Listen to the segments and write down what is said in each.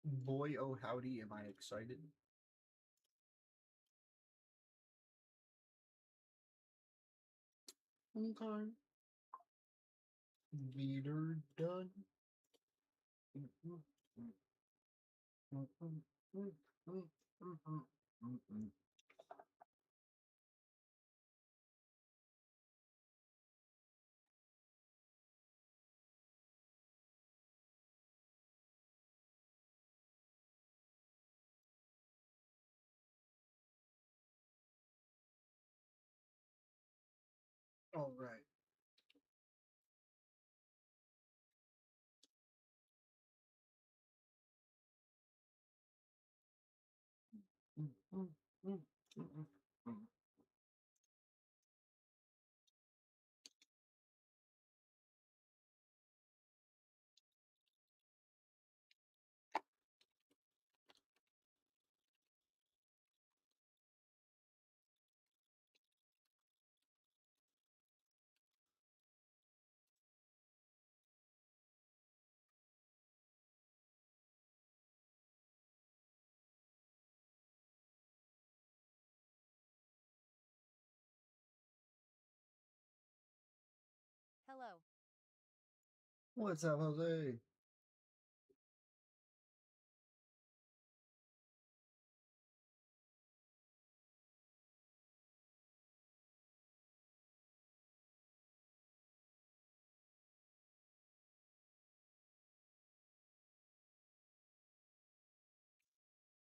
Boy, oh howdy, am I excited? Okay. Leader done. All right. Hello. What's up, Jose?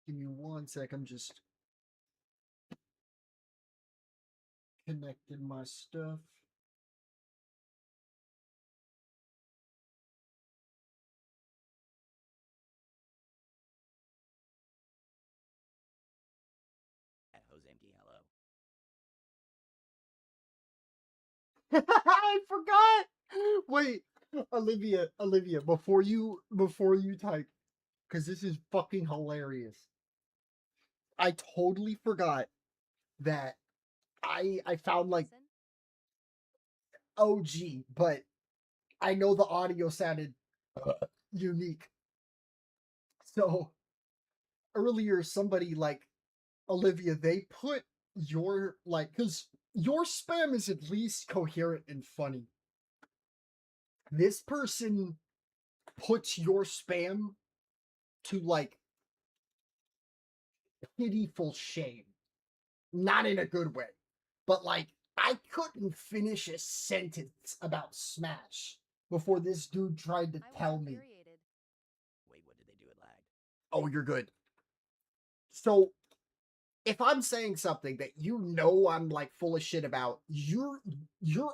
Give me one sec. I'm just connecting my stuff. At Jose MD, hello. I forgot. Wait, Olivia, before you type, because this is fucking hilarious. I totally forgot that I found like Listen. OG, but I know the audio sounded unique. So earlier, somebody like Olivia, they put your like because your spam is at least coherent and funny. This person puts your spam to like pitiful shame, not in a good way, but like I couldn't finish a sentence about Smash before this dude tried to I was tell me, infuriated. Wait, what did they do? It lagged. "Oh, you're good." So if I'm saying something that you know I'm like full of shit about, you're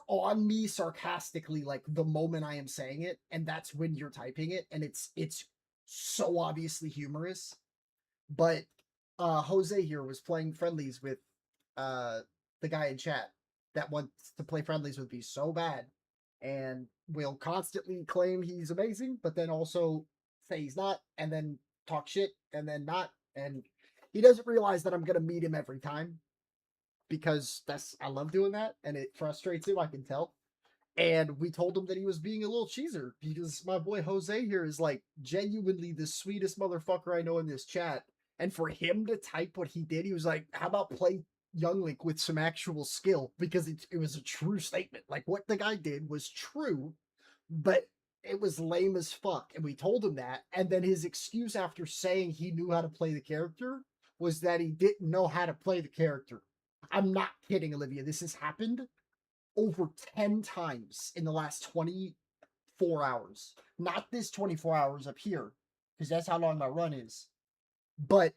on me sarcastically like the moment I am saying it, and that's when you're typing it, and it's so obviously humorous. But Jose here was playing friendlies with uh the guy in chat that wants to play friendlies with me so bad and will constantly claim he's amazing, but then also say he's not, and then talk shit and then not, and he doesn't realize that I'm gonna meet him every time because that's I love doing that and it frustrates him, I can tell. And we told him that he was being a little cheeser because my boy Jose here is like genuinely the sweetest motherfucker I know in this chat. And for him to type what he did, he was like, "How about play Young Link with some actual skill?" Because it was a true statement. Like what the guy did was true, but it was lame as fuck. And we told him that. And then his excuse after saying he knew how to play the character was that he didn't know how to play the character. I'm not kidding, Olivia. This has happened over 10 times in the last 24 hours. Not this 24 hours up here, because that's how long my run is. But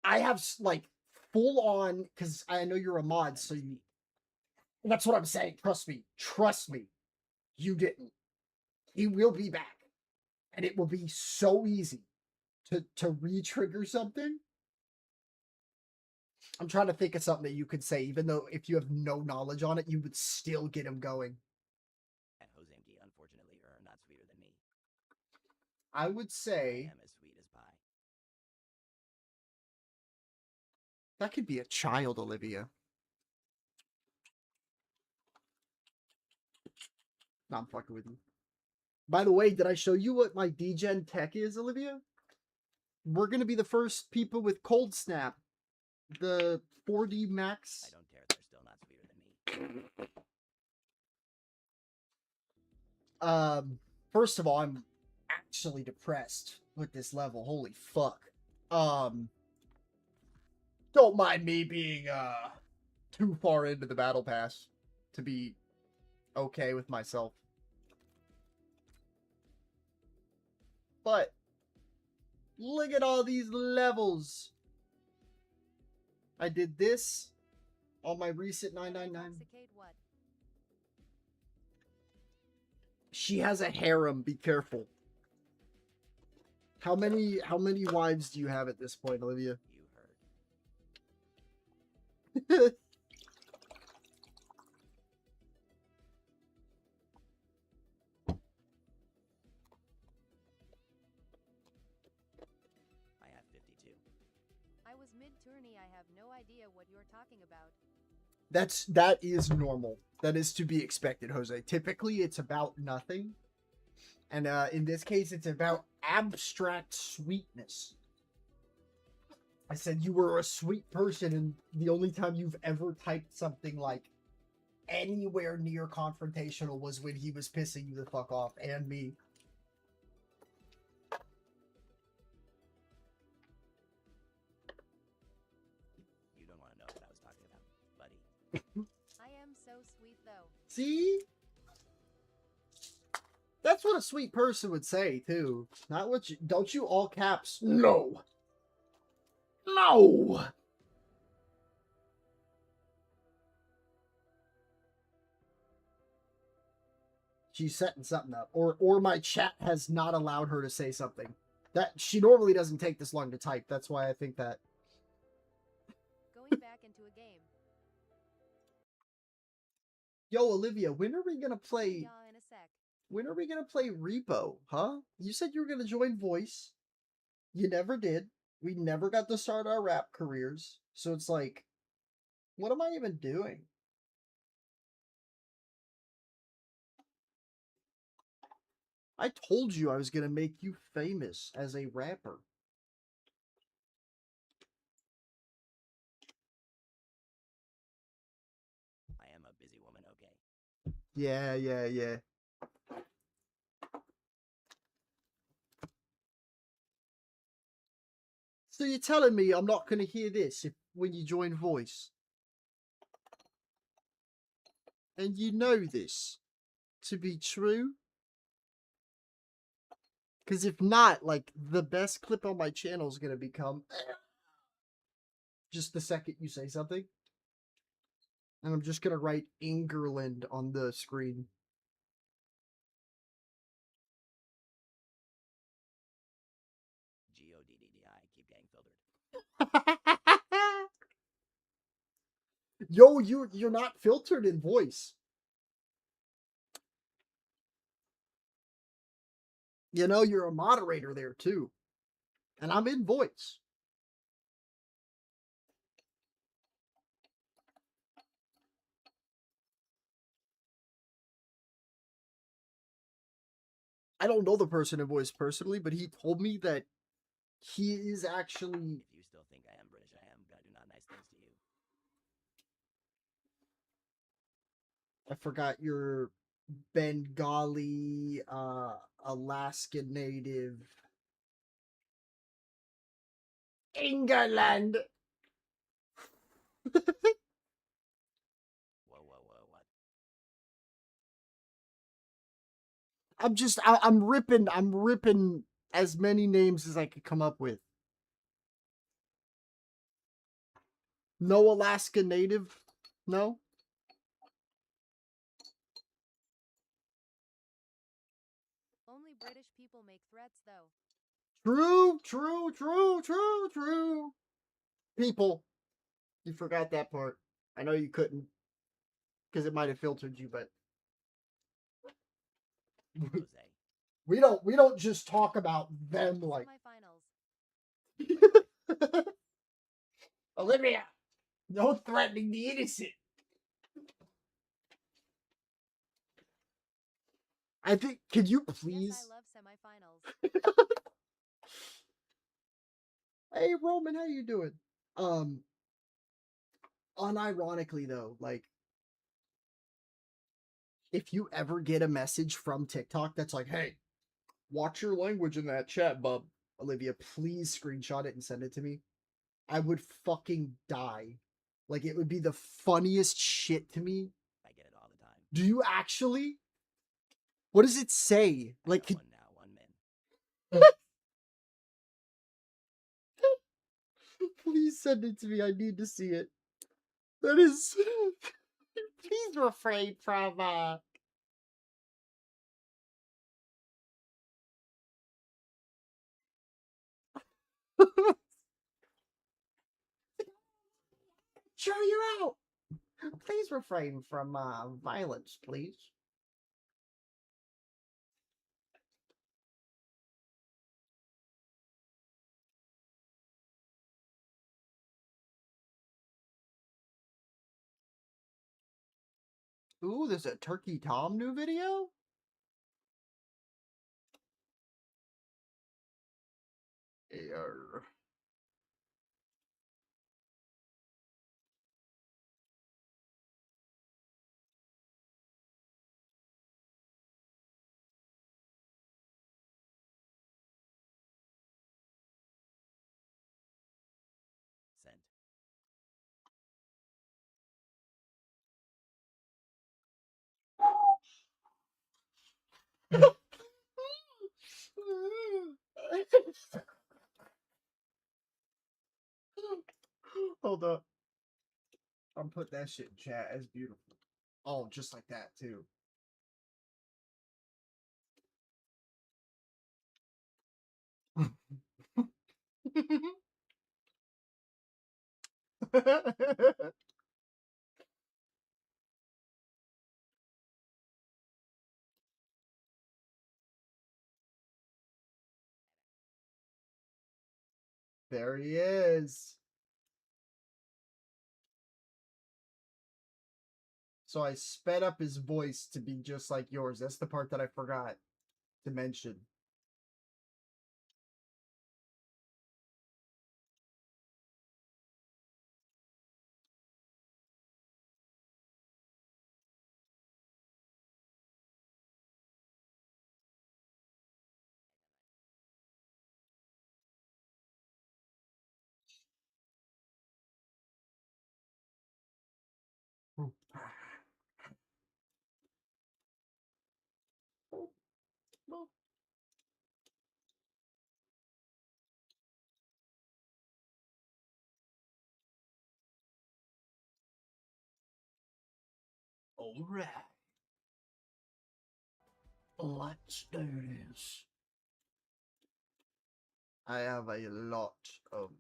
I have like full on, because I know you're a mod, so you. That's what I'm saying. Trust me. Trust me. You didn't. He will be back. And it will be so easy to re-trigger something. I'm trying to think of something that you could say, even though if you have no knowledge on it, you would still get him going. At Jose MD, unfortunately, are not sweeter than me. I would I say am as sweet as pie. that could be a child, Olivia. No, I'm fucking with you. By the way, did I show you what my degen tech is, Olivia? We're gonna be the first people with Cold Snap, the 4D I Max. don't care if they're still not sweeter than me. First of all, I'm actually depressed with this level. Holy fuck. Don't mind me being too far into the battle pass to be okay with myself. But look at all these levels. I did this on my recent 999. Intoxicate what? She has a harem, be careful. How many wives do you have at this point, Olivia? You heard. I have 52. I was mid-tourney. I have no idea what you're talking about. That is normal. That is to be expected, Jose. Typically, it's about nothing. And in this case, it's about abstract sweetness. I said you were a sweet person, and the only time you've ever typed something like anywhere near confrontational was when he was pissing you the fuck off, and me. You don't want to know what I was talking about, buddy. I am so sweet though. See? That's what a sweet person would say, too. Not what you... Don't you all caps... No! No! She's setting something up. Or my chat has not allowed her to say something. That she normally doesn't take this long to type. That's why I think that. Going back into a game. Yo, Olivia, when are we gonna play... Y'all in a sec. When are we gonna play Repo, huh? You said you were gonna join Voice. You never did. We never got to start our rap careers. So it's like, what am I even doing? I told you I was gonna make you famous as a rapper. I am a busy woman, okay? Yeah. So you're telling me I'm not gonna hear this when you join Voice? And you know this to be true? Because if not, like, the best clip on my channel is gonna become just the second you say something. And I'm just gonna write England on the screen. GODDDI, keep getting filtered. Yo, you're not filtered in Voice. You know, you're a moderator there too. And I'm in Voice. I don't know the person in Voice personally, but he told me that he is actually... If you still think I am British, I am gonna do not nice things to you. I forgot your Bengali, Alaska native. England! Whoa, what? I'm ripping as many names as I could come up with. No Alaska native? No? Only British people make threats though. True. People, you forgot that part. I know you couldn't, because it might have filtered you, but Jose. we don't just talk about them like Semifinals. Olivia, no threatening the innocent. I think, can you please? Yes, I love semifinals. Hey Roman, how you doing? Um, unironically though, like if you ever get a message from TikTok that's like, "Hey, watch your language in that chat, bub." Olivia, please screenshot it and send it to me. I would fucking die. Like it would be the funniest shit to me. I get it all the time. Do you actually? What does it say? I Like, got one now, 1 min. please send it to me. I need to see it. That is. Please refrain from. Show you out. Please refrain from violence, please. Ooh, there's a Turkey Tom new video? Arr. Sent. Hold up. I'm putting that shit in chat. It's beautiful. Oh, just like that, too. There he is. So I sped up his voice to be just like yours. That's the part that I forgot to mention. All right. Let's do this. I have a lot of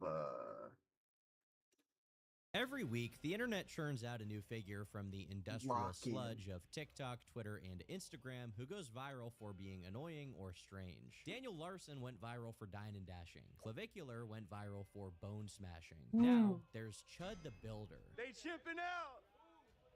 Every week, the internet churns out a new figure from the industrial Lock in. sludge of TikTok, Twitter, and Instagram who goes viral for being annoying or strange. Daniel Larson went viral for dine and dashing. Clavicular went viral for bone smashing. Now, there's Chud the Builder. They chipping out!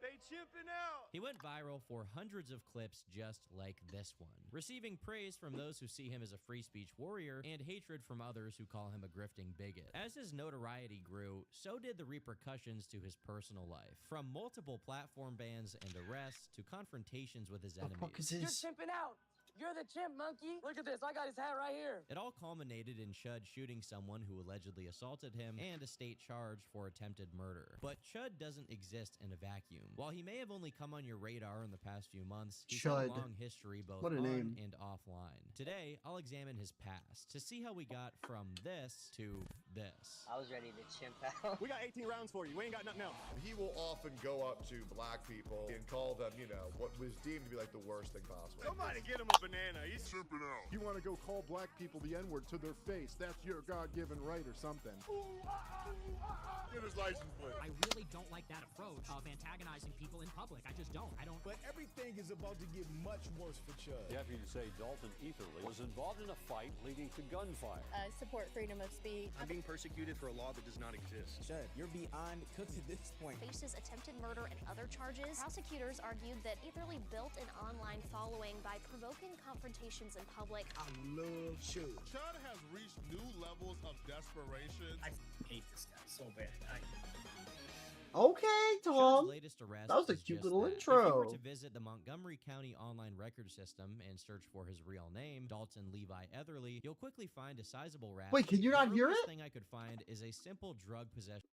They chipping out! He went viral for hundreds of clips just like this one, receiving praise from those who see him as a free speech warrior and hatred from others who call him a grifting bigot. As his notoriety grew, so did the repercussions to his personal life, from multiple platform bans and arrests to confrontations with his What the fuck is enemies. this? You're chimping out! You're the chimp, monkey! Look at this, I got his hat right here! It all culminated in Chud shooting someone who allegedly assaulted him and a state charge for attempted murder. But Chud doesn't exist in a vacuum. While he may have only come on your radar in the past few months, he's had a Chud. long history both What a on name. and offline. Today, I'll examine his past to see how we got from this to this. I was ready to chimp out. We got 18 rounds for you, we ain't got nothing else. He will often go up to black people and call them, you know, what was deemed to be like the worst thing possible. Somebody get him a banana, he's Tripping out. You want to go call black people the N-word to their face. That's your God-given right or something. Get his license plate. I really don't like that approach of antagonizing people in public. I just don't. But everything is about to get much worse for Chud. Deputies say Dalton Etherly was involved in a fight leading to gunfire. Support freedom of speech. I'm being persecuted for a law that does not exist. Chud, you're beyond cooked at this point. Faces attempted murder and other charges. Prosecutors argued that Etherly built an online following by provoking avoiding confrontations in public. I love Suge. Chud has reached new levels of desperation. I hate this guy so bad. Okay, Tom. Chud's latest arrest That was a is cute just little that. If you were intro. to visit the Montgomery County online record system and search for his real name, Dalton Levi Etherly, you'll quickly find a sizable rap. Wait, can you not the hear earliest it? thing I could find is a simple drug possession.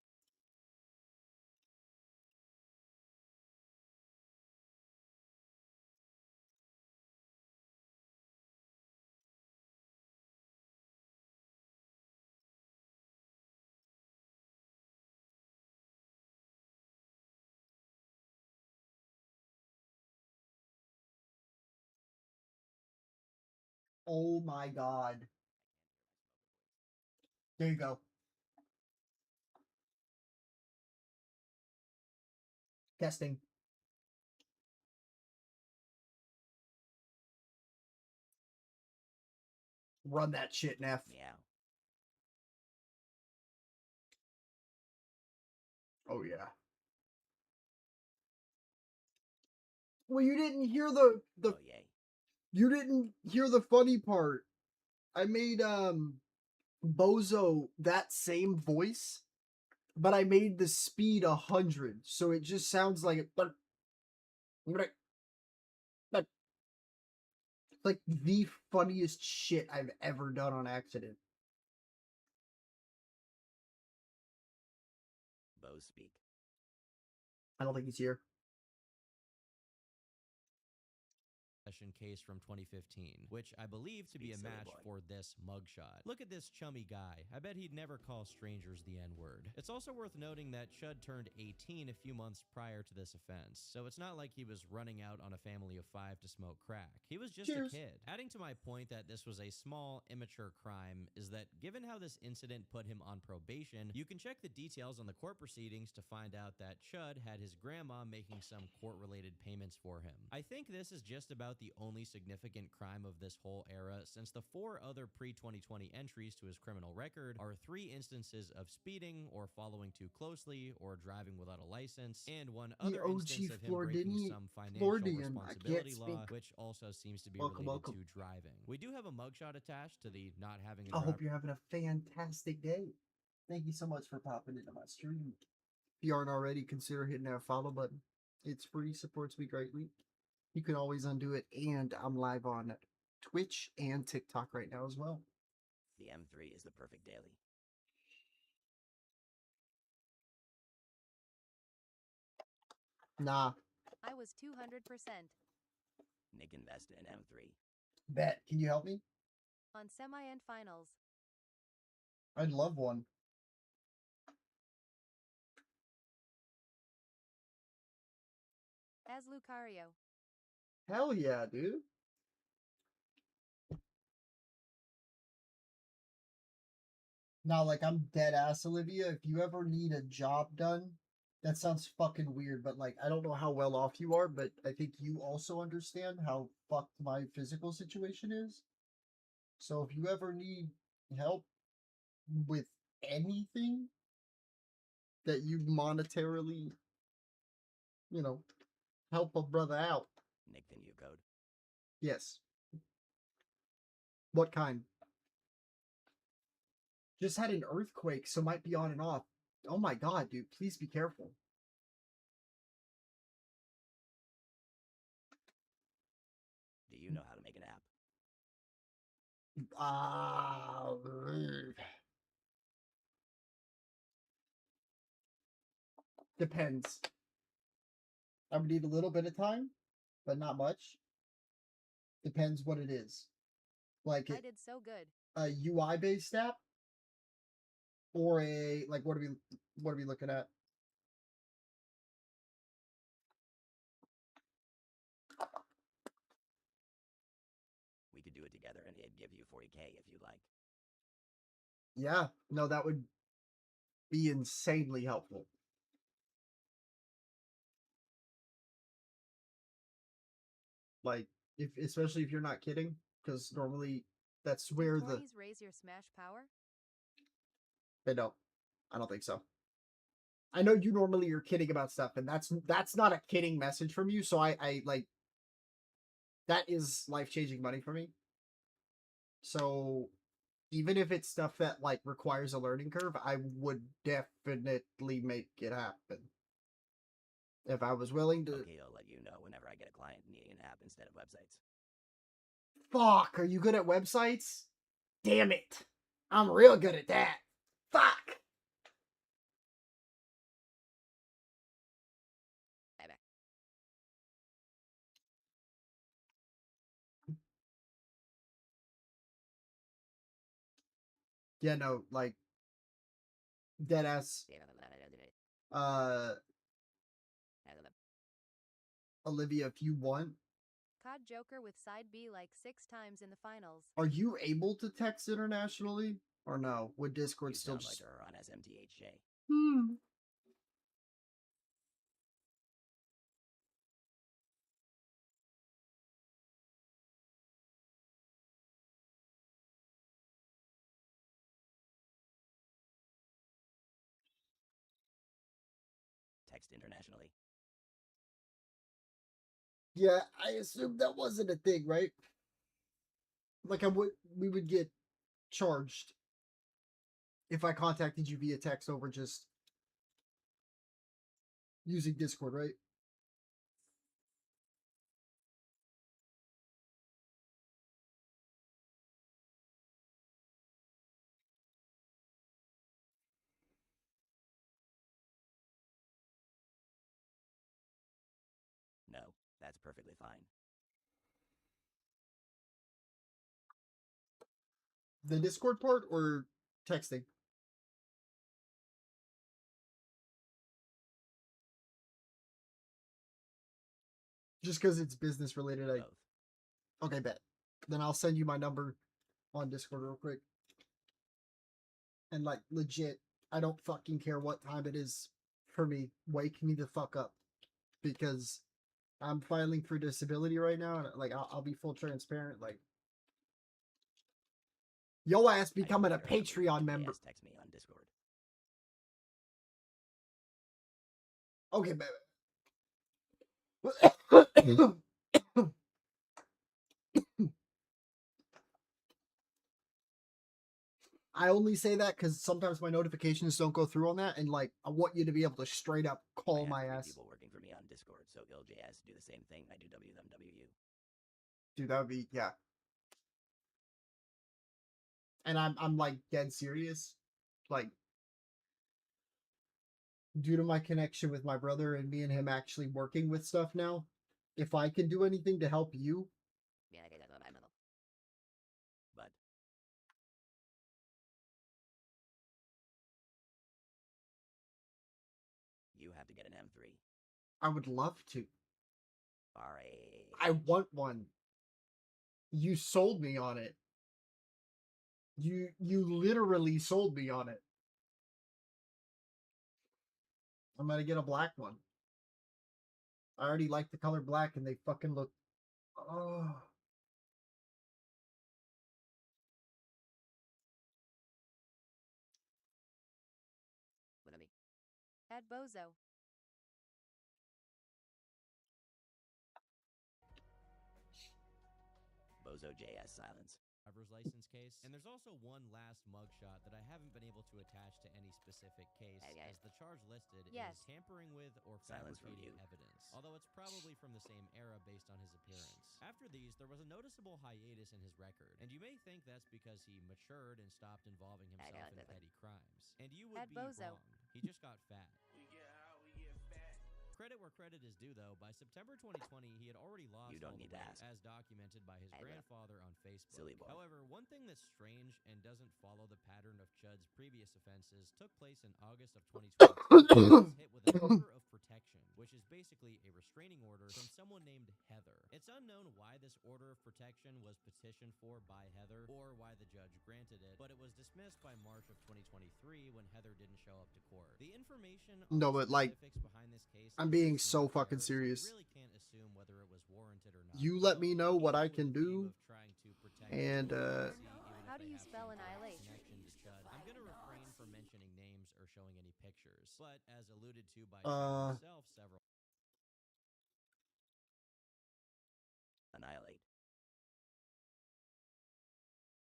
Oh my god. There you go. Testing. Run that shit, Neff. Meow. Oh yeah. Well, you didn't hear the Oh yay. you didn't hear the funny part. I made Bozo that same voice, but I made the speed 100, so it just sounds like it. It's like the funniest shit I've ever done on accident. Bo speak. I don't think he's here. Case from 2015, which I believe to be a match for this mugshot. Look at this chummy guy. I bet he'd never call strangers the N-word. It's also worth noting that Chud turned 18 a few months prior to this offense, so it's not like he was running out on a family of 5 to smoke crack. He was just a kid. Adding to my point that this was a small, immature crime is that given how this incident put him on probation, you can check the details on the court proceedings to find out that Chud had his grandma making some court-related payments for him. I think this is just about the only significant crime of this whole era, since the 4 other pre-2020 entries to his criminal record are 3 instances of speeding or following too closely or driving without a license, and 1 other instance of him breaking some financial responsibility law, which also seems to be related to driving. We do have a mugshot attached to the not having a I hope you're having a fantastic day. Thank you so much for popping into my stream. If you aren't already, consider hitting that follow button. It's free, supports me greatly. You can always undo it, and I'm live on Twitch and TikTok right now as well. The M3 is the perfect daily. Nah. I was 200%. Nick invested in M3. Bet. Can you help me? On semi and finals. I'd love one. As Lucario. Hell yeah, dude. Now, like, I'm dead ass, Olivia. If you ever need a job done, that sounds fucking weird, but, like, I don't know how well off you are, but I think you also understand how fucked my physical situation is. So if you ever need help with anything that you monetarily, you know, help a brother out. Nick the new code. Yes. What kind? Just had an earthquake, so might be on and off. Oh my god, dude, please be careful. Do you know how to make an app? Depends. I would need a little bit of time, but not much. Depends what it is. Like I did so good. A UI based app, or a like what are we looking at? We could do it together, and it'd give you 40K if you'd like. Yeah, no, that would be insanely helpful. Like, especially if you're not kidding, because normally that's where the raise your smash power. They don't. I don't think so. I know you normally are kidding about stuff, and that's not a kidding message from you. So I like that is life-changing money for me. So even if it's stuff that like requires a learning curve, I would definitely make it happen. If I was willing to. Okay, I'll let you know whenever I get a client needing an app instead of websites. Fuck, are you good at websites? Damn it. I'm real good at that. Fuck. Bye-bye. Yeah, no, like dead ass. Olivia, if you want, Caught Joker with side B like 6 times in the finals. are you able to text internationally or no? Would Discord You still sound just? like her on SMTHJ. Text internationally. Yeah, I assumed that wasn't a thing, right? Like we would get charged if I contacted you via text over just using Discord, right? No, that's perfectly fine. The Discord part or texting? Just because it's business related, Both. Okay, bet. Then I'll send you my number on Discord real quick. And like legit, I don't fucking care what time it is for me. Wake me the fuck up. Because I'm filing for disability right now, and like I'll be full transparent. Like, yo ass becoming a Patreon member. Text me on Discord. Okay, baby. I only say that because sometimes my notifications don't go through on that, and like I want you to be able to straight up call my ass. People working for me on Discord, so LJS do the same thing. I do WMWU. Dude, that would be yeah. And I'm like dead serious, like due to my connection with my brother and me and him actually working with stuff now. If I can do anything to help you, but you have to get an M3. I would love to. R-A. I want one. You sold me on it. You literally sold me on it. I'm gonna get a black one. I already like the color black, and they fucking look. Oh. At Bozo. Bozo JS silence. Driver's license case. And there's also one last mugshot that I haven't been able to attach to any specific case, as the charge listed is tampering with or fabricating evidence, although it's probably from the same era based on his appearance. After these, there was a noticeable hiatus in his record, and you may think that's because he matured and stopped involving himself in petty crimes. And you would be wrong. He just got fat. Credit where credit is due, though. By September 2020, he had already lost You don't need to ask. as documented by his grandfather on Facebook. Silly boy. However, one thing that's strange and doesn't follow the pattern of Chud's previous offenses took place in August of 2022. He was hit with an order of protection, which is basically a restraining order from someone named Heather. It's unknown why this order of protection was petitioned for by Heather or why the judge granted it, but it was dismissed by March of 2023 when Heather didn't show up to court. The information on No, the but like, specifics behind this case I'm being so fucking serious. really can't assume whether it was warranted or not. You let me know what I can do, and How do you spell annihilate? I'm gonna refrain from mentioning names or showing any pictures, but as alluded to by himself several. Annihilate.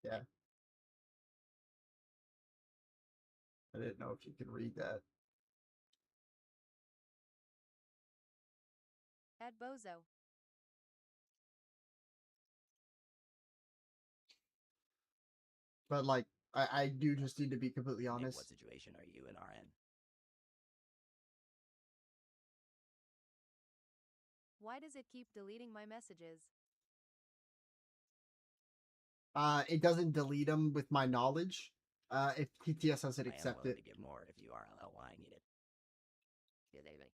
Yeah. I didn't know if you could read that. At Bozo. But like, I do just need to be completely Nick, honest. what situation are you and RN? Why does it keep deleting my messages? It doesn't delete them with my knowledge. If TTS doesn't I am accept willing it. to give more if you are LLY needed. Yes, anybody.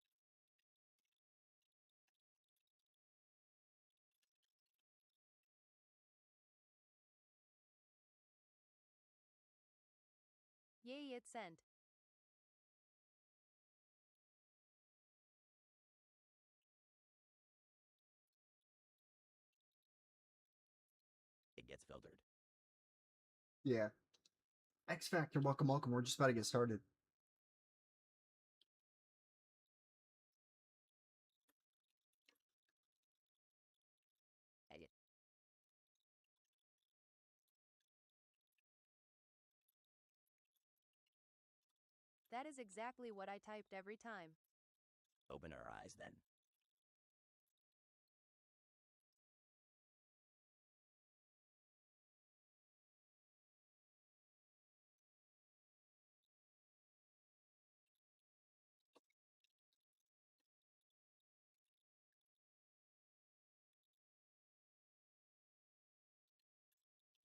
Yay, it sent. It gets filtered. Yeah. X Factor, welcome, welcome. We're just about to get started. That is exactly what I typed every time. Open her eyes then.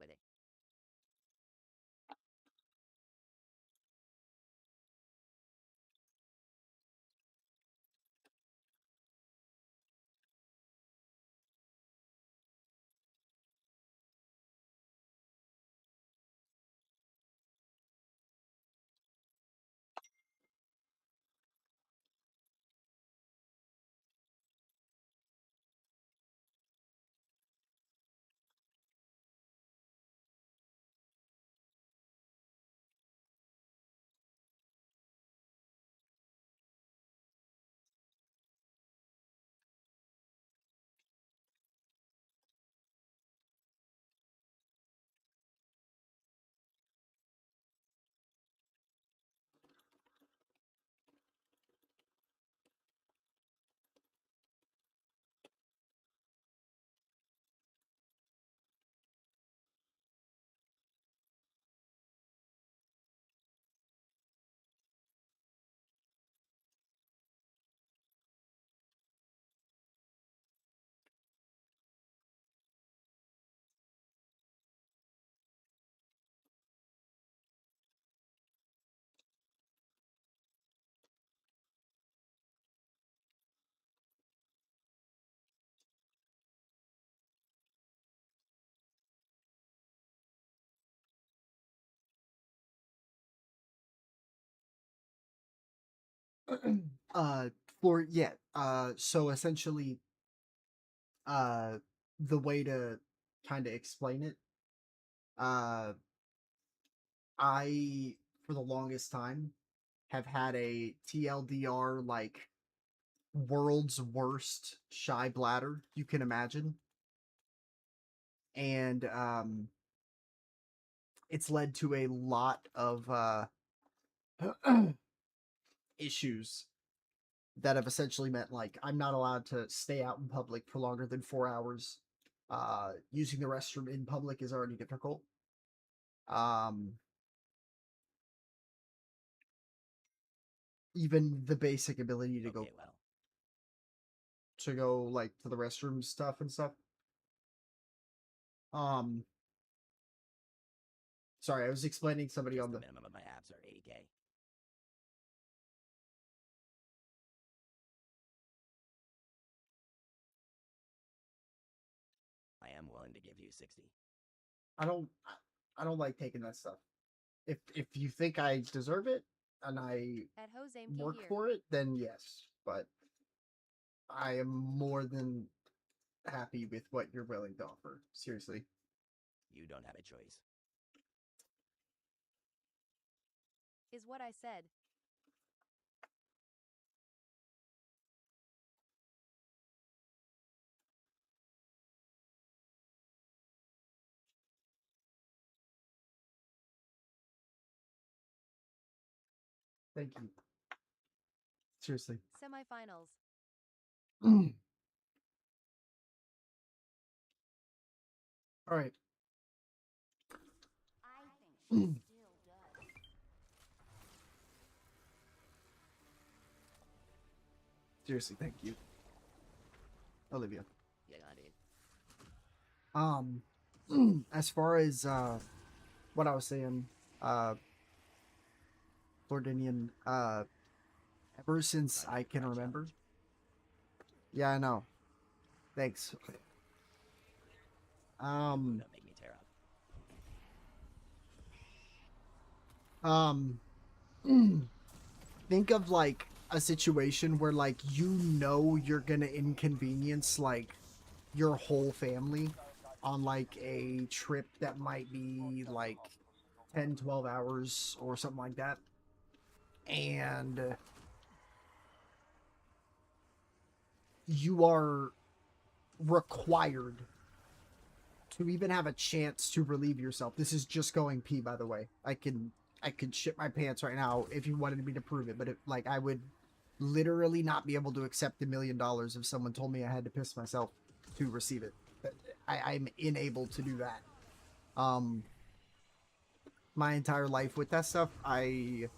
With it. uh for yeah so essentially uh the way to kind of explain it, uh I for the longest time have had a TLDR, like, world's worst shy bladder you can imagine, and it's led to a lot of issues that have essentially meant, like, I'm not allowed to stay out in public for longer than 4 hours. Using the restroom in public is already difficult. Um, even the basic ability to Okay, well. go like to the restroom stuff and stuff. Um, sorry, I was explaining somebody Just on the the. minimum of my abs are 80K. I am willing to give you 60. I don't like taking that stuff. If you think I deserve it and I At Jose work here. for it, then yes. But I am more than happy with what you're willing to offer. Seriously. You don't have a choice. Is what I said. Thank you. Seriously. Semifinals. All right. I think she still does. Seriously, thank you, Olivia. Yeah, I did. As far as what I was saying, Floridian, ever since I can remember. Yeah, I know. Thanks. Don't make me tear up. Think of like a situation where like you're gonna inconvenience like your whole family on like a trip that might be like 10-12 hours or something like that, and you are required to even have a chance to relieve yourself. This is just going pee, by the way. I could shit my pants right now if you wanted me to prove it, but like I would literally not be able to accept $1 million if someone told me I had to piss myself to receive it. I'm unable to do that. My entire life with that stuff, I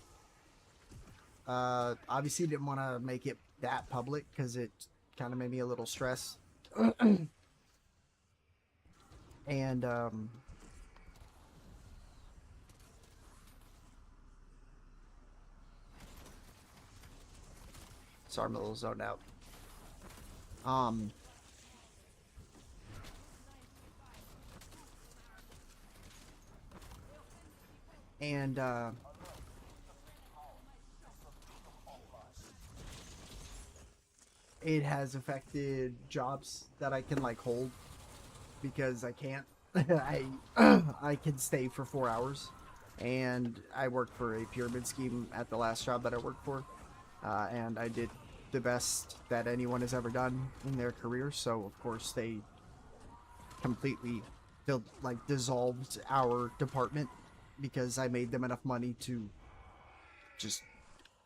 obviously didn't want to make it that public because it kind of made me a little stressed. And sorry, I'm a little zoned out. And it has affected jobs that I can like hold because I can't. I can stay for 4 hours, and I worked for a pyramid scheme at the last job that I worked for, and I did the best that anyone has ever done in their career. So of course they completely dissolved our department because I made them enough money to just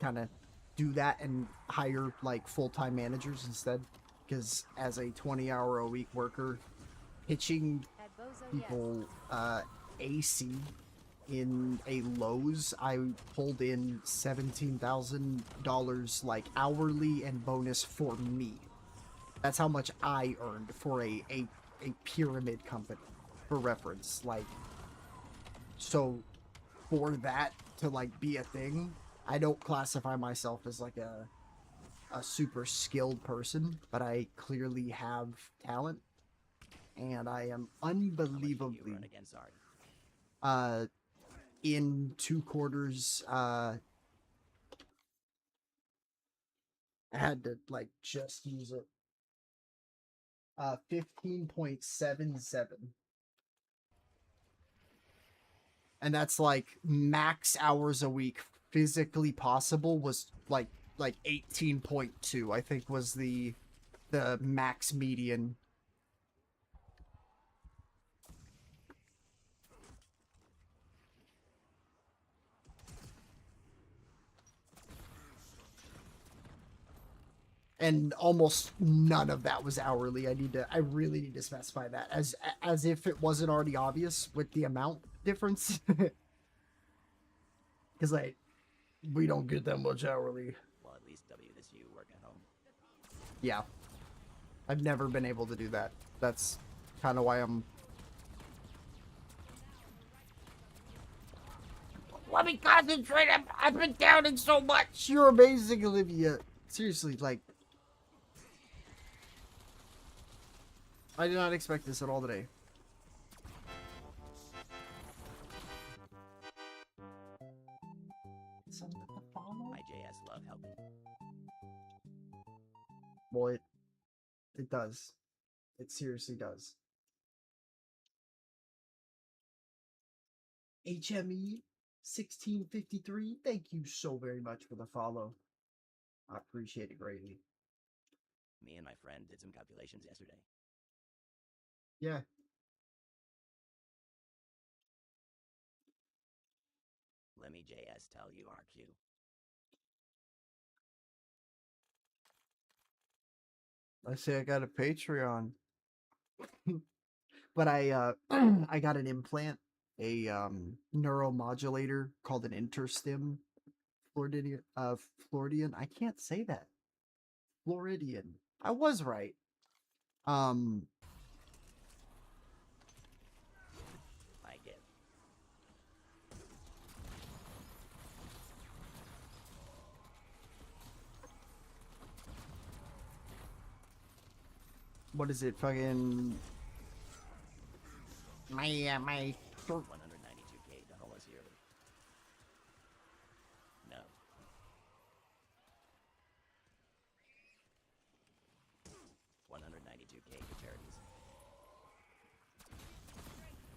kind of do that and hire like full-time managers instead, because as a 20-hour-a-week worker pitching people AC in a Lowe's, I pulled in $17,000 like hourly and bonus for me. That's how much I earned for a pyramid company, for reference. Like, so for that to like be a thing, I don't classify myself as like a super skilled person, but I clearly have talent, and I am unbelievably Again, sorry. in 2 quarters I had to like just use it 15.77, and that's like max hours a week physically possible was like 18.2, I think, was the max median. And almost none of that was hourly. I really need to specify that as if it wasn't already obvious with the amount difference. Because like we don't get that much hourly. Well, at least W this you work at home. Yeah, I've never been able to do that. That's kind of why I'm. Let me concentrate. I've been doubting so much. You're amazing, Olivia. Seriously, like. I did not expect this at all today. My JS love helping. Well, it does. It seriously does. HME 1653, thank you so very much for the follow. I appreciate it greatly. Me and my friend did some calculations yesterday. Yeah. Let me JS tell you, RQ. I say I got a Patreon. But I I got an implant, a neuromodulator called an interstim Floridian. I can't say that. Floridian. I was right. Um I get. what is it? Fucking my 192k dollars yearly. No. $192k for charities.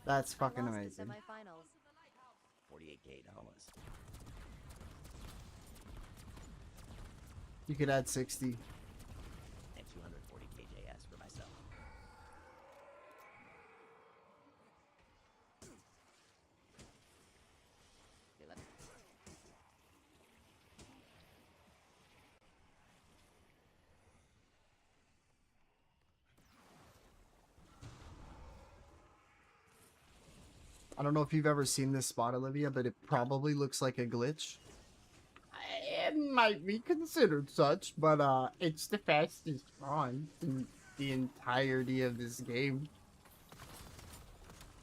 That's fucking I lost amazing. the semifinals. $48k dollars. You could add 60. And 240k JS for myself. Okay, let me. I don't know if you've ever seen this spot, Olivia, but it probably looks like a glitch. It might be considered such, but it's the fastest run in the entirety of this game.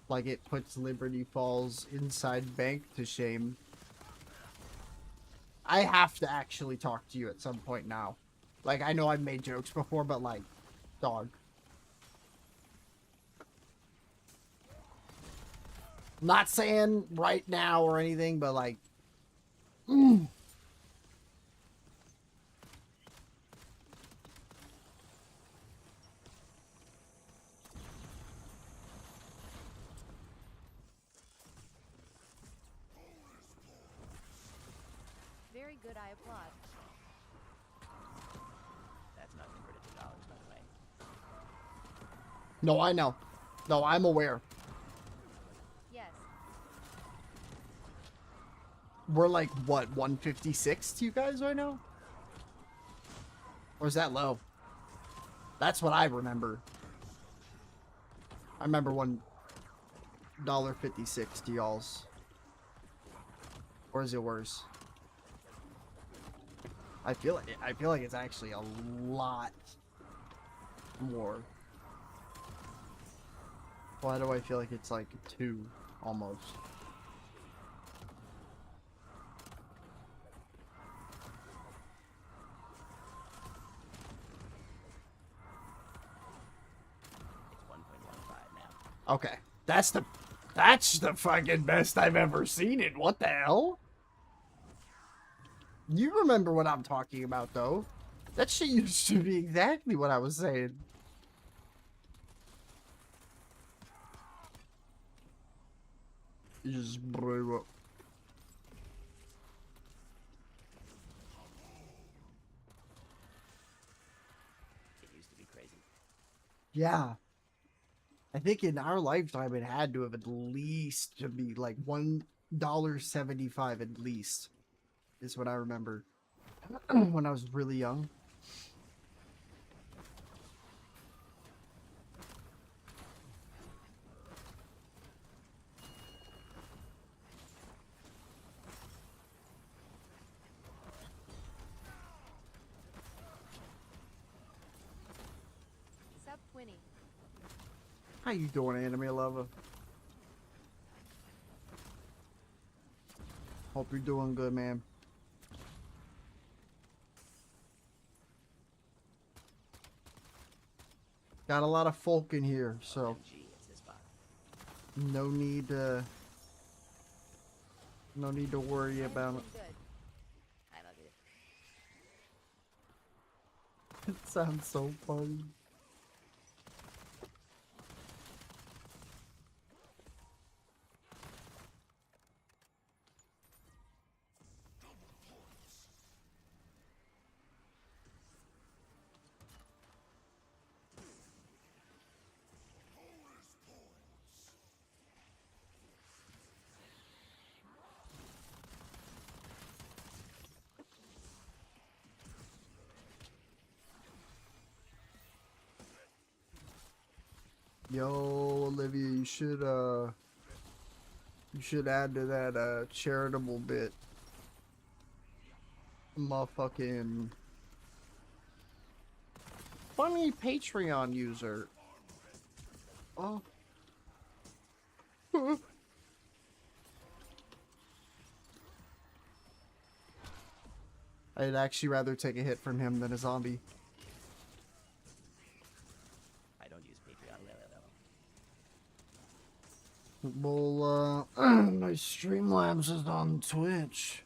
Like, it puts Liberty Falls inside Bank to shame. I have to actually talk to you at some point now. Like, I know I've made jokes before, but like, dog. Not saying right now or anything, but like, Very good, I applaud. That's not converted to dollars, by the way. No, I know. No, I'm aware. Yes. We're like, what, 156 to you guys right now? Or is that low? That's what I remember. I remember $1.56 to y'all's. Or is it worse? I feel like it's actually a lot more. Why do I feel like it's like 2 almost? It's 1.15 now. Okay. That's the fucking best I've ever seen it. What the hell? You remember what I'm talking about, though. That shit used to be exactly what I was saying. You just blew up. It used to be crazy. Yeah. I think in our lifetime it had to have at least to be like $1.75 at least. Is what I remember. When I was really young. Sub 20. How you doing, anime lover? Hope you're doing good, man. Got a lot of folk in here, so OMG, it's this spot. no need to worry about it. Good. I love it. It sounds so funny. Yo, Olivia, you should add to that charitable bit. Motherfucking funny Patreon user. Oh. I'd actually rather take a hit from him than a zombie. I don't use Patreon. Well, my Streamlabs is on Twitch.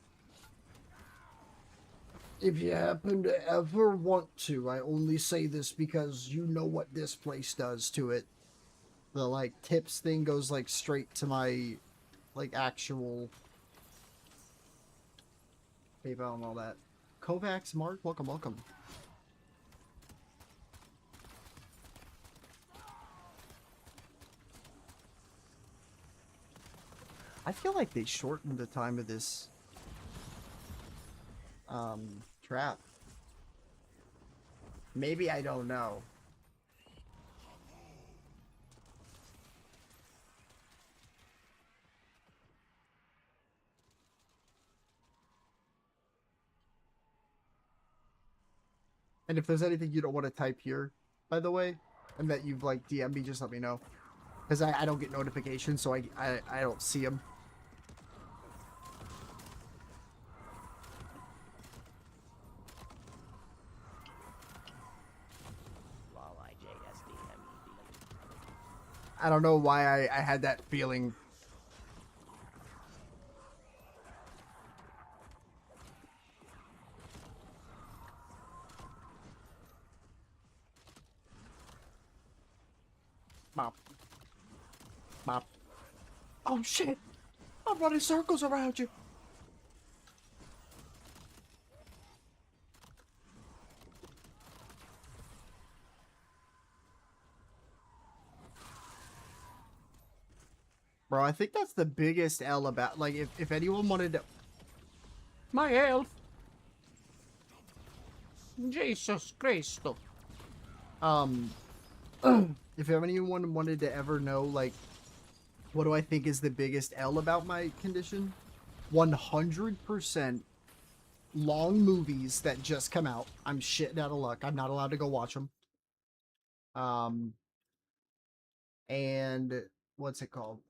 If you happen to ever want to, I only say this because you know what this place does to it. The, like, tips thing goes, like, straight to my, like, actual PayPal and all that. Kovacs, Mark, welcome, welcome. I feel like they shortened the time of this trap. Maybe, I don't know. And if there's anything you don't want to type here, by the way, and that you've like DM'd me, just let me know. Because I don't get notifications, so I don't see them. I don't know why I had that feeling. Bop. Bop. Oh shit! I'm running circles around you! Bro, I think that's the biggest L about, like, if anyone wanted to... My health! Jesus Cristo! If anyone wanted to ever know, like, what do I think is the biggest L about my condition? 100% long movies that just come out. I'm shitting out of luck. I'm not allowed to go watch them. And what's it called?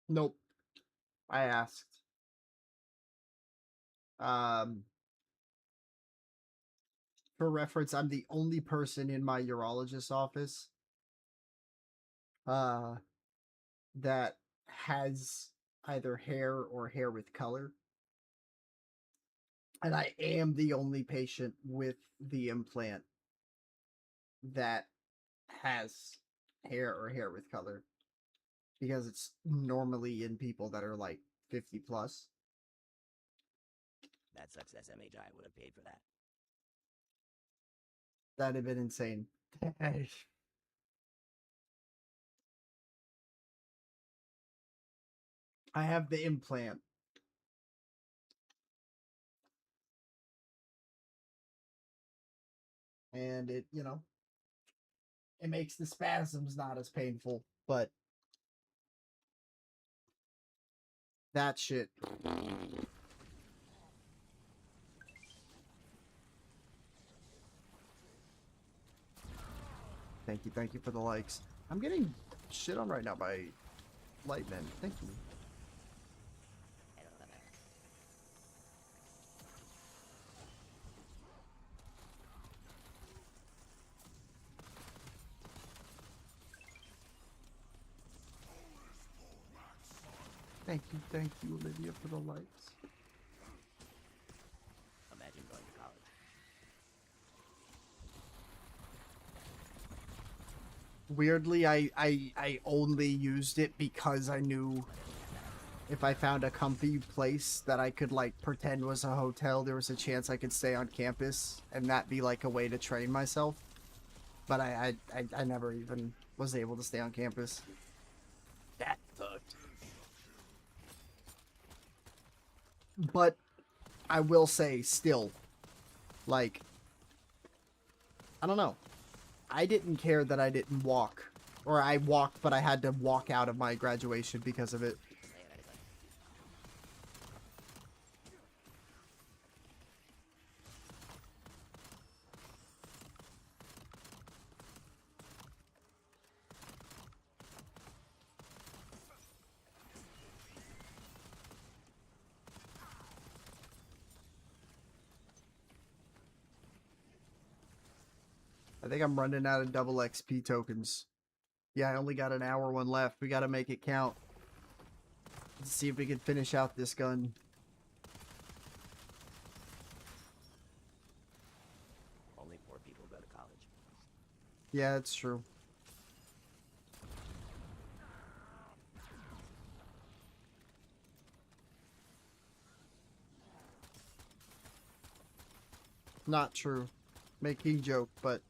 Nope. I asked. For reference, I'm the only person in my urologist's office that has either hair or hair with color. And I am the only patient with the implant that has hair or hair with color. Because it's normally in people that are like 50 plus. That sucks. SMHI would have paid for that. That'd have been insane. I have the implant. And it, you know, it makes the spasms not as painful, but that shit. Thank you for the likes. I'm getting shit on right now by Lightman. Thank you. Thank you, Olivia, for the likes. Imagine going to college. Weirdly, I only used it because I knew if I found a comfy place that I could like pretend was a hotel, there was a chance I could stay on campus and that be like a way to train myself. But I never even was able to stay on campus. That sucked. But I will say still, like, I don't know. I didn't care that I didn't walk. Or I walked, but I had to walk out of my graduation because of it. I think I'm running out of double XP tokens. Yeah, I only got an hour one left. We gotta make it count. Let's see if we can finish out this gun. Only 4 people go to college. Yeah, that's true. Not true. Making joke, but...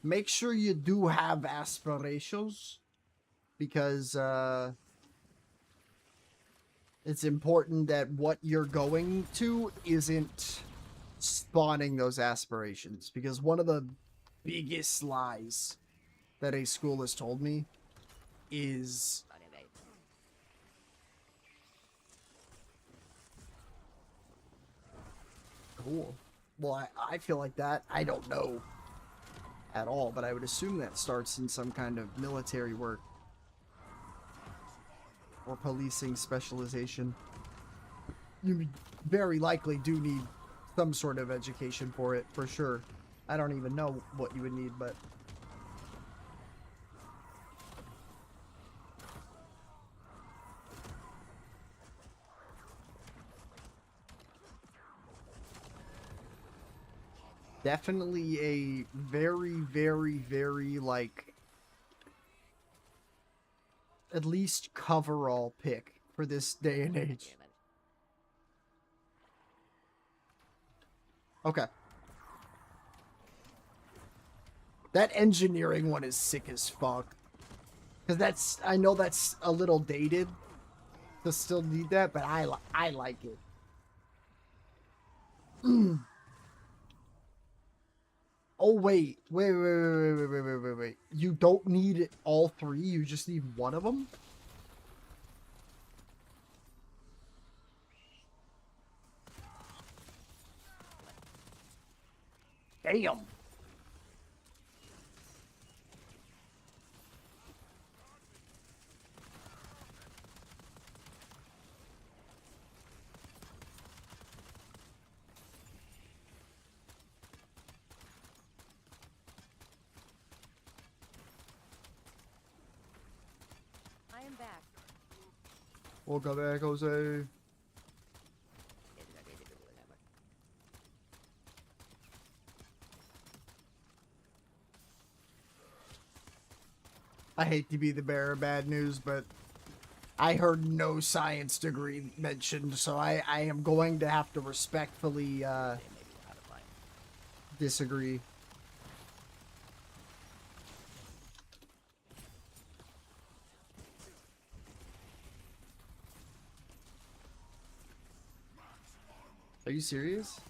Make sure you do have aspirations, because it's important that what you're going to isn't spawning those aspirations, because one of the biggest lies that a school has told me is cool. Well, I feel like that. I don't know at all, but I would assume that starts in some kind of military work or policing specialization. You very likely do need some sort of education for it, for sure. I don't even know what you would need, but... Definitely a very, very, very, like, at least coverall pick for this day and age. Okay. That engineering one is sick as fuck. Because that's, I know that's a little dated to still need that, but I like it. Oh, wait. Wait. You don't need all 3, you just need one of them? Damn. I am back. Welcome back, Jose. I hate to be the bearer of bad news, but I heard no science degree mentioned, so I am going to have to respectfully disagree. Are you serious?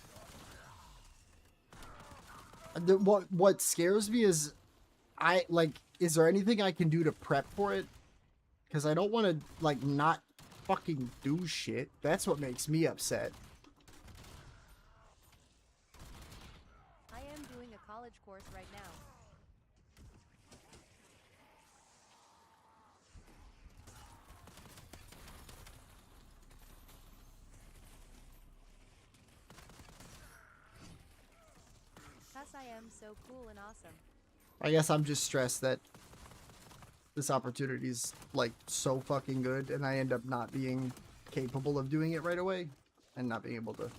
What scares me is is there anything I can do to prep for it? Because I don't want to, like, not fucking do shit. That's what makes me upset. I am doing a college course right now. Thus I am so cool and awesome. I guess I'm just stressed that this opportunity is, like, so fucking good, and I end up not being capable of doing it right away, and not being able to.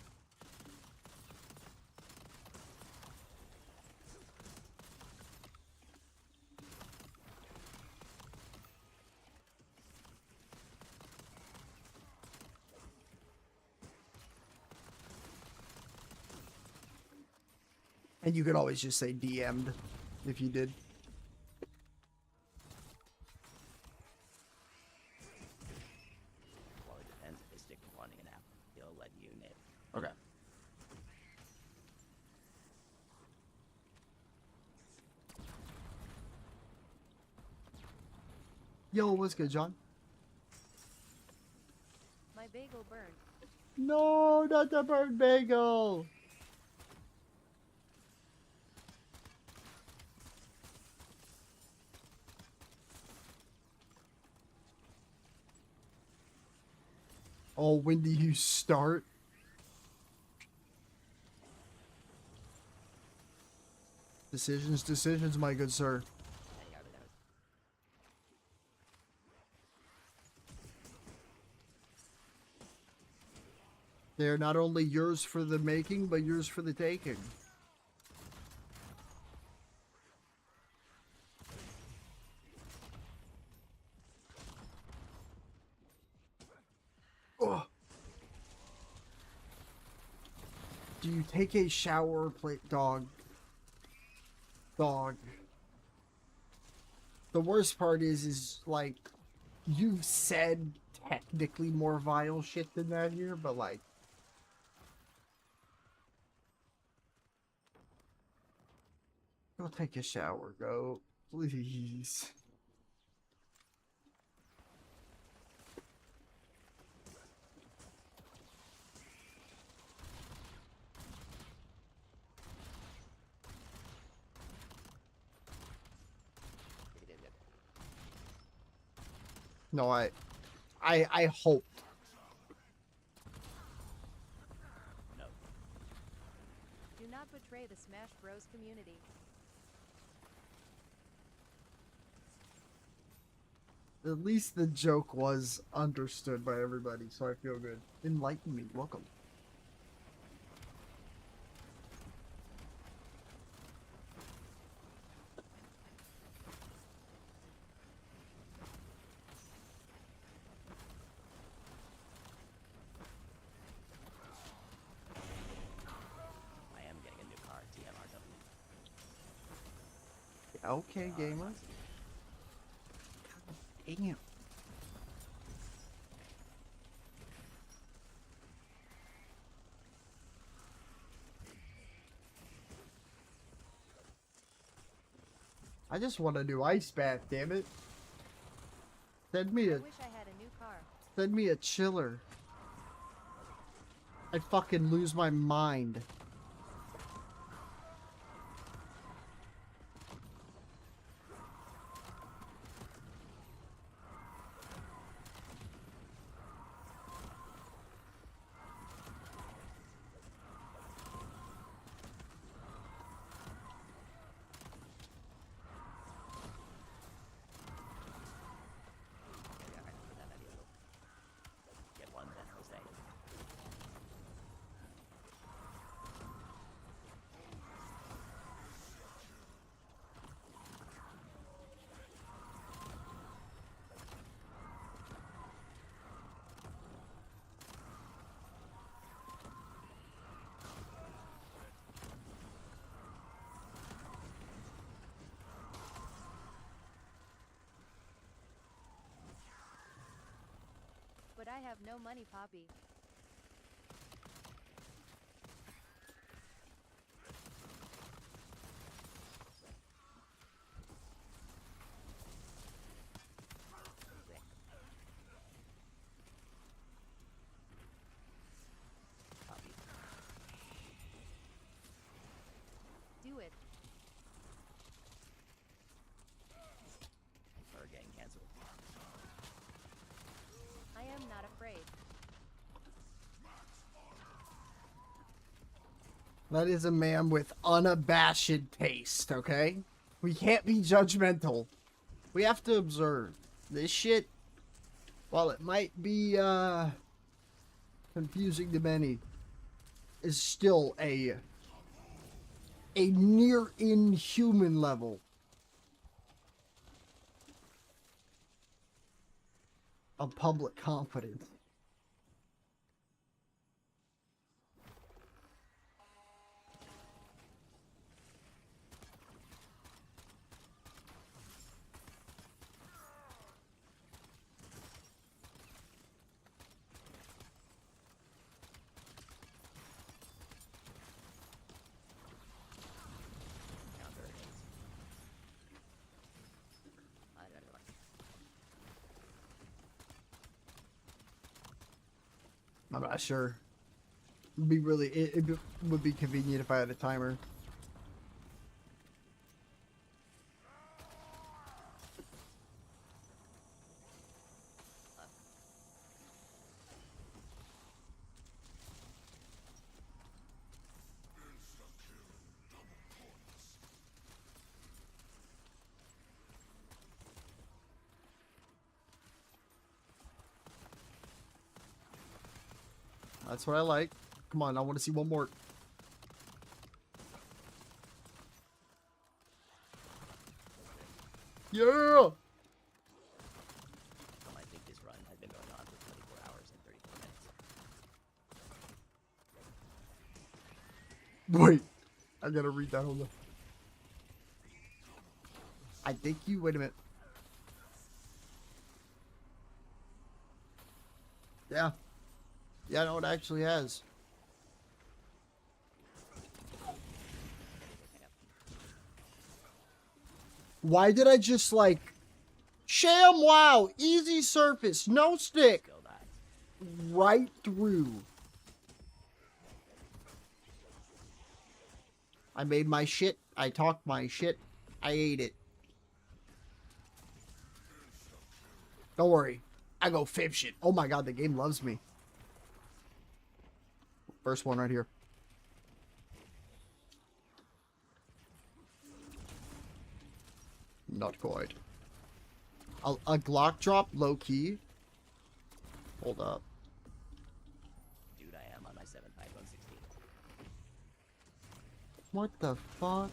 And you could always just say DM'd if you did. Well, it depends. If they stick to wanting an app, he'll let you name. Okay. Yo, what's good, John? My bagel burned. No, not the burnt bagel. Oh, when do you start? Decisions, my good sir. They're not only yours for the making, but yours for the taking. Ugh. Do you take a shower, plate dog? Dog. The worst part is like, you've said technically more vile shit than that here, but like, go take a shower, go. Please. No, I hoped. No. Do not betray the Smash Bros community. At least the joke was understood by everybody, so I feel good. Enlighten me. Welcome. I am getting a new car, TMRW. Okay, gamer. Damn. I just want a new ice bath, damn it. Send me I a wish I had a new car. send me a chiller. I'd fucking lose my mind. Get one, then Jose. But I have no money, Poppy. Do it. Or getting canceled. I am not afraid. That is a man with unabashed taste, okay? We can't be judgmental. We have to observe. This shit, while it might be confusing to many, is still a near inhuman level of public confidence. I'm not sure. It'd be really, it would be convenient if I had a timer. That's what I like. Come on, I want to see one more. Yeah! I think this run has been going on for 24 hours and 34 minutes. Wait. I gotta read that. Hold on. I think you... Wait a minute. Yeah. Yeah, no, it actually has. Why did I just, like... Sham, wow! Easy surface, no stick! Right through. I made my shit. I talked my shit. I ate it. Don't worry. I go fib shit. Oh my god, the game loves me. First one right here. Not quite. A Glock drop, low key. Hold up. Dude, I am on my 7.5 116. What the fuck?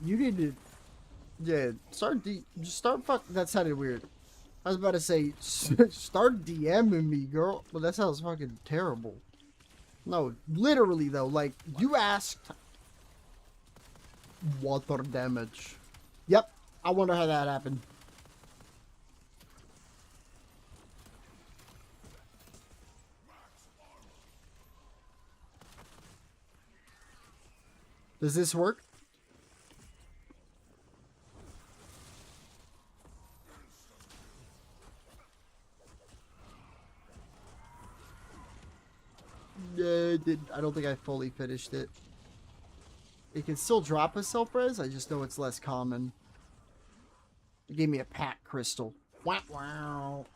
You need to... Yeah, start fuck... That sounded weird. I was about to say, start DMing me, girl. But that sounds fucking terrible. No, literally, though. Like, you asked... Water damage. Yep. I wonder how that happened. Does this work? Yeah, it did. I don't think I fully finished it. It can still drop a self-res, I just know it's less common. It gave me a pack crystal. Wow, wow.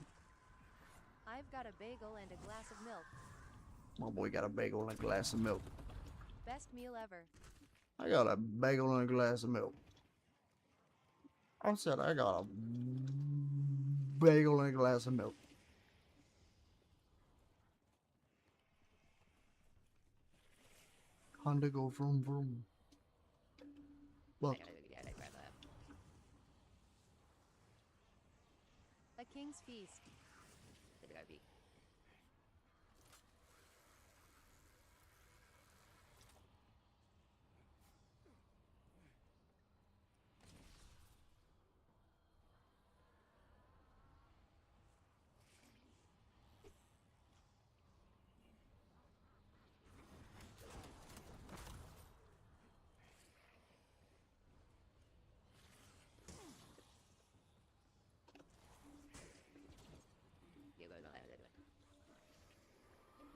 I've got a bagel and a glass of milk. My boy got a bagel and a glass of milk. Best meal ever. I got a bagel and a glass of milk. I said I got a bagel and a glass of milk. Honda go vroom vroom. Look. A king's feast.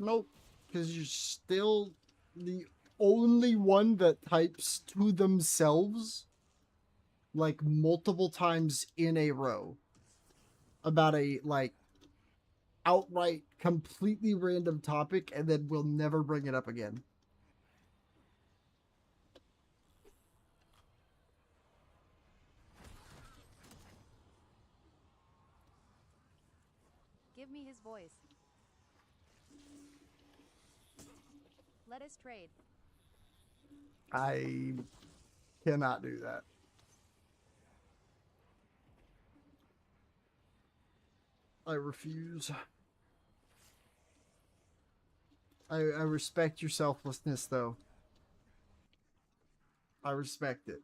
Nope, because you're still the only one that types to themselves like multiple times in a row about a like outright completely random topic and then we'll never bring it up again. Give me his voice. Let us trade. I cannot do that. I refuse. I respect your selflessness, though. I respect it.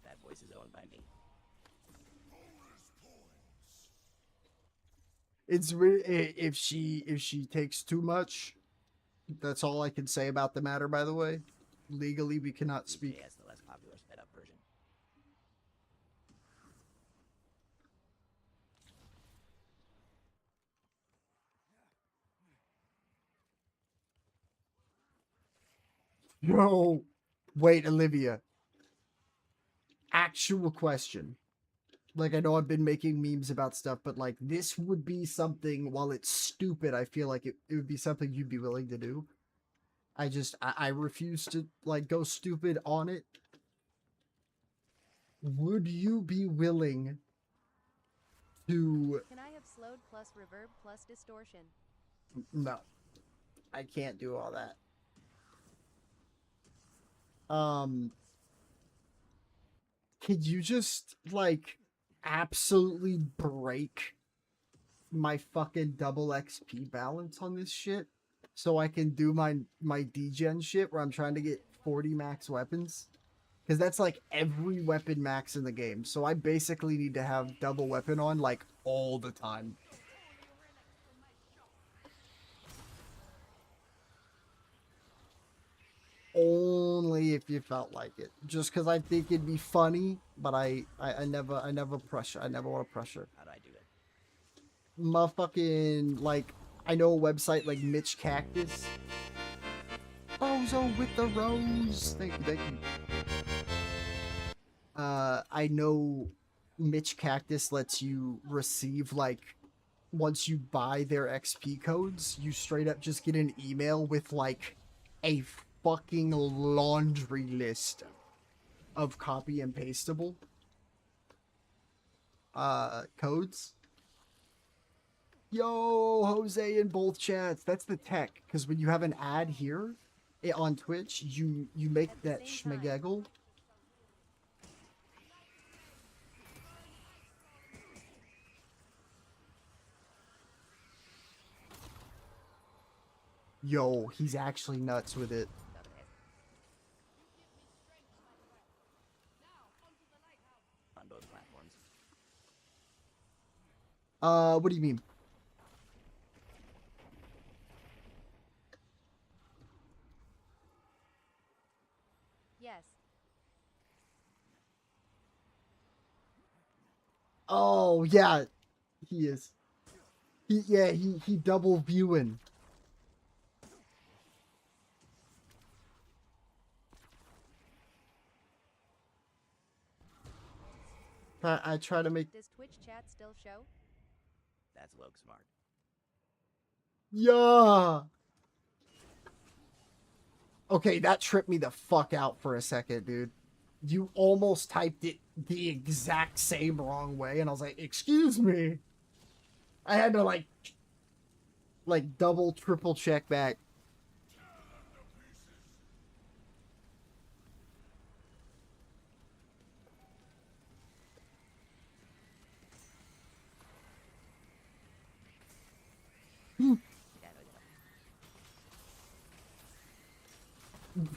That voice is owned by me. It's really, if she takes too much, that's all I can say about the matter, by the way. legally we cannot speak. Yes, the less popular sped up version. Yo, wait, Olivia. Actual question. Like, I know I've been making memes about stuff, but like, this would be something, while it's stupid, I feel like it would be something you'd be willing to do. I refuse to, like, go stupid on it. Would you be willing to... Can I have slowed plus reverb plus distortion? No. I can't do all that. Could you just, like, absolutely break my fucking double XP balance on this shit? So I can do my degen shit where I'm trying to get 40 max weapons? Because that's like every weapon max in the game. So I basically need to have double weapon on like all the time. Only if you felt like it. Just because I think it'd be funny, but I never pressure. I never want to pressure. How do I do it? Motherfucking, like, I know a website like Mitch Cactus. Bozo with the rose. Thank you, thank you. I know Mitch Cactus lets you receive, like, once you buy their XP codes, you straight up just get an email with, like, a fucking laundry list of copy and pastable codes. Yo, Jose in both chats. That's the tech, because when you have an ad here on Twitch, you make that schmegaggle. Yo, he's actually nuts with it. On both platforms. What do you mean? Yes. Oh, yeah. He is. He double viewing. I try to make... Does Twitch chat still show? That's Loke smart. Yeah. Okay, that tripped me the fuck out for a second, dude. You almost typed it the exact same wrong way, and I was like, excuse me. I had to, like double, triple check back.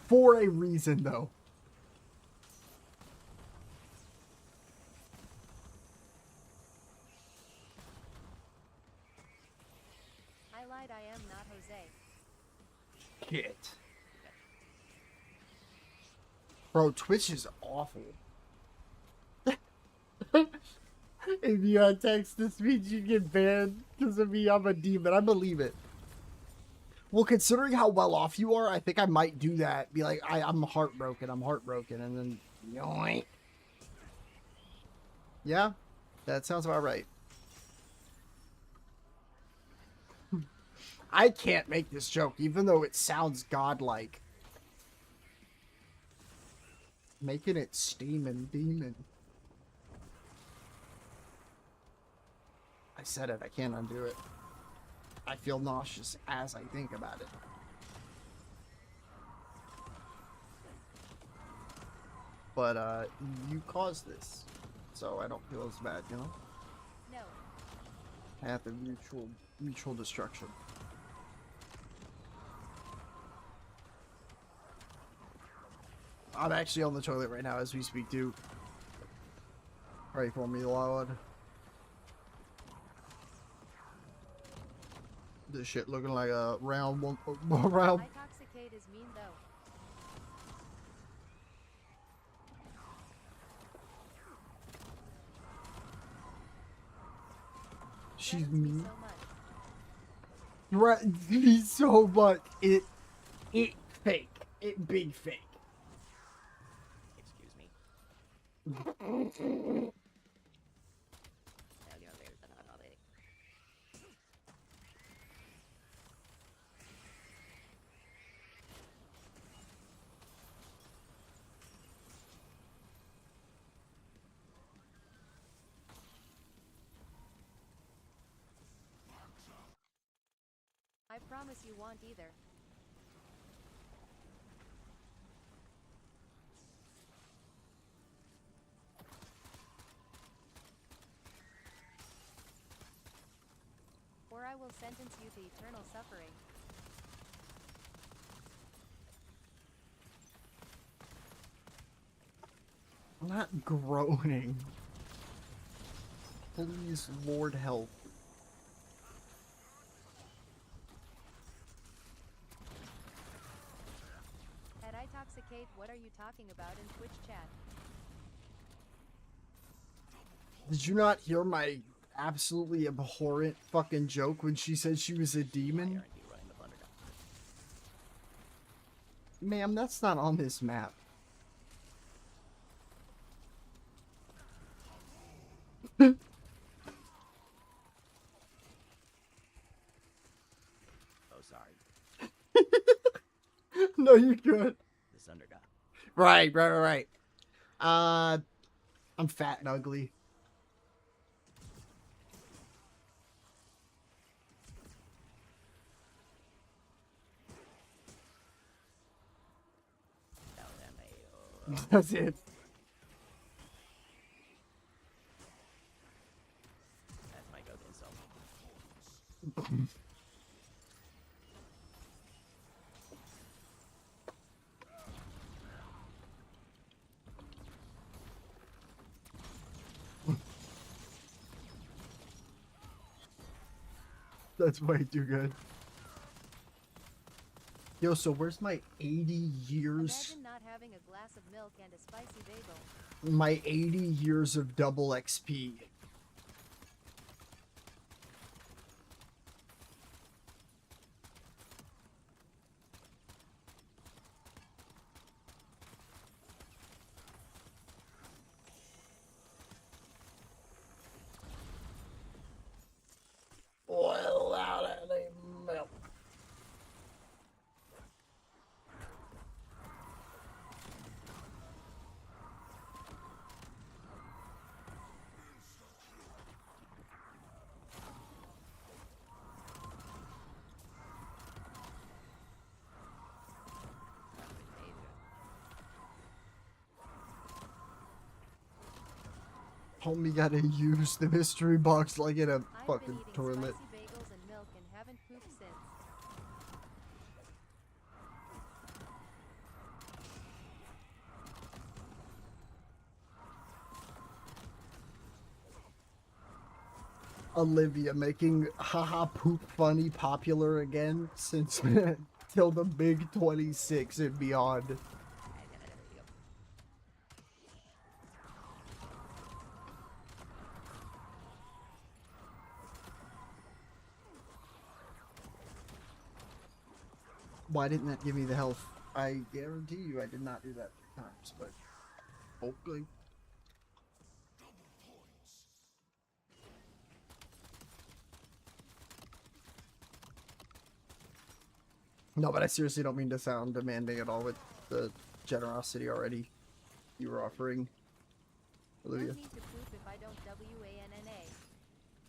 For a reason, though. I lied, I am not Jose. Shit. Bro, Twitch is awful. If you text this means you get banned because of me, I'm a demon. I believe it. Well, considering how well off you are, I think I might do that. Be like, I'm heartbroken, and then yoink. Yeah, that sounds about right. I can't make this joke, even though it sounds godlike. Making it steaming demon. I said it, I can't undo it. I feel nauseous as I think about it. But, you caused this. So I don't feel as bad, you know? No. Path of mutual destruction. I'm actually on the toilet right now as we speak too. Pray for me, Lord. This shit looking like a round one. Round. Intoxicate is mean though. She's Threatens me mean. so much. Threatens me so much. It fake. It big fake. Excuse me. I promise you won't either. Or I will sentence you to eternal suffering. I'm not groaning. Please, Lord, help. At Itoxicate, what are you talking about in Twitch chat? Did you not hear my absolutely abhorrent fucking joke when she said she was a demon? Ma'am, that's not on this map. Oh, sorry. No, you're good. This underdog. Right. I'm fat and ugly. That's it. That's my go-to insult. That's way too good. Yo, so where's my 80 years? Imagine not having a glass of milk and a spicy bagel. My 80 years of double XP. Oil out any milk. Homie gotta use the mystery box like in a I've fucking been eating toilet. spicy bagels and milk and haven't pooped since. Olivia making haha poop funny popular again since till the big 26 and beyond. Why didn't that give me the health? I guarantee you I did not do that 3 times, but okay. No, but I seriously don't mean to sound demanding at all with the generosity already you were offering, Olivia. Don't need to poop if I don't WANNA.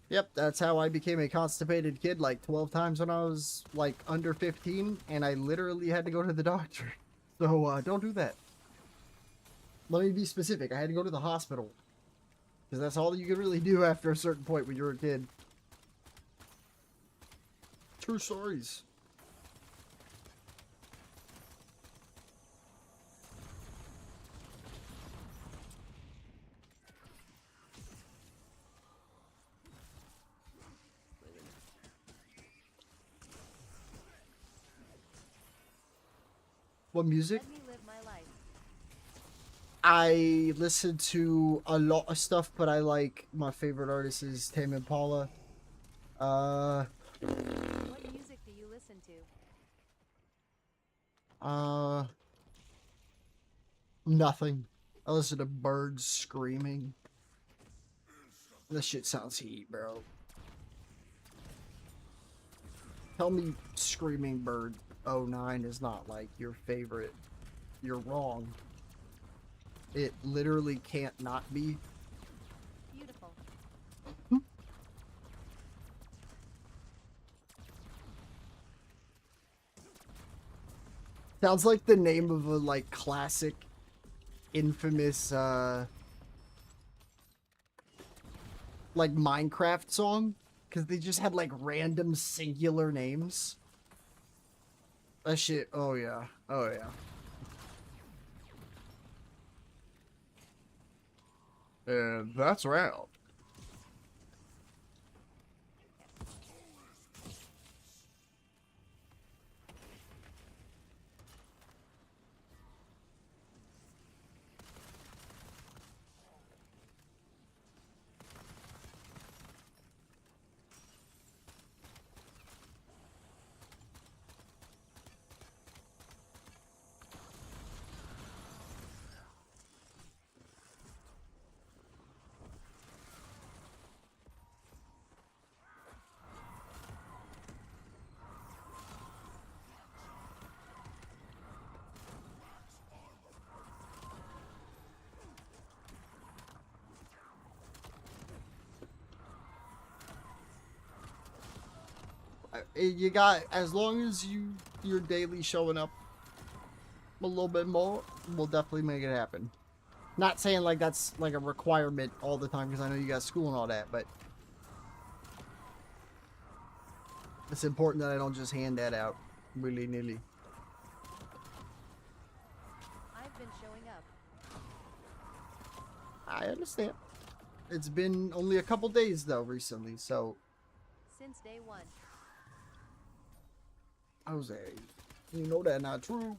Yep, that's how I became a constipated kid like 12 times when I was like under 15, and I literally had to go to the doctor. So don't do that. Let me be specific. I had to go to the hospital. Because that's all you could really do after a certain point when you were a kid. True stories. What music? Let me live my life. I listen to a lot of stuff, but I like my favorite artist is Tame Impala. What music do you listen to? Nothing. I listen to birds screaming. This shit sounds heat, bro. Tell me Screaming Bird 09 is not like your favorite. You're wrong. It literally can't not be. Beautiful. Sounds like the name of a like classic infamous like Minecraft song, because they just had like random singular names. That shit, oh yeah, oh yeah. And that's round. You got, as long as you're daily showing up a little bit more, we'll definitely make it happen. Not saying like that's like a requirement all the time, because I know you got school and all that, but it's important that I don't just hand that out willy-nilly. I've been showing up. I understand. It's been only a couple days though recently, so Since day one. Jose, you know that not true.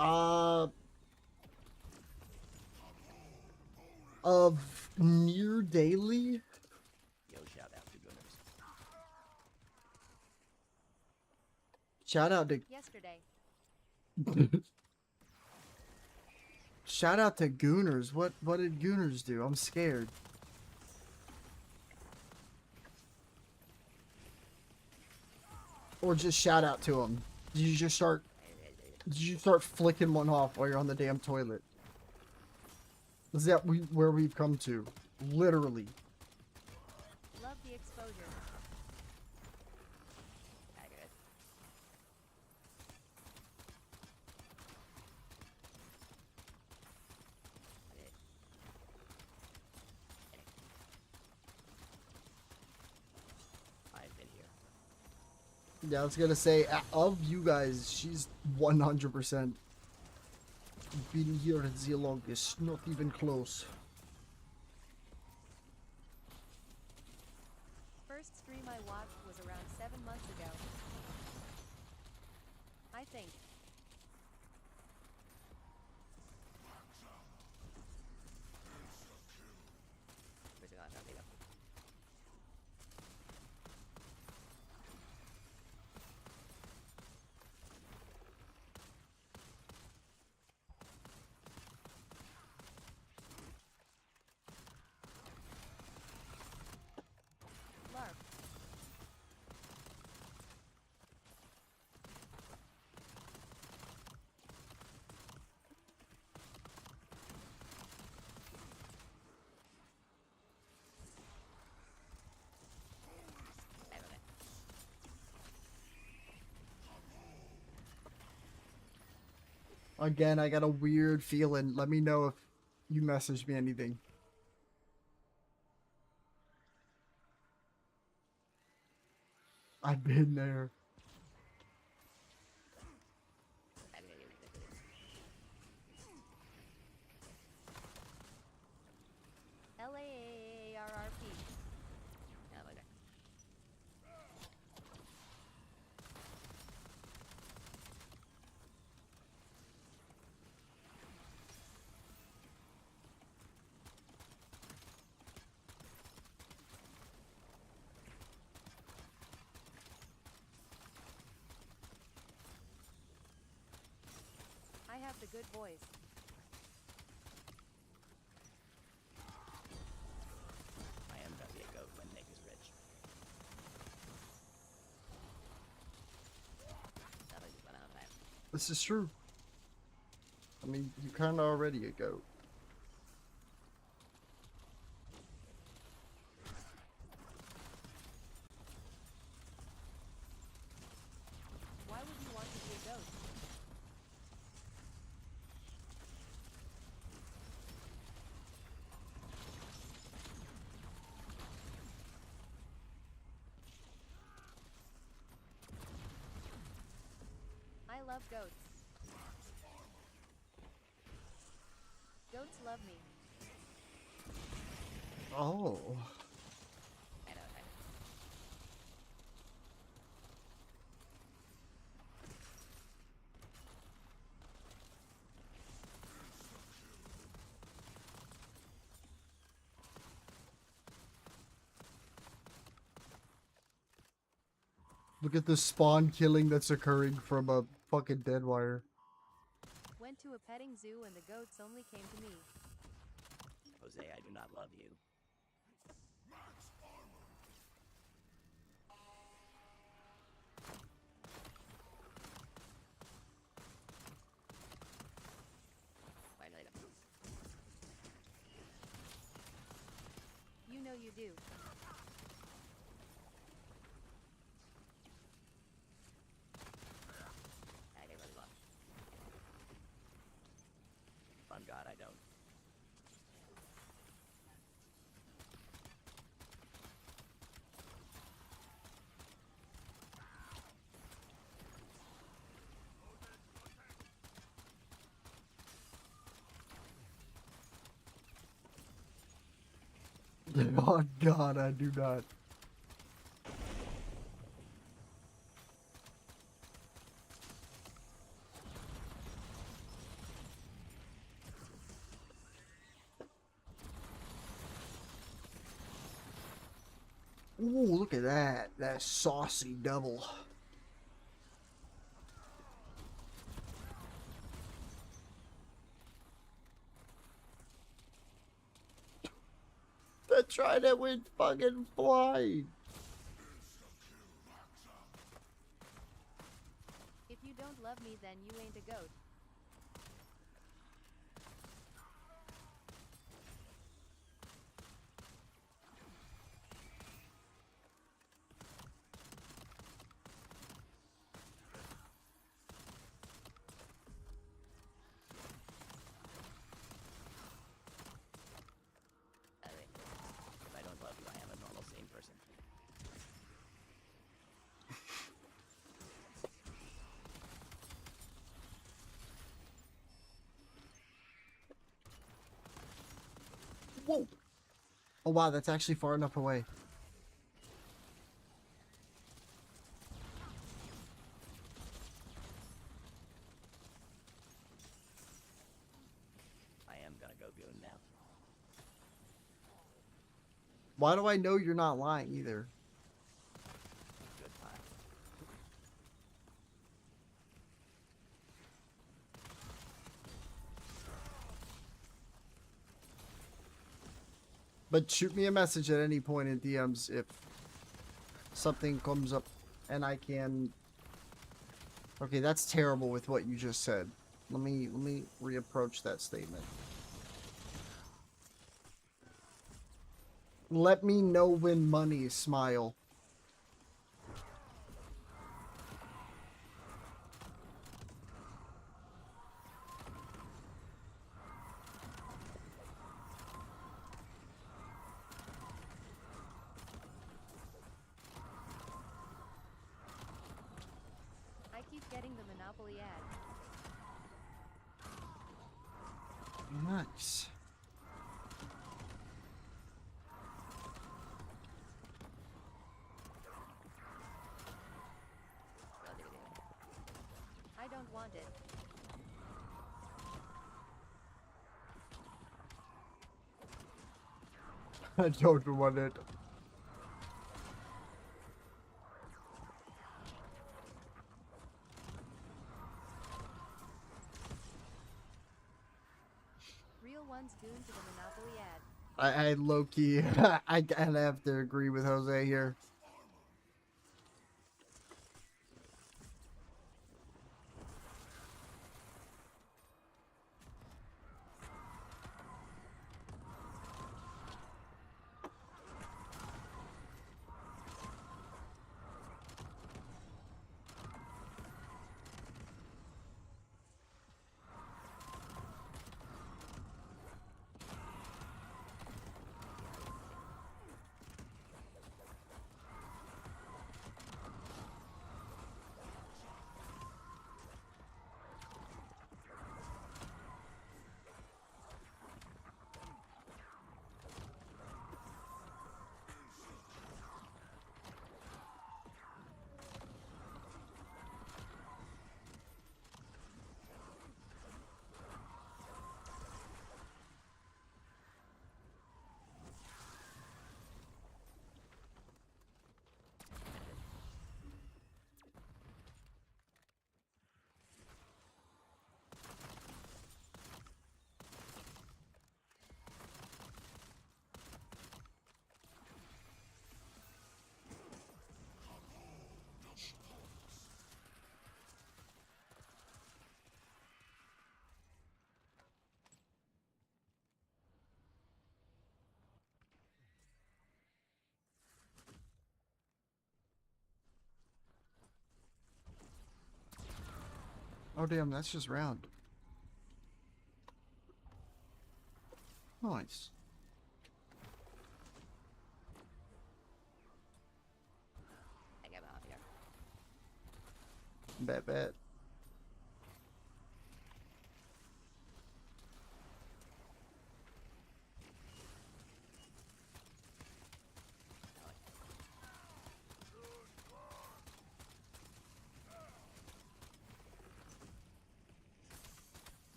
Oh, God. Of near daily. Yo, shout out to Gunners. Shout out to Yesterday. shout out to Gooners. What did Gooners do? I'm scared. Or just shout out to them. Did you start flicking one off while you're on the damn toilet? Is that where we've come to? Literally. Love the exposure. I've been here. Yeah, I was gonna say, of you guys, she's 100% been here the longest. Not even close. First stream I watched was around 7 months ago. I think. Lark. Again, I got a weird feeling. Let me know if you message me anything. I've been there. LAAARRP. I have the good voice. I am gonna be a goat when Nick is rich. This is true. I mean, you kind of already a goat. Why would you want to be a ghost? I love goats. Goats love me. Oh. Look at the spawn killing that's occurring from a fucking dead wire. Went to a petting zoo and the goats only came to me. Jose, I do not love you. You know you do. On God, I don't. Oh God, I do not. Ooh, look at that. That saucy double. The trident went fucking flying. If you don't love me, then you ain't a goat. If I don't love you, I am a normal, sane person. Whoa. Oh wow, that's actually far enough away. I am gonna go goon now. Why do I know you're not lying either? Good time. But shoot me a message at any point in DMs if something comes up and I can... Okay, that's terrible with what you just said. Let me reapproach that statement. Let me know when money, smile. I keep getting the Monopoly ad. Nice. I don't want it. I don't want it. Everyone's goon to the Monopoly ad. I low key, I kind of have to agree with Jose here. Oh damn, that's just round. Nice. I get out here. Bet.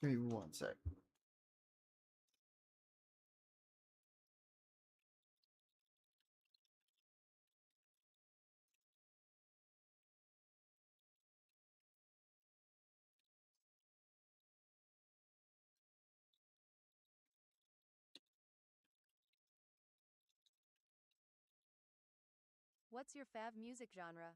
Give me one sec. What's your fav music genre?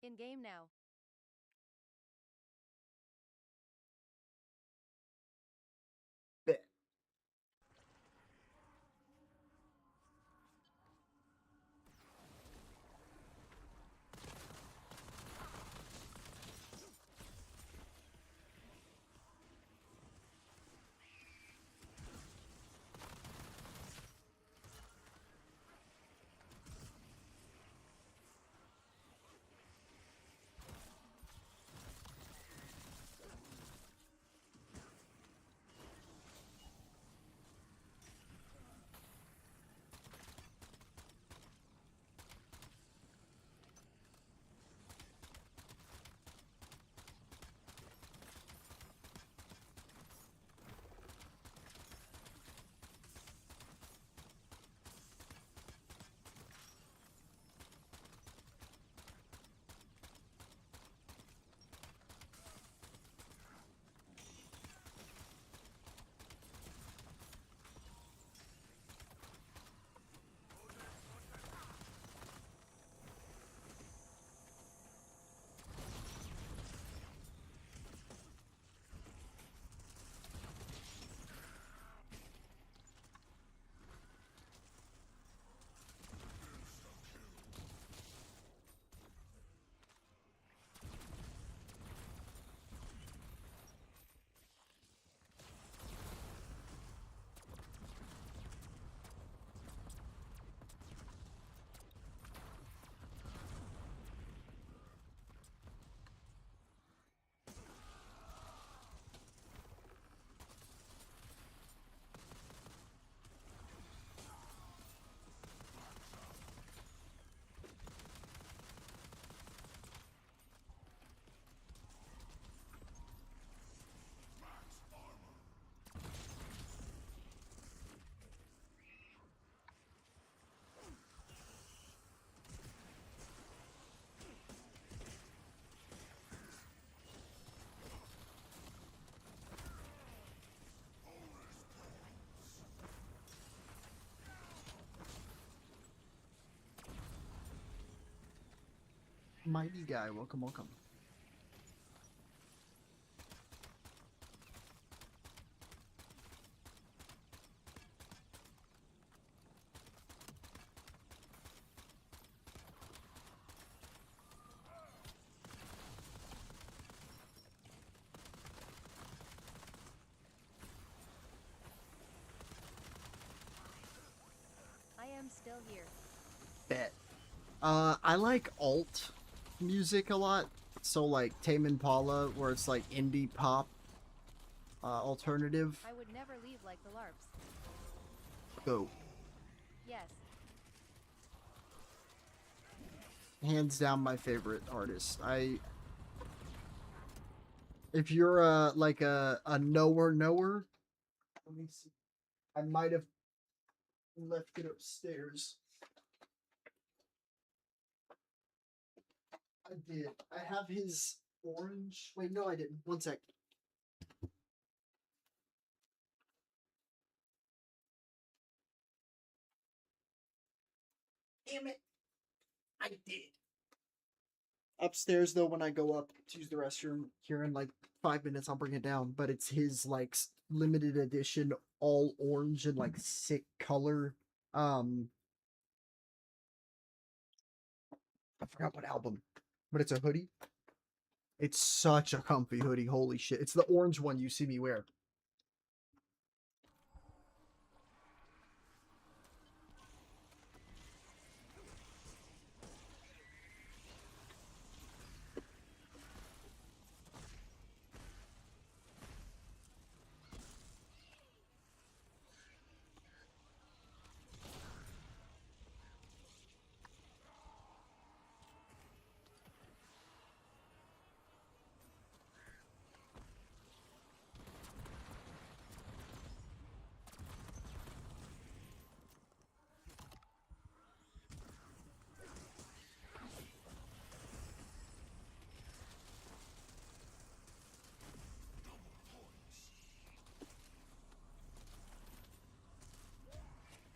In game now. Bet. Mighty guy, welcome, welcome. I am still here. Bet. I like alt music a lot. So like Tame Impala, where it's like indie pop, alternative. I would never leave like the LARPs. Go. Yes. Hands down my favorite artist. If you're like a knower, let me see. I might have left it upstairs. I did. I have his orange. Wait, no, I didn't. One sec. Damn it. I did. Upstairs, though, when I go up to use the restroom here in like 5 minutes, I'll bring it down. But it's his like limited edition, all orange and like sick color. I forgot what album, but it's a hoodie. It's such a comfy hoodie. Holy shit. It's the orange one you see me wear.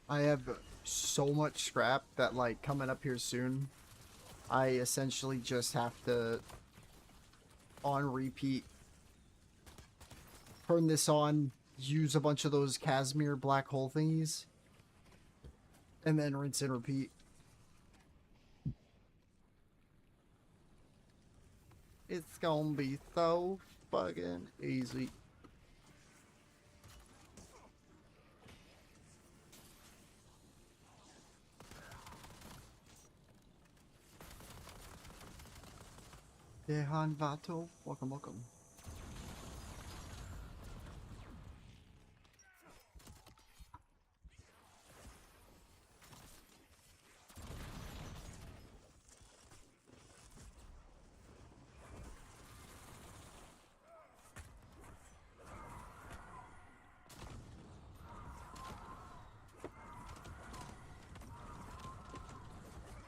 I have so much scrap that, like, coming up here soon, I essentially just have to, on repeat, turn this on, use a bunch of those Casimir black hole thingies, and then rinse and repeat. It's gonna be so fucking easy. Dehan Vato, welcome, welcome.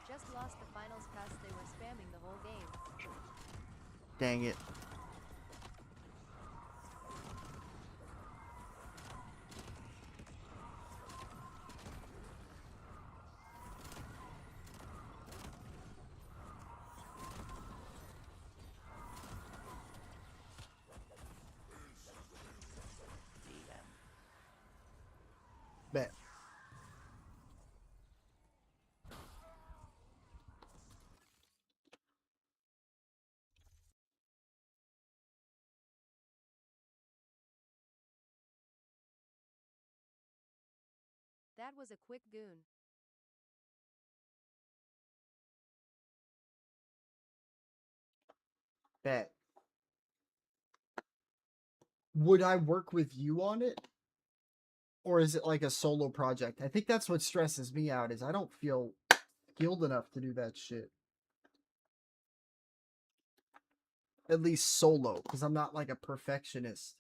Just lost the finals pass. They were spamming the whole game. Dang it. Bet. That was a quick goon. Bet. Would I work with you on it? Or is it like a solo project? I think that's what stresses me out, is I don't feel skilled enough to do that shit. At least solo, because I'm not like a perfectionist.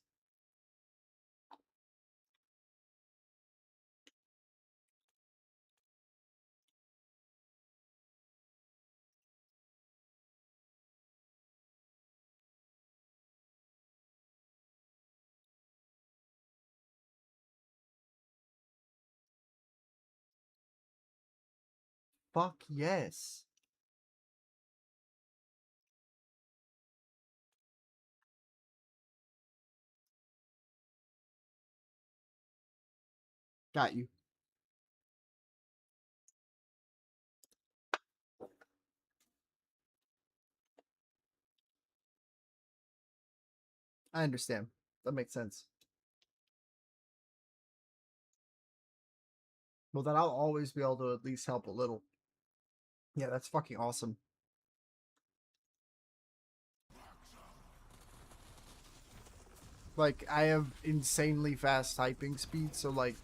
Fuck yes. Got you. I understand. That makes sense. Well, then I'll always be able to at least help a little. Yeah, that's fucking awesome. Like, I have insanely fast typing speed, so, like,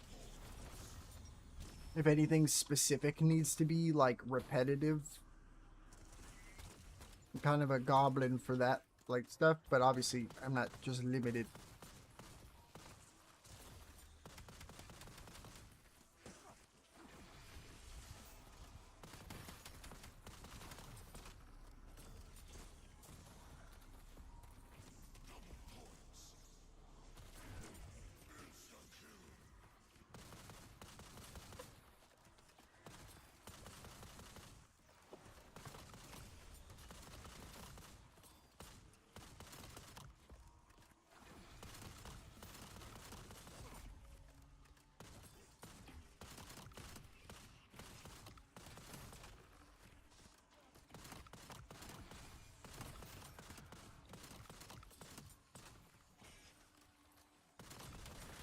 if anything specific needs to be, like, repetitive, I'm kind of a goblin for that, like, stuff, but obviously, I'm not just limited.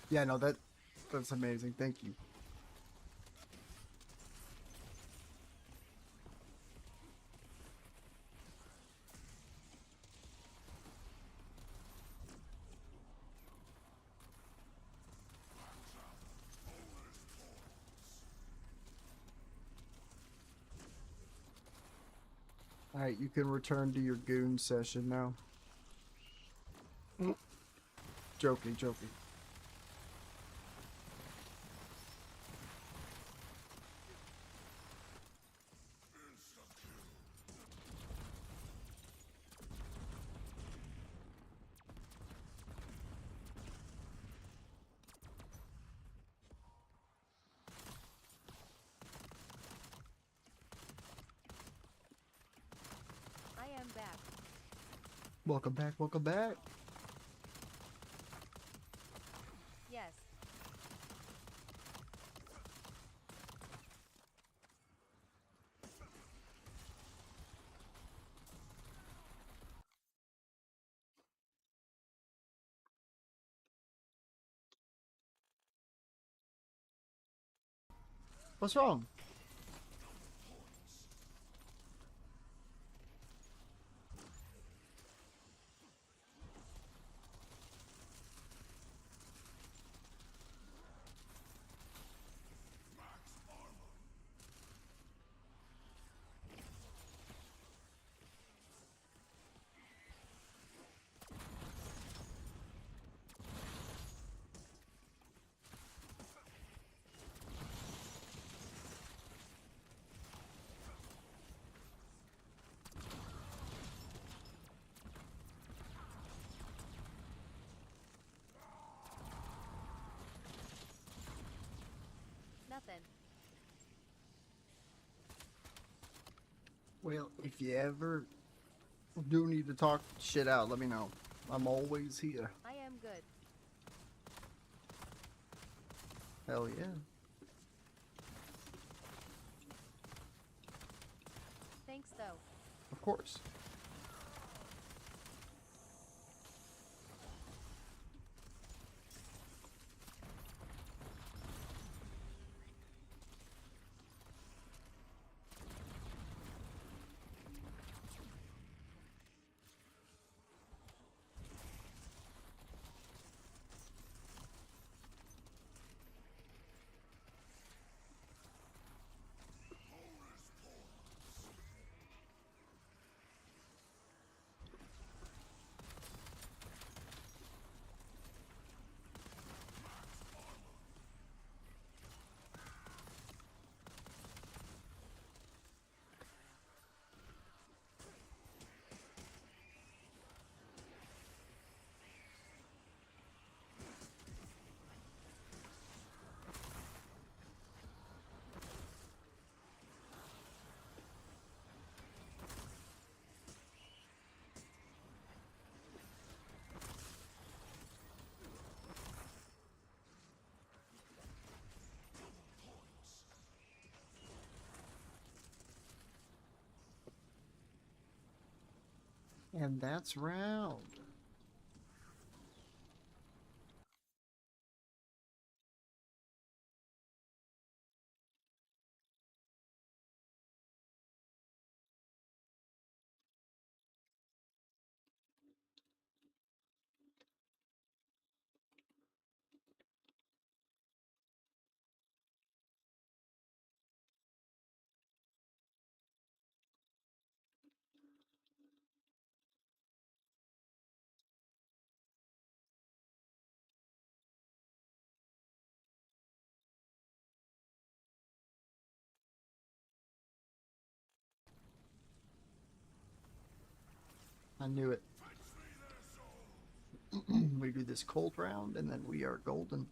Yeah, no, that's amazing. Thank you. Alright, you can return to your goon session now. Joking, joking. I am back. Welcome back, welcome back. Yes. What's wrong? Nothing. Well, if you ever do need to talk shit out, let me know. I'm always here. I am good. Hell yeah. Thanks though. Of course. And that's round. I knew it. We do this cold round and then we are golden.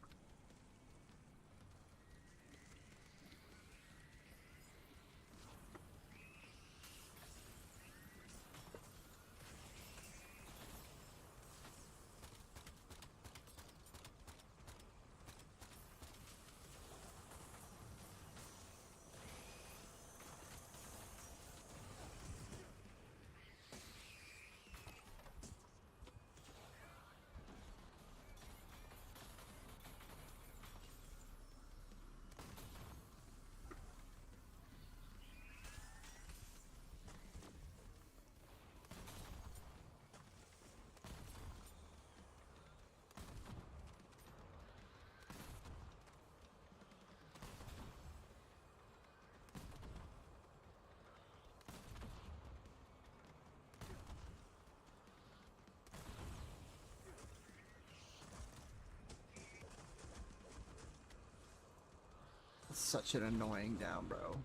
Such an annoying down, bro.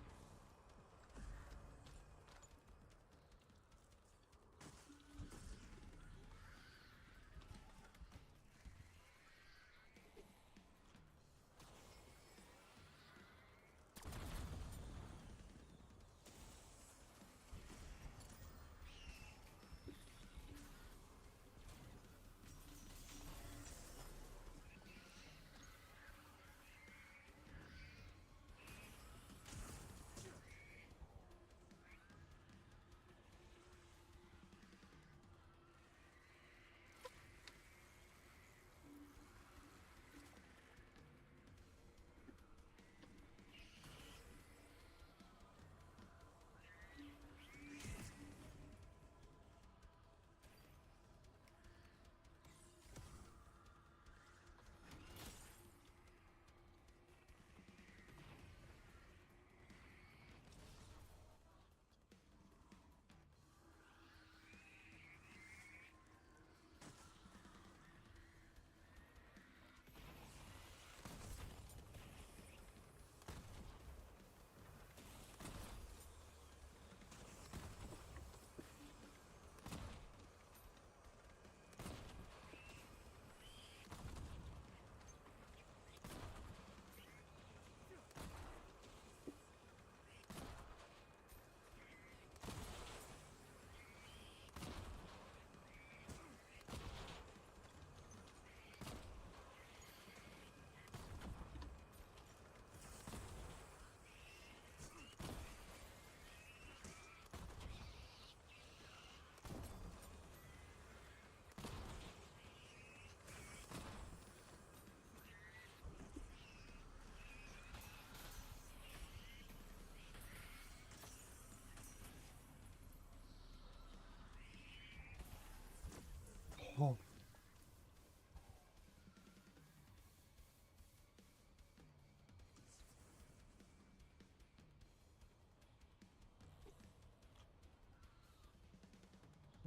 Oh.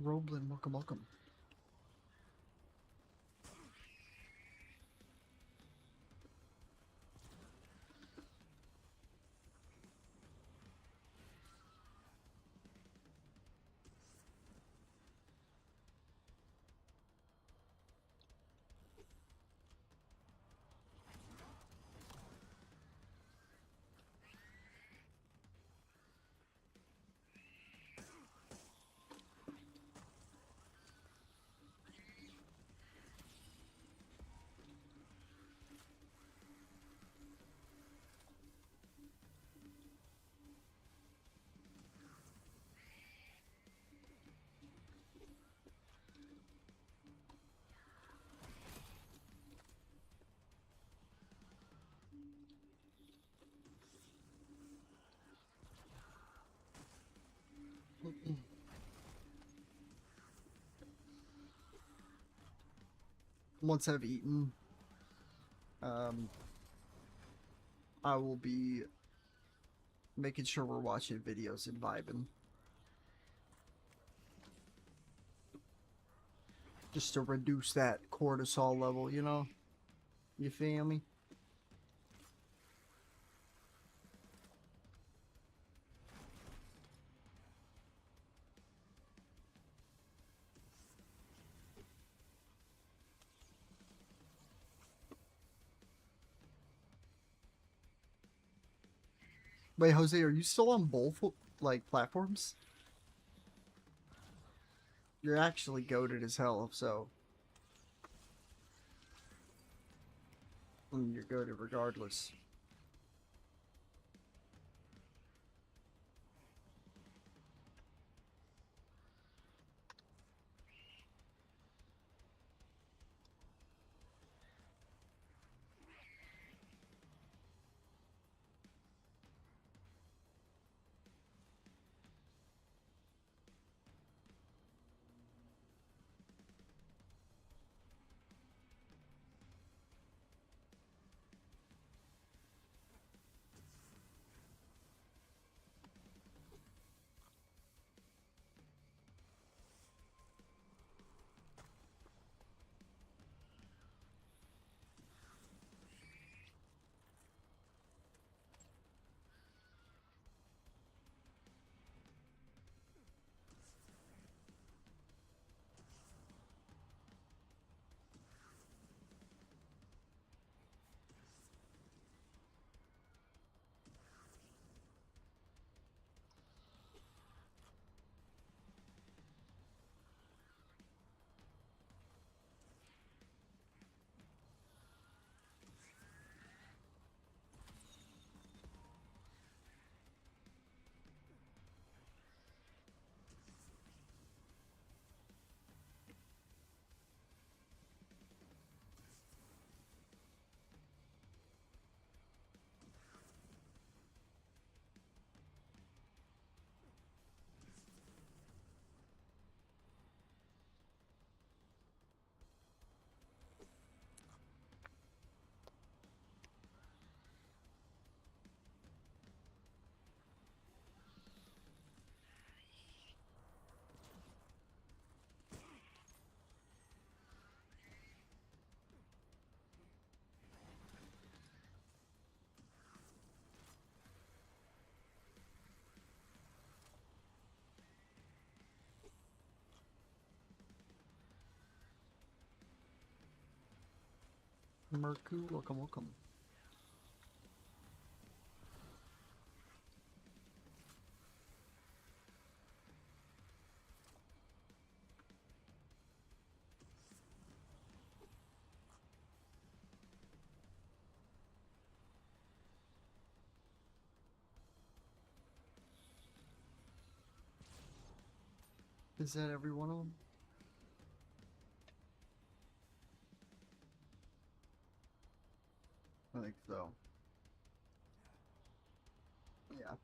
Roblin, welcome, welcome. once I've eaten, I will be making sure we're watching videos and vibing. Just to reduce that cortisol level, you know? You feel me? Wait, Jose, are you still on both, like, platforms? You're actually goated as hell, so... you're goated regardless. Merku, welcome, welcome. Is that every one of them? I think so. Yeah.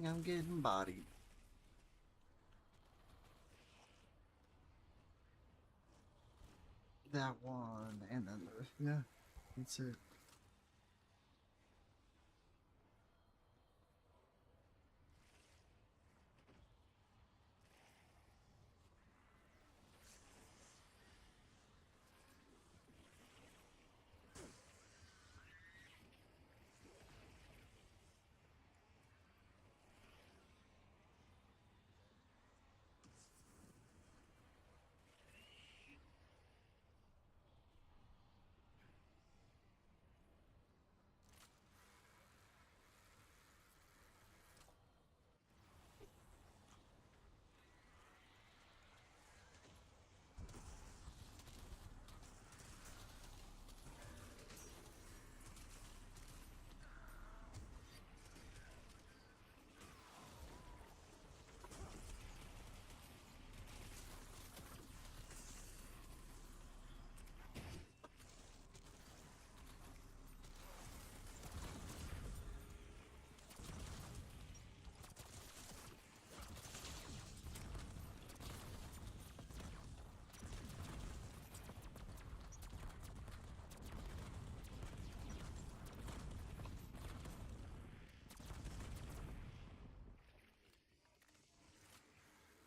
I'm getting bodied. That one, and then yeah, that's it.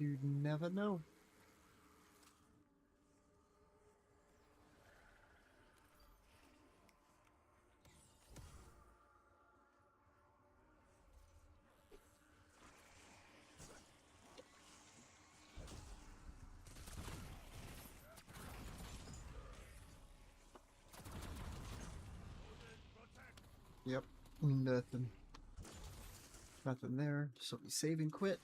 You never know. Yep, nothing. Nothing there. So we save and quit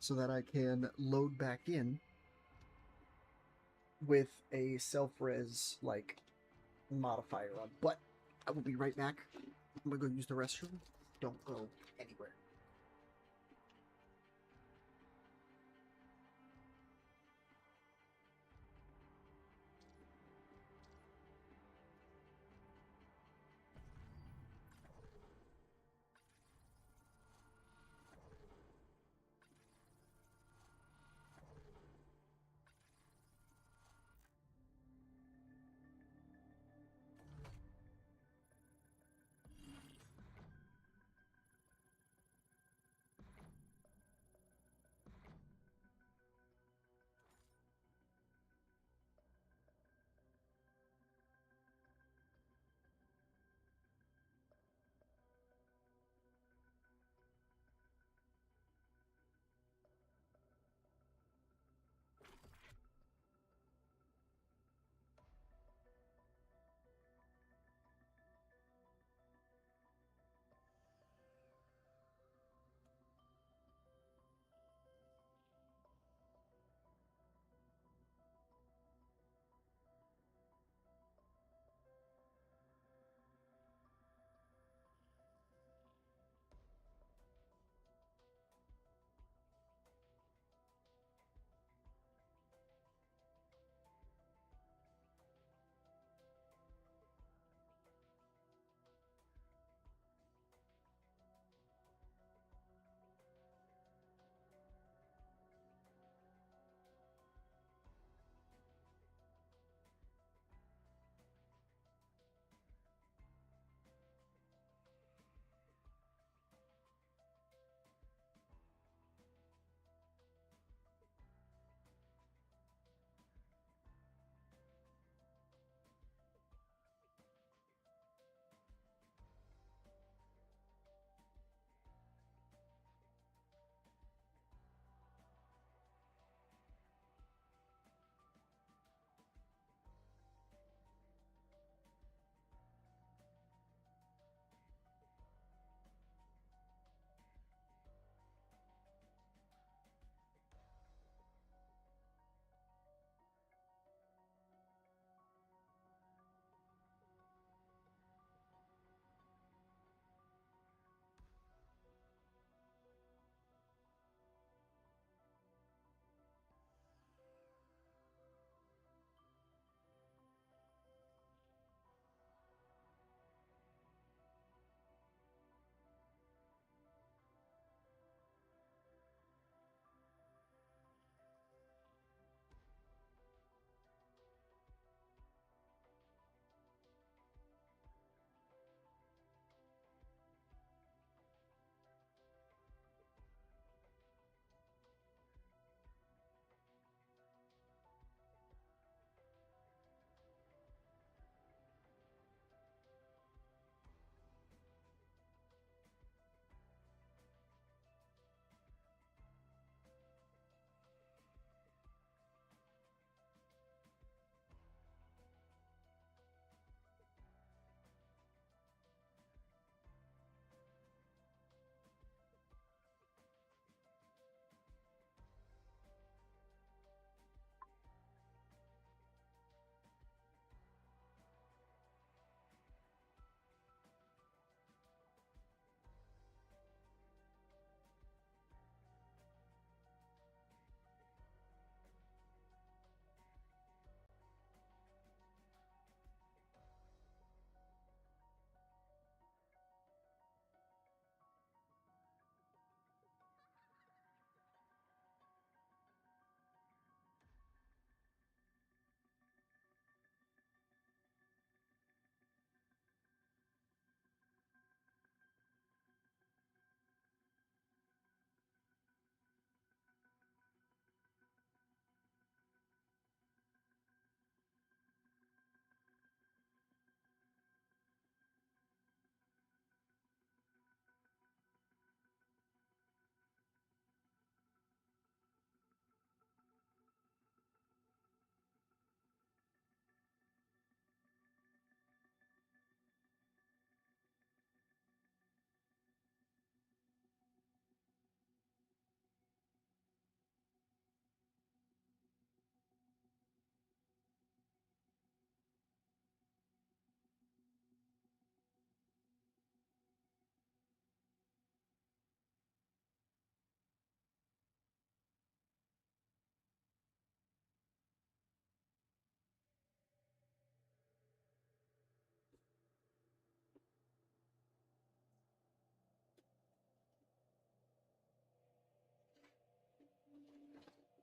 so that I can load back in with a self-res like modifier on. But I will be right back. I'm gonna go use the restroom. Don't go anywhere.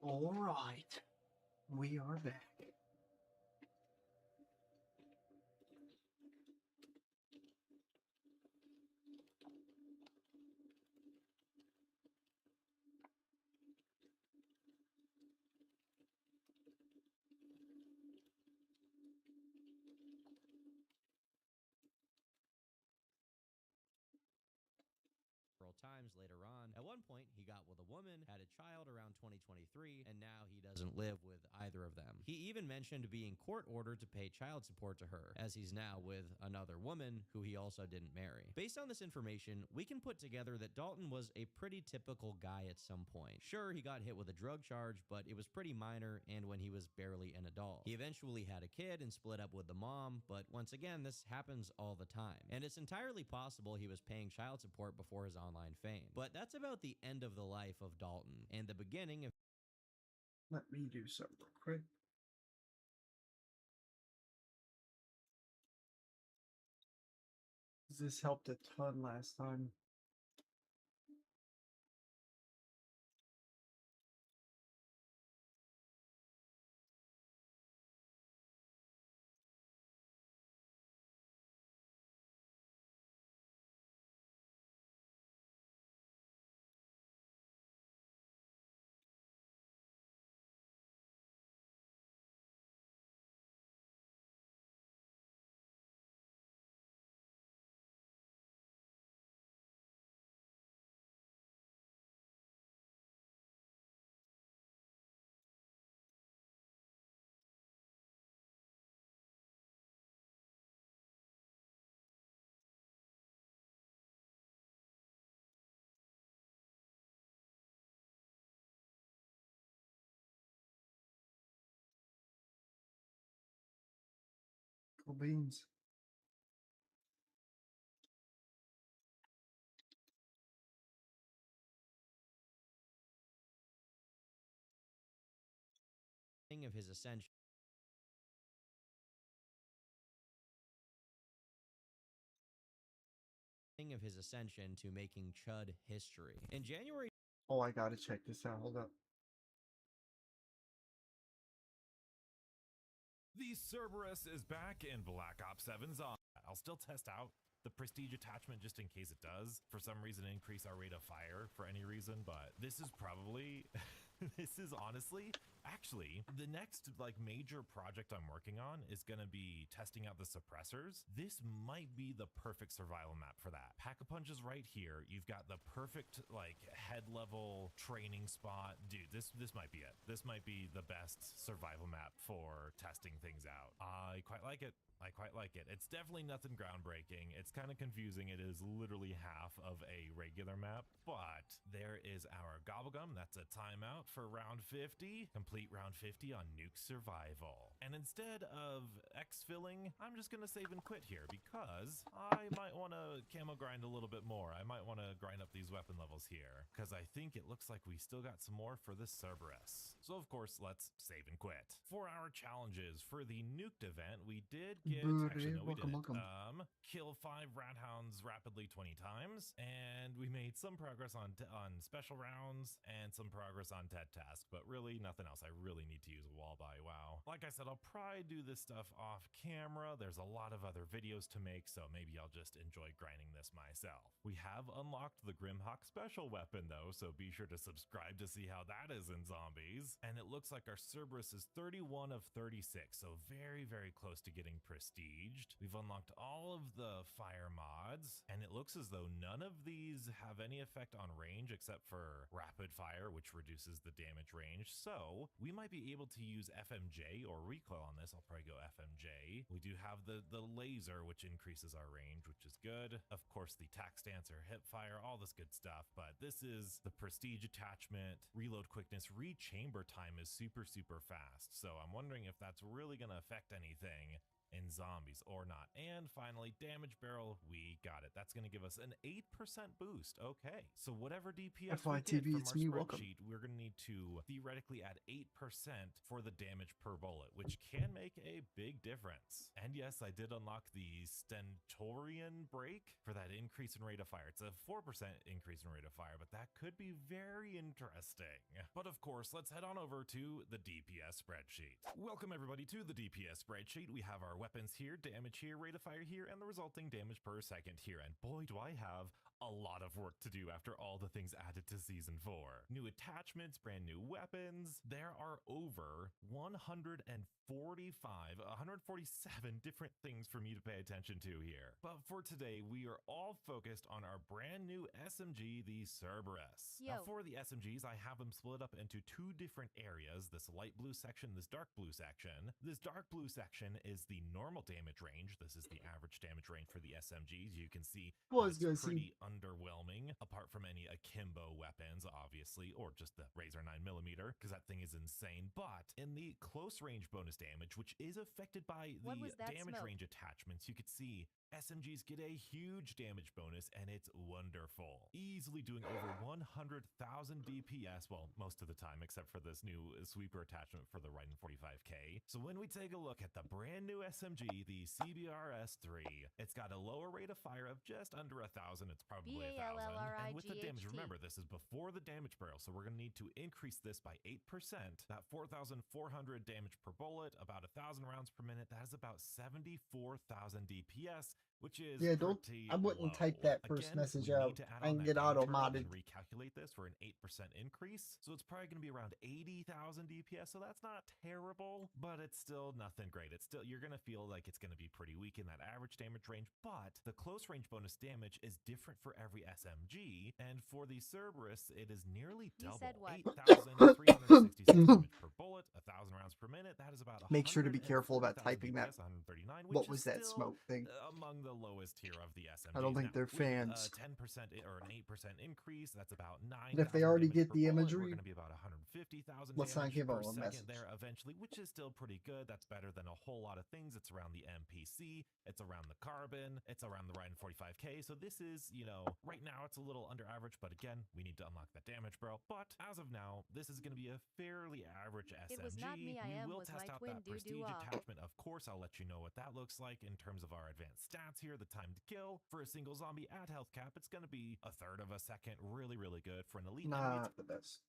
All right, we are back. Times later on. At one point, he got with a woman, had a child around 2023, and now he doesn't live with either of them. He even mentioned being court ordered to pay child support to her, as he's now with another woman who he also didn't marry. Based on this information, we can put together that Dalton was a pretty typical guy at some point. Sure, he got hit with a drug charge, but it was pretty minor and when he was barely an adult. He eventually had a kid and split up with the mom, but once again, this happens all the time. And it's entirely possible he was paying child support before his online fame. But that's about the end of the life of Dalton and the beginning of... Let me do something real quick. This helped a ton last time. Cool beans. of his ascension to making Chud history. In January... Oh, I gotta check this out. Hold up. The Cerberus is back in Black Ops 7's on. I'll still test out the prestige attachment just in case it does, for some reason, increase our rate of fire for any reason, but this is probably... this is honestly, actually, the next like major project I'm working on is going to be testing out the suppressors. This might be the perfect survival map for that. Pack-a-Punch is right here. You've got the perfect like head level training spot. Dude, this might be it. This might be the best survival map for testing things out. I quite like it. I quite like it. It's definitely nothing groundbreaking. It's kind of confusing. It is literally half of a regular map, but there is our Gobblegum. That's a timeout for round 50. Complete round 50 on Nuke Survival. And instead of exfilling, I'm just going to save and quit here because I might want to camo grind a little bit more. I might want to grind up these weapon levels here because I think it looks like we still got some more for the Cerberus. So of course, let's save and quit. For our challenges for the nuked event, we did get, actually no we didn't, kill 5 rat hounds rapidly 20 times, and we made some progress on special rounds and some progress on TED task, but really nothing else. I really need to use a wall by. Wow. Like I said, I'll probably do this stuff off camera. There's a lot of other videos to make, so maybe I'll just enjoy grinding this myself. We have unlocked the Grimhawk special weapon though, so be sure to subscribe to see how that is in zombies. And it looks like our Cerberus is 31 of 36, so very, very close to getting prestiged. We've unlocked all of the fire mods, and it looks as though none of these have any effect on range except for rapid fire, which reduces the damage range. So we might be able to use FMJ or recoil on this. I'll probably go FMJ. We do have the laser, which increases our range, which is good. Of course, the tac stance or hip fire, all this good stuff, but this is the prestige attachment. Reload quickness, rechamber time is super, super fast. So I'm wondering if that's really going to affect anything in zombies or not. And finally, damage barrel, we got it. That's going to give us an 8% boost. Okay, so whatever DPS we get FYTV, from it's our me, welcome. spreadsheet, we're going to need to theoretically add 8% for the damage per bullet, which can make a big difference. And yes, I did unlock the Stentorian break for that increase in rate of fire. It's a 4% increase in rate of fire, but that could be very interesting. But of course, let's head on over to the DPS spreadsheet. Welcome everybody to the DPS spreadsheet. We have our weapons here, damage here, rate of fire here, and the resulting damage per second here. And boy, do I have a lot of work to do after all the things added to Season 4. New attachments, brand new weapons. There are over 147 different things for me to pay attention to here. But for today, we are all focused on our brand new SMG, the Cerberus. Now for the SMGs, I have them split up into two different areas, this light blue section, this dark blue section. This dark blue section is the normal damage range. This is the average damage range for the SMGs. You can see it's pretty underwhelming, apart from any akimbo weapons, obviously, or just the Razor 9mm, because that thing is insane. But in the close range bonus damage, which is affected by the damage range attachments, you could see SMGs get a huge damage bonus, and it's wonderful. Easily doing over 100,000 DPS, well, most of the time, except for this new sweeper attachment for the Raiden 45K. So when we take a look at the brand new SMG, the CBRS-3, it's got a lower rate of fire of just under 1,000. It's probably 1,000. And with the damage, remember, this is before the damage barrel, so we're going to need to increase this by 8%. That 4,400 damage per bullet, about 1,000 rounds per minute, that is about 74,000 DPS, which is I wouldn't type that first message out. I can get auto modded. Recalculate this for an 8% increase, so it's probably going to be around 80,000 DPS. So that's not terrible, but it's still nothing great. It's still, you're going to feel like it's going to be pretty weak in that average damage range. But the close range bonus damage is different for every SMG, and for the Cerberus, it is nearly double. 8,366 damage per bullet, 1,000 rounds per minute. That is about. Make sure to be careful about typing that. 139, What was that smoke thing? Among the lowest tier of the SMGs. I don't think they're fans. 10% or an 8% increase, that's about 9. If they already get the imagery, we're going to be about 150,000 let's not give them a second message there eventually, which is still pretty good. That's better than a whole lot of things. It's around the MPC, it's around the Carbon, it's around the Raiden 45K. So this is, you know, right now it's a little under average, but again, we need to unlock that damage barrel. But as of now, this is going to be a fairly average SMG. It was not me, we will test out that prestige attachment. Of course, I'll let you know what that looks like in terms of our advanced stats here. The time to kill for a single zombie at health cap, it's going to be a third of a second. Really, really good for an elite. Not the best.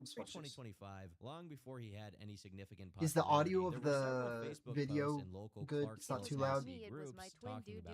2025, long before he had any significant popularity. Is the audio of the video good? It's not too loud. Me, it was my twin dude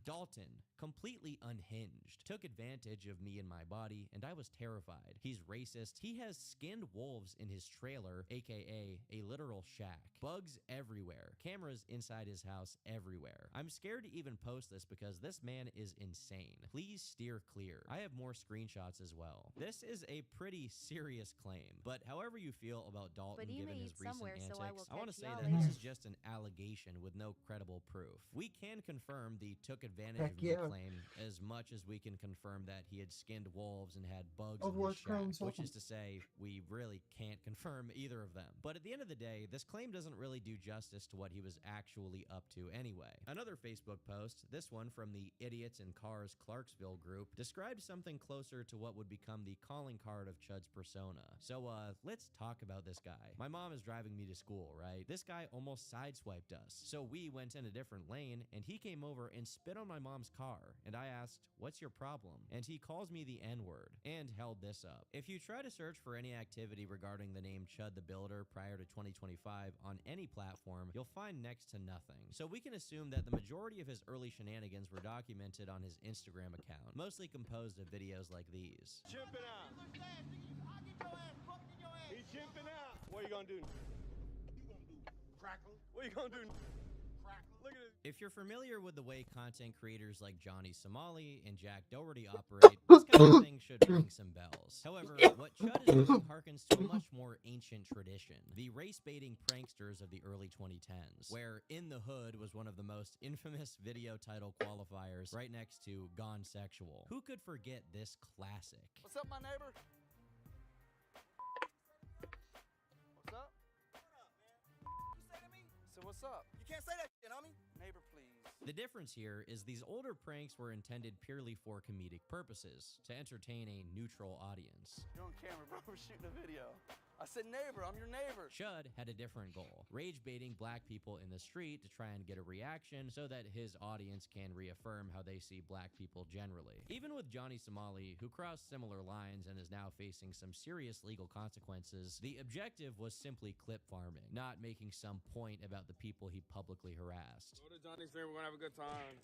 Dalton, completely unhinged, took advantage of me and my body, and I was terrified. He's racist. He has skinned wolves in his trailer, aka a literal shack. Bugs everywhere. Cameras inside his house everywhere. I'm scared to even post this because this man is insane. Please steer clear. I have more screenshots as well. This is a pretty serious claim. But however you feel about Dalton given his recent antics, I want to say that this is just an allegation with no credible proof. We can confirm the took advantage of me claim as much as we can confirm that he had skinned wolves and had bugs in his shack, which is to say we really can't confirm either of them. But at the end of the day, this claim doesn't really do justice to what he was actually up to anyway. Another Facebook post, this one from the Idiots in Cars Clarksville group, described something closer to what would become the calling card of Chud's persona. So, let's talk about this guy. My mom is driving me to school, right? This guy almost sideswiped us. So we went in a different lane, and he came over and spit on my mom's car. And I asked, what's your problem? And he calls me the N-word and held this up. If you try to search for any activity regarding the name Chud the Builder prior to 2025 on any platform, you'll find next to nothing. So we can assume that the majority of his early shenanigans were documented on his Instagram account, mostly composed of videos like these. Chimping out. He's chimping out. What are you gonna do? You gonna do crackle? What are you gonna do? Crackle. Look at this. If you're familiar with the way content creators like Johnny Somali and Jack Doherty operate, this kind of thing should ring some bells. However, what Chud is doing harkens to a much more ancient tradition, the race-baiting pranksters of the early 2010s, where In the Hood was one of the most infamous video title qualifiers right next to Gone Sexual. Who could forget this classic? What's up, my neighbor? What's up? What up, man? You say to me? So what's up? You can't say that shit on me. The difference here is these older pranks were intended purely for comedic purposes, to entertain a neutral audience. You're on camera, bro. We're shooting a video. I said neighbor, I'm your neighbor. Chud had a different goal, rage baiting black people in the street to try and get a reaction so that his audience can reaffirm how they see black people generally. Even with Johnny Somali, who crossed similar lines and is now facing some serious legal consequences, the objective was simply clip farming, not making some point about the people he publicly harassed. Go to Johnny's there, we're gonna have a good time.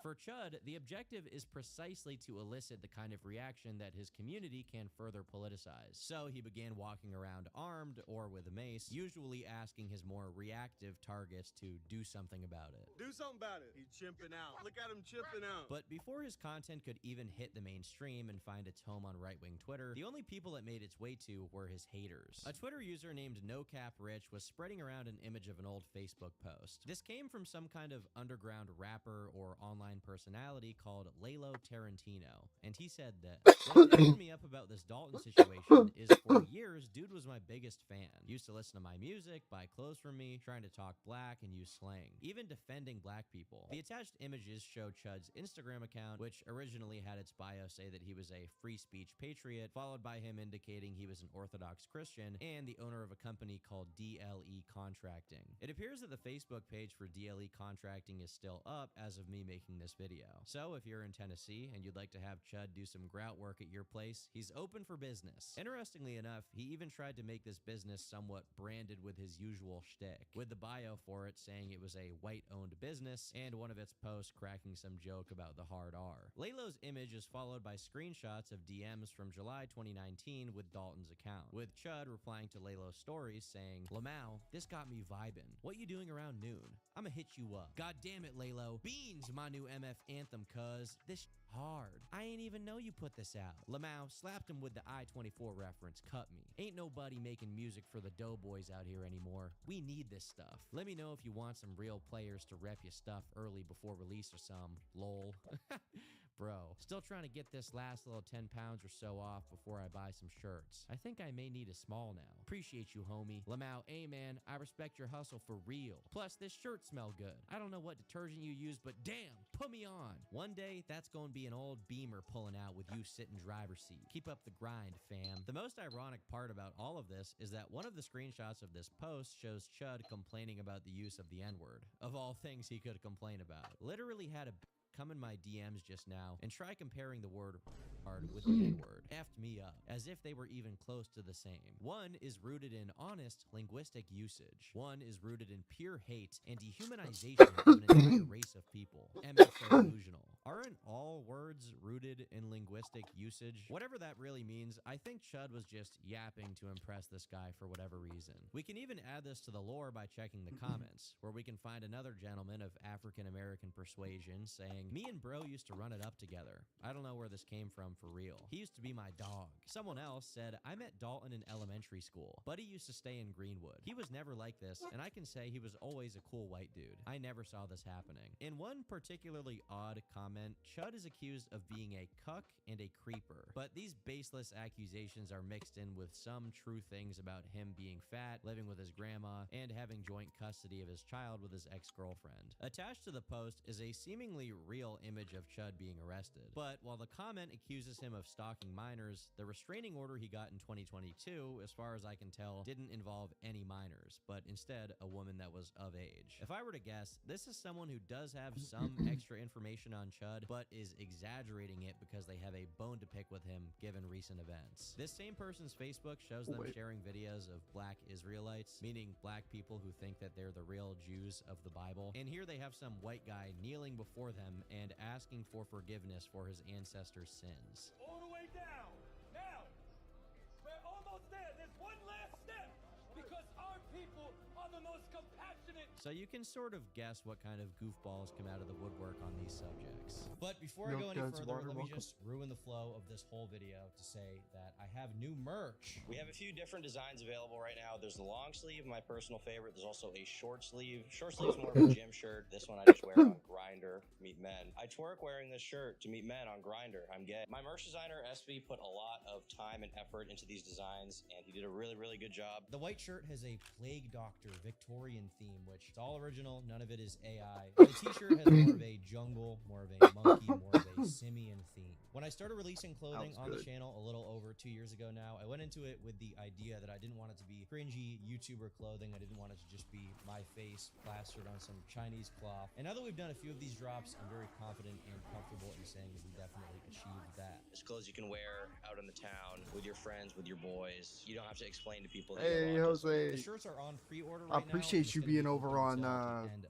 For Chud, the objective is precisely to elicit the kind of reaction that his community can further politicize. So he began walking around armed or with a mace, usually asking his more reactive targets to do something about it. Do something about it. He's chimping out. Look at him chimping out. But before his content could even hit the mainstream and find its home on right-wing Twitter, the only people it made its way to were his haters. A Twitter user named NoCapRich was spreading around an image of an old Facebook post. This came from some kind of underground rapper or online personality called Lalo Tarantino, and he said that what tipped me up about this Dalton situation is for years, dude was my biggest fan. Used to listen to my music, buy clothes from me, trying to talk black and use slang, even defending black people. The attached images show Chud's Instagram account, which originally had its bio say that he was a free speech patriot, followed by him indicating he was an Orthodox Christian and the owner of a company called DLE Contracting. It appears that the Facebook page for DLE Contracting is still up as of me making this video. So if you're in Tennessee and you'd like to have Chud do some grout work at your place, he's open for business. Interestingly enough, he even tried to make this business somewhat branded with his usual shtick, with the bio for it saying it was a white-owned business and one of its posts cracking some joke about the hard R. Lalo's image is followed by screenshots of DMs from July 2019 with Dalton's account, with Chud replying to Lalo's stories saying, "Lamau, this got me vibing. What you doing around noon? I'ma hit you up. God damn it, Lalo. Beans, my new MF anthem, cuz this hard. I ain't even know you put this out." Lamau slapped him with the I-24 reference, cut me. Ain't nobody making music for the doughboys out here anymore. We need this stuff. Let me know if you want some real players to rep your stuff early before release or some. Lol. Bro, still trying to get this last little 10 pounds or so off before I buy some shirts. I think I may need a small now. Appreciate you, homie. Lamau, hey man, I respect your hustle for real. Plus, this shirt smell good. I don't know what detergent you use, but damn, put me on. One day, that's going to be an old Beamer pulling out with you sitting driver's seat. Keep up the grind, fam. The most ironic part about all of this is that one of the screenshots of this post shows Chud complaining about the use of the N-word. Of all things he could complain about. Literally had a come in my DMs just now and try comparing the word hard with the N-word. Effed me up, as if they were even close to the same. One is rooted in honest linguistic usage. One is rooted in pure hate and dehumanization of an entire race of people. MF delusional. Aren't all words rooted in linguistic usage? Whatever that really means, I think Chud was just yapping to impress this guy for whatever reason. We can even add this to the lore by checking the comments, where we can find another gentleman of African-American persuasion saying, "Me and bro used to run it up together. I don't know where this came from for real. He used to be my dog." Someone else said, "I met Dalton in elementary school. Buddy used to stay in Greenwood. He was never like this, and I can say he was always a cool white dude. I never saw this happening." In one particularly odd comment, Chud is accused of being a cuck and a creeper. But these baseless accusations are mixed in with some true things about him being fat, living with his grandma, and having joint custody of his child with his ex-girlfriend. Attached to the post is a seemingly real image of Chud being arrested. But while the comment accuses him of stalking minors, the restraining order he got in 2022, as far as I can tell, didn't involve any minors, but instead a woman that was of age. If I were to guess, this is someone who does have some extra information on Chud, but is exaggerating it because they have a bone to pick with him given recent events. This same person's Facebook shows them sharing videos of black Israelites, meaning black people who think that they're the real Jews of the Bible. And here they have some white guy kneeling before them and asking for forgiveness for his ancestors' sins. All the way down. Now, we're almost there. There's one last step. Because our people are the most compassionate. So you can sort of guess what kind of goofballs come out of the woodwork on these subjects. But before I go any further, let me just ruin the flow of this whole video to say that I have new merch. We have a few different designs available right now. There's the long sleeve, my personal favorite. There's also a short sleeve. Short sleeve is more of a gym shirt. This one I just wear on Grindr, meet men. I twerk wearing this shirt to meet men on Grindr. I'm gay. My merch designer, SB, put a lot of time and effort into these designs, and he did a really, really good job. The white shirt has a plague doctor Victorian theme, which It's all original. None of it is AI. The t-shirt has more of a jungle, more of a monkey, more of a simian theme. When I started releasing clothing on the channel a little over 2 years ago now, I went into it with the idea that I didn't want it to be cringy YouTuber clothing. I didn't want it to just be my face plastered on some Chinese cloth. And now that we've done a few of these drops, I'm very confident and comfortable in saying we definitely achieved that. It's clothes you can wear out in the town with your friends, with your boys. You don't have to explain to people that Hey, you're autism. Jose. The shirts are on pre-order I right now. appreciate you being over on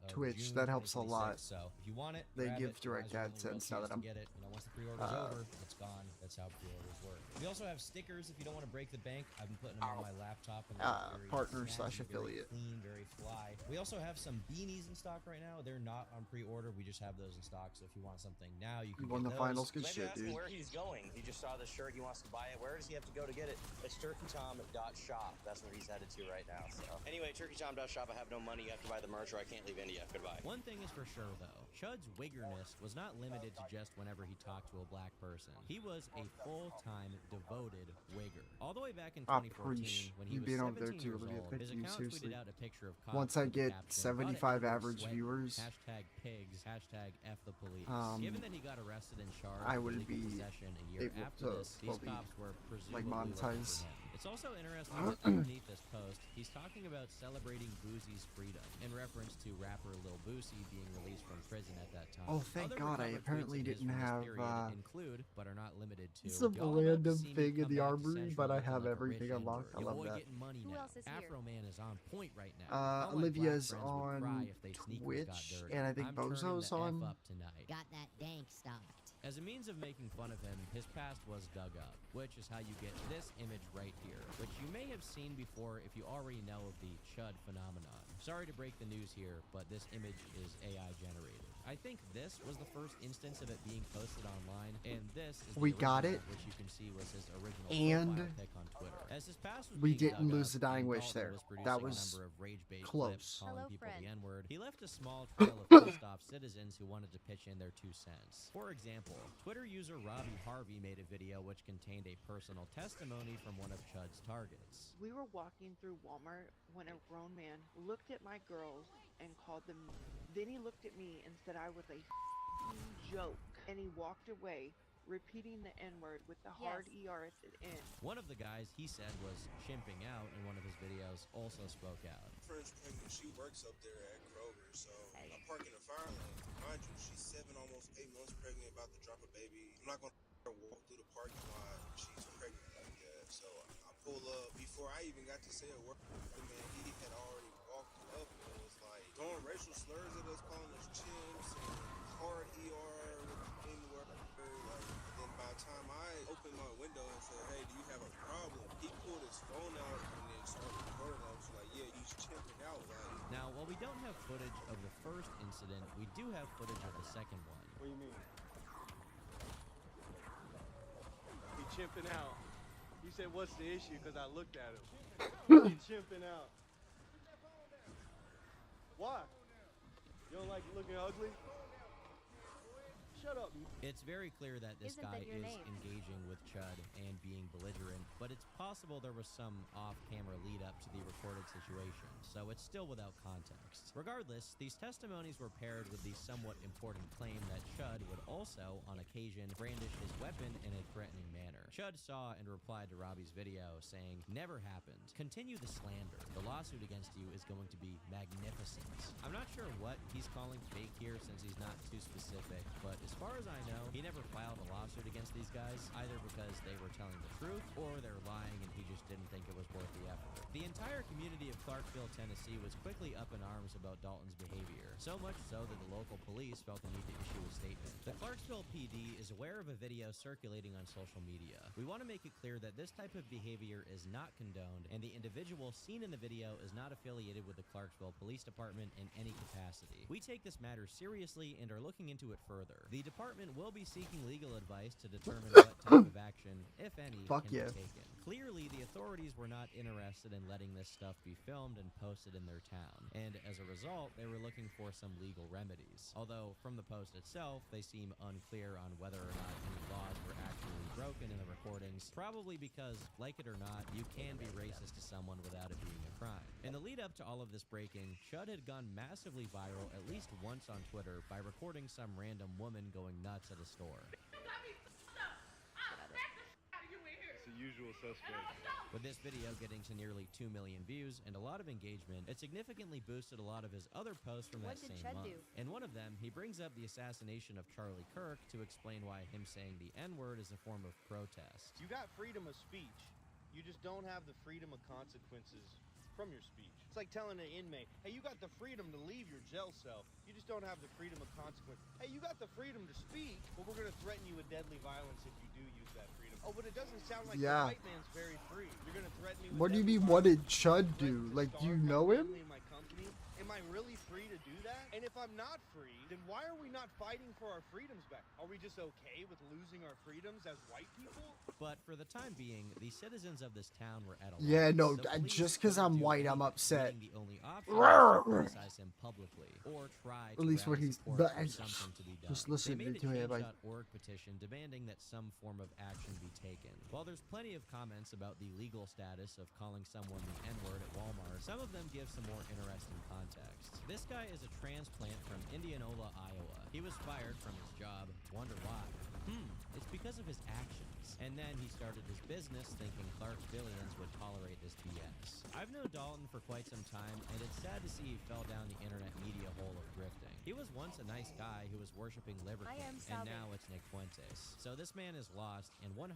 Twitch. June That helps a 2026. lot. So if you want it, They grab give it. direct Otherwise, AdSense you're only now real that I'm chance to get it. Once the pre-order's over, it's gone. That's how pre-orders work. We also have stickers if you don't want to break the bank. I've been putting them on my laptop. And partner / very affiliate. clean, very fly. We also have some beanies in stock right now. They're not on pre-order. We just have those in stock. So if you want something now, you can won get the those. finals. Good Maybe shit, ask him dude. where he's going. He just saw the shirt. He wants to buy it. Where does he have to go to get it? It's turkeytom.shop. That's where he's headed to right now. So anyway, turkeytom.shop. I have no money. You have to buy the merch or I can't leave India. Goodbye. One thing is for sure, though. Chud's wiggerness was not limited to just whenever he talked to a black person. He was a full-time, devoted wigger. All the way back in 2014, when he was 17 years old, his account tweeted out a picture of cops Once I with the get caption, 75 "Butt everywhere average sweating, viewers, hashtag pigs, hashtag F the police." Given that he got arrested and charged I with would illegal be possession a year able after to this, these fully, cops were presumably like, looking monetize. for him. It's also interesting that underneath this post, he's talking about celebrating Boosie's freedom in reference to rapper Lil Boosie being released from prison at that time. Oh, thank Other God, I recovered apparently tweets of his didn't from this have, period include, but are not limited to, some "Y'all about to random see me thing in come the back to armory, Central but I looking have like a everything rich unlocked. I N-word. love Your boy that. getting money Who now. else is here? Afro Man is on point right now. All my black Olivia's friends would cry on if they sneakers got Twitch, dirty. and I think I'm turning Bozo's the F on. up tonight. Got that dank stocked. As a means of making fun of him, his past was dug up, which is how you get this image right here, which you may have seen before if you already know of the Chud phenomenon. Sorry to break the news here, but this image is AI generated. I think this was the first instance of it being posted online, and this is the We got original, it. which you can see was his original And profile pic on Twitter. As his past was we being didn't dug lose up the dying and wish Dalton there. was producing That a was number of rage-bait close. clips calling Hello, people friend. the N-word, he left a small trail of pissed-off citizens who wanted to pitch in their 2 cents. For example, Twitter user Robbie Harvey made a video which contained a personal testimony from one of Chud's targets. We were walking through Walmart when a grown man looked at my girls and called them. Then he looked at me and said I was a joke, and he walked away, repeating the N-word with the hard ER at the end. One of the guys he said was chimping out in one of his videos also spoke out. Friend's pregnant. She works up there at Kroger, so I park in the fire lane. Mind you, she's 7, almost 8 months pregnant, about to drop a baby. I'm not gonna walk through the parking lot. She's pregnant like that, so I pull up. Before I even got to say a word, the man, he had already walked up and was like throwing racial slurs at us, calling us chimps and hard ER with the N-word. Like, and then by the time I opened my window and said, "Hey, do you have a problem?" He pulled his phone out and then started recording. I was like, "Yeah, he's chimping out." Like, now, while we don't have footage of the first incident, we do have footage of the second one. What do you mean? He chimping out. He said, "What's the issue?" Because I looked at him. He chimping out. Why? You don't like looking ugly? Shut up. It's very clear that this Isn't guy that your is name? engaging with Chud and being belligerent, but it's possible there was some off-camera lead-up to the recorded situation, so it's still without context. Regardless, these testimonies were paired with the somewhat important claim that Chud would also, on occasion, brandish his weapon in a threatening manner. Chud saw and replied to Robbie's video, saying, "Never happened. Continue the slander. The lawsuit against you is going to be magnificent." I'm not sure what he's calling fake here since he's not too specific, but as far as I know, he never filed a lawsuit against these guys, either because they were telling the truth or they're lying and he just didn't think it was worth the effort. The entire community of Clarksville, Tennessee was quickly up in arms about Dalton's behavior, so much so that the local police felt the need to issue a statement. The Clarksville PD is aware of a video circulating on social media. We want to make it clear that this type of behavior is not condoned, and the individual seen in the video is not affiliated with the Clarksville Police Department in any capacity. We take this matter seriously and are looking into it further. The department will be seeking legal advice to determine what type of action, if any, can be taken. Clearly, the authorities were not interested in letting this stuff be filmed and posted in their town, and as a result, they were looking for some legal remedies. Although, from the post itself, they seem unclear on whether or not any laws were actually broken in the recordings, probably because, like it or not, you can be racist to someone without it being a crime. In the lead up to all of this breaking, Chud had gone massively viral at least once on Twitter by recording some random woman going nuts at a store. It's the usual suspect. With this video getting to nearly 2 million views and a lot of engagement, it significantly boosted a lot of his other posts from What that did same Chud month. do? In one of them, he brings up the assassination of Charlie Kirk to explain why him saying the N-word is a form of protest. You got freedom of speech. You just don't have the freedom of consequences from your speech. It's like telling an inmate, hey, you got the freedom to leave your jail cell. You just don't have the freedom of consequence. Hey, you got the freedom to speak, but we're going to threaten you with deadly violence if you do use that freedom. Oh, but it doesn't sound like Yeah. the white man's very free. You're going to threaten me with What do you deadly mean, what did violence. Chud do? Like, do you know him? Family and my company. Am I really free to do that? And if I'm not free, then why are we not fighting for our freedoms back? Are we just okay with losing our freedoms as white people? But for the time being, the citizens of this town were at a Yeah, loss, no, so police just because couldn't I'm do white, I'm anything, upset. meaning the only option was to criticize him publicly, or try to At least what rally he's support for something to be done. just listening They made to a him. Like, Change.org petition demanding that some form of action be taken. While there's plenty of comments about the legal status of calling someone the N-word at Walmart, some of them give some more interesting context. This guy is a transplant from Indianola, Iowa. He was fired from his job. Wonder why? It's because of his actions. And then he started his business thinking Clarksvillians would tolerate this BS. I've known Dalton for quite some time, and it's sad to see he fell down the internet media hole of grifting. He was once a nice guy who was worshiping Liver I King, am and Salvi. now it's Nick Fuentes. So this man is lost and 100%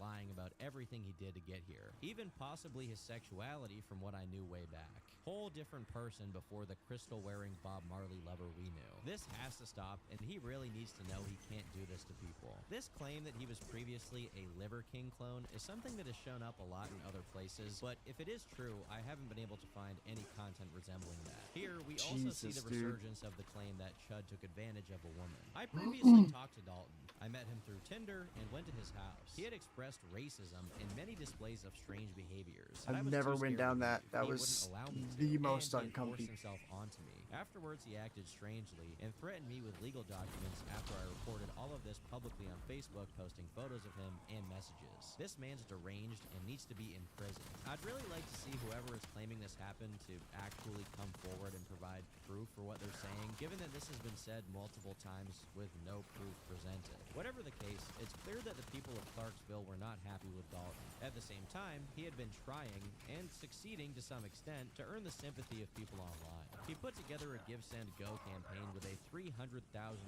lying about everything he did to get here, even possibly his sexuality from what I knew way back. Whole different person before the crystal-wearing Bob Marley lover we knew. This has to stop, and he really needs to know he can't do this to people. This claim that he was previously a Liver King clone is something that has shown up a lot in other places, but if it is true, I haven't been able to find any content resembling that. Here, we also see the resurgence of the claim that Chud took advantage of a woman. I previously talked to Dalton. I met him through Tinder and went to his house. He had expressed racism and many displays of strange behaviors. and I I've was never too went scared down to that. leave. That He was wouldn't allow me to, the and most he had forced uncomfy. himself onto me. Afterwards, he acted strangely and threatened me with legal documents after I reported all of this publicly on Facebook, posting photos of him and messages. This man's deranged and needs to be in prison. I'd really like to see whoever is claiming this happened to actually come forward and provide proof for what they're saying, given that this has been said multiple times with no proof presented. Whatever the case, it's clear that the people of Clarksville were not happy with Dalton. At the same time, he had been trying, and succeeding to some extent, to earn the sympathy of people online. He put together a Give, Send, Go campaign with a $300,000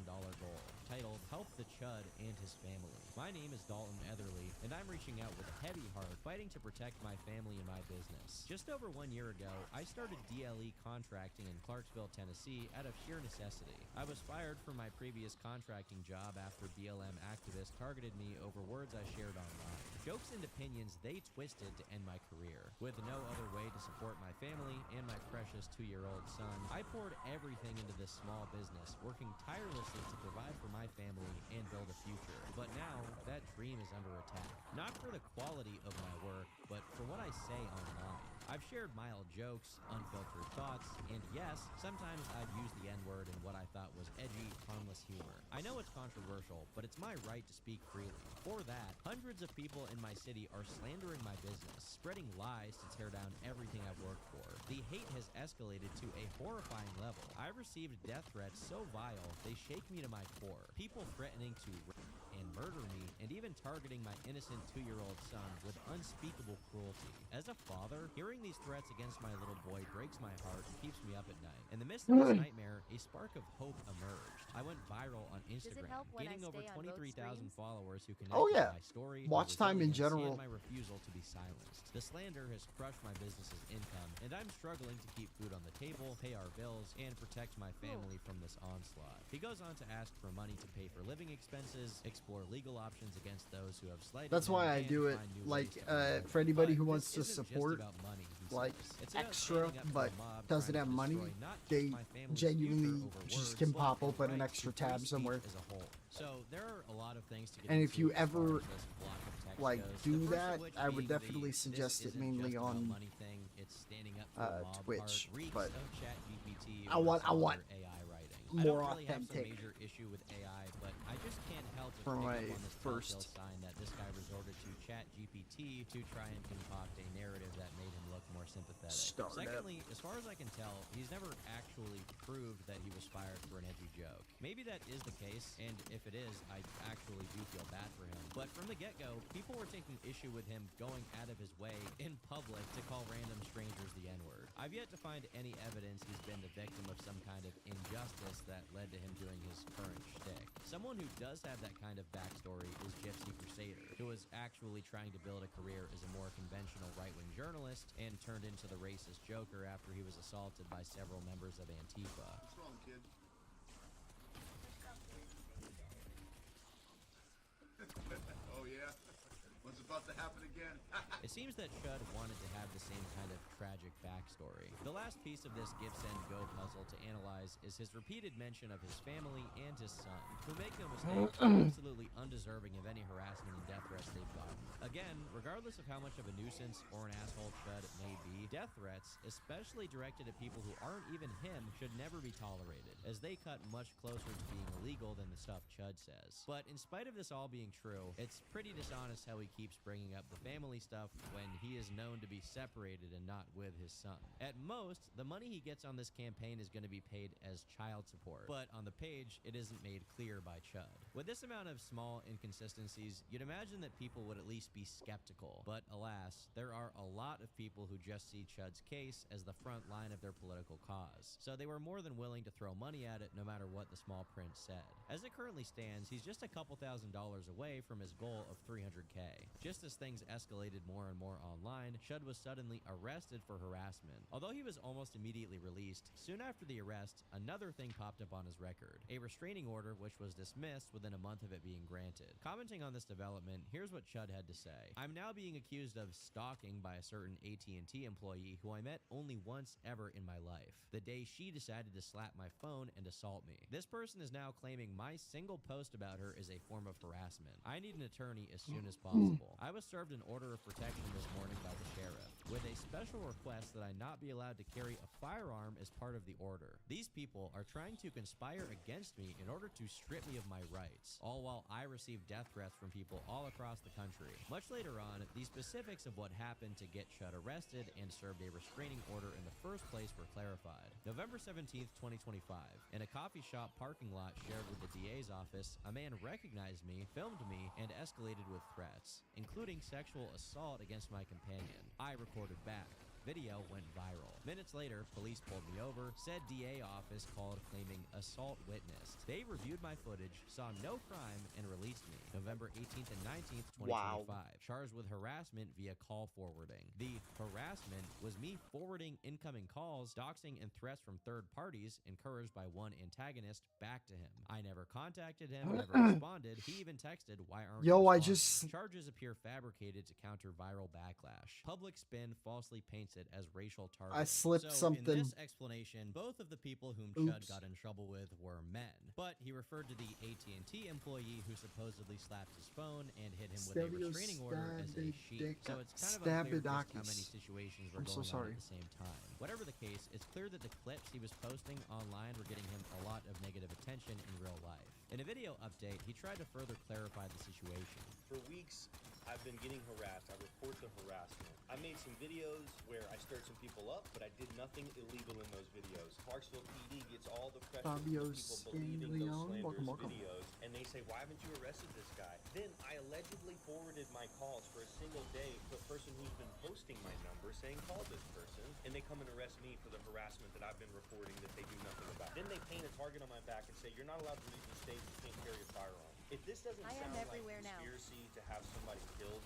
goal, titled Help the Chud and His Family. My name is Dalton Etherly, and I'm reaching out with a heavy heart, fighting to protect my family and my business. Just over 1 year ago, I started DLE contracting in Clarksville, Tennessee out of sheer necessity. I was fired from my previous contracting job after BLM activists targeted me over words I shared online. Jokes and opinions they twisted to end my career. With no other way to support my family and my precious 2-year-old son, I poured everything into this small business, working tirelessly to provide for my family and build a future. But now, that dream is under attack. Not for the quality of my work, but for what I say online. I've shared mild jokes, unfiltered thoughts, and yes, sometimes I've used the N-word in what I thought was edgy, harmless humor. I know it's controversial, but it's my right to speak freely. For that, hundreds of people in my city are slandering my business, spreading lies to tear down everything I've worked for. The hate has escalated to a horrifying level. I've received death threats so vile, they shake me to my core. People threatening to rape and murder me, and even targeting my innocent 2-year-old son with unspeakable cruelty. As a father, hearing these threats against my little boy breaks my heart and keeps me up at night. In the midst of this nightmare, a spark of hope emerged. I went viral on Instagram, help when I gaining over stay on both 23,000 streams? followers who connected Oh, yeah. with my story, Watch my time in resilience, general. and my refusal to be silenced. The slander has crushed my business's income, and I'm struggling to keep food on the table, pay our bills, and protect my family from this onslaught. He goes on to ask for money to pay for living expenses, explore legal options against those who have slighted That's him, why I and do it, find new like, ways to earn for anybody But who this wants to isn't just support, about money, he like, says. It's about extra, standing up to but a mob doesn't trying have to money, destroy not just they my family's genuinely future over just words, can but pop the open an right extra to free tab speech somewhere. as a whole. So there are a lot of things to get And if into you as far ever, as this block of text like, goes. do The first of that, which I would being definitely this suggest it isn't mainly just about on money thing, it's standing up to a mob Twitch, part, reeks but of ChatGPT I or want some other AI writing. I more don't really have some authentic. major issue with AI, but I just can't help wild to for pick my up on this first telltale sign that this guy resorted to ChatGPT to try and concoct a narrative that made him look more sympathetic. Startup. Secondly, as far as I can tell, he's never actually proved that he was fired for an edgy joke. Maybe that is the case, and if it is, I actually do feel bad for him. But from the get-go, people were taking issue with him going out of his way in public to call random strangers the N-word. I've yet to find any evidence he's been the victim of some kind of injustice that led to him doing his current shtick. Someone who does have that kind of backstory is Gypsy Crusader, who was actually trying to build a career as a more conventional right-wing journalist and turned into the racist Joker after he was assaulted by several members of Antifa. What's wrong, kid? Oh yeah? What's about to happen again? It seems that Chud wanted to have the same kind of tragic backstory. The last piece of this Give, Send, Go puzzle to analyze is his repeated mention of his family and his son, who, make no mistake, are absolutely undeserving of any harassment and death threats they've gotten. Again, regardless of how much of a nuisance or an asshole Chud may be, death threats, especially directed at people who aren't even him, should never be tolerated, as they cut much closer to being illegal than the stuff Chud says. But in spite of this all being true, it's pretty dishonest how he keeps bringing up the family stuff when he is known to be separated and not with his son. At most, the money he gets on this campaign is going to be paid as child support, but on the page, it isn't made clear by Chud. With this amount of small inconsistencies, you'd imagine that people would at least be skeptical, but alas, there are a lot of people who just see Chud's case as the front line of their political cause, so they were more than willing to throw money at it no matter what the small print said. As it currently stands, he's just a couple $1,000s away from his goal of $300K. Just as things escalated more and more online, Chud was suddenly arrested for harassment. Although he was almost immediately released, soon after the arrest, another thing popped up on his record, a restraining order which was dismissed within a month of it being granted. Commenting on this development, here's what Chud had to say. "I'm now being accused of stalking by a certain AT&T employee who I met only once ever in my life, the day she decided to slap my phone and assault me. This person is now claiming my single post about her is a form of harassment. I need an attorney as soon as possible. I was served an order of protection this morning by the sheriff, with a special request that I not be allowed to carry a firearm as part of the order. These people are trying to conspire against me in order to strip me of my rights, all while I receive death threats from people all across the country." Much later on, the specifics of what happened to get Chud arrested and served a restraining order in the first place were clarified. November 17th, 2025, in a coffee shop parking lot shared with the DA's office, a man recognized me, filmed me, and escalated with threats, including sexual assault against my companion. I recorded back. Video went viral. Minutes later, police pulled me over. Said DA office called claiming assault witnessed. They reviewed my footage, saw no crime, and released me. November 18th and 19th, 2025. Wow. Charged with harassment via call forwarding. The harassment was me forwarding incoming calls, doxing, and threats from third parties, encouraged by one antagonist, back to him. I never contacted him, never responded. He even texted, "Why aren't you responding?" Charges appear fabricated to counter viral backlash. Public spin falsely paints it as racial targeting. I slipped so something. in this explanation, both of the people whom Chud got in trouble with were men, but he referred to the AT&T employee who supposedly slapped his phone and hit him with a restraining order as a she. So it's kind of unclear just how many situations were going on at the same time. Whatever the case, it's clear that the clips he was posting online were getting him a lot of negative attention in real life. In a video update, he tried to further clarify the situation. For weeks, I've been getting harassed. I report the harassment. I made some videos where I stirred some people up, but I did nothing illegal in those videos. Clarksville PD gets all the pressure from people believing those slanderous videos, and they say, "Why haven't you arrested this guy?" Then I allegedly forwarded my calls for a single day to a person who's been posting my number saying, "Call this person," and they come and arrest me for the harassment that I've been reporting that they do nothing about. Then they paint a target on my back and say, "You're not allowed to leave the state, you can't carry a firearm." If this doesn't sound like conspiracy to have somebody killed,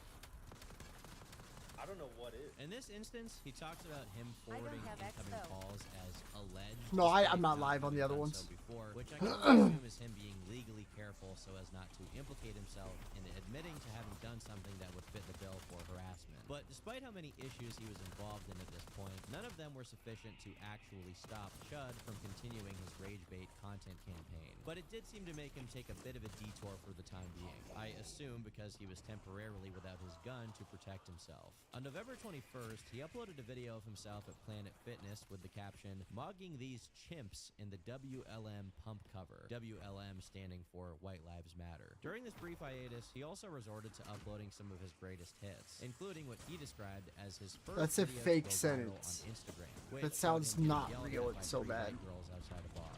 I don't know what is. In this instance, he talks about him forwarding incoming calls as alleged. No, I'm not live on the other ones. Before, which I can assume is him being legally careful so as not to implicate himself and admitting to having done something that would fit the bill for harassment. But despite how many issues he was involved in at this point, none none of them were sufficient to actually stop Chud from continuing his rage bait content campaign. But it did seem to make him take a bit of a detour for the time being. I assume because he was temporarily without his gun to protect himself. On November 21st, he uploaded a video of himself at Planet Fitness with the caption, "Mogging these chimps in the WLM pump cover." WLM standing for White Lives Matter. During this brief hiatus, he also resorted to uploading some of his greatest hits, including what he described as his first That's a video to fake go viral sentence. on Instagram. That which sounds showed him not getting yelled real. at by It's so 3 bad. white girls outside a bar.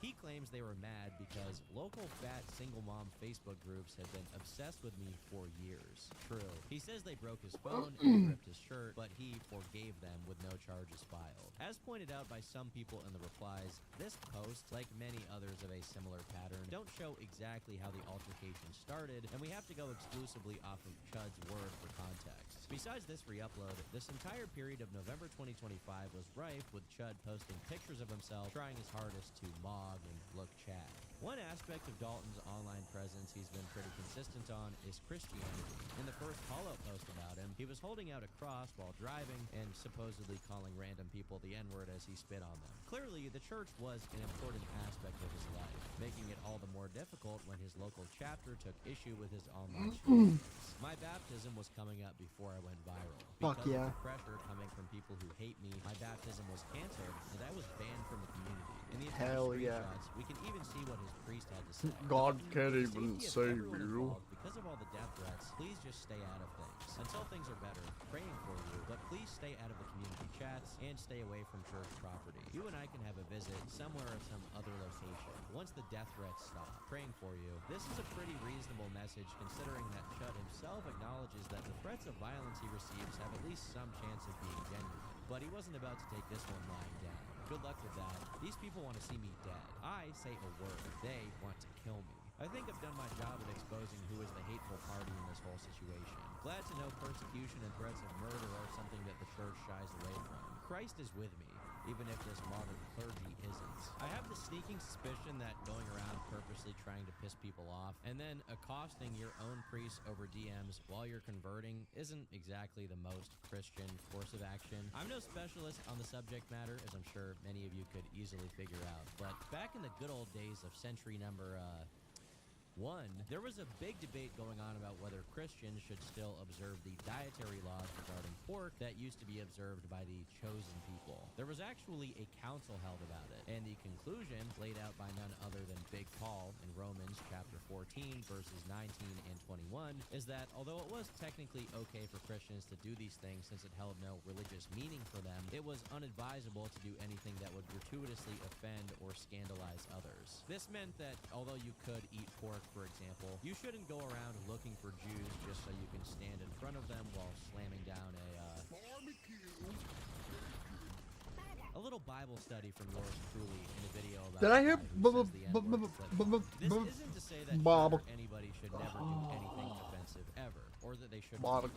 He claims they were mad because local fat single mom Facebook groups had been obsessed with me for years. True. He says they broke his phone and ripped his shirt, but he forgave them with no charges filed. As pointed out by some people in the replies, this post, like many others of a similar pattern, don't show exactly how the altercation started, and we have to go exclusively off of Chud's word for context. Besides this re-upload, this entire period of November 2025 was rife with Chud posting pictures of himself trying his hardest to mog and look Chad. One aspect of Dalton's online presence he's been pretty consistent on is Christianity. In the first call-out post about him, he was holding out a cross while driving and supposedly calling random people the N-word as he spit on them. Clearly, the church was an important aspect of his life, making it all the more difficult when his local chapter took issue with his online shenanigans. My baptism was coming up before I went viral. Fuck Because yeah. of the pressure coming from people who hate me, my baptism was canceled and I was banned from the community. In the Hell yeah. screenshots, we can even see what his priest had to say. God can't For the even safety of save everyone you. involved, because of all the death threats, please just stay out of things. Until things are better, praying for you, but please stay out of the community chats and stay away from church property. You and I can have a visit somewhere or some other location. Once the death threats stop, praying for you. This is a pretty reasonable message considering that Chud himself acknowledges that the threats of violence he receives have at least some chance of being genuine. But he wasn't about to take this one lying down. Good luck with that. These people want to see me dead. I say a word. They want to kill me. I think I've done my job at exposing who is the hateful party in this whole situation. Glad to know persecution and threats of murder are something that the church shies away from. Christ is with me, even if this modern clergy isn't. I have the sneaking suspicion that going around purposely trying to piss people off and then accosting your own priest over DMs while you're converting isn't exactly the most Christian course of action. I'm no specialist on the subject matter, as I'm sure many of you could easily figure out, but back in the good old days of century number, 1, there was a big debate going on about whether Christians should still observe the dietary laws regarding pork that used to be observed by the chosen people. There was actually a council held about it, and the conclusion, laid out by none other than Big Paul in Romans chapter 14, verses 19 and 21, is that although it was technically okay for Christians to do these things since it held no religious meaning for them, it was unadvisable to do anything that would gratuitously offend or scandalize others. This meant that although you could eat pork, for example, you shouldn't go around looking for Jews just so you can stand in front of them while slamming down a little Bible study from yours truly in a video about Did I hear This isn't to say that Chud or anybody should never do anything offensive ever, or that they shouldn't be allowed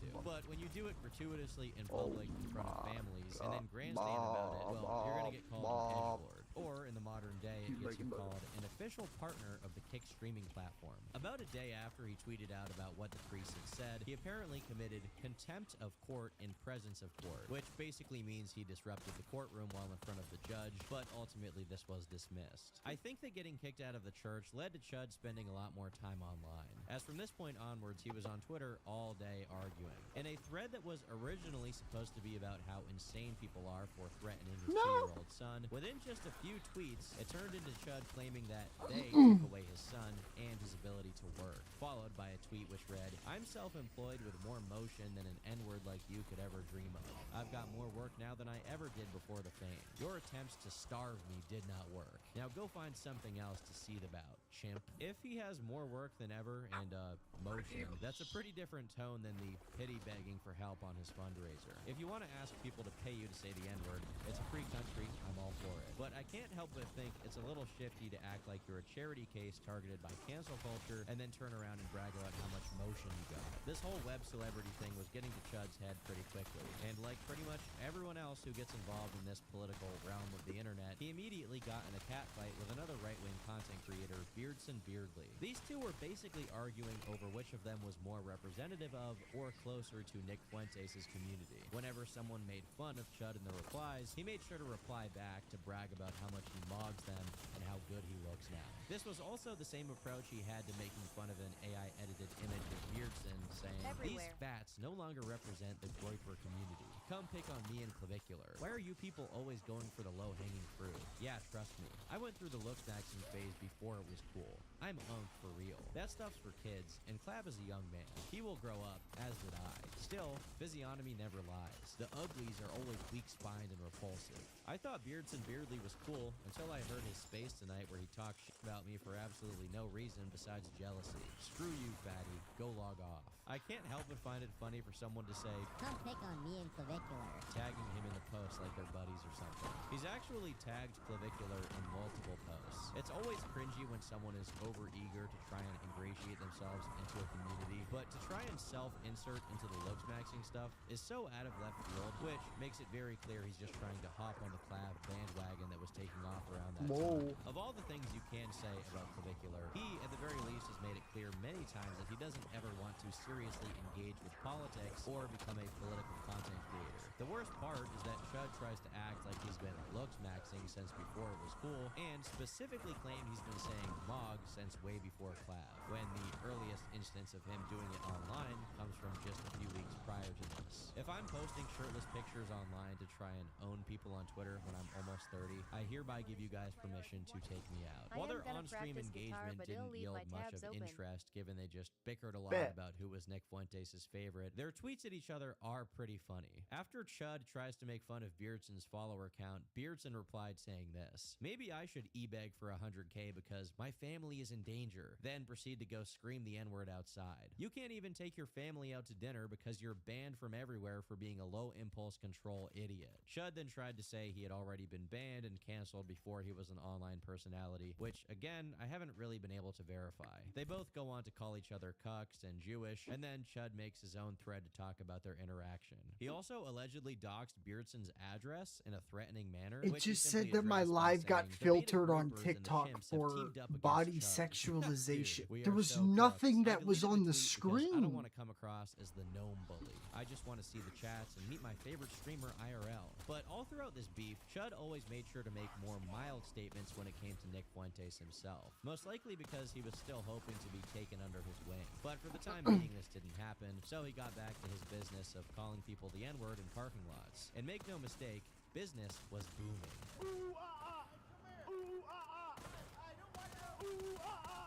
to. But when you do it gratuitously in public in front of families and then grandstand about it, well, you're gonna get called an edgelord. Or, in the modern day, it gets you called an official partner of the Kick streaming platform. About a day after he tweeted out about what the priest had said, he apparently committed contempt of court in presence of court, which basically means he disrupted the courtroom while in front of the judge, but ultimately this was dismissed. I think that getting kicked out of the church led to Chud spending a lot more time online. As from this point onwards, he was on Twitter all day arguing. In a thread that was originally supposed to be about how insane people are for threatening his 2-year-old son, within just a few tweets, it turned into Chud claiming that they took away his son and his ability to work, followed by a tweet which read, "I'm self-employed with more motion than an N-word like you could ever dream of. I've got more work now than I ever did before the fame. Your attempts to starve me did not work. Now go find something else to seethe about, chimp." If he has more work than ever and motion, that's a pretty different tone than the pity begging for help on his fundraiser. If you want to ask people to pay you to say the N-word, it's a free country, I'm all for it. But I can't help but think it's a little shifty to act like you're a charity case targeted by cancel culture and then turn around and brag about how much motion you got. This whole web celebrity thing was getting to Chud's head pretty quickly, and like like pretty much everyone else who gets involved in this political realm of the internet, he immediately got in a catfight with another right-wing content creator, Beardson Beardly. These two were basically arguing over which of them was more representative of or closer to Nick Fuentes' community. Whenever someone made fun of Chud in the replies, he made sure to reply back to brag about how much he mogs them and how good he looks now. This was also the same approach he had to making fun of an AI-edited image of Beardson, saying, "These fats no longer represent the Groiper community. Come pick on me and Clavicular. Why are you people always going for the low-hanging fruit? Yeah, trust me. I went through the looks maxing phase before it was cool. I'm unked for real. That stuff's for kids, and Clav is a young man. He will grow up, as did I. Still, physiognomy never lies. The uglies are always weak-spined and repulsive. I thought Beardson Beardly was cool until I heard his space tonight where he talked shit about me for absolutely no reason besides jealousy. Screw you, fatty. Go log off." I can't help but find it funny for someone to say, "Come pick on me and Clavicular," tagging him in the post like they're buddies or something. He's actually tagged Clavicular in multiple posts. It's always cringy when someone is over-eager to try and ingratiate themselves into a community, but to try and self-insert into the looks maxing stuff is so out of left field, which makes it very clear he's just trying to hop on the Clav bandwagon that was taking off around that time. Of all the things you can say about Clavicular, he, at the very least, has made it clear many times that he doesn't ever want to seriously engage with politics or become a political content creator. The worst part is that Chud tries to act like he's been looks maxing since before it was cool, and specifically claim he's been saying mog since way before Clav, when the earliest instance of him doing it online comes from just a few weeks prior to this. If I'm posting shirtless pictures online to try and own people on Twitter when I'm almost 30, I hereby give you guys permission to take me out. While their on-stream engagement didn't yield much of interest, given they just bickered a lot about who was Nick Fuentes' favorite, their tweets at each other are pretty funny. After Chud tries to make fun of Beardson's follower count, Beardson replied saying this: "Maybe I should e-beg for 100K because my family is in danger," then proceed to go scream the N-word outside. You can't even take your family out to dinner because you're banned from everywhere for being a low impulse control idiot. Chud then tried to say he had already been banned and canceled before he was an online personality, which again, I haven't really been able to verify. They both go on to call each other cucks and Jewish, and then Chud makes his own thread to talk about their interaction. He also allegedly doxed Beardson's address in a threatening manner. It just said that my live got filtered on TikTok for body sexualization. There was nothing that was on the screen. I don't want to come across as the gnome bully. I just want to see the chats and meet my favorite streamer IRL. But all throughout this beef, Chud always made sure to make more mild statements when it came to Nick Fuentes himself. Most likely because he was still hoping to be taken under his wing. But for the time being, this didn't happen, so he got back to his business of calling people the N-word in parking lots. And make no mistake, business was booming.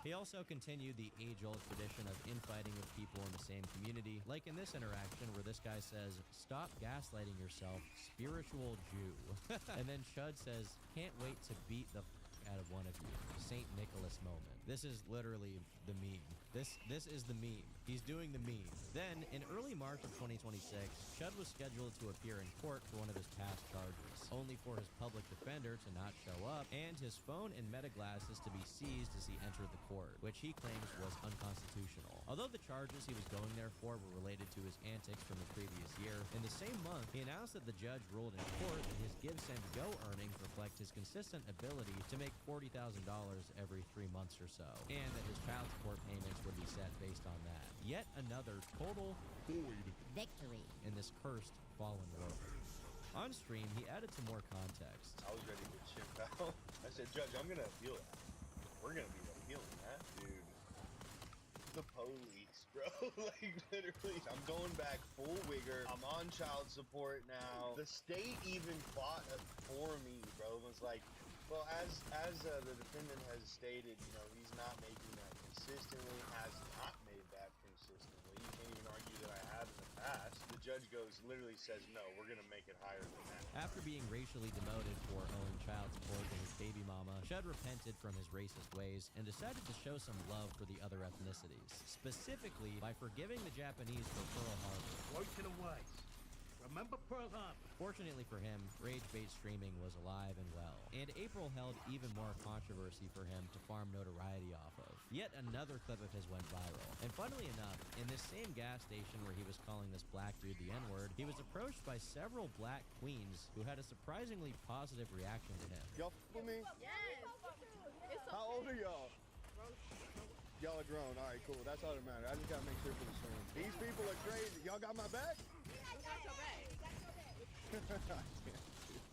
He also continued the age-old tradition of infighting with people in the same community, like in this interaction where this guy says, "Stop gaslighting yourself, spiritual Jew." And then Chud says, "Can't wait to beat the out of one of you." St. Nicholas moment. This is literally the meme. This is the meme. He's doing the meme. Then, in early March of 2026, Chud was scheduled to appear in court for one of his past charges, only for his public defender to not show up, and his phone and meta glasses to be seized as he entered the court, which he claims was unconstitutional. Although the charges he was going there for were related to his antics from the previous year, in the same month, he announced that the judge ruled in court that his Give Send Go earnings reflect his consistent ability to make $40,000 every 3 months or so, and that his child support payments would be set based on that. Yet another total void victory in this cursed fallen world. On stream, he added some more context. I was ready to chimp out. I said, "Judge, I'm gonna appeal that. We're gonna be appealing that, dude. The police, bro. Like, literally, I'm going back full wigger. I'm on child support now. The state even fought for me, bro. It was like, well, as the defendant has stated, you know, he's not making that consistently, has not made that consistently. You can't even argue that I have in the past. The judge literally says, no, we're going to make it higher than that. After being racially demoted for owing child support to his baby mama, Chud repented from his racist ways and decided to show some love for the other ethnicities, specifically by forgiving the Japanese for Pearl Harbor. Woken away. Remember Pearl Harbor. Fortunately for him, rage bait streaming was alive and well, and April held even more controversy for him to farm notoriety off of. Yet another clip of his went viral, and funnily enough, in this same gas station where he was calling this black dude the N-word, he was approached by several black queens who had a surprisingly positive reaction to him. Y'all with me? Yes. How old are y'all? Y'all are grown. All right, cool. That's all that matters. I just gotta make sure for the stream. These people are crazy. Y'all got my back? We got your back.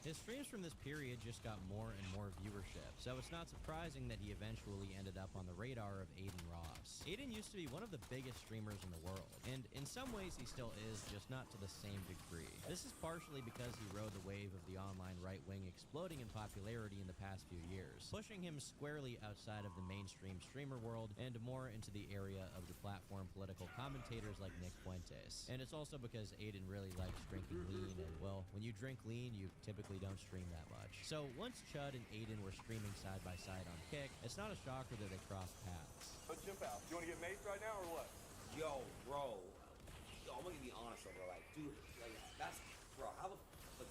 His streams from this period just got more and more viewership, so it's not surprising that he eventually ended up on the radar of Aiden Ross. Aiden used to be one of the biggest streamers in the world, and in some ways he still is, just not to the same degree. This is partially because he rode the wave of the online right wing exploding in popularity in the past few years, pushing him squarely outside of the mainstream streamer world and more into the area of the platform political commentators like Nick Fuentes. And it's also because Aiden really likes drinking lean, and well, when you drink lean, you typically don't stream that much. So once Chud and Aiden were streaming side by side on Kick, it's not a shocker that they crossed paths. Let's jump out. You want to get maced right now or what? Yo, bro. Yo, I'm gonna be honest, bro. Like, dude, like, that's, bro, how the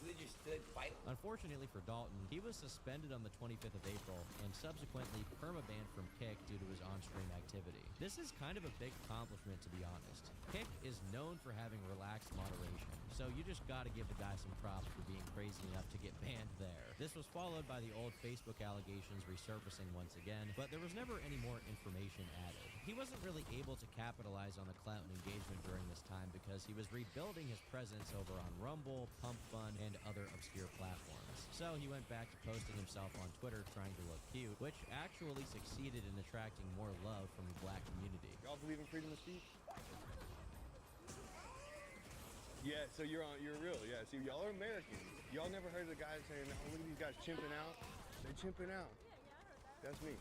do they just fight? Unfortunately for Dalton, he was suspended on the 25th of April and subsequently permabanned from Kick due to his on-stream activity. This is kind of a big accomplishment, to be honest. Kick is known for having relaxed moderation, so you just gotta give the guy some props for being crazy enough to get banned there. This was followed by the old Facebook allegations resurfacing once again, but there was never any more information added. He wasn't really able to capitalize on the clout and engagement during this time because he was rebuilding his presence over on Rumble, Pump Fun, and other obscure platforms. So he went back to posting himself on Twitter trying to look cute, which actually succeeded in attracting more love from the black community. Y'all believe in freedom of speech? Yeah, so you're real. Yeah, see, y'all are Americans. Y'all never heard the guys saying, oh, look at these guys chimping out. They're chimping out. That's me.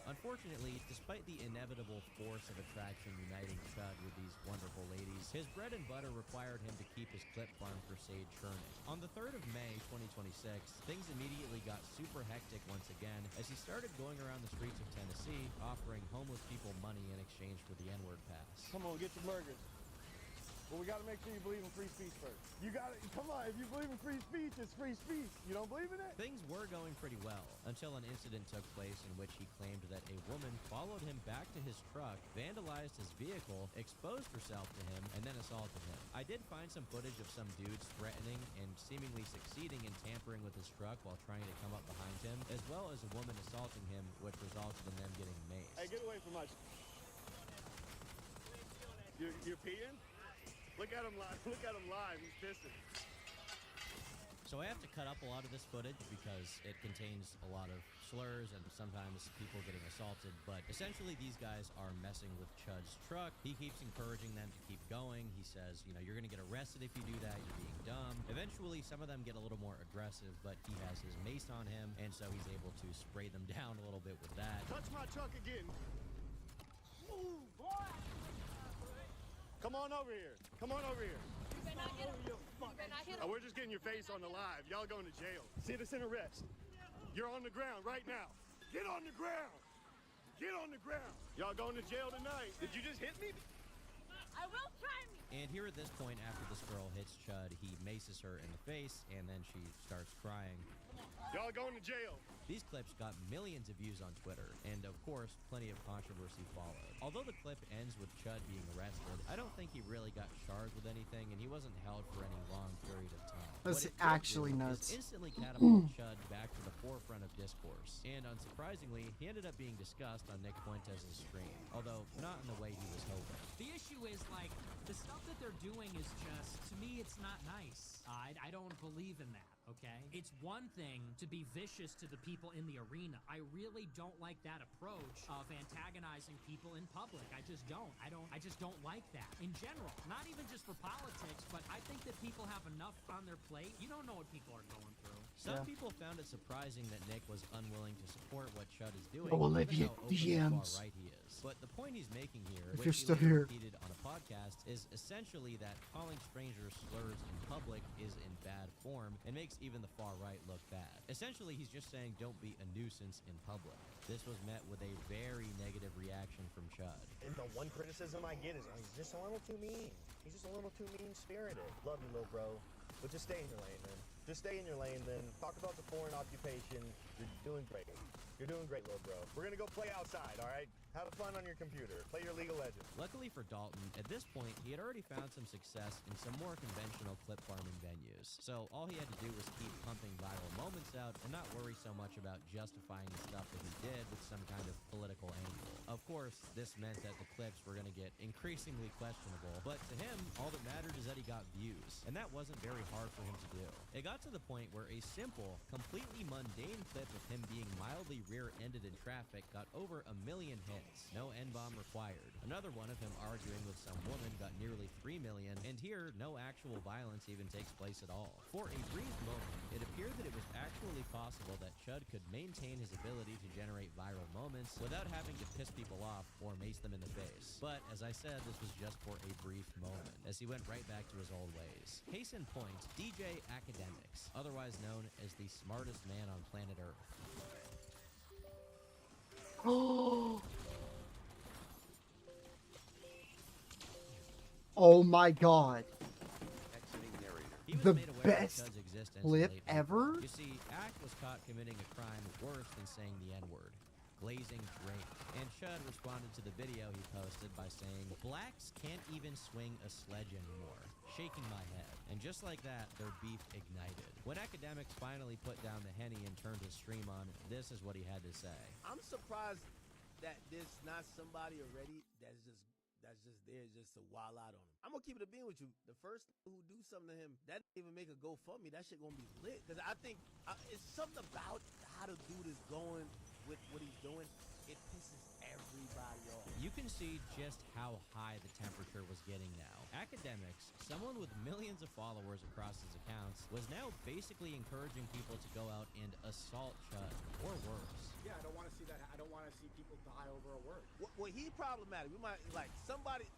Unfortunately, despite the inevitable force of attraction uniting Chud with these wonderful ladies, his bread and butter required him to keep his clip farm crusade churning. On the 3rd of May, 2026, things immediately got super hectic once again as he started going around the streets of Tennessee offering homeless people money in exchange for the N-word pass. Come on, get your burgers. Well, we got to make sure you believe in free speech first. You got to, come on, if you believe in free speech, it's free speech. You don't believe in it? Things were going pretty well until an incident took place in which he claimed that a woman followed him back to his truck, vandalized his vehicle, exposed herself to him, and then assaulted him. I did find some footage of some dudes threatening and seemingly succeeding in tampering with his truck while trying to come up behind him, as well as a woman assaulting him, which resulted in them getting maced. Hey, get away from my... You're peeing? Look at him live. Look at him live. He's pissing. So I have to cut up a lot of this footage because it contains a lot of slurs and sometimes people getting assaulted. But essentially, these guys are messing with Chud's truck. He keeps encouraging them to keep going. He says, you know, you're going to get arrested if you do that. You're being dumb. Eventually, some of them get a little more aggressive, but he has his mace on him, and so he's able to spray them down a little bit with that. Touch my truck again. Ooh, boy! Come on over here. Come on over here. You better not hit him. You better not hit him. Oh, we're just getting your face on the live. Y'all going to jail. Citizen arrest. You're on the ground right now. Get on the ground. Get on the ground. Y'all going to jail tonight. Did you just hit me? I will try me. And here at this point, after this girl hits Chud, he maces her in the face, and then she starts crying. Y'all going to jail. These clips got millions of views on Twitter, and of course, plenty of controversy followed. Although the clip ends with Chud being arrested, I don't think he really got charged with anything, and he wasn't held for any long period of time. That's What it did actually do nuts. is instantly catapult Chud back to the forefront of discourse, and unsurprisingly, he ended up being discussed on Nick Fuentes' stream, although not in the way he was hoping. The issue is, like, the stuff that they're doing is just, to me, it's not nice. I don't believe in that, okay? It's one thing to be vicious to the people in the arena. I really don't like that approach of antagonizing people in public. I just don't. I just don't like that. In general, not even just for politics, but I think that people have enough on their plate. You don't know what people are going through. Some people found it surprising that Nick was unwilling to support what Chud is doing, Oh, even Olivia, how open and DMs. far right he is. But the point he's making here, If which you're he still later here. repeated on a podcast, is essentially that calling strangers slurs in public is in bad form and makes makes even the far right look bad. Essentially, he's just saying don't be a nuisance in public. This was met with a very negative reaction from Chud. And the one criticism I get is, oh, he's just a little too mean. He's just a little too mean-spirited. Love you, little bro. But just stay in your lane, man. Just stay in your lane, then. Talk about the foreign occupation. You're doing great. You're doing great, little bro. We're gonna go play outside, all right? Have fun on your computer. Play your League of Legends. Luckily for Dalton, at this point, he had already found some success in some more conventional clip farming venues. So all he had to do was keep pumping viral moments out and not worry so much about justifying the stuff that he did with some kind of political angle. Of course, this meant that the clips were going to get increasingly questionable, but to him, all that mattered is that he got views, and that wasn't very hard for him to do. It got to the point where a simple, completely mundane clip of him being mildly rear-ended in traffic got over 1 million hits. No N-bomb required. Another one of him arguing with some woman got nearly 3 million, and here, no actual violence even takes place at all. For a brief moment, it appeared that it was actually possible that Chud could maintain his ability to generate viral moments without having to piss people off or mace them in the face. But, as I said, this was just for a brief moment, as he went right back to his old ways. Case in point, DJ Academics, otherwise known as the smartest man on planet Earth. Oh my god. The Made aware of best Chud's existence clip late ever? You see, Ack was caught committing a crime worse than saying the N-word. Glazing drink. And Chud responded to the video he posted by saying, "Blacks can't even swing a sledge anymore." Shaking my head. And just like that, their beef ignited. When Academics finally put down the Henny and turned his stream on, this is what he had to say. I'm surprised that there's not somebody already that's just there just to wild out on him. I'm gonna keep it a bean with you. The first who do something to him, that didn't even make a GoFundMe. That shit gonna be lit. Because I think it's something about how the dude is going with what he's doing. It pisses everybody off. You can see just how high the temperature was getting now. Academics, someone with millions of followers across his accounts, was now basically encouraging people to go out and assault Chud, or worse. Yeah, I don't want to see that. I don't want to see people die over a word. Well, he problematic. We might somebody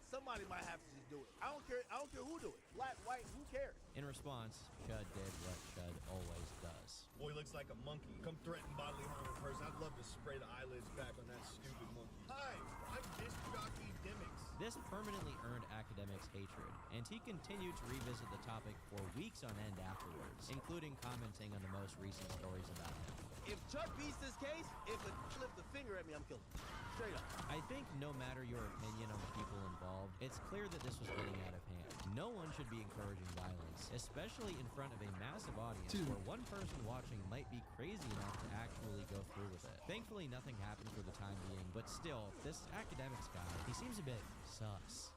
might have to just do it. I don't care who do it. Black, white, who cares? In response, Chud did what Chud always does. Boy, looks like a monkey. Come threaten bodily harm in person. I'd love to spray the eyelids back on that stupid monkey. Hi, I'm Disc Jockey Dimmicks. This permanently earned Academics' hatred, and he continued to revisit the topic for weeks on end afterwards, including commenting on the most recent stories about him. If Chud beats this case, if it flipped the finger at me, I'm killing him. Straight up. I think no matter your opinion on the people involved, it's clear that this was getting out of hand. No one should be encouraging violence, especially in front of a massive audience where one person watching might be crazy enough to actually go through with it. Thankfully, nothing happened for the time being, but still, this Academics guy, he seems a bit sus.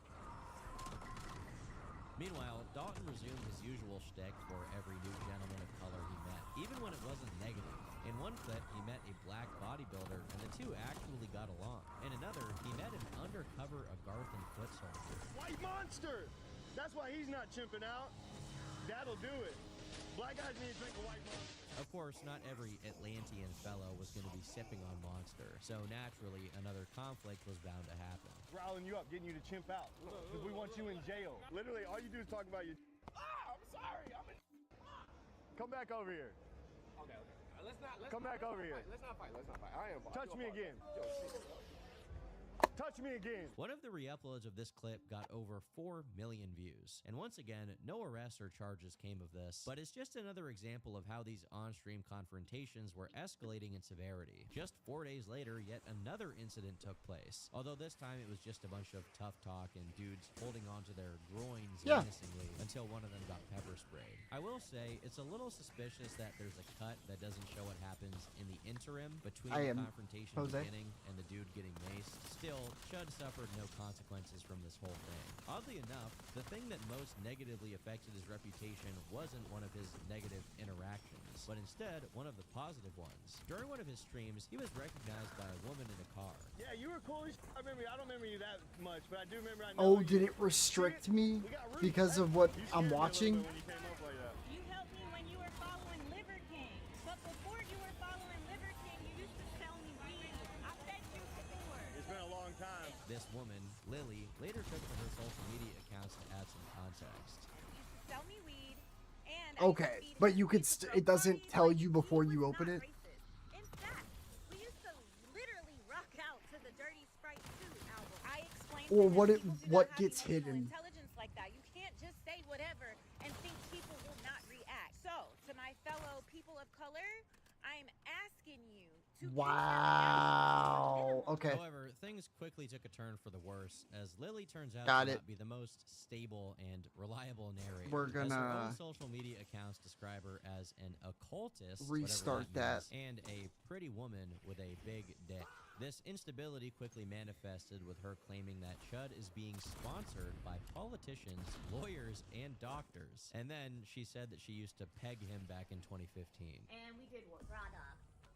Meanwhile, Dalton resumed his usual shtick for every new gentleman of color he met, even when it wasn't negative. In one clip, he met a black bodybuilder, and the two actually got along. In another, he met an undercover Agarthan foot soldier. White monster! That's why he's not chimping out. That'll do it. Black guys need to drink a white monster. Of course, not every Atlantean fellow was going to be sipping on Monster, so naturally, another conflict was bound to happen. Riling you up, getting you to chimp out. Because we want you in jail. Literally, all you do is talk about your... I'm sorry. Come back over here. Okay. Come back over here. Let's not fight. I am. Touch me again. Touch me again. One of the re-uploads of this clip got over 4 million views. And once again, no arrests or charges came of this, but it's just another example of how these on-stream confrontations were escalating in severity. Just 4 days later, yet another incident took place. Although this time it was just a bunch of tough talk and dudes holding onto their groins menacingly until one of them got pepper sprayed. I will say, it's a little suspicious that there's a cut that doesn't show what happens in the interim between the confrontation beginning and the dude getting maced. Still, Chud suffered no consequences from this whole thing. Oddly enough, the thing that most negatively affected his reputation wasn't one of his negative interactions, but instead one of the positive ones. During one of his streams, he was recognized by a woman in a car. Yeah, you were cool as I don't remember you that much, but I do remember I know Oh, did it restrict me because of what I'm watching? You helped me when you were following Liver King, but before you were following Liver King, you used to sell me weed. I fed you before. It's been a long time. This woman, Lily, later took to her social media accounts to add some context. You used to sell me weed, and Okay, but you could. It doesn't tell you before you open it. In fact, we used to literally rock out to the Dirty Sprite 2 album. I explained Or to what him it people do what not have gets emotional hidden. intelligence like that. You can't just say whatever and think people will not react. So, to my fellow people of color, I'm asking you to Wow. Okay. However, things quickly took a turn for the worse, as Lily turns out Got to it. not be the most stable and reliable narrator. We're as her own gonna social media accounts describe her as an occultist, restart whatever that means, and a pretty woman with a big dick. This instability quickly manifested with her claiming that Chud is being sponsored by politicians, lawyers, and doctors. And then she said that she used to peg him back in 2015. And we did what?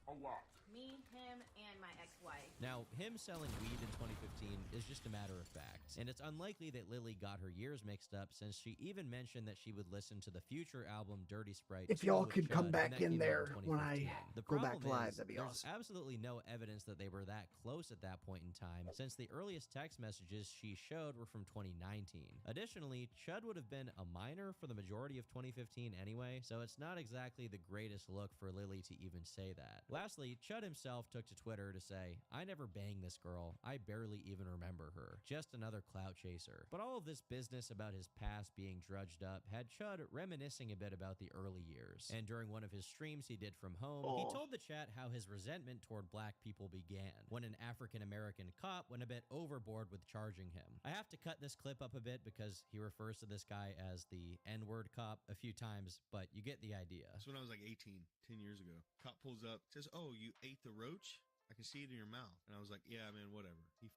A lot. Me, him, and my ex-wife. Now, him selling weed in 2015 is just a matter of fact, and it's unlikely that Lily got her years mixed up since she even mentioned that she would listen to the future album Dirty Sprite. If 2 y'all with could come Chud, back and that in came out there when I 2015. The go back problem live, is, that'd be there's awesome. absolutely no evidence that they were that close at that point in time, since the earliest text messages she showed were from 2019. Additionally, Chud would have been a minor for the majority of 2015 anyway, so it's not exactly the greatest look for Lily to even say that. Lastly, Chud himself took to Twitter to say, "I never banged this girl. I barely even remember her. Just another clout chaser." But all of this business about his past being drudged up had Chud reminiscing a bit about the early years. And during one of his streams he did from home, he told the chat how his resentment toward black people began when an African-American cop went a bit overboard with charging him. I have to cut this clip up a bit because he refers to this guy as the N-word cop a few times, but you get the idea. That's when I was like 18, 10 years ago. Cop pulls up, says, "Oh, you ate the roach? I can see it in your mouth." And I was like, "Yeah, man, whatever." He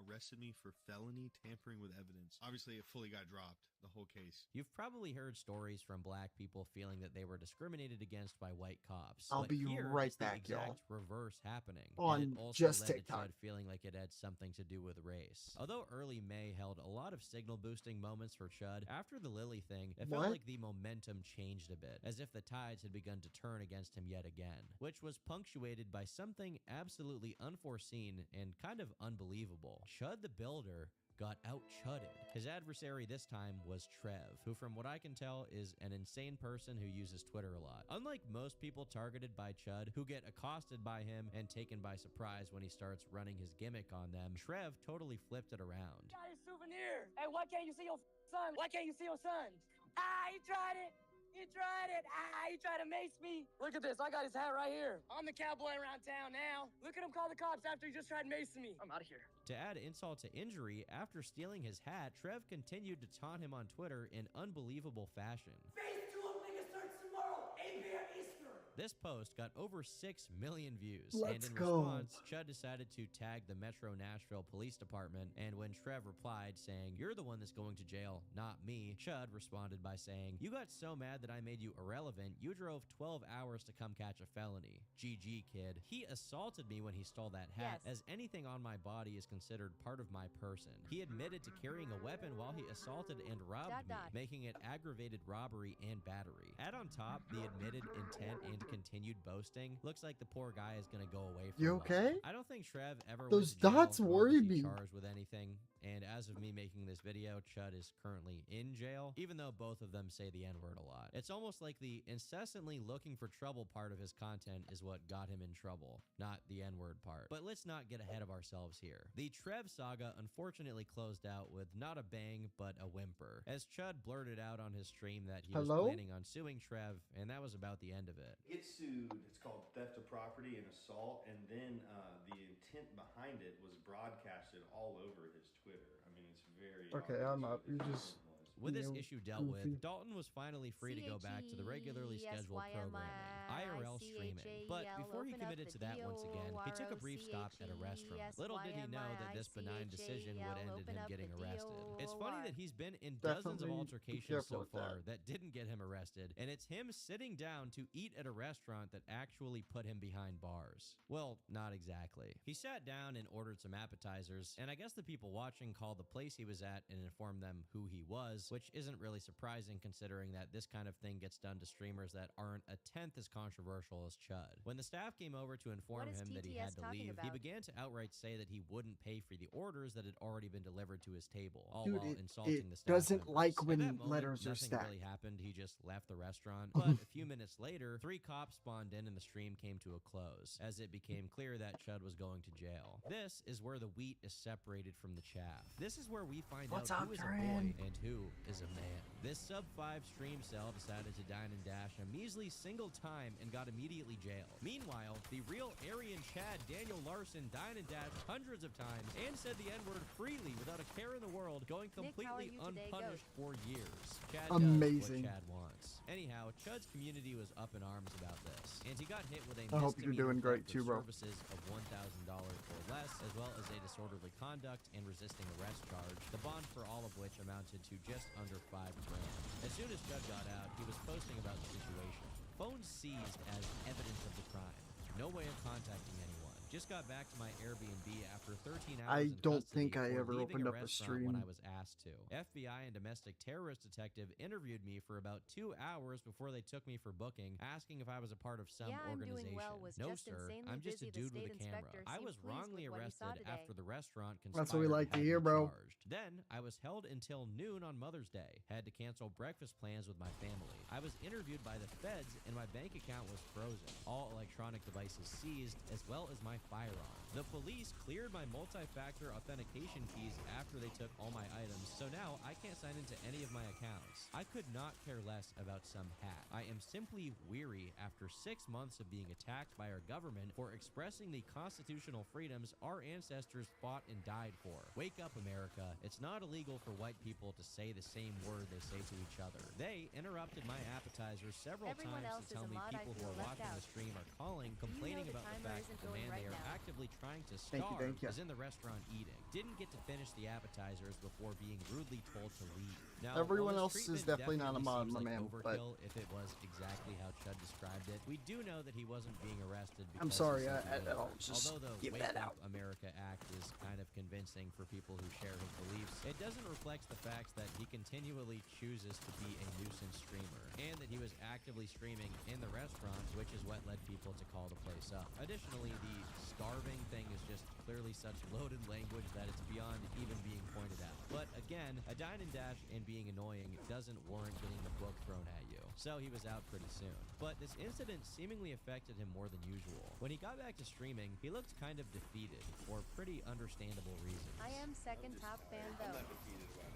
arrested me for felony tampering with evidence. Obviously, it fully got dropped, the whole case. You've probably heard stories from black people feeling that they were discriminated against by white cops. I'll but be here, right it's the back, exact y'all. reverse happening. On and it also just led TikTok. to Chud feeling like it had something to do with race. Although early May held a lot of signal boosting moments for Chud, after the Lily thing, it felt What? like the momentum changed a bit, as if the tides had begun to turn against him yet again, which was punctuated by something absolutely unforeseen and kind of unbelievable. Chud the Builder got out-chudded. His adversary this time was Trev, who from what I can tell is an insane person who uses Twitter a lot. Unlike most people targeted by Chud who get accosted by him and taken by surprise when he starts running his gimmick on them, Trev totally flipped it around. Got his souvenir. Hey, why can't you see your son? Why can't you see your son? Ah, he tried it. He tried it. Ah, he tried to mace me. Look at this. I got his hat right here. I'm the cowboy around town now. Look at him call the cops after he just tried macing me. I'm out of here. To add insult to injury, after stealing his hat, Trev continued to taunt him on Twitter in unbelievable fashion. Phase 2 of Nigga starts tomorrow, 8 p.m. Eastern. This post got over 6 million views, Let's and in go. response, Chud decided to tag the Metro Nashville Police Department, and when Trev replied saying, "You're the one that's going to jail, not me," Chud responded by saying, "You got so mad that I made you irrelevant, you drove 12 hours to come catch a felony. GG, kid. He assaulted me when he stole that hat, as anything on my body is considered part of my person. He admitted to carrying a weapon while he assaulted and robbed me, making it aggravated robbery and battery. Add on top the admitted intent and continued boasting, looks like the poor guy is gonna go away for You a while. okay? I don't think Trev ever Those went to jail dots or worry was me. charged with anything, and as of me making this video, Chud is currently in jail, even though both of them say the N-word a lot. It's almost like the incessantly looking for trouble part of his content is what got him in trouble, not the N-word part. But let's not get ahead of ourselves here. The Trev saga unfortunately closed out with not a bang, but a whimper, as Chud blurted out on his stream that he was Hello? planning on suing Trev, and that was about the end of it. Get sued. It's called theft of property and assault, and then the intent behind it was broadcasted all over his Twitter. I mean, it's very Okay, I'm up. You just With this you know, issue dealt goofy. with, Dalton was finally free to go back to the regularly scheduled programming, IRL streaming. But before he committed to that once again, he took a brief stop at a restaurant. Little did he know that this benign decision would end in him getting arrested. It's funny that he's been in dozens of Definitely be altercations careful so with that. far that didn't get him arrested, and it's him sitting down to eat at a restaurant that actually put him behind bars. Well, not exactly. He sat down and ordered some appetizers, and I guess the people watching called the place he was at and informed them who he was, which isn't really surprising considering that this kind of thing gets done to streamers that aren't a tenth as controversial as Chud. When the staff came over to inform What is him that he had TTS to talking leave, he about? began to outright say that he wouldn't pay for the orders that had already been delivered to his table, all Dude, while it insulting the staff doesn't members. like At when that moment, letters are nothing stacked. really happened. He just left the restaurant. But a few minutes later, 3 cops spawned in and the stream came to a close, as it became clear that Chud was going to jail. This is where the wheat is separated from the chaff. This is where we find What's out up, who is a boy Duran? and who is a man. This sub-5 stream cell decided to dine and dash a measly single time and got immediately jailed. Meanwhile, the real Aryan Chad Daniel Larson dined and dashed hundreds of times and said the N-word freely without a care in the world, going Nick, how are completely you today, unpunished for years. Chad Amazing. does what Chad wants. Anyhow, Chud's community was up in arms about this, and he got hit with a I hope you're doing great misdemeanor too, bro. services of $1,000 or less, as well as a disorderly conduct and resisting arrest charge, the bond for all of which amounted to just under $5 grand. As soon as Chud got out, he was posting about the situation. Phones seized as evidence of the crime. No way of contacting anyone. Just got back to my Airbnb after 13 hours I in don't custody think I before ever leaving opened up a restaurant when stream. I was asked to. FBI and domestic terrorist detective interviewed me for about 2 hours before they took me for booking, asking if I was a part of some Yeah, I'm doing organization. well was No, just sir, insanely I'm just a busy. The dude with state a camera. inspector I seemed was pleased wrongly with what he saw arrested today. after the restaurant That's what we conspired like and to had hear, me bro. charged. Then I was held until noon on Mother's Day. Had to cancel breakfast plans with my family. I was interviewed by the feds and my bank account was frozen. All electronic devices seized, as well as my firearm. The police cleared my multi-factor authentication keys after they took all my items, so now I can't sign into any of my accounts. I could not care less about some hack. I am simply weary after 6 months of being attacked by our government for expressing the constitutional freedoms our ancestors fought and died for. Wake up, America. It's not illegal for white people to say the same word they say to each other. They interrupted my appetizers several Everyone times else to is tell a me mod, I people who feel are left watching out. the stream are calling, Do you know complaining the about the timer fact isn't that the going man right they are now? actively trying to Thank you, starve thank you. is in the restaurant eating. Didn't get to finish the appetizers before being rudely told to leave. Now, Everyone while else this is definitely not a mod, treatment my seems man, like but overkill if it was exactly how Chud described it, we do know that he wasn't being arrested because I'm sorry, he said he would. I'll just Although the give Wake that Up out. America Act is kind of convincing for people who share his beliefs, it doesn't reflect the fact that he continually chooses to be a nuisance streamer, and that he was actively streaming in the restaurant, which is what led people to call the place up. Additionally, the starving thing is just clearly such loaded language that it's beyond even being pointed out. But again, a dine and dash and being annoying doesn't warrant getting the book thrown at you. So he was out pretty soon. But this incident seemingly affected him more than usual. When he got back to streaming, he looked kind of defeated for pretty understandable reasons. I am second top fan I'm though. not defeated about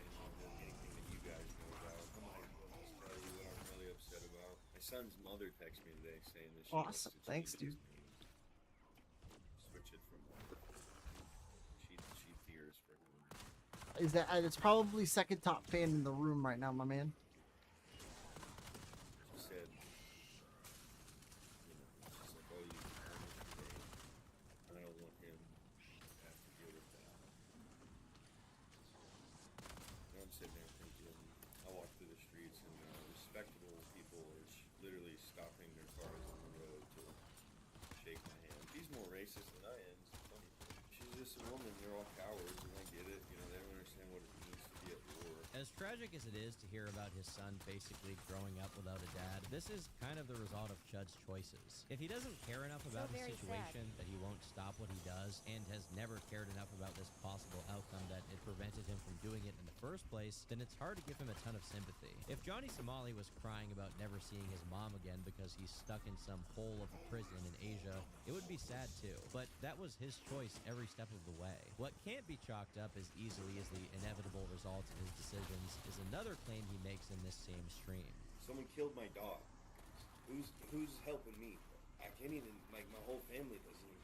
anything that you guys know about. I'm gonna just tell you what I'm really upset about. My son's mother texted me today saying that she wants Awesome. to Thanks, change dude. his name. Switch it from she fears for him. Is that it's probably second top fan in the room right now, my man. She said, she's like, oh, you earned it today. I don't want him to have to deal with that. And I'm sitting there thinking, I walk through the streets and respectable people are literally stopping their cars on the road to shake my hand. She's more racist than I am. It's funny. She's just a woman. They're all cowards, and I get it. You know, they don't understand what it means to be at war. As tragic as it is to hear about his son basically growing up without a dad, this is kind of the result of Chud's choices. If he doesn't care enough about his very situation that he won't stop what he does, and has never cared enough about this possible outcome that it prevented him from doing it in the first place, then it's hard to give him a ton of sympathy. If Johnny Somali was crying about never seeing his mom again because he's stuck in some hole of a prison in Asia, it would be sad too. But that was his choice every step of the way. What can't be chalked up as easily as the inevitable result of his decisions is another claim he makes in this same stream. Someone killed my dog. Who's helping me? I can't even, like, my whole family doesn't even.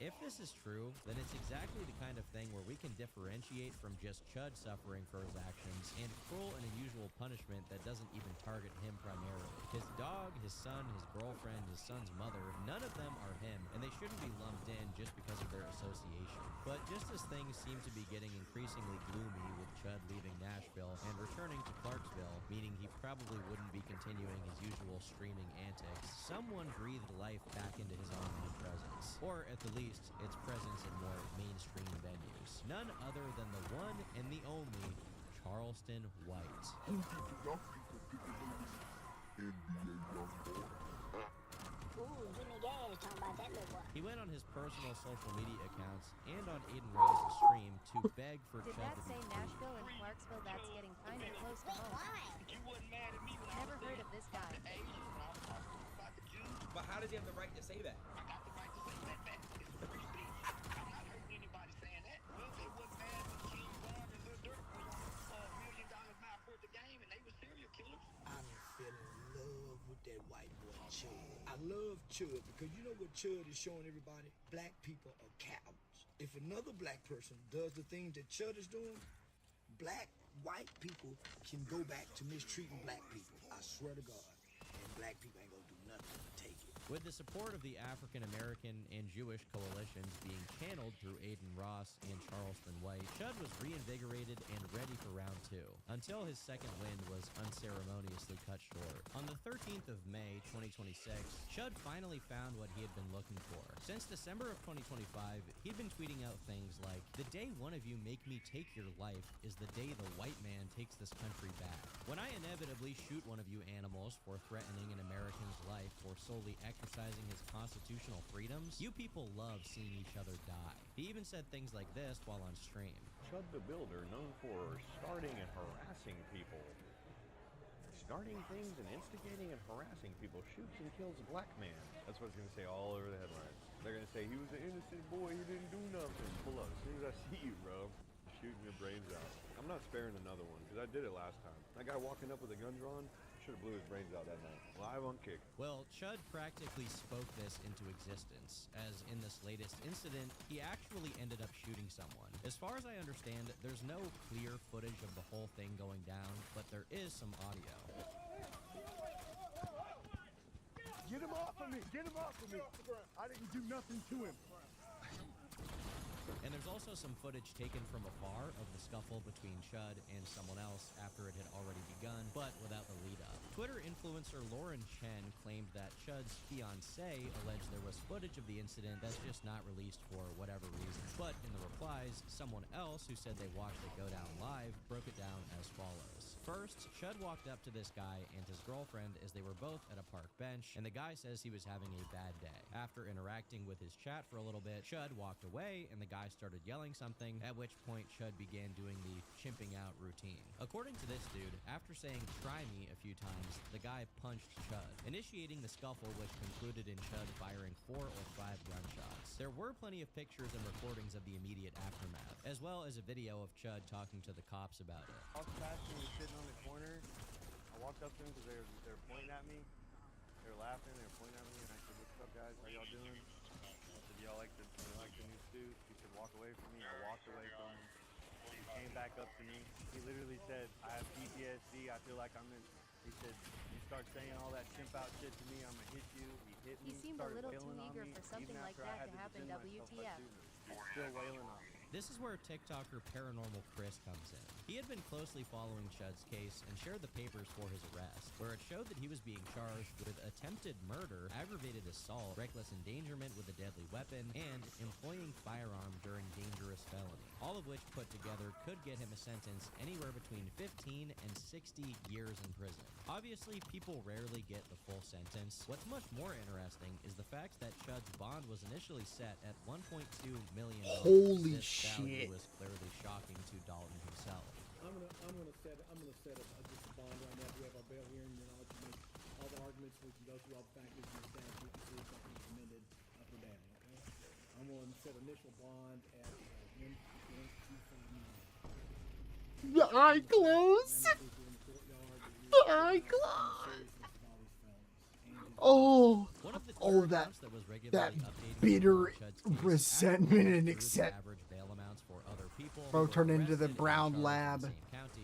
If this is true, then it's exactly the kind of thing where we can differentiate from just Chud suffering for his actions and cruel and unusual punishment that doesn't even target him primarily. His dog, his son, his girlfriend, his son's mother, none of them are him, and they shouldn't be lumped in just because of their association. But just as things seem to be getting increasingly gloomy with Chud leaving Nashville and returning to Clarksville, meaning he probably wouldn't be continuing his usual streaming antics, someone breathed life back into his online presence. Or at the least, its presence in more mainstream venues. None other than the one and the only Charleston White. He went on his personal social media accounts and on Aiden Rose's stream to beg for Did Chud that to say be Nashville and Clarksville? That's getting kind of close to home. Never heard of this guy. But how does he have the right to say that? I done fell in love with that white boy Chud. I love Chud because you know what Chud is showing everybody? Black people are cowards. If another black person does the things that Chud is doing, white people can go back to mistreating black people. I swear to God. And black people ain't gonna do nothing to take it. With the support of the African American and Jewish coalitions being channeled through Aiden Ross and Charleston White, Chud was reinvigorated and ready for round 2, until his second win was unceremoniously cut short. On the 13th of May, 2026, Chud finally found what he had been looking for. Since December of 2025, he'd been tweeting out things like, "The day one of you make me take your life is the day the white man takes this country back. When I inevitably shoot one of you animals for threatening an American's life or solely exercising his constitutional freedoms, you people love seeing each other die." He even said things like this while on stream. Chud the Builder, known for starting and harassing people. Starting things and instigating and harassing people, shoots and kills a black man. That's what it's going to say all over the headlines. They're going to say, he was an innocent boy, he didn't do nothing. Pull up, as soon as I see you, bro, shooting your brains out. I'm not sparing another one, because I did it last time. That guy walking up with a gun drawn, should have blew his brains out that night. Live on Kick. Well, Chud practically spoke this into existence, as in this latest incident, he actually ended up shooting someone. As far as I understand, there's no clear footage of the whole thing going down, but there is some audio. Get him off of me! Get him off of me! I didn't do nothing to him. And there's also some footage taken from afar of the scuffle between Chud and someone else after it had already begun, but without the lead up. Twitter influencer Lauren Chen claimed that Chud's fiancée alleged there was footage of the incident that's just not released for whatever reason. But in the replies, someone else who said they watched it go down live broke it down as follows. First, Chud walked up to this guy and his girlfriend as they were both at a park bench, and the guy says he was having a bad day. After interacting with his chat for a little bit, Chud walked away and the guy started yelling something, at which point Chud began doing the chimping out routine. According to this dude, after saying "try me" a few times, the guy punched Chud, initiating the scuffle, which concluded in Chud firing 4 or 5 gunshots. There were plenty of pictures and recordings of the immediate aftermath, as well as a video of Chud talking to the cops about it. I was passing, he was sitting on the corner. I walked up to him because they were pointing at me. They were laughing, they were pointing at me, and I said, "What's up, guys? How y'all doing?" I said, "Y'all like the new suit?" He said, "Walk away from me." I walked away from him. He came back up to me. He literally said, "I have PTSD. I feel like I'm in." He said, "You start saying all that simp out shit to me, I'm gonna hit you." He hit me. He seemed a started little wailing too on eager me, for something even like after I that had to happen, defend myself like WTF. shooting him. He's still wailing on me. This is where TikToker Paranormal Chris comes in. He had been closely following Chud's case and shared the papers for his arrest, where it showed that he was being charged with attempted murder, aggravated assault, reckless endangerment with a deadly weapon, and employing firearm during dangerous felony. All of which put together could get him a sentence anywhere between 15 and 60 years in prison. Obviously, people rarely get the full sentence. What's much more interesting is the fact that Chud's bond was initially set at $1.2 million. Holy This shit. value was clearly shocking to Dalton himself. I'm gonna set just a bond right now. We have our bail hearing, then I'll make all the arguments. We can go through all the factors in the statute and see if that can be amended up or down. Okay. I'm going to set initial bond at 1.259. The eye close. The eye close. Oh, oh, that bitter resentment and accept. Bro, turn into the brown lab.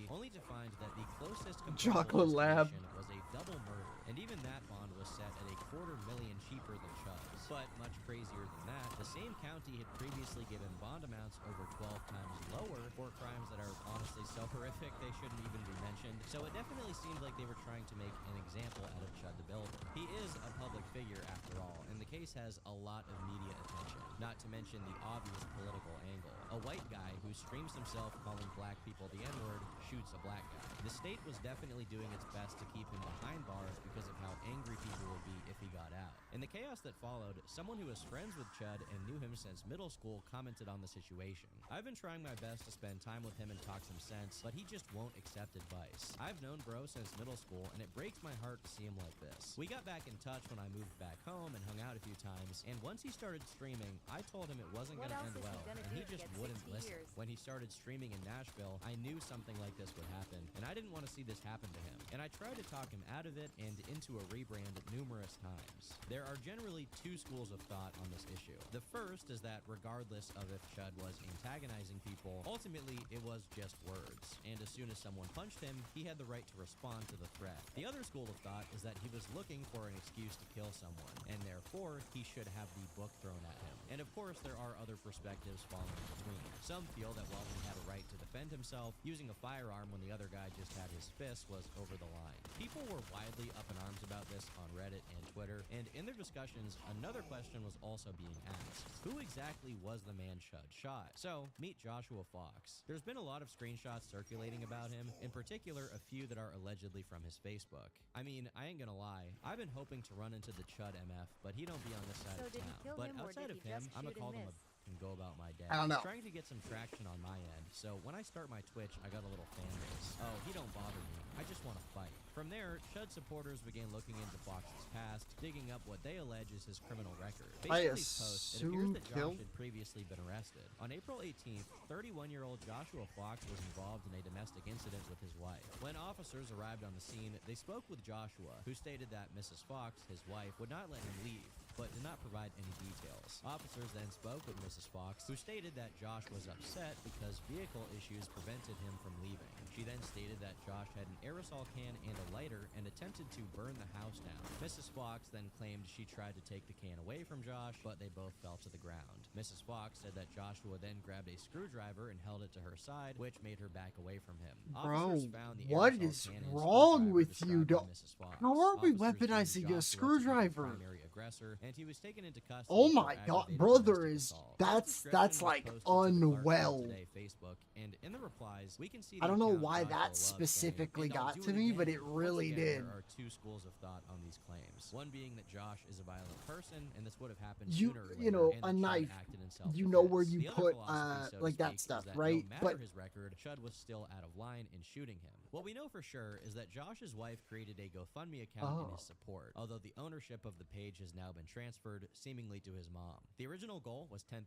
Only to find that the closest Chocolate lab. was a double murder, and even that bond was set at $250,000 cheaper than Chud's. But much crazier than that, the same county had previously given bond amounts over 12 times lower for crimes that are honestly so horrific they shouldn't even be mentioned. So it definitely seemed like they were trying to make an example out of Chud the Builder. He is a public figure after all, and the case has a lot of media attention, not to mention the obvious political angle. A white guy who streams himself calling black people the N-word shoots a black guy. The state was definitely doing its best to keep him behind bars because of how angry people would be if he got out. In the chaos that followed, someone who was friends with Chud and knew him since middle school commented on the situation. I've been trying my best to spend time with him and talk some sense, but he just won't accept advice. I've known bro since middle school, and it breaks my heart to see him like this. We got back in touch when I moved back home and hung out a few times, and once he started streaming, I told him it wasn't going to end well, and he just wouldn't listen. When he started streaming in Nashville, I knew something like this would happen, and I didn't want to see this happen to him. And I tried to talk him out of it and into a rebrand numerous times. There are generally two schools of thought on this issue. The first is that regardless of if Chud was antagonizing people, ultimately it was just words, and as soon as someone punched him, he had the right to respond to the threat. The other school of thought is that he was looking for an excuse to kill someone, and therefore he should have the book thrown at him. And of course, there are other perspectives falling in between. Some feel that while he had a right to defend himself, using a firearm when the other guy just had his fist was over the line. People were widely up in arms about this on Reddit and Twitter, and in their discussions, another question was also being asked. Who exactly was the man Chud shot? So, meet Joshua Fox. There's been a lot of screenshots circulating about him, in particular a few that are allegedly from his Facebook. I mean, I ain't gonna lie, I've been hoping to run into the Chud MF, but he don't be on this side So of did he town. kill But him, or outside did of he him, just I'm gonna shoot call and him miss? and go about my day. I don't know. Trying to get some traction on my end, so when I start my Twitch, I got a little fan base. Oh, he don't bother me. I just want to fight. From there, Chud supporters began looking into Fox's past, digging up what they allege is his criminal record. Based I on these posts, it appears assume that kill. Josh had previously been arrested. On April 18th, 31-year-old Joshua Fox was involved in a domestic incident with his wife. When officers arrived on the scene, they spoke with Joshua, who stated that Mrs. Fox, his wife, would not let him leave, but did not provide any details. Officers then spoke with Mrs. Fox, who stated that Josh was upset because vehicle issues prevented him from leaving. She then stated that Josh had an aerosol can and a lighter and attempted to burn the house down. Mrs. Fox then claimed she tried to take the can away from Josh, but they both fell to the ground. Mrs. Fox said that Joshua then grabbed a screwdriver and held it to her side, which made her back away from him. Officers Bro, found the what aerosol is can and wrong screwdriver with you? described by Mrs. Fox. How are we Officers deemed weaponizing a Joshua to be the screwdriver? primary aggressor, and he was taken into custody Oh for my god, aggravated brother domestic is assault. that's Description was like posted to the Clarksville unwell. Today Facebook, and in the replies, we can see I the don't know account why Joshua that loved saying, specifically "And I'll got do to me, but again." it really Once again, did. There are two schools of thought on these claims. One being that Josh is a violent person, and this would have happened You sooner or you later, know, and a that Chud knife, acted in you know where self-defense. you The other put philosophy, so to like that speak, stuff, is that right? no matter But his record, Chud was still out of line in shooting him. What we know for sure is that Josh's wife created a GoFundMe account in his support, although the ownership of the page has now been transferred, seemingly to his mom. The original goal was $10,000,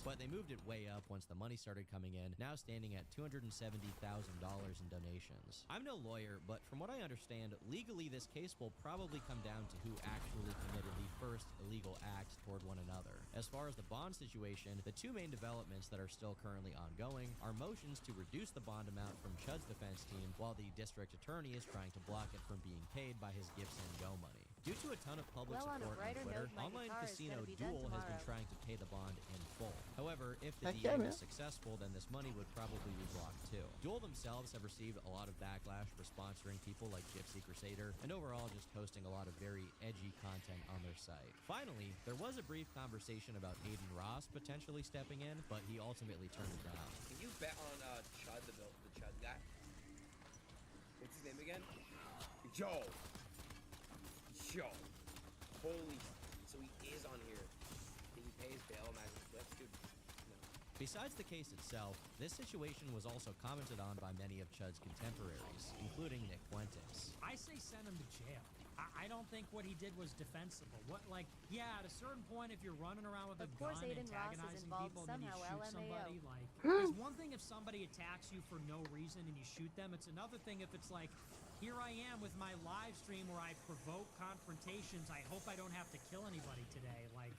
but they moved it way up once the money started coming in, now standing at $270,000 in donations. I'm no lawyer, but from what I understand, legally this case will probably come down to who actually committed the first illegal act toward one another. As far as the bond situation, the two main developments that are still currently ongoing are motions to reduce the bond amount from Chud's defense team, while the district attorney is trying to block it from being paid by his Gibson Go money. Due to a ton of public Well, on a support on brighter Twitter, note, my Online guitar is Casino gonna be done Duel has been tomorrow. trying to pay the bond in full. However, if the Heck DA yeah, was man. successful, then this money would probably be blocked too. Duel themselves have received a lot of backlash for sponsoring people like Gypsy Crusader, and overall just posting a lot of very edgy content on their site. Finally, there was a brief conversation about Aiden Ross potentially stepping in, but he ultimately turned it down. Can you bet on Chud, the Chud guy? What's his name again? Joe. Joe. Holy. So he is on here. Did he pay his bail? Imagine flips, dude. No. Besides the case itself, this situation was also commented on by many of Chud's contemporaries, including Nick Fuentes. I say send him to jail. I don't think what he did was defensible. What, like, yeah, at a certain point, if you're running around with a Of course, gun Aiden Ross is antagonizing involved people, then you somehow, shoot LMAO. somebody, like, it's one thing if somebody attacks you for no reason and you shoot them. It's another thing if it's like, here I am with my live stream where I provoke confrontations. I hope I don't have to kill anybody today. Like,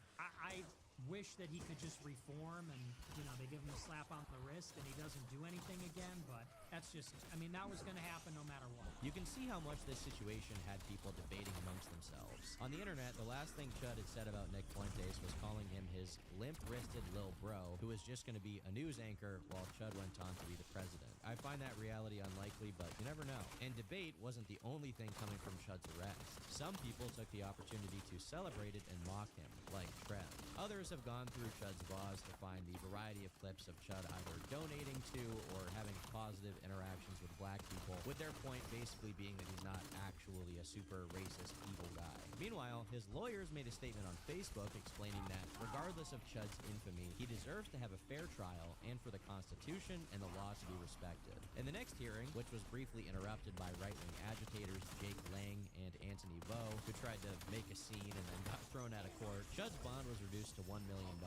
wish that he could just reform and, you know, they give him a slap on the wrist and he doesn't do anything again, but that's just, I mean, that was going to happen no matter what. You can see how much this situation had people debating amongst themselves. On the internet, the last thing Chud had said about Nick Fuentes was calling him his limp-wristed lil bro, who was just going to be a news anchor while Chud went on to be the president. I find that reality unlikely, but you never know. And debate wasn't the only thing coming from Chud's arrest. Some people took the opportunity to celebrate it and mock him, like Trev. Others have gone through Chud's vlogs to find the variety of clips of Chud either donating to or having positive interactions with black people, with their point basically being that he's not actually a super racist, evil guy. Meanwhile, his lawyers made a statement on Facebook explaining that regardless of Chud's infamy, he deserves to have a fair trial and for the Constitution and the law to be respected. In the next hearing, which was briefly interrupted by right-wing agitators Jake Lang and Anthony Vo, who tried to make a scene and then got thrown out of court, Chud's bond was reduced to $1 million.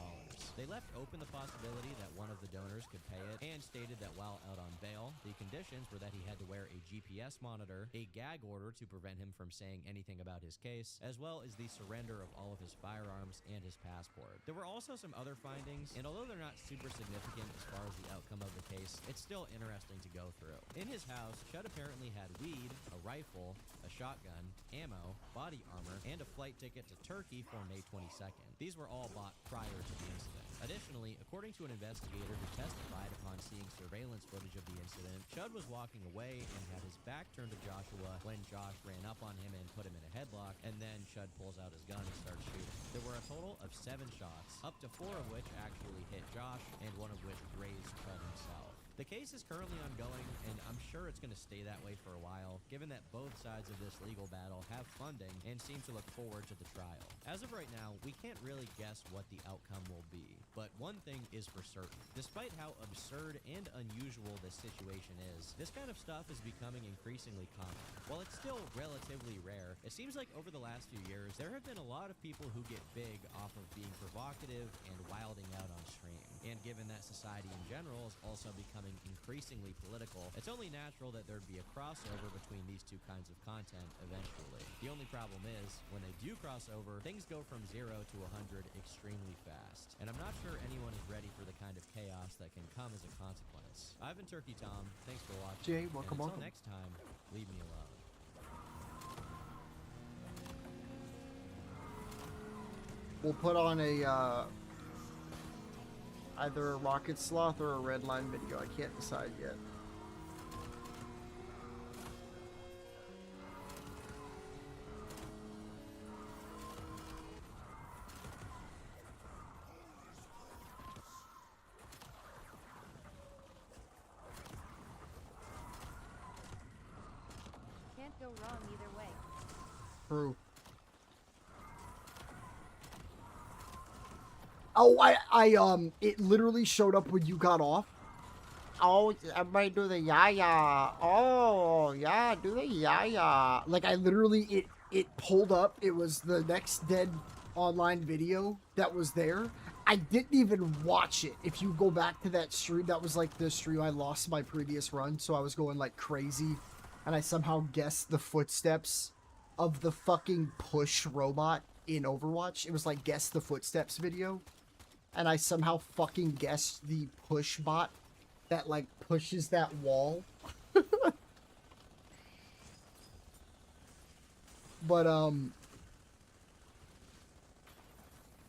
They left open the possibility that one of the donors could pay it and stated that while out on bail, the conditions were that he had to wear a GPS monitor, a gag order to prevent him from saying anything about his case, as well as the surrender of all of his firearms and his passport. There were also some other findings, and although they're not super significant as far as the outcome of the case, it's still interesting to go through. In his house, Chud apparently had weed, a rifle, a shotgun, ammo, body armor, and a flight ticket to Turkey for May 22nd. These were all bought prior to the incident. Additionally, according to an investigator who testified upon seeing surveillance footage of the incident, Chud was walking away and had his back turned to Joshua when Josh ran up on him and put him in a headlock, and then Chud pulls out his gun and starts shooting. There were a total of 7 shots, up to 4 of which actually hit Josh, and 1 of which grazed Chud himself. The case is currently ongoing, and I'm sure it's going to stay that way for a while, given that both sides of this legal battle have funding and seem to look forward to the trial. As of right now, we can't really guess what the outcome will be, but one thing is for certain. Despite how absurd and unusual this situation is, this kind of stuff is becoming increasingly common. While it's still relatively rare, it seems like over the last few years, there have been a lot of people who get big off of being provocative and wilding out on stream. And given that society in general is also becoming increasingly political, it's only natural that there'd be a crossover between these two kinds of content eventually. The only problem is, when they do cross over, things go from 0 to 100 extremely fast. And I'm not sure anyone is ready for the kind of chaos that can come as a consequence. I've been Turkey Tom, thanks for watching. Jay, welcome, and until welcome. next time, leave me alone. We'll put on a either a Rocket Sloth or a Redline video. I can't decide yet. Can't go wrong either way. True. Oh, it literally showed up when you got off. Oh, everybody do the yaya. Oh, yeah, do the yaya. Like, I literally, it pulled up. It was the next dead online video that was there. I didn't even watch it. If you go back to that stream, that was like the stream I lost my previous run, so I was going like crazy. And I somehow guessed the footsteps of the fucking push robot in Overwatch. It was like guess the footsteps video. And I somehow fucking guessed the push bot that like pushes that wall. But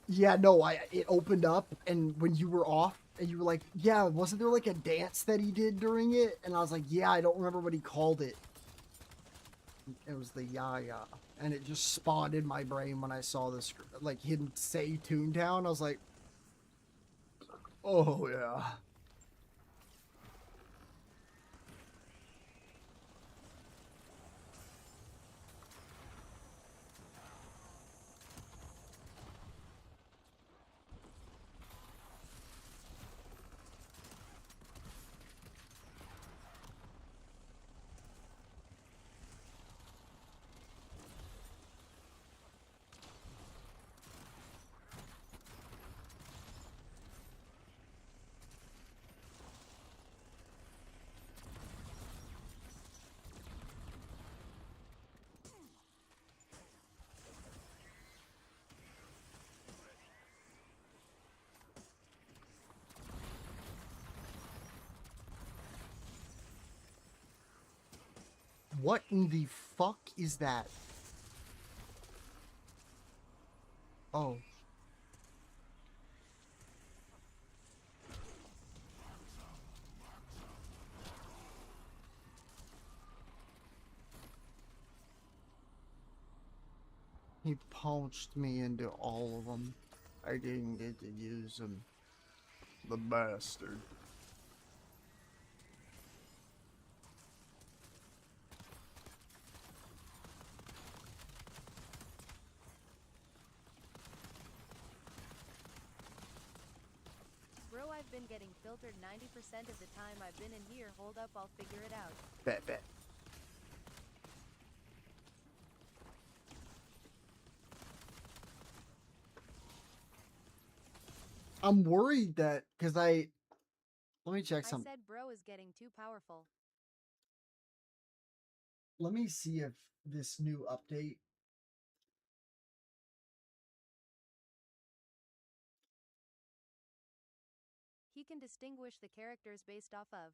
yeah, no, it opened up, and when you were off and you were like, yeah, wasn't there like a dance that he did during it? And I was like, yeah, I don't remember what he called it. It was the yaya, and it just spawned in my brain when I saw this, like, him say Toontown. I was like, oh yeah. What in the fuck is that? Oh. He punched me into all of them. I didn't get to use them. The bastard. Bro, I've been getting filtered 90% of the time I've been in here. Hold up, I'll figure it out. Bet. I'm worried that, because let me check I something. said bro is getting too powerful. Let me see if this new update. He can distinguish the characters based off of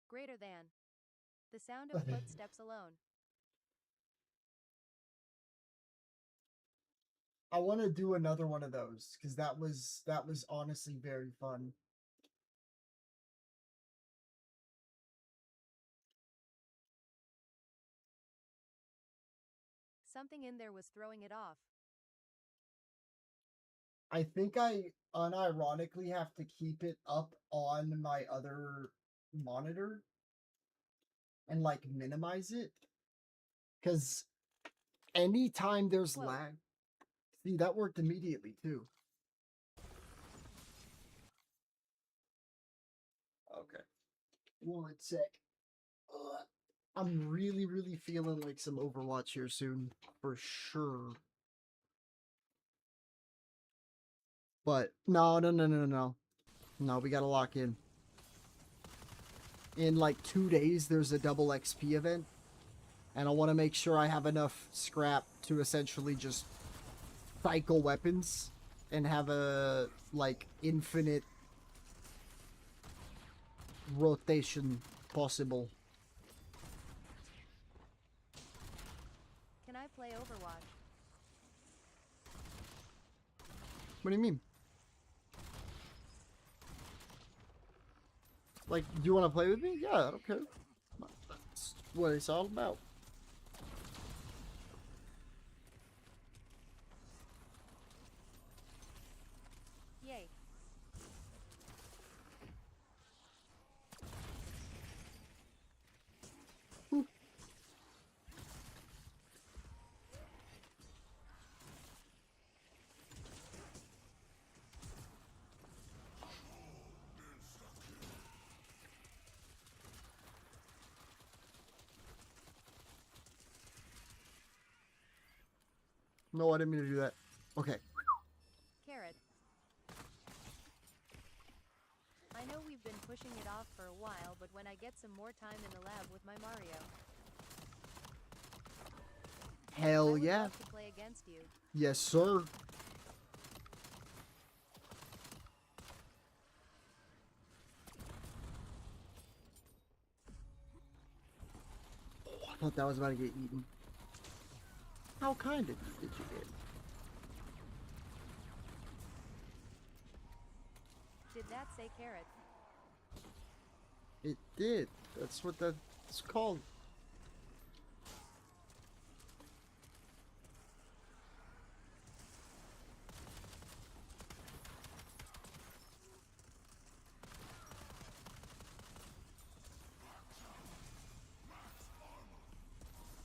greater than the sound of footsteps alone. I want to do another one of those because that was honestly very fun. Something in there was throwing it off. I think I unironically have to keep it up on my other monitor and like minimize it because anytime there's lag. See, that worked immediately too. Okay. 1 sec. I'm really feeling like some Overwatch here soon, for sure. But no. No, we gotta lock in. In like 2 days, there's a double XP event. And I want to make sure I have enough scrap to essentially just cycle weapons and have a, like, infinite rotation possible. Can I play Overwatch? What do you mean? Like, do you want to play with me? Yeah, I don't care. That's what it's all about. Yay. No, I didn't mean to do that. Okay. Carrot. I know we've been pushing it off for a while, but when I get some more time in the lab with my Mario, Hell I would yeah. love to play against you. Yes, sir. I thought that was about to get eaten. How kind of you did you get? Did that say carrot? It did. That's what that's called.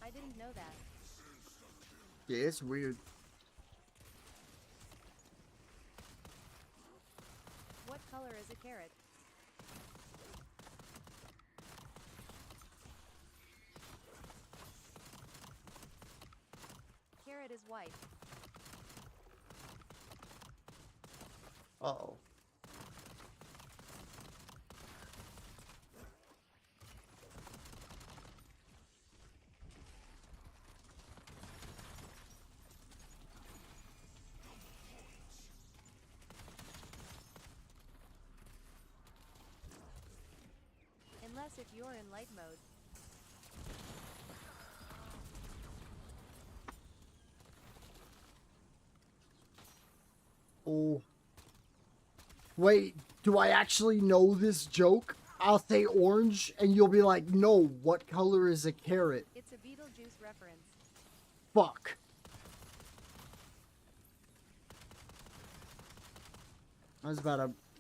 I didn't know that. Yeah, it's weird. What color is a carrot? Carrot is white. Uh-oh. Guess if you're in light mode. Oh. Wait, do I actually know this joke? I'll say orange, and you'll be like, no, what color is a carrot? It's a Beetlejuice reference. Fuck.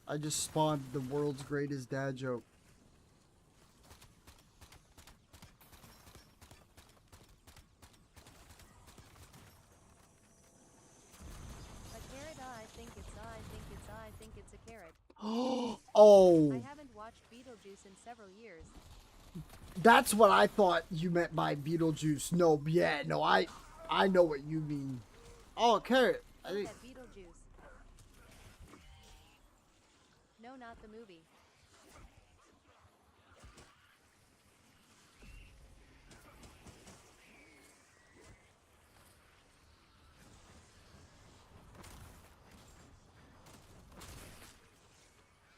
I just spawned the world's greatest dad joke. A carrot, I think it's a carrot. Oh. I haven't watched Beetlejuice in several years. That's what I thought you meant by Beetlejuice. No, yeah, no, I know what you mean. Oh, carrot. I Look think. at Beetlejuice. No, not the movie.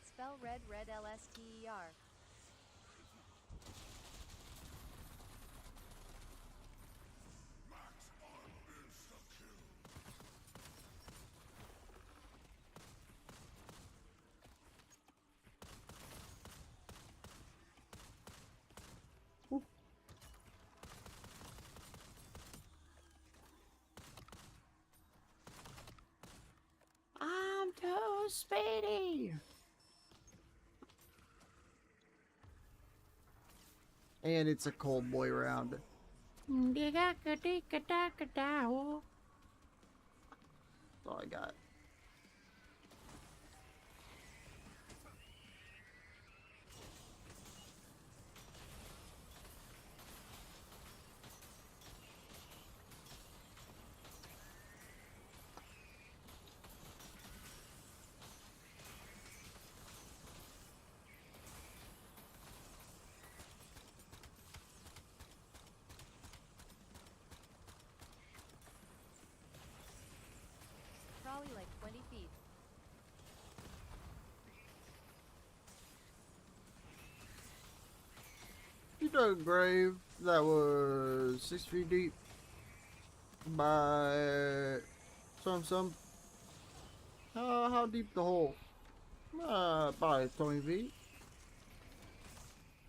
Spell red LSTER. I'm too speedy. And it's a cold boy round. That's all I got. Probably like 20 feet. You dug a grave that was 6 feet deep by some. How deep the hole? By 20 feet.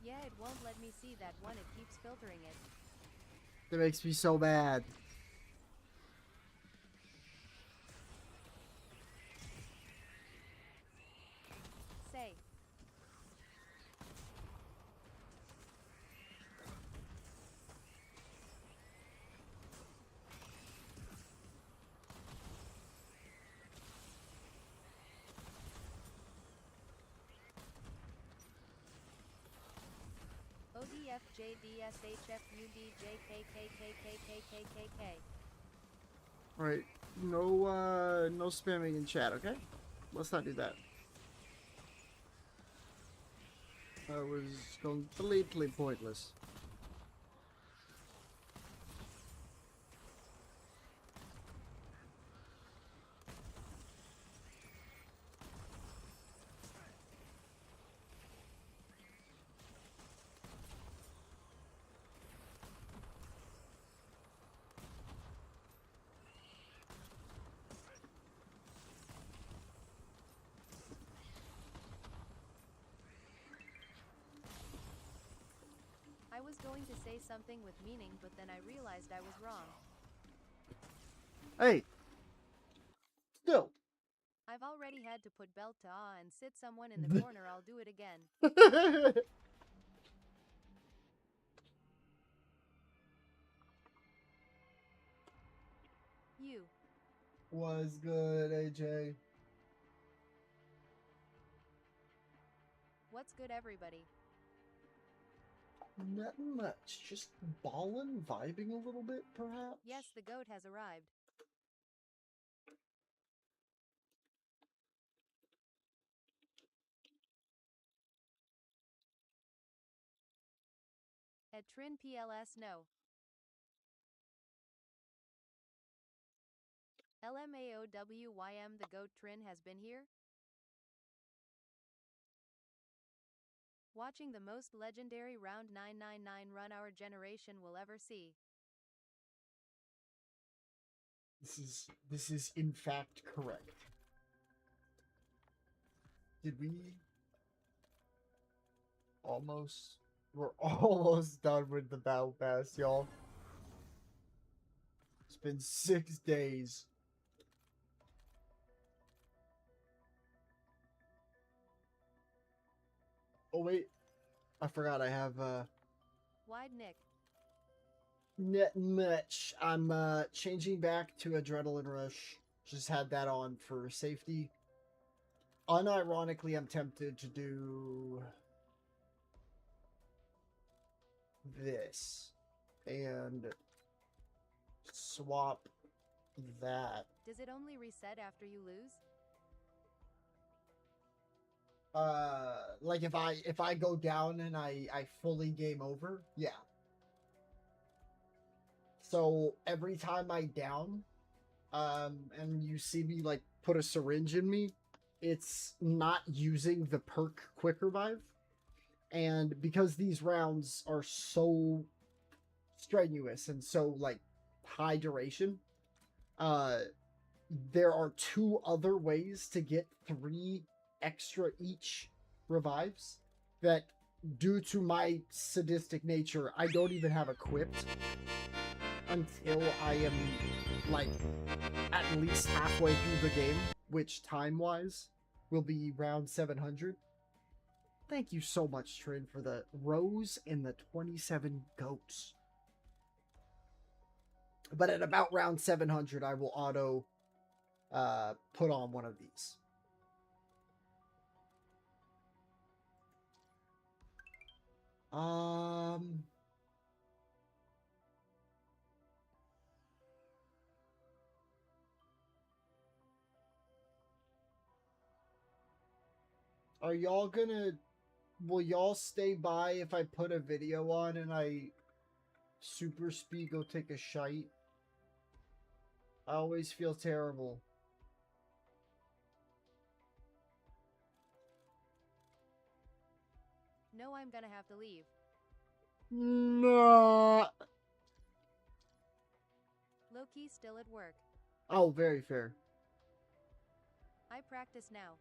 Yeah, it won't let me see that one. It keeps filtering it. That makes me so mad. Say. ODFJDSHFUDJKKKKKKKKKK. Alright, no spamming in chat, okay? Let's not do that. That was completely pointless. I was going to say something with meaning, but then I realized I was wrong. Hey! Still. I've already had to put belt to and sit someone in the corner. I'll do it again. You. Was good, AJ. What's good, everybody? Nothing much. Just ballin', vibing a little bit, perhaps? Yes, the goat has arrived. At Trin PLS, no. LMAOWYM, the goat Trin has been here? Watching the most legendary round 999 run our generation will ever see. This is in fact correct. Did we almost? We're almost done with the battle pass, y'all. It's been 6 days. Oh wait, I forgot I have Wide Nick. not much. I'm changing back to Adrenaline Rush. Just had that on for safety. Unironically, I'm tempted to do this and swap that. Does it only reset after you lose? Like if I go down and I fully game over, yeah. So every time I down, and you see me like put a syringe in me, it's not using the perk Quick Revive. And because these rounds are so strenuous and so like high duration, there are 2 other ways to get 3 extra each revives that, due to my sadistic nature, I don't even have equipped until I am like at least halfway through the game, which time-wise will be round 700. Thank you so much, Trin, for the rose and the 27 goats. But at about round 700, I will auto put on one of these. Are y'all gonna... Will y'all stay by if I put a video on and I super speed go take a shite? I always feel terrible. No, I'm gonna have to leave. No. Low-key still at work. Oh, very fair. I practice now.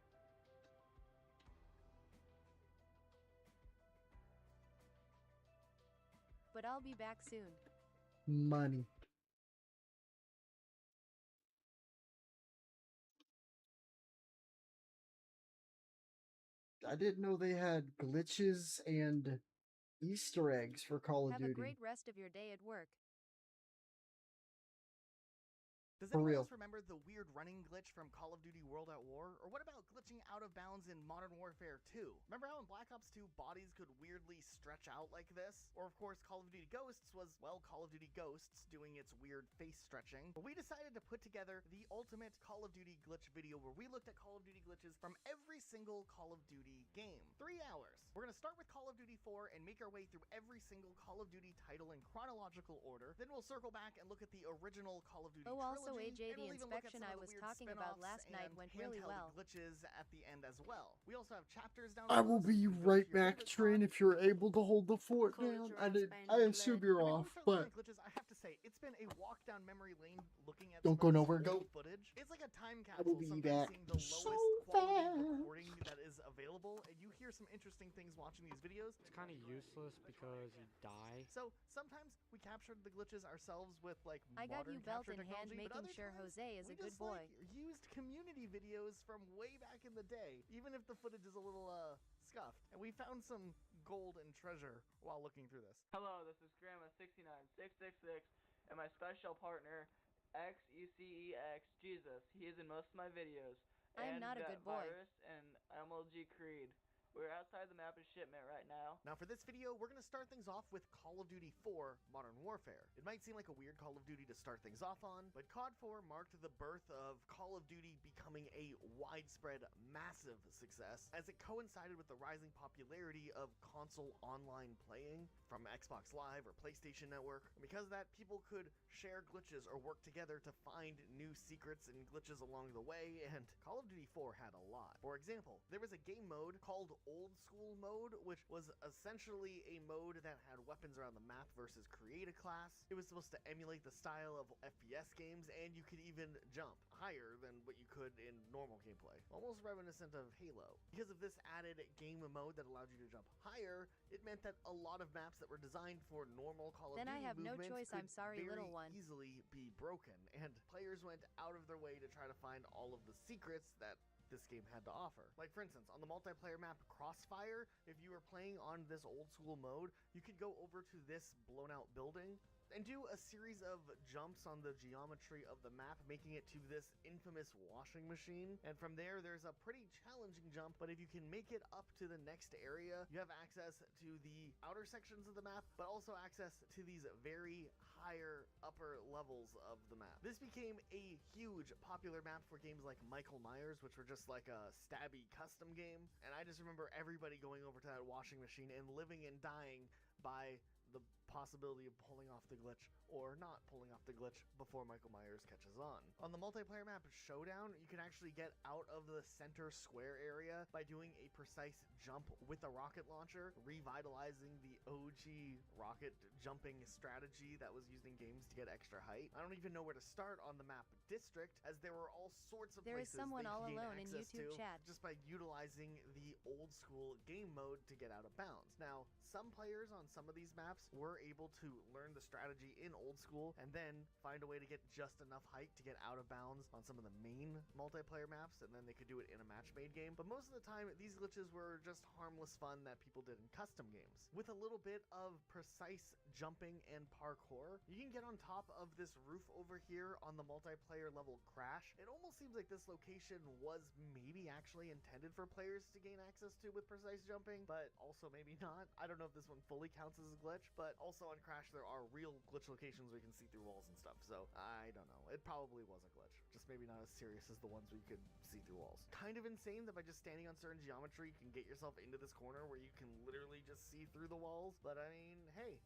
But I'll be back soon. Money. I didn't know they had glitches and Easter eggs for Call of Have Duty. a great rest of your day at work. Does For anyone real. else remember the weird running glitch from Call of Duty World at War? Or what about glitching out of bounds in Modern Warfare 2? Remember how in Black Ops 2 bodies could weirdly stretch out like this? Or of course Call of Duty Ghosts was, well, Call of Duty Ghosts doing its weird face stretching. But we decided to put together the ultimate Call of Duty glitch video where we looked at Call of Duty glitches from every single Call of Duty game. 3 hours. We're gonna start with Call of Duty 4 and make our way through every single Call of Duty title in chronological order. Then we'll circle back and look at the original Call of Duty Oh, also trilogy, AJ, and the we'll even look at inspection some I of the was weird talking about spin-offs last night and went really handheld well. glitches at the end as well. We also have chapters down I below, will so you be can go right to your back, favorite Trin, if you're able to hold the fort down. I assume you're And off, before we start looking but at glitches, I have to say, it's been a walk down memory lane looking at don't some go of this nowhere, old go. footage. It's like a time I will capsule, be sometimes back seeing the so lowest quality fast. recording that is available, and you hear some interesting things watching these videos. It's kind of useless because you die. So sometimes we captured the glitches ourselves with like I got modern you belt capture in hand, technology, but making other sure times, Jose is we a good just, boy. like, used community videos from way back in the day, even if the footage is a little scuffed. And we found some gold and treasure while looking through this. Hello, this is Grandma69666 and my special partner XECEX Jesus. He is in most of my videos. I'm And not a Vet good boy. Virus and MLG Creed. We're outside the map of shipment right now. Now for this video, we're going to start things off with Call of Duty 4 Modern Warfare. It might seem like a weird Call of Duty to start things off on, but COD 4 marked the birth of Call of Duty becoming a widespread, massive success, as it coincided with the rising popularity of console online playing from Xbox Live or PlayStation Network. And because of that, people could share glitches or work together to find new secrets and glitches along the way, and Call of Duty 4 had a lot. For example, there was a game mode called old school mode, which was essentially a mode that had weapons around the map versus create a class. It was supposed to emulate the style of FPS games, and you could even jump higher than what you could in normal gameplay, almost reminiscent of Halo. Because of this added game mode that allowed you to jump higher, it meant that a lot of maps that were designed for normal Call of Then Duty I have no movements choice, could I'm sorry, very little one. easily be broken, and players went out of their way to try to find all of the secrets that this game had to offer. Like for instance, on the multiplayer map Crossfire, if you were playing on this old school mode, you could go over to this blown out building and do a series of jumps on the geometry of the map, making it to this infamous washing machine. And from there, there's a pretty challenging jump, but if you can make it up to the next area, you have access to the outer sections of the map, but also access to these very higher upper levels of the map. This became a huge popular map for games like Michael Myers, which were just like a stabby custom game. And I just remember everybody going over to that washing machine and living and dying by the possibility of pulling off the glitch or not pulling off the glitch before Michael Myers catches on. On the multiplayer map Showdown, you can actually get out of the center square area by doing a precise jump with a rocket launcher, revitalizing the OG rocket jumping strategy that was used in games to get extra height. I don't even know where to start on the map District, as there were all sorts of There is places someone they all gain alone in access YouTube to chat. just by utilizing the old school game mode to get out of bounds. Now, some players on some of these maps were able to learn the strategy in old school and then find a way to get just enough height to get out of bounds on some of the main multiplayer maps, and then they could do it in a match-made game. But most of the time, these glitches were just harmless fun that people did in custom games. With a little bit of precise jumping and parkour, you can get on top of this roof over here on the multiplayer level Crash. It almost seems like this location was maybe actually intended for players to gain access to with precise jumping, but also maybe not. I don't know if this one fully counts as a glitch, but also on Crash there are real glitch locations where you can see through walls and stuff, so I don't know. It probably was a glitch, just maybe not as serious as the ones where you could see through walls. Kind of insane that by just standing on certain geometry you can get yourself into this corner where you can literally just see through the walls, but I mean, hey,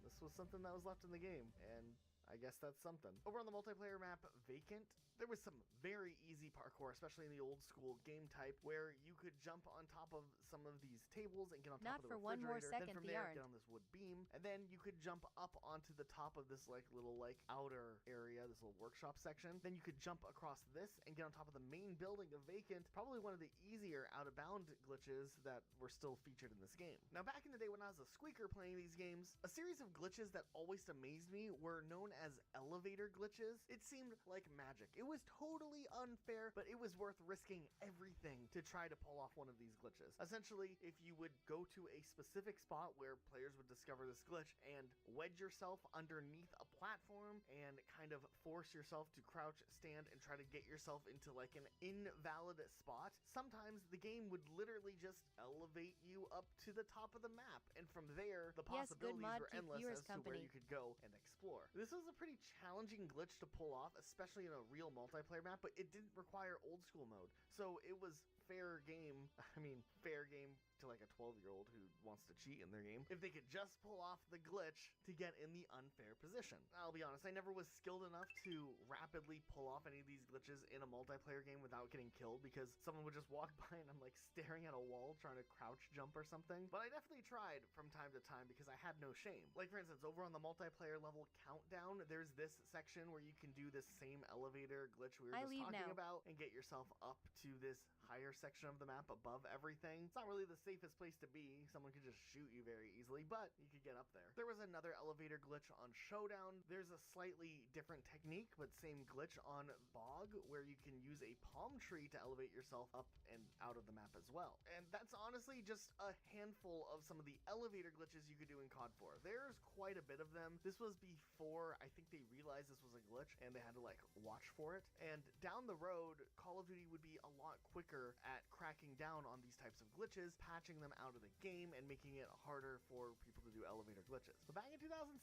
this was something that was left in the game, and I guess that's something. Over on the multiplayer map Vacant, there was some very easy parkour, especially in the old school game type, where you could jump on top of some of these tables and get on top Not of the for one more refrigerator. second, Then from the there, yarn. get on this wood beam, and then you could jump up onto the top of this like little like outer area, this little workshop section. Then you could jump across this and get on top of the main building of Vacant. Probably one of the easier out of bound glitches that were still featured in this game. Now, back in the day when I was a squeaker playing these games, a series of glitches that always amazed me were known as elevator glitches. It seemed like magic. It was totally unfair, but it was worth risking everything to try to pull off one of these glitches. Essentially, if you would go to a specific spot where players would discover this glitch and wedge yourself underneath a platform and kind of force yourself to crouch, stand, and try to get yourself into like an invalid spot, sometimes the game would literally just elevate you up to the top of the map, and from there, the Yes, good possibilities mod, were keep endless viewers as to where company. you could go and explore. This was a pretty challenging glitch to pull off, especially in a real multiplayer map, but it didn't require old school mode, so it was fair game. I mean, fair game to like a 12-year-old who wants to cheat in their game, if they could just pull off the glitch to get in the unfair position. I'll be honest, I never was skilled enough to rapidly pull off any of these glitches in a multiplayer game without getting killed, because someone would just walk by and I'm like staring at a wall trying to crouch jump or something. But I definitely tried from time to time because I had no shame. Like for instance, over on the multiplayer level Countdown, there's this section where you can do this same elevator glitch we were I just leave talking now. about and get yourself up to this higher section of the map above everything. It's not really the safest place to be. Someone could just shoot you very easily, but you could get up there. There was another elevator glitch on Showdown. There's a slightly different technique, but same glitch on Bog, where you can use a palm tree to elevate yourself up and out of the map as well. And that's honestly just a handful of some of the elevator glitches you could do in COD 4. There's quite a bit of them. This was before I think they realized this was a glitch and they had to like watch for it. And down the road, Call of Duty would be a lot quicker at cracking down on these types of glitches patching them out of the game and making it harder for people to do elevator glitches. But back in 2007,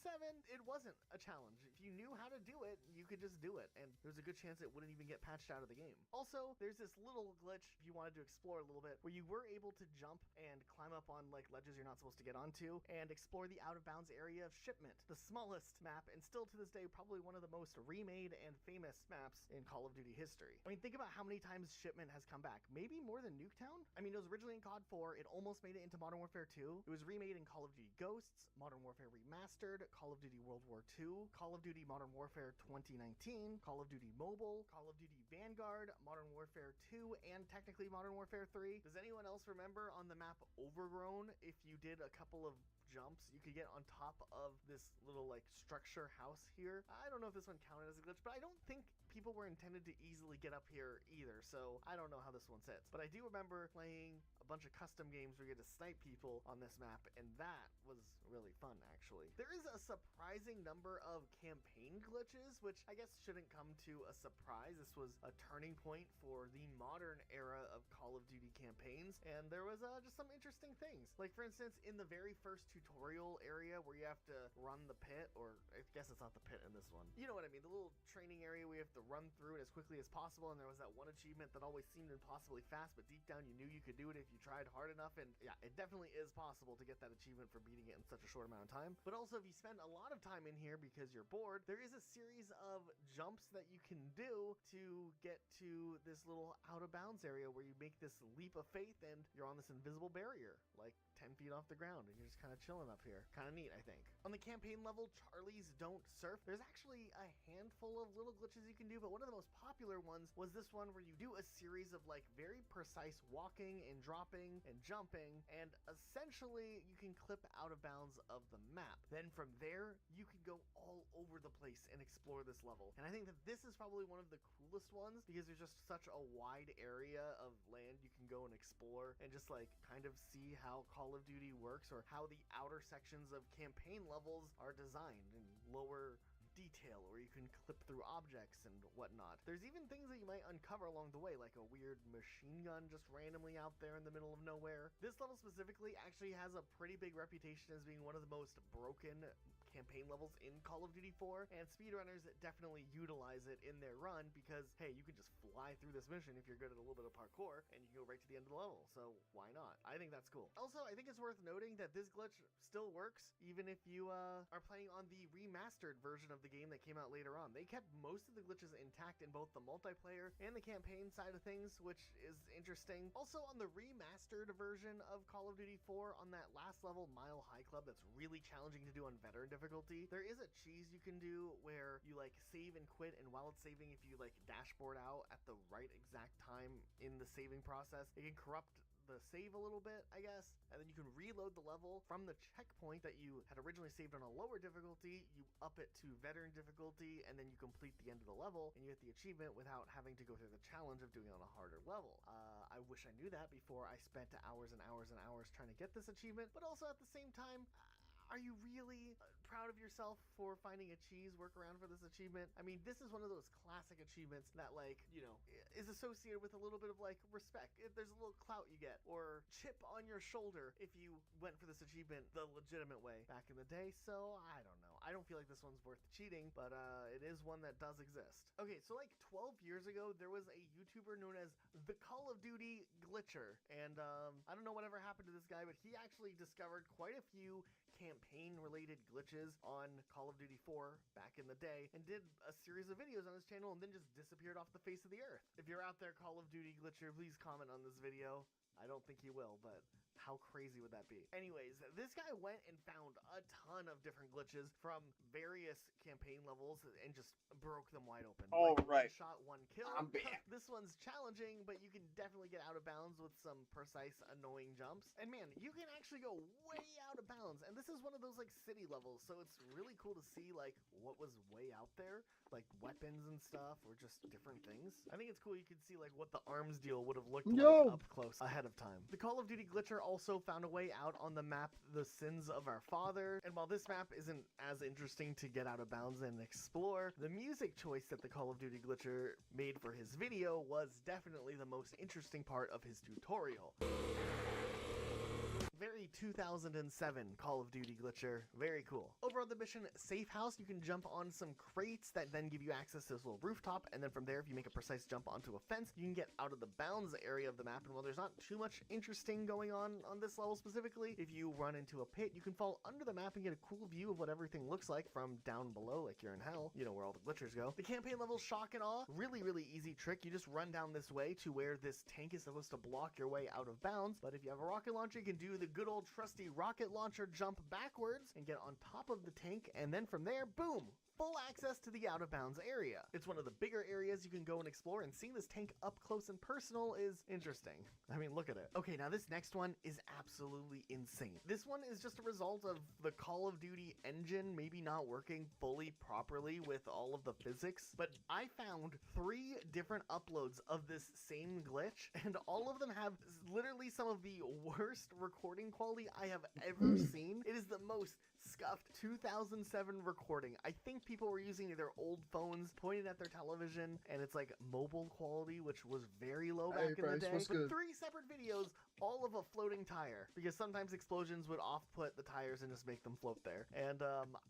it wasn't a challenge. If you knew how to do it, you could just do it, and there's a good chance it wouldn't even get patched out of the game. Also, there's this little glitch, if you wanted to explore a little bit, where you were able to jump and climb up on like ledges you're not supposed to get onto and explore the out of bounds area of Shipment, the smallest map, and still to this day probably one of the most remade and famous maps in Call of Duty history. I mean, think about how many times Shipment has come back. Maybe more than Nuketown? I mean, it was originally in COD 4, it almost made it into Modern Warfare 2, it was remade in Call of Duty Ghosts, Modern Warfare Remastered, Call of Duty World War II, Call of Duty Modern Warfare 2019, Call of Duty Mobile, Call of Duty Vanguard, Modern Warfare 2, and technically Modern Warfare 3. Does anyone else remember on the map Overgrown, if you did a couple of jumps, you could get on top of this little like structure house here? I don't know if this one counted as a glitch, but I don't think people were intended to easily get up here either, so I don't know how this one sits. But I do remember playing a bunch of custom games where you get to snipe people on this map, and that was really fun, actually. There is a surprising number of campaign glitches, which I guess shouldn't come to a surprise. This was a turning point for the modern era of Call of Duty campaigns, and there was just some interesting things. Like, for instance, in the very first tutorial area where you have to run the pit, or I guess it's not the pit in this one. You know what I mean, the little training area where you have to run through it as quickly as possible, and there was that one achievement that always seemed impossibly fast, but deep down you knew you could do it if you tried hard enough, and yeah, it definitely is possible to get that achievement for beating it in such a short amount of time. But also, if you spend a lot of time in here because you're bored, there is a series of jumps that you can do to get to this little out of bounds area where you make this leap of faith and you're on this invisible barrier, like 10 feet off the ground, and you're just kind of chilling up here. Kind of neat, I think. On the campaign level, Charlie's Don't Surf, there's actually a handful of little glitches you can do, but one of the most popular ones was this one where you do a series of like very precise walking and dropping and jumping, and essentially you can clip out of bounds of the map. Then from there, you can go all over the place and explore this level. And I think that this is probably one of the coolest ones because there's just such a wide area of land you can go and explore and just like kind of see how Call of Duty works, or how the outer sections of campaign levels are designed in lower detail, or you can clip through objects and whatnot. There's even things that you might uncover along the way, like a weird machine gun just randomly out there in the middle of nowhere. This level specifically actually has a pretty big reputation as being one of the most broken campaign levels in Call of Duty 4, and speedrunners definitely utilize it in their run because, hey, you can just fly through this mission if you're good at a little bit of parkour, and you can go right to the end of the level, so why not? I think that's cool. Also, I think it's worth noting that this glitch still works even if you are playing on the remastered version of the game that came out later on. They kept most of the glitches intact in both the multiplayer and the campaign side of things, which is interesting. Also, on the remastered version of Call of Duty 4, on that last level, Mile High Club, that's really challenging to do on veteran difficulty, there is a cheese you can do where you like save and quit, and while it's saving, if you like dashboard out at the right exact time in the saving process, it can corrupt the save a little bit, I guess, and then you can reload the level from the checkpoint that you had originally saved on a lower difficulty. You up it to veteran difficulty, and then you complete the end of the level, and you get the achievement without having to go through the challenge of doing it on a harder level. I wish I knew that before I spent hours and hours and hours trying to get this achievement, but also at the same time, are you really proud of yourself for finding a cheese workaround for this achievement? I mean, this is one of those classic achievements that, like, you know, is associated with a little bit of, like, respect. If there's a little clout you get, or chip on your shoulder if you went for this achievement the legitimate way back in the day, so I don't know. I don't feel like this one's worth cheating, but it is one that does exist. Okay, so like 12 years ago, there was a YouTuber known as the Call of Duty Glitcher, and I don't know whatever happened to this guy, but he actually discovered quite a few campaign-related glitches on Call of Duty 4 back in the day, and did a series of videos on his channel and then just disappeared off the face of the earth. If you're out there, Call of Duty Glitcher, please comment on this video. I don't think you will, but how crazy would that be? Anyways, this guy went and found a ton of different glitches from various campaign levels and just broke them wide open. All right. One shot, one kill. I'm back. This one's challenging, but you can definitely get out of bounds with some precise, annoying jumps. And man, you can actually go way out of bounds. And this is one of those like city levels, so it's really cool to see like what was way out there, like weapons and stuff, or just different things. I think it's cool you can see like what the arms deal would have looked like up close ahead of time. The Call of Duty Glitcher also found a way out on the map The Sins of Our Father, and while this map isn't as interesting to get out of bounds and explore, the music choice that the Call of Duty Glitcher made for his video was definitely the most interesting part of his tutorial. Very 2007 Call of Duty glitcher. Very cool. Over on the mission Safe House, you can jump on some crates that then give you access to this little rooftop, and then from there, if you make a precise jump onto a fence, you can get out of the bounds area of the map. And while there's not too much interesting going on this level specifically, if you run into a pit, you can fall under the map and get a cool view of what everything looks like from down below, like you're in hell, you know, where all the glitchers go. The campaign level Shock and Awe, really, really easy trick. You just run down this way to where this tank is supposed to block your way out of bounds, but if you have a rocket launcher, you can do the good old trusty rocket launcher jump backwards and get on top of the tank, and then from there, boom! Full access to the out of bounds area. It's one of the bigger areas you can go and explore, and seeing this tank up close and personal is interesting. I mean, look at it. Okay, now this next one is absolutely insane. This one is just a result of the Call of Duty engine maybe not working fully properly with all of the physics, but I found 3 different uploads of this same glitch, and all of them have literally some of the worst recording quality I have ever seen. It is the most scuffed 2007 recording. I think people were using their old phones pointed at their television, and it's like mobile quality, which was very low back in the day. But 3 separate videos, all of a floating tire, because sometimes explosions would off-put the tires and just make them float there. And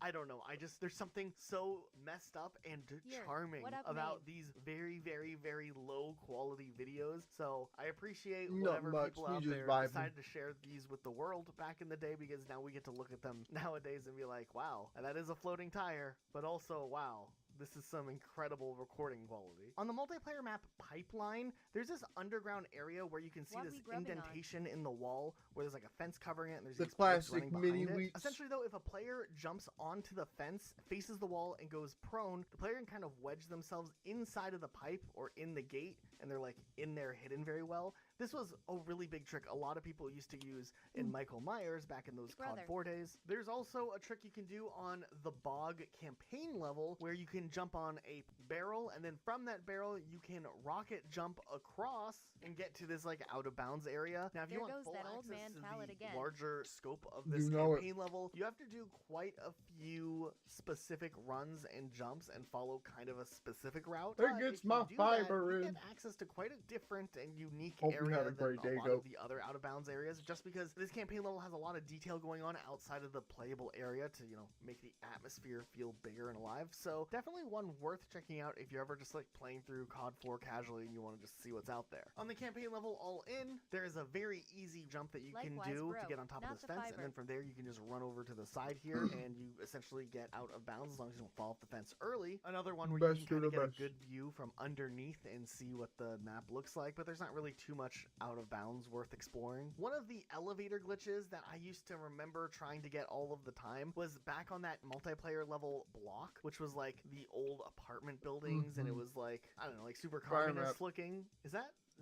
I don't know, there's something so messed up and charming about these very, very, very low quality videos. So I appreciate whatever people out there decided to share these with the world back in the day, because now we get to look at them nowadays and be like, wow, that is a floating tire, but also, wow, this is some incredible recording quality. On the multiplayer map Pipeline, there's this underground area where you can see this indentation in the wall where there's like a fence covering it, and there's The these pipes classic running behind mini it. Essentially though, if a player jumps onto the fence, faces the wall, and goes prone, the player can kind of wedge themselves inside of the pipe or in the gate, and they're like in there hidden very well. This was a really big trick a lot of people used to use in Michael Myers back in those COD 4 days. There's also a trick you can do on the Bog campaign level where you can jump on a barrel, and then from that barrel you can rocket jump across and get to this like out of bounds area. Now if you want full access to the larger scope of this campaign level, you have to do quite a few specific runs and jumps and follow kind of a specific route. It gets my fiber in. You get access to quite a different and unique Hope you area had a great day, lot Goat. of the other out of bounds areas, just because this campaign level has a lot of detail going on outside of the playable area to, you know, make the atmosphere feel bigger and alive. So definitely one worth checking out if you're ever just like playing through COD 4 casually and you want to just see what's out there. On the campaign level all in, there is a very easy jump that you can do to get on top of this fence, and then from there you can just run over to the side here and you essentially get out of bounds as long as you don't fall off the fence early. Another one where you can kind of get a good view from underneath and see what the map looks like, but there's not really too much out of bounds worth exploring. One of the elevator glitches that I used to remember trying to get all of the time was back on that multiplayer level block, which was like the old apartment buildings, and it was like, I don't know, like super communist looking. Is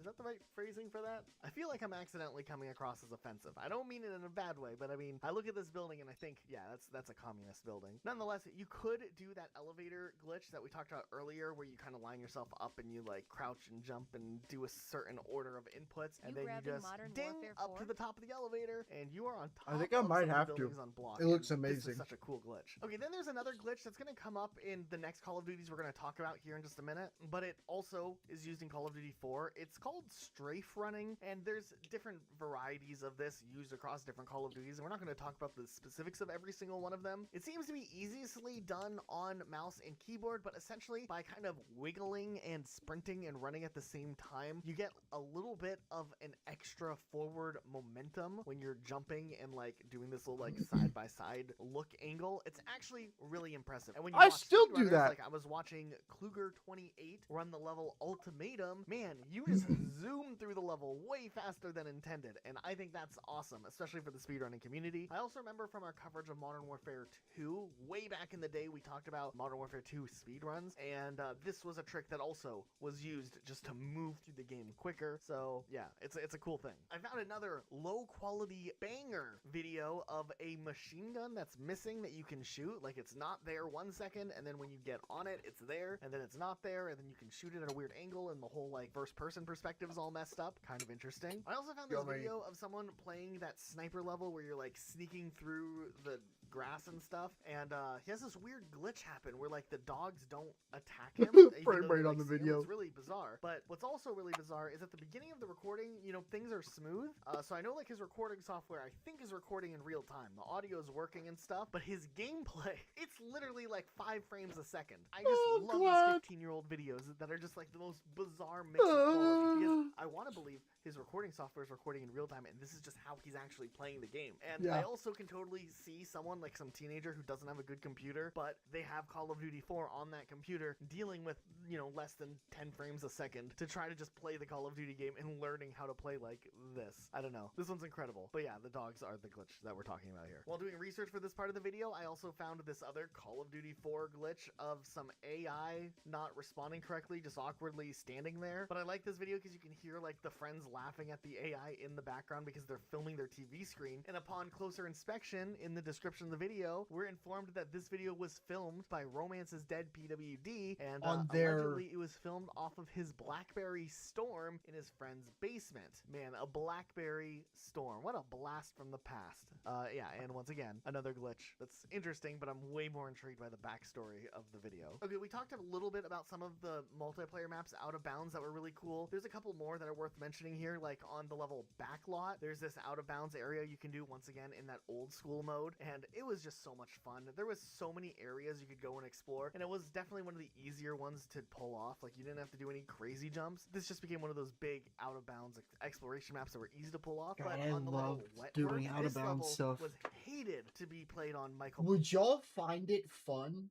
that the right phrasing for that? I feel like I'm accidentally coming across as offensive. I don't mean it in a bad way, but I mean, I look at this building and I think, yeah, that's a communist building. Nonetheless, you could do that elevator glitch that we talked about earlier where you kind of line yourself up and you like crouch and jump and do a certain order of inputs, and then you just ding up to the top of the elevator and you are on top. I think I might have to. On block. It looks and amazing. This is such a cool glitch. Okay, then there's another glitch that's going to come up in the next Call of Duties we're going to talk about here in just a minute, but it also is used in Call of Duty 4. It's called strafe running, and there's different varieties of this used across different Call of Duties, and we're not going to talk about the specifics of every single one of them. It seems to be easily done on mouse and keyboard, but essentially by kind of wiggling and sprinting and running at the same time, you get a little bit of an extra forward momentum when you're jumping and like doing this little like side by side look angle. It's actually really impressive. And when you I still do that. Like I was watching Kluger28 run the level Ultimatum, man, you just zoom through the level way faster than intended, and I think that's awesome, especially for the speedrunning community. I also remember from our coverage of Modern Warfare 2, way back in the day, we talked about Modern Warfare 2 speedruns, and this was a trick that also was used just to move through the game quicker. So yeah, it's a cool thing. I found another low quality banger video of a machine gun that's missing that you can shoot. Like it's not there 1 second, and then when you get on it, it's there, and then it's not there, and then you can shoot it at a weird angle, and the whole like first person perspective is all messed up. Kind of interesting. I also found this video of someone playing that sniper level where you're like sneaking through the grass and stuff, and he has this weird glitch happen where like the dogs don't attack him. even Frame though they, rate on like, the see him. video. It's really bizarre. But what's also really bizarre is at the beginning of the recording, you know, things are smooth. So I know like his recording software, I think, is recording in real time. The audio is working and stuff, but his gameplay, it's literally like 5 frames a second. I just love these 15-year-old videos that are just like the most bizarre mix of quality, because I want to believe his recording software is recording in real time, and this is just how he's actually playing the game. And I also can totally see someone like some teenager who doesn't have a good computer, but they have Call of Duty 4 on that computer, dealing with, you know, less than 10 frames a second to try to just play the Call of Duty game and learning how to play like this. I don't know. This one's incredible. But yeah, the dogs are the glitch that we're talking about here. While doing research for this part of the video, I also found this other Call of Duty 4 glitch of some AI not responding correctly, just awkwardly standing there. But I like this video because you can hear like the friends laughing at the AI in the background because they're filming their TV screen. And upon closer inspection, in the description of the video, we're informed that this video was filmed by Romance's Dead PWD, and allegedly it was filmed off of his BlackBerry Storm in his friend's basement. Man, a BlackBerry Storm. What a blast from the past. Yeah, and once again, another glitch that's interesting, but I'm way more intrigued by the backstory of the video. Okay, we talked a little bit about some of the multiplayer maps out of bounds that were really cool. There's a couple more that are worth mentioning here, like on the level Backlot, there's this out of bounds area you can do once again in that old school mode, and it was just so much fun. There was so many areas you could go and explore, and it was definitely one of the easier ones to pull off. Like, you didn't have to do any crazy jumps. This just became one of those big out of bounds exploration maps that were easy to pull off. God, but I on the love level wet doing work, out of this bounds level stuff. was hated to be played on Michael. Would y'all find it fun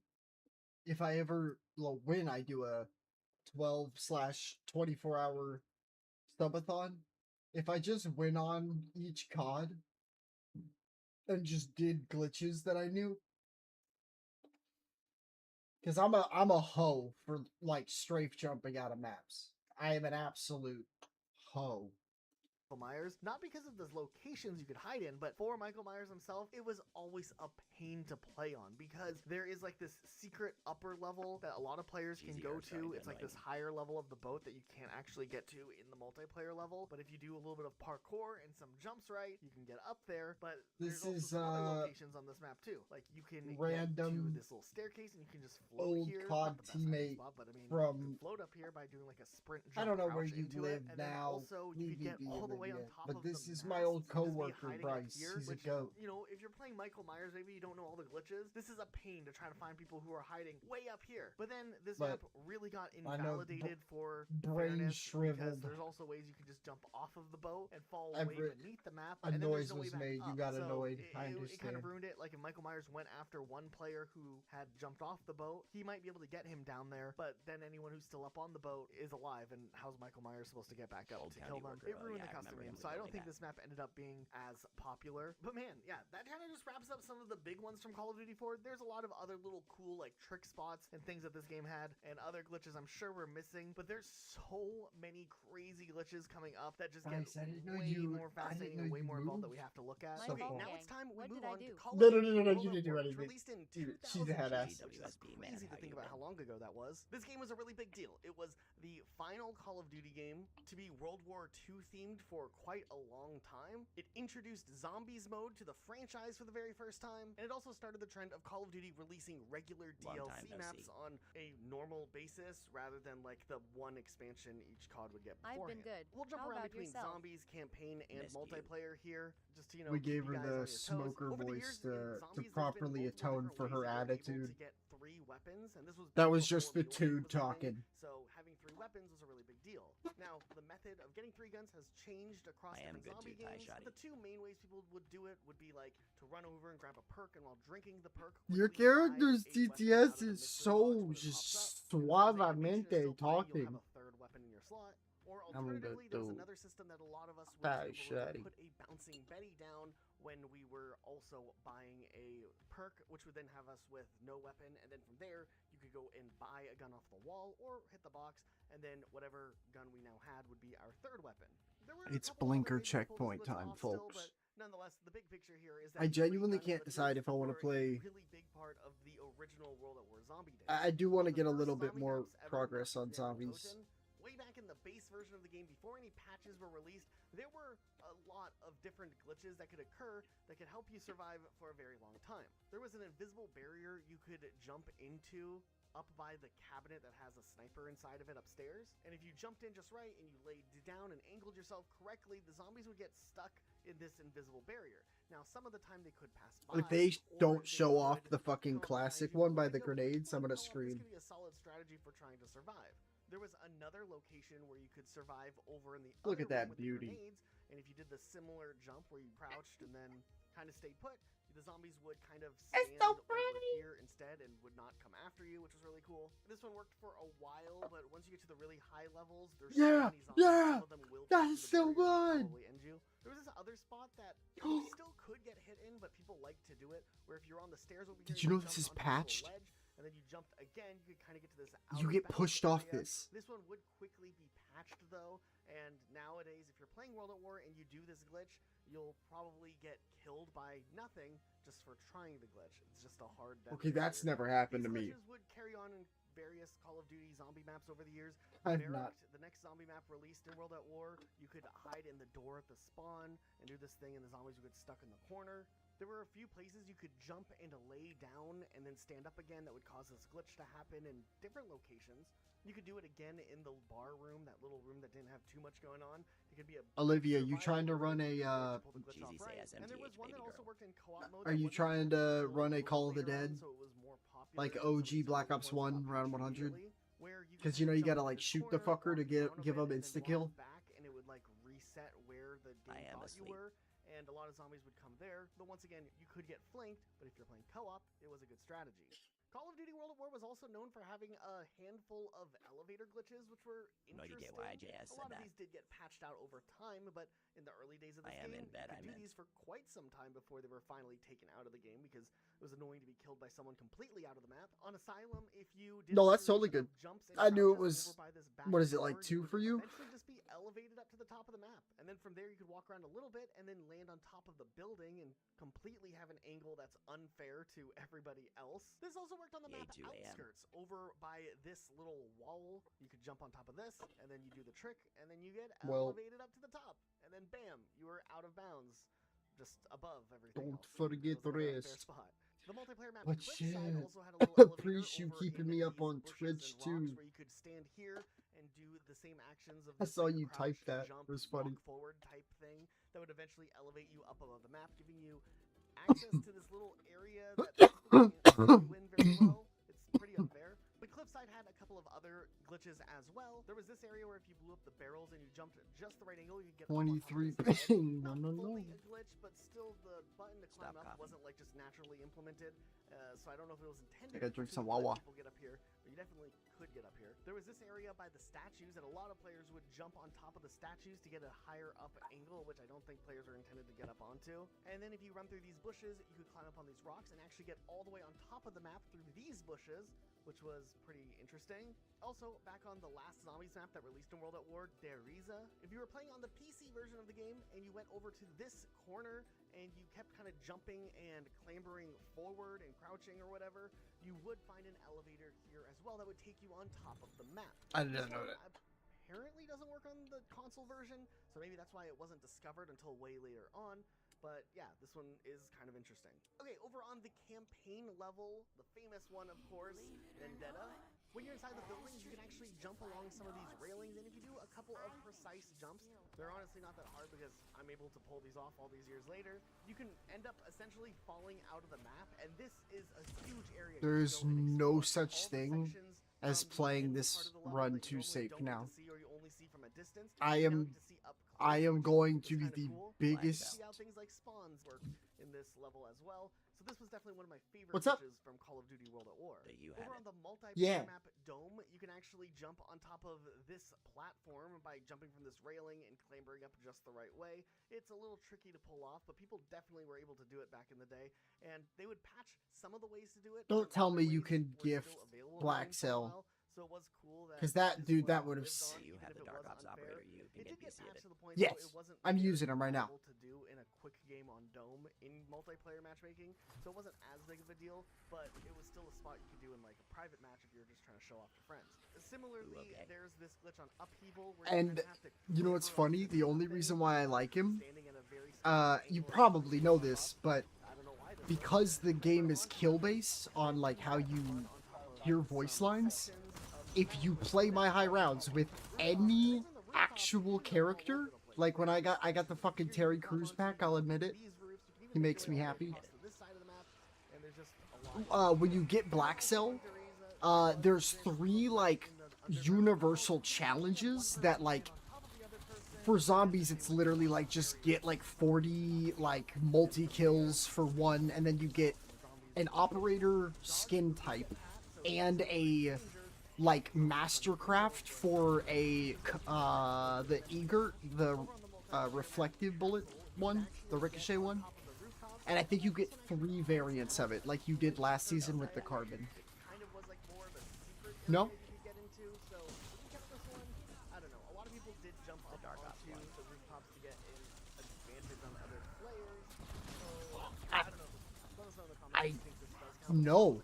if I ever, well, when I do a 12/24 hour subathon, if I just went on each COD and just did glitches that I knew? Because I'm a hoe for like strafe jumping out of maps. I am an absolute hoe. Myers, not because of the locations you could hide in, but for Michael Myers himself, it was always a pain to play on because there is like this secret upper level that a lot of players can go to. It's like this higher level of the boat that you can't actually get to in the multiplayer level, but if you do a little bit of parkour and some jumps right, you can get up there. But This there's is also some other locations on this map too. Like, you can get to random this little staircase and you can just float old here. COD Not the best hiding teammate spot, but I mean, you from can float up here by doing like a sprint jump. I don't know where crouch you into live it, and then now. also you could get all the way on top but of this the is my mast, old so you can just be coworker hiding up Bryce. here, He's a which, goat. you know, if you're playing Michael Myers, maybe you don't know all the glitches. This is a pain to try to find people who are hiding way up here. But then this map really got invalidated for brain fairness, because shriveled. there's also ways you can just jump off of the boat and fall way beneath the map. A and then noise there's no was way back made. You up. got So annoyed. it I kind understand. of ruined it. Like, if Michael Myers went after one player who had jumped off the boat, he might be able to get him down there, but then anyone who's still up on the boat is alive, and how's Michael Myers supposed to get back up to kill them? It ruined the custom game, so I don't think this map ended up being as popular. But man, yeah, that kind of just wraps up some of the big ones from Call of Duty 4. There's a lot of other little cool like trick spots and things that this game had, and other glitches I'm sure we're missing, but there's so many crazy glitches coming up that just get way more fascinating and way more involved that we have to look at. My Okay, fault. now it's time we What move did I on do? to Call of No, Duty World you didn't do at War, anything. released in Dude, she's a 2008. headass. Which is crazy to think about how long ago that was. This game was a really big deal. It was the final Call of Duty game to be World War II themed for quite a long time. It introduced zombies mode to the franchise for the very first time, and it also started the trend of Call of Duty releasing regular DLC maps on a normal basis rather than like the one expansion each COD would get beforehand. I've been good. We'll jump How around about between yourself? zombies, campaign, and multiplayer here, just to, you know, We keep gave you her guys the on your toes. smoker Over the voice years, in to zombies, there's been properly multiple atone different for ways her that you're able attitude. to get 3 weapons, and this was That big was just before the the dude was a thing, talking. so having 3 weapons was a really big deal. Now, the method of getting 3 guns has changed across different zombie games. The 2 main ways people would do it would be like to run over and grab a perk, and while drinking the perk, Your quickly buy character's a weapon out TTS of the is mystery so box when it pops just up. As suavemente you'll talking. have a 3rd weapon in your slot. Or I'm gonna alternatively, there was do another system that a lot of us would that do, where we shitty. would put a bouncing Betty down when we were also buying a perk, which would then have us with no weapon, and then from there you could go and buy a gun off the wall or hit the box, and then whatever gun we now had would be our 3rd weapon. There were a It's couple other blinker ways to pull this checkpoint glitch time, off still, folks. but nonetheless, the big picture here is that I genuinely 3 can't guns decide if I want to were a play. really big part of the original World at War zombie days. I do want to get a little bit zombie more maps ever progress were on there in zombies. Toten. Way back in the base version of the game, before any patches were released, there were a lot of different glitches that could occur that could help you survive for a very long time. There was an invisible barrier you could jump into up by the cabinet that has a sniper inside of it upstairs, and if you jumped in just right and you laid down and angled yourself correctly, the zombies would get stuck in this invisible barrier. Now, some of the time they could pass by. If they or don't they show off could the fucking come up behind classic you one before by they the go. grenades, I'm gonna Co-op, scream. This could be a solid strategy for trying to survive. There was another location where you could survive over in the Look other at that room with the beauty. grenades, and if you did the similar jump where you crouched and then kind of stayed put, the zombies would kind of stand over here instead and would not come after you, which was really cool. This one worked for a while, but once you get to the really high levels, there's so many zombies, some of them will that's so good. probably end you. There was this other spot that you still could get hit in, but people like to do it, where if you're on the stairs over here, Did you know jumped this is onto a little patched? ledge, and then you jumped again, you could kind of get to this You get pushed off this. This one would quickly be patched though, and nowadays if you're playing World at War and you do this glitch, you'll probably get killed by nothing just for trying the glitch. It's just a hard death. Okay, that's never happened to me. These glitches would carry on in various Call of Duty zombie maps over the years. I've Barrett, not. the next zombie map released in World at War, you could hide in the door at the spawn and do this thing, and the zombies would get stuck in the corner. There were a few places you could jump and lay down and then stand up again that would cause this glitch to happen in different locations. You could do it again in the bar room, that little room that didn't have too much going on. It could be a Olivia, you trying to run a and there was one that also worked in co-op mode. Are you trying to run a Call of the Dead? Like OG Black Ops 1 round 100? Because you know you gotta like shoot the fucker to give him insta kill. Back and it would like reset where the game thought you were, and a lot of zombies would come there. But once again, you could get flanked, but if you're playing co-op, it was a good strategy. Call of Duty World at War was also known for having a handful of elevator glitches, which were interesting. A lot of these did get patched out over time, but in the early days of the game, you could do these for quite some time before they were finally taken out of the game because it was annoying to be killed by someone completely out of the map. On Asylum, if you did No, that's totally good. I knew it was. What is it, like 2 for you? Eventually just be elevated up to the top of the map, and then from there you could walk around a little bit and then land on top of the building and completely have an angle that's unfair to everybody else. This also worked on the map outskirts over by this little wall. You could jump on top of this, and then you do the trick, and then you get elevated up to the top, and then bam, you are out of bounds, just above everything. Don't forget the rest. The multiplayer map But Cliffside shit, also had a little elevator appreciate you over keeping in me up these on bushes Twitch and rocks too. where you could stand here and do the same actions of I this, saw like, you crouch, type that. jump, It was funny. walk forward type thing that would eventually elevate you up above the map, giving you access to this little area that people can't do in very well. It's pretty unfair. But Cliffside had a couple of other glitches as well. There was this area where if you blew up the barrels and you jumped at just the right angle, you could get 23 up on top of this ping. No, ledge. no, Not no. fully a glitch, but still the button to climb up wasn't like just naturally implemented. So I don't know if it was intended. I gotta drink to some let Wawa. people get up here, but you definitely could get up here. There was this area by the statues, and a lot of players would jump on top of the statues to get a higher up angle, which I don't think players are intended to get up onto. And then if you run through these bushes, you could climb up on these rocks and actually get all the way on top of the map through these bushes, which was pretty interesting. Also, back on the last Zombies map that released in World at War, Deriza, if you were playing on the PC version of the game and you went over to this corner and you kept kind of jumping and clambering forward and crouching or whatever, you would find an elevator here as well that would take you on top of the map. I didn't know that. Apparently doesn't work on the console version, so maybe that's why it wasn't discovered until way later on. But yeah, this one is kind of interesting. Okay, over on the campaign level, the famous one, of course, Vendetta. When you're inside the buildings, you can actually jump along some of these railings, and if you do a couple of precise jumps, they're honestly not that hard because I'm able to pull these off all these years later. You can end up essentially falling out of the map, and this is a huge area. There's no such thing as playing this run too safe now. I am going to be the biggest. See how things like spawns work in this level as well. So this was definitely one of my favorite What's up? glitches from Call of Duty World at War. Over on the Yeah. multiplayer map Dome, you can actually jump on top of this platform by jumping from this railing and clambering up just the right way. It's a little tricky to pull off, but people definitely were able to do it back in the day, and they would patch some of the ways to do it. Don't but tell other me you ways can were gift still available in the Black game for a Cell while. So So it was cool that Because that dude, that would have. You have the Dark Ops operator. You can get PC of it. Yes, I'm using him right now. To do in a quick game on Dome in multiplayer matchmaking, so it wasn't as big of a deal, but it was still a spot you could do in like a private match if you're just trying to show off to friends. Similarly, there's this glitch on Upheaval where And you know what's funny? The only reason why I like him, you probably know this, but because the game is kill based on like how you hear voice lines, if you play my high rounds with any actual character, like when I got the fucking Terry Crews pack, I'll admit it, he makes me happy. When you get Black Cell, there's 3 like universal challenges that like for zombies it's literally like just get like 40 like multi kills for one, and then you get an operator skin type and a like mastercraft for a the eager the reflective bullet one, the ricochet one, and I think you get 3 variants of it like you did last season with the carbon. No? I no.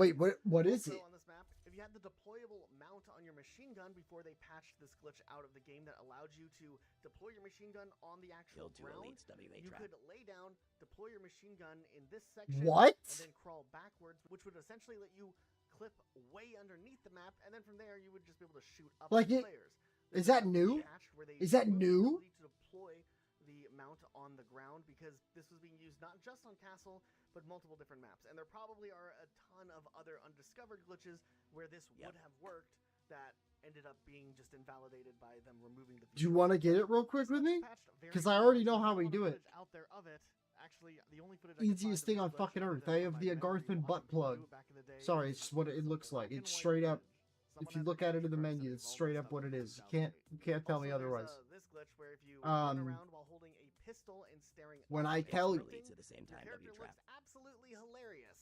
Wait, what is it? On this map, if you had the deployable mount on your machine gun before they patched this glitch out of the game that allowed you to deploy your machine gun on the actual ground, you could lay down, deploy your machine gun in this section, What? and then crawl backwards, which would essentially let you clip way underneath the map, and then from there you would just be able to shoot up Like at it? players. Is that new? Is that new? To deploy the mount on the ground, because this was being used not just on Castle, but multiple different maps. And there probably are a ton of other undiscovered glitches where this would have worked that ended up being just invalidated by them removing the. Do you want to get it real quick with me? Because I already know how we do it. Out there of it. Actually, the only footage Easiest thing on fucking earth. I have the Agarthan butt plug. Sorry, it's just what it looks like. It's straight up. If you look at it in the menu, it's straight up what it is. You can't tell me otherwise. This glitch where if you run around while holding a pistol and staring when I tell you, at the same time, looks absolutely hilarious.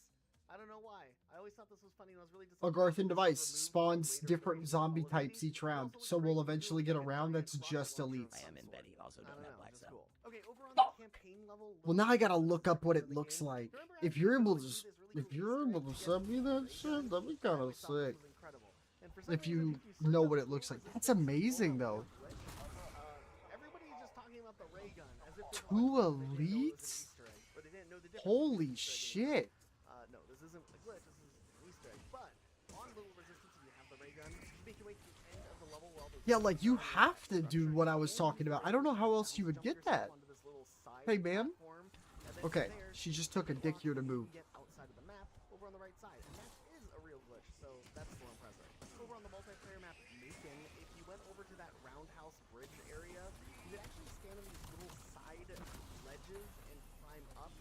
I don't know why. I always thought this was funny, and I was really disappointed. Agarthan device spawns different zombie types each round, so we'll eventually get a round that's just elites. I am in Betty. Also don't have Black Cell. Okay, over on the campaign level. Well, now I gotta look up what it looks like. If you're able to send me that shit, that'd be kind of sick. If you know what it looks like, that's amazing though. Everybody's just talking about the ray gun as if 2 elites? Holy shit! No, this isn't a glitch. This is an Easter egg. But on Little Resistance, you have the ray gun. You make your way to the end of the level while Yeah, like you have to do what I was talking about. I don't know how else you would get that. Hey, ma'am. Okay, she just took a dick here to move. outside of the map over on the right side, and that is a real glitch. So that's still impressive. Over on the multiplayer map, Macon, if you went over to that roundhouse bridge area, you could actually stand on these little side ledges and climb up,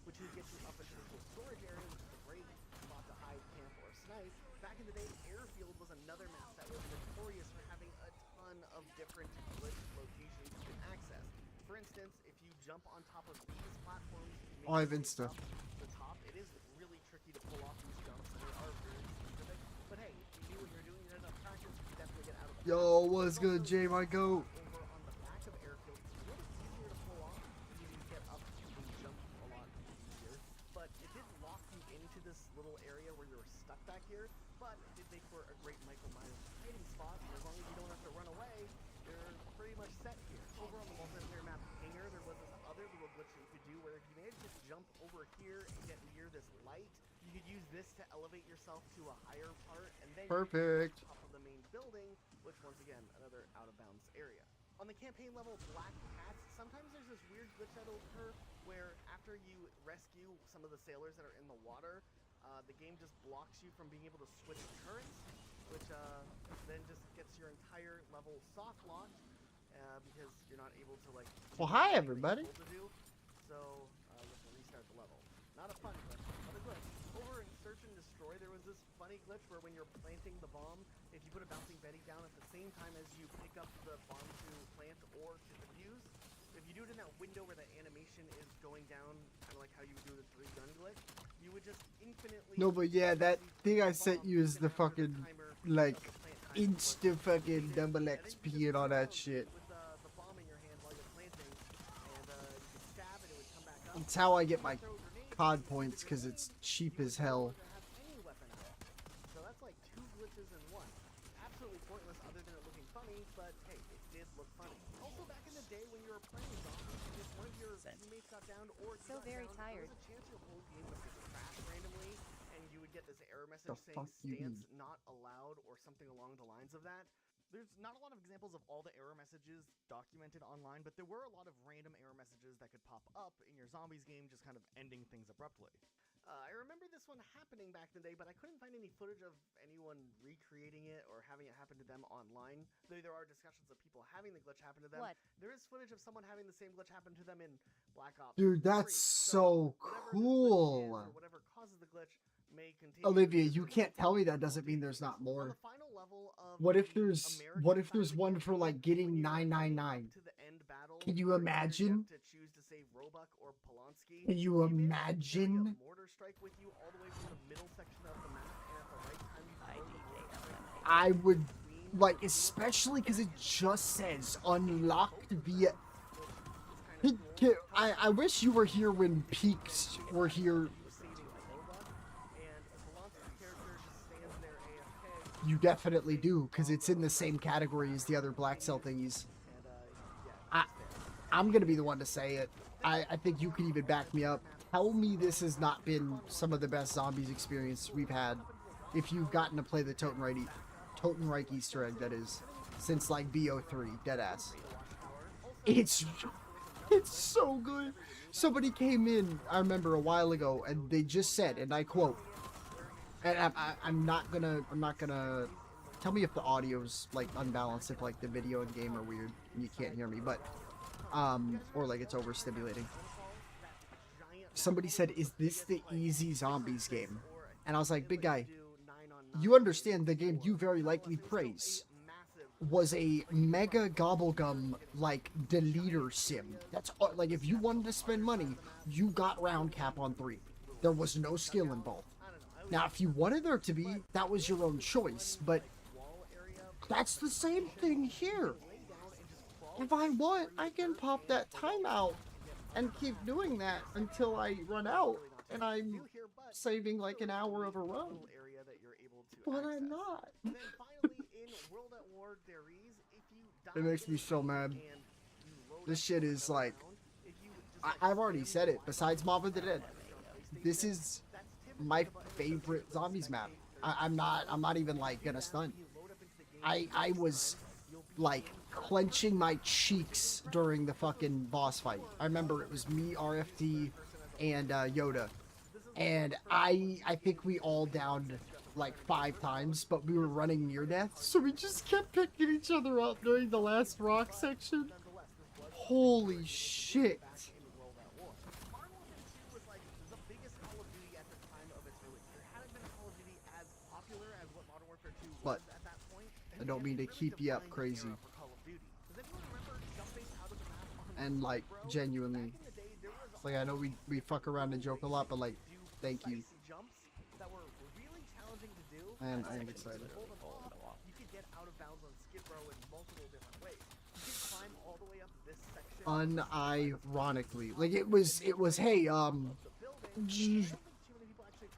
which would get you up into this little storage area, which is a great spot to hide, camp, or snipe. Back in the day, Airfield was another map that was notorious for having a ton of different glitch locations you can access. For instance, if you jump on top of these platforms, Oh, I have Insta. the top, it is really tricky to pull off these jumps. They are very specific. But hey, if you knew what you were doing, you had enough practice, you could definitely get out of it. Yo, what's good, Jay? My goat. Over on the back of Airfield, it's a little easier to pull off. You can get up and jump a lot easier. But it did lock you into this little area where you were stuck back here. But it did make for a great Michael Myers hiding spot. And as long as you don't have to run away, you're pretty much set here. Over on the multiplayer map Hangar, there was this other little glitch that you could do where if you managed to jump over here and get near this light, you could use this to elevate yourself to a higher part, and then Perfect. you could get on top of the main building, which once again, another out of bounds area. On the campaign level, Black Cats, sometimes there's this weird glitch that'll occur where after you rescue some of the sailors that are in the water, the game just blocks you from being able to switch currents, which then just gets your entire level soft locked. Because you're not able to like. Well, hi everybody. So you have to restart the level. Not a fun glitch, but a glitch. Over in Search and Destroy, there was this funny glitch where when you're planting the bomb, if you put a bouncing Betty down at the same time as you pick up the bomb to plant or to defuse, if you do it in that window where the animation is going down, kind of like how you would do the 3-gun glitch, you would just infinitely. No, but yeah, that thing I sent you is the fucking like insta fucking double XP and all that shit. It's how I get my COD points because it's cheap as hell. So that's like 2 glitches in one. Absolutely pointless other than it looking funny, but hey, it did look funny. Also back in the day when you were playing zombies, if one of your teammates got down or you So got very down, tired. there was a chance your whole game would just crash randomly and you would get this error message The saying fuck you stance mean? not allowed or something along the lines of that. There's not a lot of examples of all the error messages documented online, but there were a lot of random error messages that could pop up in your zombies game, just kind of ending things abruptly. I remember this one happening back in the day, but I couldn't find any footage of anyone recreating it or having it happen to them online. Though there are discussions of people having the glitch happen to them. What? There is footage of someone having the same glitch happen to them in Black Ops Dude, 3. that's so cool. Or whatever causes the glitch may continue. Olivia, you can't tell me that doesn't mean there's not more. What if there's one for like getting 999? Can you imagine? Can you imagine? I would like, especially because it just says unlocked via. I wish you were here when Peaks were here. You definitely do, because it's in the same category as the other Black Cell thingies. I'm going to be the one to say it. I think you could even back me up. Tell me this has not been some of the best zombies experience we've had. If you've gotten to play the Totenreich Easter egg, that is. Since like BO3, deadass. It's so good. Somebody came in, I remember a while ago, and they just said, and I quote, and I'm not gonna tell me if the audio's like unbalanced, if like the video and game are weird and you can't hear me, but or like it's overstimulating. Somebody said, "Is this the easy zombies game?" And I was like, "Big guy, you understand the game you very likely praise was a mega gobblegum like deleter sim. That's like, if you wanted to spend money, you got round cap on 3. There was no skill involved. Now, if you wanted there to be, that was your own choice, but that's the same thing here. If I want, I can pop that timeout and keep doing that until I run out, and I'm saving like an hour of a run. But I'm not." It makes me so mad. This shit is like, I've already said it, besides Mob of the Dead, this is my favorite zombies map. I'm not even like gonna stunt. I was like clenching my cheeks during the fucking boss fight. I remember it was me, RFT, and Yoda, and I think we all downed like 5 times, but we were running near death, so we just kept picking each other up during the last rock section. Holy shit. But I don't mean to keep you up crazy. And like, genuinely, like, I know we fuck around and joke a lot, but like, thank you. And I am excited. You could get out of bounds on Skid Row in multiple different ways. You could climb all the way up this section. Unironically, like it was hey,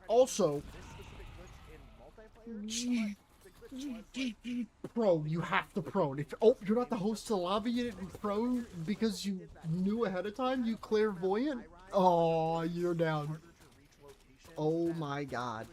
also, pro, you have to prone. If you're not the host of the lobby, you didn't prone because you knew ahead of time, you clairvoyant. Oh, you're down. Oh my god.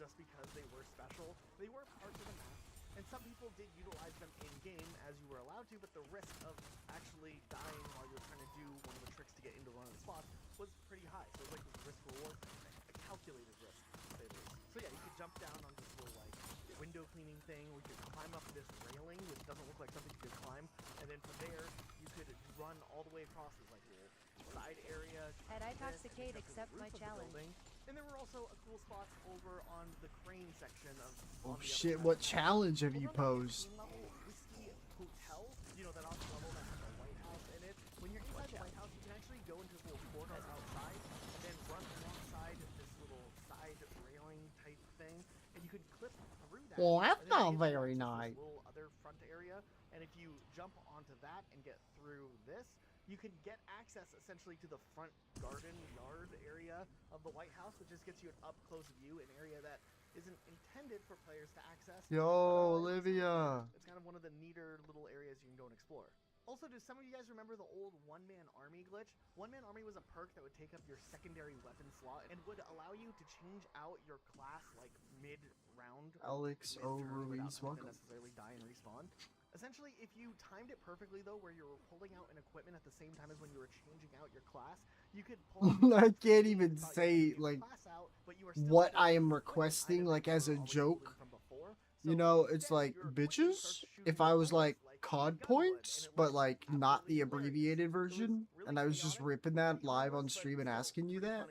Just because they were special. They were parts of the map, and some people did utilize them in-game as you were allowed to, but the risk of actually dying while you're trying to do one of the tricks to get into one of the spots was pretty high. So it was like this risk-reward, a calculated risk, to say the least. So yeah, you could jump down on this little like window cleaning thing, or you could climb up this railing, which doesn't look like something you could climb, and then from there, you could run all the way across this like little side area. Had I Toxicate accept my challenge? And there were also a cool spots over on the crane section of. Oh shit! What challenge have you posed? Whiskey Hotel, you know, that awesome level that has a White House in it. When you're inside the White House, you can actually go into this little corner outside and then run alongside this little side railing type thing. clip through that. Well, that's and then it not gives you very access to nice. this little other front area, and if you jump onto that and get through this, you can get access essentially to the front garden yard area of the White House, which just gets you an up-close view, an area that isn't intended for players to access. Yo, Olivia. It's kind of one of the neater little areas you can go and explore. Also, do some of you guys remember the old one-man army glitch? One-man army was a perk that would take up your secondary weapon slot and would allow you to change out your class like mid-round. Alex O. Ruiz, without having to welcome. necessarily die and respawn. Essentially, if you timed it perfectly though, where you were pulling out an equipment at the same time as when you were changing out your class, you could pull out I can't even say like what I am requesting like as a joke. You know, it's like bitches. If I was like COD points, but like not the abbreviated version, and I was just ripping that live on stream and asking you that.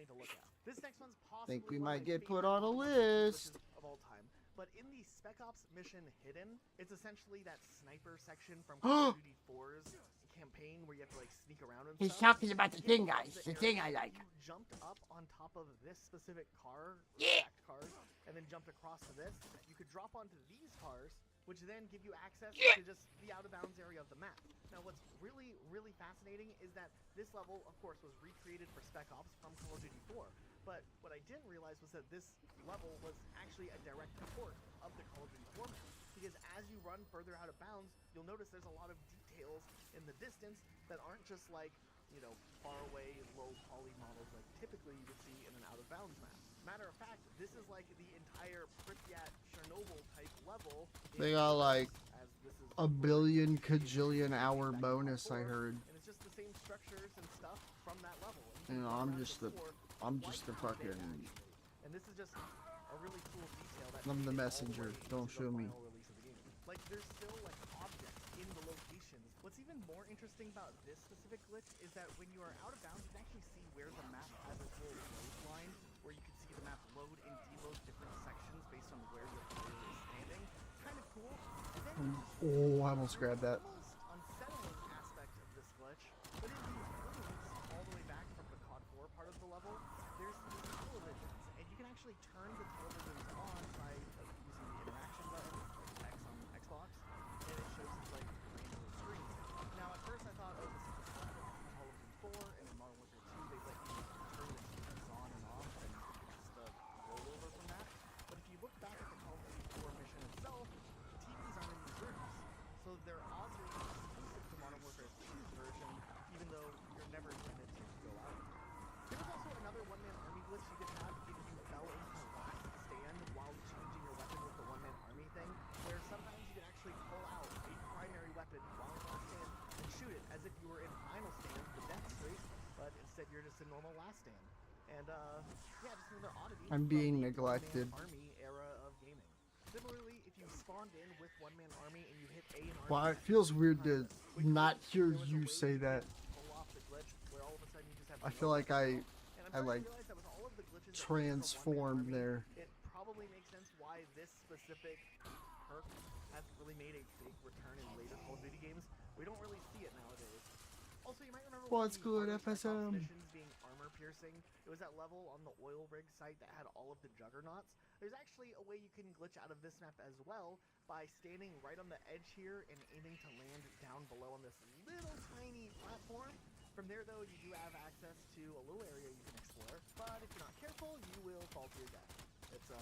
Think we might get put on a list. Of all time. But in the Spec Ops mission Hidden, it's essentially that sniper section from Call of Duty 4's campaign where you have to like sneak around and He's stuff. talking about the thing, guys. The thing I like. You jumped up on top of this specific car, Yeah. cars, and then jumped across to this. You could drop onto these cars, which then give you access to just the out-of-bounds area of the map. Now, what's really, really fascinating is that this level, of course, was recreated for Spec Ops from Call of Duty 4. But what I didn't realize was that this level was actually a direct port of the Call of Duty 4 map. Because as you run further out of bounds, you'll notice there's a lot of details in the distance that aren't just like, you know, far away, low poly models like typically you would see in an out-of-bounds map. Matter of fact, this is like the entire Pripyat Chernobyl type level. They got like a billion kajillion hour bonus, I heard. And it's just the same structures and stuff from that level. You know, I'm just the fucking. And this is just a really cool detail that I'm the messenger. Don't show me. like there's still like objects in the locations. What's even more interesting about this specific glitch is that when you are out of bounds, you can actually see where the map has its little load line, where you can see the map load and deload different sections based on where your player is standing. Kind of cool. And then Oh, I almost grabbed that. unsettling aspect of this glitch, but in these rooms all the way back from the COD 4 part of the level, there's these televisions, and you can actually turn the televisions on by using the interaction button, X on Xbox, and it shows these like random screens. Now at first I thought, oh, this is the stuff that Call of Duty 4 and in Modern Warfare 2 they let you turn the TVs on and off, and just roll over from that. But if you look back at the Call of Duty 4 mission itself, the TVs aren't in these rooms. So they're oddly exclusive to Modern Warfare 2's version, even though you're never intended to go out. There was also another one-man army glitch you could have if you fell into last stand while changing your weapon with the one-man army thing, where sometimes you could actually pull out a primary weapon while in last stand and shoot it as if you were in final stand, the death race, but instead you're just in normal last stand. And yeah, just another oddity. I'm from being the neglected. one-man army era of gaming. Similarly, if you spawned in with one-man army and you hit A and R, Wow, it feels weird to not hear you say that. pull off the glitch where all of a sudden you just have I feel like I like realize that with all of the glitches that transformed there. it probably makes sense why this specific perk hasn't really made a big return in later Call of Duty games. We don't really see it nowadays. Also, you might remember What's one of good, the hardest Spec Ops FSM? missions being armor piercing. It was that level on the oil rig site that had all of the juggernauts. There's actually a way you can glitch out of this map as well by standing right on the edge here and aiming to land down below on this little tiny platform. From there, though, you do have access to a little area you can explore, but if you're not careful, you will fall to your death. It's a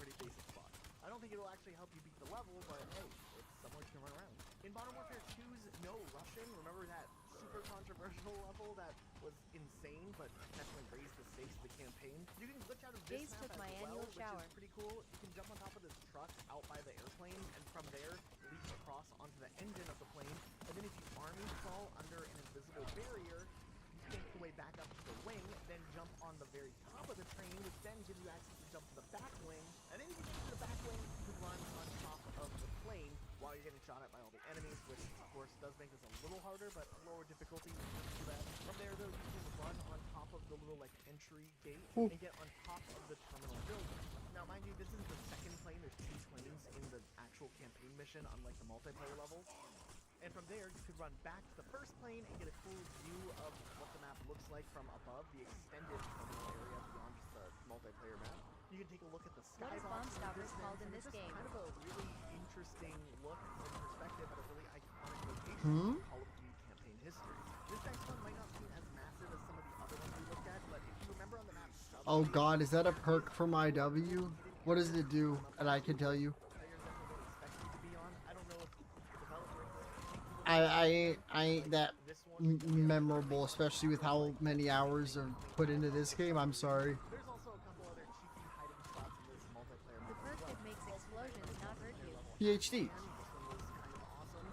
pretty basic spot. I don't think it'll actually help you beat the level, but hey, it's somewhere you can run around. In Modern Warfare 2's No Russian, remember that super controversial level that was insane, but definitely raised the stakes of the campaign? You can glitch out of this Jace map took as my well, annual which shower. is pretty cool. You can jump on top of this truck out by the airplane, and from there, leap across onto the engine of the plane, and then if you army crawl under an invisible barrier, you make your way back up to the wing, then jump on the very top of the train, which then gives you access to jump to the back wing, and then you can get to the back wing to run on top of the plane while you're getting shot at by all the enemies, which of course does make this a little harder, but lower difficulty when it comes to that. From there though, you can run on top of the little like entry gate and get on top of the terminal building. Now mind you, this is the second plane, there's 2 planes in the actual campaign mission, unlike the multiplayer level. And from there, you could run back to the first plane and get a cool view of what the map looks like from above, the extended terminal area beyond just the multiplayer map. You can take a look at the What is skybox in the Bombstoppers distance, called in and this it's just game? kind of a really interesting look and perspective at a really iconic location Hmm? in Call of Duty campaign history. This next one might not seem as massive as some of the other ones we looked at, but if you remember on the map Oh God, is that a perk from IW? What does it do? And I can tell you. players definitely don't expect you to be on. I don't know if the developers I ain't that memorable, especially with how many hours are put into this game. I'm sorry. there's also a couple other cheeky hiding spots in this multiplayer The map perk as well. that makes explosions not hurt you. PhD. This one was kind of awesome.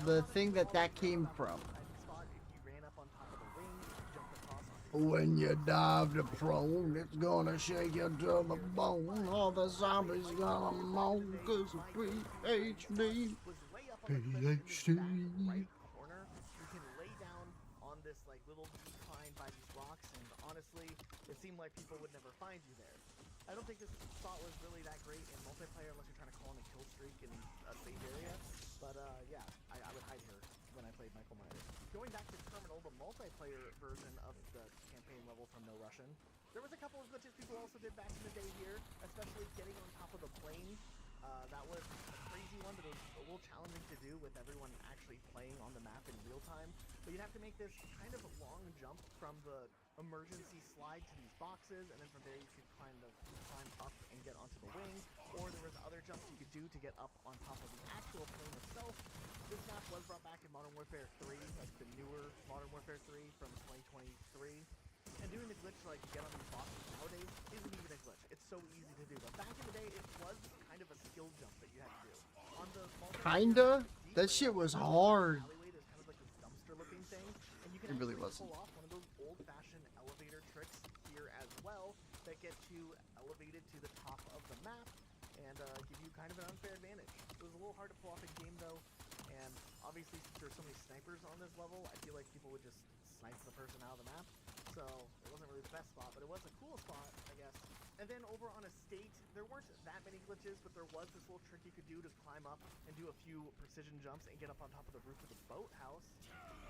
The thing that came from. Hiding spot, if you ran up on top of the wing, jumped across onto When you dive to prone, it's gonna shake you to the bone. All the zombies gonna moan, cause of PhD. was way up on the cliff in this back right corner. You can lay down on this like little decline by these rocks, and honestly, it seemed like people would never find you there. I don't think this spot was really that great in multiplayer unless you're trying to call in a kill streak in a safe area. But yeah, I would hide here when I played Michael Myers. Going back to Terminal, the multiplayer version of the campaign level from No Russian, there was a couple of glitches people also did back in the day here, especially getting on top of the plane. That was a crazy one, but it was a little challenging to do with everyone actually playing on the map in real time. But you'd have to make this kind of long jump from the emergency slide to these boxes, and then from there you could kind of climb up and get onto the wing, or there was other jumps you could do to get up on top of the actual plane itself. This map was brought back in Modern Warfare 3, like the newer Modern Warfare 3 from 2023. And doing the glitch like you get on these boxes nowadays isn't even a glitch. It's so easy to do. But back in the day, it was kind of a skill jump that you had to do. On the Kinda? That shit was hard. alleyway, there's kind of like this dumpster-looking thing, and you can It really actually wasn't. pull off one of those old-fashioned elevator tricks here as well that get you elevated to the top of the map and give you kind of an unfair advantage. It was a little hard to pull off in game though, and obviously since there's so many snipers on this level, I feel like people would just snipe the person out of the map. So it wasn't really the best spot, but it was a cool spot, I guess. And then over on Estate, there weren't that many glitches, but there was this little trick you could do to climb up and do a few precision jumps and get up on top of the roof of the boathouse.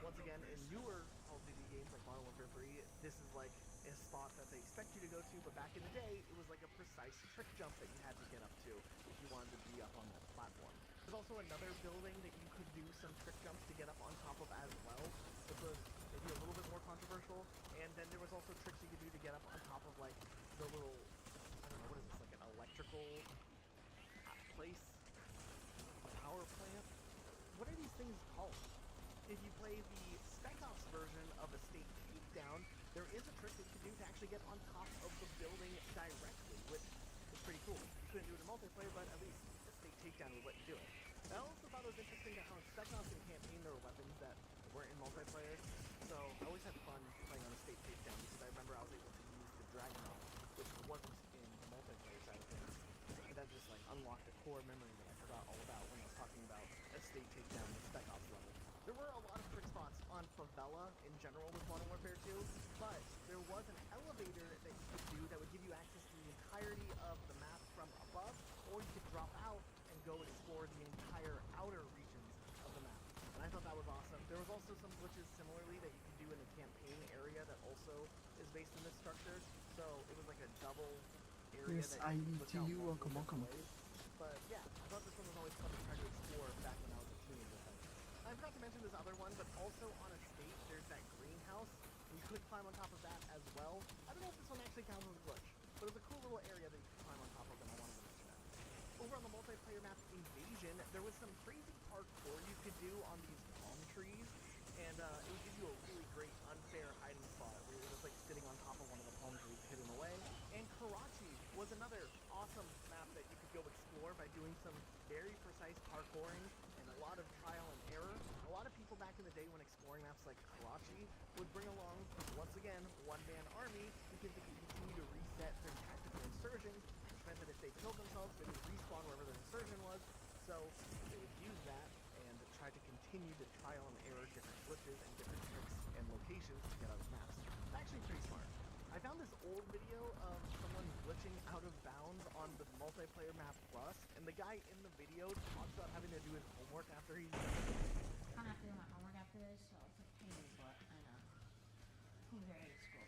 Once again, in newer Call of Duty games like Modern Warfare 3, this is like a spot that they expect you to go to, but back in the day, it was like a precise trick jump that you had to get up to if you wanted to be up on that platform. There's also another building that you could do some trick jumps to get up on top of as well, which was maybe a little bit more controversial. And then there was also tricks you could do to get up on top of like the little, I don't know, what is this, like an electrical place? A power plant? What are these things called? If you play the Spec Ops version of Estate Takedown, there is a trick that you can do to actually get on top of the building directly, which is pretty cool. You couldn't do it in multiplayer, but at least Estate Takedown would let you do it. I also thought it was interesting that how in Spec Ops and Campaign there were weapons that weren't in multiplayer, so I always had fun playing on Estate Takedown because I remember I was able to use the Dragonite, which wasn't in the multiplayer side of things, and that just like unlocked a core memory that I forgot all about when I was talking about Estate Takedown and Spec Ops level. There were a lot of trick spots on Favela in general with Modern Warfare 2, but there was an elevator that you could do that would give you access to the entirety of the map from above, or you could drop out and go explore the entire outer regions of the map. And I thought that was awesome. There was also some glitches similarly that you could do in the campaign area that also is based in this structure. So it was like a double area Yes, that I you need look to out you. multiple Welcome, welcome. different ways. But yeah, I thought this one was always fun to try to explore back when I was a teenager. I forgot to mention this other one, but also on Estate, there's that greenhouse. You could climb on top of that as well. I don't know if this one actually counts as a glitch, but it's a cool little area that you can climb on top of, and I wanted to mention that. Over on the multiplayer map Invasion, there was some crazy parkour you could do on these palm trees, and it would give you a really great unfair hiding spot where you're just like sitting on top of one of the palm trees hidden away. And Karachi was another awesome map that you could go explore by doing some very precise parkouring and a lot of trial and error. A lot of people back in the day when exploring maps like Karachi would bring along, once again, one-man army because they could continue to reset their tactical insurgents, which meant that if they killed themselves, they would respawn wherever their insurgent was. So they would use that and try to continue to trial and error different glitches and different tricks and locations to get out of maps. It's actually pretty smart. I found this old video of someone glitching out of bounds on the multiplayer map Plus, and the guy in the video talks about having to do his homework after he's done. I'm not doing my homework after this, so it's a pain in the butt. I know. I'm very at school.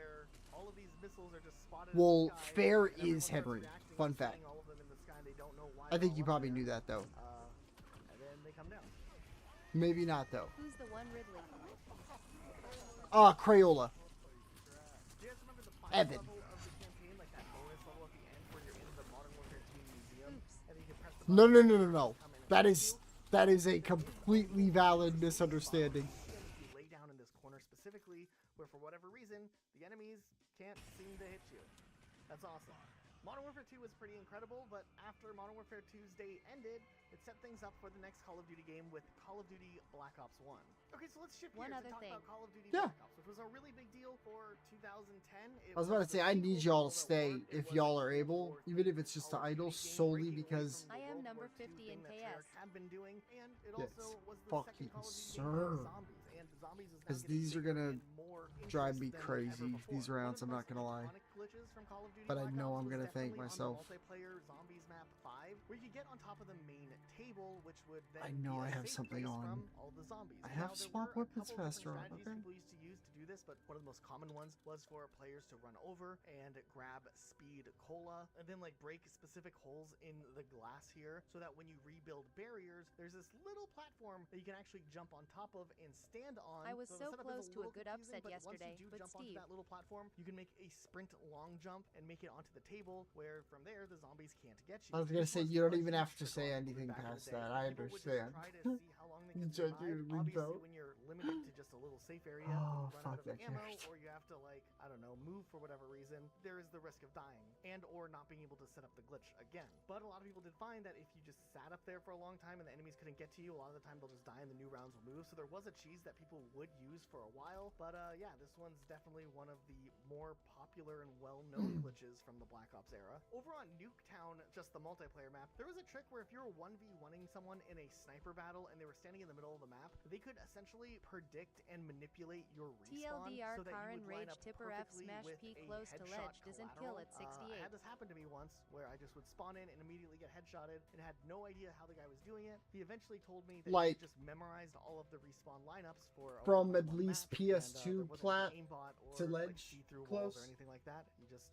where all of these missiles are just spotted Well, in the sky, fair and everyone is starts Henry. reacting Fun and fact. setting all of them in the sky, and they don't know why I think they're you all up probably there. knew that though. And then they come down. Maybe not though. Who's the one Ridley? Ah, Crayola. Do you guys Evan. level of the campaign, like that bonus level at the end where you're in the Modern Warfare 2 museum, and then you can press the No, no, button no, no, and no. come in and That help is you. that is a completely valid misunderstanding. And if you lay down in this corner specifically, where for whatever reason the enemies can't seem to hit you. That's awesome. Modern Warfare 2 was pretty incredible, but after Modern Warfare 2's day ended, it set things up for the next Call of Duty game with Call of Duty Black Ops 1. Okay, so let's shift One gears other and talk thing. about Call of Duty Yeah. Black Ops, which was a really big deal for 2010. It I was about to the say, I sequel need to y'all to World at stay War. It if was y'all a are Cold able, War even if themed it's just to Call of idle, Duty game, solely breaking away because from the I am World number War II 50 in thing that KS. Treyarch had been doing, and it yes, also was the fucking second Call of Duty game sir. for zombies, and zombies is now Because getting these are bigger gonna and more drive interest me than ever crazy. before. These One of rounds, the I'm not most gonna lie. iconic glitches from Call of Duty But I Black know Ops I'm was gonna thank definitely myself. on the multiplayer Zombies map 5, where you get on top of the main table, which would then I know be I a have safe something place on. from all the zombies. I Now, have there swap were a weapons couple faster on, different strategies okay? people used to use to do this, but one of the most common ones was for players to run over and grab speed cola, and then like break specific holes in the glass here, so that when you rebuild barriers, there's this little platform that you can actually jump on top of and stand on. I was the so setup is close to a little good confusing, upset but yesterday, once you do but jump onto Steve. that little platform, you can make a sprint long jump and make it onto the table, where from there the zombies can't get you. I was gonna This say, was you don't a even huge have to trick say on anything back in the past day. that. I People would just understand. try to see how long they You could just survive. you Obviously, revote. when you're limited to just a little safe area, Oh, and you run fuck out of that ammo, character. or you have to like, I don't know, move for whatever reason, there is the risk of dying and or not being able to set up the glitch again. But a lot of people did find that if you just sat up there for a long time and the enemies couldn't get to you, a lot of the time they'll just die and the new rounds will move. So there was a cheese that people would use for a while, but yeah, this one's definitely one of the more popular and well-known glitches from the Black Ops era. Over on Nuketown, just the multiplayer map, there was a trick where if you were 1v1ing someone in a sniper battle and they were standing in the middle of the map, they could essentially predict and manipulate your respawn TLDR so that you Karin would line Rage up Tipper F perfectly smash with P a close to headshot ledge doesn't kill collateral. at 68. I had this happen to me once where I just would spawn in and immediately get headshotted and had no idea how the guy was doing it. He eventually told me that Like, he just memorized all of the respawn lineups for a from at 1v1 least map, PS2 and, there wasn't plat an aimbot or to like ledge see-through close. walls or anything like that. He just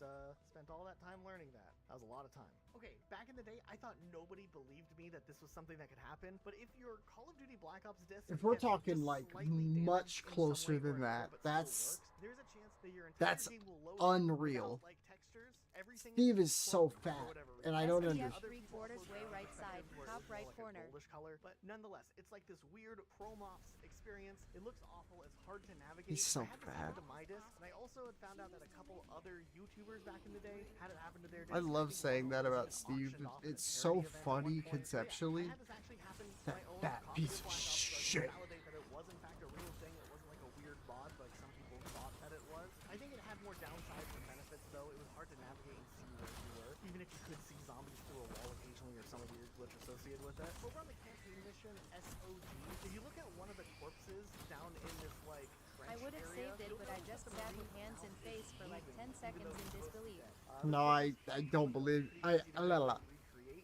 spent all that time learning that. That was a lot of time. Okay, back in the day, I thought nobody believed me that this was something that could happen, but if your Call of Duty Black Ops disc If we're gets talking just like slightly damaged much in some closer way or than another, that, but still that's works, there's a chance that your entire game will load unreal. without, like, textures. Everything Steve is so for fat, whatever and I reason. don't SPF understand. 3/4 way right side, Where it top was more right like a corner. goldish color, but nonetheless, it's like this weird chrome ops experience. It looks awful. It's hard to navigate. He's so I had this happen fat. to my disc, and I also had found out that a couple other YouTubers back in the day had it happen to their disc. I love think saying one that was about even Steve. auctioned off at a It's so charity event at one funny point. So yeah, conceptually. I had this actually happen to That my own fat copy piece of of Black Ops, so I could shit. validate that it was in fact a real thing. It wasn't like a weird bot like some people thought that it was. I think it had more downsides than benefits, though. It was hard to navigate and see where you were, even if you could see zombies through a wall occasionally or some weird glitch associated with it. Over on the campaign mission SOG, if you look at one of the corpses down in this like I would have area, saved it, you'll but I notice just that the sat with Marine hands and mouth face is for like moving, 10 even seconds though in it's supposed to be disbelief. dead. No, I don't believe.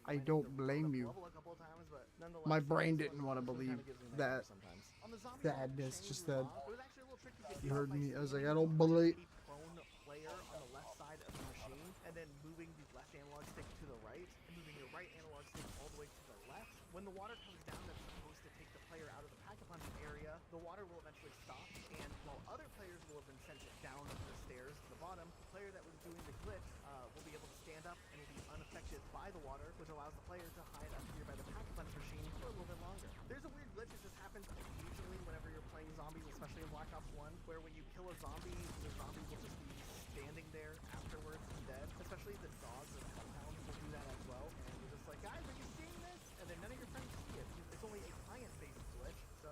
I don't blame you. My brain didn't want to believe that sadness. Just that you heard me. I was like, I don't believe. Prone player on the left side of the machine, and then moving the left analog stick to the right, and moving your right analog stick all the way to the left. When the water comes down, that's supposed to take the player out of the pack-a-punch area. The water will eventually stop, and while other players will have been sent down the stairs to the bottom, the player that was doing the glitch will be able to stand up and will be unaffected by the water, which allows the player to hide up here by the pack-a-punch machine for a little bit longer. There's a weird glitch that just happens occasionally whenever you're playing zombies, especially in Black Ops 1, where when you kill a zombie, the zombie will just be standing there afterwards dead. Especially the dogs or compounds will do that as well. And you're just like, guys, are you seeing this? And then none of your friends see it. It's only a client-based glitch. So,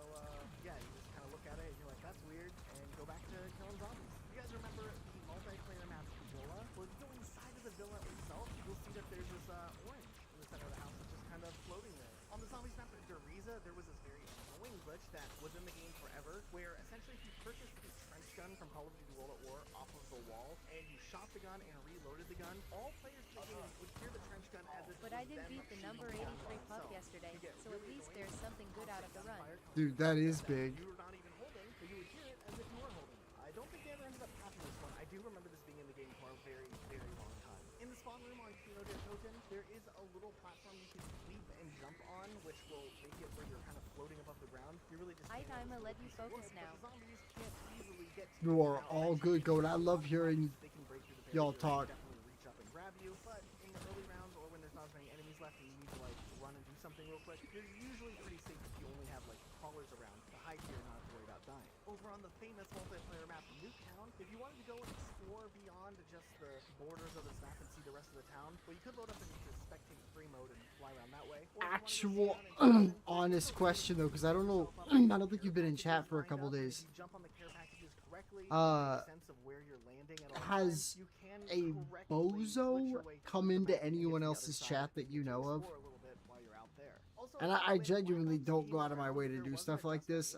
yeah, you just kind of look at it and you're like, that's weird, and go back to killing zombies. You guys remember the multiplayer map Villa? Well, if you go inside of the villa itself, you'll see that there's this orange in the center of the house that's just kind of floating there. On the zombies map at Deriza, there was this very annoying glitch that was in the game forever, where essentially if you purchased this trench gun from Call of Duty World at War off of the wall, and you shot the gun and reloaded the gun, all players in the game would hear the trench gun as if But it I was didn't them beat the shooting number the gun 83 pup themselves. yesterday, You get so at really least annoying there's something good out of the run. Dude, that is big. You were not even holding, but you would hear it as if you were holding it. I don't think they ever ended up patching this one. I do remember this being in the game for a very, very long time. In the spawn room on Kino de Toten, there is a little platform you can leap and jump on, which will make it where you're kind of floating above the ground. You're really just I'ma let you focus now. Zombies can't easily get to You are all good, Goat. I love hearing they can break through Y'all they talk. definitely reach up and grab you. But in the early rounds or when there's not as many enemies left and you need to like run and do something real quick, you're usually pretty safe if you only have like crawlers around to hide here and not have to worry about dying. Over on the famous multiplayer map Nuketown, if you wanted to go and explore beyond just the borders of this map and see the rest of the town, well, you could load up into spectate free mode and fly around that way. Or Actual honest question though, because I don't know. I don't think you've been in chat for a couple days. Jump on the care packages correctly, sense of where you're landing at all has times, you can a bozo come into anyone else's chat that you know of? explore a little bit while you're out there. Also, And I genuinely don't go out of my way to do stuff like this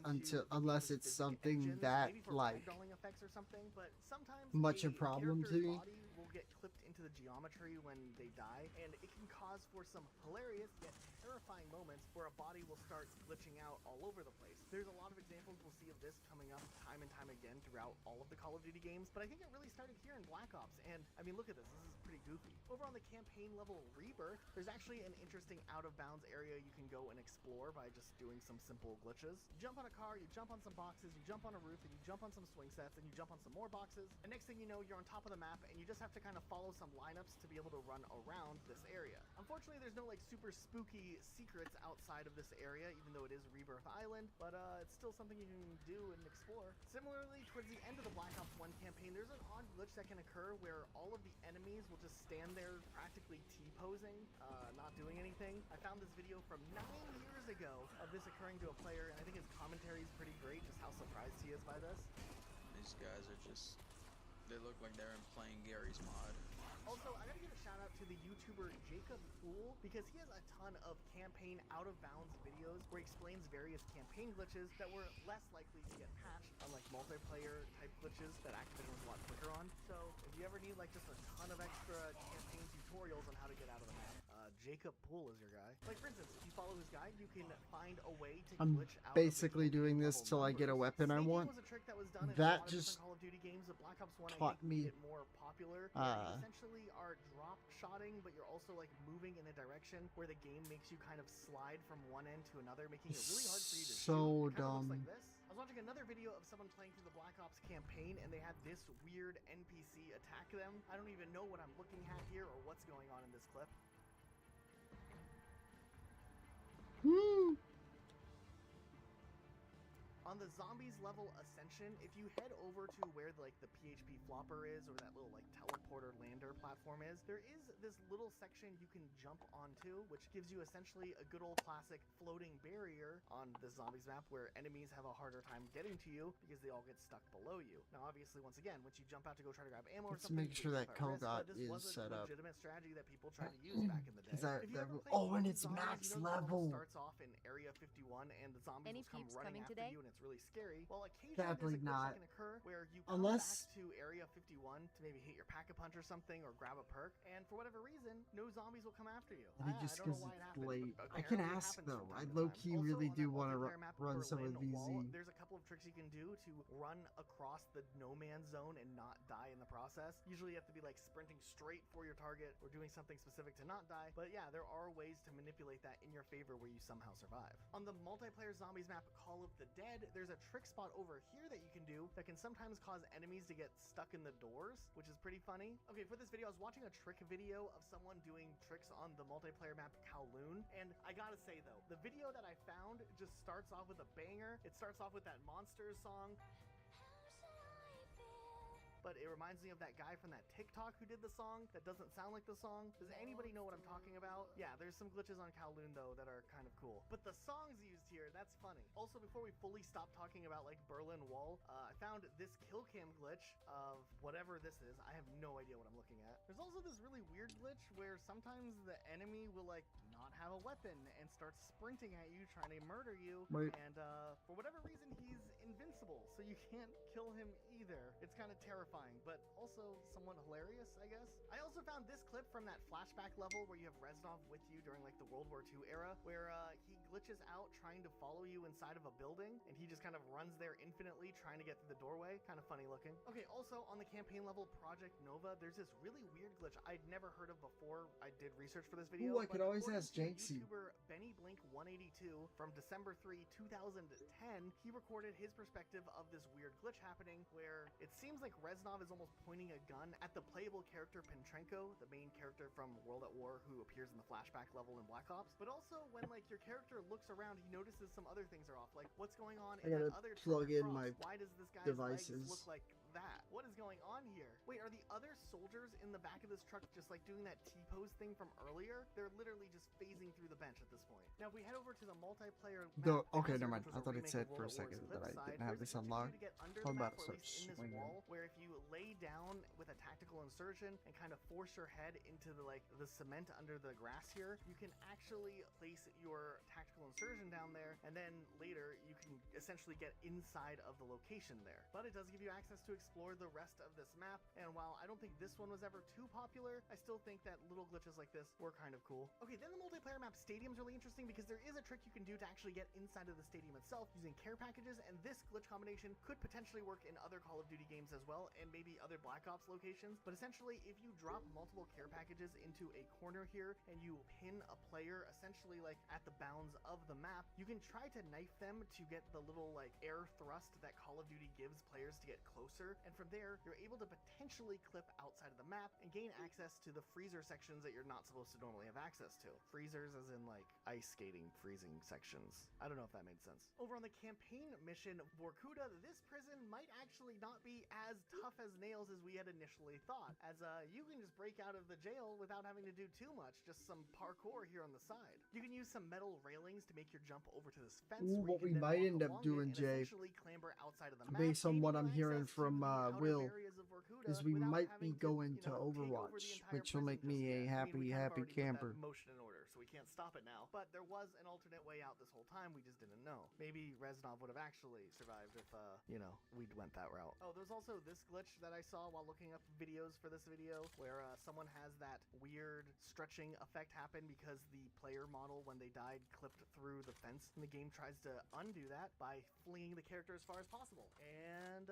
unless it's something that like effects or something, but sometimes much a problem to me. body will get clipped into the geometry when they die, and it can cause for some hilarious yet terrifying moments where a body will start glitching out all over the place. There's a lot of examples we'll see of this coming up time and time again throughout all of the Call of Duty games, but I think it really started here in Black Ops, and I mean, look at this. This is pretty goofy. Over on the campaign level Rebirth, there's actually an interesting out-of-bounds area you can go and explore by just doing some simple glitches. You jump on a car, you jump on some boxes, you jump on a roof, and you jump on some swing sets, and you jump on some more boxes, and next thing you know, you're on top of the map, and you just have to kind of follow some lineups to be able to run around this area. Unfortunately, there's no like super spooky secrets outside of this area, even though it is Rebirth Island, but it's still something you can do and explore. Similarly, towards the end of the Black Ops 1 campaign, there's an odd glitch that can occur where all of the enemies will just stand there practically T-posing, not doing anything. I found this video from 9 years ago of this occurring to a player, and I think his commentary is pretty great, just how surprised he is by this. These guys are just, they look like they're playing Gary's mod. Also, I gotta give a shout out to the YouTuber Jacob Poole, because he has a ton of campaign out of bounds videos where he explains various campaign glitches that were less likely to get patched, unlike multiplayer type glitches that Activision was a lot quicker on. So if you ever need like just a ton of extra campaign tutorials on how to get out of the map, Jacob Poole is your guy. Like for instance, if you follow his guide, you can find a way to I'm glitch out basically doing this till I get a weapon I want. was a trick that was done in That a lot of just Call of Duty games. The Black Ops 1 taught I think me, made it more popular. You essentially are drop shotting, but you're also like moving in a direction where the game makes you kind of slide from one end to another, making it really hard for you to so shoot. It kind of dumb. looks like this. I was watching another video of someone playing through the Black Ops campaign, and they had this weird NPC attack them. I don't even know what I'm looking at here or what's going on in this clip. On the zombies level Ascension, if you head over to where like the PHP flopper is, or that little like teleporter lander platform is, there is this little section you can jump onto, which gives you essentially a good old classic floating barrier on the zombies map where enemies have a harder time getting to you because they all get stuck below you. Now obviously, once again, once you jump out to go try to grab ammo or Let's something, make sure that Kogot this is was a set up. legitimate strategy that people tried to use back in the day. That, If you ever played oh, and Zombies, it's max you know the level level. starts off in Area 51 and the zombies Any will come peeps running coming after today? you and it's really scary. Well, occasionally Sadly there's a glitch not. that can occur where you come Unless back to Area 51 to maybe hit your pack-a-punch or something or grab a perk, and for whatever reason, no zombies will come after you. I think just don't know because why it it's happens, late. but I can apparently it ask happens though. from I time to low time. key Also, really on do that want to multiplayer map run some of Berlin Wall, VZ. there's a couple of tricks you can do to run across the no man's zone and not die in the process. Usually you have to be like sprinting straight for your target or doing something specific to not die, but yeah, there are ways to manipulate that in your favor where you somehow survive. On the multiplayer zombies map Call of the Dead, there's a trick spot over here that you can do that can sometimes cause enemies to get stuck in the doors, which is pretty funny. Okay, for this video, I was watching a trick video of someone doing tricks on the multiplayer map Kowloon, and I gotta say though, the video that I found just starts off with a banger. It starts off with that Monsters song, but it reminds me of that guy from that TikTok who did the song that doesn't sound like the song. Does anybody know what I'm talking about? Yeah, there's some glitches on Kowloon though that are kind of cool. But the songs used here, that's funny. Also, before we fully stop talking about like Berlin Wall, I found this kill cam glitch of whatever this is. I have no idea what I'm looking at. There's also this really weird glitch where sometimes the enemy will like not have a weapon and start sprinting at you trying to murder you. Right. And for whatever reason, he's invincible, so you can't kill him either. It's kind of terrifying, but also somewhat hilarious, I guess. I also found this clip from that flashback level where you have Reznov with you during like the World War II era, where he glitches out trying to follow you inside of a building, and he just kind of runs there infinitely trying to get through the doorway. Kind of funny looking. Okay, also on the campaign level Project Nova, there's this really weird glitch I'd never heard of before I did research for this video. Ooh, I could always ask Janksy. YouTuber Benny Blink 182 from December 3, 2010, he recorded his perspective of this weird glitch happening where it seems like Reznov is almost pointing a gun at the playable character Penchenko, the main character from World at War who appears in the flashback level in Black Ops, but also when like your character looks around, he notices some other things are off. Like, what's going on I in gotta that other plug truck in across? my Why does this guy's legs devices. look like that? What is going on here? Wait, are the other soldiers in the back of this truck just like doing that T-pose thing from earlier? They're literally just phasing through the bench at this point. Now, if we head over to the multiplayer map, Okay, never mind. which I was a thought it remake said of for a World at second War's that I Cliffside, didn't have there's this a glitch for you unlocked. to get under I'm the map, about to or at start least in this swinging. wall, where if you lay down with a tactical insertion and kind of force your head into the cement under the grass here, you can actually place your tactical insertion down there, and then later you can essentially get inside of the location there. But it does give you access to explore the rest of this map, and while I don't think this one was ever too popular, I still think that little glitches like this were kind of cool. Okay, then the multiplayer map Stadium's really interesting because there is a trick you can do to actually get inside of the stadium itself using care packages, and this glitch combination could potentially work in other Call of Duty games as well, and maybe other Black Ops locations. But essentially, if you drop multiple care packages into a corner here and you pin a player essentially like at the bounds of the map, you can try to knife them to get the little like air thrust that Call of Duty gives players to get closer, and from there you're able to potentially clip outside of the map and gain access to the freezer sections that you're not supposed to normally have access to. Freezers as in like ice skating freezing sections. I don't know if that made sense. Over on the campaign mission Vorkuta, this prison might actually not be as tough as nails as we had initially thought, as you can just break out of the jail without having to do too much, just some parkour here on the side. You can use some metal railings to make your jump over to this fence. Ooh, what we might end up doing, Jay, based on what I'm hearing from Will, is we might be going to Overwatch, which will make me a happy camper. Motion in order, so we can't stop it now. But there was an alternate way out this whole time, we just didn't know. Maybe Reznov would have actually survived if, we'd went that route. Oh, there's also this glitch that I saw while looking up videos for this video, where someone has that weird stretching effect happen because the player model, when they died, clipped through the fence, and the game tries to undo that by fleeing the character as far as possible. And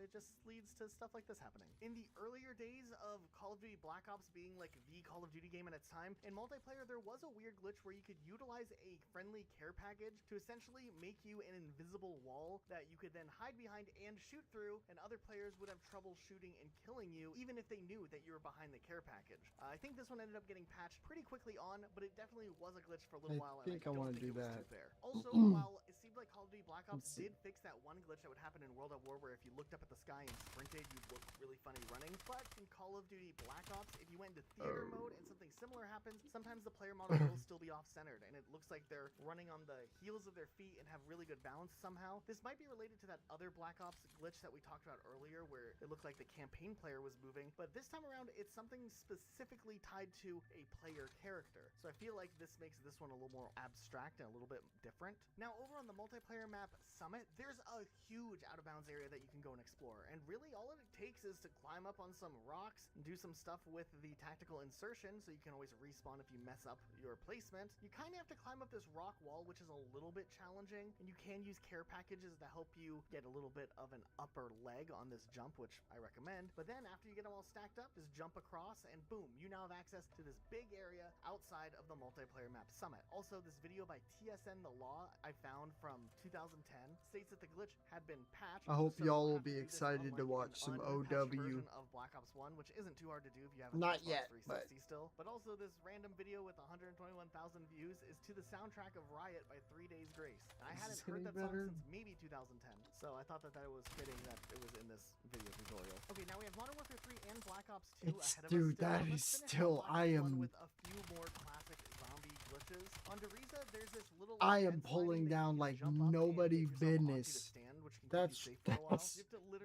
it just leads to stuff like this happening. In the earlier days of Call of Duty Black Ops being like the Call of Duty game at its time, in multiplayer there was a weird glitch where you could utilize a friendly care package to essentially make you an invisible wall that you could then hide behind and shoot through, and other players would have trouble shooting and killing you even if they knew that you were behind the care package. I think this one ended up getting patched pretty quickly on, but it definitely was a glitch for a little while, and I I don't want to think do it was that. too fair. Also, while it seemed like Call of Duty Black Ops did fix that one glitch that would happen in World at War where if you looked up at the sky and sprinted, you'd look really funny running, but in Call of Duty Black Ops, if you went into theater mode and something similar happens, sometimes the player model will still be off-centered, and it looks like they're running on the heels of their feet and have really good balance somehow. This might be related to that other Black Ops glitch that we talked about earlier where it looked like the campaign player was moving, but this time around it's something specifically tied to a player character. So I feel like this makes this one a little more abstract and a little bit different. Now over on the multiplayer map Summit, there's a huge out-of-bounds area that you can go and explore, and really all it takes is to climb up on some rocks and do some stuff with the tactical insertion, so you can always respawn if you mess up your placement. You kind of have to climb up this rock wall, which is a little bit challenging, and you can use care packages to help you get a little bit of an upper leg on this jump, which I recommend. But then after you get them all stacked up, just jump across and boom, you now have access to this big area outside of the multiplayer map Summit. Also, this video by TSN The Law I found from 2010 states that the glitch had been patched. I hope so y'all you'll will have be to do this excited to unlike watch an some unpatched OW. version of Black Ops 1, which isn't too hard to do if you have a Not Xbox yet, 360 still. But also this random video with 121,000 views is to the soundtrack of Riot by 3 Days Grace. And I hadn't heard that song since maybe 2010, so I thought that that was fitting that it was in this video tutorial. Okay, now we have Modern Warfare 3 and Black Ops 2 ahead of us. Dude, Still. that Let's is finish still, off Black I Ops 1 am, with a few more classic zombie glitches. On Deriza, there's this little I am pulling down like nobody business. That's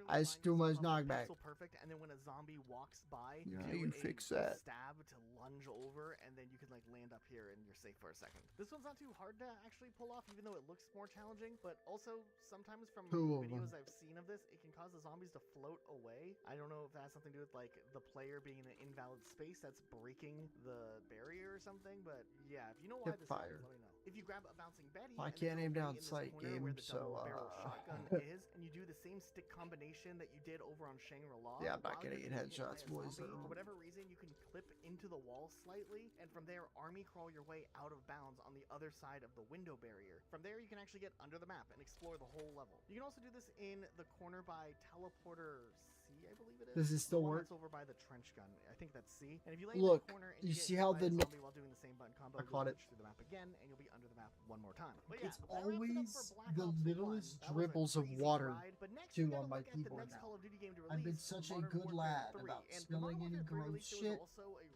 that's too much knockback. Perfect, and then when a zombie walks by, Yeah, do you a fix that. stab to lunge over, and then you can like land up here and you're safe for a second. This one's not too hard to actually pull off, even though it looks more challenging. But also sometimes from videos I've seen of this, it can cause the zombies to float away. I don't know if that has something to do with like the player being in an invalid space that's breaking the barrier or something. But yeah, if you know why this happens, let me know. If you grab a bouncing Betty, I and can't aim throw down Betty in this sight corner game, where the so double-barrel shotgun is, and you do the same stick combination that you did over on Shangri-La. Yeah, I'm not while gonna you're get being hit by headshots, a boys. zombie, for whatever reason, you can clip into the wall slightly, and from there, army crawl your way out of bounds on the other side of the window barrier. From there, you can actually get under the map and explore the whole level. You can also do this in the corner by Teleporter C, I believe it is. Does it still The one work? that's over by the trench gun. I think that's C. And if you lay Look, in that corner and you get see hit how by the a na- zombie while doing the same button combo, I you'll caught it. glitch through the map again, and you'll be under the map one more time. But yeah, It's that wraps it up for always Black the Ops 1. littlest That was a dribbles of crazy water ride, but next we too gotta on my look at the keyboard next now. Call of Duty game to I've been release, such a Modern good Warfare lad 3. about And the Modern spilling any Warfare 3 gross release, it shit. was also a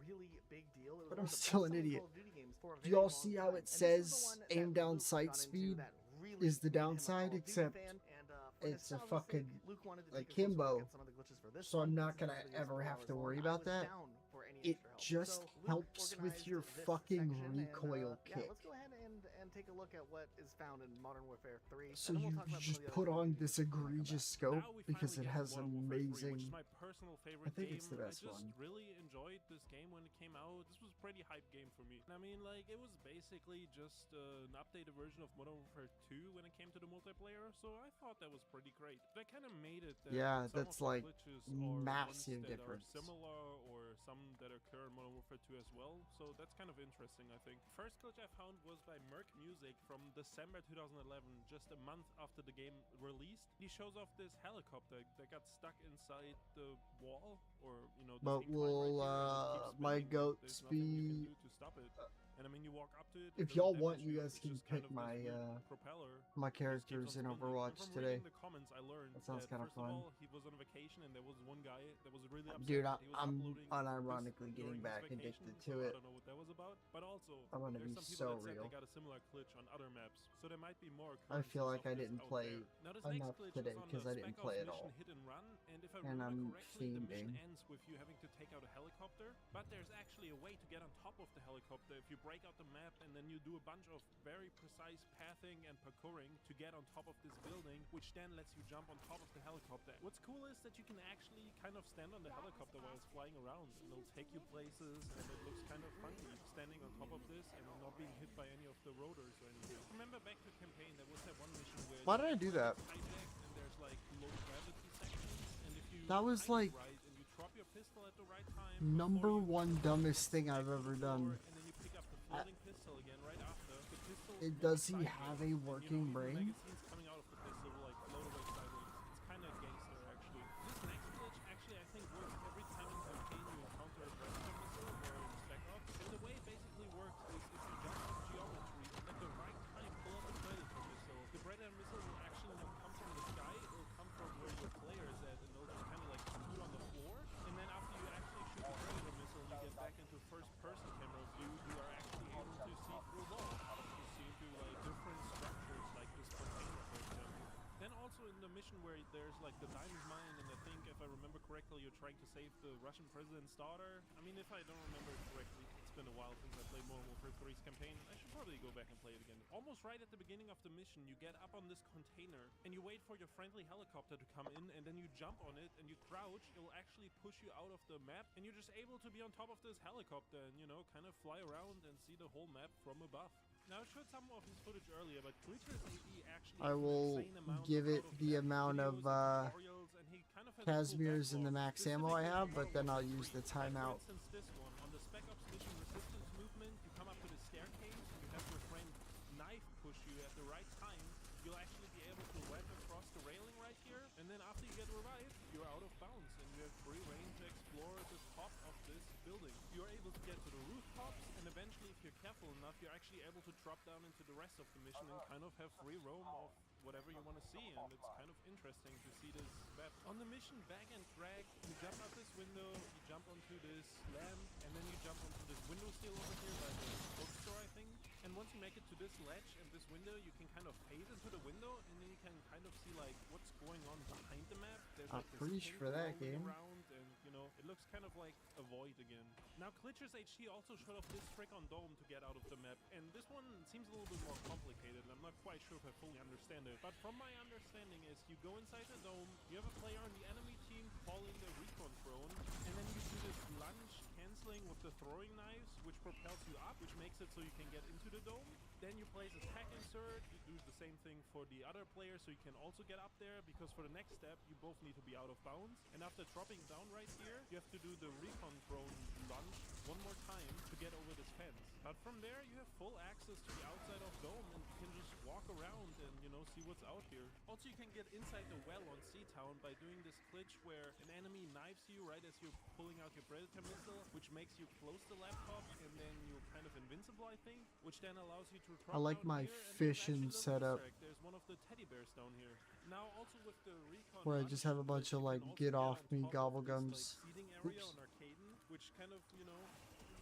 really big deal. It was But one I'm of the still an best-selling idiot. Call of Duty games for a Do very y'all long see how time. it And this is the says one that aim down Luke sight got into speed that really is the made him a Call downside, of Duty except fan, and for it's a nostalgia's fucking sake, Luke wanted to like take a closer look Kimbo, at some of the glitches for this so I'm one, not since gonna the video is ever 4 have hours to long. worry I about was that. down for any It extra help. just So Luke helps with organized your this fucking section, recoil and, kick. Yeah, let's go ahead and take a look at what is found in Modern Warfare 3. So and then you, we'll talk you about some just of the put other on this egregious scope because it has amazing. my personal favorite I think game. it's the best I just one. really enjoyed this game when it came out. This was a pretty hype game for me. I mean, like, it was basically just an updated version of Modern Warfare 2 when it came to the multiplayer, so I thought that was pretty great. That kind of made it that Yeah, some that's of the like glitches are massive ones that difference. are similar or some that occur in Modern Warfare 2 as well, so that's kind of interesting, I think. First glitch I found was by Merc Music from December 2011, just a month after the game released. He shows off this helicopter that got stuck inside the wall, or, you know, this But incline will right here, and it keeps my spinning, but goats there's nothing you can be? do to stop it. And I mean, you walk up to it. If it y'all doesn't want, damage you you, guys it's can just kind pick of this my weird propeller. my Just keeps characters on in spinning. Overwatch And from today. reading the comments, I learned That sounds kind of first fun. of all, he was on a vacation, and there was one guy that was really upset Dude, that he was I'm uploading unironically this getting during his back vacation, addicted so to I it. don't know what that was about. But also, I'm gonna there's be some people so that said real. they got a similar glitch on other maps, so there might be more. I feel like I occurrences of this didn't out play there. Now, this enough next glitch today was on because the I didn't Spec play Ops at all. mission Hit and Run, and if I And remember I'm correctly, the mission fiending. ends with you having to take out a helicopter, but there's actually a way to get on top of the helicopter if you break out the map and then you do a bunch of very precise pathing and parkouring to get on top of this building, which then lets you jump on top of the helicopter. What's cool is that you can actually kind of stand on the helicopter while it's flying around, and it'll take you places, and it looks kind of funky standing on top of this and not being hit by any of the rotors or anything. Remember back to campaign, there was that one mission where Why did I do that? hijacked and there's like low gravity sections, and if you That was time it like right and you drop your pistol at the right time number one dumbest thing I've ever done. and then you pick up the floating pistol again right after, the pistol Does he have a working brain? magazines coming out of the pistol will like float away sideways. It's kind of gangster actually. This next glitch actually I think works every time in campaign you encounter a Predator missile or in Spec Ops. And the way it basically works is if you jump on geometry and at the right time pull up a Predator missile, the Predator missile will actually not come from the sky, it will come from where your player is at, and it'll just kind of like shoot on the floor. And then after you actually shoot the Predator missile and you get back into first person camera view, you are actually able to see through walls. You see into like different structures like this container for example. Then also in the mission where there's like the diamond mine, and I think if I remember correctly you're trying to save the Russian president's daughter. I mean, if I don't remember it correctly, it's been a while since I played Modern Warfare 3's campaign. I should probably go back and play it again. Almost right at the beginning of the mission, you get up on this container and you wait for your friendly helicopter to come in, and then you jump on it and you crouch. It'll actually push you out of the map, and you're just able to be on top of this helicopter and, you know, kind of fly around and see the whole map from above. Now, I showed some of his footage earlier, but Glitcher's AE actually I has an will insane amount give of it the amount of tutorials, and he kind of has a cool Casimir's and the backlog. max ammo I Specifically have, in but then I'll Modern use the Warfare 3. timeout. For instance, this one, on the Spec Ops mission resistance movement, you come up to the staircase, and you have your friend knife push you at the right time. You'll actually be able to web across the railing right here, and then after you get revived, you're out of bounds, and you have free reign to explore the top of this building. You're able to get to the rooftops, and eventually, if you're careful enough, you're actually able to drop down into the rest of the mission and kind of have free roam of whatever you want to see, and it's kind of interesting to see this map. On the mission Bag and Drag, you jump out this window, you jump onto this lamp, and then you jump onto this window sill over here by the bookstore, I think. And once you make it to this ledge and this window, you can kind of phase into the window, and then you can kind of see like what's going on behind the map. There's I'll like this preach thing for that roaming game. around, and you know, it looks kind of like a void again. Now, Glitchers HT also showed off this trick on Dome to get out of the map, and this one seems a little bit more complicated, and I'm not quite sure if I fully understand it. But from my understanding is you go inside the dome, you have a player on the enemy team calling the recon drone, and then you do this lunge canceling with the throwing knives, which propels you up, which makes it so you can get into the dome. Then you place a tech insert, you do the same thing for the other player so you can also get up there, because for the next step you both need to be out of bounds. And after dropping down right here, you have to do the recon drone lunge one more time to get over this fence. But from there, you have full access to the outside of Dome, and you can just walk around and, you know, see what's out here. Also, you can get inside the well on Seatown by doing this glitch where an enemy knives you right as you're pulling out your Predator missile, which makes you close the laptop, and then you're kind of invincible, I think, which then allows you to drop I like down my here, and there's fishing actually a little setup. Easter egg. There's one of the teddy bears down here. Now, also with the Recon Where I lunch just have a bunch glitch, of you like can also get get off on me top of gobble this, gums. like, seating area Oops. on Arcaden, which kind of, you know,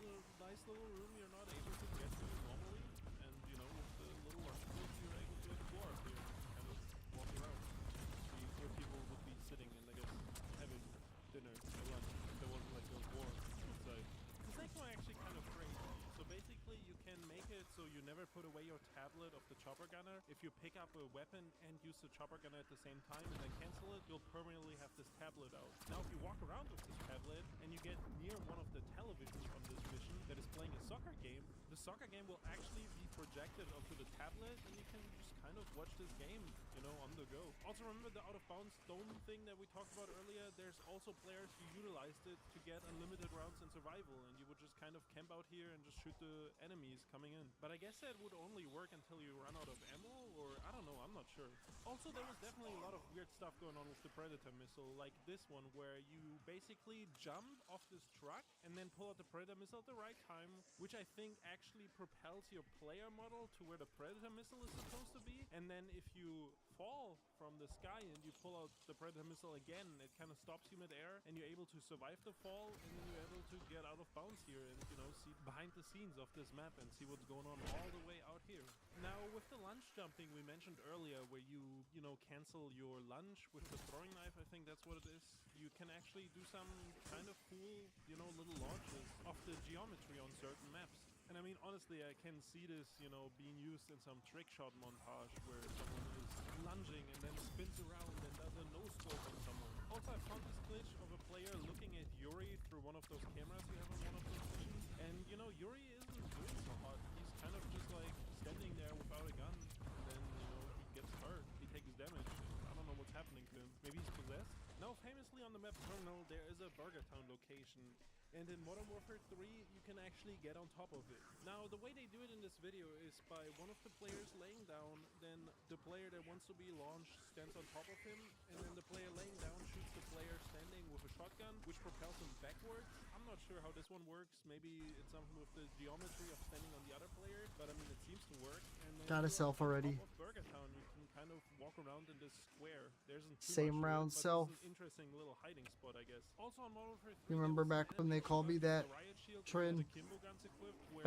is a nice little room you're not able to get to normally, and, you know, with the little lunch glitch, you're able to explore up here and kind of walk around, see where people would be sitting and, I guess, having dinner or lunch if there wasn't like a war outside. This next one actually kind of great. So basically you can make it so you never put away your tablet of the chopper gunner. If you pick up a weapon and use the chopper gunner at the same time and then cancel it, you'll permanently have this tablet out. Now if you walk around with this tablet and you get near one of the televisions from this mission that is playing a soccer game, the soccer game will actually be projected onto the tablet and you can just kind of watch this game, you know, on the go. Also remember the out of bounds dome thing that we talked about earlier? There's also players who utilized it to get unlimited rounds in survival, and you would just kind of camp out here and just shoot the enemies coming in. But I guess that would only work until you run out of ammo, or I don't know, I'm not sure. Also, there was definitely a lot of weird stuff going on with the Predator missile, like this one where you basically jump off this truck and then pull out the Predator missile at the right time, which I think actually propels your player model to where the Predator missile is supposed to be. And then if you fall from the sky and you pull out the Predator missile again, it kind of stops you midair and you're able to survive the fall, and then you're able to get out of bounds here and, you know, see behind the scenes of this map and see what's going on all the way out here. Now with the lunge jumping we mentioned earlier, where you know, cancel your lunge with the throwing knife, I think that's what it is, you can actually do some kind of cool, you know, little launches of the geometry on certain maps. And I mean, honestly, I can see this, you know, being used in some trick shot montage where someone is lunging and then spins around and does a no-scope on someone. Also, I found this glitch of a player looking at Yuri through one of those cameras you have on one of those missions. And, you know, Yuri isn't doing so hot. He's kind of just, like, standing there without a gun. And then, you know, he gets hurt. He takes damage. And I don't know what's happening to him. Maybe he's possessed? Now, famously on the map Terminal, there is a Burger Town location. And in Modern Warfare 3, you can actually get on top of it. Now, the way they do it in this video is by one of the players laying down, then the player that wants to be launched stands on top of him, and then the player laying down shoots the player standing with a shotgun, which propels him backwards. I'm not sure how this one works. Maybe it's something with the geometry of standing on the other player, but I mean, it seems to work. And then Got a self already. Of Burger Town, you can kind of walk around in this square. There isn't too Same much to round it, but self. it's an interesting little hiding spot, I guess. Also on Modern Warfare 3, You remember back when they called me that trend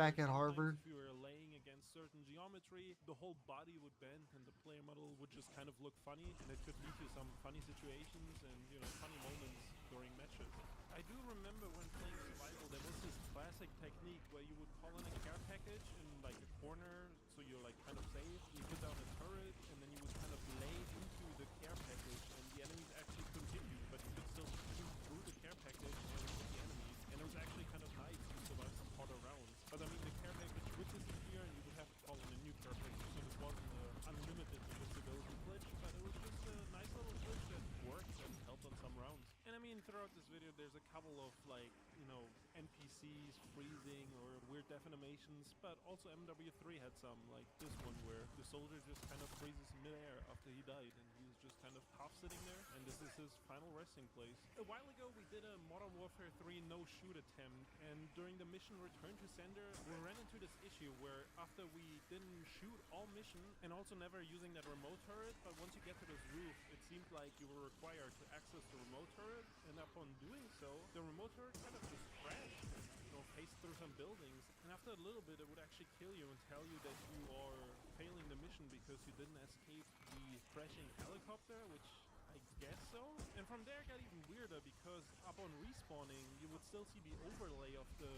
back at Harvard? if you were laying against certain geometry, the whole body would bend and the player model would just kind of look funny, and it could lead to some funny situations and, you know, funny moments during matches. I do remember when playing survival, there was this classic technique where you would call in a care package in like a corner, so you're like kind of safe. You put down a turret, and then you would kind of lay into the care package, and the enemies actually continue, but you could still shoot through the care package and hit the enemies. And it was actually kind of nice to survive some harder rounds. But I mean, the care package would disappear, and you would have to call in a new care package, so this wasn't an unlimited invisibility glitch, but it was just a nice little glitch that worked and helped on some rounds. And I mean, throughout this video, there's a couple of, like, you know, NPCs freezing or weird death animations, but also MW3 had some, like this one where the soldier just kind of freezes midair after he died, and he was just kind of half sitting there, and this is his final resting place. A while ago, we did a Modern Warfare 3 no-shoot attempt, and during the mission Return to Sender, we ran into this issue where after we didn't shoot all mission, and also never using that remote turret, but once you get to this roof, it seemed like you were required to access the remote turret, and upon doing so, the remote turret kind of just crashed, you know, paced through some buildings, and after a little bit, it would actually kill you and tell you that you are failing the mission because you didn't escape the crashing helicopter, which I guess so. And from there it got even weirder because upon respawning, you would still see the overlay of the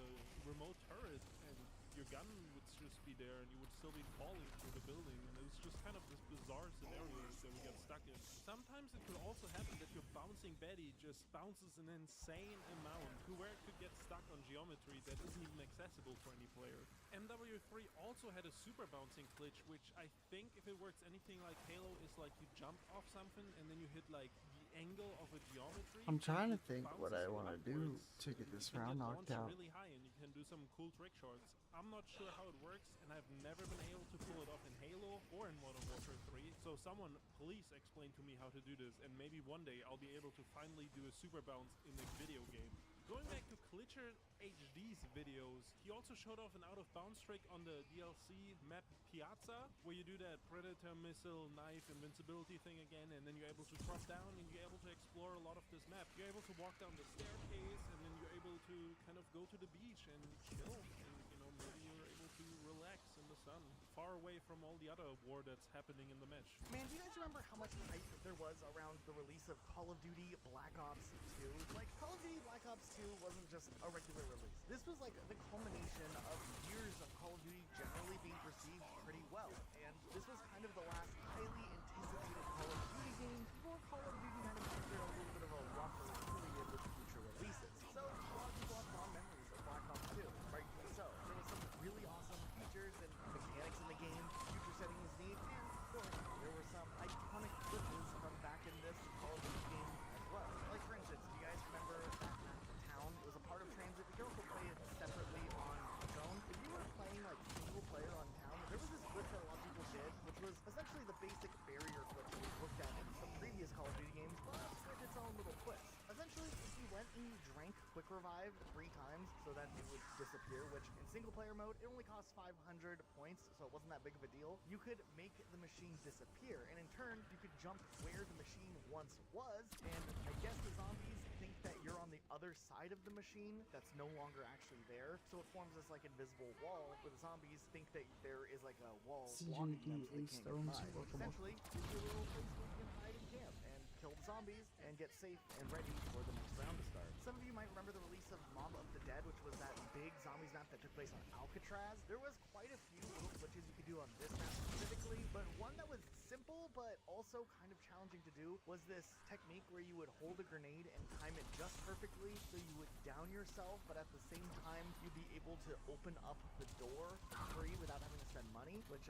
remote turret, and your gun would just be there, and you would still be falling through the building, and it was just kind of this bizarre scenario that we got stuck in. Sometimes it could also happen that your bouncing Betty just bounces an insane amount to where it could get stuck on geometry that isn't even accessible for any player. MW3 also had a super bouncing glitch, which I think if it works anything like Halo is like you jump off something and then you hit like the angle of a geometry. I'm trying to think bounces what I you want to do upwards, to get and this you can round get knocked launched out. really high, and you can do do some cool trick shots. I'm not sure how it works, and I've never been able to pull it off in Halo or in Modern Warfare 3, so someone please explain to me how to do this, and maybe one day I'll be able to finally do a super bounce in a video game. Going back to Glitcher HD's videos, he also showed off an out-of-bounds trick on the DLC map Piazza, where you do that Predator missile knife invincibility thing again, and then you're able to drop down and you're able to explore a lot of this map. You're able to walk down the staircase, and then you're able to kind of go to the beach and chill, and maybe you're able to relax in the sun, far away from all the other war that's happening in the match. Man, do you guys remember how much hype there was around the release of Call of Duty Black Ops 2? Like, Call of Duty Black Ops 2 wasn't just a regular release. This was like the culmination of years of Call of Duty generally being perceived pretty well. And this was kind of the last highly anticipated Call of Duty game before Call of Duty kind of entered a little bit of a rougher period with future releases. So, a lot of people have fond memories of Black Ops 2, rightfully so. There was some really awesome features and mechanics in the game, future setting was neat, and of course, there were some iconic glitches from back in this Call of Duty game as well. Like, for instance, do you guys remember that map, The Town? It was a part of Transit, but you also play it separately on its own. If you were playing, like, single player on Town, there was this glitch that a lot of people did, which was essentially the basic barrier glitch that we've looked at in some previous Call of Duty games, but with its own little twist. Essentially, if you went and you drank Quick Revive 3 times so that it would disappear, which in single player mode, it only costs 500 points, so it wasn't that big of a deal, you could make the machine disappear, and in turn, you could jump where the machine once was, and I guess the zombies think that you're on the other side of the machine that's no longer actually there, so it forms this like invisible wall where the zombies think that there is like a wall blocking them so they can't get by. Essentially, gives you a little place where you can hide and camp and kill the zombies and get safe and ready for the next round to start. Some of you might remember the release of Mob of the Dead, which was that big zombies map that took place on Alcatraz. There was quite a few little glitches you could do on this map specifically, but one that was simple but also kind of challenging to do was this technique where you would hold a grenade and time it just perfectly so you would down yourself, but at the same time you'd be able to open up the door free without having to spend money, which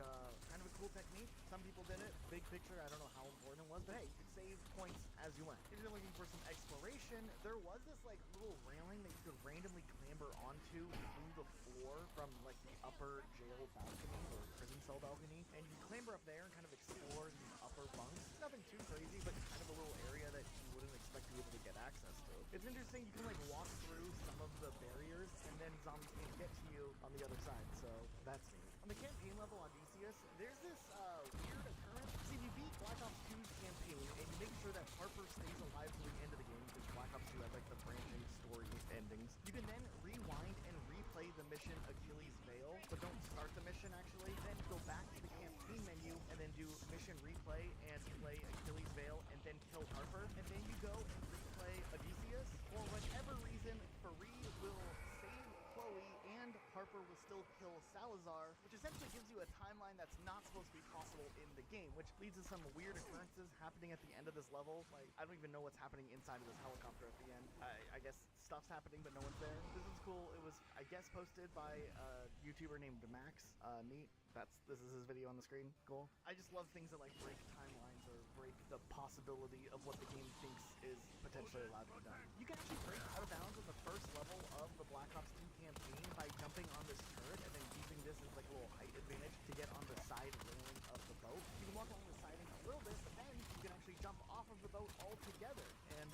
kind of a cool technique. Some people did it. Big picture, I don't know how important it was, but hey, you could save points as you went. If you're looking for some exploration, there was this like little railing that you could randomly clamber onto through the floor from like the upper jail balcony or prison cell balcony, and you clamber up there and kind of explore the upper bunks. Nothing too crazy, but kind of a little area that you wouldn't expect to be able to get access to. It's interesting, you can like walk through some of the barriers and then zombies can't get to you on the other side, so that's neat. On the campaign level on Odysseus, there's this weird occurrence. See, if you beat Black Ops 2's campaign and you make sure that Harper stays alive to the end of the game, because Black Ops 2 had like the branching story endings, you can then rewind and replay the mission Achilles Veil, but don't start the mission actually, then go back to the campaign menu and then do mission replay and play Achilles Veil and then kill Harper, and then you go and replay Odysseus. For whatever reason, Fareed will save Chloe and Harper will still kill Salazar, which essentially gives you a timeline that's not supposed to be possible in the game, which leads to some weird occurrences happening at the end of this level. Like, I don't even know what's happening inside of this helicopter at the end. I guess stuff's happening, but no one's there. This is cool. It was, I guess, posted by a YouTuber named Max. Neat. This is his video on the screen. Cool. I just love things that like break timelines or break the possibility of what the game thinks is potentially allowed to be done. You can actually break out of bounds on the first level of the Black Ops 2 campaign by jumping on this turret and then using this as like a little height advantage to get on the side railing of the boat. You can walk along the siding a little bit, but then you can actually jump off of the boat altogether. And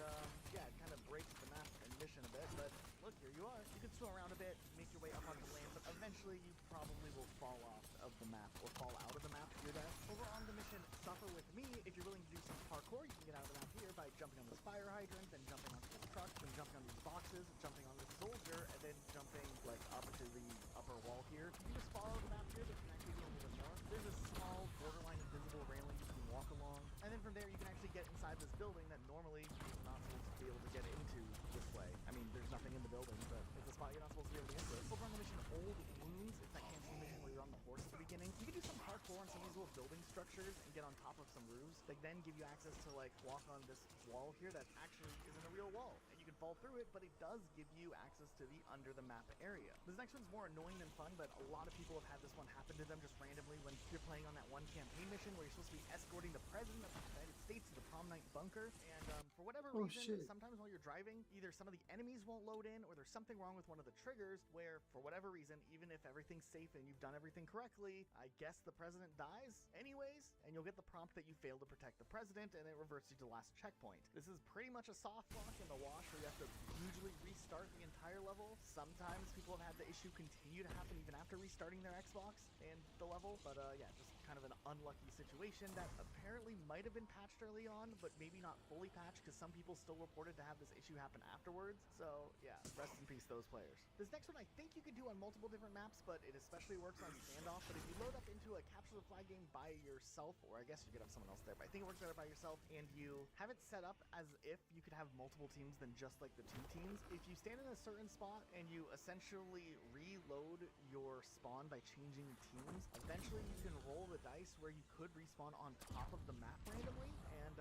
yeah, it kind of breaks the map and mission a bit, but look, here you are. You can swim around a bit, make your way up onto land, but eventually you probably will fall off of the map or fall out of the map to your death. Over on the mission Suffer With Me, if you're willing to do some parkour, you can get out of the map here by jumping on this fire hydrant, then jumping onto this truck, then jumping on these boxes, jumping on this soldier, and then jumping like up to the upper wall here. You can just follow the map here, but you can actually do a little bit more. There's a small borderline invisible railing you can walk along, and then from there you can actually get inside this building that normally you're not supposed to be able to get into this way. I mean, there's nothing in the building, but it's a spot you're not supposed to be able to get into. Over on the mission Old Wounds, it's that campaign mission where you're on the horse at the beginning. You can do some parkour on some of these little building structures and get on top of some roofs. They then give you access to like walk on this wall here that actually isn't a real wall, and you can fall through it, but it does give you access to the under the map area. This next one's more annoying than fun, but a lot of people have had this one happen to them just randomly when you're playing on that one campaign mission where you're supposed to be escorting the president of the United States to the prom night bunker, and for whatever Oh, reason, shit. sometimes while you're driving, either some of the enemies won't load in or there's something wrong with one of the triggers where, for whatever reason, even if everything's safe and you've done everything correctly, I guess the president dies anyways, and you'll get the prompt that you failed to protect the president, and it reverts you to the last checkpoint. This is pretty much a soft launch in the wash where you have to usually restart the entire level. Sometimes people have had the issue continue to happen even after restarting their Xbox and the level, but yeah, just kind of an unlucky situation that apparently might have been patched early on, but maybe not fully patched because some people still reported to have this issue happen afterwards. So yeah, rest in peace those players. This next one I think you could do on multiple different maps, but it especially works on standoff. But if you load up into a capture the flag game by yourself, or I guess you could have someone else there, but I think it works better by yourself, and you have it set up as if you could have multiple teams than just like the 2 teams. If you stand in a certain spot and you essentially reload your spawn by changing teams, eventually you can roll the dice where you could respawn on top of the map randomly, and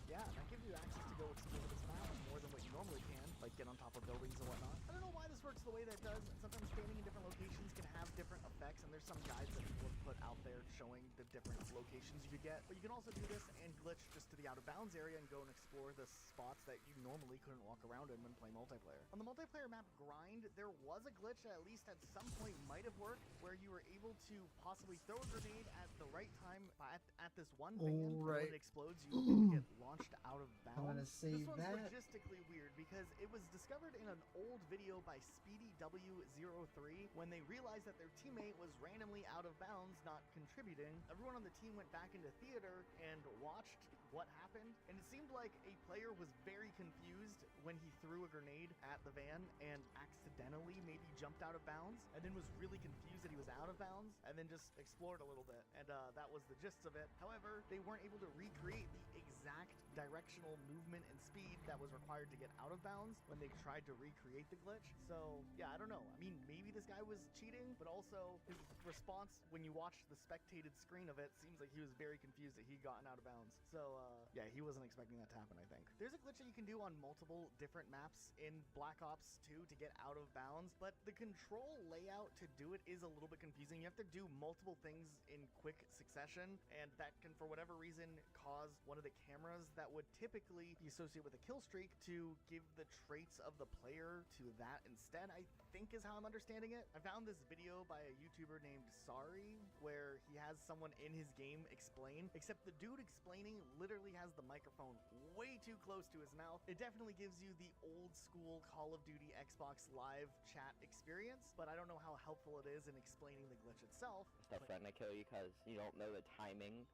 yeah, that gives you access to go explore this map more than what you normally can, like get on top of buildings and whatnot. I don't know why this works the way that it does. Sometimes standing in different locations can have different effects, and there's some guides that people have put out there showing the different locations you could get, but you can also do this and glitch just to the out of bounds area and go and explore the spots that you normally couldn't walk around in when playing multiplayer. On the multiplayer map Grind, there was a glitch that at least at some point might have worked, where you were able to possibly throw a grenade at the right time at this one van, and when it explodes, you get launched out of I'm gonna bounds. save This one's that. logistically weird because it was discovered in an old video by SpeedyW03 when they realized that their teammate was randomly out of bounds, not contributing. Everyone on the team went back into theater and watched what happened, and it seemed like a player was very confused when he threw a grenade at the van and accidentally maybe jumped out of bounds, and then was really confused that he was out of bounds, and then just explored a little bit, and that was the gist of it. However, they weren't able to recreate the exact directional movement and speed that was required to get out of bounds when they tried to recreate the glitch. So yeah, I don't know. I mean, maybe this guy was cheating, but also his response when you watch the spectated screen of it seems like he was very confused that he'd gotten out of bounds. So yeah, he wasn't expecting that to happen, I think. There's a glitch that you can do on multiple different maps in Black Ops 2 to get out of bounds, but the control layout to do it is a little bit confusing. You have to do multiple things in quick succession, and that can, for whatever reason, cause one of the cameras that would typically be associated with a kill streak to give the traits of the player to that instead, I think is how I'm understanding it. I found this video by a YouTuber named Sari where he has someone in his game explain, except the dude explaining literally has the microphone way too close to his mouth. It definitely gives you the old school Call of Duty Xbox Live chat experience, but I don't know how helpful it is in explaining the glitch itself. Stuff trying to kill you because you don't know the timing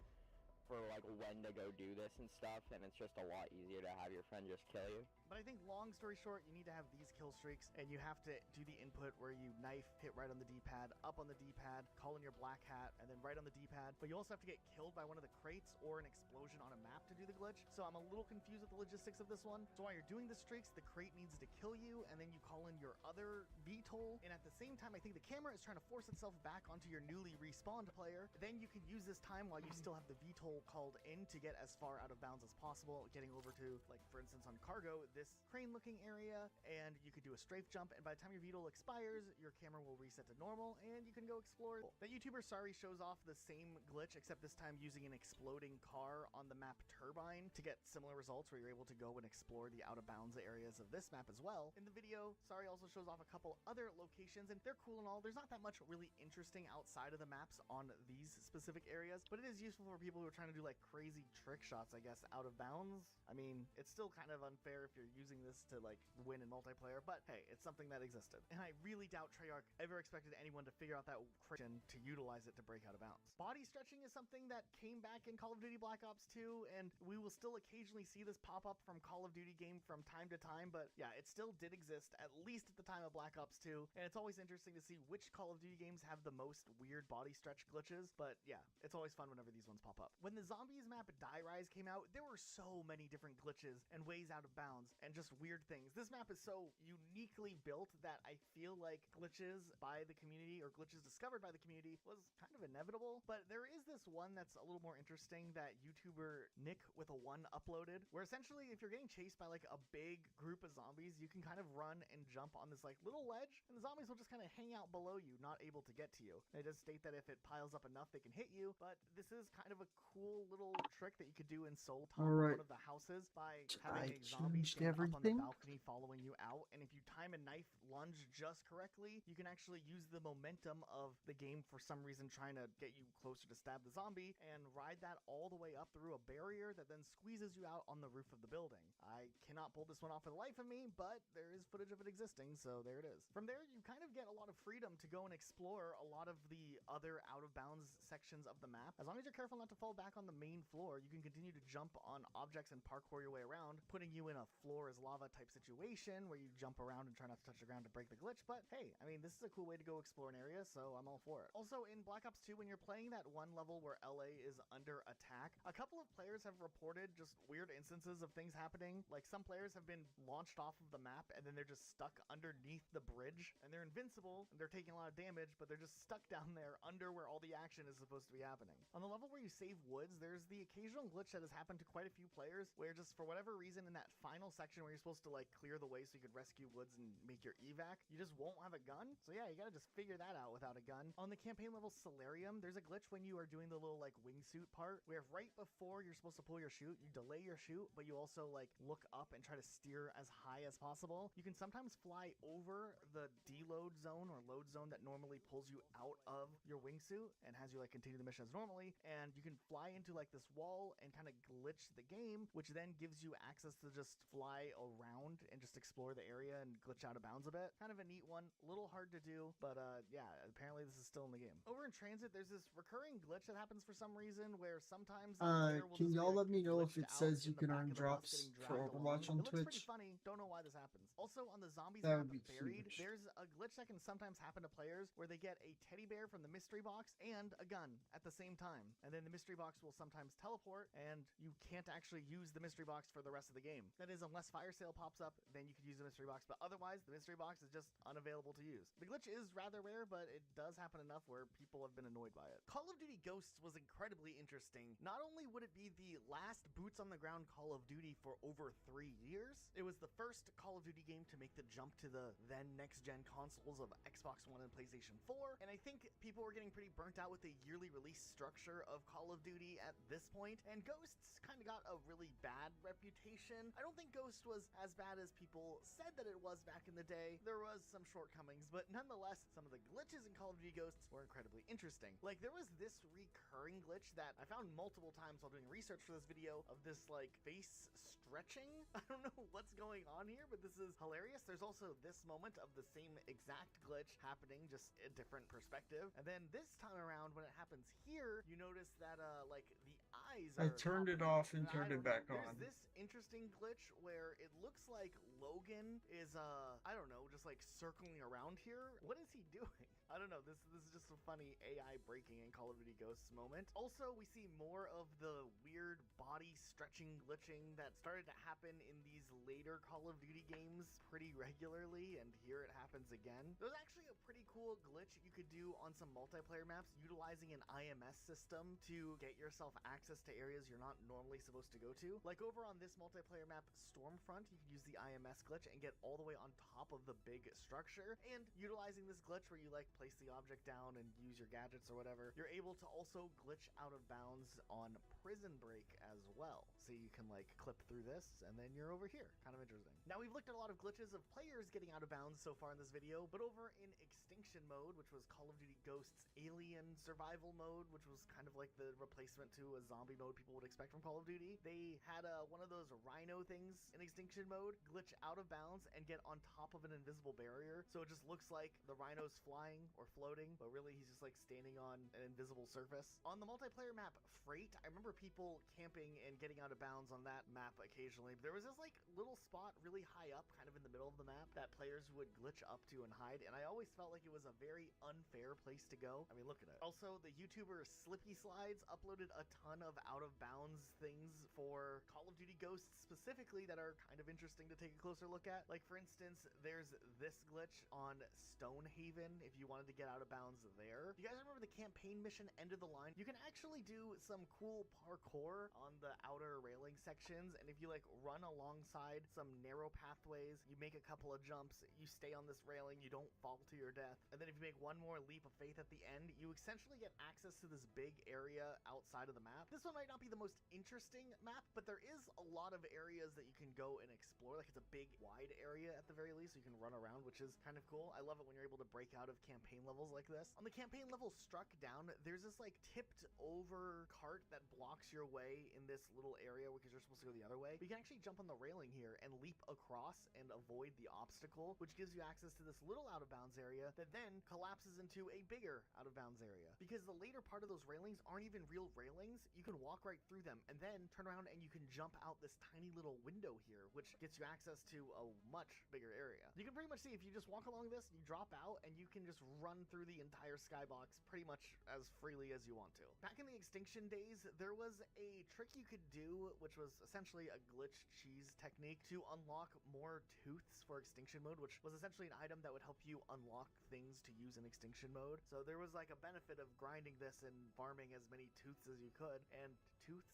for like when to go do this and stuff, and it's just a lot easier to have your friend just kill you. But I think long story short, you need to have these kill streaks, and you have to do the input where you knife, hit right on the D-pad, up on the D-pad, call in your black hat, and then right on the D-pad. But you also have to get killed by one of the crates or an explosion on a map to do the glitch. So I'm a little confused with the logistics of this one. So while you're doing the streaks, the crate needs to kill you, and then you call in your other VTOL. And at the same time, I think the camera is trying to force itself back onto your newly respawned player. Then you can use this time while you still have the VTOL called in to get as far out of bounds as possible, getting over to, like, for instance, on cargo, this crane looking area, and you could do a strafe jump, and by the time your VTOL expires, your camera will reset to normal and you can go explore. The YouTuber Sari shows off the same glitch, except this time using an exploding car on the map Turbine to get similar results where you're able to go and explore the out of bounds areas of this map as well. In the video, Sari also shows off a couple other locations, and they're cool and all. There's not that much really interesting outside of the maps on these specific areas, but it is useful for people who are trying to do like crazy trick shots, I guess, out of bounds. I mean, it's still kind of unfair if you're using this to like win in multiplayer, but hey, it's something that existed. And I really doubt Treyarch ever expected anyone to figure out that Christian to utilize it to break out of bounds. Body stretching is something that came back in Call of Duty Black Ops 2, and we will still occasionally see this pop up from Call of Duty game from time to time, but yeah, it still did exist, at least at the time of Black Ops 2, and it's always interesting to see which Call of Duty games have the most weird body stretch glitches, but yeah, it's always fun whenever these ones pop up. When the Zombies map Die Rise came out, there were so many different glitches and ways out of bounds and just weird things. This map is so uniquely built that I feel like glitches by the community, or glitches discovered by the community, was kind of inevitable. But there is this one that's a little more interesting that YouTuber Nick with a 1 uploaded, where essentially if you're getting chased by like a big group of zombies, you can kind of run and jump on this like little ledge, and the zombies will just kind of hang out below you, not able to get to you. And it does state that if it piles up enough, they can hit you, but this is kind of a cool cool little trick that you could do in solo top All of right. one of the houses by I having a zombie changed stand up on the everything. balcony following you out. And if you time a knife lunge just correctly, you can actually use the momentum of the game for some reason trying to get you closer to stab the zombie and ride that all the way up through a barrier that then squeezes you out on the roof of the building. I cannot pull this one off for the life of me, but there is footage of it existing, so there it is. From there, you kind of get a lot of freedom to go and explore a lot of the other out-of-bounds sections of the map. As long as you're careful not to fall back on the main floor, you can continue to jump on objects and parkour your way around, putting you in a floor is lava type situation where you jump around and try not to touch the ground to break the glitch. But hey, I mean, this is a cool way to go explore an area, so I'm all for it. Also, in Black Ops 2, when you're playing that one level where LA is under attack, a couple of players have reported just weird instances of things happening. Like, some players have been launched off of the map and then they're just stuck underneath the bridge, and they're invincible and they're taking a lot of damage, but they're just stuck down there under where all the action is supposed to be happening. On the level where you save woods, there's the occasional glitch that has happened to quite a few players where just for whatever reason in that final section where you're supposed to like clear the way so you could rescue woods and make your evac, you just won't have a gun. So yeah, you gotta just figure that out without a gun. On the campaign level Solarium, there's a glitch when you are doing the little like wingsuit part where right before you're supposed to pull your chute, you delay your chute, but you also like look up and try to steer as high as possible. You can sometimes fly over the deload zone or load zone that normally pulls you out of your wingsuit and has you like continue the mission as normally, and you can fly into like this wall and kind of glitch the game, which then gives you access to just fly around and just explore the area and glitch out of bounds a bit. Kind of a neat one, a little hard to do, but yeah, apparently this is still in the game. Over in Transit, there's this recurring glitch that happens for some reason where sometimes the player will Can just be, y'all like, let me know if glitched it out says in you the can back earn of the bus drops getting for dragged Overwatch along. on It looks pretty Twitch? funny, don't know why this happens. Also on the zombies That map would be Buried, huge. there's a glitch that can sometimes happen to players where they get a teddy bear from the mystery box and a gun at the same time, and then the mystery box will sometimes teleport and you can't actually use the mystery box for the rest of the game. That is, unless fire sale pops up, then you could use the mystery box, but otherwise the mystery box is just unavailable to use. The glitch is rather rare, but it does happen enough where people have been annoyed by it. Call of Duty Ghosts was incredibly interesting. Not only would it be the last boots on the ground Call of Duty for over 3 years, it was the first Call of Duty game to make the jump to the then next-gen consoles of Xbox One and PlayStation 4, and I think people were getting pretty burnt out with the yearly release structure of Call of Duty at this point, and Ghosts kind of got a really bad reputation. I don't think Ghost was as bad as people said that it was back in the day. There was some shortcomings, but nonetheless, some of the glitches in Call of Duty Ghosts were incredibly interesting. Like, there was this recurring glitch that I found multiple times while doing research for this video of this, like, face stretching. I don't know what's going on here, but this is hilarious. There's also this moment of the same exact glitch happening, just a different perspective. And then this time around, when it happens here, you notice that, like, the eyes I are turned it popping. off and I turned it don't know. back There's on. this interesting glitch where it looks like Logan is, I don't know, just like circling around here. What is he doing? I don't know. This is just a funny AI breaking in Call of Duty Ghosts moment. Also, we see more of the weird body stretching glitching that started to happen in these later Call of Duty games pretty regularly, and here it happens again. There's actually a pretty cool glitch you could do on some multiplayer maps utilizing an IMS system to get yourself access to areas you're not normally supposed to go to. Like over on this multiplayer map Stormfront, you can use the IMS glitch and get all the way on top of the big structure, and utilizing this glitch where you like place the object down and use your gadgets or whatever, you're able to also glitch out of bounds on Prison Break as well. So you can like clip through this and then you're over here. Kind of interesting. Now we've looked at a lot of glitches of players getting out of bounds so far in this video, but over in Extinction mode, which was Call of Duty Ghosts Alien Survival mode, which was kind of like the replacement to a zombie mode people would expect from Call of Duty, they had one of those rhino things in Extinction mode glitch out of bounds and get on top of an invisible barrier. So it just looks like the rhino's flying or floating, but really he's just like standing on an invisible surface. On the multiplayer map Freight, I remember people camping and getting out of bounds on that map occasionally. There was this like little spot really high up, kind of in the middle of the map, that players would glitch up to and hide, and I always felt like it was a very unfair place to go. I mean, look at it. Also, the YouTuber Slippy Slides uploaded a ton of out of bounds things for Call of Duty Ghosts specifically that are kind of interesting to take a closer look at. Like, for instance, there's this glitch on Stonehaven if you wanted to get out of bounds there. You guys remember the campaign mission End of the Line? You can actually do some cool parkour on the outer railing sections, and if you like run alongside some narrow pathways, you make a couple of jumps, you stay on this railing, you don't fall to your death, and then if you make one more leap of faith at the end, you essentially get access to this big area outside of the map. This one might not be the most interesting map, but there is a lot of areas that you can go and explore. Like, it's a big, wide area at the very least, so you can run around, which is kind of cool. I love it when you're able to break out of campaign levels like this. On the campaign level Struck Down, there's this like tipped over cart that blocks your way in this little area because you're supposed to go the other way. But you can actually jump on the railing here and leap across and avoid the obstacle, which gives you access to this little out of bounds area that then collapses into a bigger out of bounds area. Because the later part of those railings aren't even real railings, you can walk right through them and then turn around and you can jump out this tiny little window here, which gets you access to a much bigger area. You can pretty much see if you just walk along this, you drop out and you can just run through the entire skybox pretty much as freely as you want to. Back in the Extinction days, there was a trick you could do, which was essentially a glitch cheese technique to unlock more tooths for Extinction mode, which was essentially an item that would help you unlock things to use in Extinction mode. So there was like a benefit of grinding this and farming as many tooths as you could, and teeth?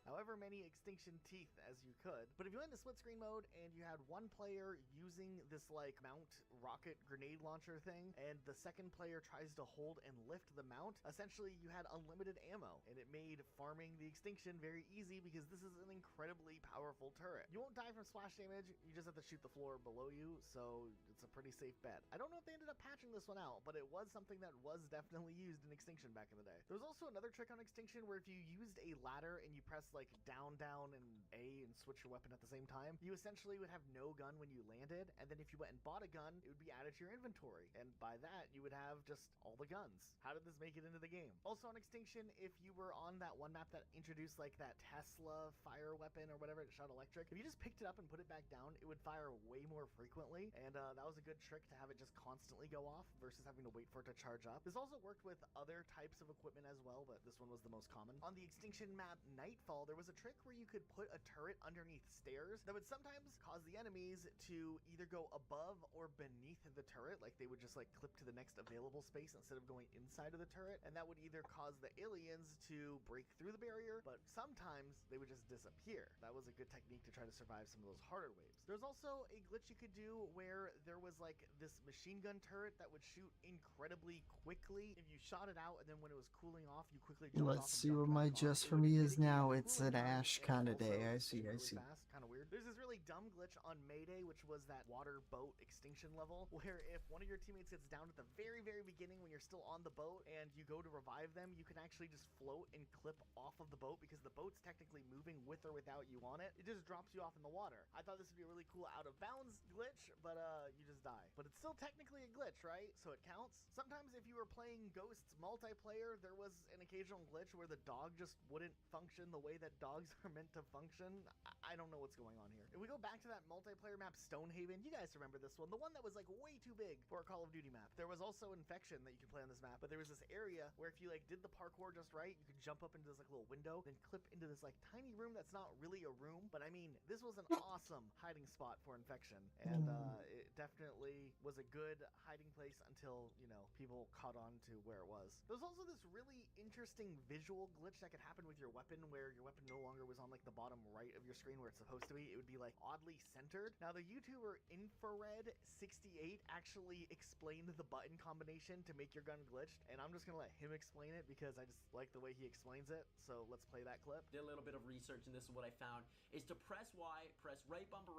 However many Extinction teeth as you could. But if you went into split screen mode and you had one player using this like mount rocket grenade launcher thing, and the second player tries to hold and lift the mount, essentially you had unlimited ammo, and it made farming the Extinction very easy because this is an incredibly powerful turret. You won't die from splash damage, you just have to shoot the floor below you, so it's a pretty safe bet. I don't know if they ended up patching this one out, but it was something that was definitely used in Extinction back in the day. There was also another trick on Extinction where if you used a ladder and you press like down, and A and switch your weapon at the same time, you essentially would have no gun when you landed, and then if you went and bought a gun, it would be added to your inventory, and by that, you would have just all the guns. How did this make it into the game? Also on Extinction, if you were on that one map that introduced like that Tesla fire weapon or whatever, it shot electric, if you just picked it up and put it back down, it would fire way more frequently, and that was a good trick to have it just constantly go off versus having to wait for it to charge up. This also worked with other types of equipment as well, but this one was the most common. On the Extinction map Nightfall, there was a trick where you could put a turret underneath stairs that would sometimes cause the enemies to either go above or beneath the turret, like they would just like clip to the next available space instead of going inside of the turret, and that would either cause the aliens to break through the barrier, but sometimes they would just disappear. That was a good technique to try to survive some of those harder waves. There's also a glitch you could do where there was like this machine gun turret that would shoot incredibly quickly if you shot it out, and then when it was cooling off, you quickly jumped off Let's and see what jumped my back on. just It for would me is mitigate now. the It's cooling an time, Ash and kind of also day. I shoot see. really fast, kind of weird. There's this really dumb glitch on Mayday, which was that water boat extinction level, where if one of your teammates gets down at the very beginning when you're still on the boat and you go to revive them, you can actually just float and clip off of the boat because the boat's technically moving with or without you on it. It just drops you off in the water. I thought this would be a really cool out of bounds glitch, but you just die. But it's still technically a glitch, right? So it counts. Sometimes if you were playing Ghosts multiplayer, there was an occasional glitch where the dog just wouldn't function the way that dogs are meant to function. I don't know what's going on here. If we go back to that multiplayer map Stonehaven, you guys remember this one, the one that was like way too big for a Call of Duty map. There was also Infection that you could play on this map, but there was this area where if you like did the parkour just right, you could jump up into this like little window, then clip into this like tiny room that's not really a room, but I mean, this was an awesome hiding spot for Infection, and it definitely was a good hiding place until, you know, people caught on to where it was. There was also this really interesting visual glitch that could happen with your weapon, where your weapon no longer was on like the bottom right of your screen where it's supposed to be. It would be like oddly centered. Now the YouTuber Infrared68 actually explained the button combination to make your gun glitched, and I'm just gonna let him explain it because I just like the way he explains it. So let's play that clip. Did a little bit of research, and this is what I found, is to press Y, press right bumper,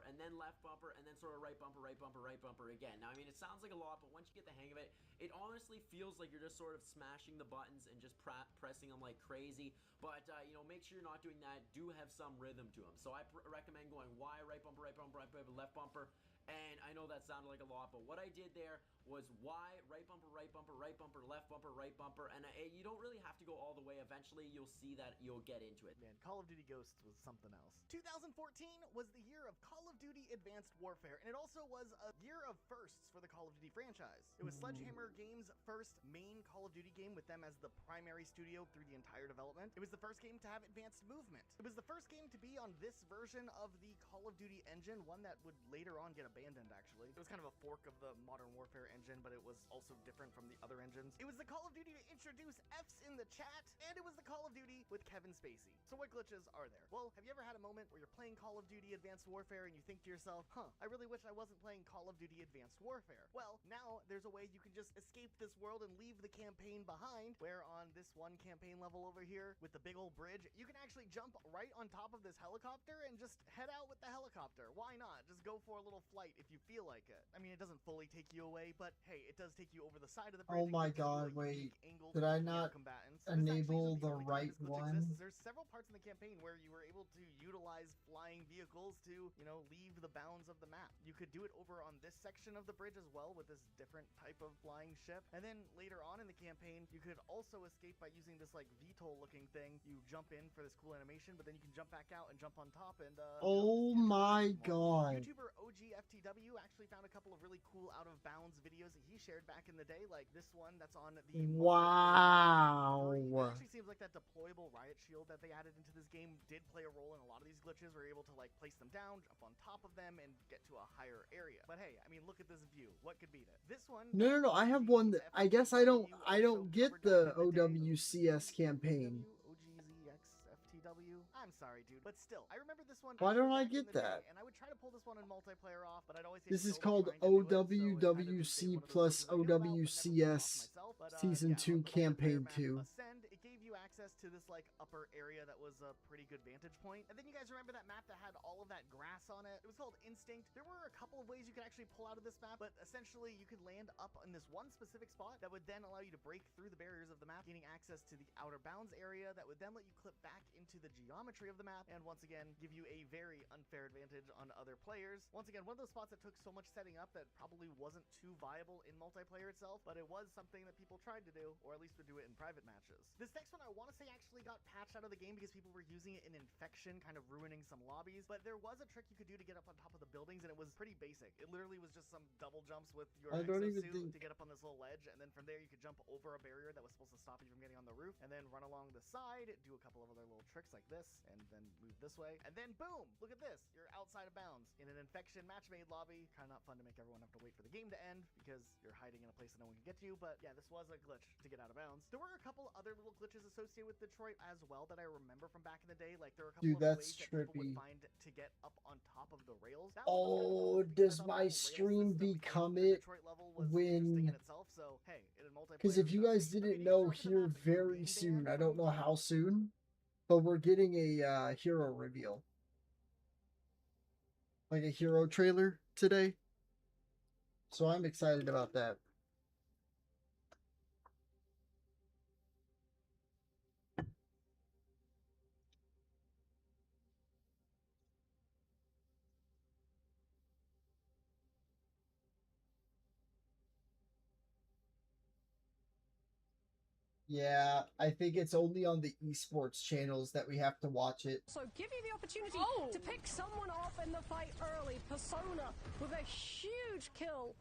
and then left bumper, and then sort of right bumper again. Now, I mean, it sounds like a lot, but once you get the hang of it, it honestly feels like you're just sort of smashing the buttons and just pressing them like crazy. But, you know, make sure you're not doing that. Do have some rhythm to them. So I recommend going Y, right bumper, left bumper. And I know that sounded like a lot, but what I did there was Y, right bumper, left bumper, and you don't really have to go all the way. Eventually, you'll see that you'll get into it. Man, Call of Duty Ghosts was something else. 2014 was the year of Call of Duty Advanced Warfare, and it also was a year of firsts for the Call of Duty franchise. It was Sledgehammer Games' first main Call of Duty game, with them as the primary studio through the entire development. It was the first game to have advanced movement. It was the first game to be on this version of the Call of Duty engine, one that would later on get abandoned, actually. It was kind of a fork of the Modern Warfare engine, but it was also different from the other engines. It was the Call of Duty to introduce Fs in the chat, and it was the Call of Duty with Kevin Spacey. So what glitches are there? Well, have you ever had a moment where you're playing Call of Duty Advanced Warfare and you think to yourself, I really wish I wasn't playing Call of Duty Advanced Warfare? Well, now there's there's a way you can just escape this world and leave the campaign behind, where on this one campaign level over here with the big old bridge, you can actually jump right on top of this helicopter and just head out with the helicopter. Why not? Just go for a little flight if you feel like it. I mean, it doesn't fully take you away, but hey, it does take you over the side of the bridge. Oh my god, wait. Did I not enable the right one? There's several parts in the campaign where you were able to utilize flying vehicles to, you know, leave the bounds of the map. You could do it over on this section of the bridge as well with this different type of flying ship. And then later on in the campaign, you could also escape by using this like VTOL looking thing. You jump in for this cool animation, but then you can jump back out and jump on top and oh my god. YouTuber OGFTW actually found a couple of really cool out of bounds videos that he shared back in the day, like this one that's on the wow. It actually seems like that deployable riot shield that they added into this game did play a role in a lot of these glitches. We're able to like place them down, jump on top of them, and get to a higher area. But hey, I mean, look at this view. What could beat it? This one. No. I have one that I guess I don't get the OWCS campaign. FTW. I'm sorry, dude, but still, I remember this one. Why don't I get that? And I would try to pull this one in multiplayer off, but I'd always this is called OWWC plus OWCS Season 2 Campaign 2. Ascend, it gave you access to this like upper area that was a pretty good vantage point. And then you guys remember that map that had all of that grass on it? It was called Instinct. There were a couple of ways you could actually pull out of this map, but essentially you could land up in this one specific spot that would then allow you to break through the barriers of the map, gaining access to the outer bounds area that would then let you clip back into the geometry of the map, and once again give you a very unfair advantage on other players. Once again, one of those spots that took so much setting up that probably wasn't too viable in multiplayer itself, but it was something that people tried to do, or at least would do it in private matches. This next one I want to say actually got patched out of the game because people were using it in Infection, kind of ruining some lobbies, but there was a trick you could do to get up on top of the buildings, and it was pretty basic. It literally was just some double jumps with your exosuit to get up on this little ledge, and then from there you could jump over a barrier that was supposed to stop you from getting on the roof, and then run along the side, do a couple of other little tricks like this, and then move this way, and then boom, look at this, you're outside of bounds in an Infection match-made lobby. Kind of not fun to make everyone have to wait for the game to end because you're hiding in a place that no one can get to you, but yeah, this was a glitch to get out of bounds. There were a couple other little glitches associated with Detroit as well that I remember from back in the day. Like there were a couple of ways that people would find to get up on top of the rails. Oh, does my stream become it when... Because if you guys didn't know, here very soon, I don't know how soon, but we're getting a hero reveal. Like a hero trailer today. So I'm excited about that. Yeah, I think it's only on the esports channels that we have to watch it. So give you the opportunity to pick someone off in the fight early. Persona with a huge kill.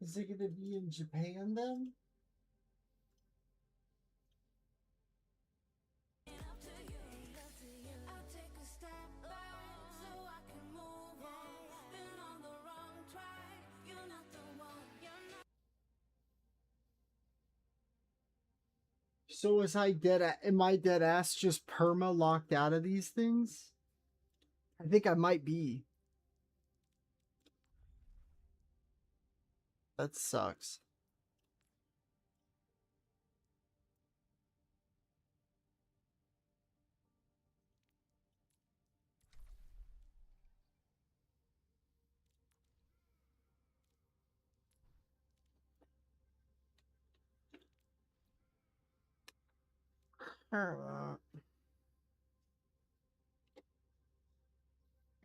Is it going to be in Japan then? So am I dead ass just perma locked out of these things? I think I might be. That sucks.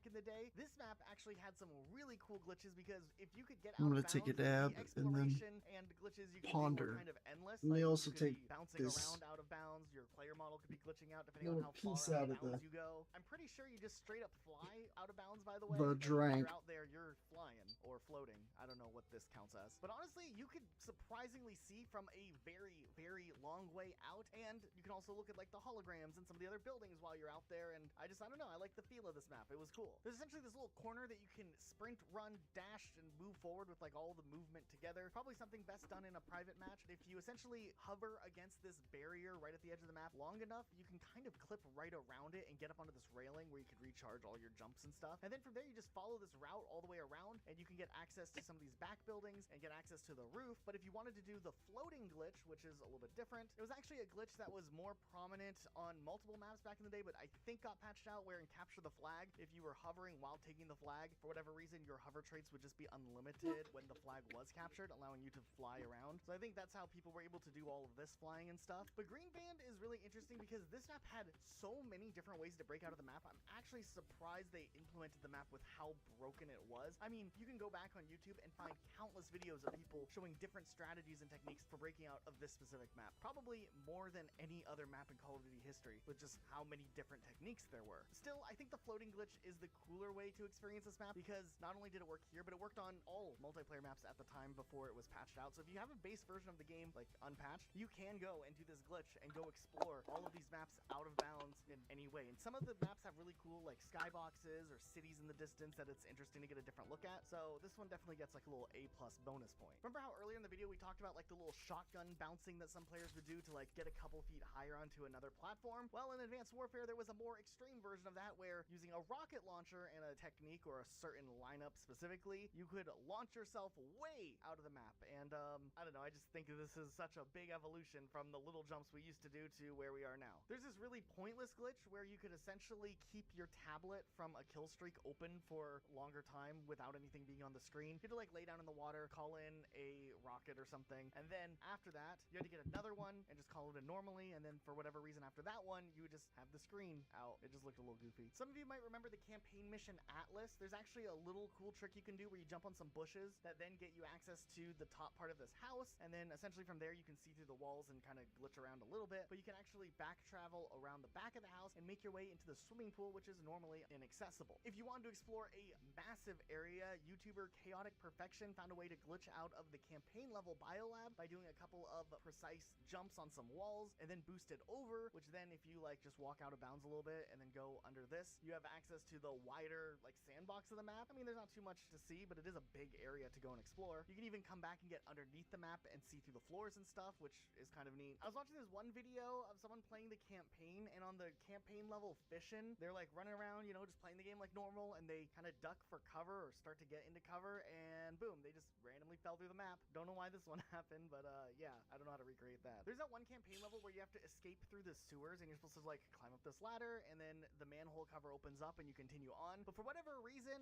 In the day, this map actually had some really cool glitches because if you could get out I'm gonna of take a bounds, dab the and then exploration and glitches you could ponder. do were kind of endless. And they Like, also you could take be bouncing this around out of bounds. Your player model could be glitching out depending on little how far piece out out of of bounds the- you go. I'm pretty sure you just straight up fly out of bounds. By the way, The Like, if drank. you're out there, you're flying or floating. I don't know what this counts as. But honestly, you could surprisingly see from a very, very long way out, and you can also look at like the holograms and some of the other buildings while you're out there, and I don't know, I like the feel of this map. It was cool. There's essentially this little corner that you can sprint, run, dash, and move forward with like all the movement together. Probably something best done in a private match. If you essentially hover against this barrier right at the edge of the map long enough, you can kind of clip right around it and get up onto this railing where you could recharge all your jumps and stuff. And then from there, you just follow this route all the way around, and you can get access to some of these back buildings and get access to the roof. But if you wanted to do the floating glitch, which is a little bit different, it was actually a glitch that was more prominent on multiple maps back in the day, but I think got patched out, where in Capture the Flag, if you were hovering while taking the flag, for whatever reason, your hover traits would just be unlimited when the flag was captured, allowing you to fly around. So I think that's how people were able to do all of this flying and stuff. But Green Band is really interesting because this map had so many different ways to break out of the map. I'm actually surprised they implemented the map with how broken it was. I mean, you can go back on YouTube and find countless videos of people showing different strategies and techniques for breaking out of this specific map. Probably more than any other map in Call of Duty history, with just how many different techniques there were. Still, I think the floating glitch is the cooler way to experience this map, because not only did it work here, but it worked on all multiplayer maps at the time before it was patched out. So if you have a base version of the game, like unpatched, you can go and do this glitch and go explore all of these maps out of bounds in any way. And some of the maps have really cool like skyboxes or cities in the distance that it's interesting to get a different look at. So this one definitely gets like a little A+ bonus point. Remember how earlier in the video we talked about like the little shotgun bouncing that some players would do to like get a couple feet higher onto another platform? Well, in Advanced Warfare there was a more extreme version of that, where using a rocket launcher and a technique or a certain lineup specifically, you could launch yourself way out of the map. And I don't know, I just think this is such a big evolution from the little jumps we used to do to where we are now. There's this really pointless glitch where you could essentially keep your tablet from a kill streak open for longer time without anything being on the screen. You had to like lay down in the water, call in a rocket or something, and then after that you had to get another one and just call it in normally, and then for whatever reason after that one you would just have the screen out. It just looked a little goofy. Some of you might remember the campaign mission Atlas. There's actually a little cool trick you can do where you jump on some bushes that then get you access to the top part of this house, and then essentially from there you can see through the walls and kind of glitch around a little bit, but you can actually back travel around the back of the house and make your way into the swimming pool, which is normally inaccessible. If you wanted to explore a massive area, YouTuber Chaotic Perfection found a way to glitch out of the campaign level biolab by doing a couple of precise jumps on some walls and then boost it over, which then if you like just walk out of bounds a little bit and then go under this, you have access to the wider like sandbox of the map. I mean, there's not too much to see, but it is a big area to go and explore. You can even come back and get underneath the map and see through the floors and stuff, which is kind of neat. I was watching this one video of someone playing the campaign, and on the campaign level fishing, they're like running around, you know, just playing the game like normal, and they kind of duck for cover or start to get into cover, and boom, they just randomly fell through the map. Don't know why this one happened, but yeah, I don't know how to recreate that. There's that one campaign level where you have to escape through the sewers, and you're supposed to like climb up this ladder, and then the manhole cover opens up and you continue on. But for whatever reason,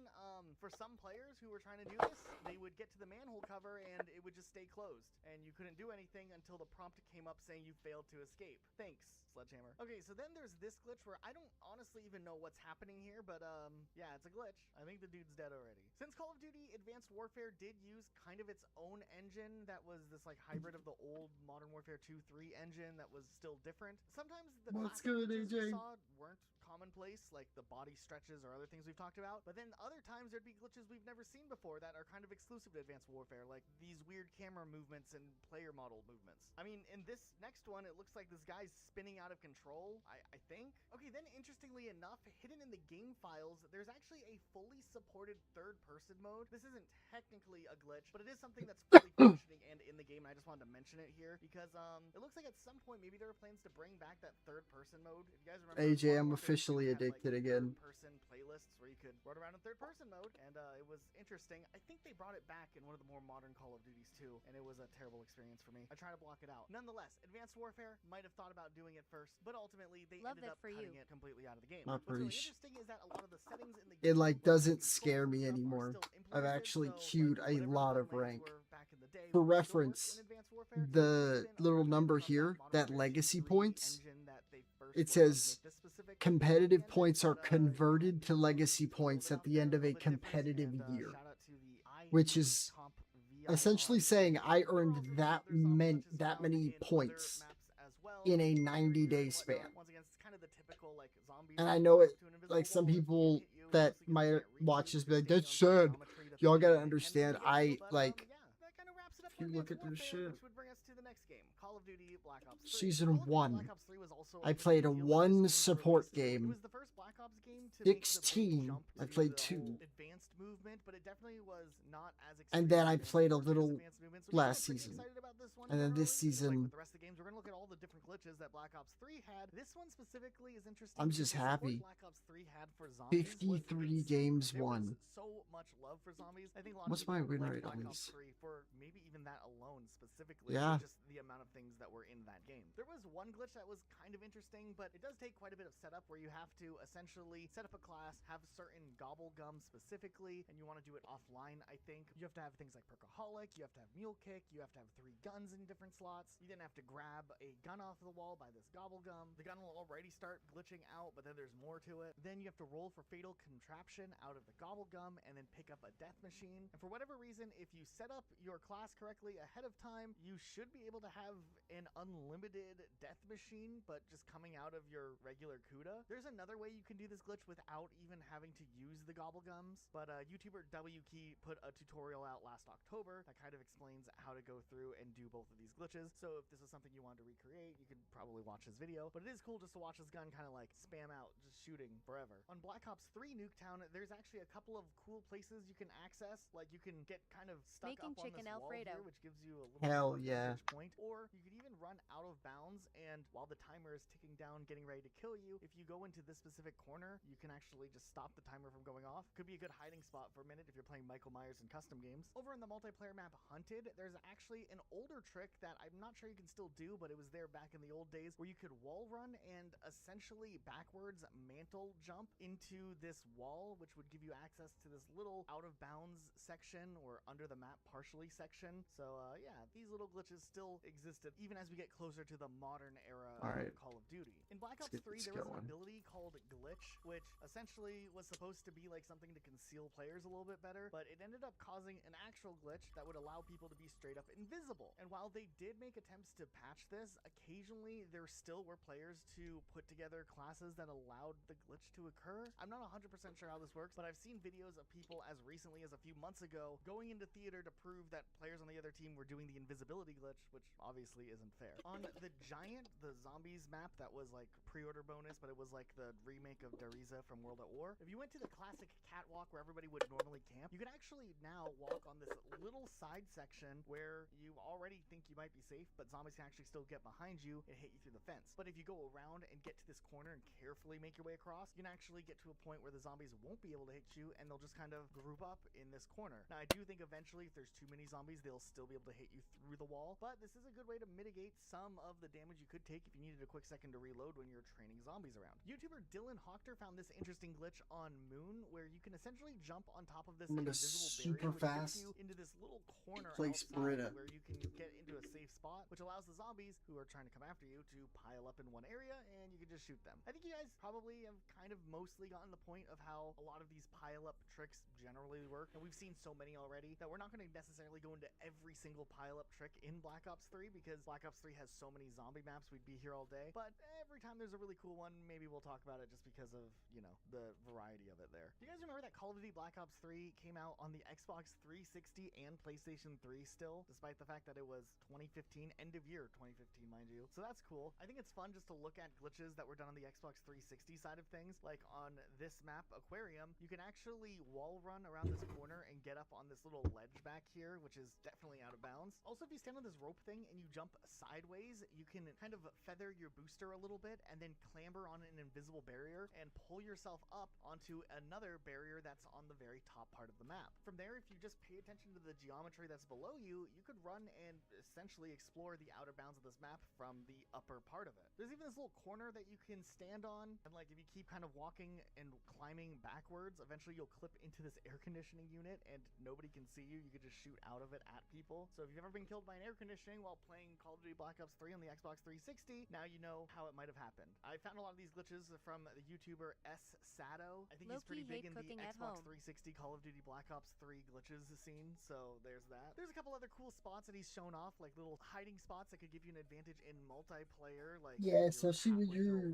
for some players who were trying to do this, they would get to the manhole cover and it would just stay closed, and you couldn't do anything until the prompt came up saying you failed to escape. Thanks, Sledgehammer. Okay, so then there's this glitch where I don't honestly even know what's happening here, but yeah, it's a glitch. I think the dude's dead already. Since Call of Duty Advanced Warfare did use kind of its own engine that was this like hybrid of the old Modern Warfare 2-3 engine that was still different, sometimes the What's classic good, glitches we AJ? saw weren't commonplace, like the body stretches or other things we've talked about, but then other times there'd be glitches we've never seen before that are kind of exclusive to Advanced Warfare, like these weird camera movements and player model movements. I mean, in this next one, it looks like this guy's spinning out of control, I think. Okay, then interestingly enough, hidden in the game files, there's actually a fully supported third-person mode. This isn't technically a glitch, but it is something that's fully functioning and in the game, and I just wanted to mention it here because it looks like at some point maybe there are plans to bring back that third-person mode. If you guys remember, AJ, I'm Modern Warfare 2 officially had, addicted like, again. third-person playlists where you could run around in third-person mode, and it was interesting. I think they brought it back in one of the more modern Call of Duties too, and it was a terrible experience for me. I tried to block it out. Nonetheless, Advanced Warfare might have thought about doing it first, but ultimately they Love ended that up for cutting you. it completely out of the game. Not What's really preach. interesting is that a lot of the settings in the It game, like like doesn't the scare me stuff, are anymore. still I've implemented, actually so, queued like, a whatever lot the of lanes rank. were back in the day For would still work reference, in Advanced Warfare. the Even little originated number from that here, Modern that Warfare legacy 2-3 points, engine that they first it worked on to says make this specific competitive engine, points are but, converted to legacy just a little points bit at out the there, end a of a little bit different, competitive and year, shout out to the which is Comp essentially VIR. saying I earned Overall, that there's some glitches that found many in other points maps as well, in a barriers 90-day and span. whatnot. Once again, it's kind of the typical like zombies And I walking know up it, to an invisible like some wall that can't people hit you, that mostly 'cause they might can't reach you watch this, because be you're like, standing that's on sad. geometry that's Y'all made gotta intentionally understand, to get you, I but like yeah. you look at this shit. Which would bring us to the next game, Call of Duty Black Ops 3. Season Call of Duty 1. Black Ops 3 was also I a played a big deal with this one game's support release. It game. was the first Black Ops game to make the big 16. jump I to played the 2. whole advanced movement, but it definitely was not as And then I experienced played a as little advanced movement. So last people are pretty season. excited about this one And then early. this Just like season, with the rest of the games, we're gonna look at all the different glitches that Black Ops 3 had. This one specifically is interesting. I'm because just the support happy. Black Ops 3 had for zombies was 53 insane. games There won. was so much love for zombies. I think a lot What's of people my win like rate Black on Ops these? 3 for maybe even that alone specifically. Yeah. Just the amount of things that were in that game. There was one glitch that was kind of interesting, but it does take quite a bit of setup where you have to essentially set up a class, have certain gobble gum specifically, and you want to do it offline, I think. You have to have things like Perkaholic, you have to have Mule Kick, you have to have 3 guns in different slots. You then have to grab a gun off the wall by this gobble gum. The gun will already start glitching out, but then there's more to it. Then you have to roll for Fatal Contraption out of the gobble gum and then pick up a death machine. And for whatever reason, if you set up your class correctly ahead of time, you should be able to have an unlimited death machine, but just coming out of your regular CUDA. There's another way you can do this glitch without even having to use the gobble gums, but YouTuber WKey put a tutorial out last October that kind of explains how to go through and do both of these glitches. So if this is something you wanted to recreate, you could probably watch his video, but it is cool just to watch this gun kind of like spam out, just shooting forever. On Black Ops 3 Nuketown, there's actually a couple of cool places you can access. Like you can get kind of stuck Making up on chicken this wall Alfredo. here, which gives you a little Hell bit of a yeah. vantage point, or you could even run out of bounds, and while the timer is ticking down, getting ready to kill you, if you go into this specific corner, you can actually just stop the timer from going off. Could be a good hiding spot for a minute if you're playing Michael Myers in custom games. Over in the multiplayer map Hunted, there's actually an older trick that I'm not sure you can still do, but it was there back in the old days, where you could wall run and essentially backwards mantle jump into this wall, which would give you access to this little out of bounds section or under the map partially section. So yeah, these little glitches still existed even as we get closer to the modern era Alright. of Call of Duty. In Black Ops get 3, this there was an going. ability called Glitch, which essentially was supposed to be like something to conceal players a little bit better, but it ended up causing an actual glitch that would allow people to be straight up invisible. And while they did make attempts to patch this, occasionally there still were players to put together classes that allowed the glitch to occur. I'm not 100% sure how this works, but I've seen videos of people as recently as a few months ago going into theater to prove that players on the other team were doing the invisibility glitch, which obviously isn't fair. On the Giant, the zombies map that was like pre-order bonus, but it was like the remake of Dariza from World at War. If you went to the classic catwalk where everybody would normally camp, you can actually now walk on this little side section where you already think you might be safe, but zombies can actually still get behind you and hit you through the fence. But if you go around and get to this corner and carefully make your way across, you can actually get to a point where the zombies won't be able to hit you and they'll just kind of group up in this corner. Now, I do think eventually if there's too many zombies, they'll still be able to hit you through the wall, but this is a good way to mitigate some of the damage you could take if you needed a quick second to reload when you're training zombies around. YouTuber Dylan Hawker found this interesting glitch on Moon where you can essentially jump on top of this I'm gonna invisible super barrier, which fast gets you into this little corner play outside Sprita. where you can get into a safe spot, which allows the zombies who are trying to come after you to pile up in one area and you can just shoot them. I think you guys probably have kind of mostly gotten the point of how a lot of these pile up tricks generally work, and we've seen so many already that we're not going to necessarily go into every single pile up trick in Black Ops 3 because Black Ops 3 has so many zombie maps, we'd be here all day. But every time there's a really cool one, maybe we'll talk about it just because of, you know, the variety of it there. Do you guys remember that Call of Duty Black Ops 3 came out on the Xbox 360 and PlayStation 3 still, despite the fact that it was 2015, end of year 2015, mind you. So that's cool. I think it's fun just to look at glitches that were done on the Xbox 360 side of things. Like on this map, Aquarium, you can actually wall run around this corner and get up on this little ledge back here, which is definitely out of bounds. Also, if you stand on this rope thing and you jump sideways, you can kind of feather your booster a little bit and then clamber on an invisible barrier and pull yourself up onto another barrier that's on the very top part of the map. From there, if you just pay attention to the geometry that's below you, you could run and essentially explore the outer bounds of this map from the upper part of it. There's even this little corner that you can stand on, and like if you keep kind of walking and climbing backwards, eventually you'll clip into this air conditioning unit and nobody can see you. You could just shoot out of it at people. So if you've ever been killed by an air conditioning while playing playing Call of Duty Black Ops 3 on the Xbox 360, now you know how it might have happened. I found a lot of these glitches from the YouTuber S. Sato. I think he's pretty big in the Xbox 360 Call of Duty Black Ops 3 glitches scene, so there's that. There's a couple other cool spots that he's shown off, like little hiding spots that could give you an advantage in multiplayer, like Yeah, especially when you're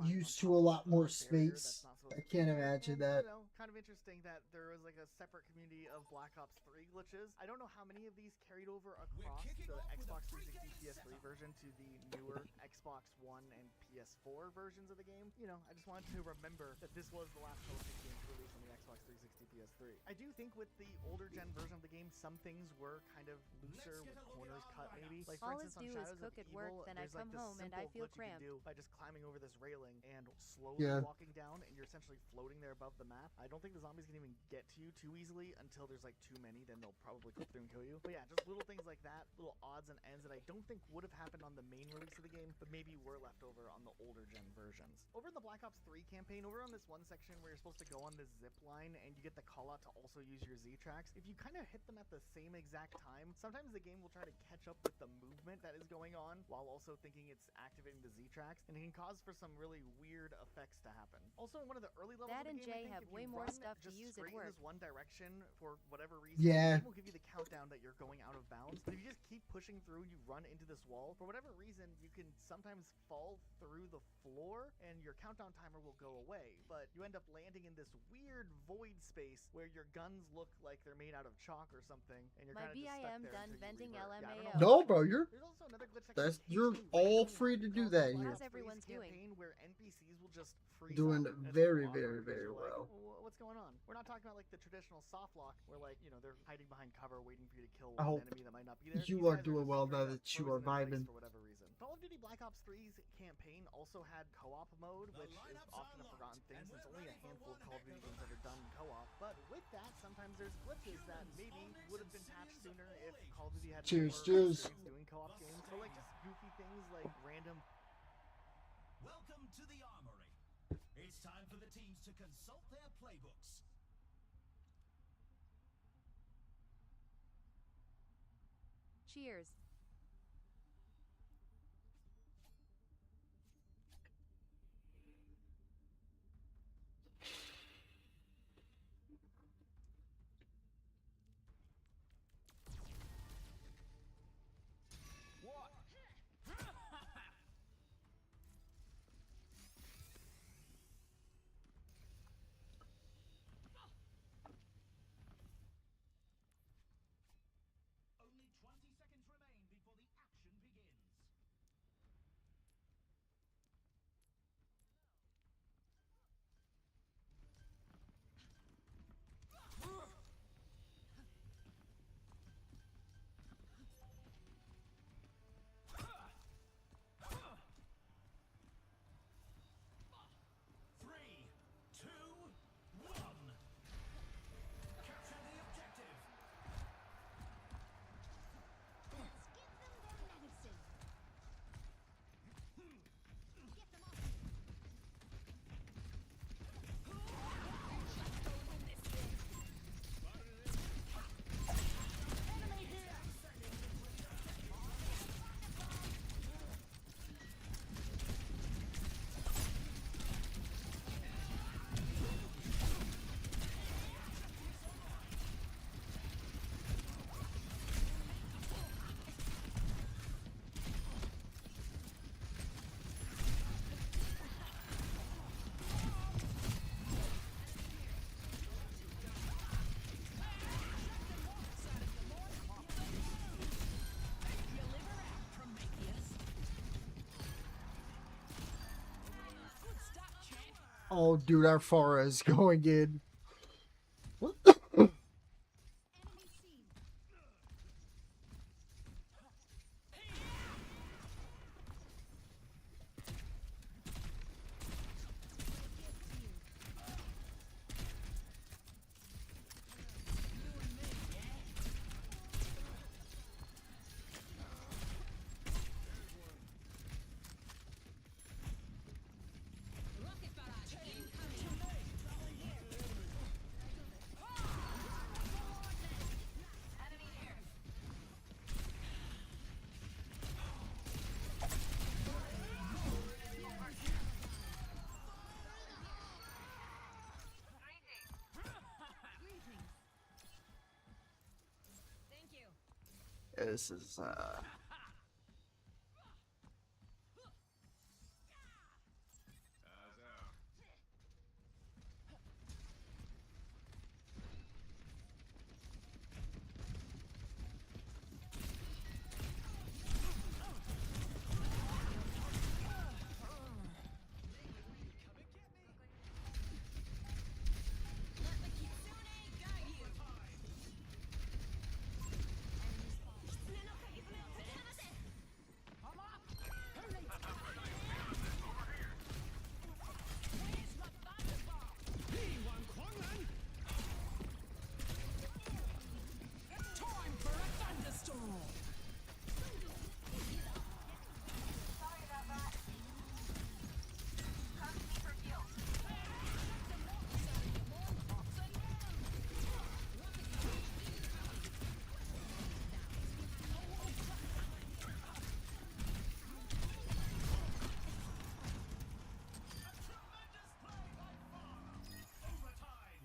used to a lot more space. I can't imagine that. You know, kind of interesting that there was like a separate community of Black Ops 3 glitches. I don't know how many of these carried over across the Xbox 360 PS3 version to the newer Xbox One and PS4 versions of the game. You know, I just wanted to remember that this was the last Call of Duty game to release on the Xbox 360 PS3. I do think with the older gen version of the game, some things were kind of looser with corners cut maybe. Like for instance on Shadows of Evil, there's like this simple glitch you can do by just climbing over this railing and slowly walking down, and you're essentially floating there above the map. I don't think the zombies can even get to you too easily until there's like too many, then they'll probably clip through and kill you. But yeah, just little things like that, little odds and ends that I don't think would have happened on the main release of the game, but maybe were left over on the older gen versions. Over in the Black Ops 3 campaign, over on this one section where you're supposed to go on this zip line and you get the call out to also use your Z-tracks, if you kind of hit them at the same exact time, sometimes the game will try to catch up with the movement that is going on while also thinking it's activating the Z-tracks, and it can cause for some really weird effects to happen. Also, in one of the early levels That of and the game, Jay have if way you more run stuff to just use at straight in work. this one direction for whatever reason, Yeah. the game will give you the countdown that you're going out of bounds. But if you just keep pushing through, you run into this wall. For whatever reason, you can sometimes fall through the floor, and your countdown timer will go away. But you end up landing in this weird void space where your guns look like they're made out of chalk or something, and you're My kind of just stuck BIM there done until you venting revert. Yeah, I don't know LMAO. what No, bro, you're There's also another glitch that that's takes you're me all randomly free to do that here. How's everyone's doing? Campaign where NPCs will just freeze Doing up. It's very, awkward very, because very you're like, well. What's going on? We're not talking about like the traditional soft lock where like, you know, they're hiding behind cover waiting for you to kill I one hope enemy that might not be there. you These are guys doing just well straight now up that you are frozen in place vibing. for whatever reason. Call of Duty Black Ops 3's campaign also had co-op mode, which is often a forgotten thing since only a handful of Call of Duty games ever done co-op. But with that, sometimes there's glitches that maybe would have been patched sooner if Call of Duty had more experience doing co-op games. So like just goofy things like random. Welcome to the Armory. It's time for the teams to consult their playbooks. Cheers. What? Only 20 seconds remain before the action begins. Three, two, one. Capture the objective. Oh, dude, our Pharah is going in. What the? This is Time for a thunderstorm!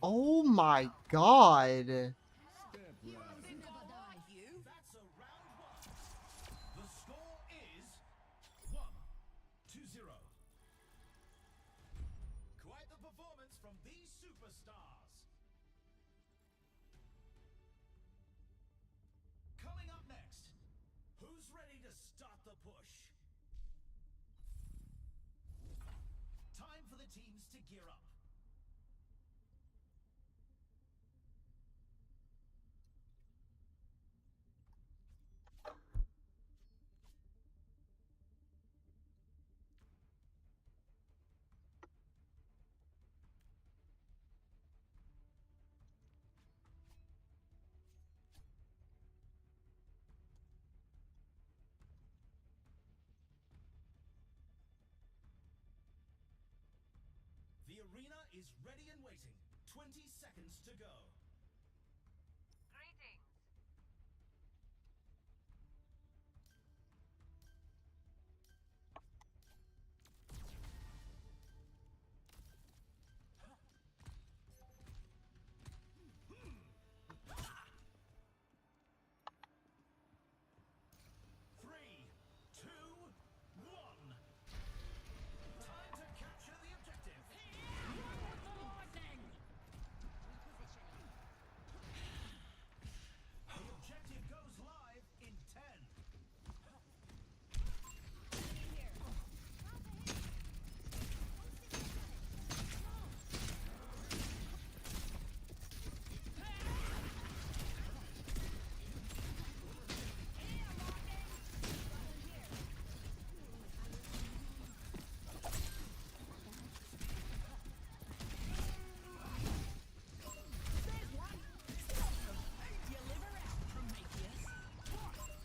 Oh my god. That's a round one. The score is 1-0. Quite the performance from these superstars. Coming up next, who's ready to start the push? Time for the teams to gear up. The arena is ready and waiting. 20 seconds to go. Greetings. Three, two, one. Time to capture the objective. The objective goes live in 10.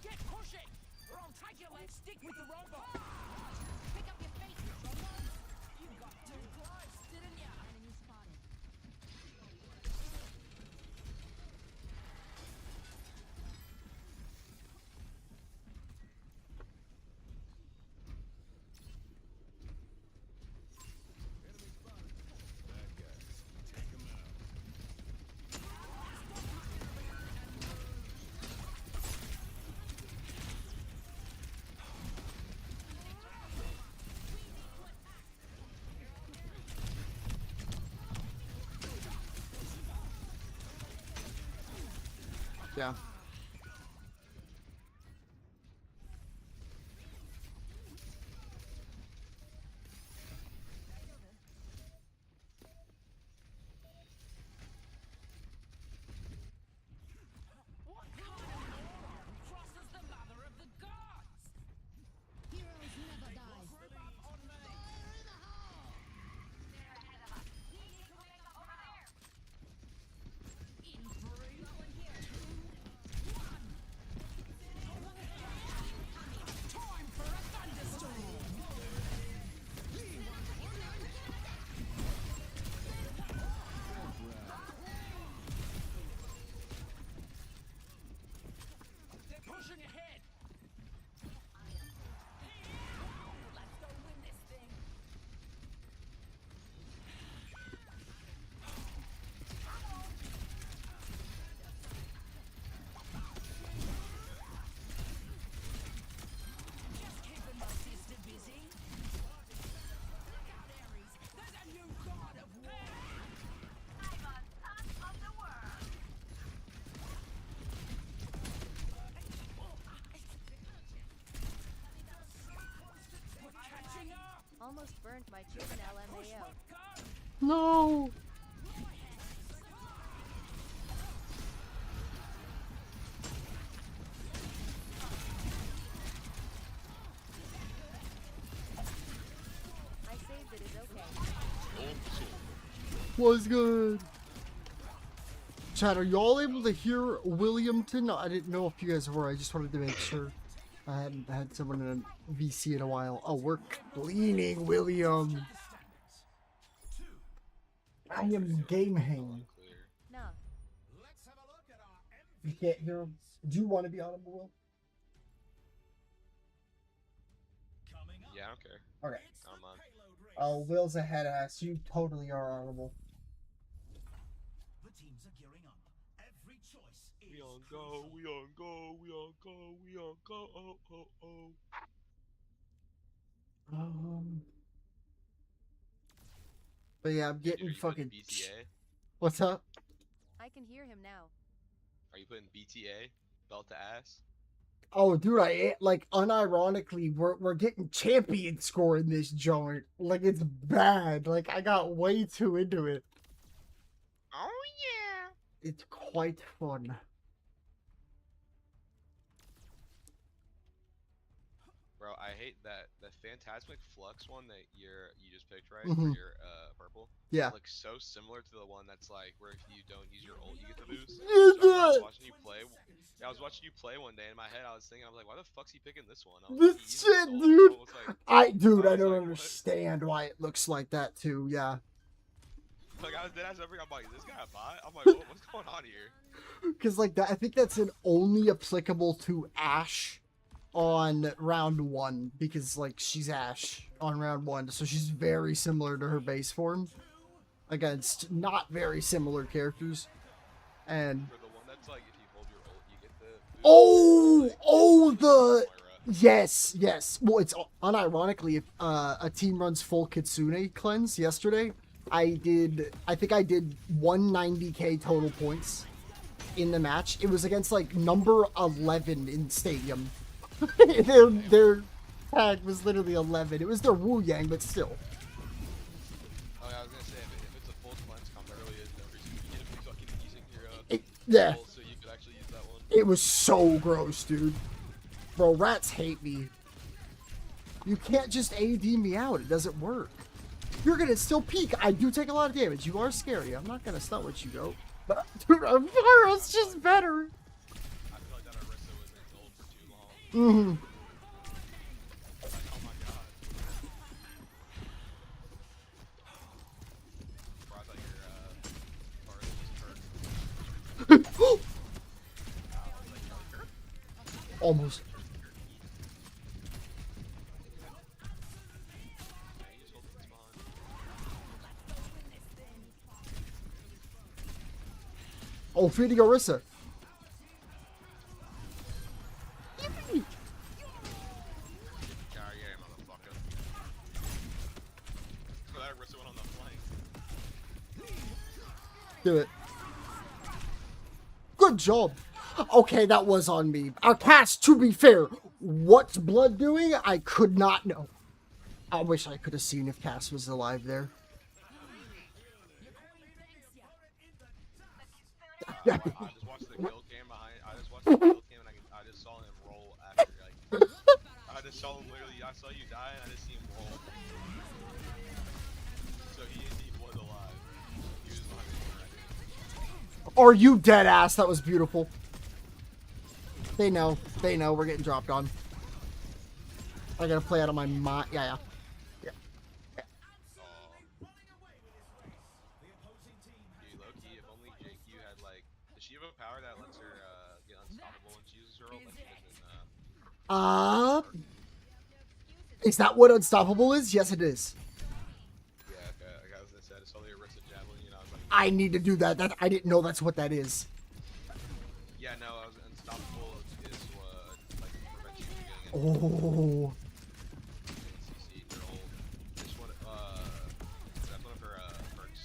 Get pushing, or I'll take your leg stick with the robot! Pick up your feet, robot! You got too close, didn't ya? Enemy spotted. yeah. What kind of moron crosses the mother of the gods? Heroes never die. Group up on me. Fire in the hole! They're ahead of us. We need to wake up over there. In three, two, almost burnt my Cuban LMAO. No. I saved it is okay. Was good. Chat, are y'all able to hear Williamton? I didn't know if you guys were. I just wanted to make sure. I hadn't had someone in a VC in a while. Oh, we're cleaning William. I am game hanging. No. You can't hear him. Do you want to be audible, Will? Yeah, I don't care. Okay. I don't mind. Oh, Will's a head ass. You totally are audible. The teams are gearing up. Every choice is We on go, we on go, we on go, we on go, oh, oh, oh. But yeah, I'm Dude, getting are you fucking. putting BTA? What's up? I can hear him now. Are you putting BTA? Belt to ass? Oh, dude, like unironically, we're getting champion score in this joint. Like it's bad. Like I got way too into it. Oh yeah. It's quite fun. Bro, I hate that the Phantasmic Flux one that you just picked, right? Mhm. For your purple. Yeah. It looks so similar to the one that's like where if you don't use your ult you get the boost. Yeah, So I was watching you play. Yeah, I was watching you play one day in my head. I was thinking, I was like, why the fuck's he picking this one? I was like, This he uses shit, ult. dude. I I was don't like, understand why it looks like that too. Yeah. Like I was dead ass every. I'm like, is this guy a bot? I'm like, what's going on here? Because like that, I think that's an only applicable to Ashe on round 1 because like she's Ashe on round 1, so she's very similar to her base form against not very similar characters. And For the one that's like, if you hold your ult, you get the. Boost, yes. Well, it's unironically if a team runs full Kitsune cleanse yesterday. I think I did 190k total points in the match. It was against like number 11 in stadium. their tag was literally 11. It was their Wu Yang, but still. Oh yeah, I was gonna say if it's a full cleanse comp, that really is no reason you get to be fucking using your Yeah. ult, so you could actually use that one. It was so gross, dude. Bro, rats hate me. You can't just AD me out. It doesn't work. You're gonna still peek. I do take a lot of damage. You are scary. I'm not gonna stun with you, though. But, dude, Amara's just better. I feel like that Arissa was in gold for too long. Mm-hmm. Like, oh my god. Bro, I thought your card was hurt. Almost. Oh, feeding Orisa. Do it. Good job. Okay, that was on me. Our cast, to be fair, what's Blood doing? I could not know. I wish I could have seen if Cass was alive there. I just watched the kill cam behind. I just watched the kill cam and I just saw him roll after. Like, I just saw him literally. I saw you die and I just see him roll. So he was alive. He was behind the corner. Are you dead ass? That was beautiful. They know. They know we're getting dropped on. I gotta play out of my mind. Yeah. Dude, low-key, if only JQ had like, does she have a power that lets her get unstoppable when she uses her ult? Like she does in, Is that what Unstoppable is? Yes, it is. Yeah, okay. Like I was gonna say, I saw the Arissa javelin, and I was like, I need to do that. I didn't know that's what that is. yeah, no, I was unstoppable is what like prevents you from getting it. Oh. CC, her ult. This one, that's one of her perks.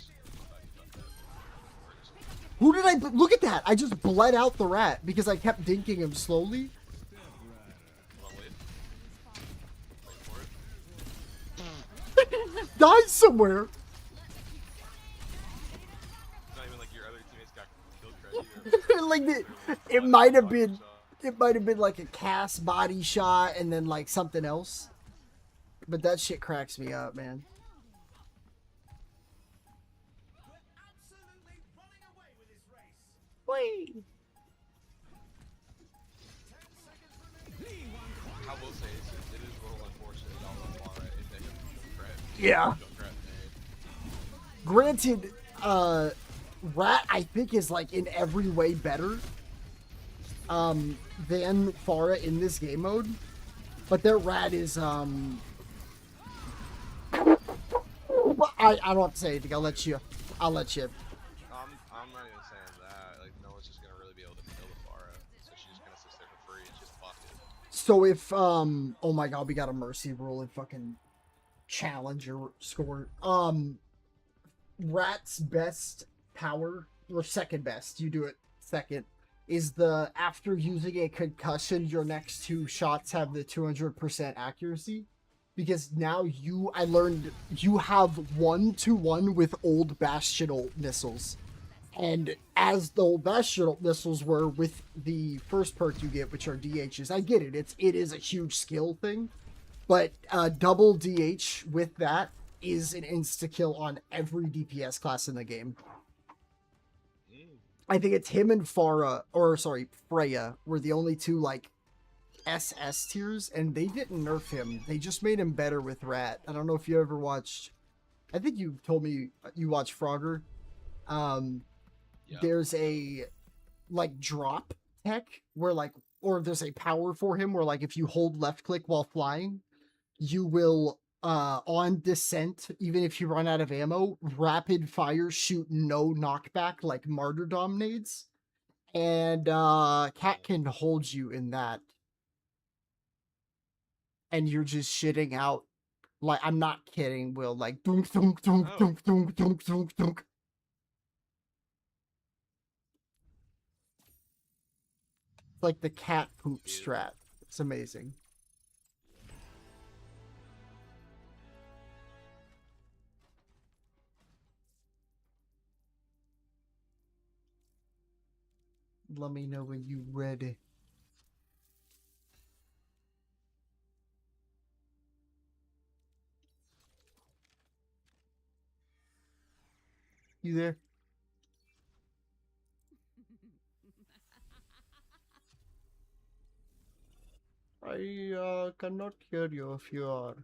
Who did I look at that? I just bled out the rat because I kept dinking him slowly. died somewhere. It's not even like your other teammates got killed credit either. Like it might have been. It might have been like a cast body shot and then like something else. But that shit cracks me up, man. Wait. I will say it is a little unfortunate on Lamar if they don't credit. Yeah. Don't credit made. Granted, Rat I think is like in every way better than Pharah in this game mode. But their Rat is I don't have to say anything. I'll let you. I'm not even saying that. Like no one's just gonna really be able to kill the Pharah, so she just kind of sits there for free and just bucket. So if oh my god, we got a mercy rule and fucking challenger score. Rat's best power or second best, you do it second, is the after using a concussion, your next two shots have the 200% accuracy. Because now I learned you have 1-to-1 with old bastional missiles. And as the old bastional missiles were with the first perk you get, which are DHs, I get it. It is a huge skill thing. But double DH with that is an insta-kill on every DPS class in the game. I think it's him and Freya were the only two, like, SS tiers, and they didn't nerf him. They just made him better with Rat. I don't know if you ever watched... I think you told me you watched Frogger. There's a, like, drop tech where, like... Or there's a power for him where, like, if you hold left-click while flying, you will, on descent, even if you run out of ammo, rapid fire shoot no knockback, like martyrdom nades. And, Cat can hold you in that. And you're just shitting out, like, I'm not kidding, Will, like, dunk, dunk, dunk, dunk, dunk, dunk, dunk, dunk. It's like the cat poop strat. It's amazing. Let me know when you ready. You there? I cannot hear you if you are.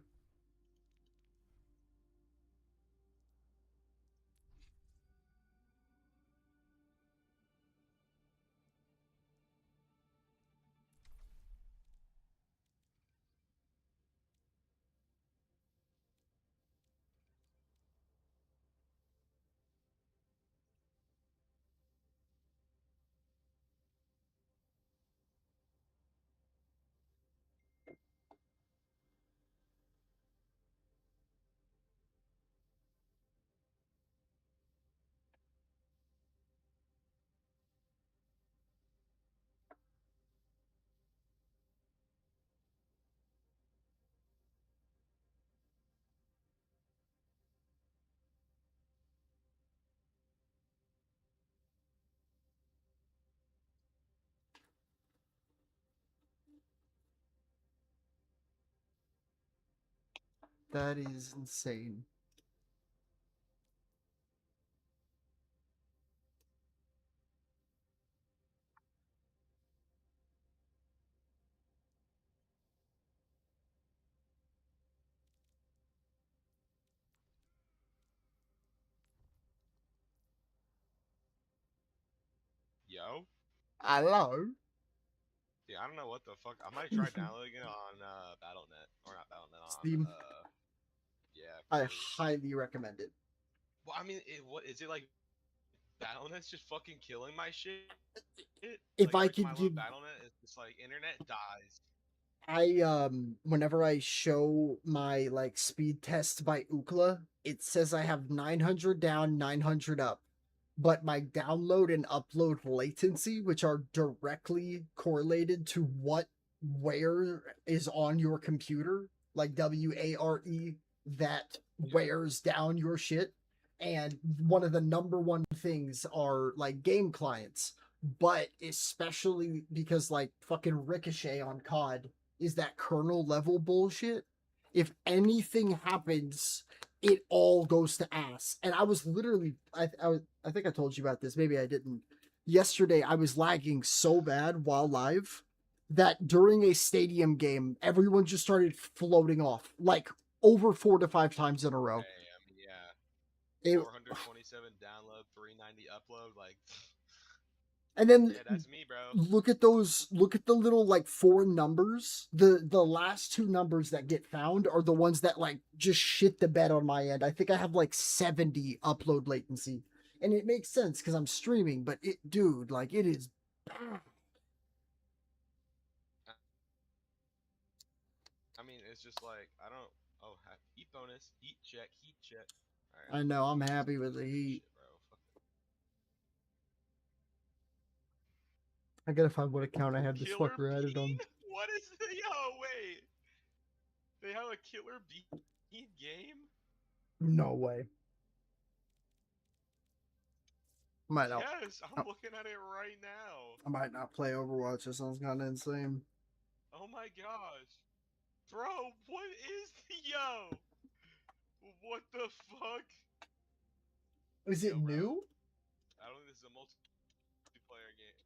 That is insane. Yo? Hello? Yeah, I don't know what the fuck. I might try downloading it on Battle.net. Or not Battle.net, on Steam. Yeah. I highly recommend it. Well, I mean, what is it like? Battle.net's just fucking killing my shit. If I every could time I give... load Battle.net, it's just like internet dies. Whenever I show my, like, speed test by Ookla, it says I have 900 down, 900 up. But my download and upload latency, which are directly correlated to where is on your computer, like WARE, that wears down your shit. And one of the number one things are like game clients, but especially because like fucking Ricochet on COD is that kernel level bullshit. If anything happens, it all goes to ass. And I was literally, I think I told you about this. Maybe I didn't. Yesterday, I was lagging so bad while live that during a stadium game, everyone just started floating off like over 4 to 5 times in a row. Hey, I mean, yeah. It, 427 download, 390 upload, like. and then Yeah, that's me, bro. look at those. Look at the little like 4 numbers. The last 2 numbers that get found are the ones that like just shit the bed on my end. I think I have like 70 upload latency, and it makes sense because I'm streaming. But it, dude, like it is bad. I mean, it's just like I don't. Oh, heat bonus, heat check, heat check. All right, I know. I'm happy with the heat. shit, bro. Fuck it. I gotta find what account I had this Killer fucker added on. Bean? What is the yo? Wait, they have a Killer Bean game? No way. Might not. Yes, I'm looking at it right now. I might not play Overwatch. That sounds kind of insane. Oh my gosh, bro, what is the yo? What the fuck? Is it new? I don't think this is a multiplayer game.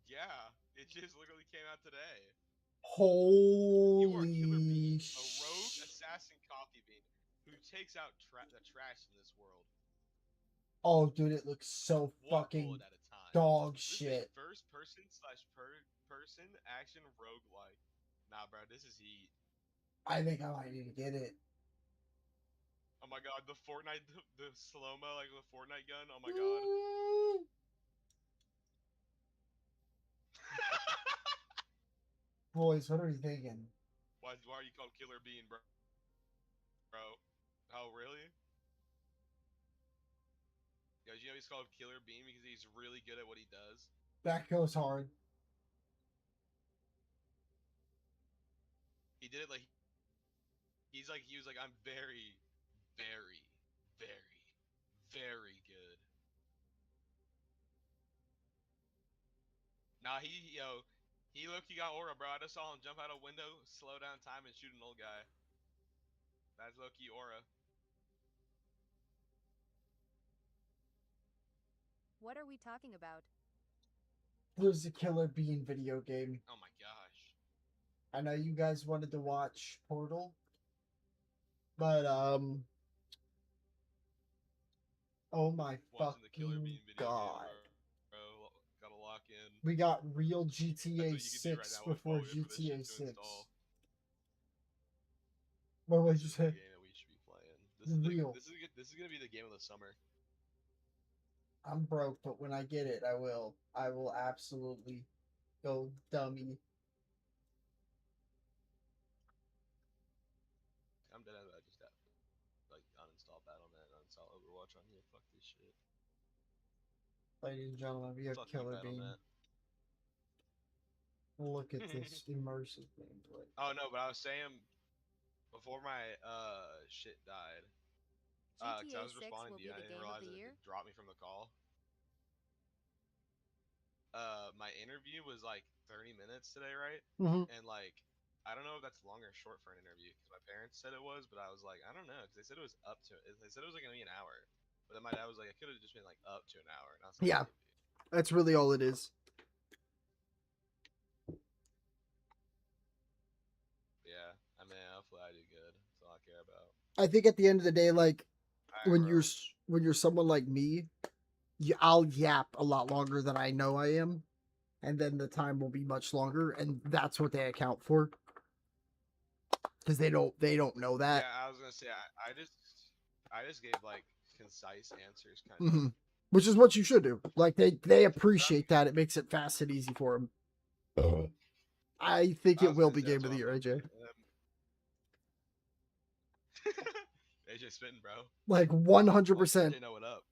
Yeah, it just literally came out today. You are Killer Bean, Holy a rogue assassin coffee bean who takes out the trash in this world. Oh, dude, it looks so One fucking bullet at a time. dog This shit. is a first person / person action roguelike. Nah, bro, this is heat. I think I might need to get it. Oh my god, the Fortnite, the slow-mo, like the Fortnite gun. Oh my god. Boys, what are we thinking? Why are you called Killer Bean, bro? Oh, really? Yo, you know he's called Killer Bean because he's really good at what he does? That goes hard. He did it like... he was like, I'm very, very, very, very good. Nah, he got aura, bro. I just saw him jump out a window, slow down time, and shoot an old guy. That's low-key aura. What are we talking about? There's a Killer Bean video game. Oh my gosh. I know you guys wanted to watch Portal, but oh my Watching the Killer fucking Bean video god. Game, bro. Gotta lock in. We got real GTA That's what you can do 6 right now before while we wait for this GTA shit to 6. install. What would This you is the say? game that we should be playing. This is Real. this is gonna be the game of the summer. I'm broke, but when I get it, I will. I will absolutely go dummy. I'm dead. I just like uninstall Battle.net and uninstall Overwatch on here. Fuck this shit. Ladies and gentlemen, we have Fuck Killer you, Bean. Battle.net. Look at this immersive gameplay. Oh no, but I was saying before my shit died. Cause I was GTA 6 responding will to you. be I the didn't game of realize the it year? dropped me from the call. My interview was like 30 minutes today, right? Mhm. And like, I don't know if that's long or short for an interview because my parents said it was, but I was like, I don't know because they said it was up to. They said it was like gonna be an hour, but then my dad was like, it could have just been like up to an hour, and I was like, Yeah, that's really all it is. yeah. I mean, hopefully I do good. That's all I care about. I think at the end of the day, like Alright, when you're someone like me, I'll yap a lot longer than I know I am, and then the time will be much longer, and that's what they account for because they don't know that. Yeah, I was gonna say I just gave like concise answers, kind of. Mm-hmm. Which is what you should do. Like they appreciate that. It makes it fast and easy for them. I think it will be game of the year, AJ. AJ spitting, bro. Like 100%. AJ know what up.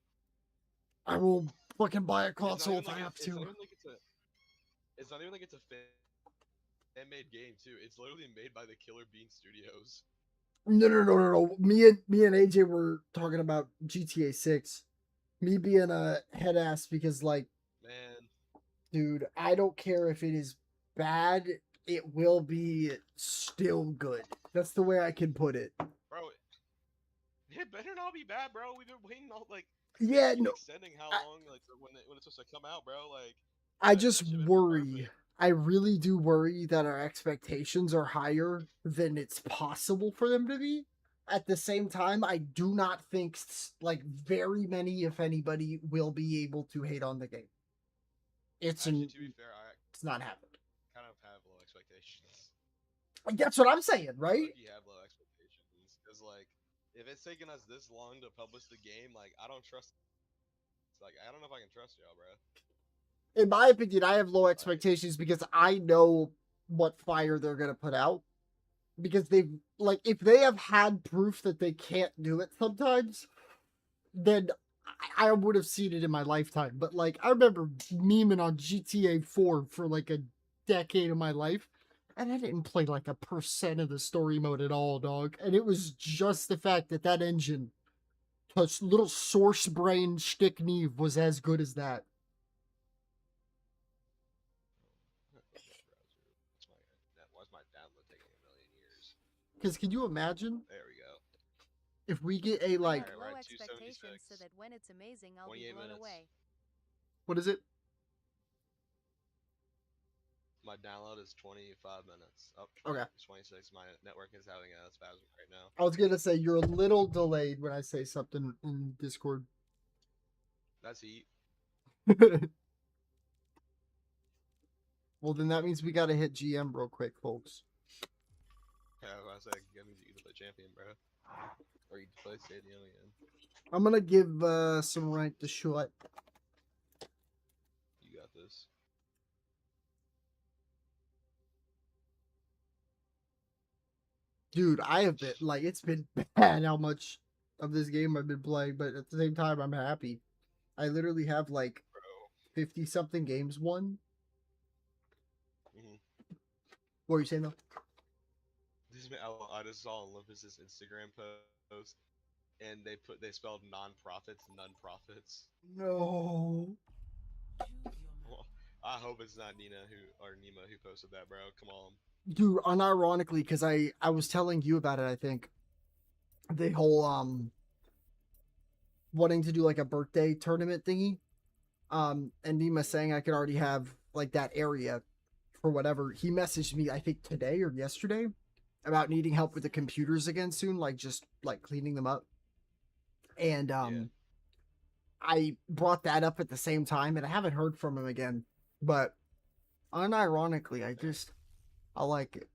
I will fucking buy a console if I have to. It's not even like it's a fan-made game too. It's literally made by the Killer Bean Studios. No. Me and AJ were talking about GTA 6. Me being a head ass because like, Man, dude, I don't care if it is bad, it will be still good. That's the way I can put it. bro, it better not be bad, bro. We've been waiting all like Yeah, keep no, extending how long like when it's supposed to come out, bro. Like I that just shit better be worry. perfect. I really do worry that our expectations are higher than it's possible for them to be. At the same time, I do not think like very many, if anybody, will be able to hate on the game. Actually, to be fair, It's not happening. kind of have low expectations. That's what I'm saying, I right? low-key have low expectations because like if it's taken us this long to publish the game, like I don't trust. Like I don't know if I can trust y'all, bro. In my opinion, I have low expectations because I know what fire they're gonna put out. Because they've like, if they have had proof that they can't do it sometimes, then I would have seen it in my lifetime. But like, I remember memeing on GTA 4 for like a decade of my life, and I didn't play like 1% of the story mode at all, dog. And it was just the fact that that engine, a little source brain shtick Neve, was as good as that. Why's my download taking a million years? Because can you imagine? There we go. If we get a like, I have low expectations so that when it's amazing, I'll be blown away. what is it? My download is 25 minutes. Oh, Okay. 26. My network is having a spasm right now. I was gonna say you're a little delayed when I say something in Discord. That's heat. Well, then that means we gotta hit GM real quick, folks. Yeah, I say that means you get to play champion, bro. Or you play stadium again. I'm gonna give some rank to shot. You got this. Dude, I have been like, it's been bad how much of this game I've been playing, but at the same time I'm happy. I literally have like 50 something games won. Mm-hmm. What are you saying though? I just saw Olympus's Instagram post, and they spelled non-profits non-profits. No. Well, I hope it's not Nina or Nima who posted that, bro. Come on. Dude, unironically, because I was telling you about it, I think. The whole wanting to do like a birthday tournament thingy. And Nima saying I could already have like that area for whatever. He messaged me, I think today or yesterday, about needing help with the computers again soon, like just like cleaning them up. And I brought that up at the same time, and I haven't heard from him again. But unironically, I like it.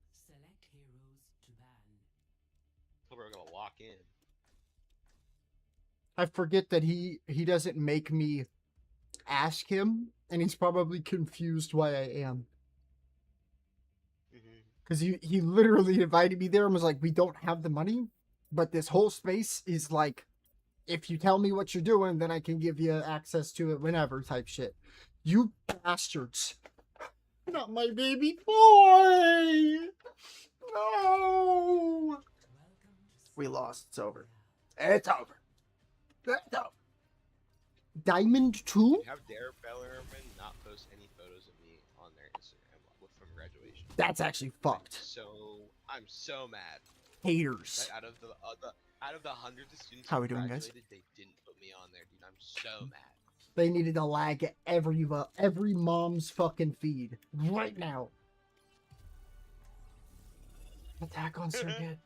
We're gonna lock in. I forget that he doesn't make me ask him, and he's probably confused why I am. Because he literally invited me there and was like, we don't have the money, but this whole space is like, if you tell me what you're doing, then I can give you access to it whenever type shit. You bastards. Not my baby boy. No. We lost. It's over. It's over. It's over. Diamond 2? Have Dare Bellerman not post any photos of me on their Instagram from graduation. That's actually fucked. I'm so mad. Haters. That out of the hundreds of students How who we doing, guys? graduated, they didn't put me on there, dude. I'm so mad. They needed to lag every mom's fucking feed right now. Attack on Circuit.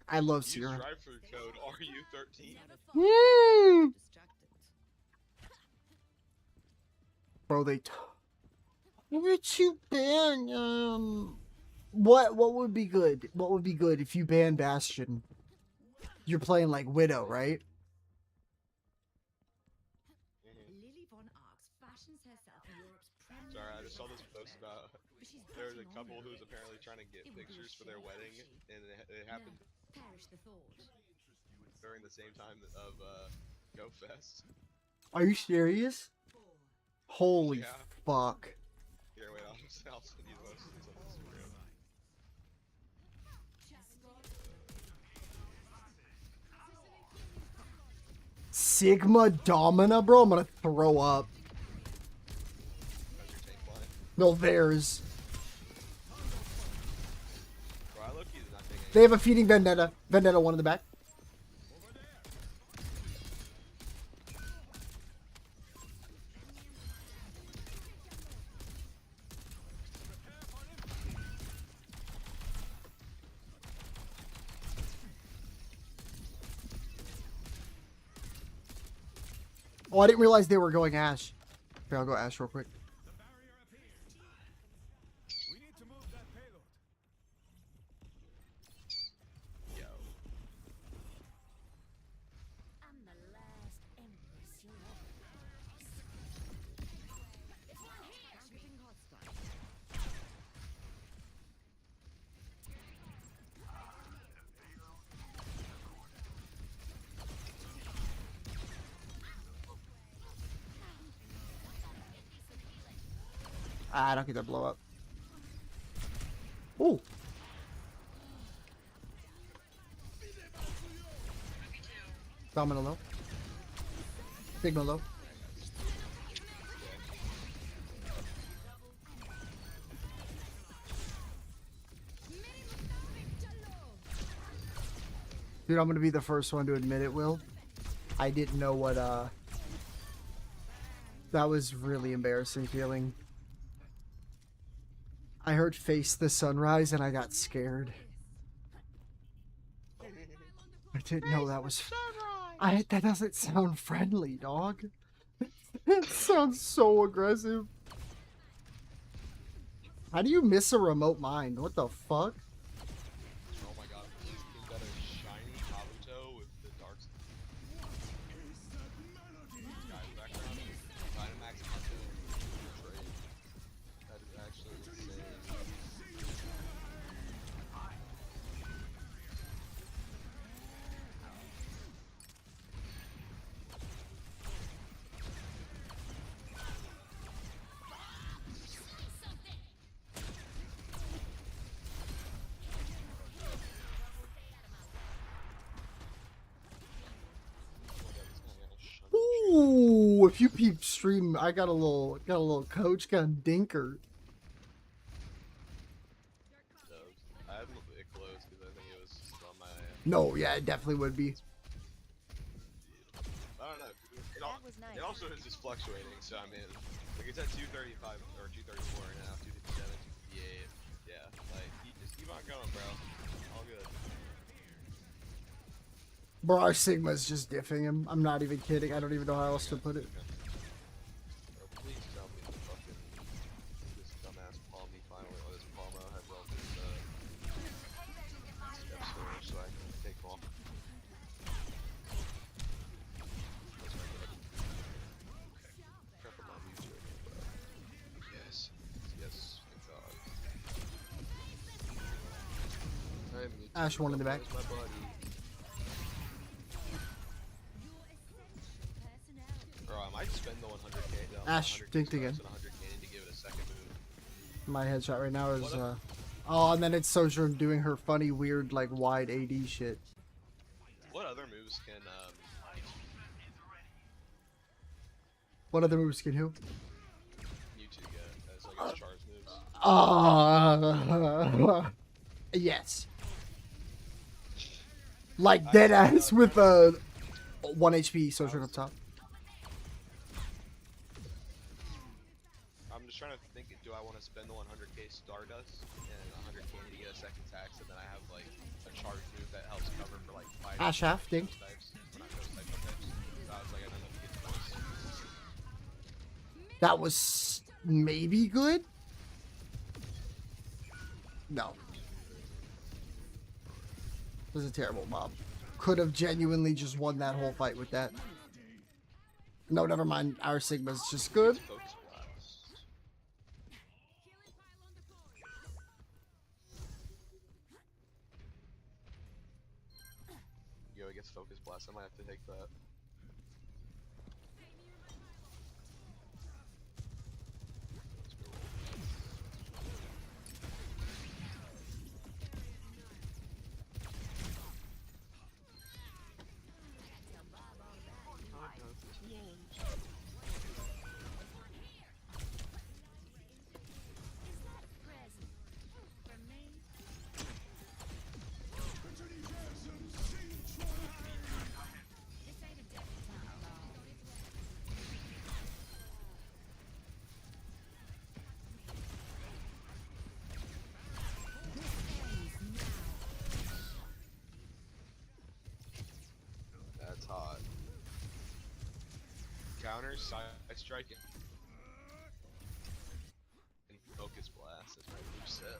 I love Use Sierra. drive-through code RU13. Bro, where you ban? What would be good? What would be good if you ban Bastion? You're playing like Widow, right? Sorry, I just saw this post about there was a couple who's apparently trying to get pictures for their wedding, and it happened during the same time of GoFest. Are you serious? Holy fuck. Here, wait, I'll send you the most of these on Instagram. Sigma Domina, bro. I'm gonna throw up. No, theirs. Bro, I low-key did not take any. They have a feeding Vendetta. Vendetta one in the back. Oh, I didn't realize they were going Ash. Here, I'll go Ash real quick. Yo. I'm the last empress you'll ever lost. Targeting hostile. Ah, I don't get that blow up. Ooh. Domino low. Sigma low. Dude, I'm gonna be the first one to admit it, Will. I didn't know what, that was really embarrassing feeling. I heard Face the Sunrise and I got scared. I didn't know that was... that doesn't sound friendly, dog. It sounds so aggressive. How do you miss a remote mine? What the fuck? Oh my god, he's got a shiny Kabuto with the dark guy's background. Dynamax Kabuto trade. That is actually insane. Ooh, if you peep stream, I got a little coach gun dinker. I had it closed because I think it was just on my... No, yeah, it definitely would be. I don't know. It also is just fluctuating, so I mean, like it's at 235 or 234 and now 257, 258. Yeah, like just keep on going, bro. All good. Bro, our Sigma's just diffing him. I'm not even kidding. I don't even know how else to put it. Bro, please tell me the fucking this dumbass Palm me finally, or this Palmo has all this step storage so I can take them off. Careful my views right now, bro. Yes. Yes, thank God. Ash one in the back. My buddy. Bro, I might spend the 100k. Ash dinked again. 100k to give it a second move. My headshot right now is oh, and then it's Sojourn doing her funny, weird, like wide AD shit. What other moves can What other moves can who? you two get as like as charge moves? Yes. Like dead ass with 1 HP Sojourn up top. I'm just trying to think, do I want to spend the 100k Stardust and 100k to get a second tax, and then I have like a charge move that helps cover for like 5 Ash half dinked. types, or not those types of types. So I was like, I don't know if you get the voice. That was maybe good. No. It was a terrible mob. Could have genuinely just won that whole fight with that. No, never mind. Our Sigma's just good. Yo, it gets focus blast. I might have to take that. counter, side strike, and focus blast. That's my move set.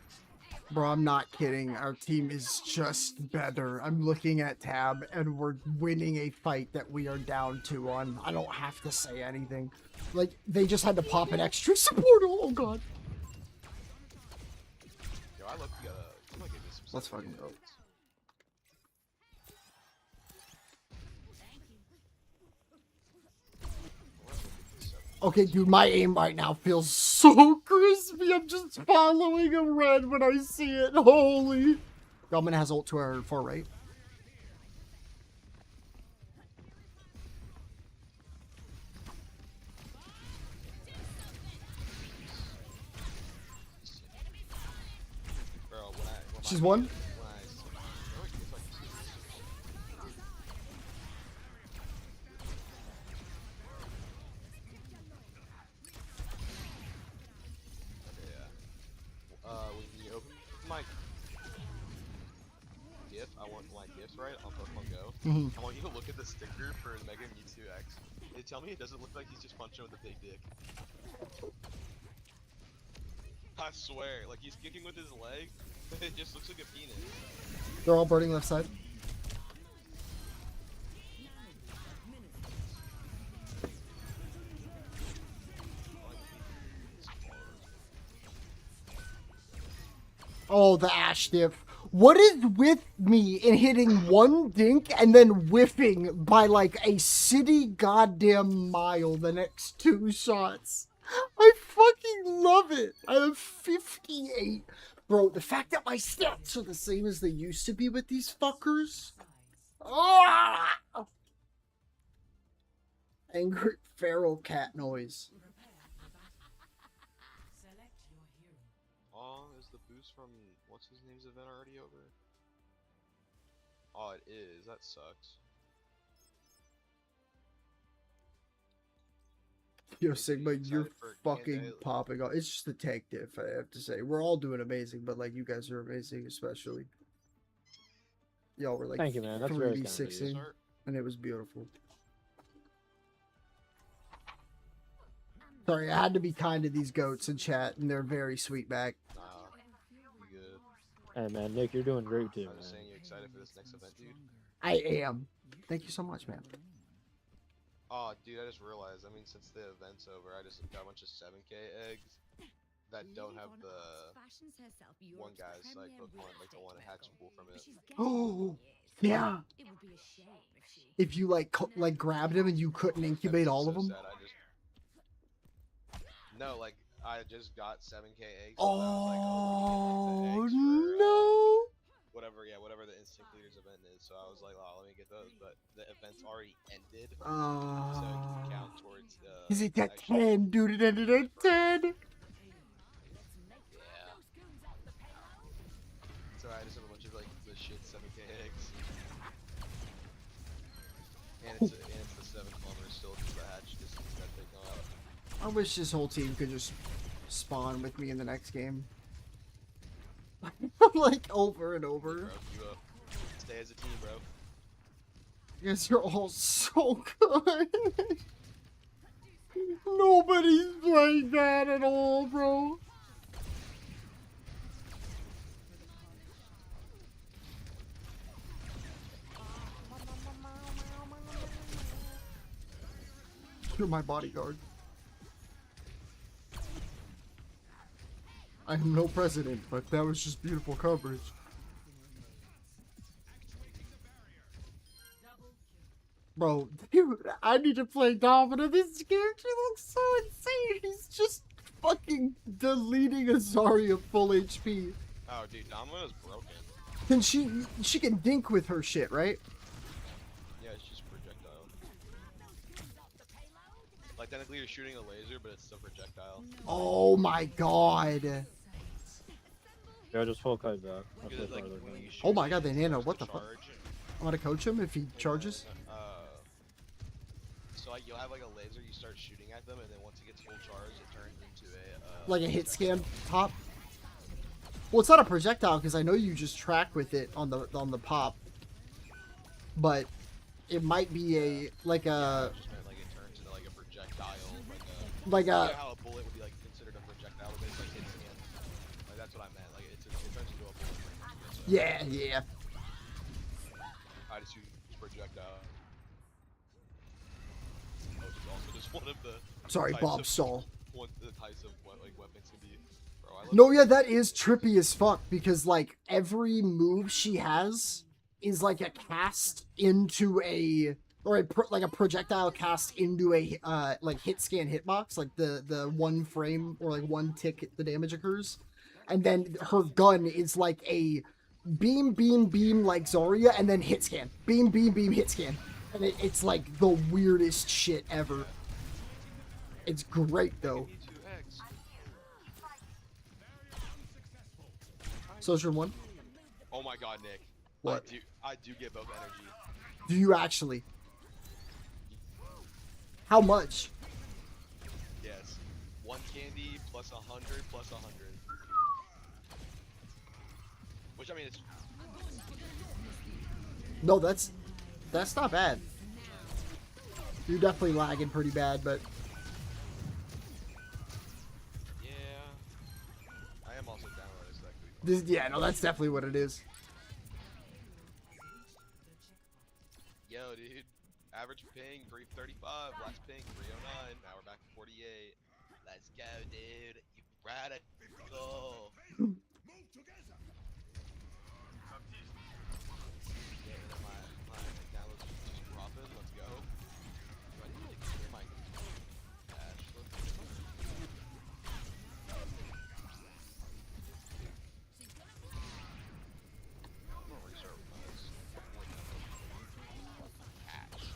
Bro, I'm not kidding. Our team is just better. I'm looking at tab and we're winning a fight that we are down 2 on. I don't have to say anything. Like, they just had to pop an extra support. Oh god. Yo, I look I'm gonna give you some. Let's fucking go. Okay, dude, my aim right now feels so crispy. I'm just following a red when I see it. Holy. Goblin has ult to our far right. Bro, She's one. When you open my GIF, I want my GIFs right on Pokemon Go. I want you to look at the sticker for Mega Mewtwo X. They tell me it doesn't look like he's just punching with a big dick. I swear, like he's kicking with his leg, it just looks like a penis. They're all burning left side. Oh, the Ash diff. What is with me in hitting one dink and then whiffing by like a city goddamn mile the next 2 shots? I fucking love it. I have 58. Bro, the fact that my stats are the same as they used to be with these fuckers. Ah! Angry feral cat noise. Oh, is the boost from what's his name's event already over? Oh, it is. That sucks. Yo, Sigma, you're fucking popping off. It's just the tank diff, I have to say. We're all doing amazing, but like you guys are amazing, especially. Y'all were like Thank you, man. That's very kind of you. 3v6ing, and it was beautiful. Sorry, I had to be kind to these goats in chat, and they're very sweet back. You good? Hey, man, Nick, you're doing great, too, I'm man. just saying, you excited for this next event, dude? I am. Thank you so much, man. Oh, dude, I just realized, I mean, since the event's over, I just got a bunch of 7k eggs that don't have the one guy's, like, Pokemon, like, the one hatchable from it. Oh, yeah. If you, like, grabbed him and you couldn't incubate all of them? Sad, No, like, I just got 7k eggs. Oh, no. Whatever the Instinct Leaders event is. So I was like, oh, let me get those. But the event's already ended. So it can count towards the... Is it at 10? Dude, it ended at 10. Yeah. So I just have a bunch of, like, the shit 7k eggs. And it's the 7 kilometers still because the hatch distance got taken off. I wish this whole team could just spawn with me in the next game. Like, over and over. Bro, you stay as a team, bro. You guys are all so good. Nobody's playing that at all, bro. You're my bodyguard. I am no president, but that was just beautiful coverage. Bro, dude, I need to play Domino. This character looks so insane. He's just fucking deleting a Zarya full HP. Oh, dude, Domino's broken. And she can dink with her shit, right? Yeah, it's just projectile. Like, technically you're shooting a laser, but it's still projectile. Oh my god. Yeah, just full kite back. Like, Oh my god, they nano. What the fuck? I'm gonna coach him if he charges. So like, you'll have like a laser, you start shooting at them, and then once it gets full charge, it turns into a... Like a hit scan top? Well, it's not a projectile, because I know you just track with it on the pop. But it might be a, like a... Just meant like it turns into like a projectile. like You know how a bullet would be like considered a projectile, but it's like hit scan. Like that's what I meant. Like it turns into a bullet. yeah, yeah. I just use projectile. Which is also just one of the Sorry, types Bob of, Saul. one of the types of what like weapons can be. Bro, I love No, yeah, that is trippy as fuck because like every move she has is like a cast into a like a projectile cast into a like hit scan hitbox, like the one frame or like one tick the damage occurs, and then her gun is like a beam like Zarya, and then hit scan, beam hit scan, and it's like the weirdest shit ever. It's great though. Soldier 1. Oh my god, Nick. What? I do get both energy. Do you actually? How much? Yes. 1 candy plus 100 plus 100. Which I mean it's No, that's not bad. You're definitely lagging pretty bad, but yeah. I am also downloading, so that could be fun. yeah, no, that's definitely what it is. Yo, dude. Average ping 335, last ping 309. Now we're back to 48. Let's go, dude. You radical. Move together. Yeah, my downloads just dropping. Let's go. Do I need to like clear my cache? I'm gonna restart with my cache.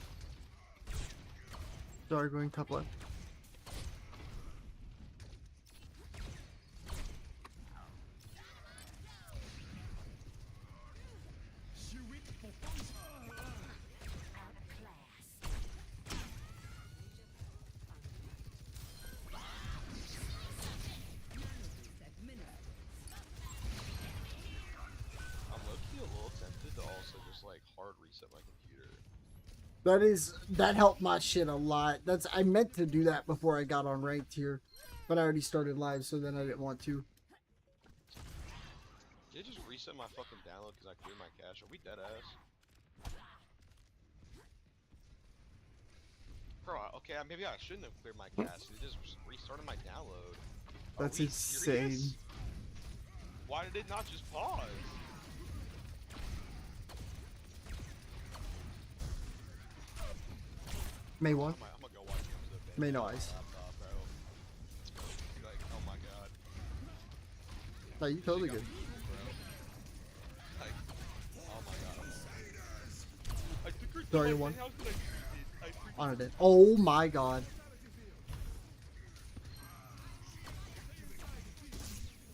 Sorry, going top left. I'm low-key a little tempted to also just like hard reset my computer. That helped my shit a lot. I meant to do that before I got on ranked here, but I already started live, so then I didn't want to. Did I just reset my fucking download because I cleared my cache? Are we dead ass? Bro, okay, maybe I shouldn't have cleared my cache. It just restarted my download. That's insane. Serious? Why did it not just pause? May 1. I'm gonna go watch the May noise. Like, oh my god. No, you totally good. Like, oh my god. I took her to Sorry, my 1. house and I On it. Oh my god.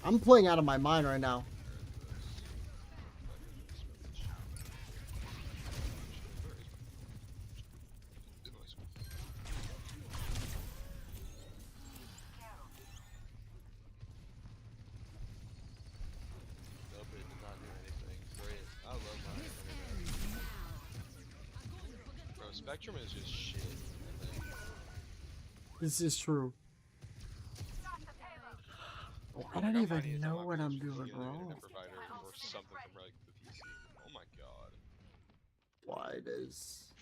I'm playing out of my mind right now. Nope, it did not do anything. Great. I love my internet. Bro, Spectrum is just shit, I think. This is true. I don't even know what I'm doing wrong. Provider or something from like the PC. Oh my god. Why does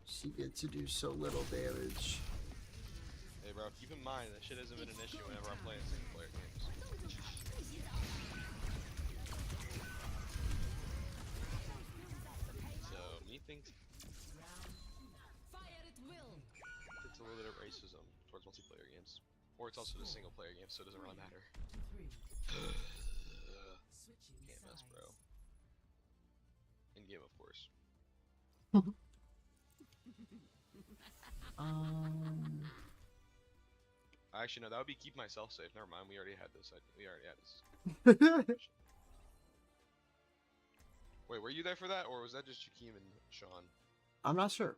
she get to do so little damage? Hey bro, keep in mind that shit hasn't been an issue whenever I'm playing single player games. So methinks it's a little bit of racism towards multiplayer games. Or it's also the single player game, so it doesn't really matter. Can't mess, bro. In game, of course. Actually, no, that would be keep myself safe. Never mind, we already had this. We already had this. Wait, were you there for that, or was that just Jakeem and Sean? I'm not sure.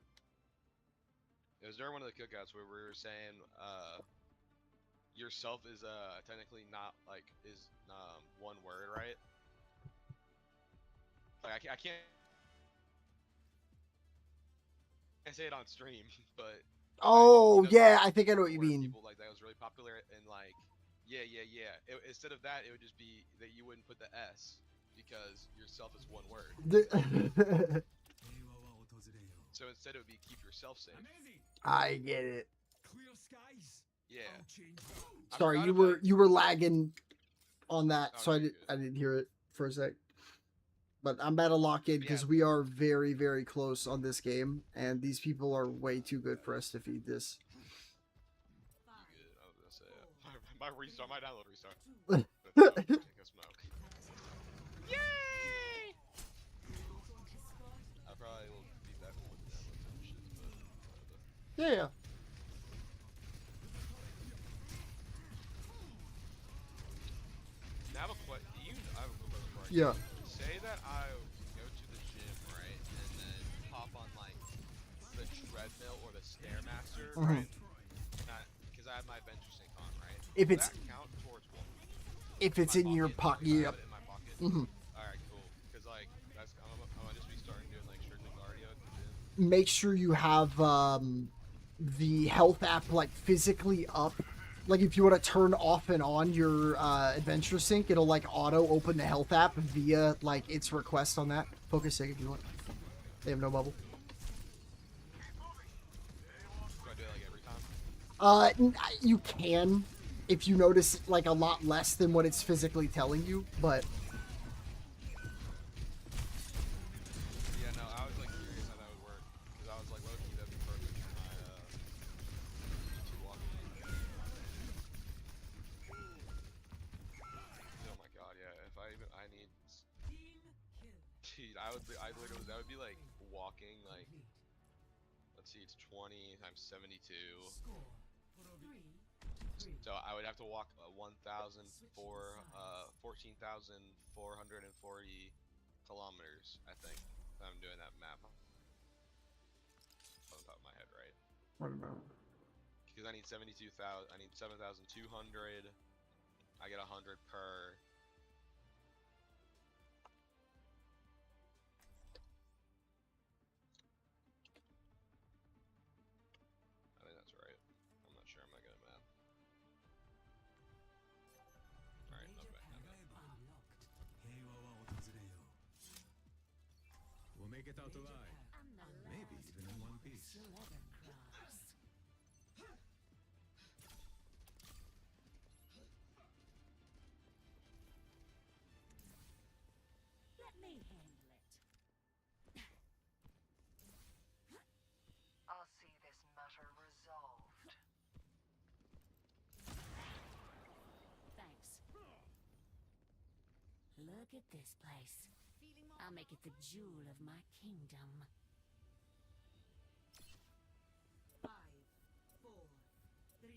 It was during one of the cookouts where we were saying, yourself is technically not like one word, right? Like I can't say it on stream, but Oh Because, yeah, like, I think I know what you where mean. People like that was really popular, and like, yeah. Instead of that, it would just be that you wouldn't put the S because yourself is one word. So instead, it would be keep yourself safe. I get it. Clear skies. Yeah. I Sorry, forgot about- you were lagging on that, Oh, so no, you're I didn't hear it for a sec. But I'm about to lock in because we are very, very close on this game, and these people are way too good for us to feed this. You good? I was gonna say my restart, my download restart. Take a smoke. Yay! I probably will be back when the download finishes, but whatever. Yeah. Now I have a question. I have a quick question for you. Yeah. Say that I go to the gym, right, and then hop on like the treadmill or the stairmaster, Mhm. right? Because I have my adventure sync on, right? If Will it's- that count towards what? If it's in your pocket, Like, I yep. have it in my pocket. Mhm. All right, cool. Because like I'm gonna just be starting doing like strictly cardio at the gym. Make sure you have the health app like physically up. Like if you want to turn off and on your adventure sync, it'll like auto open the health app via like its request on that. Focus sync if you want. They have no bubble. Do I do it like every time? You can if you notice like a lot less than what it's physically telling you, but Yeah, no, I was like curious how that would work because I was like, low-key, that'd be perfect for my two walking. Oh my god, yeah. If I need, dude, I literally, that would be like walking like, let's see, it's 20 times 72. So I would have to walk 14,440 kilometers, I think. If I'm doing that map on the top of my head, right? what about? Because I need 72,000. I need 7,200. I get 100 per. I think that's right. I'm not sure. I'm not good at math. All right, not bad. Not bad. We'll make it out alive. Maybe even in one piece. Let me handle it. I'll see this matter resolved. Thanks. Look at this place. I'll make it the jewel of my kingdom. 5, 4, 3,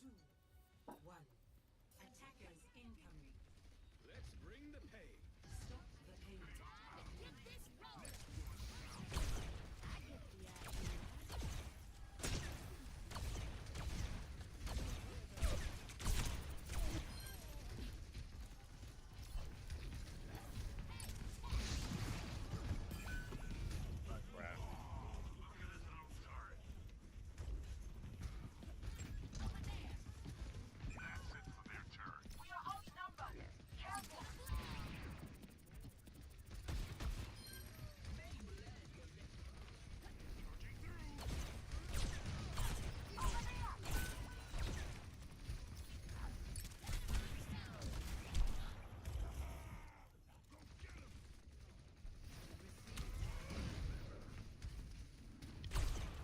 2, 1. Attackers incoming. Let's bring the pain. Stop the pain. Get this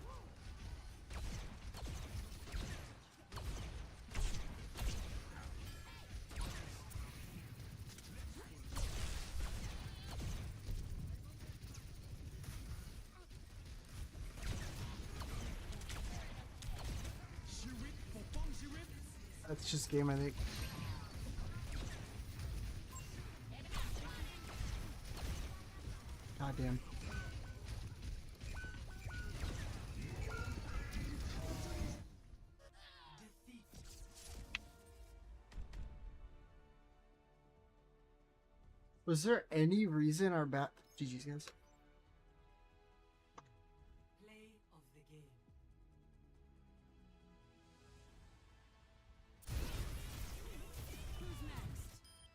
roll! That's just game, I think. God damn. Was there any reason our bat? GG's guys. Play of the game.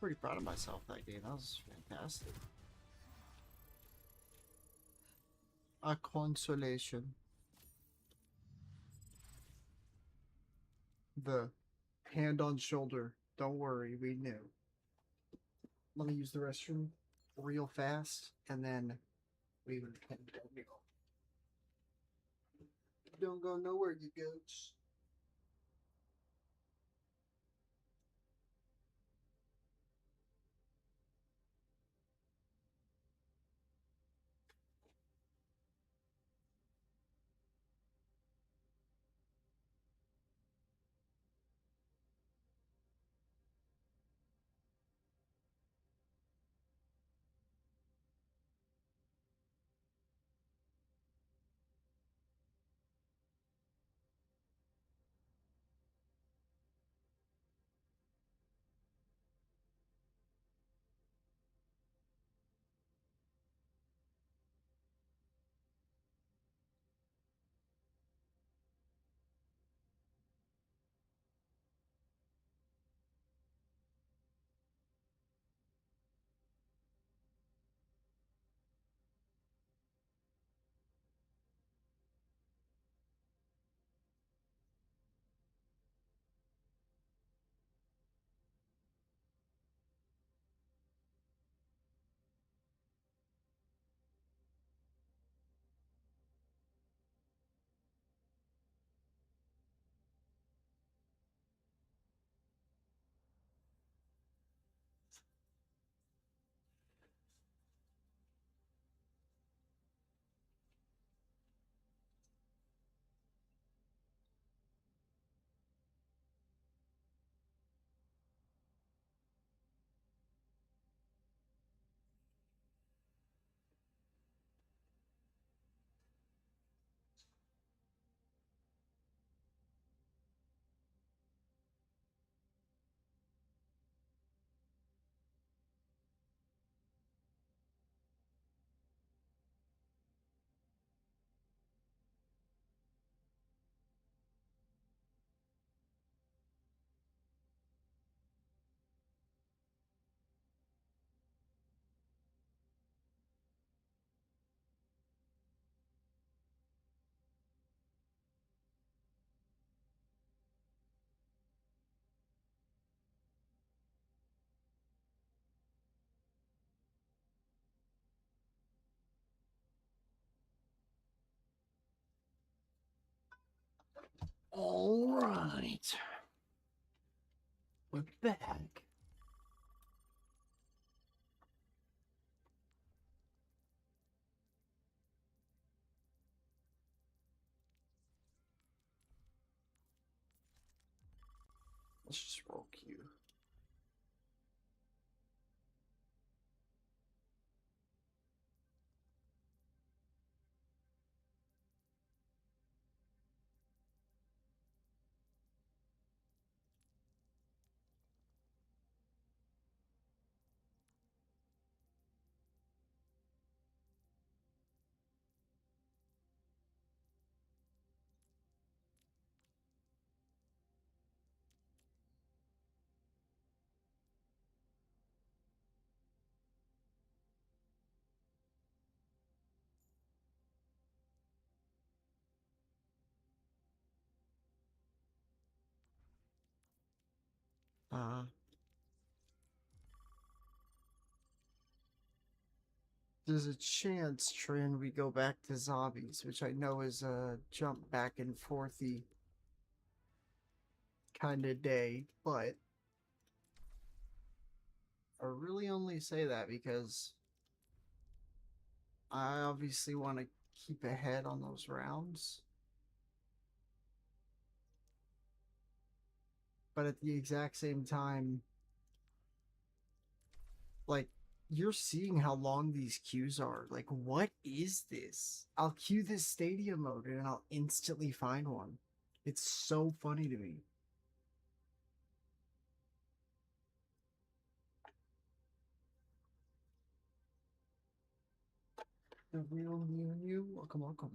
Pretty proud of myself that game. That was fantastic. A consolation. The hand on shoulder. Don't worry, we knew. Let me use the restroom real fast, and then we can go. Don't go nowhere, you goats. All right. We're back. Let's just roll Q. There's a chance, Trin, we go back to zombies, which I know is a jump back and forthy kind of day, but I really only say that because I obviously want to keep ahead on those rounds. But at the exact same time, like, you're seeing how long these queues are. Like, what is this? I'll queue this stadium mode and I'll instantly find one. It's so funny to me. The real you? Welcome, welcome.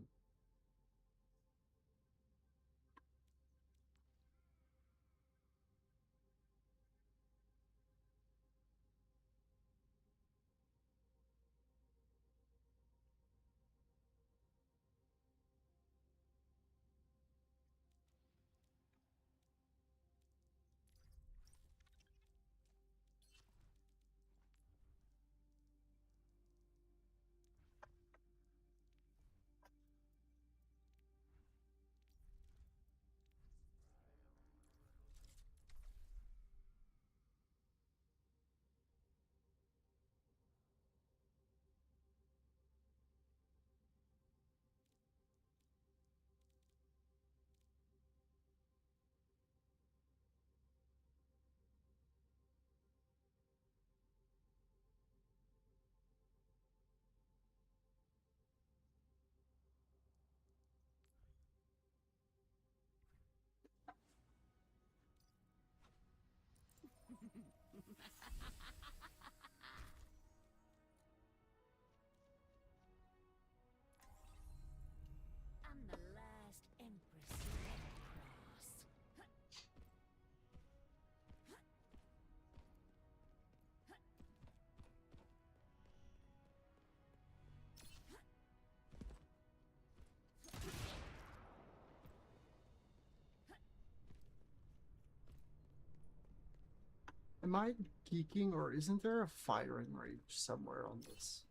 Am I geeking, or isn't there a firing range somewhere on this?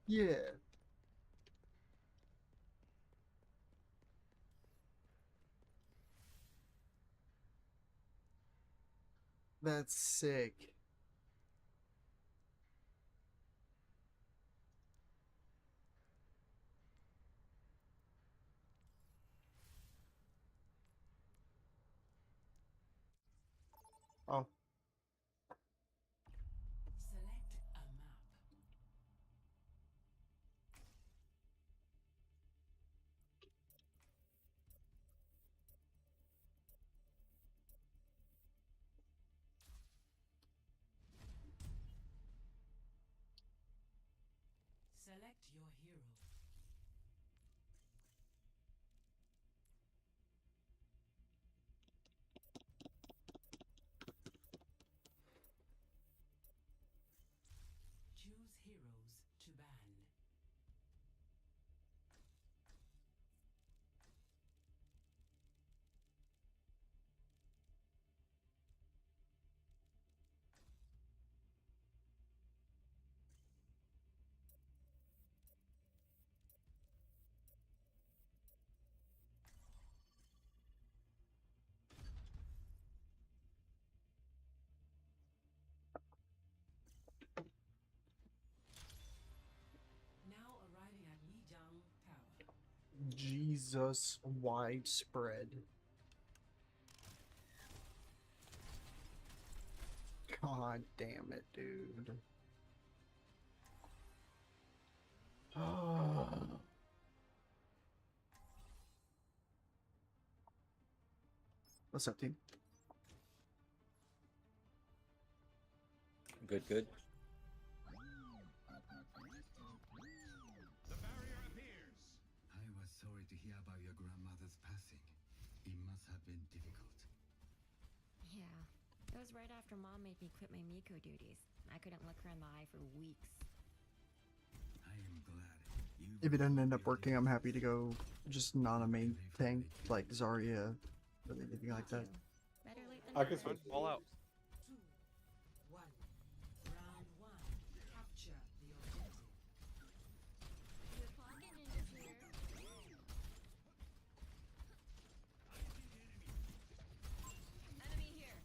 Yeah. That's sick. Oh. Select a map. Select your hero. Choose heroes to ban. Now arriving at Lijiang Tower. Jesus, widespread. God damn it, dude. What's up, team? Good, good. The barrier appears. I was sorry to hear about your grandmother's passing. It must have been difficult. Yeah. It was right after Mom made me quit my Miko duties. I couldn't look her in the eye for weeks. I am glad you. If it doesn't end up working, I'm happy to go just not a main tank like Zarya or anything like that. Better late than I can never. switch all out. 2, 1. Round 1. Capture the objective. The pocket ninja's here. Enemy here.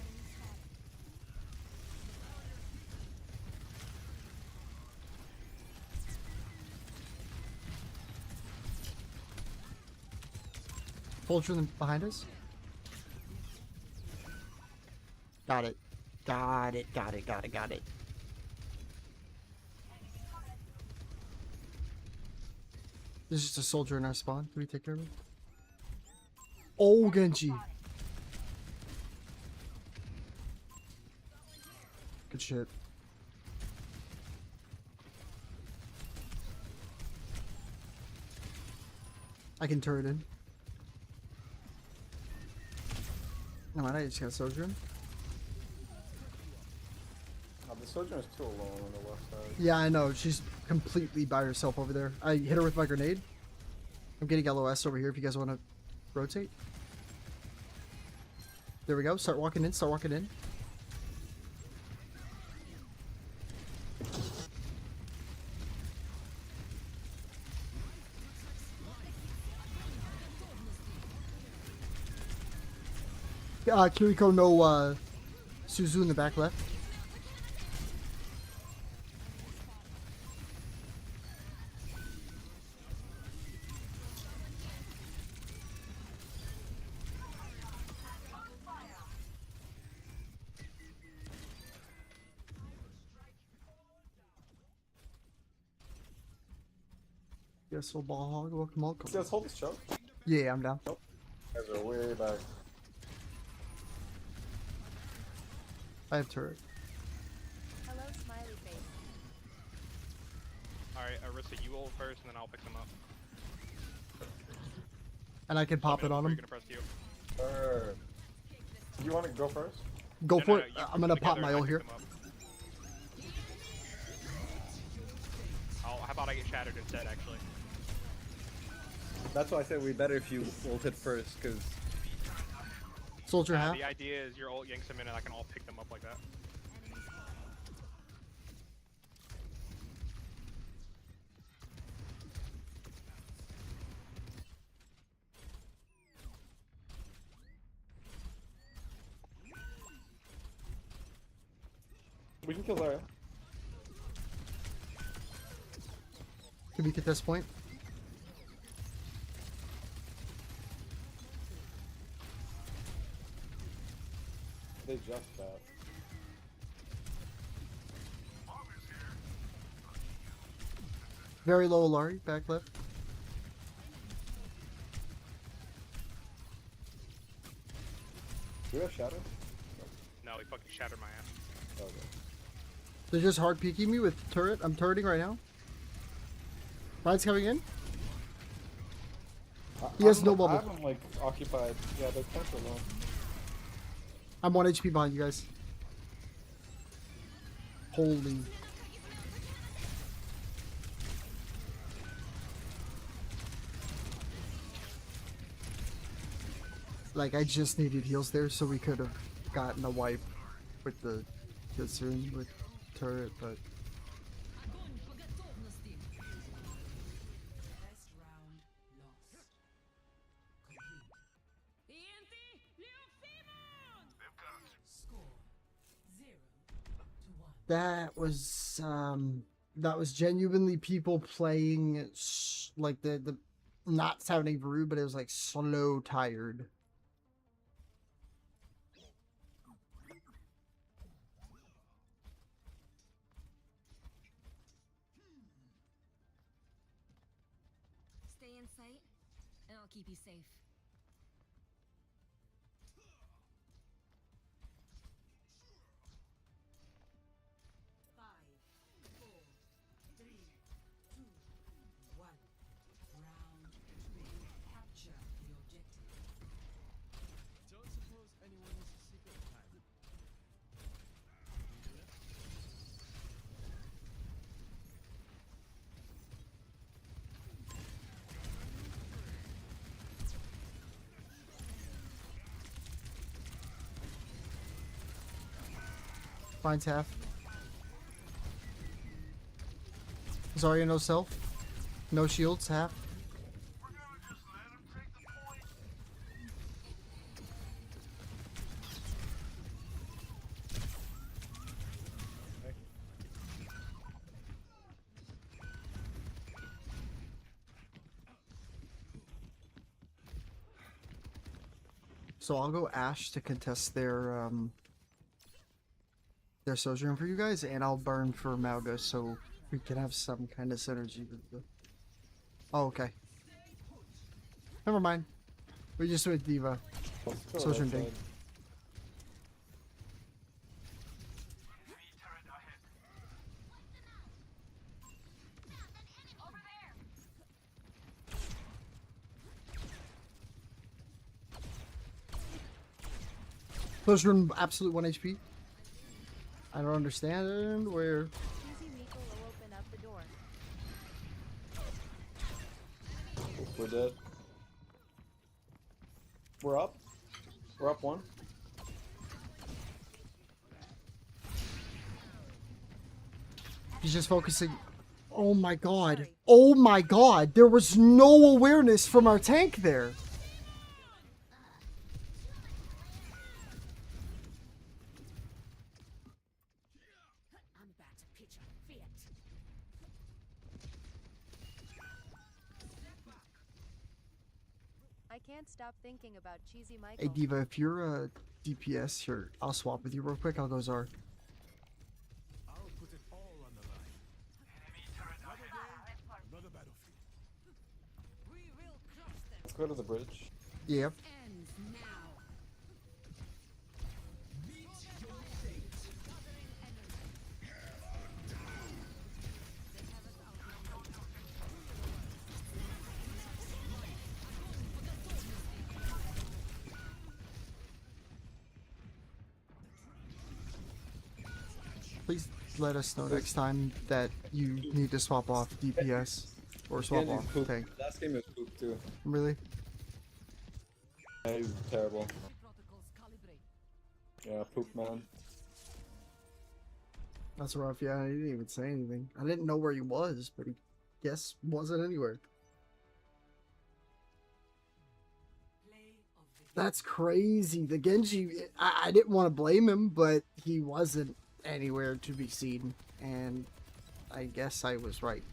Enemy spotted. Vulture behind us. Got it. Got it. Got it. Got it. Got it. There's just a soldier in our spawn. Can we take care of him? Oh, Genji. Good shit. I can turret in. No, I just got a soldier. The soldier is too alone on the left side. Yeah, I know. She's completely by herself over there. I hit her with my grenade. I'm getting LOS over here if you guys want to rotate. There we go. Start walking in. Start walking in. Kiriko no Suzu in the back left. Yes, so ball hog, welcome. Let's hold this choke. Yeah, I'm down. Nope. Guys are way back. I have turret. Hello, smiley face. Alright, Arissa, you ult first and then I'll pick them up. And I can pop it on him. Gonna press you. You want to go first? Go for it. you I'm gonna pop together my and I ult pick here. them up. How about I get shattered instead, actually? That's why I said we better if you ulted first, because... Soldier half. The idea is your ult yanks them in and I can all pick them up like that. We can kill Zarya. Can we get this point? They just that. Very low, Laurie. Back left. Do we have Shadow? No, he fucking shattered my ass. Okay. They're just hard peeking me with turret. I'm turreting right now. Mine's coming in. He has no bubble. I'm like occupied. Yeah, they're temper low. I'm 1 HP behind you guys. Holy. Like, I just needed heals there so we could have gotten a wipe with the soon with turret, but that was genuinely people playing like the not sounding rude, but it was like slow tired. Stay in sight, and I'll keep you safe. Mine's half. Zarya no self. No shields, half. So I'll go Ashe to contest their Sojourn for you guys, and I'll burn for Malga so we can have some kind of synergy with the... Oh, okay. Never mind. We just went Diva. Sojourn thing. Sojourn absolute 1 HP. I don't understand where. Cheesy Miko will open up the door. We're dead. We're up. We're up 1. He's just focusing. Oh my god. Oh my god. There was no awareness from our tank there. I can't stop thinking about Cheesy Michael. Hey Diva, if you're a DPS, sure, I'll swap with you real quick. I'll go Zar. I'll put it all on the line. Another day, another battlefield. We will crush them. Let's go to the bridge. Yep. Ends now. Please let us know next time that you need to swap off DPS or swap off tank. Last game was pooped. too. Really? Yeah, he's terrible. Yeah, poop man. That's rough. Yeah, he didn't even say anything. I didn't know where he was, but he guess wasn't anywhere. That's crazy. The Genji, I didn't want to blame him, but he wasn't anywhere to be seen, and I guess I was right.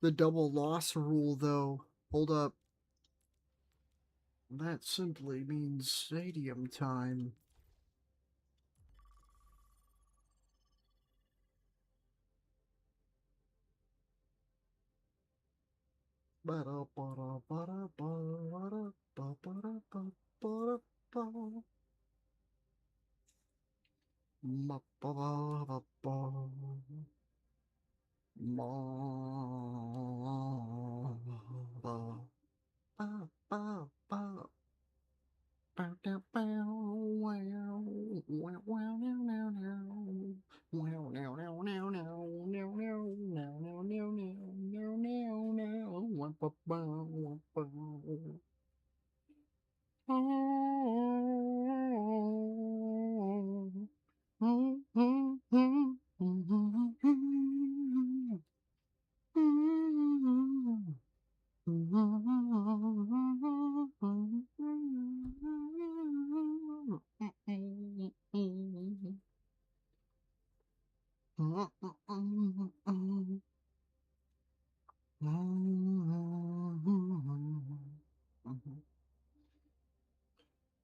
The double loss rule, though. Hold up. That simply means stadium time.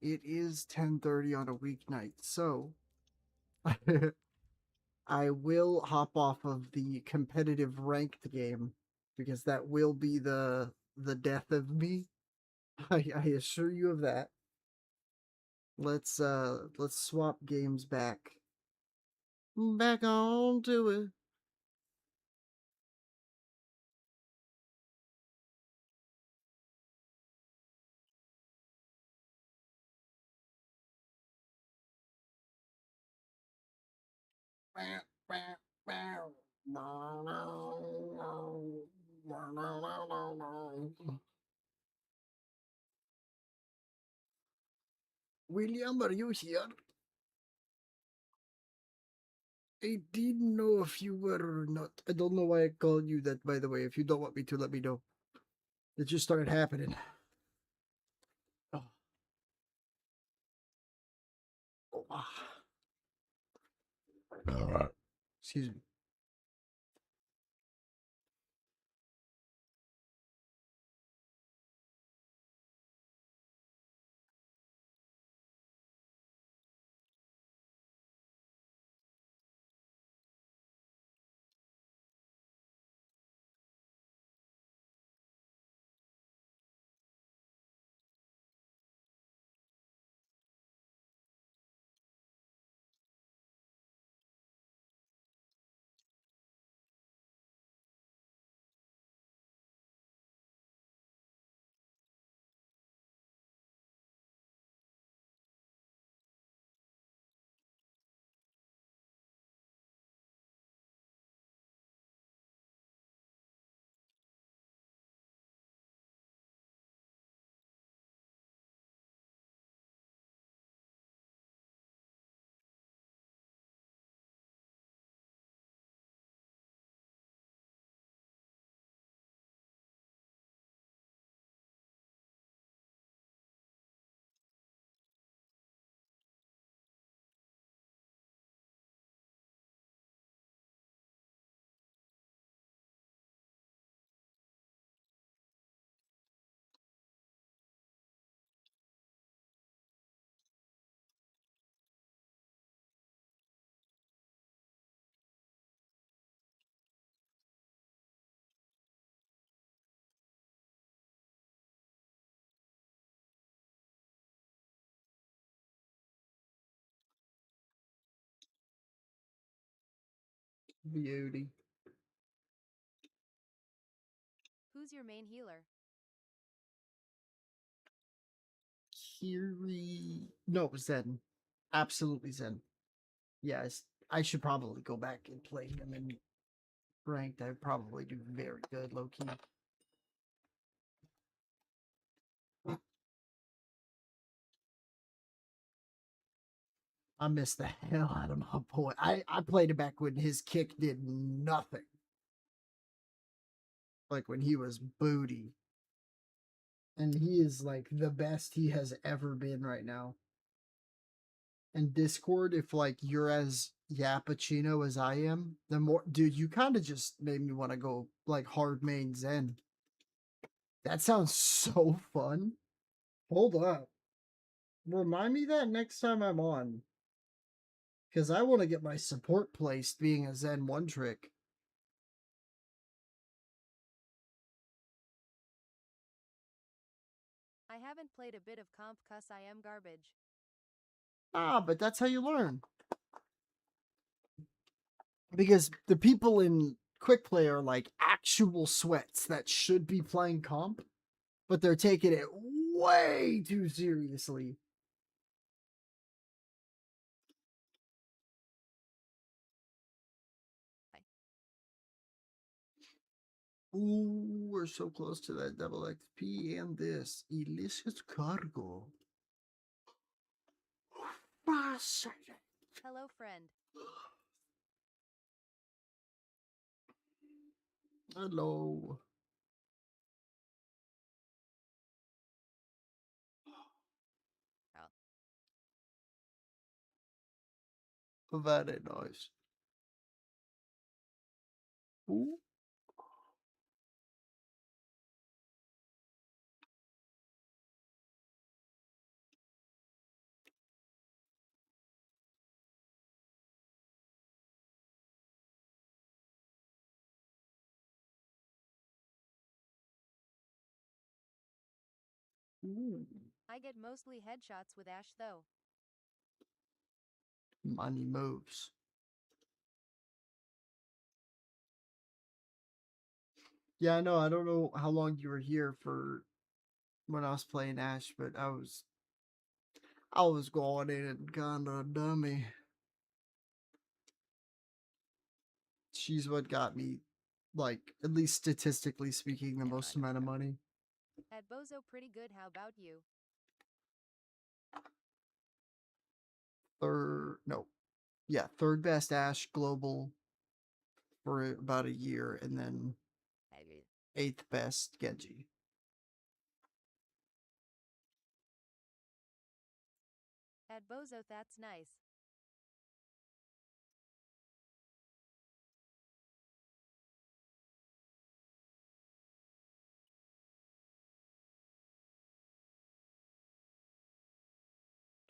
It is 10:30 on a weeknight, so I will hop off of the competitive ranked game because that will be the death of me. I assure you of that. Let's swap games back. Back on to it. William, are you here? I didn't know if you were or not. I don't know why I called you that, by the way. If you don't want me to, let me know. It just started happening. Oh. Oh, excuse me. Beauty. Who's your main healer? Kiri. No, Zen. Absolutely Zen. Yes, I should probably go back and play him in ranked. I'd probably do very good, low key. I miss the hell out of my boy. I played it back when his kick did nothing. Like when he was booty. And he is like the best he has ever been right now. And Discord, if like you're as Yappuccino as I am, the more dude, you kind of just made me want to go like hard main Zen. That sounds so fun. Hold up. Remind me that next time I'm on. Because I want to get my support placed being a Zen one trick. I haven't played a bit of comp cuz I am garbage. Ah, but that's how you learn. Because the people in quick play are like actual sweats that should be playing comp, but they're taking it way too seriously. Ooh, we're so close to that double XP and this illicit cargo. Hello, friend. Hello. Very nice. Ooh. Ooh. I get mostly headshots with Ash though. Money moves. Yeah, I know. I don't know how long you were here for when I was playing Ash, but I was going in kind of a dummy. She's what got me, like, at least statistically speaking, the most amount of money. At Bozo pretty good, how about you? Third best Ash global for about a year, and then eighth best Genji. At Bozo, that's nice.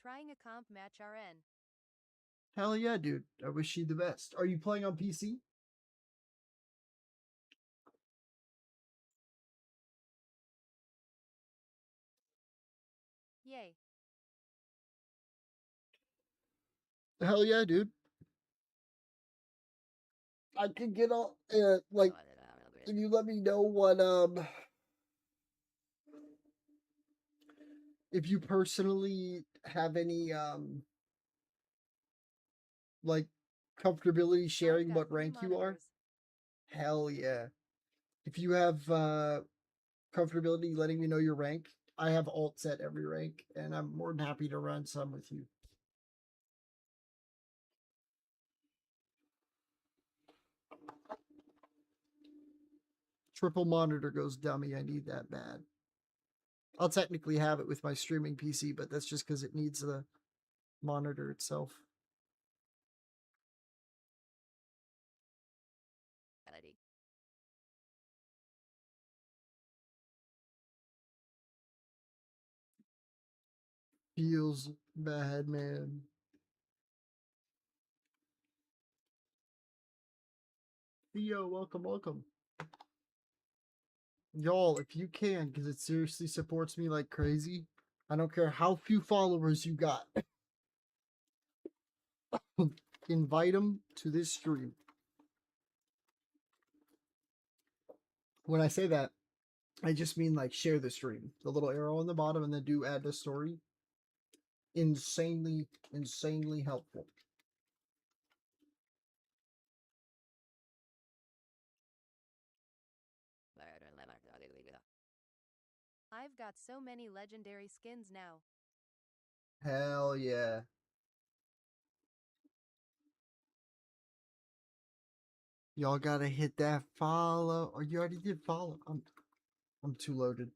Trying a comp match RN. Hell yeah, dude. I wish you the best. Are you playing on PC? Yay. Hell yeah, dude. I can get all like if you let me know what if you personally have any like comfortability sharing what rank you are. Hell yeah. If you have comfortability letting me know your rank, I have alt set every rank and I'm more than happy to run some with you. Triple monitor goes dummy. I need that bad. I'll technically have it with my streaming PC, but that's just because it needs the monitor itself. Feels bad, man. Theo, welcome, welcome. Y'all, if you can, because it seriously supports me like crazy. I don't care how few followers you got. Invite them to this stream. When I say that, I just mean like share the stream. The little arrow on the bottom and then do add to story. Insanely, insanely helpful. I've got so many legendary skins now. Hell yeah. Y'all gotta hit that follow. Or you already did follow. I'm too loaded.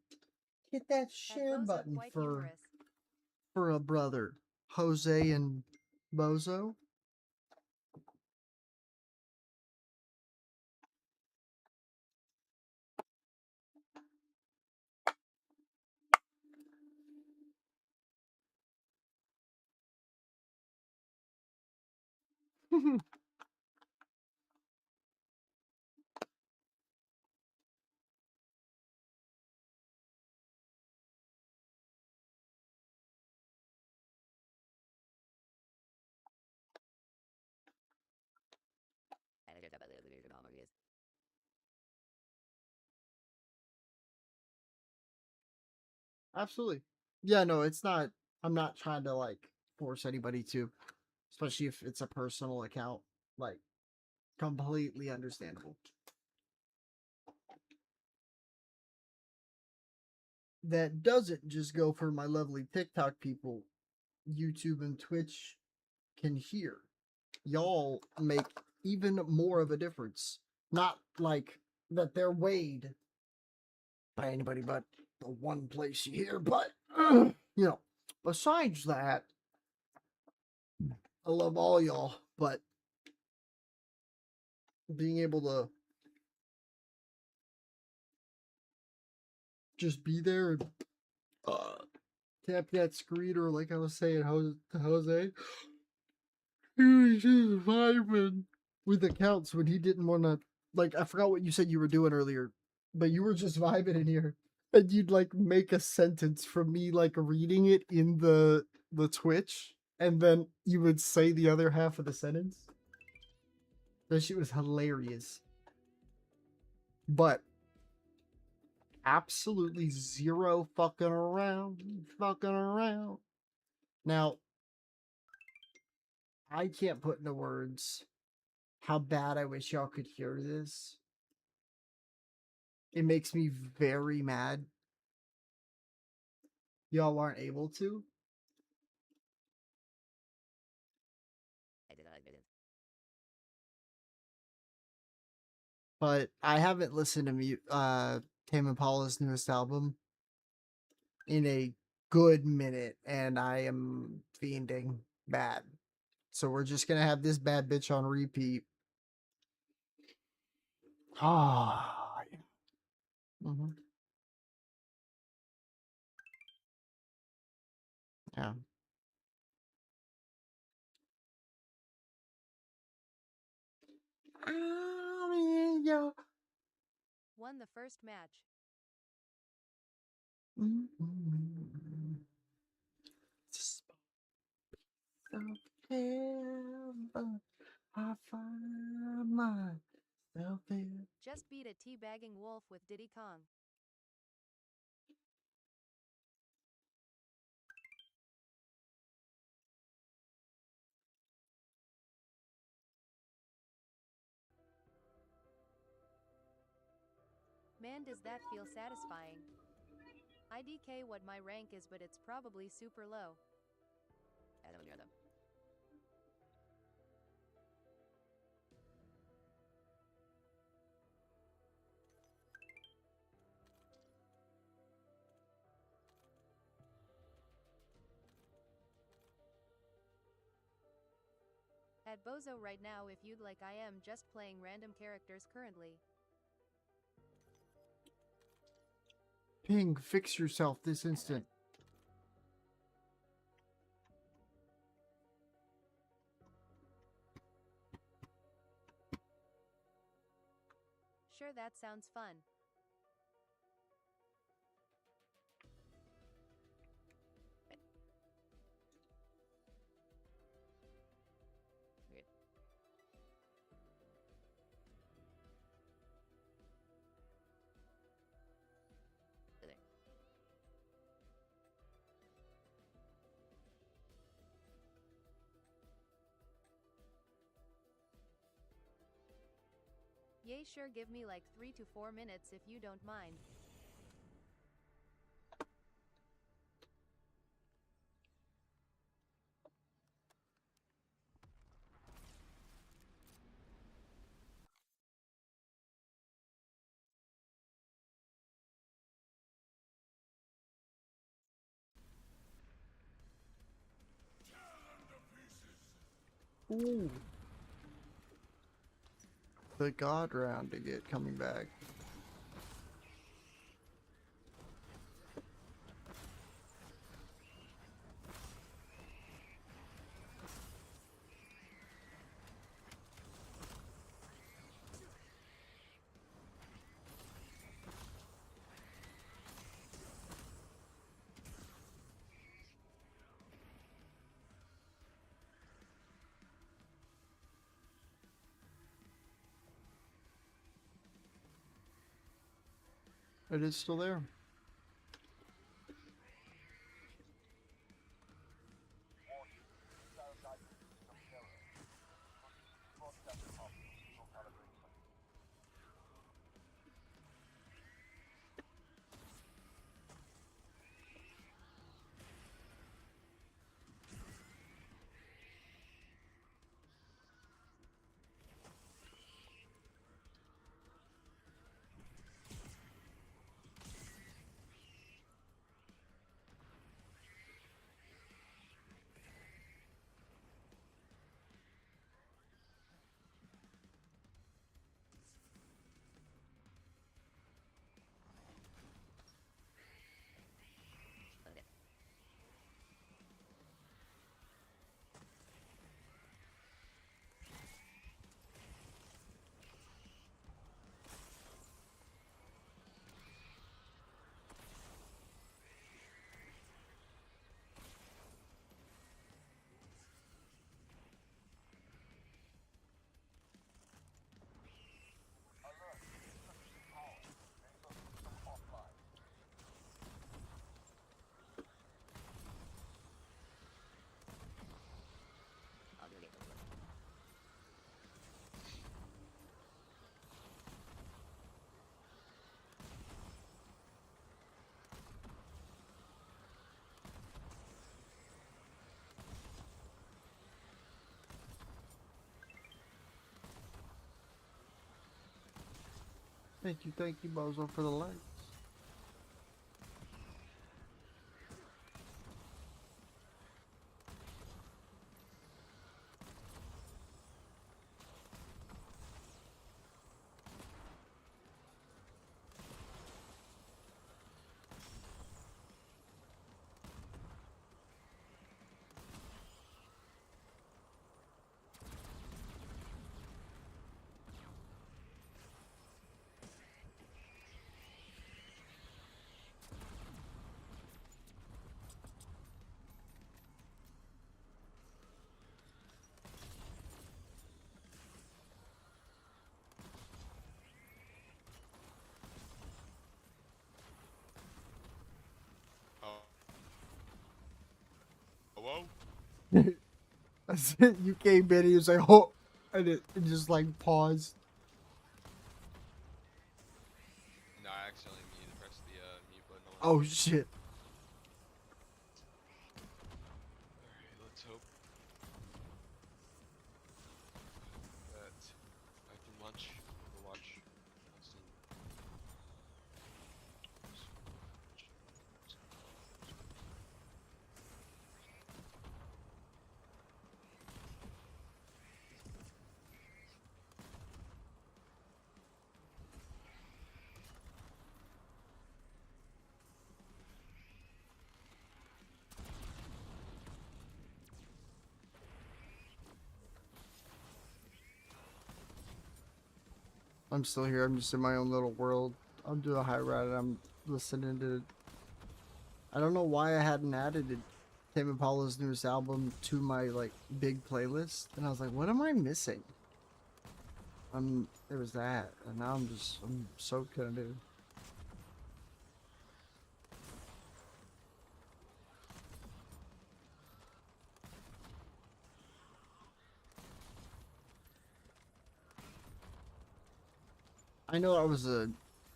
Hit that share Bozo button quite humorous. for a brother. Jose and Bozo. Absolutely. Yeah, no, it's not. I'm not trying to like force anybody to, especially if it's a personal account. Like, completely understandable. That doesn't just go for my lovely TikTok people. YouTube and Twitch can hear. Y'all make even more of a difference. Not like that they're weighed by anybody but the one place you hear, but you know, besides that, I love all y'all, but being able to just be there and tap that screen, or like I was saying, to Jose, he was just vibing with accounts when he didn't want to. Like, I forgot what you said you were doing earlier, but you were just vibing in here, and you'd like make a sentence from me like reading it in the Twitch, and then you would say the other half of the sentence. That shit was hilarious. But absolutely zero fucking around. Fucking around. Now, I can't put into words how bad I wish y'all could hear this. It makes me very mad. Y'all aren't able to. But I haven't listened to Tame Impala's newest album in a good minute, and I am fiending bad. So we're just gonna have this bad bitch on repeat. Ah, yeah. Mm-hmm. Yeah. Yeah. Won the first match. Mm-hmm. September, I find myself in. Just beat a teabagging wolf with Diddy Kong. Man, does that feel satisfying. IDK what my rank is, but it's probably super low. At Bozo right now, if you'd like, I am just playing random characters currently. Ping, fix yourself this instant. Sure, that sounds fun. Yay, sure, give me like 3 to 4 minutes if you don't mind. Ooh. The God round again coming back. It is still there. Thank you, Bozo, for the likes. Hello? That's it. You came in and you was like, oh, and it just like paused. No, I accidentally pressed the mute button. Oh shit. Alright, let's hope that I can launch Overwatch soon. I'm still here. I'm just in my own little world. I'm doing high ride and I'm listening to. I don't know why I hadn't added it. Tame Impala's newest album to my like big playlist, and I was like, "What am I missing?" It was that, and now I'm so kind of. I know that was a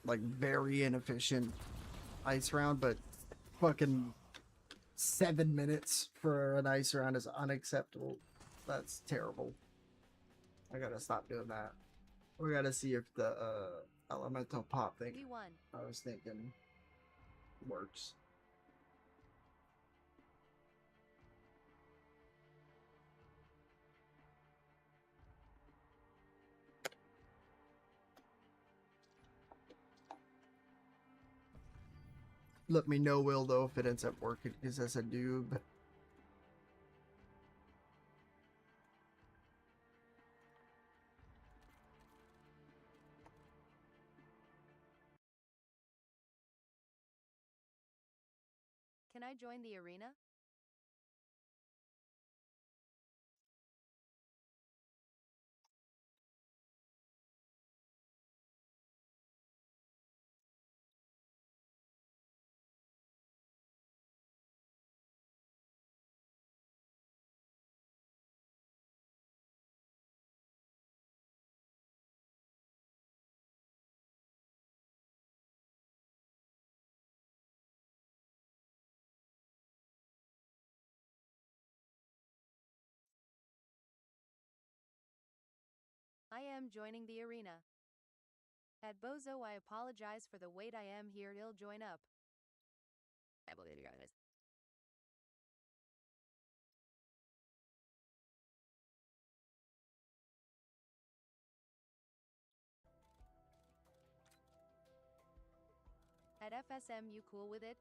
like very inefficient ice round, but fucking 7 minutes for an ice round is unacceptable. That's terrible. I gotta stop doing that. We gotta see if the elemental pop thing We won. I was thinking works. Let me know, Will, though, if it ends up working, because that's a noob. Can I join the arena? I am joining the arena. At Bozo, I apologize for the wait. I am here. He'll join up. I believe you guys. At FSM, you cool with it?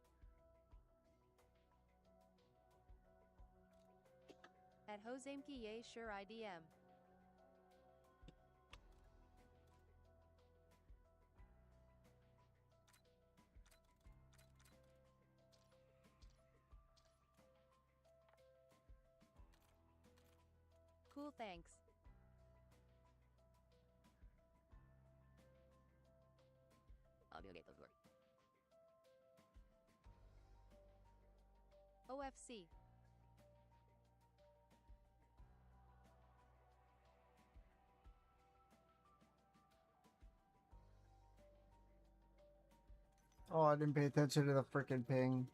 At Hosemke, yay, sure, IDM. Cool, thanks. I'll go get those work. OFC. Oh, I didn't pay attention to the freaking ping.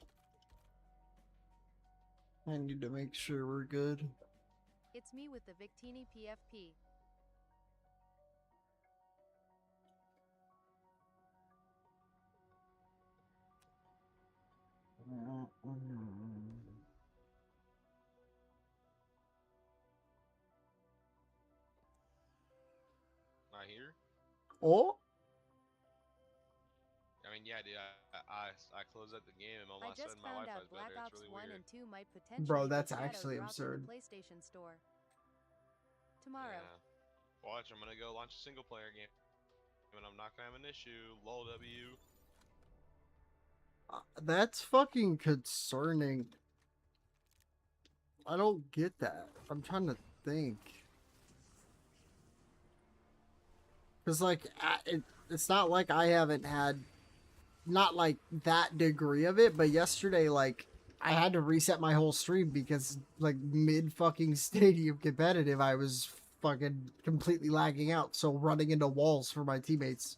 I need to make sure we're good. It's me with the Victini PFP. Not here. Oh, I mean, yeah, dude. I closed out the game and on I my just sudden my found Wi-Fi's out Black better. It's Ops really 1 weird. and 2 might potentially bro, get that's shadow actually dropped absurd. in the PlayStation Store. Tomorrow. Yeah. Watch, I'm gonna go launch a single player game, and I'm not gonna have an issue. Lol W. That's fucking concerning. I don't get that. I'm trying to think. Because, like, it's not like I haven't had, not like that degree of it, but yesterday, like, I had to reset my whole stream because, like, mid fucking stadium competitive, I was fucking completely lagging out, so running into walls for my teammates.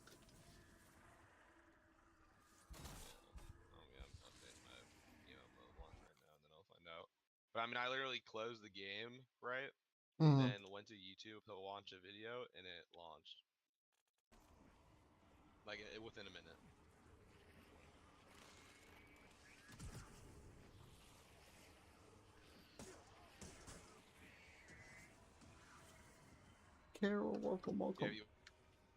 But I mean, I literally closed the game, right? Mhm. Then went to YouTube to launch a video, and it launched. Like, within a minute. Carol, welcome, welcome. Yeah, have you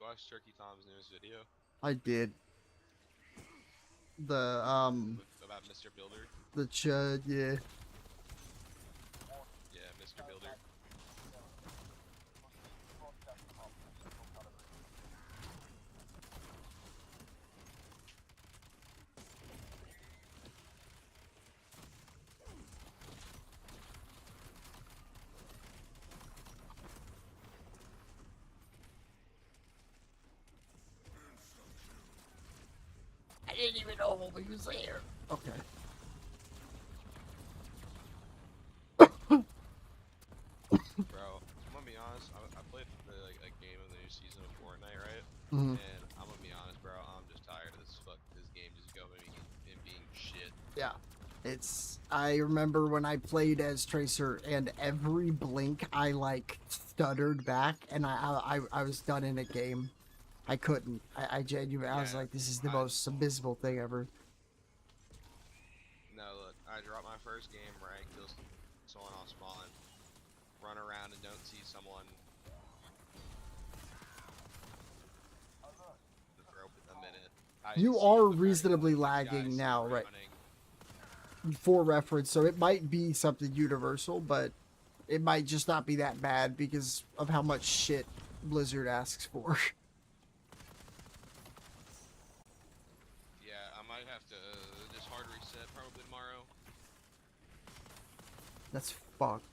watched Turkey Tom's newest video? I did. The, About Mr. Builder? the chud, yeah. Yeah, Mr. Builder. I didn't even know he was there. Okay. Bro, I'm gonna be honest. I played a game of the new season of Fortnite, right? Mhm. And I'm Yeah. It's, I remember when I played as Tracer and every blink I like stuttered back and I was done in a game. I couldn't. I genuinely, I was like, this is the most abysmal thing ever. No, look, I drop my first game where I kill someone off spawn, run around and don't see someone for a minute. You are reasonably lagging now, right? For reference, so it might be something universal, but it might just not be that bad because of how much shit Blizzard asks for. Yeah, I might have to just hard reset probably tomorrow. That's fucked.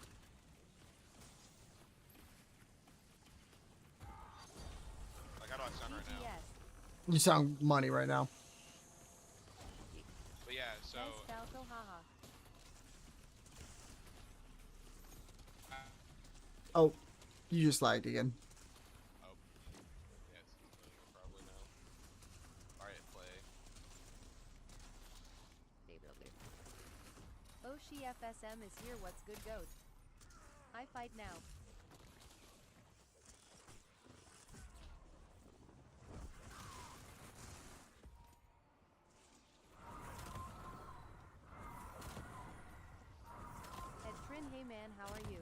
Like, how do I sound right now? You sound money right now. But yeah, so... Oh, you just lagged again. Oh. Yeah, it's probably now. Alright, play. Oshi FSM is here. What's good, goat? I fight now. Ed Trin, hey man, how are you?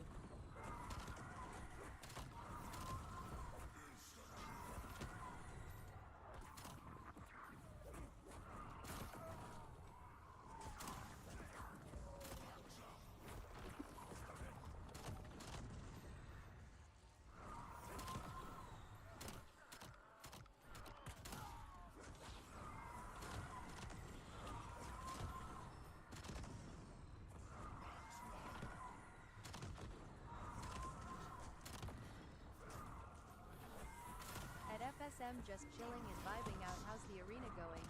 At FSM, just chilling and vibing out. How's the arena going?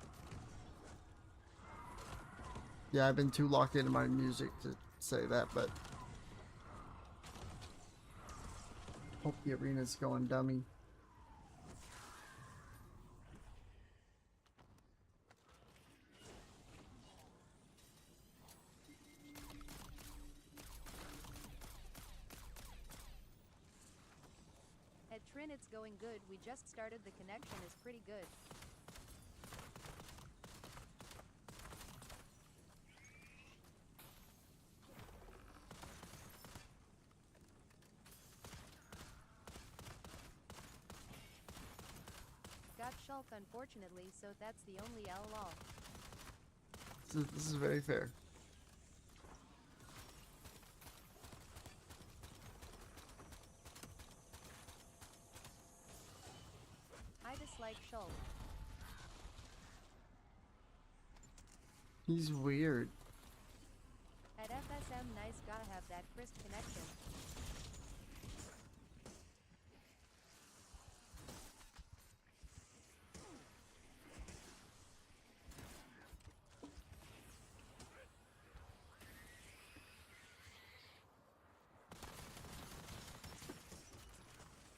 Yeah, I've been too locked into my music to say that, but hope the arena's going dummy. At Trin, it's going good. We just started. The connection is pretty good. Got Shulk unfortunately, so that's the only LOL. This is very fair. I dislike Shulk. He's weird. At FSM, nice, gotta have that crisp connection.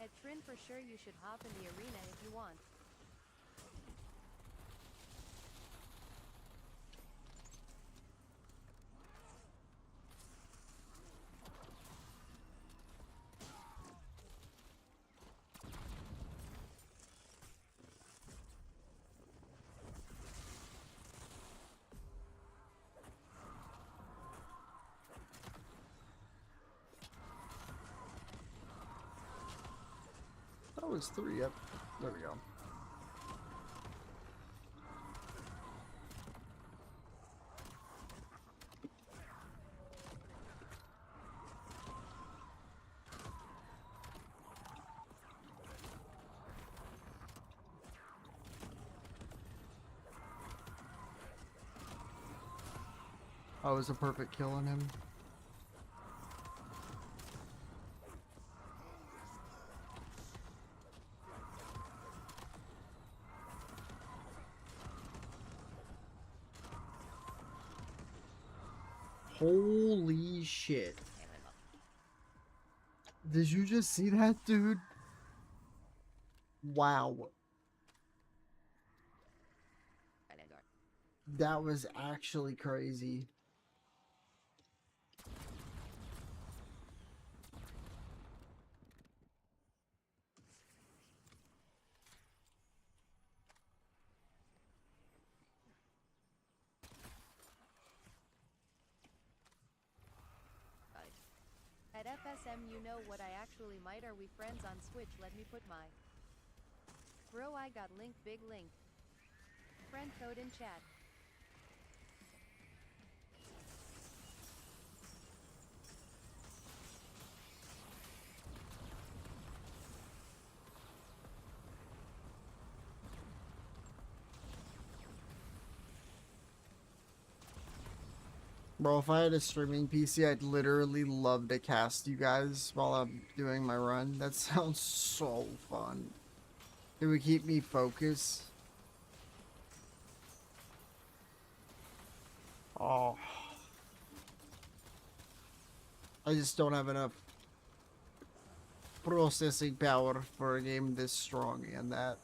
At Trin, for sure you should hop in the arena if you want. That was 3 up. There we go. That was a perfect kill on him. Holy shit. Did you just see that, dude? Wow. That was actually crazy. At FSM, you know what I actually might. Are we friends on Switch? Let me put my bro. I got link, big link. Friend code in chat. Bro, if I had a streaming PC, I'd literally love to cast you guys while I'm doing my run. That sounds so fun. It would keep me focused. Oh. I just don't have enough processing power for a game this strong and that.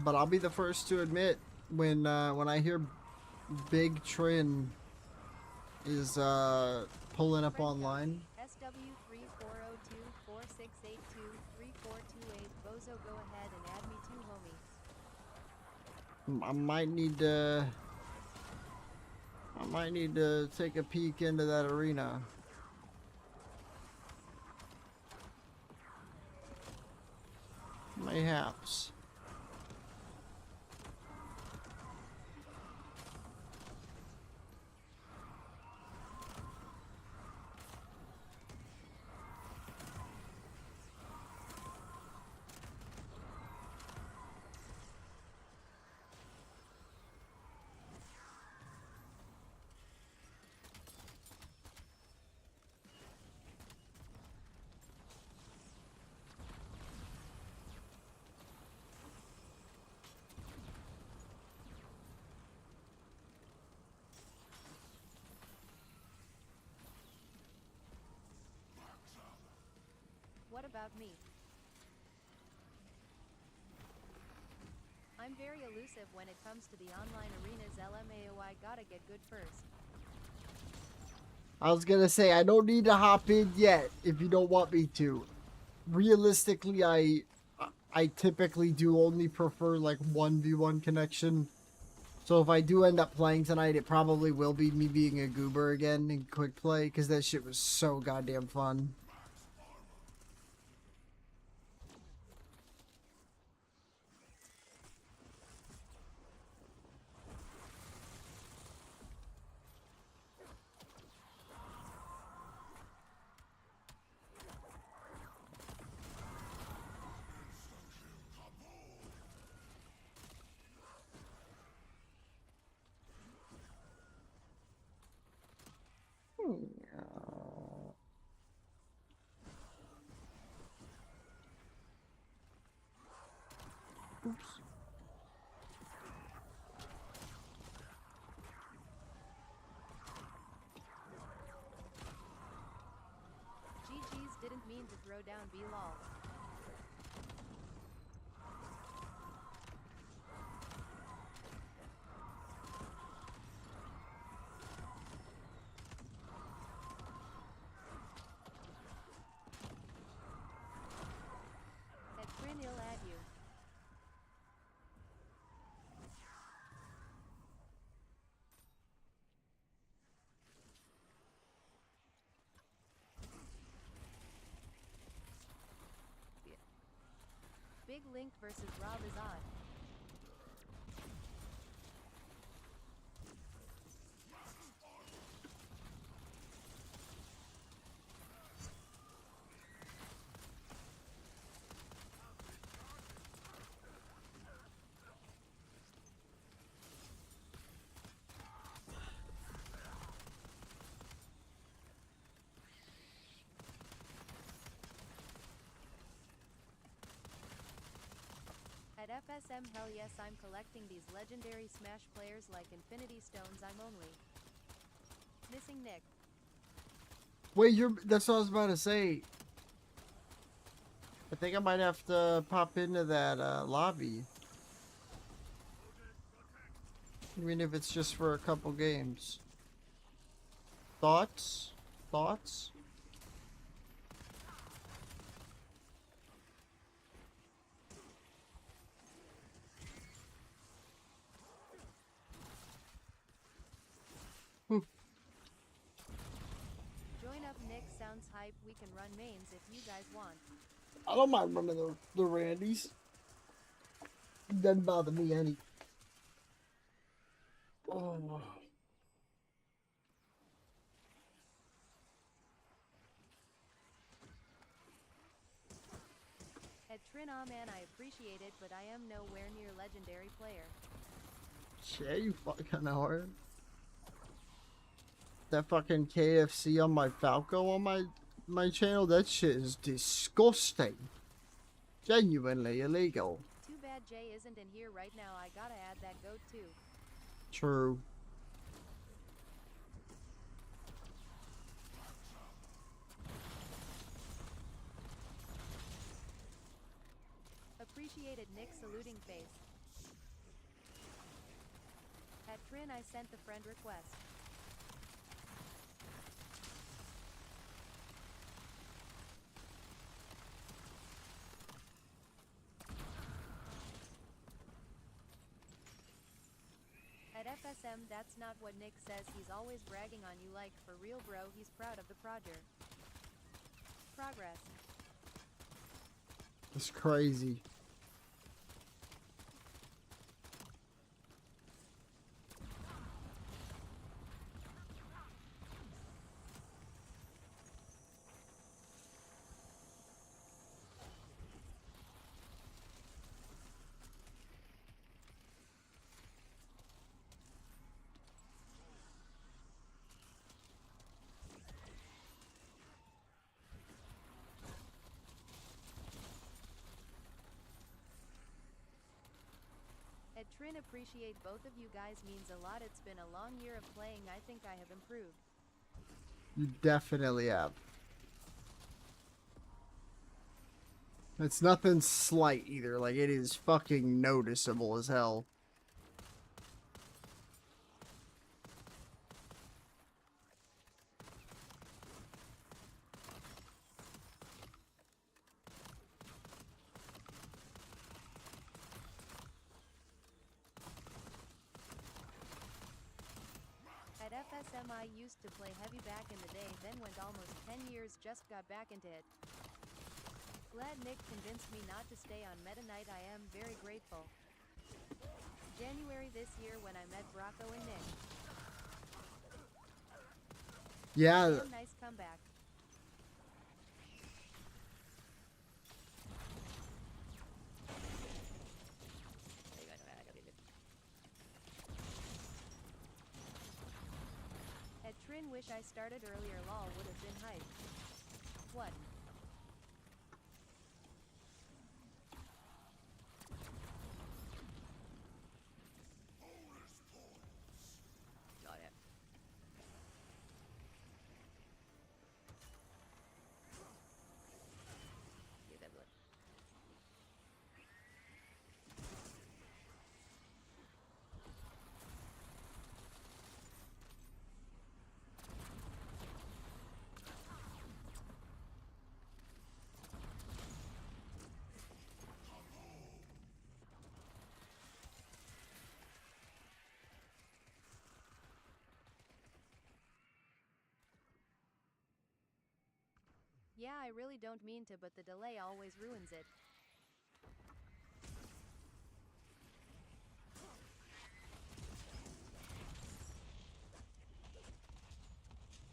But I'll be the first to admit when I hear Big Trin is pulling up online. SW340246823428. Bozo, go ahead and add me too, homie. I might need to take a peek into that arena. Mayhaps. What about me? I'm very elusive when it comes to the online arenas. LMAO, I gotta get good first. I was gonna say, I don't need to hop in yet if you don't want me to. Realistically, I typically do only prefer like 1v1 connection. So if I do end up playing tonight, it probably will be me being a goober again in quick play, because that shit was so goddamn fun. Oops. GG's didn't mean to throw down B-lol. At Trin, he'll add you. Big Link versus Rob is odd. At FSM, hell yes, I'm collecting these legendary Smash players like Infinity Stones. I'm only missing Nick. Wait, that's what I was about to say. I think I might have to pop into that lobby. Even if it's just for a couple games. Thoughts? Thoughts? Join up, Nick. Sounds hype. We can run mains if you guys want. I don't mind running the Randys. Doesn't bother me any. Oh. At Trin, man, I appreciate it, but I am nowhere near legendary player. Yeah, you fucking hard. That fucking KFC on my Falco on my channel, that shit is disgusting. Genuinely illegal. Too bad Jay isn't in here right now. I gotta add that goat too. True. Appreciated, Nick. Saluting face. At Trin, I sent the friend request. At FSM, that's not what Nick says. He's always bragging on you like, for real bro, he's proud of the project. Progress. It's crazy. At Trin, appreciate both of you guys, means a lot. It's been a long year of playing. I think I have improved. You definitely have. It's nothing slight either. Like, it is fucking noticeable as hell. At FSM, I used to play heavy back in the day, then went almost 10 years, just got back into it. Glad Nick convinced me not to stay on Meta Knight. I am very grateful. January this year when I met Brocco and Nick. Yeah. Damn nice comeback. At Trin, wish I started earlier. Lol, would have been hype. What? Got it. Get that blood. Yeah, I really don't mean to, but the delay always ruins it.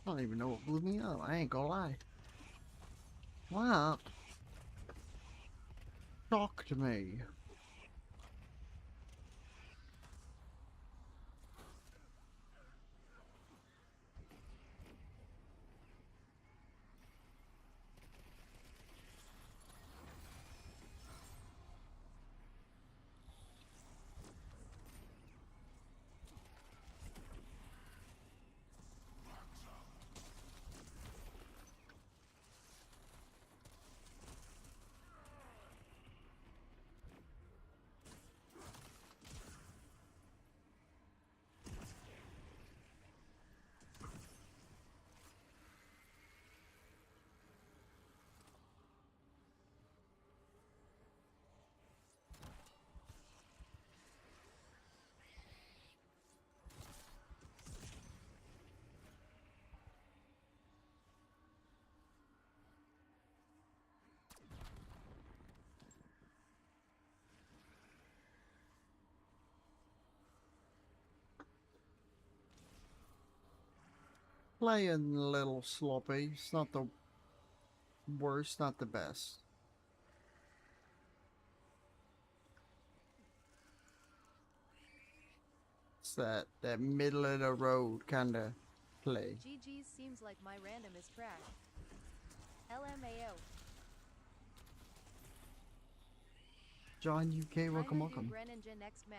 I don't even know what blew me up. I ain't gonna lie. What? Shocked me. playing a little sloppy. It's not the worst, not the best. It's that middle of the road kind of play. GG's seems like my random is trash. LMAO. John UK, welcome, welcome. Greninja next match.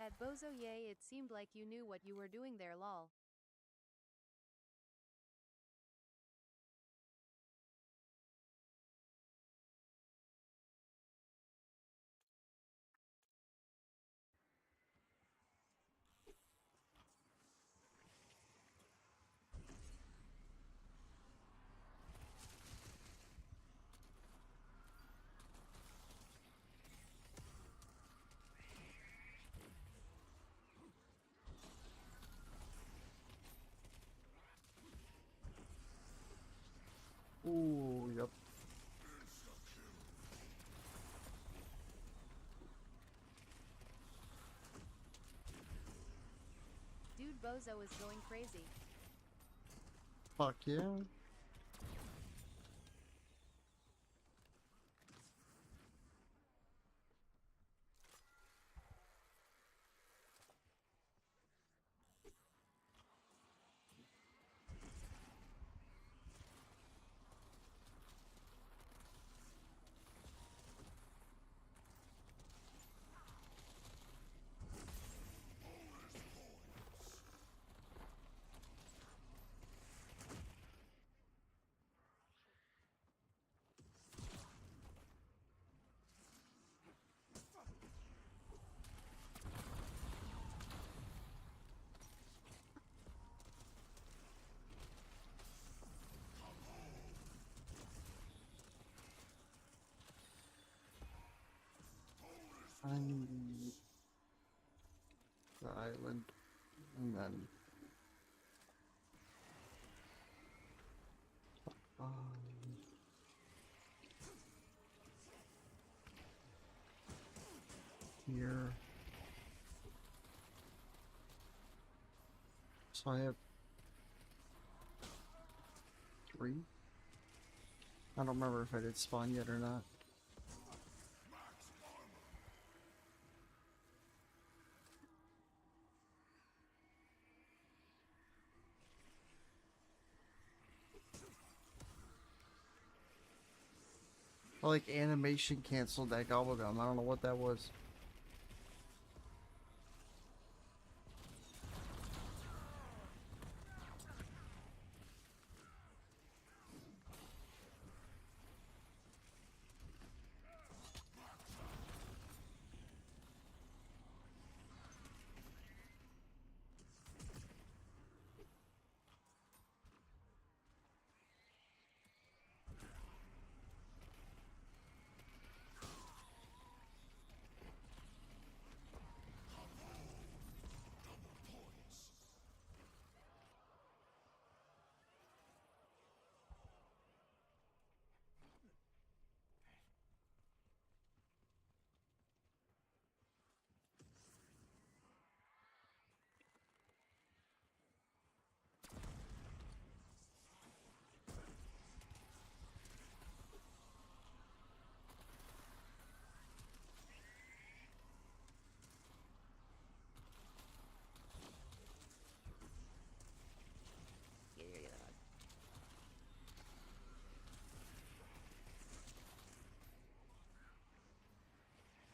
At Bozo Yay, it seemed like you knew what you were doing there, lol. Ooh, yep. Dude, Bozo is going crazy. Fuck yeah. I need the island, and then here. So I have 3. I don't remember if I did spawn yet or not. Like animation canceled that gobblegum. I don't know what that was.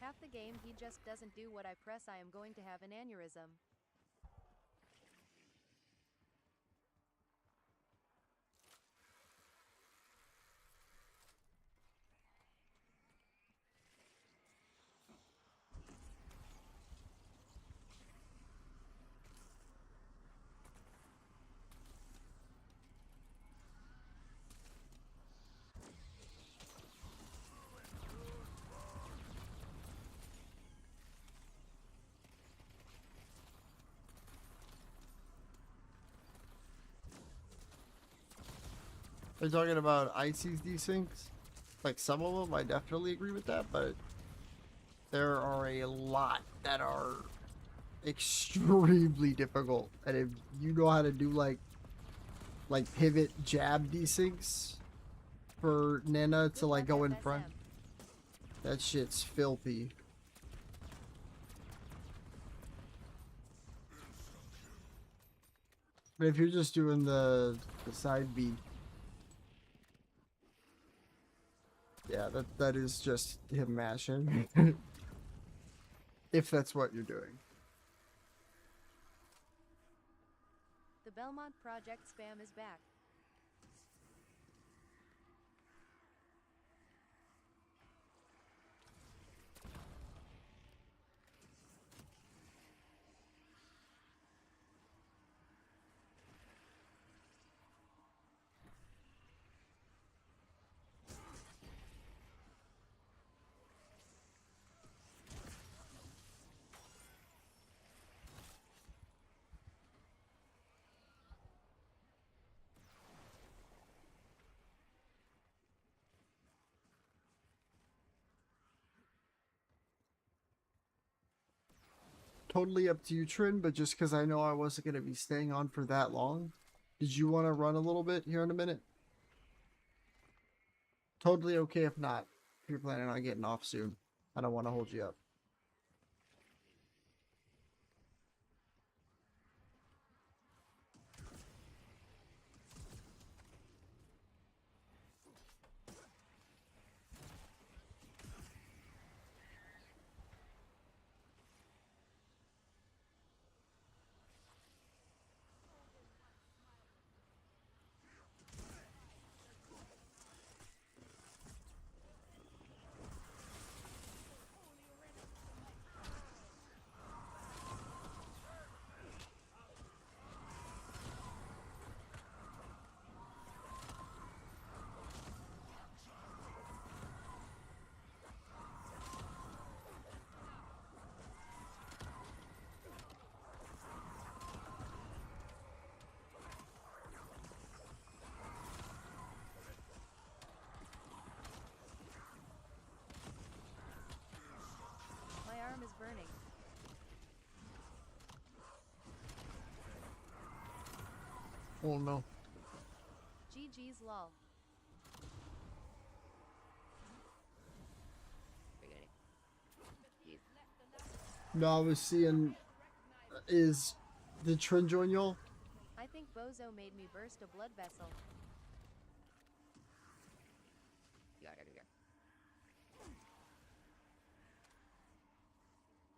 Half the game he just doesn't do what I press. I am going to have an aneurysm. Are you talking about IC's desyncs? Like some of them, I definitely agree with that, but there are a lot that are extremely difficult. And if you know how to do like pivot jab desyncs for Nana to like go in front, that shit's filthy. But if you're just doing the side B, yeah, that is just him mashing. If that's what you're doing. The Belmont Project spam is back. Totally up to you, Trin, but just because I know I wasn't going to be staying on for that long, did you want to run a little bit here in a minute? Totally okay if not, if you're planning on getting off soon. I don't want to hold you up. My arm is burning. Oh no. GG's lol. No, I was seeing, is the Trin join y'all? I think Bozo made me burst a blood vessel.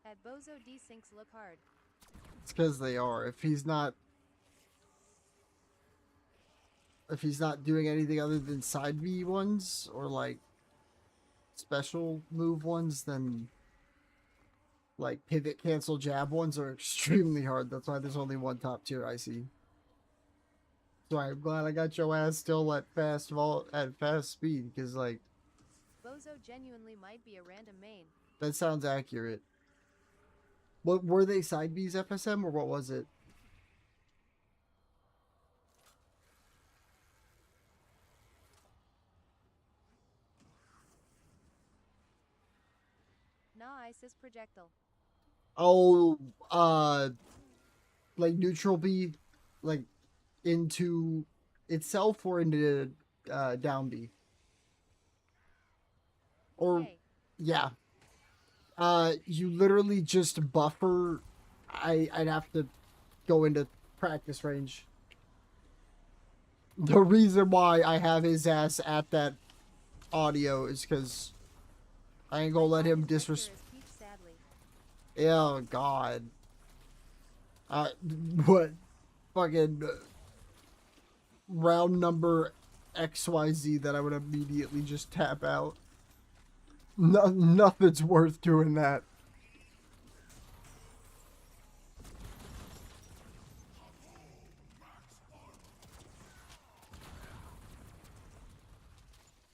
At Bozo desyncs look hard. It's because they are. If he's not doing anything other than side B ones or like special move ones, then like pivot cancel jab ones are extremely hard. That's why there's only one top tier IC. So I'm glad I got your ass still at fast speed, because like Bozo genuinely might be a random main. that sounds accurate. What were they, side B's FSM or what was it? Nah, ISIS projectile. Oh, like neutral B, like into itself or into down B? Or Okay. yeah. You literally just buffer. I'd have to go into practice range. The reason why I have his ass at that audio is because I ain't gonna let him disrespect. Oh God. What? Fucking round number XYZ that I would immediately just tap out. No, nothing's worth doing that.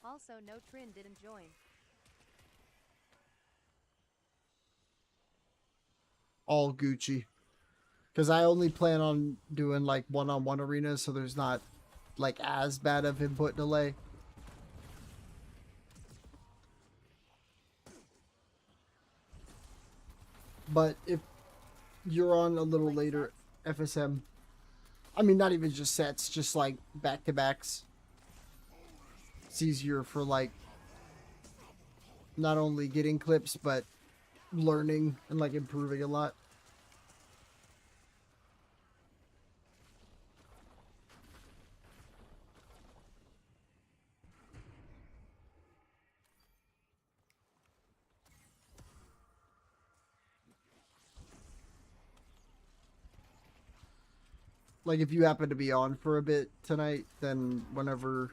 Also, no Trin didn't join. All Gucci. Because I only plan on doing like one-on-one arenas, so there's not like as bad of input delay. But if you're on a little later FSM, I mean, not even just sets, just like back-to-backs. It's easier for like not only getting clips, but learning and like improving a lot. Like if you happen to be on for a bit tonight, then whenever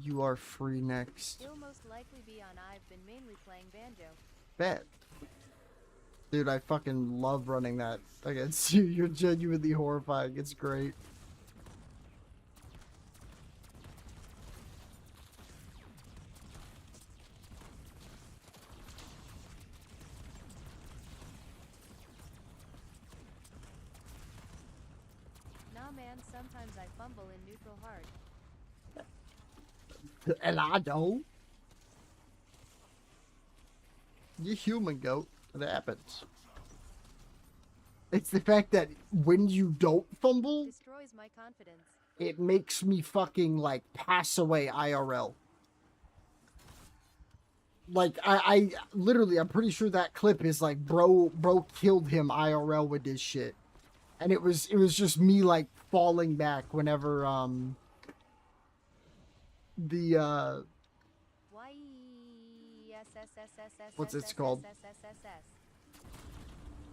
you are free next. He'll most likely be on. I've been mainly playing banjo. Bet. Dude, I fucking love running that against you. You're genuinely horrifying. It's great. Nah man, sometimes I fumble in neutral hard. And I don't. You're human, goat. It happens. It's the fact that when you don't fumble, Destroys my confidence. it makes me fucking like pass away IRL. Like I literally, I'm pretty sure that clip is like bro killed him IRL with this shit, and it was just me like falling back whenever the what's it called?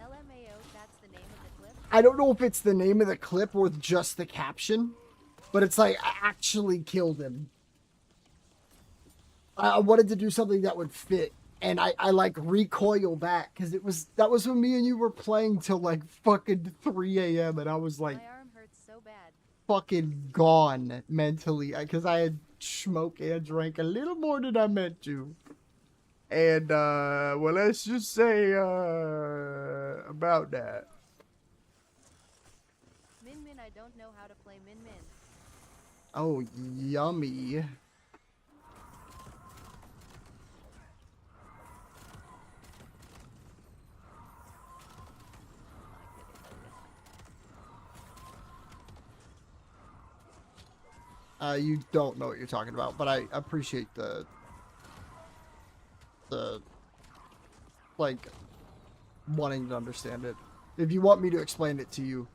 LMAO, that's the name of the clip? I don't know if it's the name of the clip or just the caption, but it's like I actually killed him. I wanted to do something that would fit, and I like recoil back because that was when me and you were playing till like fucking 3 a.m. and I was like My arm hurts so bad. fucking gone mentally because I had smoked and drank a little more than I meant to. And well, let's just say about that. Min Min, I don't know how to play Min Min. Oh, yummy. You don't know what you're talking about, but I appreciate the like wanting to understand it. If you want me to explain it to you,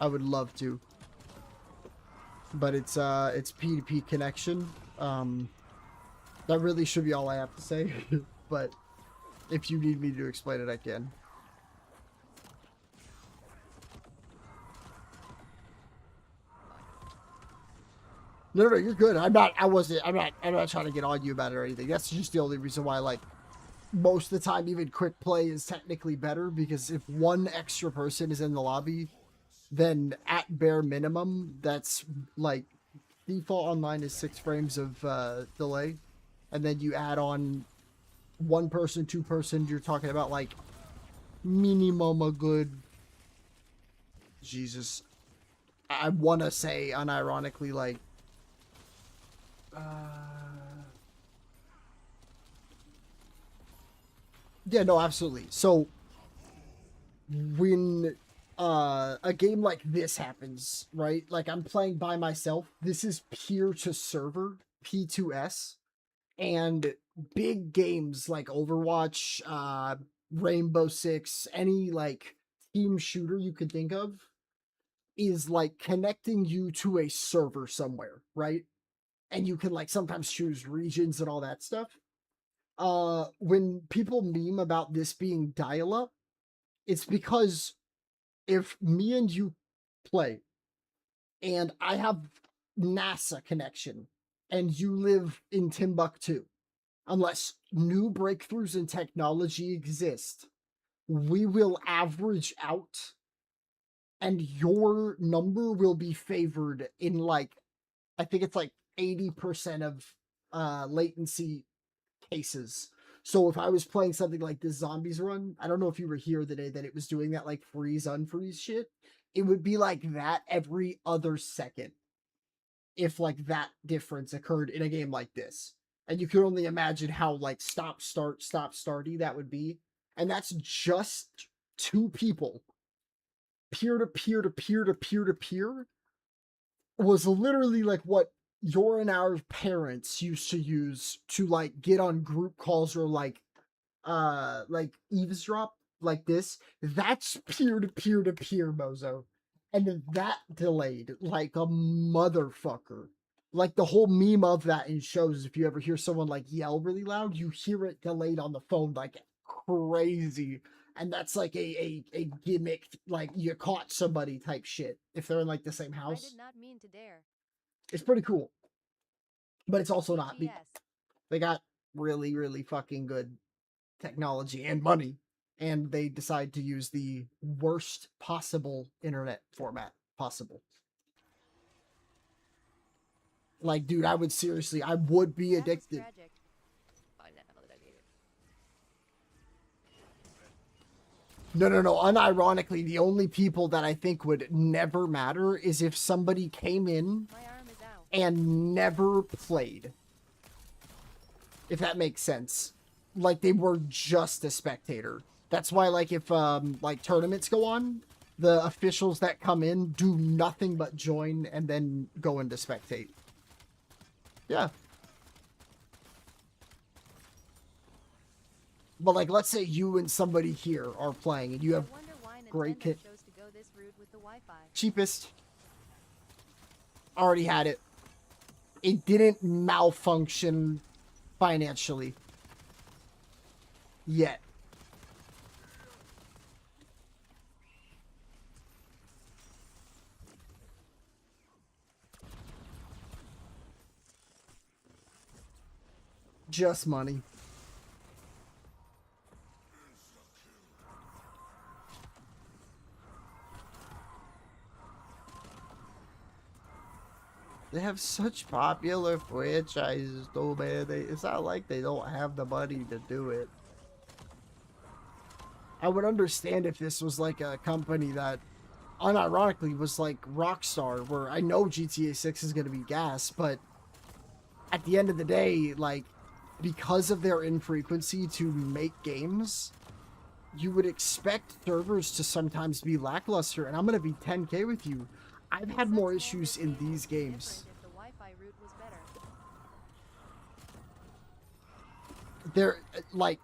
I would love to. But it's P2P connection. That really should be all I have to say. But if you need me to explain it, I can. No, you're good. I'm not trying to get on you about it or anything. That's just the only reason why, like, most of the time, even quick play is technically better, because if one extra person is in the lobby, then at bare minimum, that's, like, default online is 6 frames of delay. And then you add on 1 person, 2 person, you're talking about, like, minimum a good... Jesus. I want to say, unironically, like, yeah, no, absolutely. So when a game like this happens, right? Like I'm playing by myself. This is peer to server, P2S, and big games like Overwatch, Rainbow Six, any like team shooter you could think of is like connecting you to a server somewhere, right? And you can like sometimes choose regions and all that stuff. When people meme about this being dial-up, it's because if me and you play and I have NASA connection and you live in Timbuktu, unless new breakthroughs in technology exist, we will average out and your number will be favored in like, I think it's like 80% of latency cases. So if I was playing something like this Zombies Run, I don't know if you were here the day that it was doing that like freeze unfreeze shit. It would be like that every other second if like that difference occurred in a game like this. And you could only imagine how like stop starty that would be. And that's just two people peer to peer to peer to peer to peer was literally like what your and our parents used to use to like get on group calls or like eavesdrop like this. That's peer to peer to peer, Mozo. And then that delayed like a motherfucker. Like the whole meme of that in shows, if you ever hear someone like yell really loud, you hear it delayed on the phone like crazy. And that's like a gimmick, like you caught somebody type shit if they're in like the same I house. did not mean to dare. It's pretty cool. But it's also not. GGS. They got really, really fucking good technology and money. And they decide to use the worst possible internet format possible. Like, dude, I would be addicted. No. Unironically, the only people that I think would never matter is if somebody came in and never played. If that makes sense. Like, they were just a spectator. That's why, like, if, like, tournaments go on, the officials that come in do nothing but join and then go into spectate. Yeah. But, like, let's say you and somebody here are playing and you have great kit. Cheapest. Already had it. It didn't malfunction financially. Yet. Just money. They have such popular franchises, though, man. It's not like they don't have the money to do it. I would understand if this was like a company that, unironically, was like Rockstar, where I know GTA 6 is going to be gas, but at the end of the day, like, because of their infrequency to make games, you would expect servers to sometimes be lackluster, and I'm going to be 10K with you. I've had more issues in these games. They're, like,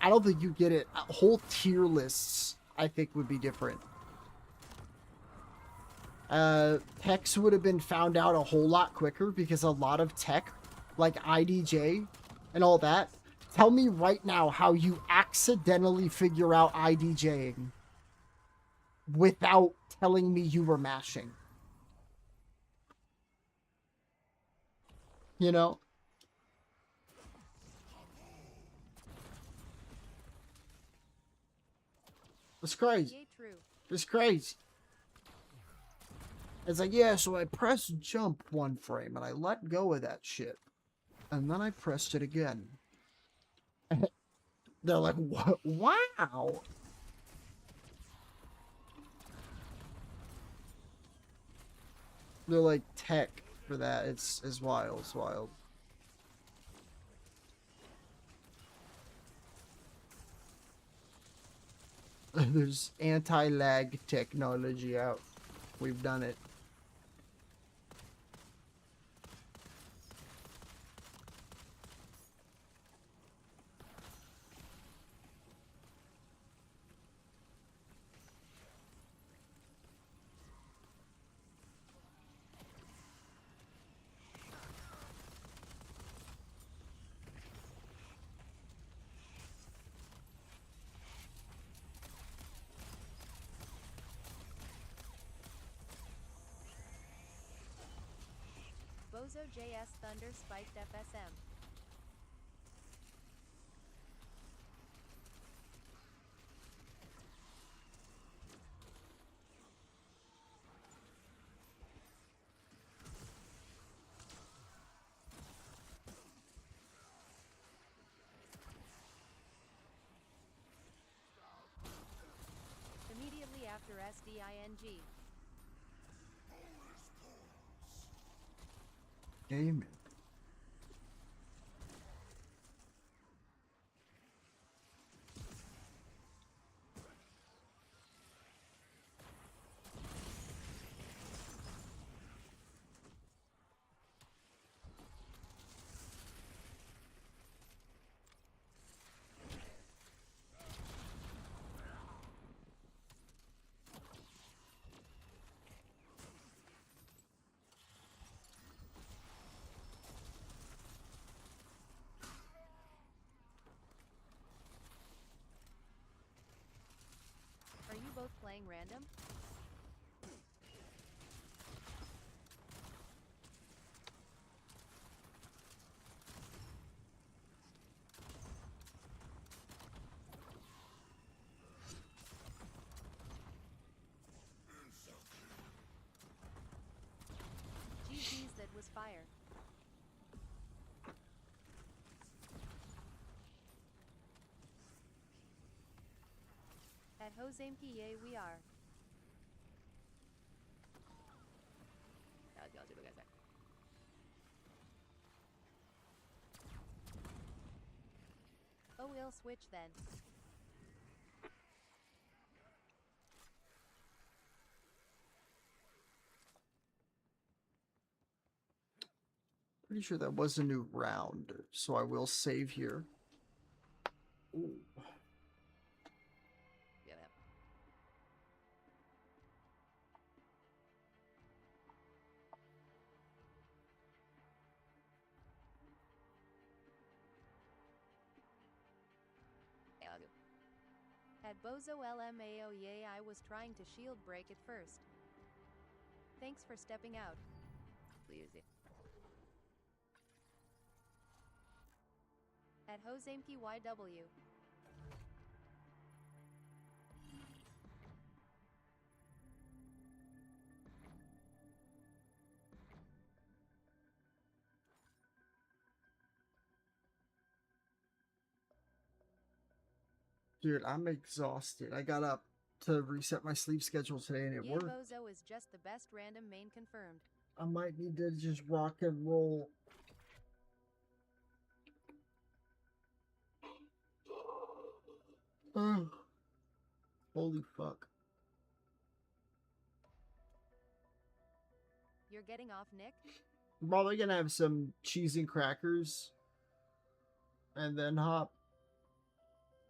I don't think you get it. Whole tier lists, I think, would be different. Techs would have been found out a whole lot quicker because a lot of tech, like IDJ and all that. Tell me right now how you accidentally figure out IDJing without telling me you were mashing. You know? It's crazy. It's crazy. It's like, yeah, so I pressed jump one frame and I let go of that shit. And then I pressed it again. They're like, what? Wow. They're like tech for that. It's wild. It's wild. There's anti-lag technology out. We've done it. Bozo JS Thunder Spiked FSM. after SDING. Gaming. Are you both playing random? GG's, that was fire. At Jose MPA we are. I'll see what you guys say. Oh, we'll switch then. Pretty sure that was a new round, so I will save here. Ooh. Yeah, man. Yeah, I'll do. At Bozo LMAO yay, I was trying to shield break it first. Thanks for stepping out. Please. At Jose MPYW. Dude, I'm exhausted. I got up to reset my sleep schedule today and it Yay, worked. Bozo is just the best random main confirmed. I might need to just rock and roll. Ugh. Holy fuck. You're getting off, Nick? I'm probably gonna have some cheese and crackers and then hop.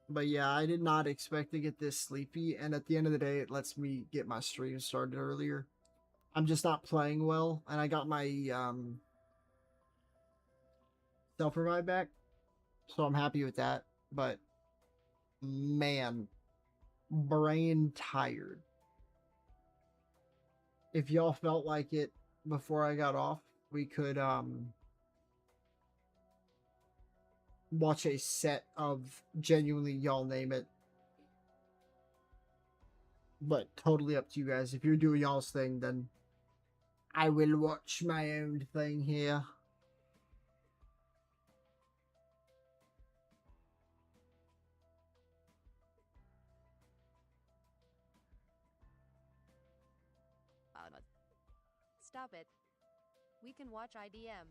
But yeah, I did not expect to get this sleepy, and at the end of the day, it lets me get my stream started earlier. I'm just not playing well, and I got my self-revive back, so I'm happy with that. But man, brain tired. If y'all felt like it before I got off, we could watch a set of genuinely y'all name it. But totally up to you guys. If you're doing y'all's thing, then I will watch my own thing here. No. Stop it. We can watch IDM.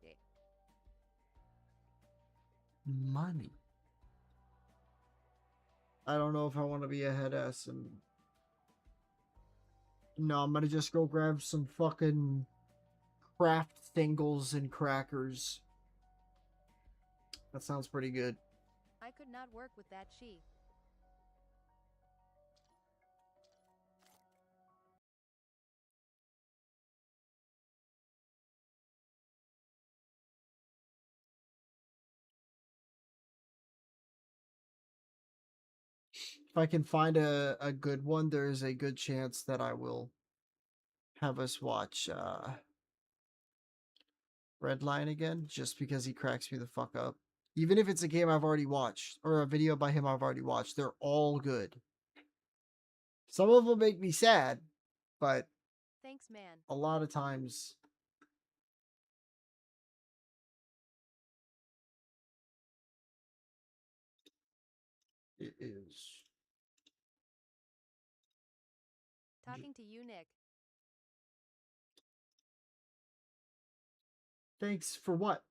Yeah. Money. I don't know if I want to be a head ass and no, I'm gonna just go grab some fucking craft thingles and crackers. That sounds pretty good. I could not work with that she. If I can find a good one, there is a good chance that I will have us watch Redline again, just because he cracks me the fuck up. Even if it's a game I've already watched, or a video by him I've already watched, they're all good. Some of them make me sad, but Thanks, man. a lot of times it is Talking to you, Nick. Thanks for what?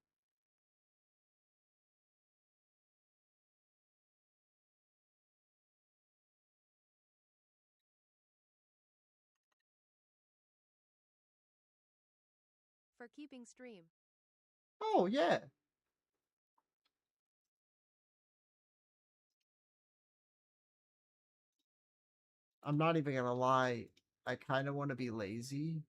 For keeping stream. Oh, yeah. I'm not even gonna lie. I kind of want to be lazy.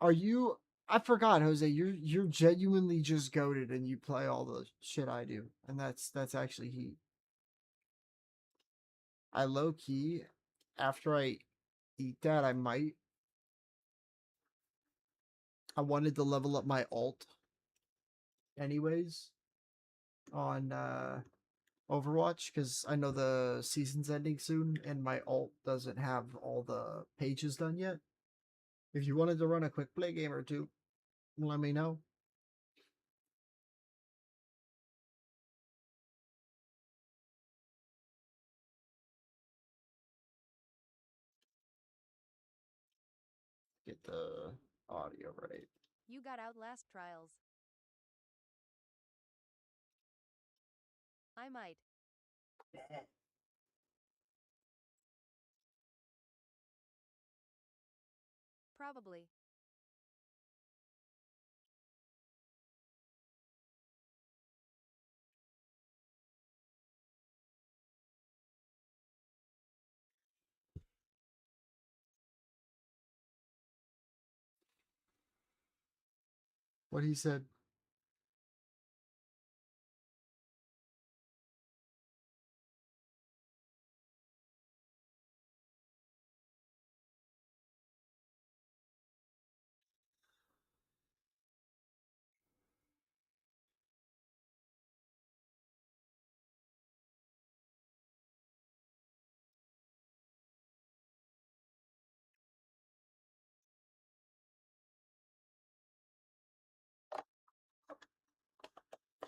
Are you? I forgot, Jose. You're genuinely just goated, and you play all the shit I do, and that's actually heat. I low key, after I eat that, I might. I wanted to level up my alt, anyways, on Overwatch because I know the season's ending soon, and my alt doesn't have all the pages done yet. If you wanted to run a quick play game or two, let me know. Get the audio right. You got Outlast trials. I might. Probably. What he said.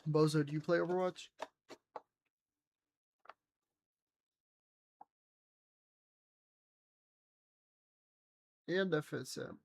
Bozo, do you play Overwatch? And FSM.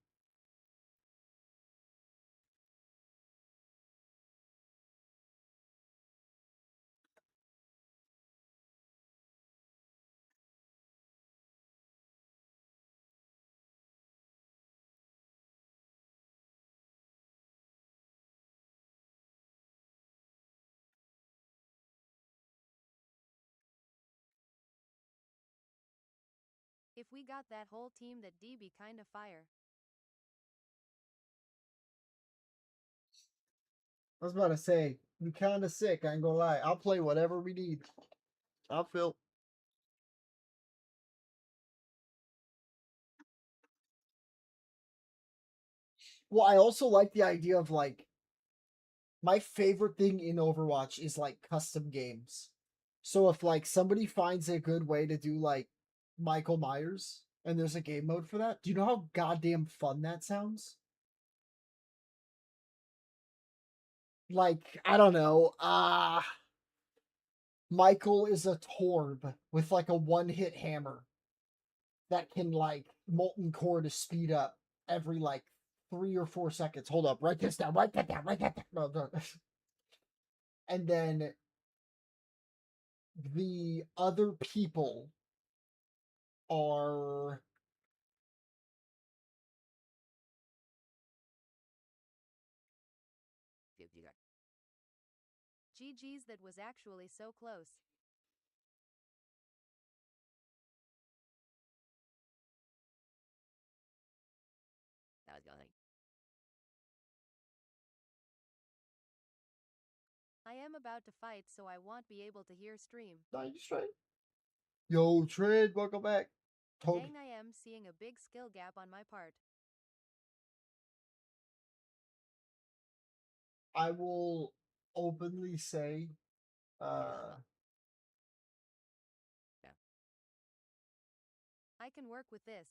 If we got that whole team, that D be kinda fire. I was about to say, I'm kind of sick. I ain't gonna lie. I'll play whatever we need. I'll feel. Well, I also like the idea of like my favorite thing in Overwatch is like custom games. So if like somebody finds a good way to do like Michael Myers and there's a game mode for that, do you know how goddamn fun that sounds? Like, I don't know, Michael is a Torb with like a one-hit hammer that can like molten core to speed up every like 3 or 4 seconds. Hold up, write this down, write that down, write that down. No, no. And then the other people are GG's, that was actually so close. That was going. I am about to fight, so I won't be able to hear stream. Nah, you straight. Yo, Trade, welcome back. Dang, I am seeing a big skill gap on my part. I will openly say, I can work with this.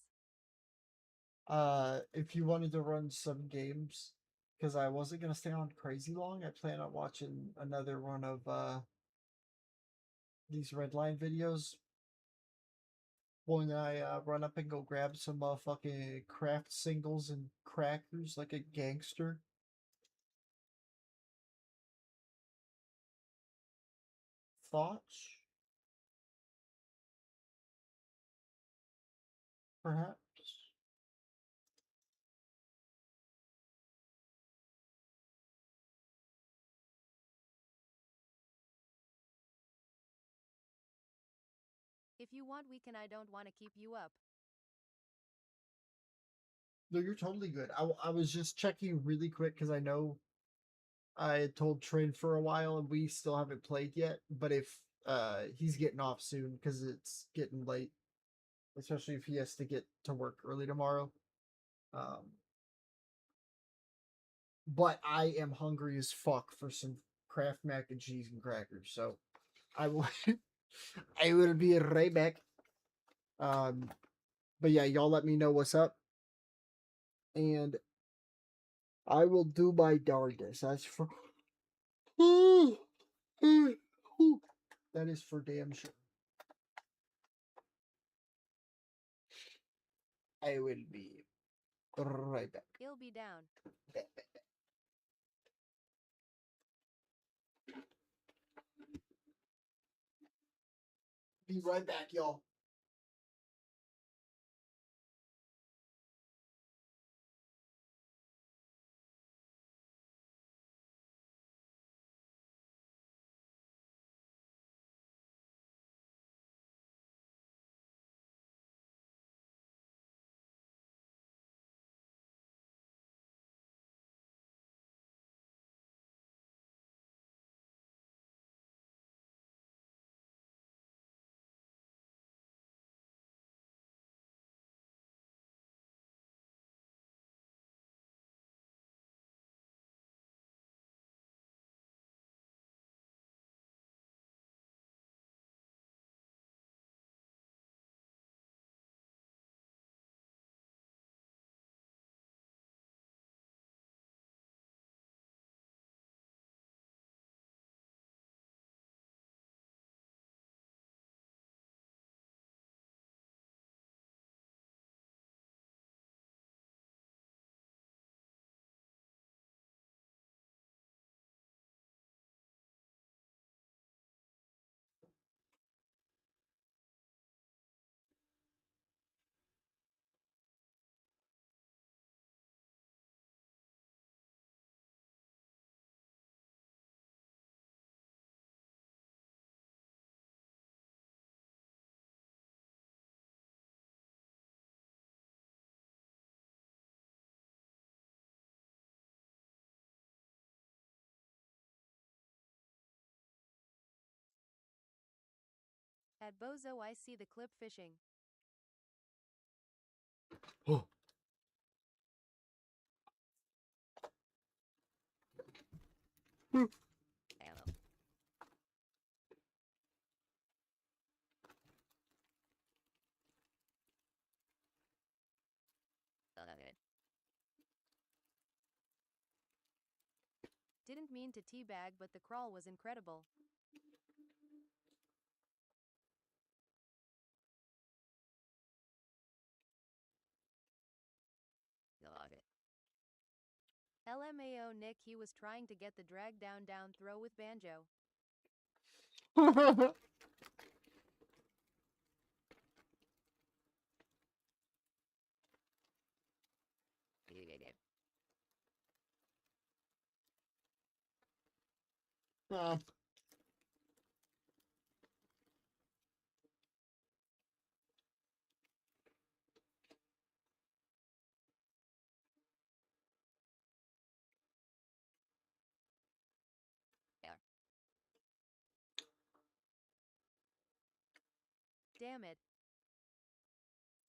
if you wanted to run some games, because I wasn't gonna stay on crazy long, I plan on watching another one of these red line videos. when I run up and go grab some fucking craft singles and crackers like a gangster. Thoughts? Perhaps? If you want, we can. I don't want to keep you up. No, you're totally good. I was just checking really quick because I know I had told Train for a while and we still haven't played yet. But if he's getting off soon because it's getting late, especially if he has to get to work early tomorrow. But I am hungry as fuck for some Kraft mac and cheese and crackers. So I will I will be right back. But yeah, y'all let me know what's up. And I will do my darndest. That's for that is for damn sure. I will be right back. He'll be down. Be right back, y'all. At Bozo, I see the clip fishing. Oh. Hello. Oh, good. Didn't mean to teabag, but the crawl was incredible. Love it. LMAO Nick, he was trying to get the drag down throw with Banjo. Damn it.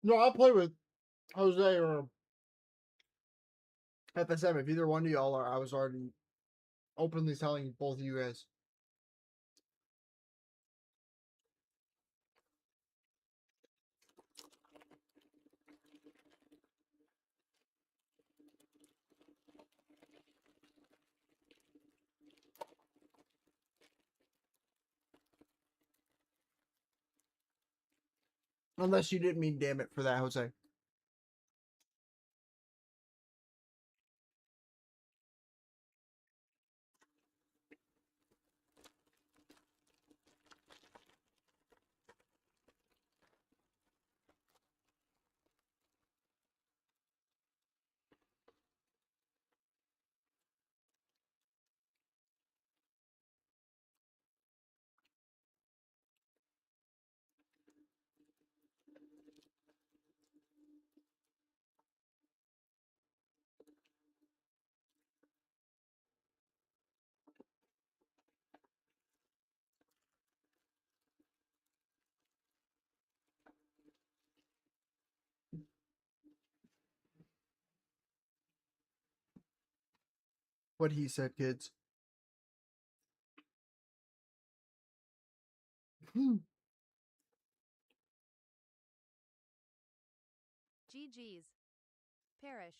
No, I'll play with Jose or FSM. If either one of y'all are, I was already openly telling both of you guys. Unless you didn't mean damn it for that, Jose. What he said, kids. GG's. Perish.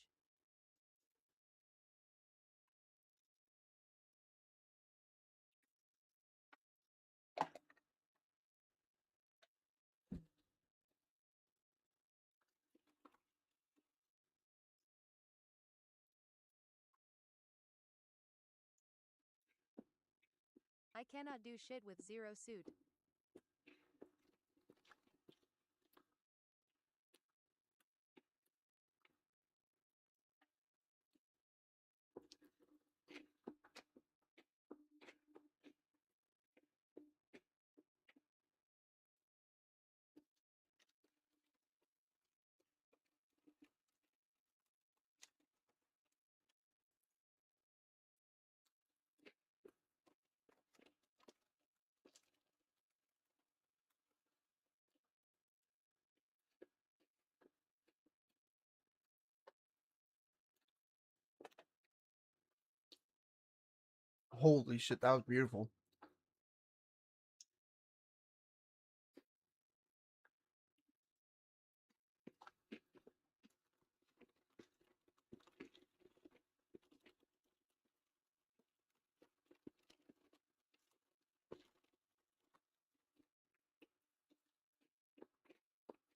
I cannot do shit with zero suit. Holy shit, that was beautiful.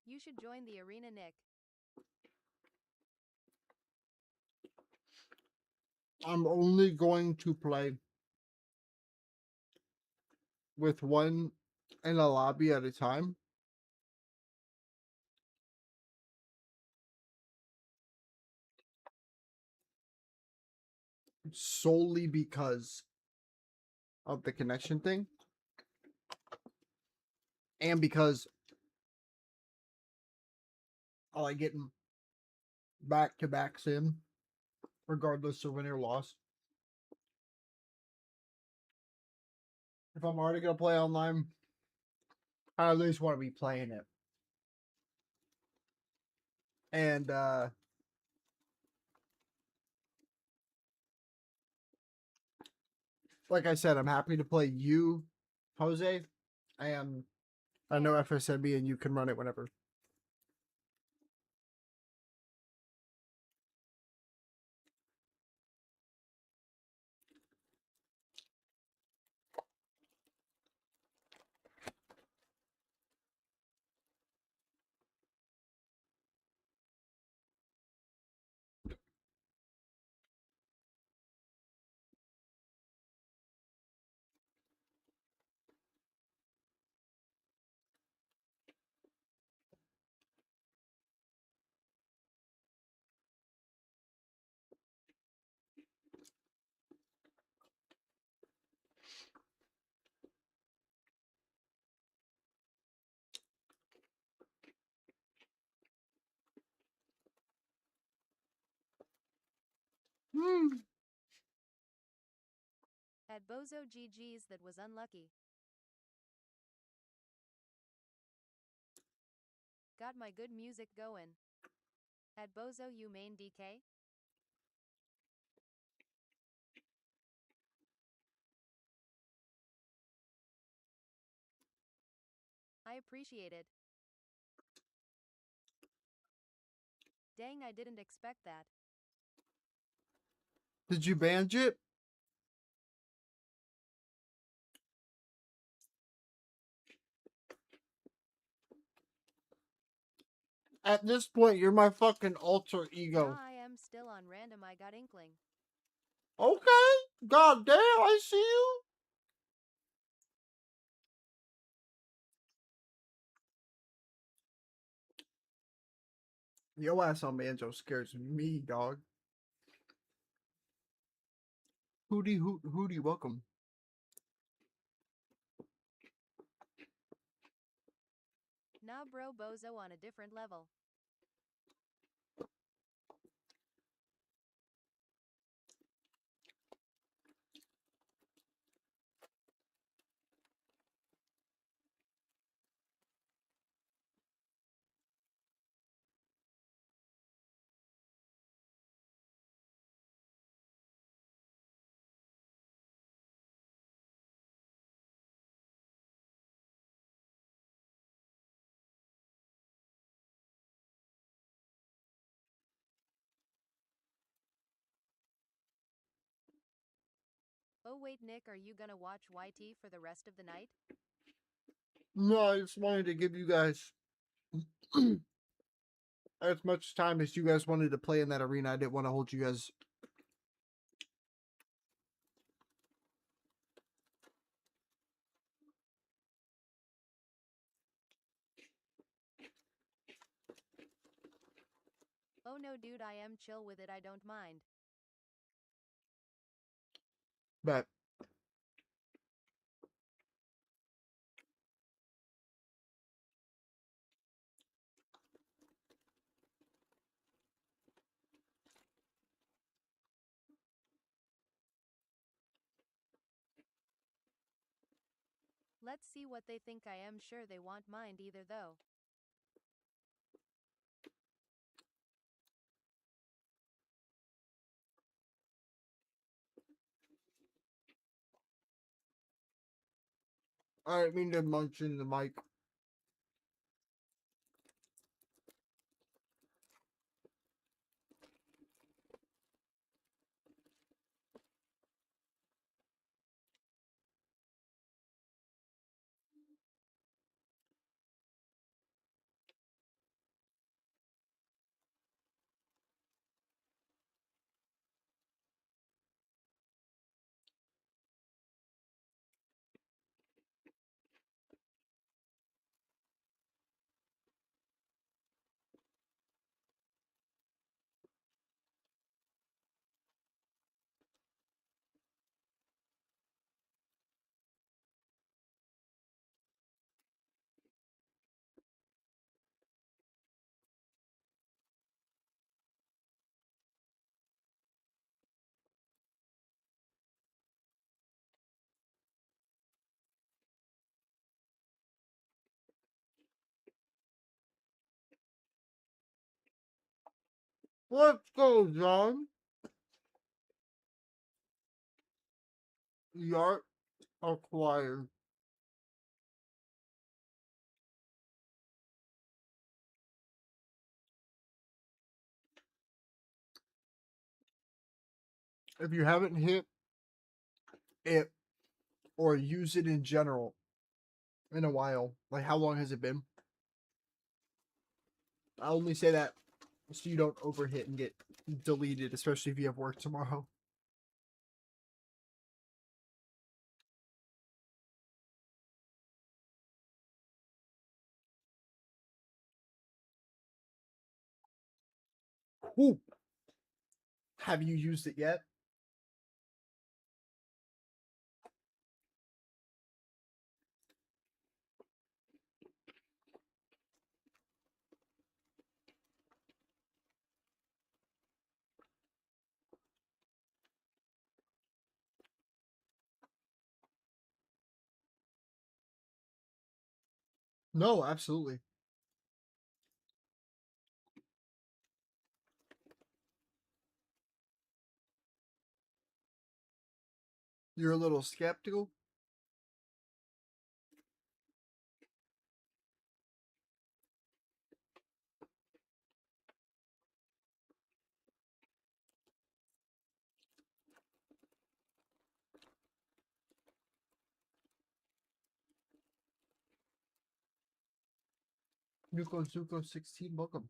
You should join the arena, Nick. I'm only going to play with one in a lobby at a time. Solely because of the connection thing. And because I like getting back-to-back sim, regardless of win or loss. If I'm already going to play online, I at least want to be playing it. And, like I said, I'm happy to play you, Jose, and I know FSMB and you can run it whenever. Had Bozo GG's that was unlucky. Got my good music going. Had Bozo you main DK? I appreciate it. Dang, I didn't expect that. Did you ban it? At this point, you're my fucking alter ego. Nah, I am still on random. I got inkling. Okay. God damn, I see you. Yo ass on Banjo scares me, dog. Hootie, welcome. Nah, bro, bozo on a different level. Oh wait, Nick, are you gonna watch YT for the rest of the night? No, I just wanted to give you guys as much time as you guys wanted to play in that arena. I didn't want to hold you guys. Oh no, dude, I am chill with it. I don't mind. But Let's see what they think. I am sure they won't mind either, though. I didn't mean to munch in the mic. Let's go, John. Yart acquired. If you haven't hit it or use it in general in a while, like how long has it been? I only say that so you don't overhit and get deleted, especially if you have work tomorrow. Ooh. Have you used it yet? No, absolutely. You're a little skeptical? Nuko Zuko 16, welcome.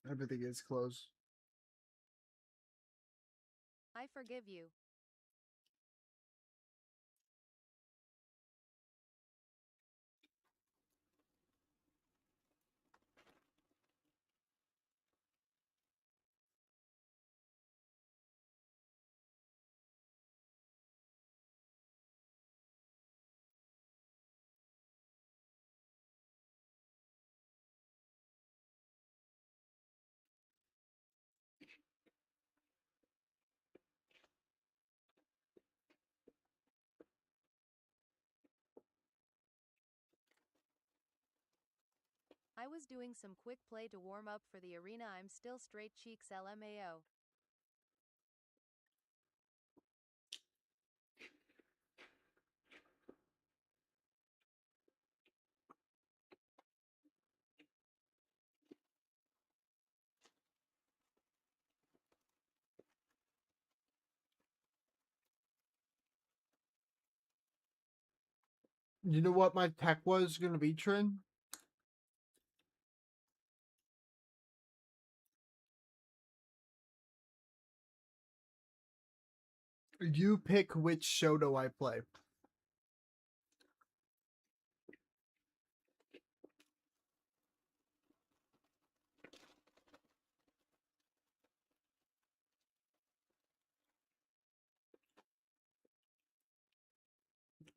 Everything is closed. I forgive you. I was doing some quick play to warm up for the arena. I'm still straight cheeks LMAO. You know what my tech was gonna be, Trin? You pick which Shoto I play.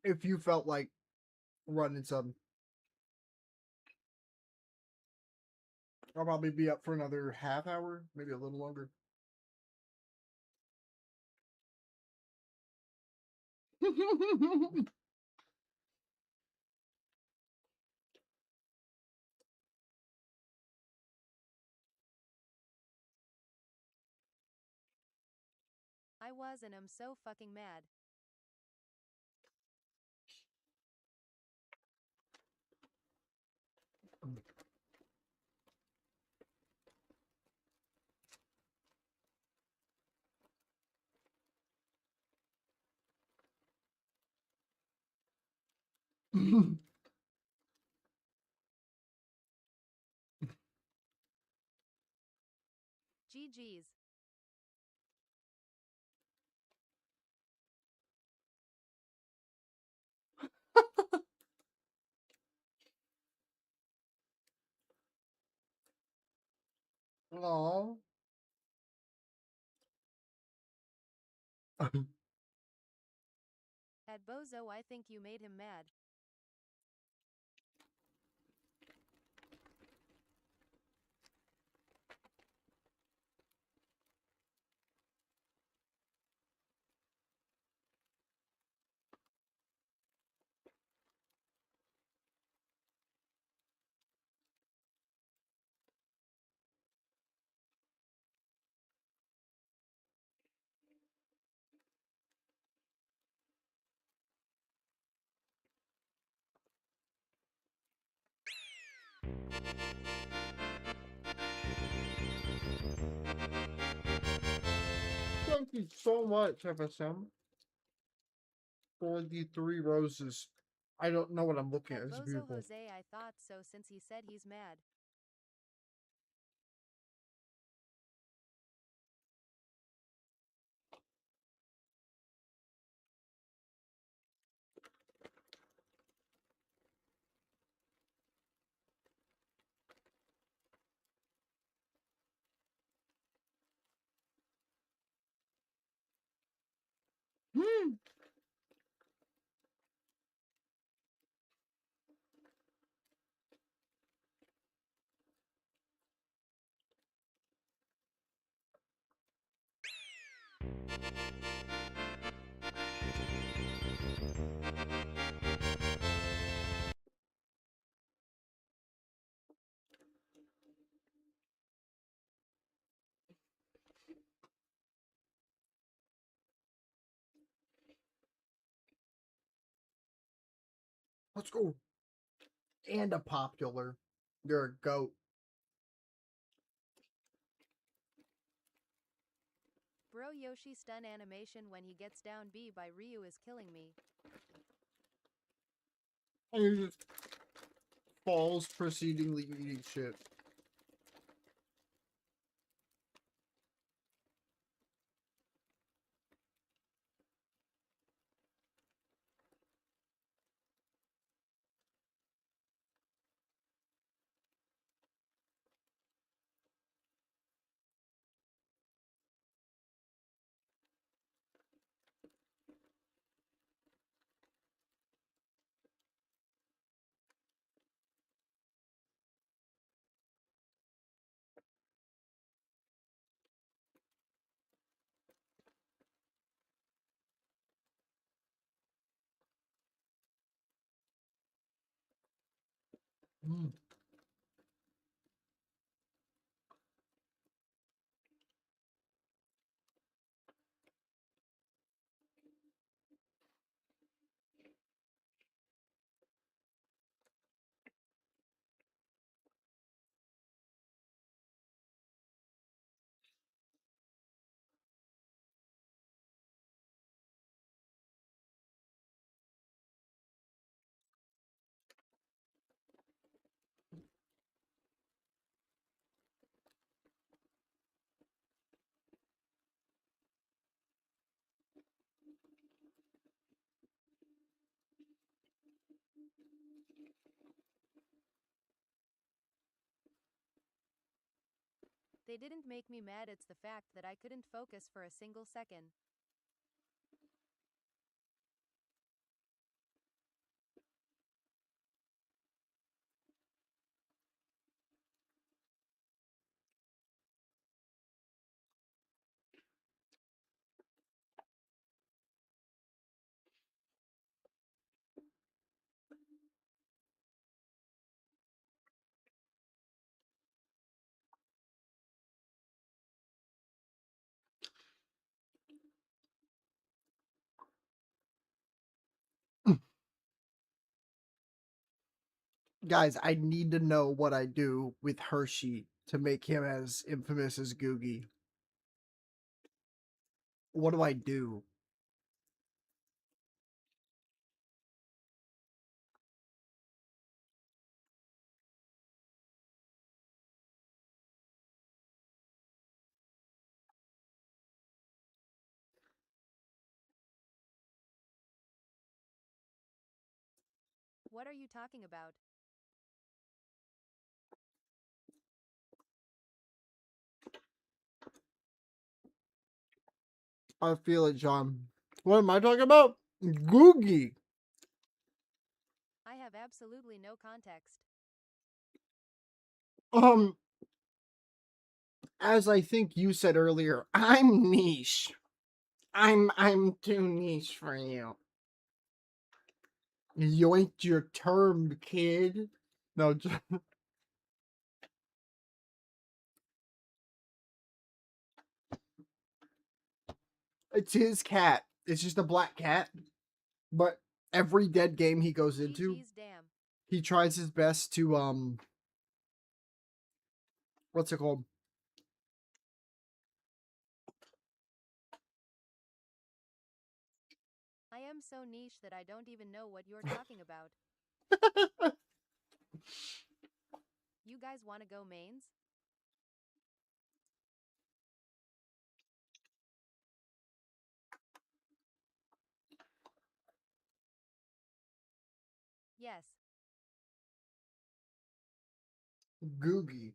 If you felt like running some. I'll probably be up for another half hour, maybe a little longer. I was and am so fucking mad. GG's. Aww. At Bozo, I think you made him mad. Thank you so much, FSM, for the 3 roses. I don't know what I'm looking at. At It's Bozo beautiful. Jose, I thought so since he said he's mad. Hmm. Let's go. And a popular. You're a goat. Bro Yoshi stun animation when he gets down B by Ryu is killing me. And you just falls precedingly eating shit. Mm. They didn't make me mad, it's the fact that I couldn't focus for a single second. Guys, I need to know what I do with Hershey to make him as infamous as Googie. What do I do? What are you talking about? I feel it, John. What am I talking about? Googie. I have absolutely no context. As I think you said earlier, I'm niche. I'm too niche for you. Yoinked your term, kid. No, it's his cat. It's just a black cat. But every dead game he goes into, GG's damn. he tries his best to what's it called? I am so niche that I don't even know what you're talking about. You guys want to go mains? Yes. Googie.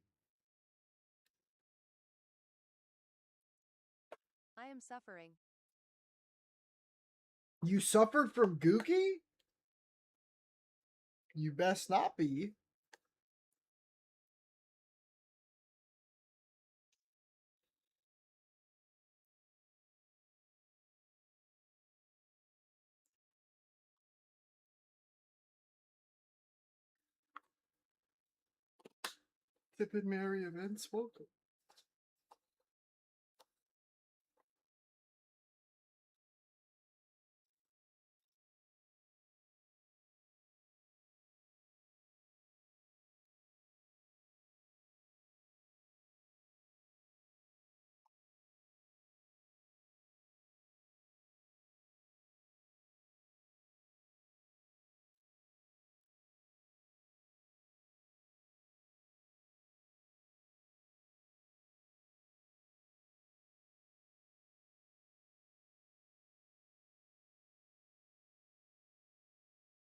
I am suffering. You suffered from Googie? You best not be. Tip and Mary events, welcome.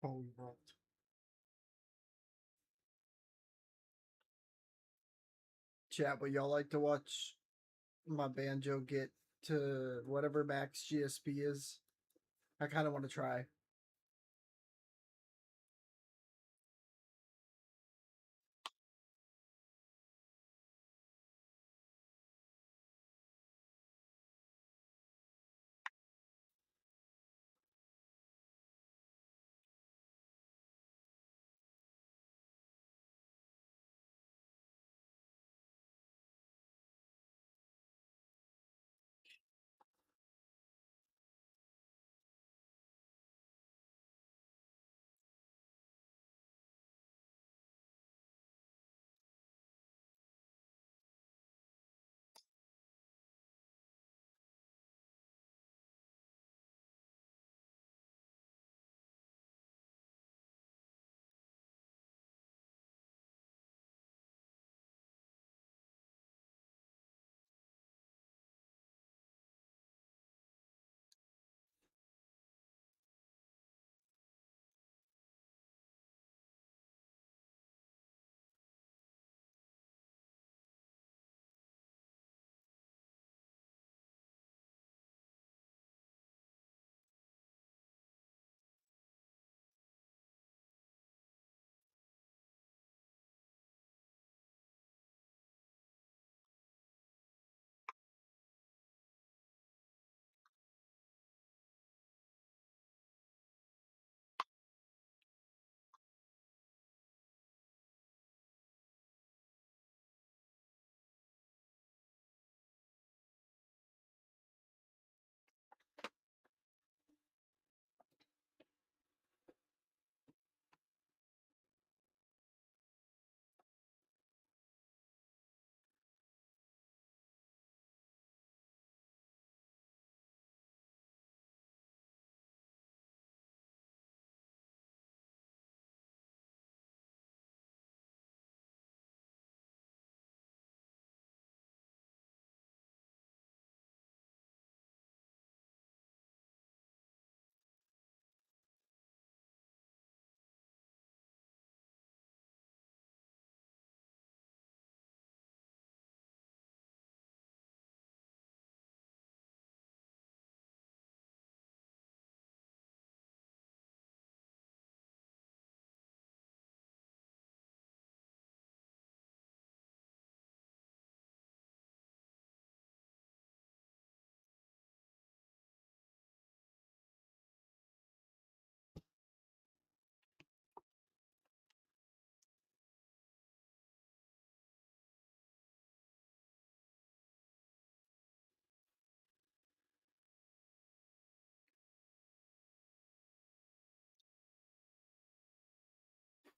Oh, right. Chat, would y'all like to watch my banjo get to whatever max GSP is? I kind of want to try.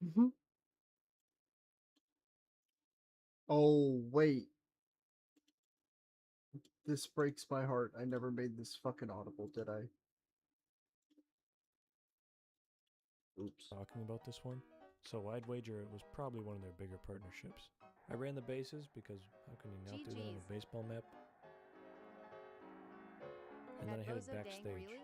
Mm-hmm. Oh, wait. This breaks my heart. I never made this fucking audible, did I? Oops. Talking about this one, so I'd wager it was probably one of their bigger partnerships. I ran the bases because how can you not do that on a baseball map? And then I headed backstage.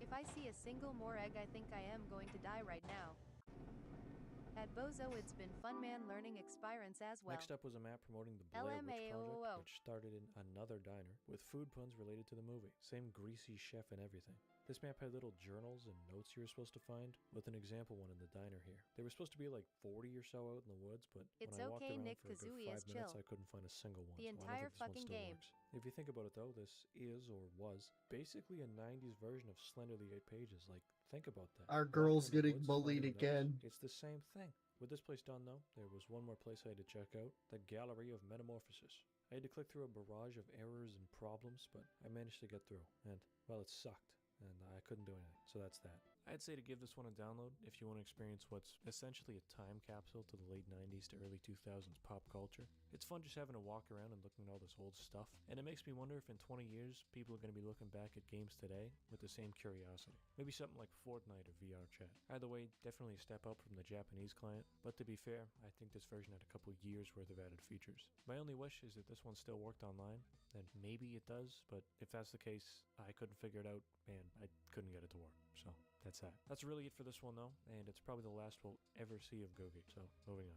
If I see a single more egg, I think I am going to die right now. At Bozo, it's been fun, man, learning experience as well. Next up was a map promoting the Blair Witch LMAO. Project, which started in another diner, with food puns related to the movie. Same greasy chef and everything. This map had little journals and notes you were supposed to find, with an example one in the diner here. They were supposed to be like 40 or so out in the woods, but It's when I walked okay, around Nick for a good Kazooie 5 is minutes, chill. I couldn't find a single one. The So entire I don't think this one fucking still game. works. If you think about it though, this is or was basically a 90s version of Slenderly 8 Pages. Like, think about that. Our Walking girl's in the getting woods, bullied finding again. notes, it's the same thing. With this place done though, there was one more place I had to check out, the Gallery of Metamorphosis. I had to click through a barrage of errors and problems, but I managed to get through, and, well, it sucked, and I couldn't do anything, so that's that. I'd say to give this one a download if you want to experience what's essentially a time capsule to the late 90s to early 2000s pop culture. It's fun just having to walk around and looking at all this old stuff, and it makes me wonder if in 20 years people are going to be looking back at games today with the same curiosity. Maybe something like Fortnite or VR chat. Either way, definitely a step up from the Japanese client, but to be fair, I think this version had a couple years worth of added features. My only wish is that this one still worked online, and maybe it does, but if that's the case, I couldn't figure it out, and I couldn't get it to work, so that's that. That's really it for this one though, and it's probably the last we'll ever see of Gogi, so moving on.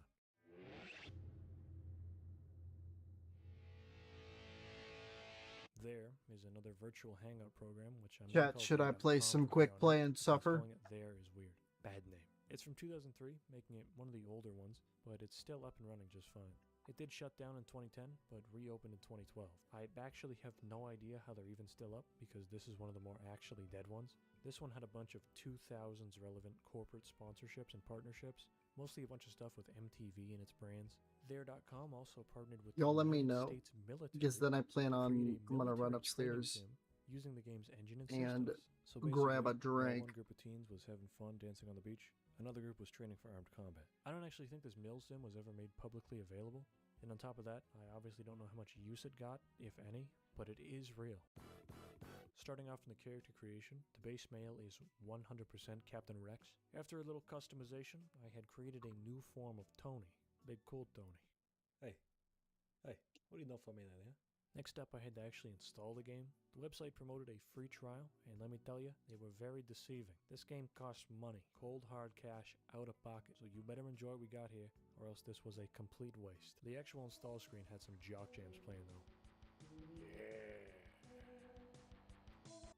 There is another virtual hangout program, which I'm Chat, should I play some quick play and suffer? Calling it There is weird. Bad name. It's from 2003, making it one of the older ones, but it's still up and running just fine. It did shut down in 2010, but reopened in 2012. I actually have no idea how they're even still up, because this is one of the more actually dead ones. This one had a bunch of 2000s relevant corporate sponsorships and partnerships, mostly a bunch of stuff with MTV and its brands. There.com also partnered with Y'all the let me United know, States military because then I plan to create on, a I'm gonna run military training upstairs sim using the game's engine and and systems. So grab a basically, while drink. one group of teens was having fun dancing on the beach, another group was training for armed combat. I don't actually think this mill sim was ever made publicly available, and on top of that, I obviously don't know how much use it got, if any, but it is real. Starting off in the character creation, the base male is 100% Captain Rex. After a little customization, I had created a new form of Tony. Big cool Tony. Hey, what do you know for me then, yeah? Next up, I had to actually install the game. The website promoted a free trial, and let me tell you, they were very deceiving. This game costs money, cold hard cash, out of pocket, so you better enjoy what we got here, or else this was a complete waste. The actual install screen had some jock jams playing though.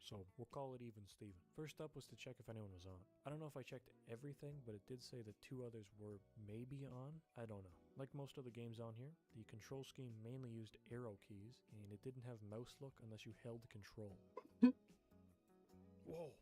So we'll call it even Steven. First up was to check if anyone was on. I don't know if I checked everything, but it did say that 2 others were maybe on. I don't know. Like most other games on here, the control scheme mainly used arrow keys, and it didn't have mouse look unless you held control. Whoa!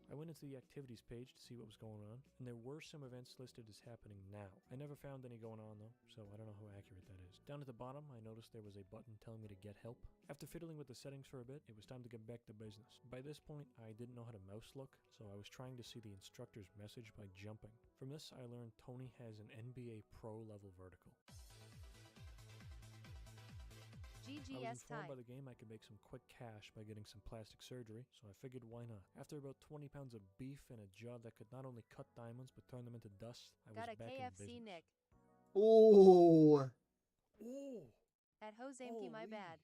I went into the activities page to see what was going on, and there were some events listed as happening now. I never found any going on though, so I don't know how accurate that is. Down at the bottom, I noticed there was a button telling me to get help. After fiddling with the settings for a bit, it was time to get back to business. By this point, I didn't know how to mouse look, so I was trying to see the instructor's message by jumping. From this, I learned Tony has an NBA Pro level vertical. I was informed by the game I could make some quick cash by getting some plastic surgery, so I figured why not. After about 20 pounds of beef and a jaw that could not only cut diamonds but turn them into dust, I was Got a back in KFC business. Nick. Ooh. Ooh. At Hosemke, my bad.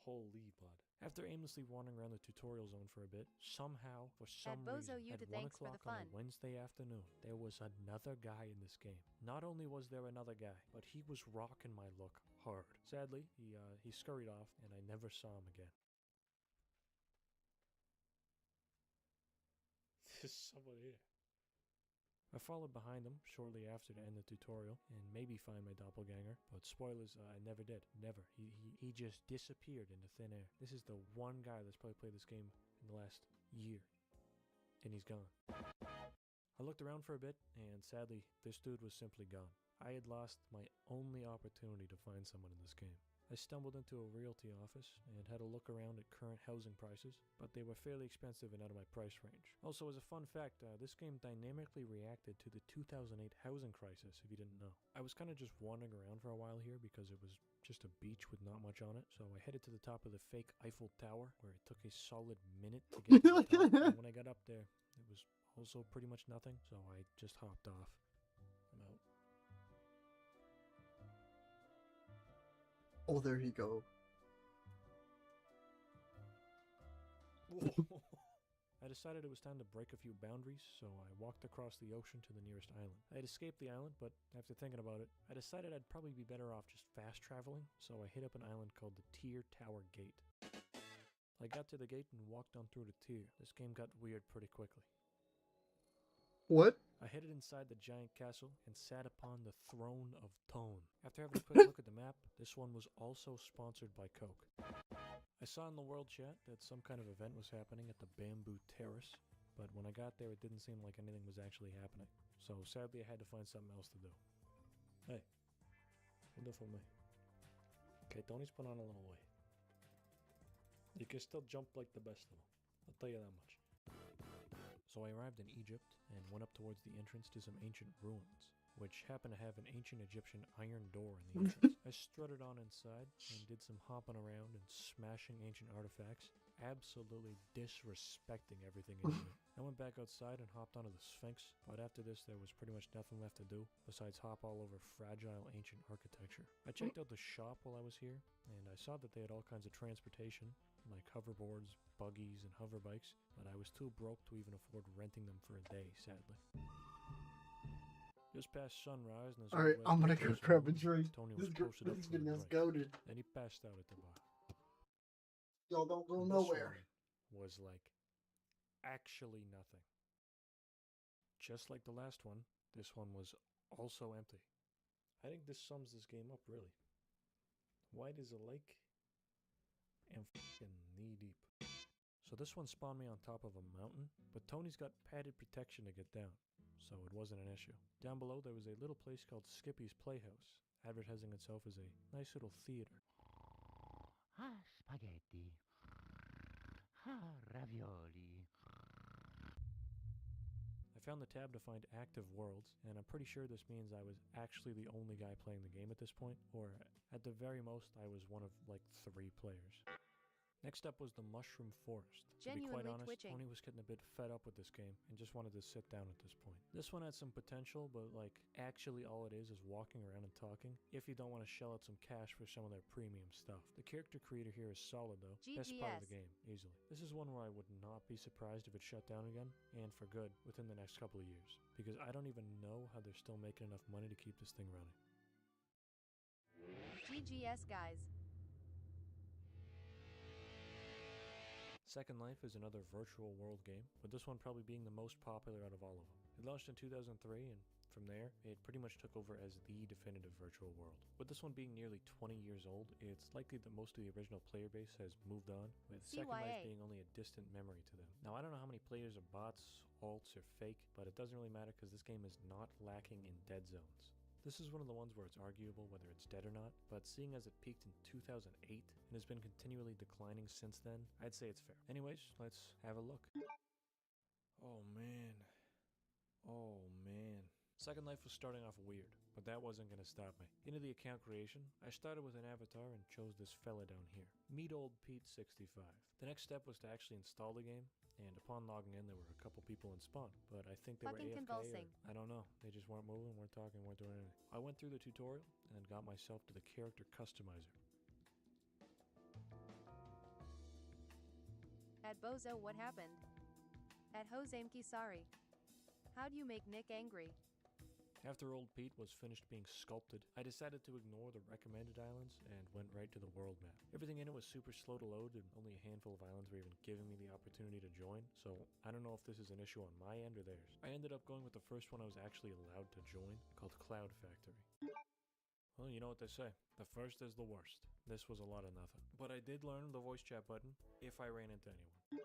Holy bud. After aimlessly wandering around the tutorial zone for a bit, somehow, for some Bozo reason, you at to 1 thanks for the o'clock on fun. a Wednesday afternoon, there was another guy in this game. Not only was there another guy, but he was rocking my look hard. Sadly, he scurried off, and I never saw him again. There's someone here. I followed behind him shortly after to end the tutorial and maybe find my doppelganger, but spoilers, I never did. Never. He just disappeared into thin air. This is the one guy that's probably played this game in the last year, and he's gone. I looked around for a bit, and sadly, this dude was simply gone. I had lost my only opportunity to find someone in this game. I stumbled into a realty office and had a look around at current housing prices, but they were fairly expensive and out of my price range. Also, as a fun fact, this game dynamically reacted to the 2008 housing crisis, if you didn't know. I was kind of just wandering around for a while here because it was just a beach with not much on it, so I headed to the top of the fake Eiffel Tower, where it took a solid minute to get to the top, and when I got up there, it was also pretty much nothing, so I just hopped off. I'm out. Oh, there you go. I decided it was time to break a few boundaries, so I walked across the ocean to the nearest island. I had escaped the island, but after thinking about it, I decided I'd probably be better off just fast traveling, so I hit up an island called the Tier Tower Gate. I got to the gate and walked on through the tier. This game got weird pretty quickly. What? I headed inside the giant castle and sat upon the throne of Tone. After having a quick look at the map, this one was also sponsored by Coke. I saw in the world chat that some kind of event was happening at the Bamboo Terrace, but when I got there it didn't seem like anything was actually happening. So sadly I had to find something else to do. Hey, what do for me? Okay, Tony's put on a little weight. You can still jump like the best of them. I'll tell you that much. So I arrived in Egypt and went up towards the entrance to some ancient ruins, which happened to have an ancient Egyptian iron door in the entrance. I strutted on inside and did some hopping around and smashing ancient artifacts, absolutely disrespecting everything in it. I went back outside and hopped onto the Sphinx, but after this there was pretty much nothing left to do besides hop all over fragile ancient architecture. I checked out the shop while I was here, and I saw that they had all kinds of transportation, like hoverboards, buggies, and hover bikes, but I was too broke to even afford renting them for a day, sadly. Just past sunrise, and Alright, I'm gonna go grab a drink. Tony This was posted up for a video's drink. goated. Then he passed out at the bar. Y'all don't go This nowhere. one was like actually nothing. Just like the last one, this one was also empty. I think this sums this game up really. Wide as a lake and f***ing knee deep. So this one spawned me on top of a mountain, but Tony's got padded protection to get down, so it wasn't an issue. Down below there was a little place called Skippy's Playhouse, advertising itself as a nice little theater. Ah, spaghetti. Ah, ravioli. I found the tab to find active worlds, and I'm pretty sure this means I was actually the only guy playing the game at this point, or at the very most I was one of like 3 players. Next up was the Mushroom Forest. To be quite Genuinely honest, twitching. Tony was getting a bit fed up with this game and just wanted to sit down at this point. This one had some potential, but like actually all it is walking around and talking if you don't want to shell out some cash for some of their premium stuff. The character creator here is solid though. Best part of the game, easily. This is one where I would not be surprised if it shut down again, and for good, within the next couple of years. Because I don't even know how they're still making enough money to keep this thing running. GGS guys. Second Life is another virtual world game, with this one probably being the most popular out of all of them. It launched in 2003, and from there, it pretty much took over as the definitive virtual world. With this one being nearly 20 years old, it's likely that most of the original player base has moved on, with Second Life being only a distant memory to them. Now, I don't know how many players are bots, alts, or fake, but it doesn't really matter because this game is not lacking in dead zones. This is one of the ones where it's arguable whether it's dead or not, but seeing as it peaked in 2008 and has been continually declining since then, I'd say it's fair. Anyways, let's have a look. Oh man. Oh man. Second Life was starting off weird, but that wasn't going to stop me. Into the account creation, I started with an avatar and chose this fella down here. Meet Old Pete 65. The next step was to actually install the game, and upon logging in there were a couple people in spawn, but I think they were AFK or, I don't know, they just weren't moving, weren't talking, weren't doing anything. I went through the tutorial and got myself to the character customizer. At Bozo, what happened? At Hosemki, sorry. How do you make Nick angry? After Old Pete was finished being sculpted, I decided to ignore the recommended islands and went right to the world map. Everything in it was super slow to load, and only a handful of islands were even giving me the opportunity to join, so I don't know if this is an issue on my end or theirs. I ended up going with the first one I was actually allowed to join, called Cloud Factory. Well, you know what they say, the first is the worst. This was a lot of nothing. But I did learn the voice chat button if I ran into anyone.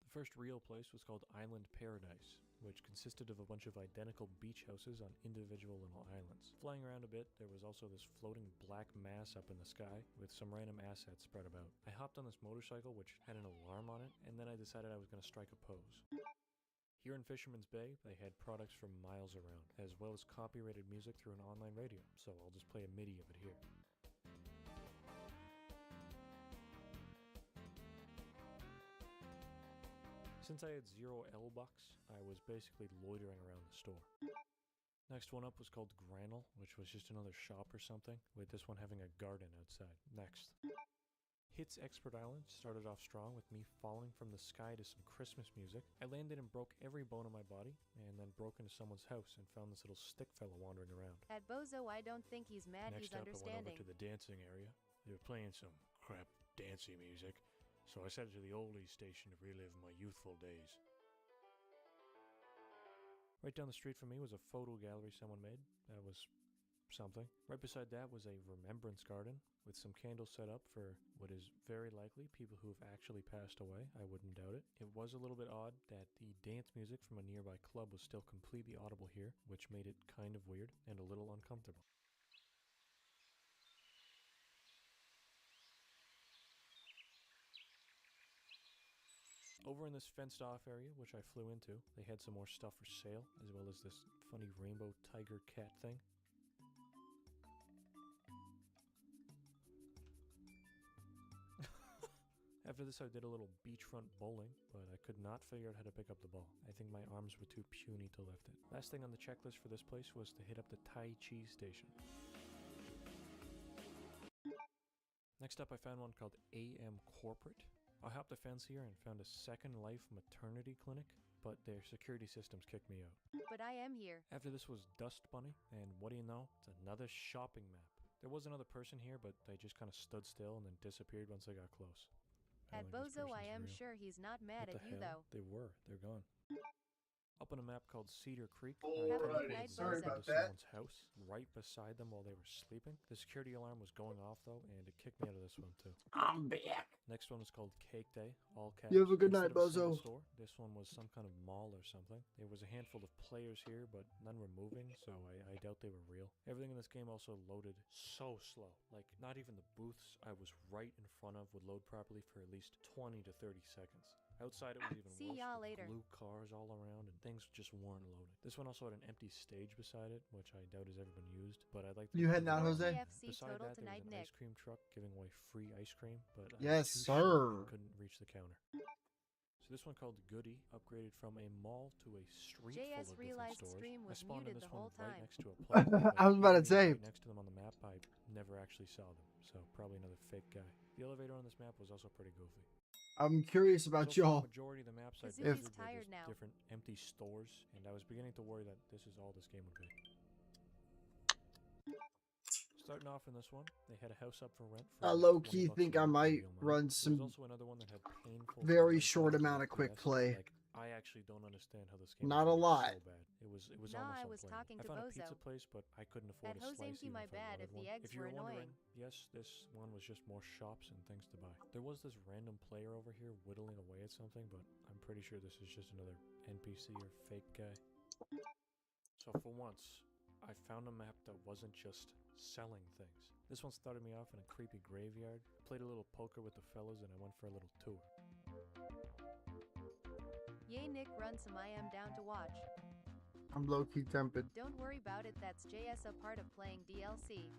The first real place was called Island Paradise, which consisted of a bunch of identical beach houses on individual little islands. Flying around a bit, there was also this floating black mass up in the sky with some random assets spread about. I hopped on this motorcycle which had an alarm on it, and then I decided I was going to strike a pose. Here in Fisherman's Bay, they had products from miles around, as well as copyrighted music through an online radio, so I'll just play a MIDI of it here. Since I had 0 L-bucks, I was basically loitering around the store. Next one up was called Granel, which was just another shop or something, with this one having a garden outside. Next. Hits Expert Island started off strong with me falling from the sky to some Christmas music. I landed and broke every bone in my body, and then broke into someone's house and found this little stick fella wandering around. At Bozo, I don't think he's mad, Next he's up, I went understanding. over to the dancing area. They were playing some crap dancey music, so I set it to the oldies station to relive my youthful days. Right down the street from me was a photo gallery someone made. That was something. Right beside that was a remembrance garden with some candles set up for what is very likely people who have actually passed away. I wouldn't doubt it. It was a little bit odd that the dance music from a nearby club was still completely audible here, which made it kind of weird and a little uncomfortable. Over in this fenced off area, which I flew into, they had some more stuff for sale, as well as this funny rainbow tiger cat thing. After this, I did a little beachfront bowling, but I could not figure out how to pick up the ball. I think my arms were too puny to lift it. Last thing on the checklist for this place was to hit up the Tai Chi station. Next up, I found one called AM Corporate. I hopped the fence here and found a Second Life maternity clinic, but their security systems kicked me out. But I am here. After this was Dust Bunny, and what do you know? It's another shopping map. There was another person here, but they just kind of stood still and then disappeared once I got close. At Bozo, I am sure he's not mad What at the you, hell? though. They were. They're gone. Up on a map called Cedar Creek, Have a good night, sorry Bozo. about someone's house right beside them while they were sleeping. The security alarm was going off though, and it kicked me out of this one too. I'm back. Next one was called Cake Day, all caps. You have a good Instead night, of a single Bozo. store, this one was some kind of mall or something. There was a handful of players here, but none were moving, so I doubt they were real. Everything in this game also loaded so slow. Like, not even the booths I was right in front of would load properly for at least 20 to 30 seconds. Outside, it was even See worse, y'all with later. blue cars all around, and things just weren't loaded. This one also had an empty stage beside it, which I doubt has ever been used, but I'd like to... You heading out, Jose? KFC Beside total that, there tonight, was an Nick. ice cream truck giving away free ice cream, but I Yes, was too short and sir. couldn't reach the counter. So this one called Goody upgraded from a mall to a street JS full of different realized stores. stream I was spawned in muted this the one whole right time. next to a plaza, but I was about to even say. right next to them on the map, I never actually saw them, so probably another fake guy. The elevator on this map was also pretty goofy. I'm curious about So for y'all. the majority of the maps I Kazuki's visited were tired just now. different empty stores, and I was beginning to worry that this is all this game would be. Starting off in this one, they had a house up for rent. For I like low-key 20 bucks think a I month for might real money. run There some was also another one that had painful very content short on amount of quick FPS. play. Like, I actually don't understand how this game Not was a made lot. so bad. It was Nah, almost I was unplayable. talking I to found a Bozo. pizza place, but I couldn't afford At a slice Josenki, even my if I bad wanted if the one. eggs If you were were wondering, annoying. yes, this one was just more shops and things to buy. There was this random player over here whittling away at something, but I'm pretty sure this is just another NPC or fake guy. So for once, I found a map that wasn't just selling things. This one started me off in a creepy graveyard, played a little poker with the fellas, and I went for a little tour. Yay, Nick, run some I am down to watch. I'm low-key tempted. Don't worry about it, that's JS a part of playing DLC.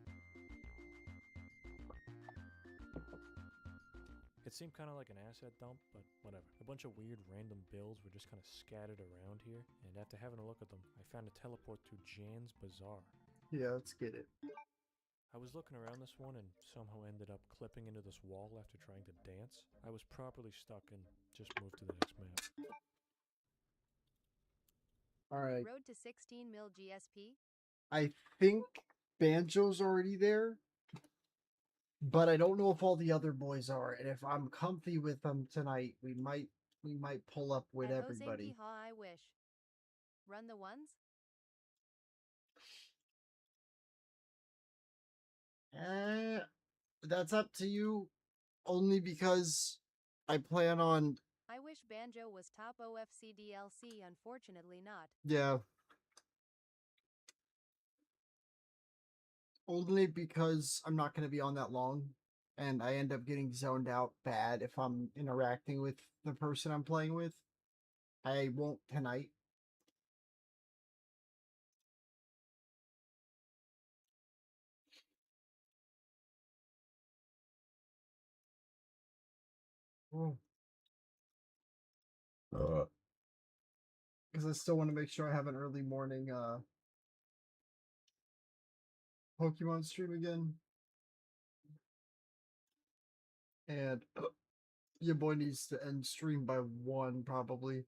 It seemed kind of like an asset dump, but whatever. A bunch of weird random builds were just kind of scattered around here, and after having a look at them, I found a teleport to Jan's Bazaar. Yeah, let's get it. I was looking around this one and somehow ended up clipping into this wall after trying to dance. I was properly stuck and just moved to the next map. Alright. Road to 16 mil GSP. I think Banjo's already there, but I don't know if all the other boys are. And if I'm comfy with them tonight, we might pull up with At everybody. Josenki, ha, I wish. Run the ones? That's up to you. Only because I plan on, I wish Banjo was top OFC DLC, unfortunately not. yeah. Only because I'm not going to be on that long, and I end up getting zoned out bad if I'm interacting with the person I'm playing with. I won't tonight. Because I still want to make sure I have an early morning Pokemon stream again. And your boy needs to end stream by 1 probably.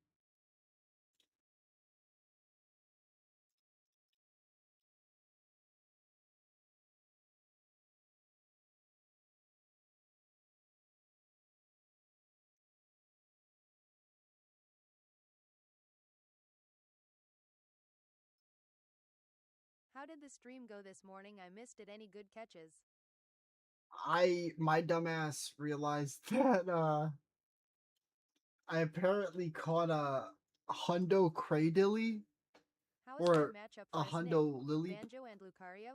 How did the stream go this morning? I missed it. Any good catches? My dumbass realized that I apparently caught a Hundo Cradilly How is or my matchup a for Hundo Lily. Banjo and Lucario?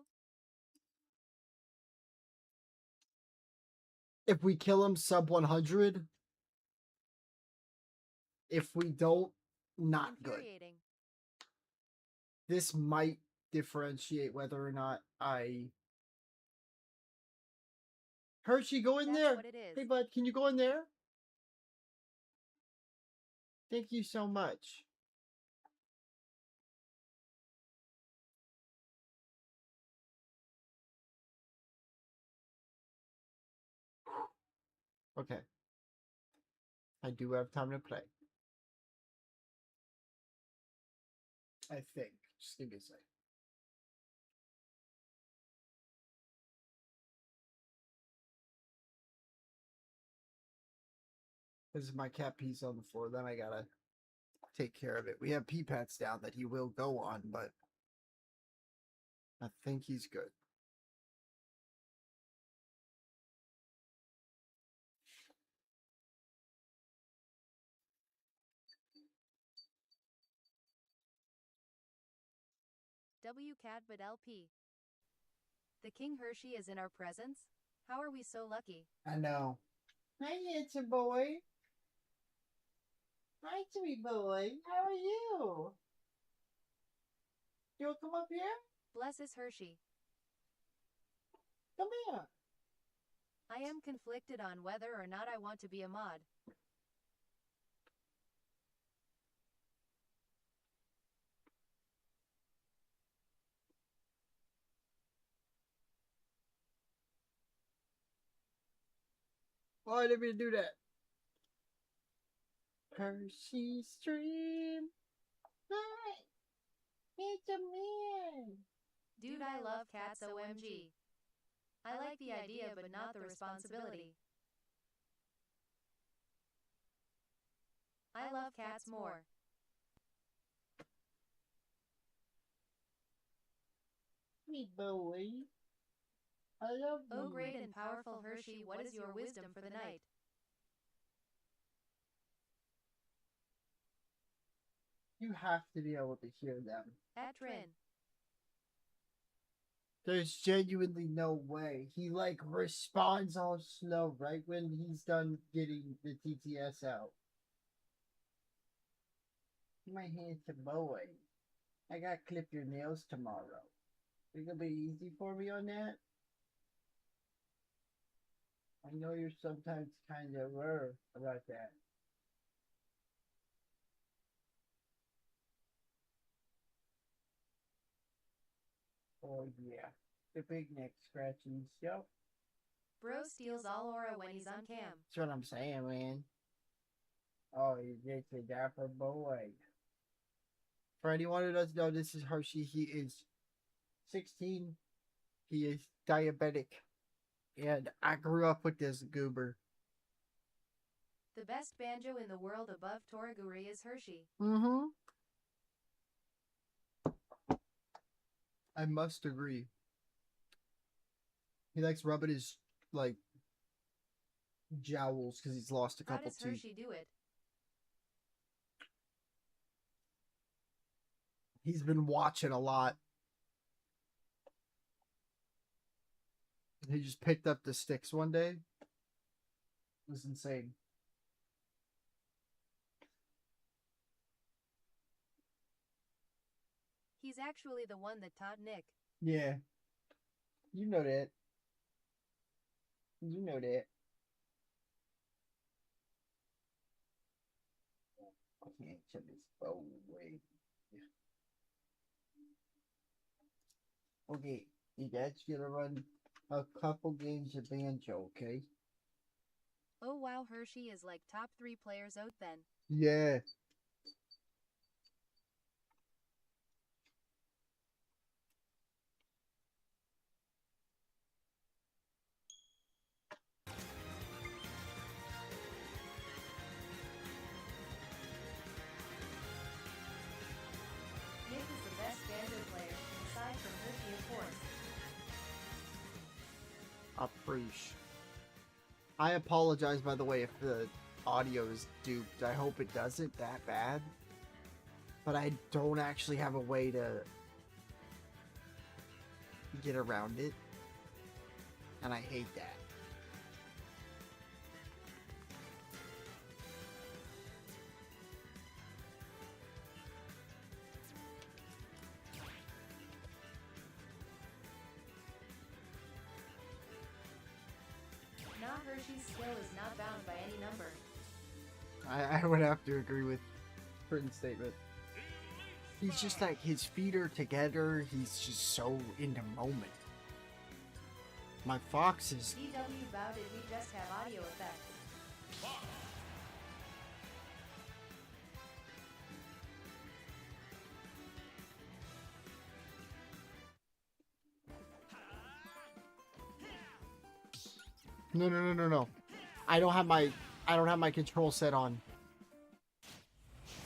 If we kill him sub 100, If we don't, not good. Infuriating. This might differentiate whether or not I... Hershey, go in That's there! what it is. Hey, bud, can you go in there? Thank you so much. Okay. I do have time to play. I think. Just give me a sec. Because my cat pees on the floor, then I gotta take care of it. We have pee pads down that he will go on, but I think he's good. WCAT but LP. The King Hershey is in our presence? How are we so lucky? I know. Hi, handsome boy. Hi, sweet boy. How are you? You want to come up here? Bless his Hershey. Come here. I am conflicted on whether or not I want to be a mod. Oh, I didn't mean to do that. Hershey Stream. Hi. It's a man. Dude, I love cats OMG. I like the idea but not the responsibility. I love cats more. Sweet boy. I love you. Oh great and powerful Hershey, what is your wisdom for the night? You have to be able to hear them. Atrin. There's genuinely no way. He like responds all slow right when he's done getting the TTS out. My handsome boy. I gotta clip your nails tomorrow. Think it'll be easy for me on that? I know you're sometimes kind of about that. Oh yeah, the big neck scratchings. Yep. Bro steals all aura when he's on cam. That's what I'm saying, man. Oh, he's just a dapper boy. For anyone who doesn't know, this is Hershey. He is 16. He is diabetic. And I grew up with this goober. The best banjo in the world above Toraguri is Hershey. Mm-hmm. I must agree. He likes rubbing his, like, jowls because he's lost a How couple does teeth. Hershey do it? He's been watching a lot. He just picked up the sticks one day. It was insane. He's actually the one that taught Nick. Yeah. You know that. You know that. I can't shut this bow away. Okay, you guys gonna run a couple games of banjo, okay? Oh wow, Hershey is like top 3 players out then. Yeah. Nick is the best banjo player, aside from Hershey of course. Appreciate. I apologize, by the way, if the audio is duped. I hope it doesn't that bad. But I don't actually have a way to get around it. And I hate that. Nah, Hershey's skill is not bound by any number. I would have to agree with Britton's statement. He's just like, his feet are together. He's just so in the moment. My fox is... DW bow, did we just have audio effects? No. I don't have my control set on.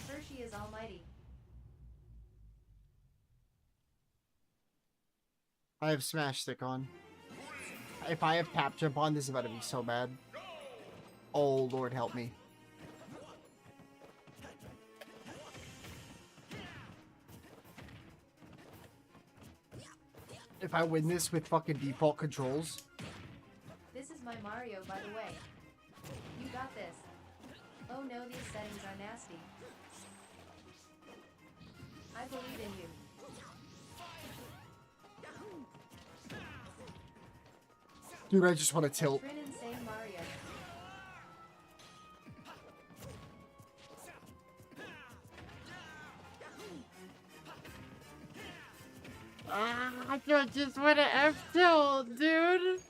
Hershey is almighty. I have smash stick on. If I have tap jump on, this is about to be so bad. Oh, Lord help me. If I win this with fucking default controls. This is my Mario, by the way. You got this. Oh no, these settings are nasty. I believe in you. Dude, I just want to tilt. Trin insane Mario. I just want to F tilt, dude.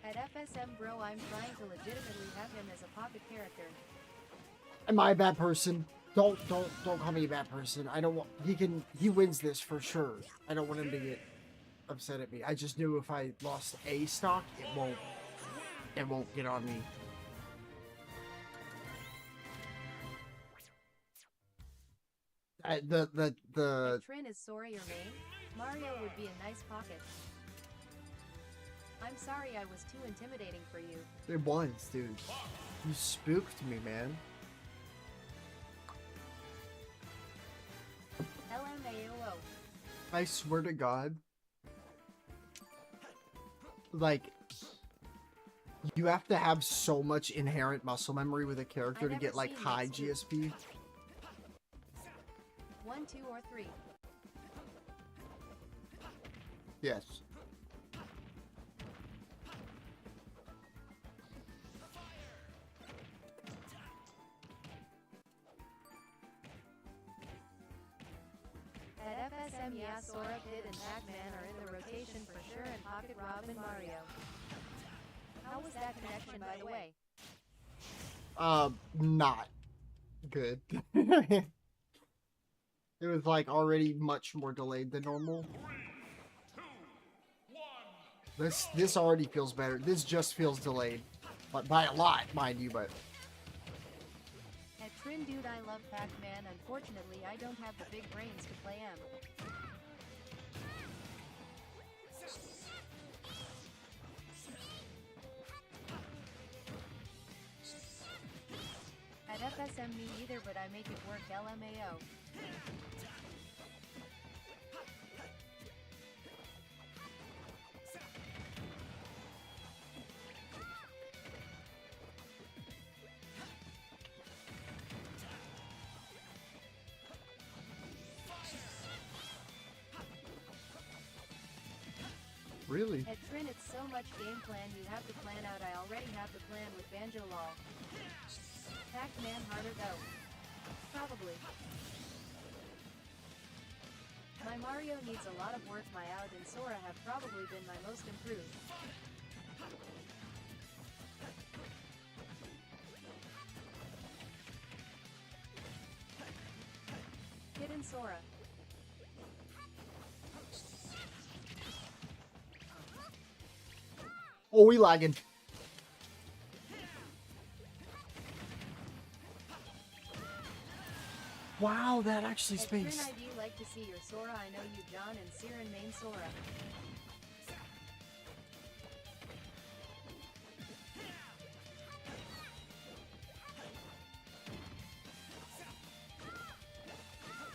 At FSM bro, I'm trying to legitimately have him as a pocket character. Am I a bad person? Don't call me a bad person. I don't want, he wins this for sure. I don't want him to get upset at me. I just knew if I lost a stock, it won't get on me. The If Trin is Sora your main, Mario would be a nice pocket. I'm sorry I was too intimidating for you. It was, dude. You spooked me, man. LMAOO. I swear to God. Like, you have to have so much inherent muscle memory with a character to get, like, high GSP. 1, 2, or 3. Yes. At FSM, yeah, Sora, Pit, and Pac-Man are in the rotation for sure, and Pocket Rob and Mario. How was that connection, by the way? Not good. It was, like, already much more delayed than normal. This already feels better. This just feels delayed. But by a lot, mind you, but... At Trin Dude, I love Pac-Man. Unfortunately, I don't have the big brains to play M. At FSM, me either, but I make it work. LMAO. Really? At Trin, it's so much game plan you have to plan out. I already have the plan with Banjo Lol. Pac-Man harder though. Probably. My Mario needs a lot of work. My Out and Sora have probably been my most improved. Hidden Sora. Oh, we lagging. Wow, that actually At Trin, spaced. I do like to see your Sora. I know you, John, and Siren main Sora.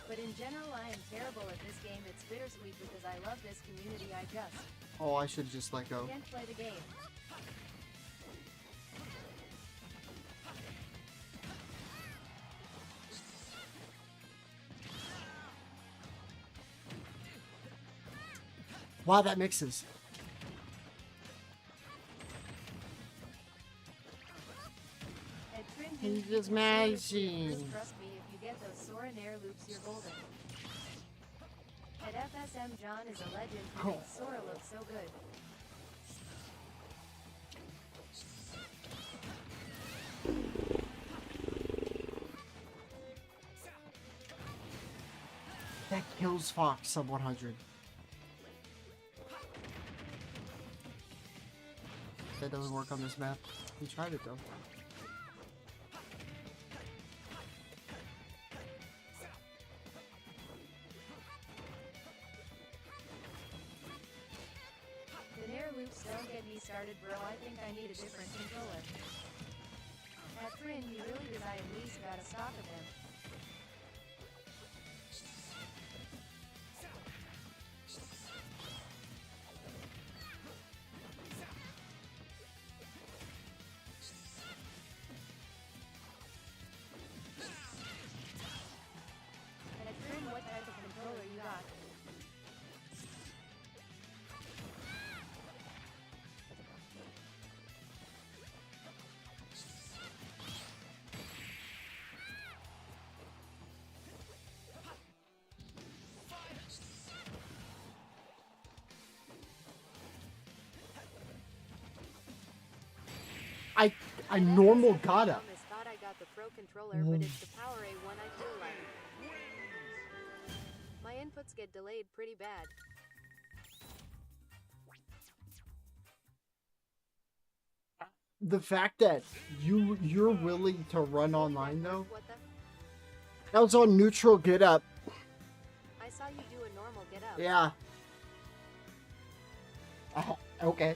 But in general, I am terrible at this game. It's bittersweet because I love this community. I just Oh, I should just let go. can't play the game. Wow, that mixes. He's just mashing. Trust me, if you get those Soren air loops, you're golden. At FSM, John is a legend who makes Sora look so good. That kills Fox sub 100. That doesn't work on this map. We tried it though. The air loops don't get me started, bro. I think I need a different controller. At Trin, you really does. I at least got a stock of them. At Trin, what type of controller you got? I normal got up. I thought I got the Pro controller, but it's the Power A one I feel like. My inputs get delayed pretty bad. The fact that you're willing to run online though. What the? That was on neutral get up. I saw you do a normal get up. Yeah. Okay.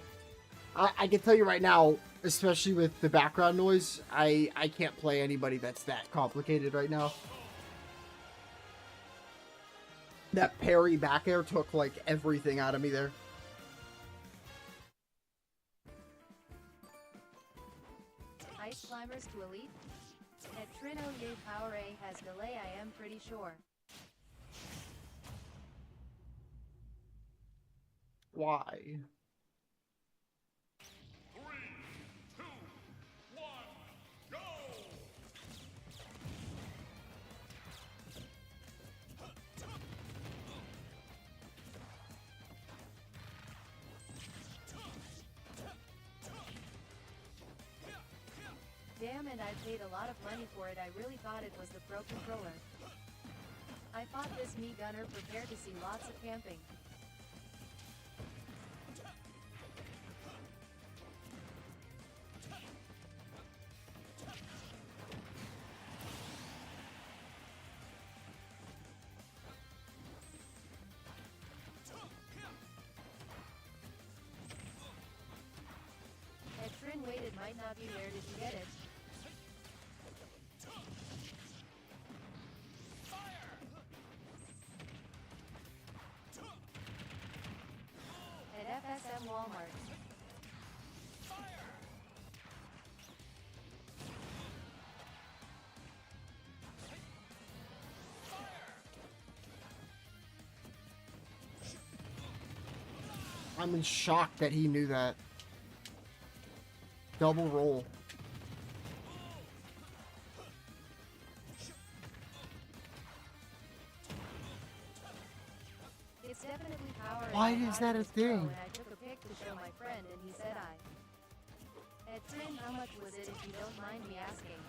I can tell you right now, especially with the background noise, I can't play anybody that's that complicated right now. That parry back air took like everything out of me there. Ice climbers to elite. At Trino Yu Power A has delay, I am pretty sure. Why? Damn, and I paid a lot of money for it. I really thought it was the Pro controller. I fought this me gunner, prepared to see lots of camping. At Trin waited might not be. Where did you get it? At FSM Walmart. I'm in shock that he knew that. Double roll. It's definitely Power. Why I is thought that it a was Pro, thing? and I took a pic to show my friend, and he said I. At Trin, how much was it if you don't mind me asking?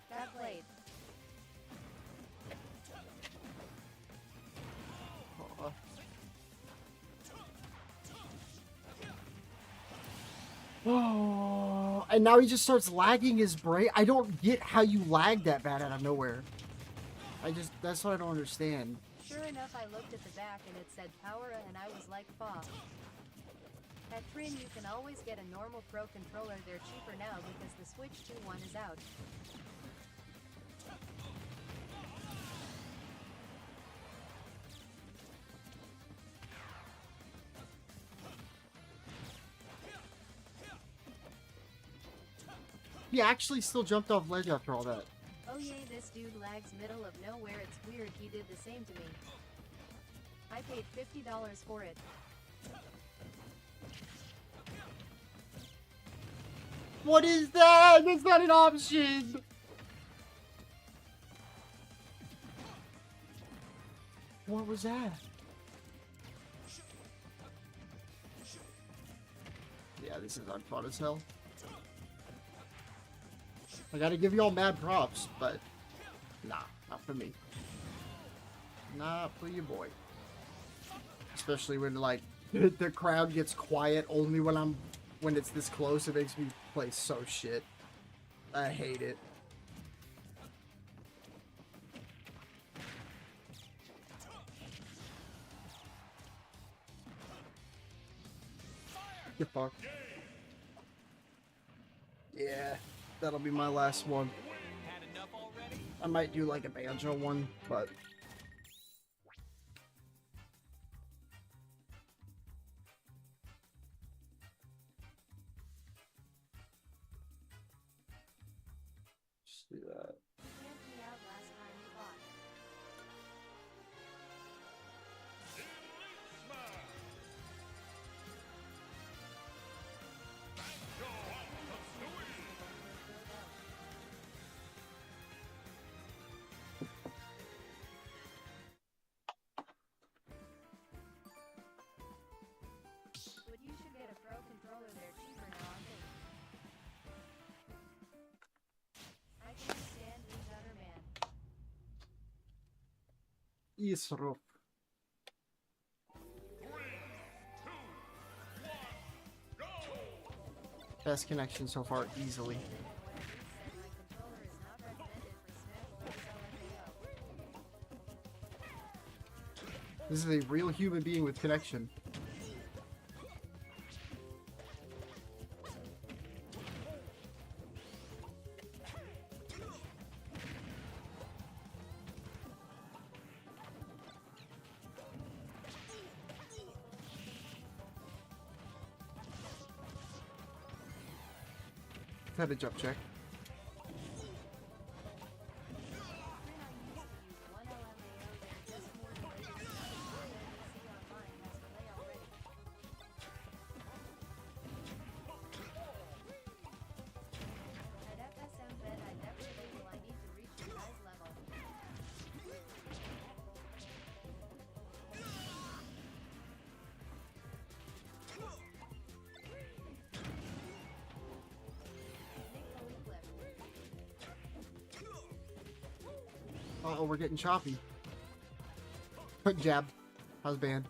Got played. Oh, and now he just starts lagging his brain. I don't get how you lag that bad out of nowhere. That's what I don't understand. Sure enough, I looked at the back and it said Power, and I was like, fuck. At Trin, you can always get a normal Pro controller. They're cheaper now because the Switch 2 one is out. He actually still jumped off ledge after all that. Oh yay, this dude lags middle of nowhere. It's weird, he did the same to me. I paid $50 for it. What is that? That's not an option. What was that? Yeah, this is unfun as hell. I gotta give y'all mad props, but nah, not for me. Not for you, boy. Especially when like the crowd gets quiet only when it's this close. It makes me play so shit. I hate it. Get fucked. Yeah, that'll be my last one. I might do like a banjo one, but just do that. But you should get a pro controller, they're cheaper now, aren't they? I can't stand each other, man. Isruf. Best connection so far, easily. This is a real human being with connection. Had a jump check. Uh-oh, we're getting choppy. Quick jab. How's band?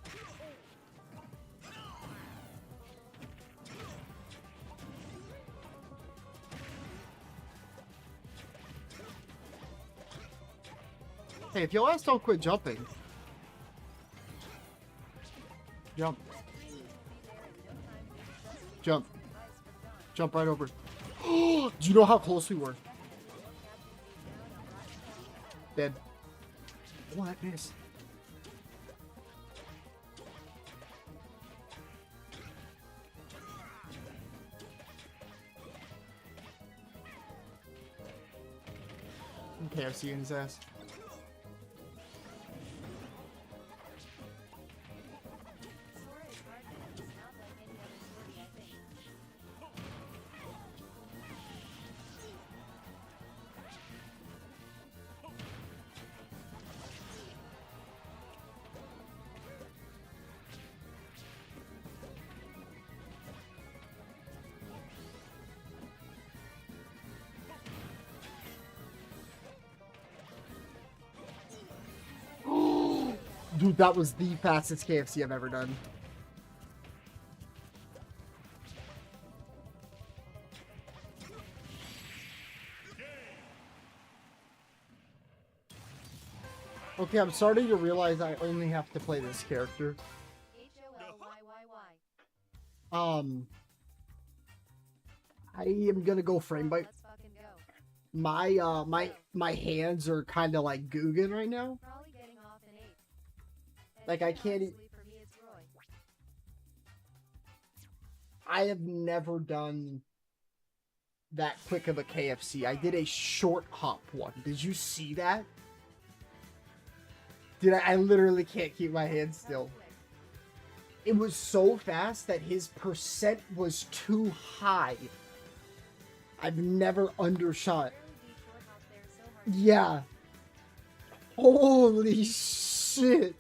Hey, if your ass don't quit jumping. Jump. Jump. Jump right over. Do you know how close we were? Dead. Oh, that missed. KFC in his ass. Dude, that was the fastest KFC I've ever done. Okay, I'm starting to realize I only have to play this character. I am gonna go frame by. My hands are kind of like Guggen right now. Like I can't. I have never done that quick of a KFC. I did a short hop one. Did you see that? Dude, I literally can't keep my hands still. It was so fast that his percent was too high. I've never undershot. Yeah. Holy shit.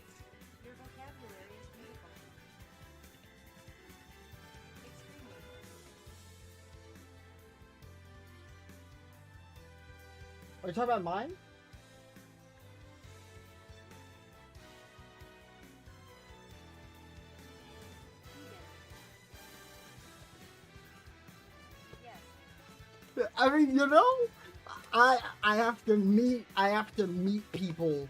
Are you talking about mine? I mean, you know, I have to meet people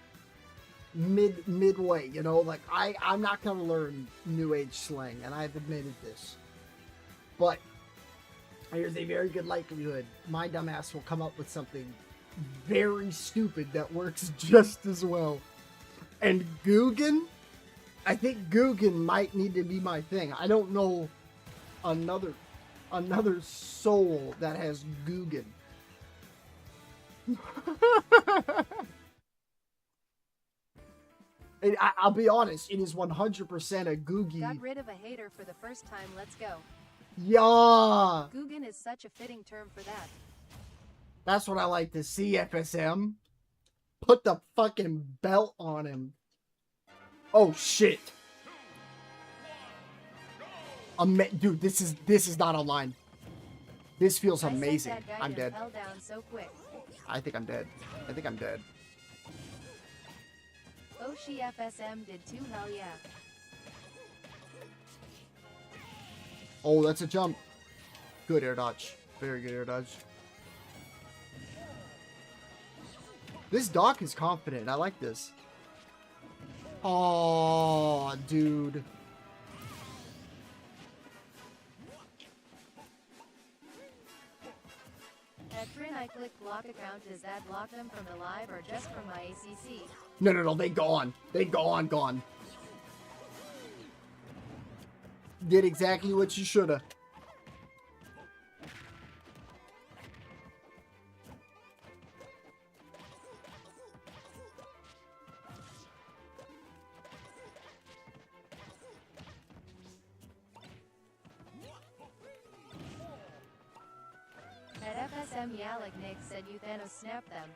midway, you know, like I'm not gonna learn new age slang, and I've admitted this. But there's a very good likelihood my dumbass will come up with something very stupid that works just as well. And Guggen, I think Guggen might need to be my thing. I don't know another soul that has Guggen. I'll be honest, it is 100% a Googie. Got rid of a hater for the first time, let's go. Yeah! Guggen is such a fitting term for that. That's what I like to see, FSM. Put the fucking belt on him. Oh shit. Dude, this is not online. This feels amazing. I'm dead. Hell down so quick. I think I'm dead. I think I'm dead. Oh, she FSM did too, hell yeah. Oh, that's a jump. Good air dodge. Very good air dodge. This Doc is confident. I like this. Oh, dude. At Trin, I clicked block account. Does that block them from the live or just from my ACC? No, they gone. They gone. Did exactly what you shoulda. At FSM Yalik Nick said you Thanos snapped them.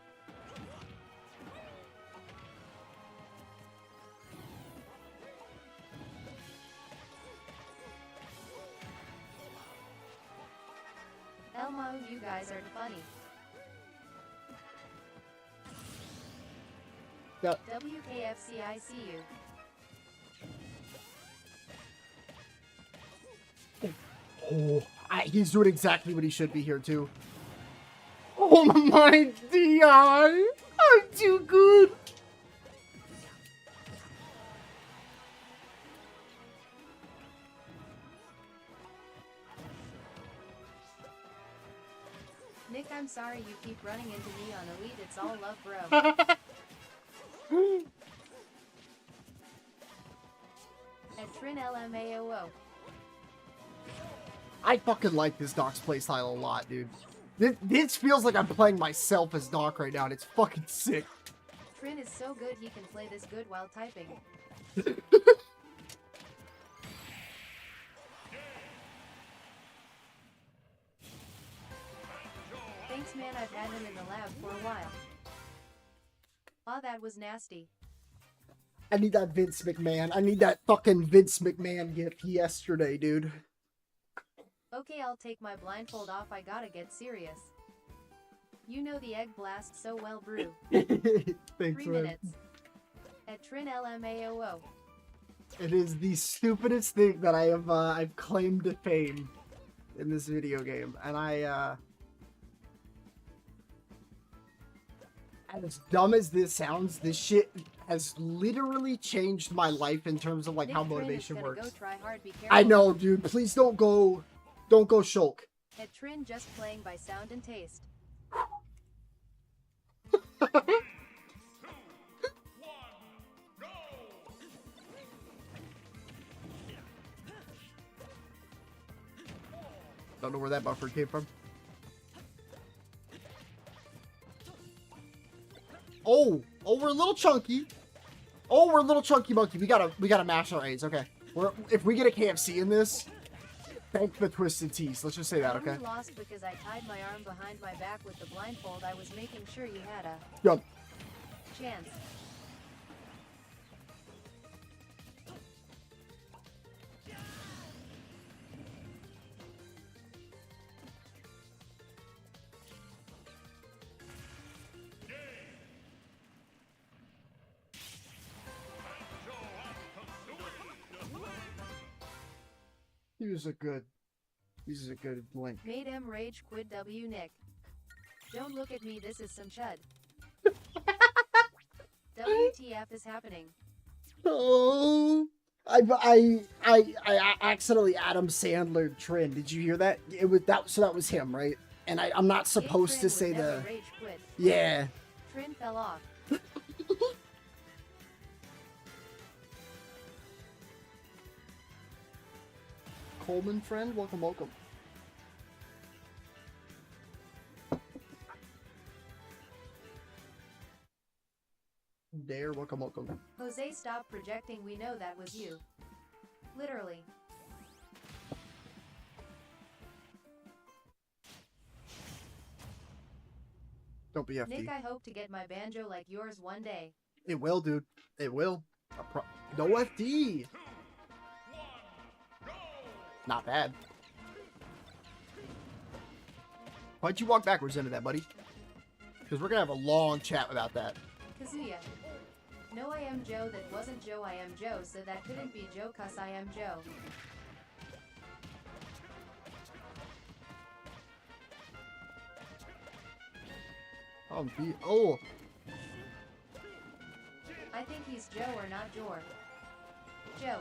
Elmo, you guys are funny. Yep. WKFC, I see you. Oh, he's doing exactly what he should be here too. Oh my DI! I'm too good! Nick, I'm sorry you keep running into me on Elite. It's all love, bro. At Trin LMAOO. I fucking like this Doc's playstyle a lot, dude. This feels like I'm playing myself as Doc right now, and it's fucking sick. Trin is so good he can play this good while typing. Thanks man, I've had him in the lab for a while. Oh, that was nasty. I need that Vince McMahon. I need that fucking Vince McMahon gift yesterday, dude. Okay, I'll take my blindfold off. I gotta get serious. You know the egg blast so well, brew. Thanks, 3 man. minutes. At Trin LMAOO. It is the stupidest thing that I have I've claimed to fame in this video game, and as dumb as this sounds, this shit has literally changed my life in terms of like Nick how Trin is motivation gonna works. Go try hard, be I careful. know, dude. Please don't go shulk. At Trin just playing by sound and taste. Don't know where that buffer came from. Oh, we're a little chunky. Oh, we're a little chunky monkey. We gotta mash our A's. Okay. If we get a KFC in this, thank the twisted teas. Let's just say that, I okay? only lost because I tied my arm behind my back with the blindfold. I was making sure you had a Yup. chance. He's a good link. Made M rage quit W Nick. Don't look at me, this is some chud. WTF is happening? Oh, I accidentally Adam Sandler Trin. Did you hear that? It was that. So that was him, right? And I'm not supposed to say the. Rage quit. Yeah. Trin fell off. Coleman friend, welcome, welcome. Dare, welcome, welcome. Jose, stop projecting. We know that was you. Literally. Don't be FD. Nick, I hope to get my banjo like yours one day. It will, dude. It will. No FD. Not bad. Why'd you walk backwards into that, buddy? Because we're gonna have a long chat about that. Kazuya. No, I am Joe. That wasn't Joe. I am Joe. So that couldn't be Joe, cause I am Joe. Oh. I think he's Joe or not Jor. Joe.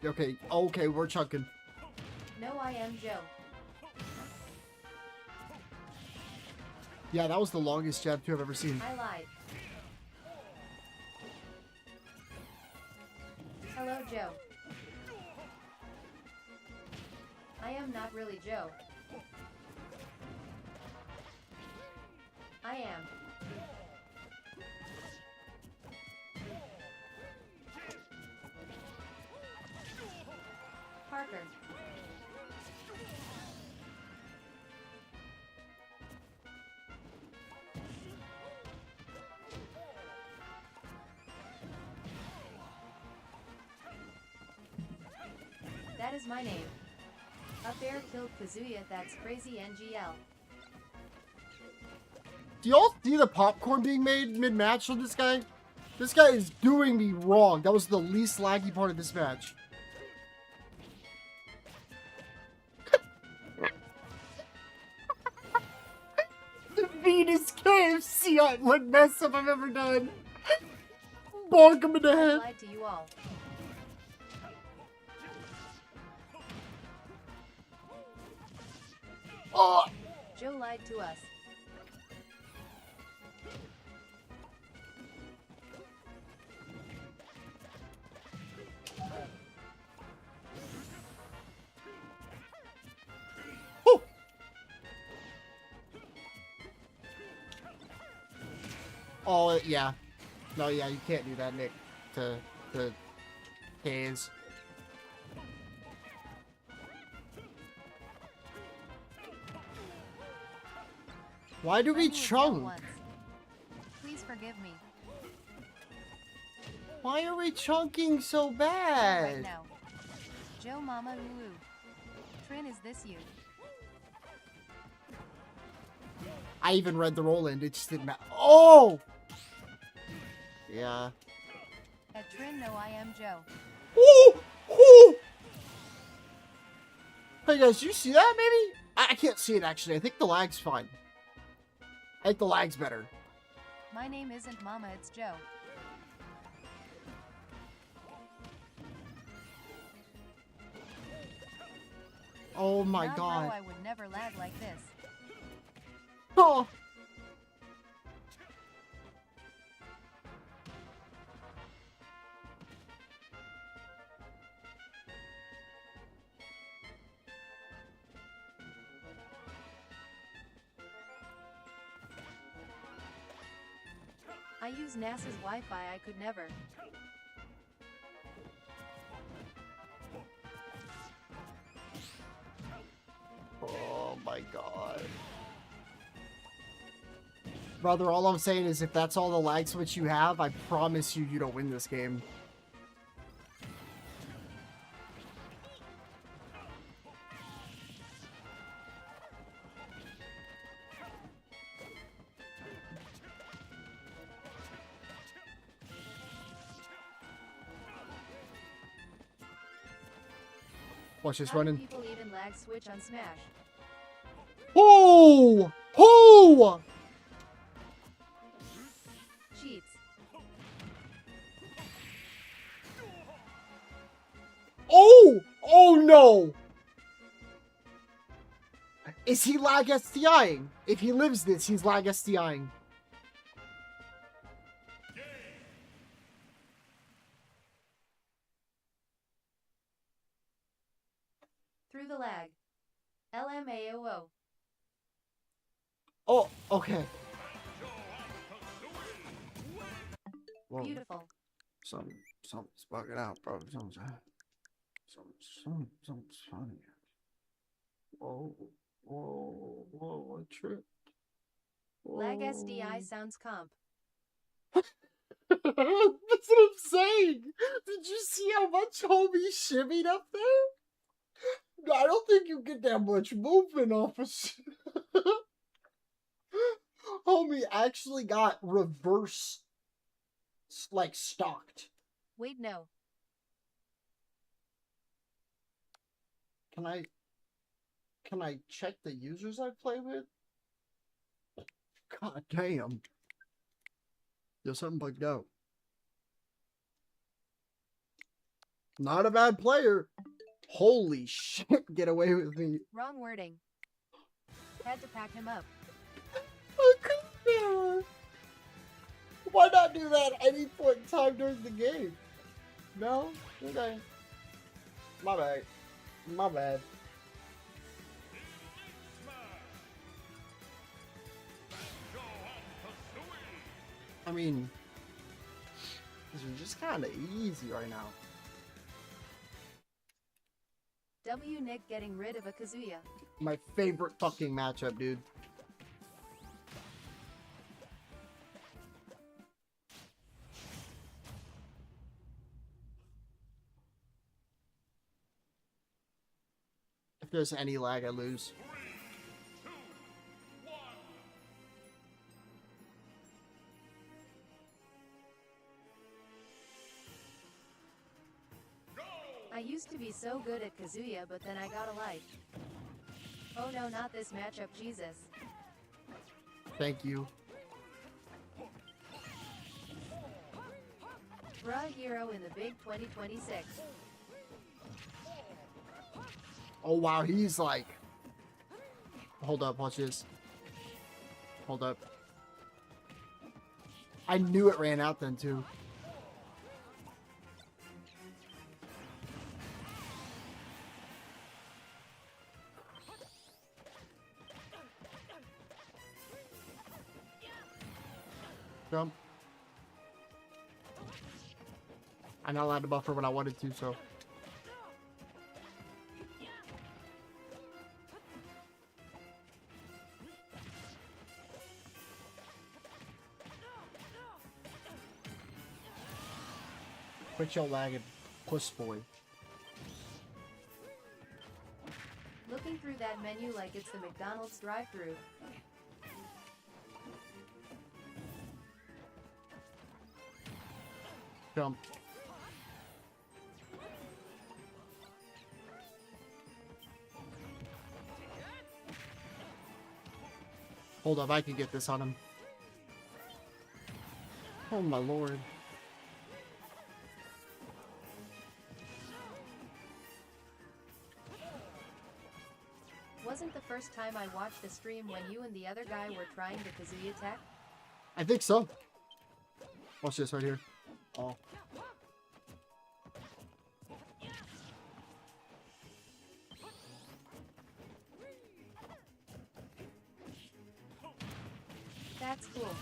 Okay, we're chunking. No, I am Joe. Yeah, that was the longest jab 2 I've ever seen. I lied. Hello, Joe. I am not really Joe. I am. Parker. That is my name. Up there killed Kazuya, that's crazy NGL. Do y'all see the popcorn being made mid-match on this guy? This guy is doing me wrong. That was the least laggy part of this match. The Venus KFC what mess up I've ever done. Bonk him in the I head. lied to you all. Oh. Joe lied to us. Oh, yeah. No, yeah, you can't do that, Nick. To K's. Why do we chunk? Please forgive me. Why are we chunking so Right bad? now. Joe Mama Lulu. Trin, is this you? I even read the roll in. It just didn't matter. Oh! Yeah. At Trin, no, I am Joe. Ooh! Ooh! Hey guys, do you see that maybe? I can't see it actually. I think the lag's fine. I think the lag's better. My name isn't Mama, it's Joe. Oh my Not god. Bro, I would never lag like this. Oh! I use NASA's Wi-Fi, I could never. Oh my god. Brother, all I'm saying is if that's all the lag switch you have, I promise you don't win this game. Watch this How do running. people even lag switch on Smash? Oh! Oh! Cheats. Oh! Oh no! Is he lag STIing? If he lives this, he's lag STIing. Through the lag. LMAOO. Oh, okay. Whoa. Beautiful. Something's bugging out, bro. Something's funny. Whoa, what trip? Lag SDI sounds comp. That's what I'm saying. Did you see how much homie shimmied up there? I don't think you get that much movement off of homie actually got reverse, like, stalked. Wait, no. Can I check the users I play with? God damn. There's something bugged out. Not a bad player. Holy shit, get away with me. Wrong wording. Had to pack him up. Why not do that at any point in time during the game? No? Okay. My bad. My bad. I mean, this is just kind of easy right now. W Nick getting rid of a Kazuya. My favorite fucking matchup, dude. If there's any lag, I lose. I used to be so good at Kazuya, but then I got a life. Oh no, not this matchup, Jesus. Thank you. Bruh hero in the big 2026. Oh wow, he's like... Hold up, watch this. Hold up. I knew it ran out then too. Jump. I'm not allowed to buffer when I wanted to, so... Quit your lagging, puss boy. Looking through that menu like it's the McDonald's drive-thru. Jump. Hold up, I can get this on him. Oh my lord. Wasn't the first time I watched a stream when you and the other guy were trying the Kazuya tech? I think so. Watch this right here. Oh. That's cool.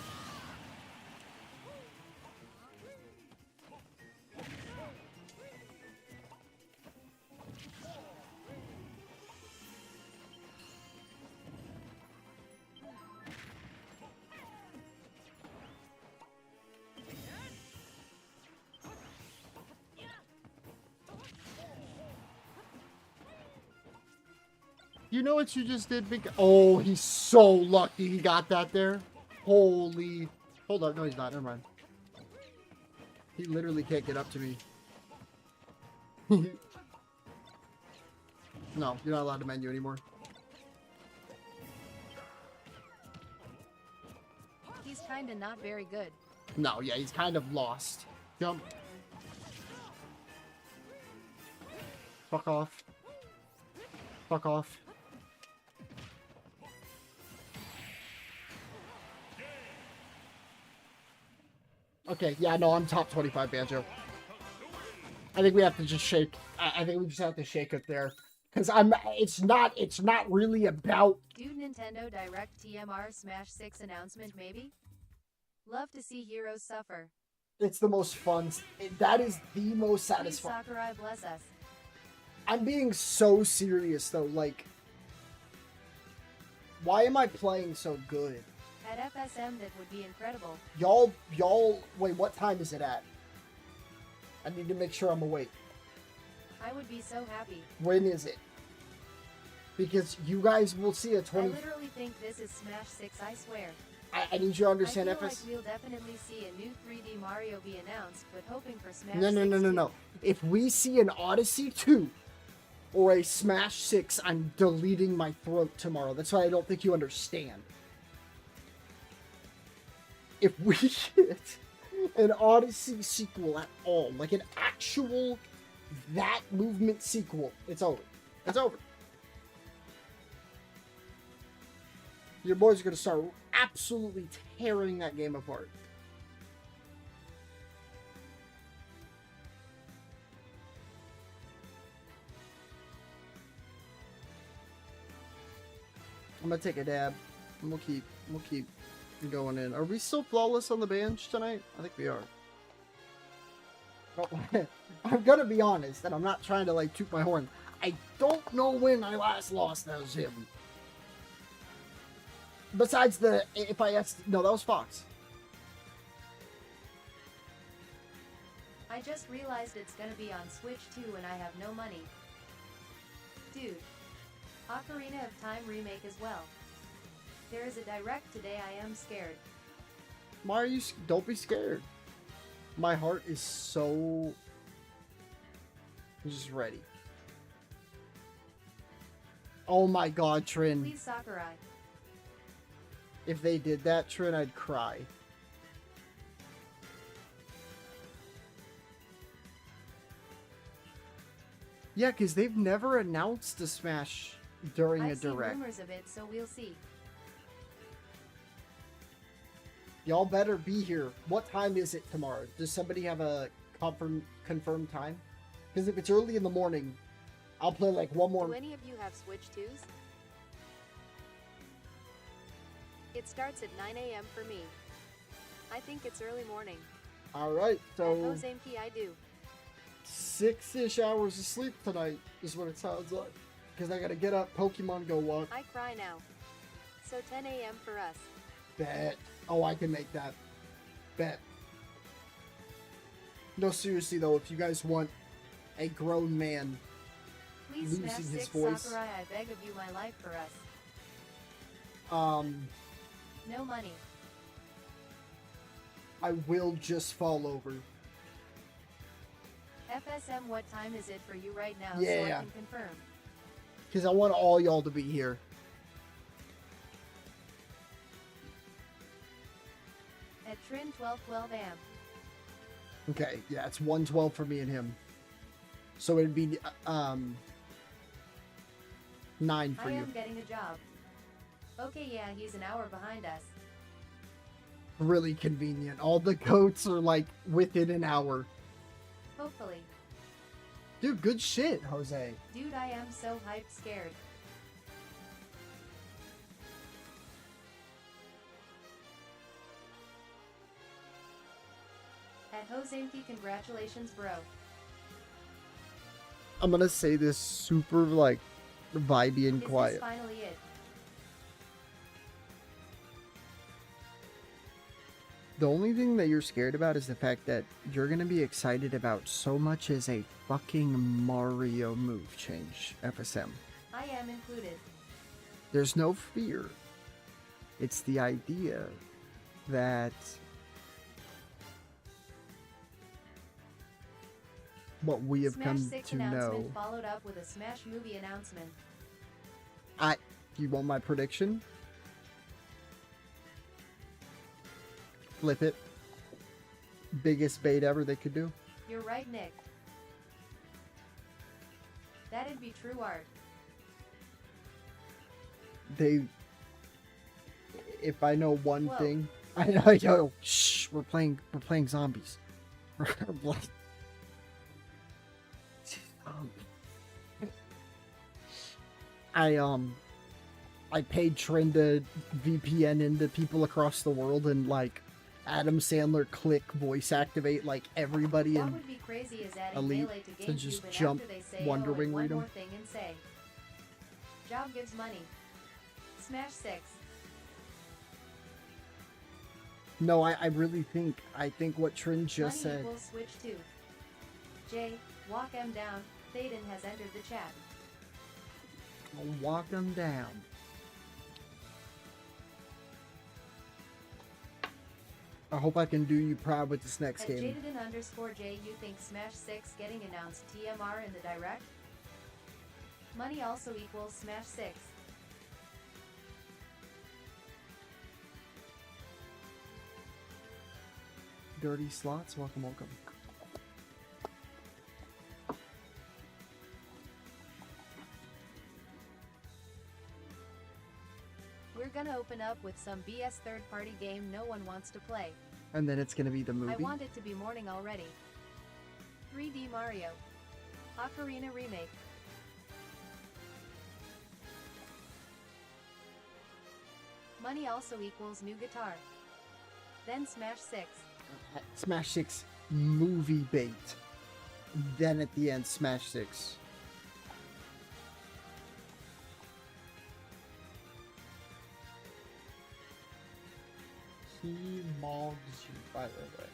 You know what you just did, big? Oh, he's so lucky he got that there. Holy. Hold up. No, he's not. Never mind. He literally can't get up to me. No, you're not allowed to menu anymore. He's kinda not very good. No, yeah, he's kind of lost. Jump. Fuck off. Fuck off. Okay, yeah, no, I'm top 25 Banjo. I think we have to just shake. I think we just have to shake it there. Because it's not really about... Dude, Nintendo Direct TMR Smash 6 announcement maybe? Love to see heroes suffer. It's the most fun. That is the most Please satisfying. Sakurai bless us. I'm being so serious though, like... Why am I playing so good? At FSM that would be incredible. Y'all, wait, what time is it at? I need to make sure I'm awake. I would be so happy. When is it? Because you guys will see a I 20... literally think this is Smash 6, I swear. I need you to understand I feel FS... like we'll definitely see a new 3D Mario be announced, but hoping for Smash No, 6 no. If we see an Odyssey 2 or a Smash 6, I'm deleting my throat tomorrow. That's why I don't think you understand. If we get an Odyssey sequel at all, like an actual that movement sequel, it's over. It's over. Your boys are going to start absolutely tearing that game apart. I'm gonna take a dab, and we'll keep going in. Are we still flawless on the bench tonight? I think we are. Oh, I'm gonna be honest, and I'm not trying to like toot my horn. I don't know when I last lost those him. Besides the no, that was Fox. I just realized it's gonna be on Switch too and I have no money. Dude. Ocarina of Time remake as well. There is a direct today, I am scared. Why are you... Don't be scared. My heart is so... just ready. Oh my god, Trin. Please Sakurai. If they did that, Trin, I'd cry. Yeah, because they've never announced a Smash during a I've seen direct. rumors of it, so we'll see. Y'all better be here. What time is it tomorrow? Does somebody have a confirmed time? Because if it's early in the morning, I'll play like one more. Do any of you have Switch 2s? It starts at 9 a.m. for me. I think it's early morning. Alright, At so Mozambique I do. 6-ish hours of sleep tonight is what it sounds like. Because I gotta get up, Pokemon Go walk. I cry now. So 10 a.m. for us. Bet. Oh, I can make that. Bet. No, seriously though, if you guys want a grown man Please losing Smash his 6 voice, Sakurai, I beg of you my life for us. No money. I will just fall over. FSM, what time is it for you right now so I Yeah. can confirm? Because I want all y'all to be here. At Trin 1212 am. Okay, yeah, it's 1:12 for me and him. So it'd be 9 for I you. am getting a job. Okay, yeah, he's an hour behind us. Really convenient. All the goats are like within an hour. Hopefully. Dude, good shit, Jose. Dude, I am so hyped scared. At Hosenki, congratulations, bro. I'm gonna say this super like vibey and Is quiet. this finally it? The only thing that you're scared about is the fact that you're gonna be excited about so much as a fucking Mario move change, FSM. I am included. There's no fear. It's the idea that what we have Smash come 6 to announcement know. followed up with a Smash movie announcement. You want my prediction? Flip it. Biggest bait ever they could do. You're right, Nick. That'd be true art. If I know one Whoa. thing, I know. Yo, shh. We're playing zombies. I paid Trin to VPN into people across the world and like Adam Sandler click voice activate like everybody What in would be crazy is adding Elite Melee to to GameCube just and jump after they say Wonder oh, and Wing one read 'em. more thing and say, job gives money. Smash 6. No, I really think what Trin just Money said. equals switch 2. Jay, walk M down. Thaden has entered the chat. I'll walk them down. I hope I can do you proud with this next At game. Jadeden_J, you think Smash 6 getting announced TMR in the direct? Money also equals Smash 6. Dirty Slots, welcome. We're gonna open up with some BS third-party game no one wants to play. And then it's gonna be the movie. I want it to be morning already. 3D Mario. Ocarina Remake. Money also equals new guitar. Then Smash 6. Smash 6 movie bait. Then at the end, Smash 6. He mogs you, by the way.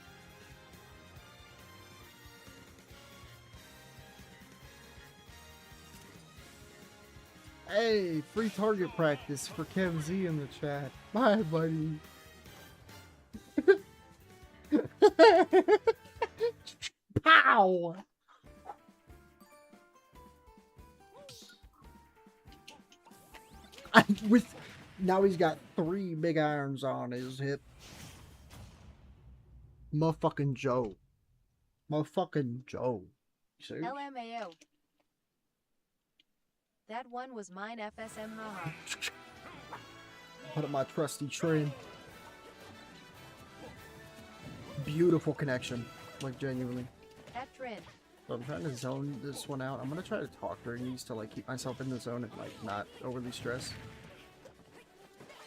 Hey, free target practice for Kev Z in the chat. Bye, buddy. Pow! Now he's got 3 big irons on his hip. Motherfucking Joe. Motherfucking Joe. See? LMAO. That one was mine FSM haha. Put up my trusty Trin. Beautiful connection. Like, genuinely. At Trin. So I'm trying to zone this one out. I'm gonna try to talk during these to like keep myself in the zone and like not overly stress.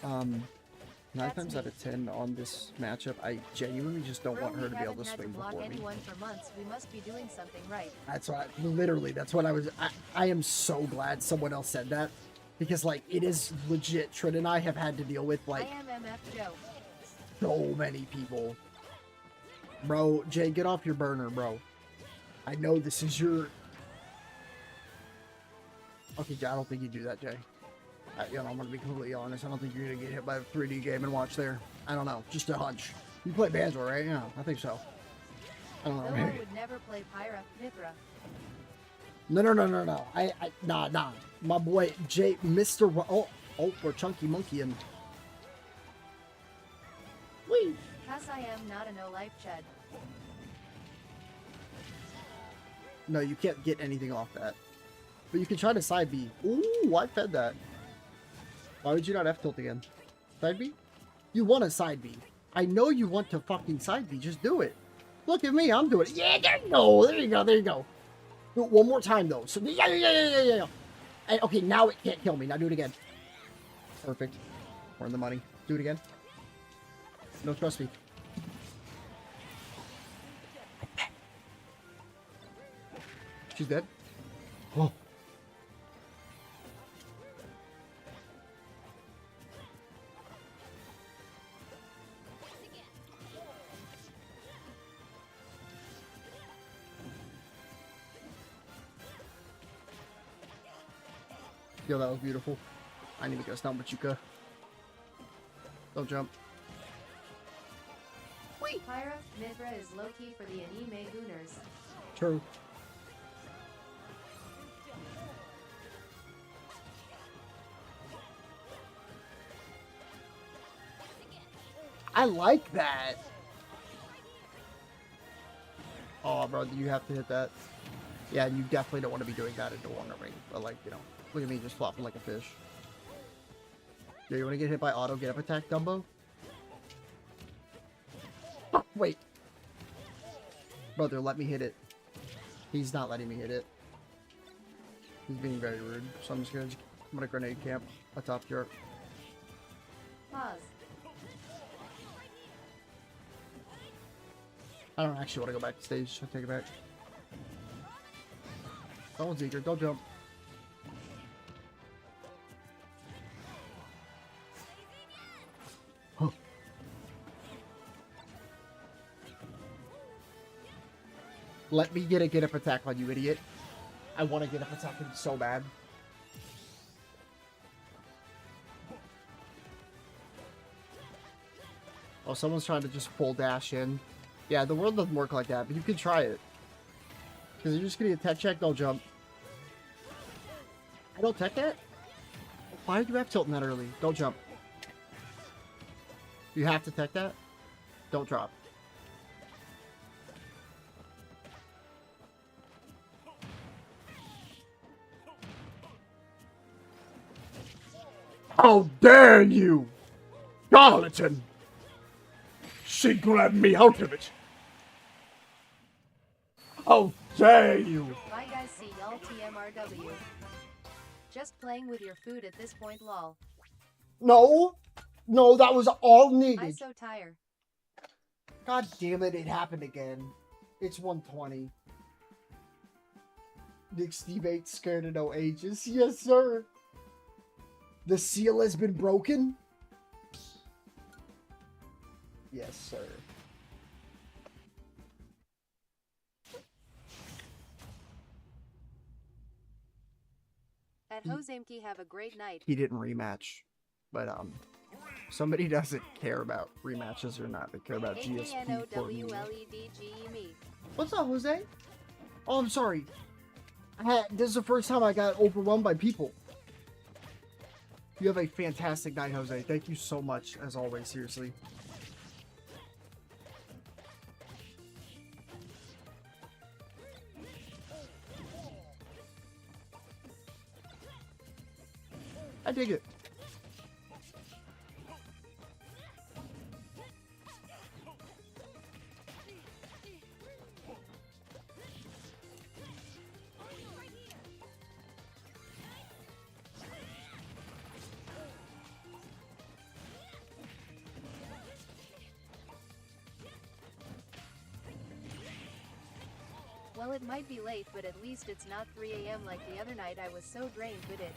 9 That's times me. out of 10 on this matchup, I genuinely just don't want her to be able to swing block before me. anyone for months. We must be doing something right. That's what that's what I was. I am so glad someone else said that because like it is legit. Trin and I have had to deal with like I am MF Joe. so many people. Bro, Jay, get off your burner, bro. I know this is your... Okay, Jay, I don't think you do that, Jay. You know, I'm gonna be completely honest. I don't think you're gonna get hit by a 3D Game & Watch there. I don't know. Just a hunch. You play Banjo, right? Yeah, I think so. I don't know. Though I Maybe. would never play Pyra, Mithra. No. Nah. My boy, Jay, Mr. We're Chunky Monkey and... Whee! Cause I am not a no-life chud. No, you can't get anything off that. But you can try to side B. Ooh, I fed that. Why would you not F-tilt again? Side B? You want to side B. I know you want to fucking side B. Just do it. Look at me. I'm doing it. Yeah, there you go. There you go. There you go. Do it one more time, though. So, yeah. And, okay, now it can't kill me. Now do it again. Perfect. We're in the money. Do it again. No, trust me. She's dead. Oh. Yo, that was beautiful. I need to go stomp Machuka. Don't jump. Pyra, Mithra is low-key for the anime gooners. True. I like that. Oh, bro, you have to hit that. Yeah, you definitely don't want to be doing that into one ring. But, like, you know, look at me just flopping like a fish. Yeah, you want to get hit by auto get up attack, Dumbo? Oh, wait. Brother, let me hit it. He's not letting me hit it. He's being very rude. So I'm just gonna grenade camp atop your. Pause. I don't actually want to go back to stage. I'll take it back. Someone's eager. Don't jump. Huh. Let me get a get up attack on you, idiot. I want to get up attack him so bad. Oh, someone's trying to just full dash in. Yeah, the world doesn't work like that, but you can try it. Because you're just getting a tech check, don't jump. I don't tech it? Why did you have tilting that early? Don't jump. You have to tech that? Don't drop. How dare you! Charlatan! She grabbed me out of it! How dare you! Bye guys, see y'all TMRW. Just playing with your food at this point, lol. No! No, that was all needed. I'm so tired. God damn it, it happened again. It's 120. Nick Steve 8 scared of no ages. Yes, sir. The seal has been broken? Yes, sir. At Hozemki, have a great night. He didn't rematch. But, somebody doesn't care about rematches or not. They care about GSP. AKNOWLEDGE. What's up, Jose? Oh, I'm sorry. This is the first time I got overwhelmed by people. You have a fantastic night, Jose. Thank you so much, as always, seriously. I dig it. Well, it might be late, but at least it's not 3 a.m. like the other night. I was so drained, but it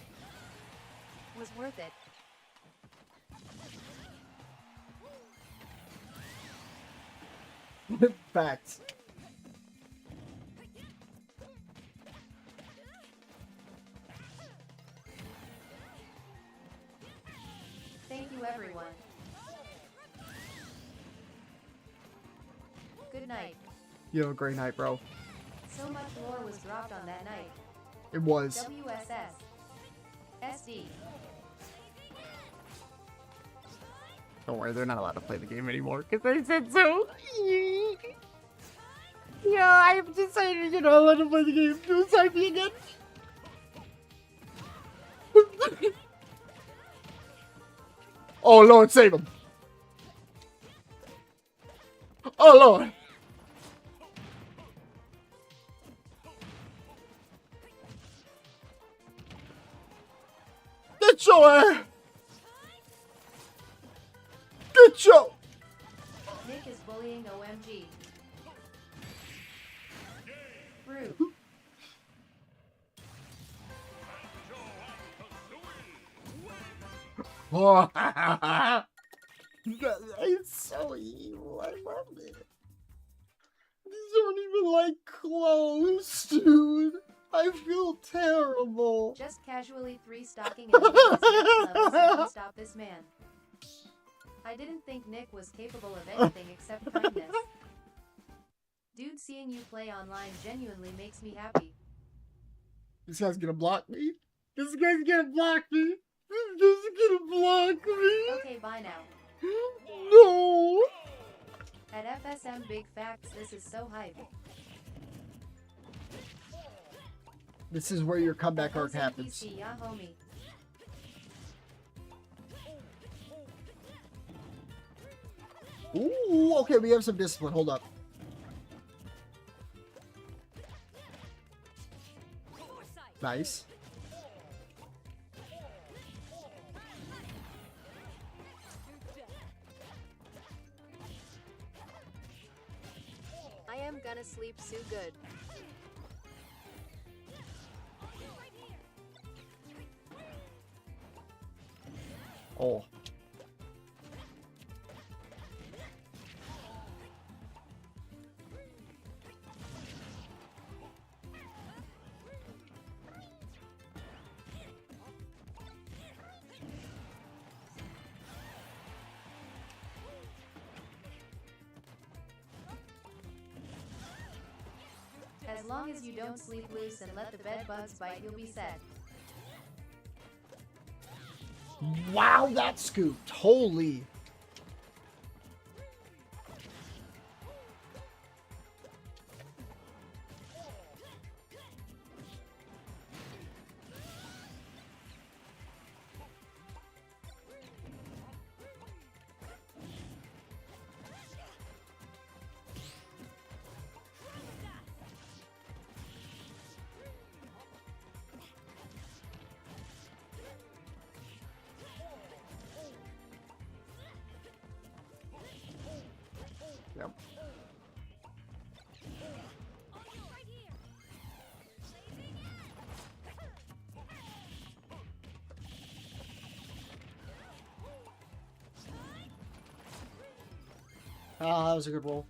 was worth it. Facts. Thank you, everyone. Good night. You have a great night, bro. So much lore was dropped on that night. It was. WSS. SD. Don't worry, they're not allowed to play the game anymore because they said so. Yeah, I've decided you're not allowed to play the game. Don't sign me again. Oh, Lord, save him. Oh, Lord. Get your ass. Get your. Nick is bullying OMG. Rude. It's so evil. I love it. These aren't even like close, dude. I feel terrible. Just casually 3-stocking and hitting his next level so don't stop this man. I didn't think Nick was capable of anything except kindness. Dude, seeing you play online genuinely makes me happy. This guy's gonna block me. This guy's gonna block me. This guy's gonna block me. Okay, bye now. No. At FSM Big Facts, this is so hype. This is where your comeback arc happens. PC, yeah, homie. Ooh, okay, we have some discipline. Hold up. Nice. I am gonna sleep so good. Oh. As long as you don't sleep loose and let the bed bugs bite, you'll be set. Wow, that scooped. Holy. Yep. Ah, that was a good roll.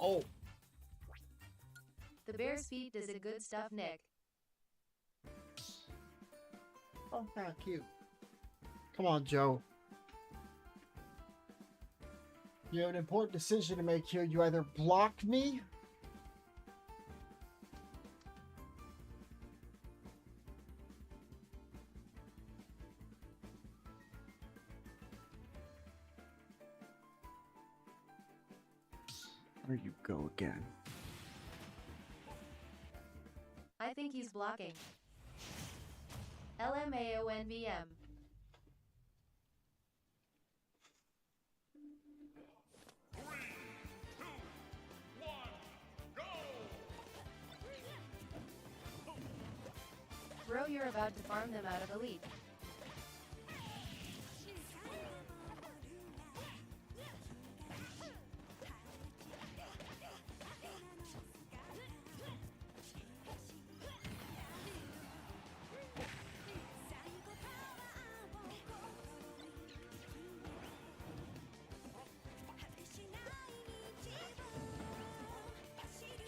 Oh. The bear's feet does a good stuff, Nick. Oh, how cute. Come on, Joe. You have an important decision to make here. You either block me or you go again. I think he's blocking. LMAONVM. Bro, you're about to farm them out of Elite.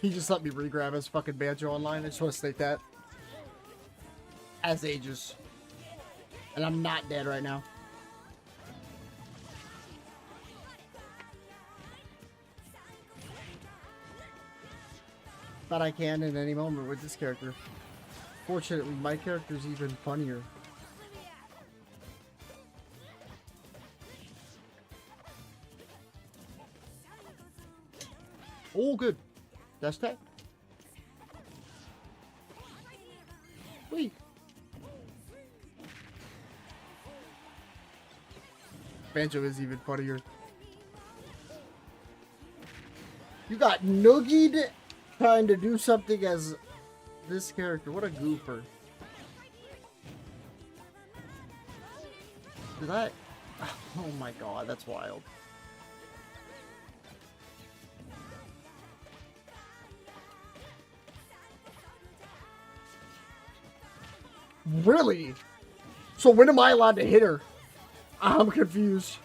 He just let me regrab his fucking Banjo online. I just want to state that. As ages. And I'm not dead right now. But I can in any moment with this character. Fortunately, my character's even funnier. Oh, good. Dash tag. Wait. Banjo is even funnier. You got noogied trying to do something as this character. What a goofer. Did I? Oh my god, that's wild. Really? So when am I allowed to hit her? I'm confused.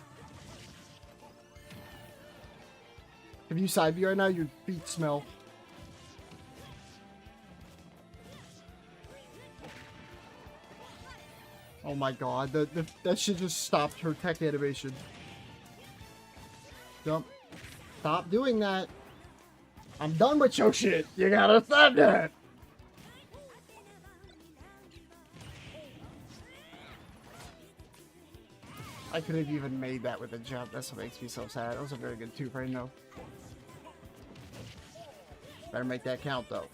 Have you side B right now? Your feet smell. Oh my god, that shit just stopped her tech animation. Jump. Stop doing that. I'm done with your shit. You gotta stop that. I could have even made that with a jump. That's what makes me so sad. That was a very good two-frame though. Better make that count though.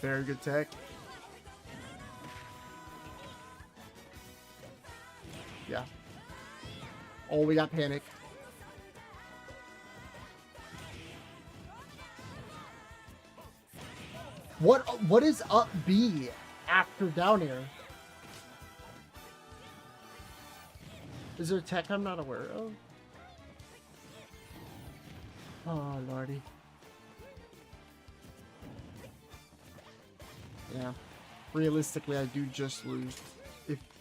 Very good tech. Yeah. Oh, we got panic. What is up B after down air? Is there tech I'm not aware of? Oh, lordy. Yeah. Realistically, I do just lose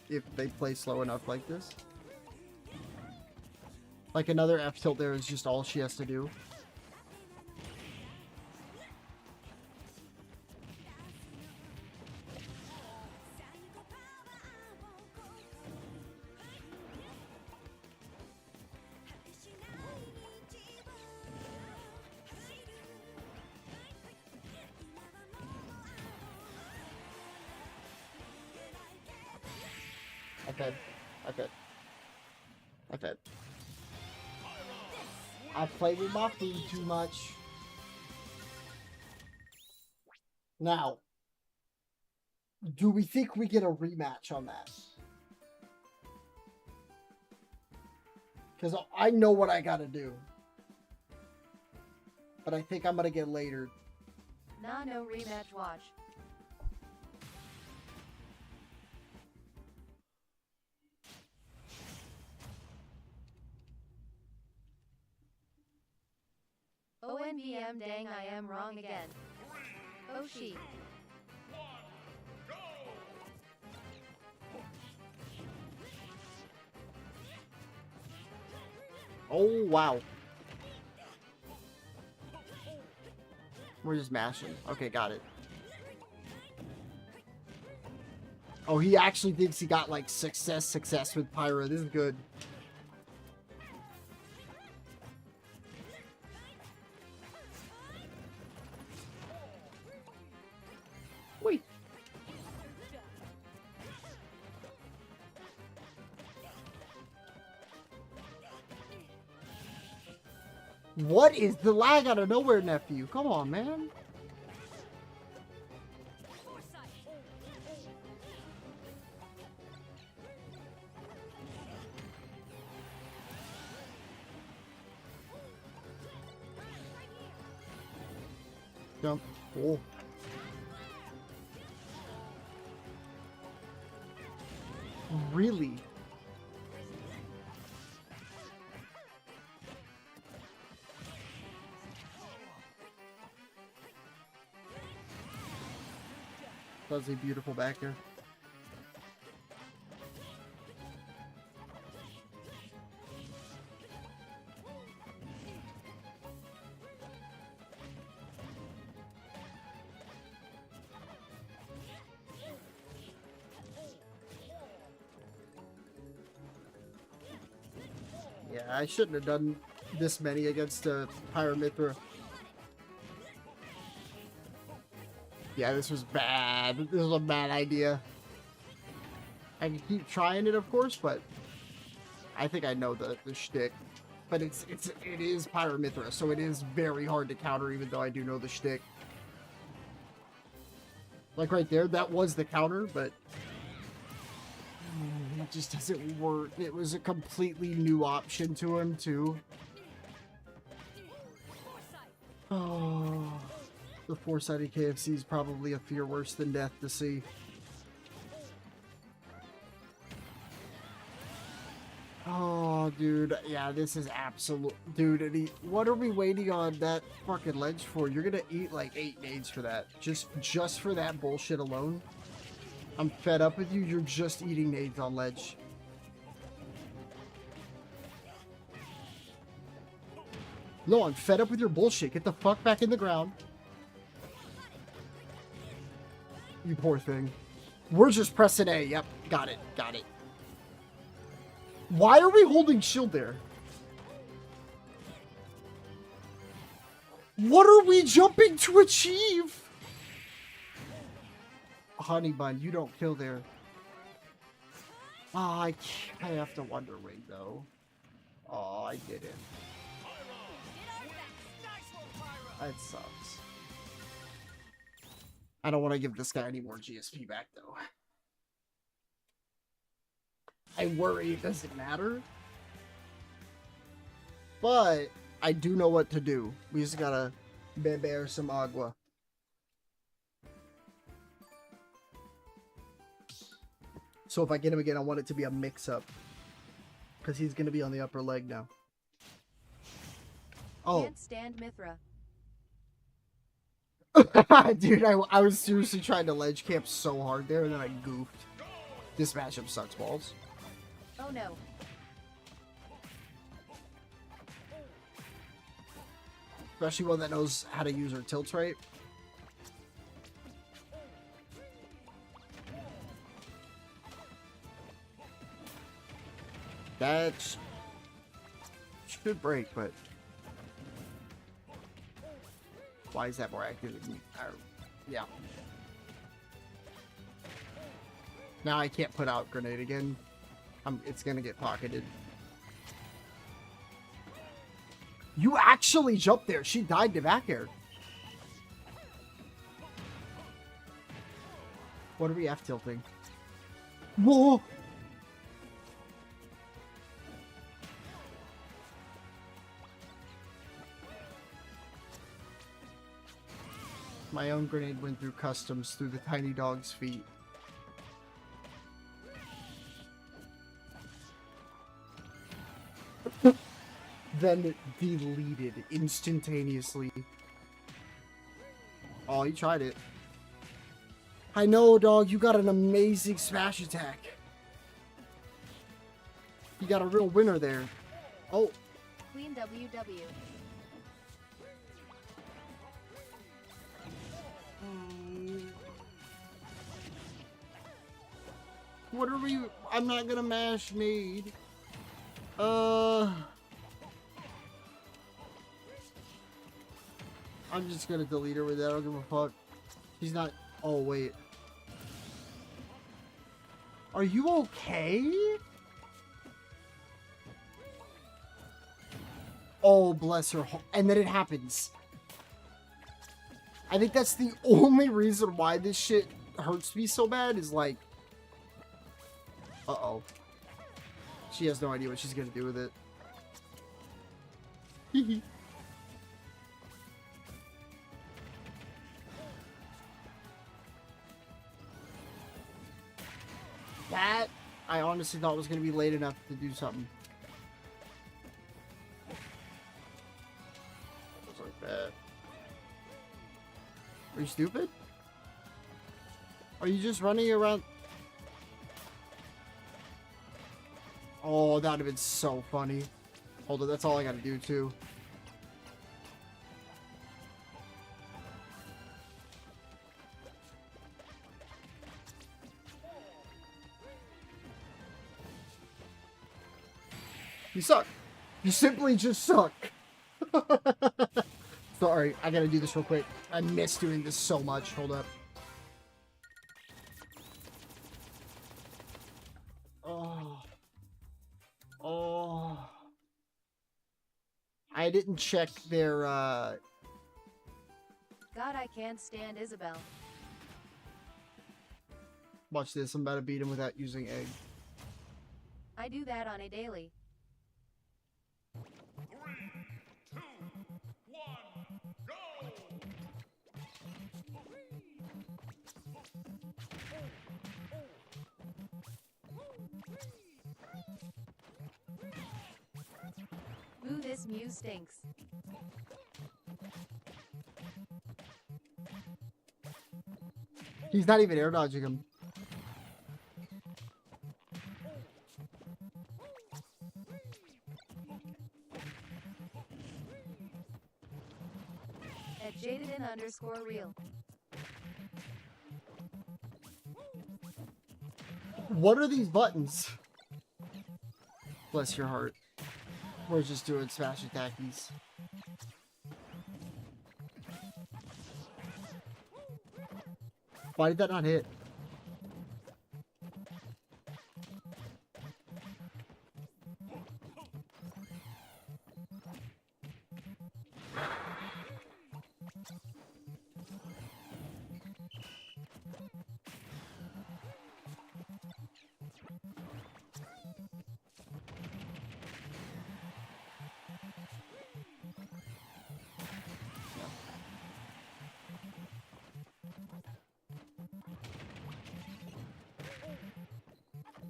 if they play slow enough like this. Like another F tilt there is just all she has to do. Okay. I play with my food too much. Now, do we think we get a rematch on that? Because I know what I gotta do. But I think I'm gonna get later. Nah, no rematch watch. ONVM dang I am wrong again. Oh she. Oh, wow. We're just mashing. Okay, got it. Oh, he actually thinks he got, like, success with Pyra. This is good. Wait. What is the lag out of nowhere, nephew? Come on, man. Jump. Oh. Really? That's a beautiful back here. Yeah, I shouldn't have done this many against Pyramithra. Yeah, this was bad. This was a bad idea. I can keep trying it, of course, but I think I know the shtick. But it is Pyramithra, so it is very hard to counter, even though I do know the shtick. Like right there, that was the counter, but it just doesn't work. It was a completely new option to him, too. Oh, the four-sided KFC is probably a fear worse than death to see. Oh, dude. Yeah, this is absolute... Dude, what are we waiting on that fucking ledge for? You're gonna eat like 8 nades for that. Just for that bullshit alone. I'm fed up with you. You're just eating nades on ledge. No, I'm fed up with your bullshit. Get the fuck back in the ground. You poor thing. We're just pressing A. Yep, got it. Got it. Why are we holding shield there? What are we jumping to achieve? Honey bun, you don't kill there. Oh, I have to Wonder Wing though. Oh, I didn't. That sucks. I don't want to give this guy any more GSP back though. I worry it doesn't matter. But I do know what to do. We just gotta beber some agua. So if I get him again, I want it to be a mix-up. Because he's going to be on the upper leg now. Oh. Can't stand Mithra. Dude, I was seriously trying to ledge camp so hard there, and then I goofed. This matchup sucks balls. Oh no. Especially one that knows how to use her tilts right. That should break, but why is that more active than me? Yeah. Now I can't put out grenade again. It's gonna get pocketed. You actually jumped there. She died to back air. What are we F tilting? Whoa! My own grenade went through customs through the tiny dog's feet. Then deleted instantaneously. Oh, you tried it. I know, dog. You got an amazing smash attack. You got a real winner there. Oh. Queen WW. What are we? I'm not gonna mash made. I'm just gonna delete her with that. I don't give a fuck. She's not. Oh wait. Are you okay? Oh bless her. And then it happens. I think that's the only reason why this shit hurts me so bad is like. Uh-oh. She has no idea what she's gonna do with it. Hee That, I honestly thought was gonna be late enough to do something. Just like that. Are you stupid? Are you just running around? Oh, that would have been so funny. Hold on, that's all I gotta do, too. You suck. You simply just suck. Sorry, I gotta do this real quick. I miss doing this so much. Hold up. Oh. Oh. I didn't check their, God, I can't stand Isabel. Watch this. I'm about to beat him without using egg. I do that on a daily. Ooh, this Mew stinks. He's not even air dodging him. At Jadeden_real. What are these buttons? Bless your heart. We're just doing smash attackies. Why did that not hit?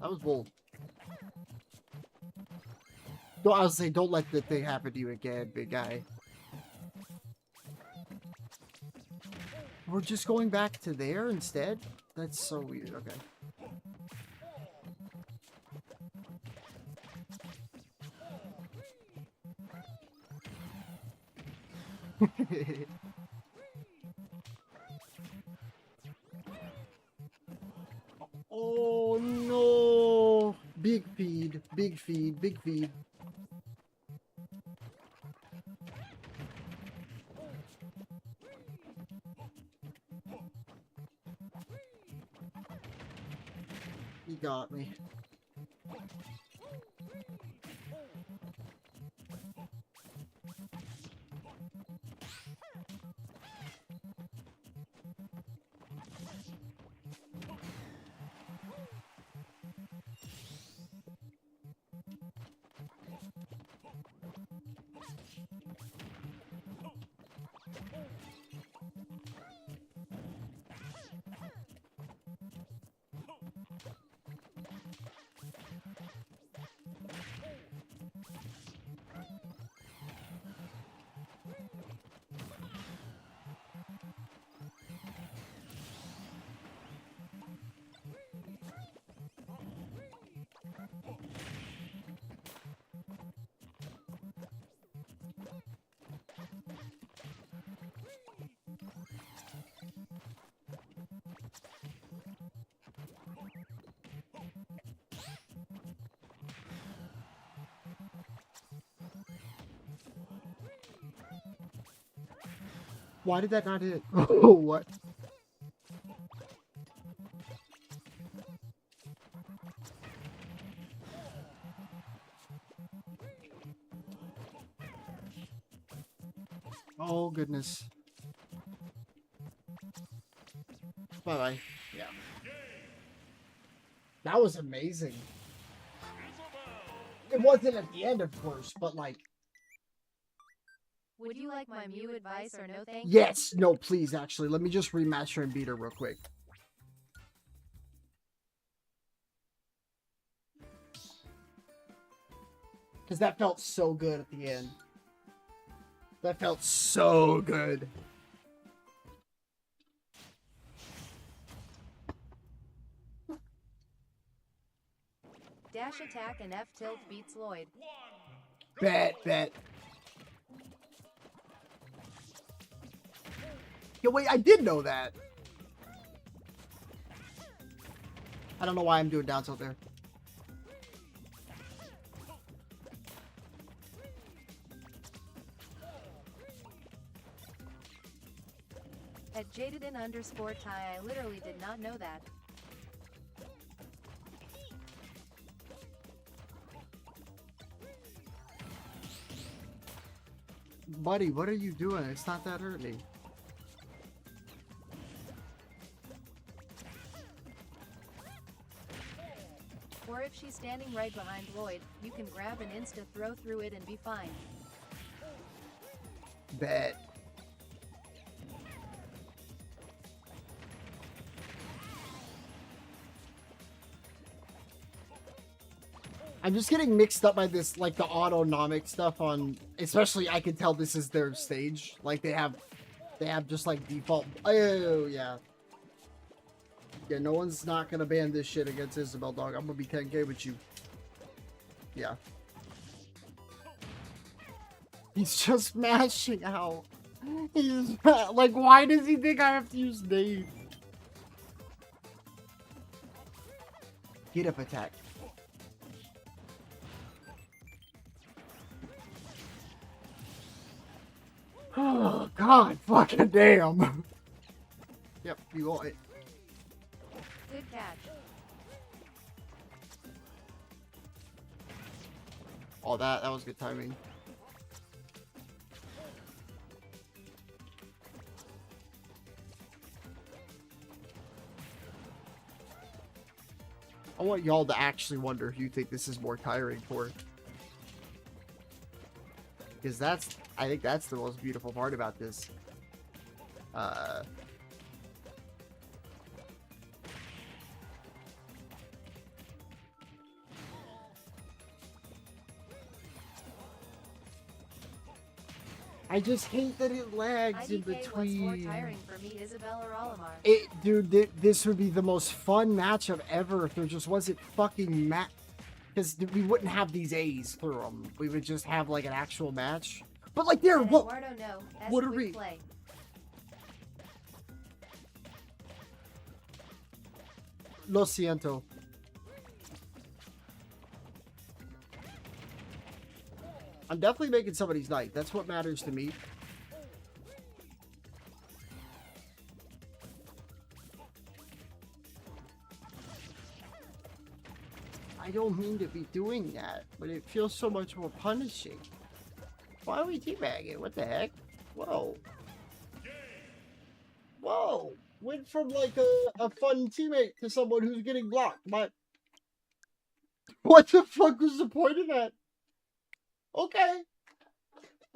That was bold. I was saying, don't let the thing happen to you again, big guy. We're just going back to there instead? That's so weird. Okay. Oh no! Big feed, big feed, big feed. He got me. Why did that not hit? Oh, what? Oh, goodness. Bye-bye. Yeah. That was amazing. It wasn't at the end, of course, but like... Would you like my Mew advice or no thank you? Yes! No, please, actually. Let me just rematch her and beat her real quick. Because that felt so good at the end. That felt so good. Dash attack and F tilt beats Lloyd. Bet. Yeah, wait, I did know that. I don't know why I'm doing down tilt there. At Jadeden_Ty, I literally did not know that. Buddy, what are you doing? It's not that early. Or if she's standing right behind Lloyd, you can grab an insta throw through it and be fine. Bet. I'm just getting mixed up by this, like the autonomic stuff on, especially I can tell this is their stage. Like they have just like default. Oh yeah. Yeah, no one's not gonna ban this shit against Isabel, dog. I'm gonna be 10K with you. Yeah. He's just mashing out. He's like, why does he think I have to use Dave? Get up attack. Oh god, fucking damn. Yep, you got it. Good catch. Oh, that was good timing. I want y'all to actually wonder if you think this is more tiring for. Because I think that's the most beautiful part about this. I just hate that it lags in IDK, what's more between. tiring for me, Isabel or Olimar? Dude, this would be the most fun matchup ever if there just wasn't fucking because we wouldn't have these A's through them. We would just have like an actual match. But like there, what? What are we? Play. Lo siento. I'm definitely making somebody's night. That's what matters to me. I don't mean to be doing that, but it feels so much more punishing. Why are we teabagging? What the heck? Whoa. Whoa. Went from like a fun teammate to someone who's getting blocked. What the fuck was the point of that? Okay.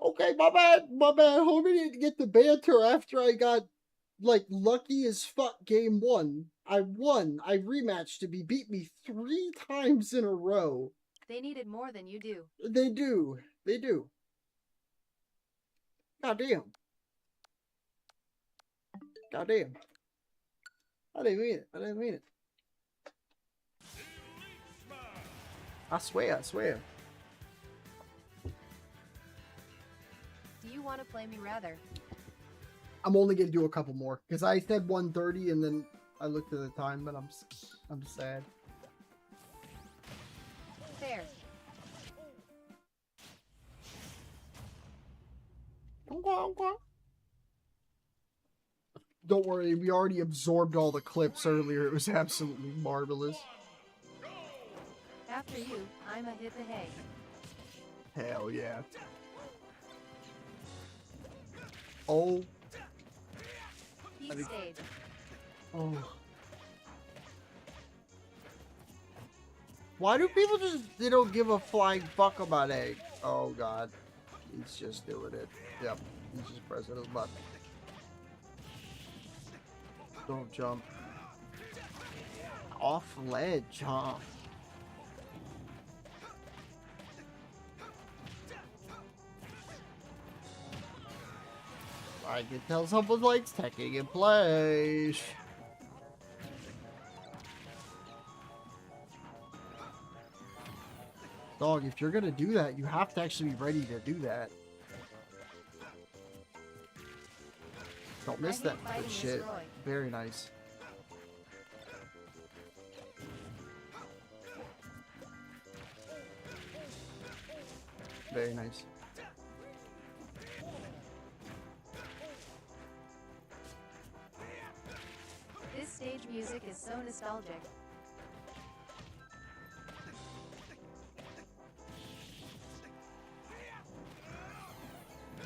Okay, my bad. My bad. Homie didn't get the banter after I got, like, lucky as fuck game one. I won. I rematched him. He beat me 3 times in a row. They needed more than you do. They do. They do. Goddamn. Goddamn. I didn't mean it. I didn't mean it. I swear. I swear. Do you want to play me rather? I'm only gonna do a couple more because I said 1:30 and then I looked at the time, but I'm sad. Fair. Okay. Don't worry, we already absorbed all the clips earlier. It was absolutely marvelous. After you, I'm a hit the hay. Hell yeah. Oh. He stayed. Oh. Why do people they don't give a flying fuck about egg? Oh god. He's just doing it. Yep. He's just pressing his button. Don't jump. Off ledge, huh? I can tell someone likes teching in place. Dog, if you're gonna do that, you have to actually be ready to do that. Don't miss that good shit. Very nice. Very nice. music is so nostalgic.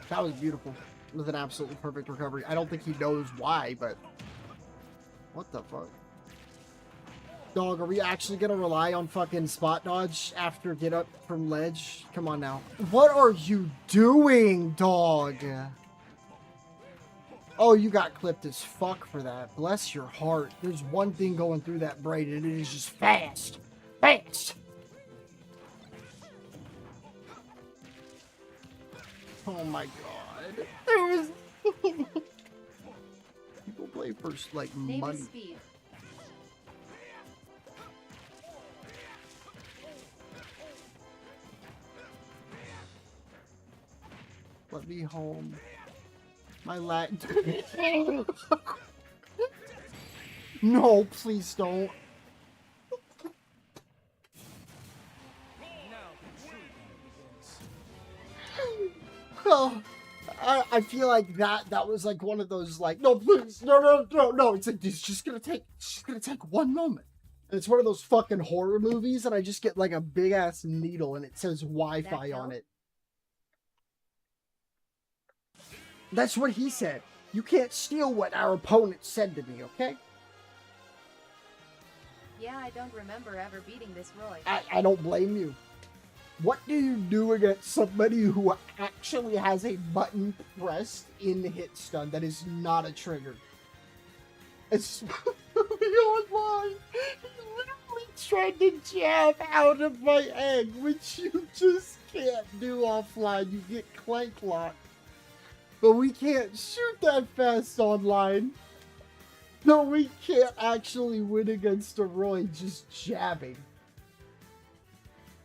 That was beautiful. It was an absolutely perfect recovery. I don't think he knows why, but... What the fuck? Dog, are we actually gonna rely on fucking spot dodge after get up from ledge? Come on now. What are you doing, dog? Oh, you got clipped as fuck for that. Bless your heart. There's one thing going through that brain, and it is just fast. Fast! Oh my god. There was... People play for, like, Name money. is speed. Let me home. My lat. No, please don't. Oh, I feel like that was like one of those like, no, please, no. It's like it's just gonna take one moment. And it's one of those fucking horror movies, and I just get like a big ass needle, and it says Wi-Fi on it. That's what he said. You can't steal what our opponent said to me, okay? Yeah, I don't remember ever beating this Roy. I don't blame you. What do you do against somebody who actually has a button pressed in hit stun that is not a trigger? It's online. He literally tried to jab out of my egg, which you just can't do offline. You get clank locked. But we can't shoot that fast online. No, we can't actually win against a Roy just jabbing.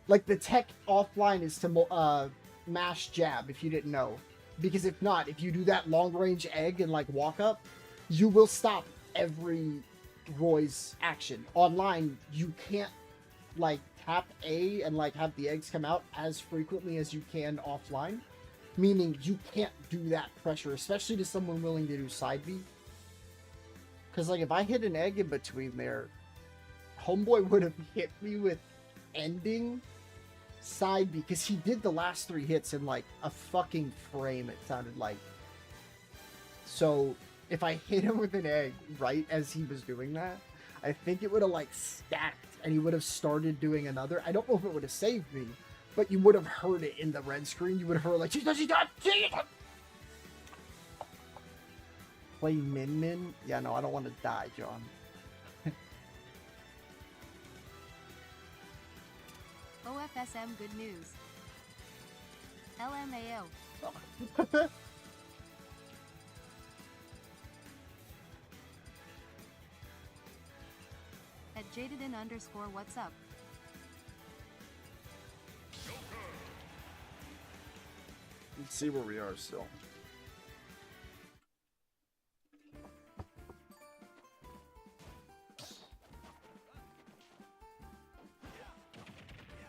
Like, the tech offline is to mash jab, if you didn't know. Because if not, if you do that long-range egg and, like, walk up, you will stop every Roy's action. Online, you can't, like, tap A and, like, have the eggs come out as frequently as you can offline. Meaning, you can't do that pressure, especially to someone willing to do side B. Because, like, if I hit an egg in between there, Homeboy would have hit me with ending side B, because he did the last 3 hits in like a fucking frame, it sounded like. So if I hit him with an egg right as he was doing that, I think it would have like stacked and he would have started doing another. I don't know if it would have saved me, but you would have heard it in the red screen. You would have heard like, she's done. Play Min. Yeah, no, I don't want to die, John. OFSM good news. LMAO. At Jadeden_, what's up? Let's see where we are still.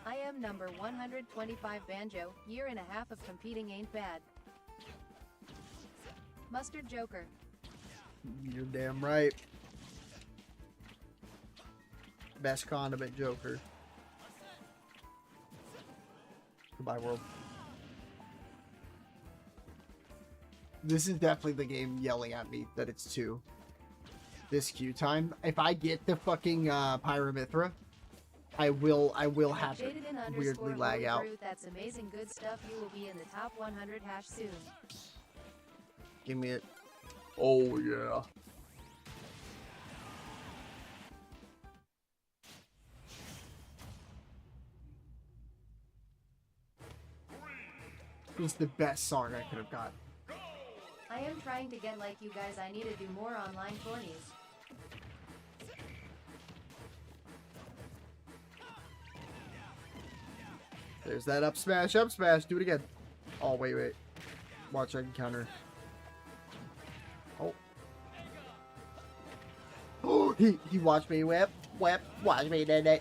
I am number 125 Banjo, year and a half of competing ain't bad. Mustard Joker. You're damn right. Best condiment Joker. Goodbye, world. This is definitely the game yelling at me that it's 2. This queue time. If I get the fucking Pyramithra, I will have it weirdly lag out. That's amazing good stuff. You will be in the top 100 hash soon. Give me it. Oh yeah. It was the best song I could have got. I am trying to get like you guys. I need to do more online tourneys. There's that up smash. Do it again. Oh, wait. Watch, I can counter. Oh. Oh, he watched me whip. Watch me, Daddy.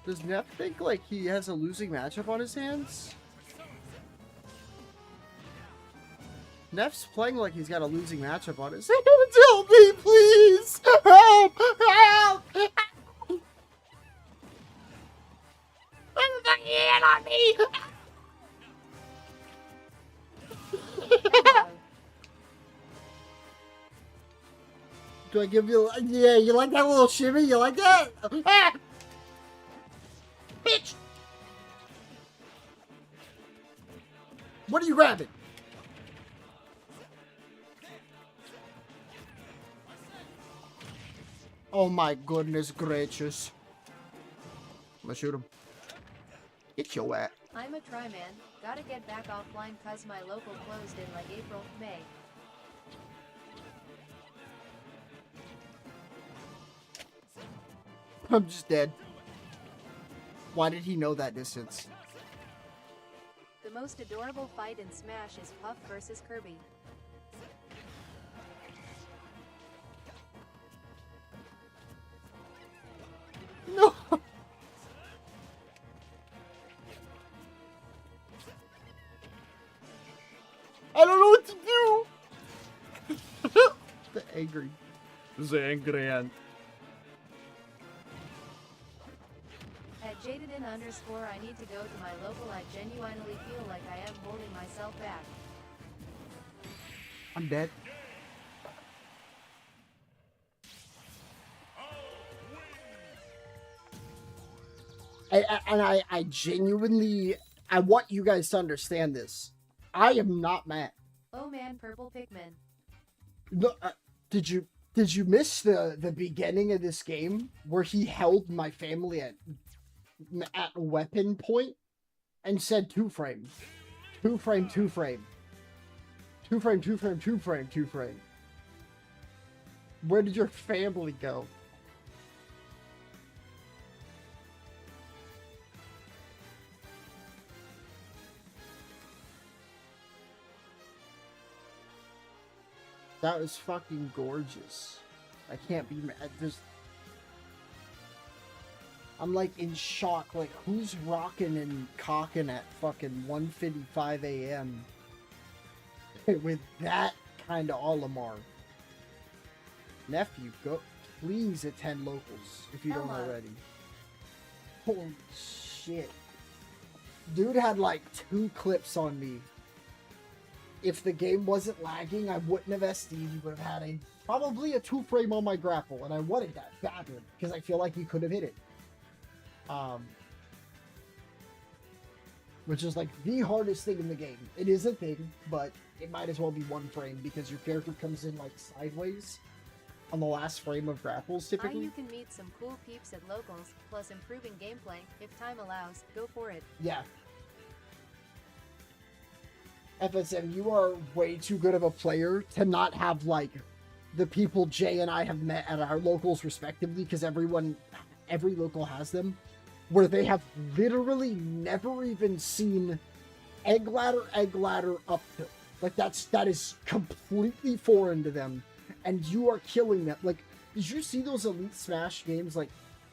Does Neff think like he has a losing matchup on his hands? Neff's playing like he's got a losing matchup on his hands. Help me, please! Help! Help! Everybody in on me! Do I give you... Yeah, you like that little shimmy? You like that? Ah! Bitch! What are you grabbing? Oh my goodness gracious. I'm gonna shoot him. Get your ass. I'm a try man. Gotta get back offline cause my local closed in like April, May. I'm just dead. Why did he know that distance? The most adorable fight in Smash is Puff versus Kirby. No! I don't know what to do! The angry. Zangrian. At Jadeden_, I need to go to my local. I genuinely feel like I am holding myself back. I'm dead. I genuinely, I want you guys to understand this. I am not mad. Oh man, purple Pikmin. No, did you miss the beginning of this game where he held my family at weapon point and said 2 frame, 2 frame, 2 frame, 2 frame, 2 frame, 2 frame, 2 frame. Where did your family go? That was fucking gorgeous. I can't be mad. I'm like in shock. Like, who's rocking and cocking at fucking 1:55 a.m. with that kind of Olimar? Nephew, go please attend locals if you don't already. Holy shit. Dude had like 2 clips on me. If the game wasn't lagging, I wouldn't have SD'd. He would have had probably a 2 frame on my grapple, and I wanted that badly because I feel like he could have hit it. Which is like the hardest thing in the game. It is a thing, but it might as well be 1 frame because your character comes in like sideways on the last frame of grapples typically. You can meet some cool peeps at locals, plus improving gameplay. If time allows, go for it. Yeah. FSM, you are way too good of a player to not have like the people Jay and I have met at our locals respectively, because every local has them, where they have literally never even seen egg ladder uphill. Like that is completely foreign to them, and you are killing them. Like, did you see those Elite Smash games like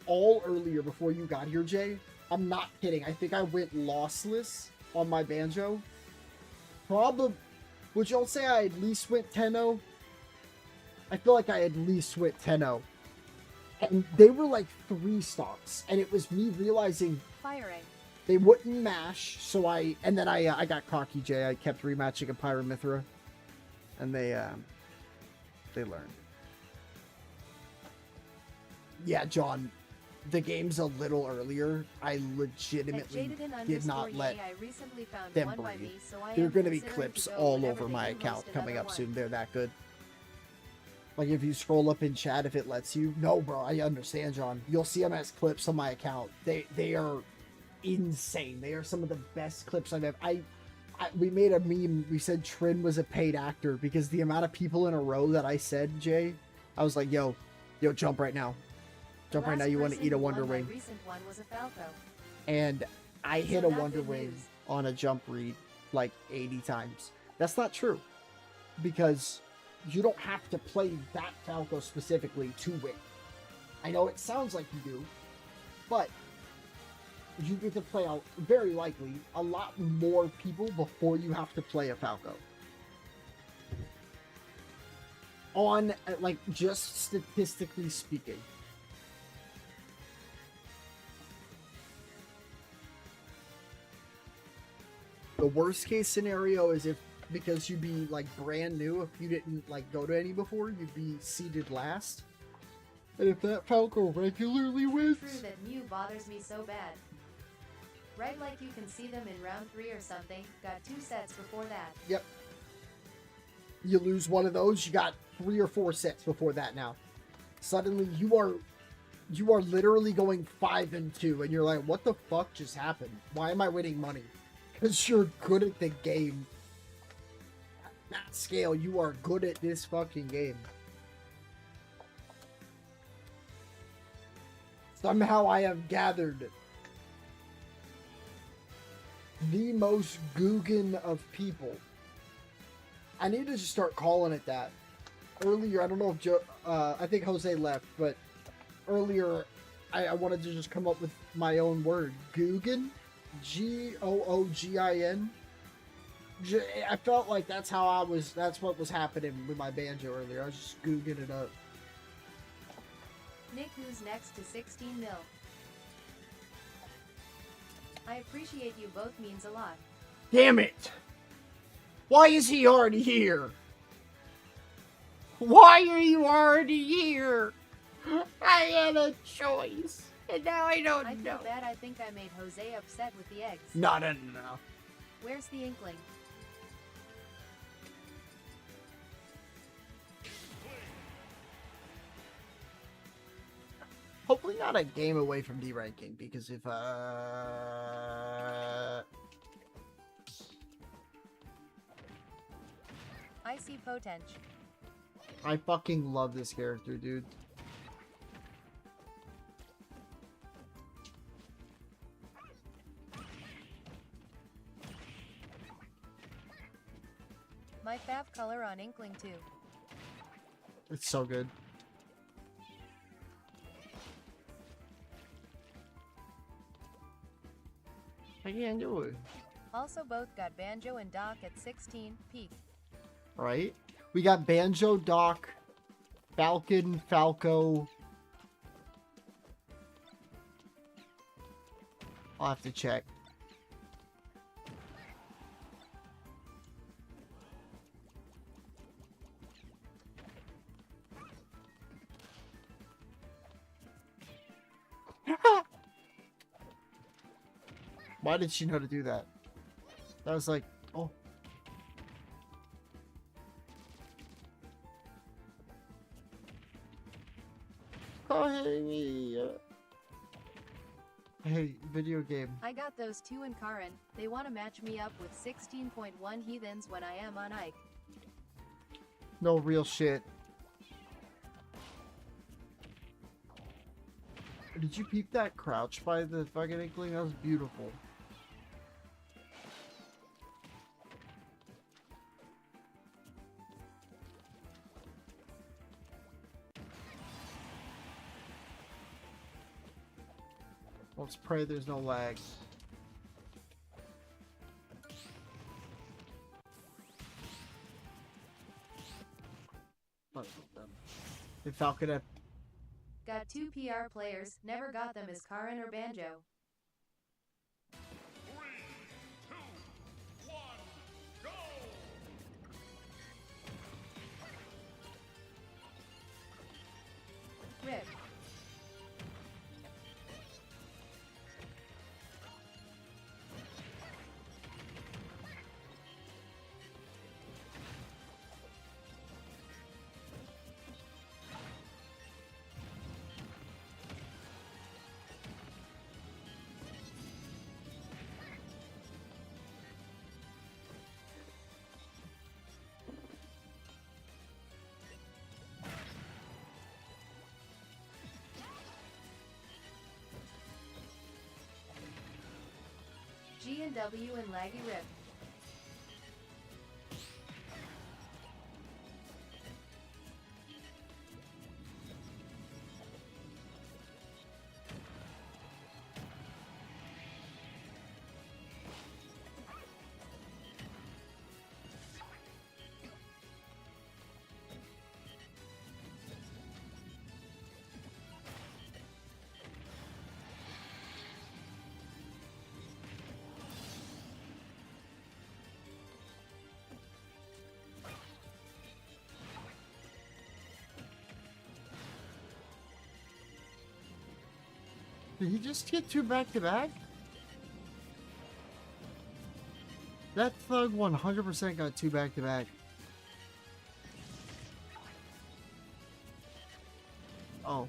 all earlier before you got here, Jay? I'm not kidding. I think I went lossless on my banjo. Probably, would y'all say I at least went 10-0? I feel like I at least went 10-0. And they were like 3 stocks, and it was me realizing Firing. They wouldn't mash, so I got cocky, Jay. I kept rematching a Pyramithra, and they learned. Yeah, John, the game's a little earlier. I legitimately did not let them breathe. There are going to be clips all over my account coming up soon. They're that good. Like, if you scroll up in chat, if it lets you. No, bro, I understand, John. You'll see them as clips on my account. They are insane. They are some of the best clips I've ever... we made a meme. We said Trin was a paid actor because the amount of people in a row that I said, Jay, I was like, yo, jump right now. Jump right now, you want to eat a Wonder Wing. And I hit a Wonder Wing on a jump read like 80 times. That's not true. Because you don't have to play that Falco specifically to win. I know it sounds like you do, but you get to play out very likely a lot more people before you have to play a Falco. On like just statistically speaking. The worst case scenario is if, because you'd be like brand new, if you didn't like go to any before, you'd be seated last. And if that Falco regularly wins, True that Mew bothers me so bad. Right, like you can see them in round 3 or something. Got 2 sets before that. yep. You lose one of those, you got 3 or 4 sets before that now. Suddenly you are literally going 5-2, and you're like, what the fuck just happened? Why am I winning money? Because you're good at the game. At that scale, you are good at this fucking game. Somehow I have gathered the most Guggen of people. I need to just start calling it that. Earlier, I don't know if I think Jose left, but earlier I wanted to just come up with my own word. Guggen? Googin. I felt like that's what was happening with my banjo earlier. I was just googing it up. Nick, who's next to 16 mil. I appreciate you both, means a lot. Damn it! Why is he already here? Why are you already here? I had a choice, and now I don't I know. feel bad. I think I made Jose upset with the eggs. No. Where's the inkling? Hopefully not a game away from D-ranking, because if I see potential. I fucking love this character, dude. My fav color on inkling too. It's so good. I can't do it. Also both got Banjo and Doc at 16, peak. Right? We got Banjo, Doc, Falcon, Falco. I'll have to check. Why did she know to do that? That was like, oh. Hey, video game. I got those 2 in Karin. They want to match me up with 16.1 heathens when I am on Ike. No real shit. Did you peep that crouch by the fucking inkling? That was beautiful. Let's pray there's no lag. Did Falcon have... Got 2 PR players, never got them as Karin or Banjo. Rip. G and W and Laggy Rip. Did he just get 2 back-to-back? That thug 100% got 2 back-to-back. Oh.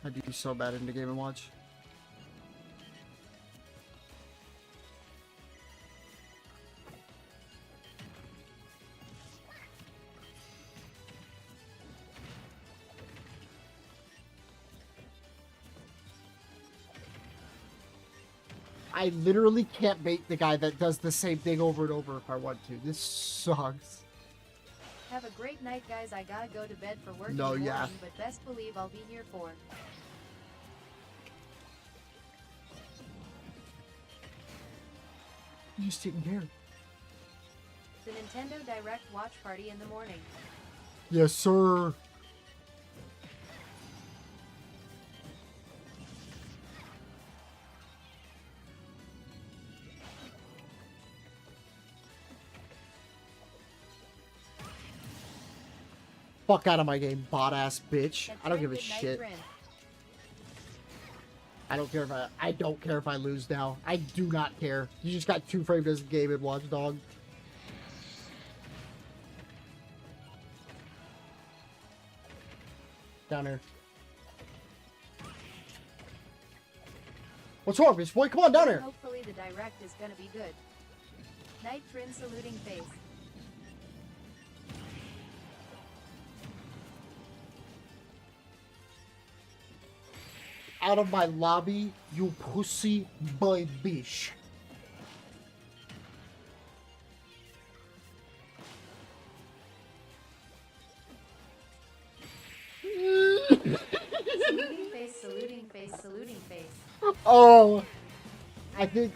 I do so bad in the Game & Watch. I literally can't bait the guy that does the same thing over and over if I want to. This sucks. Have a great night, guys. I gotta go to bed for work No, in the yeah. morning, but best believe I'll be here for. You just taking care. The Nintendo Direct watch party in the morning. Yes, sir. Fuck out of my game, bot ass bitch. I don't give a shit. I don't care if I don't care if I lose now. I do not care. You just got 2 framed as a game in Watch Dog. Down here. What's wrong, bitch boy? Come on down here. Hopefully the Direct is gonna be good. Night Trin saluting face. Out of my lobby, you pussy boy bitch. Saluting face, saluting face, saluting face. Oh, I think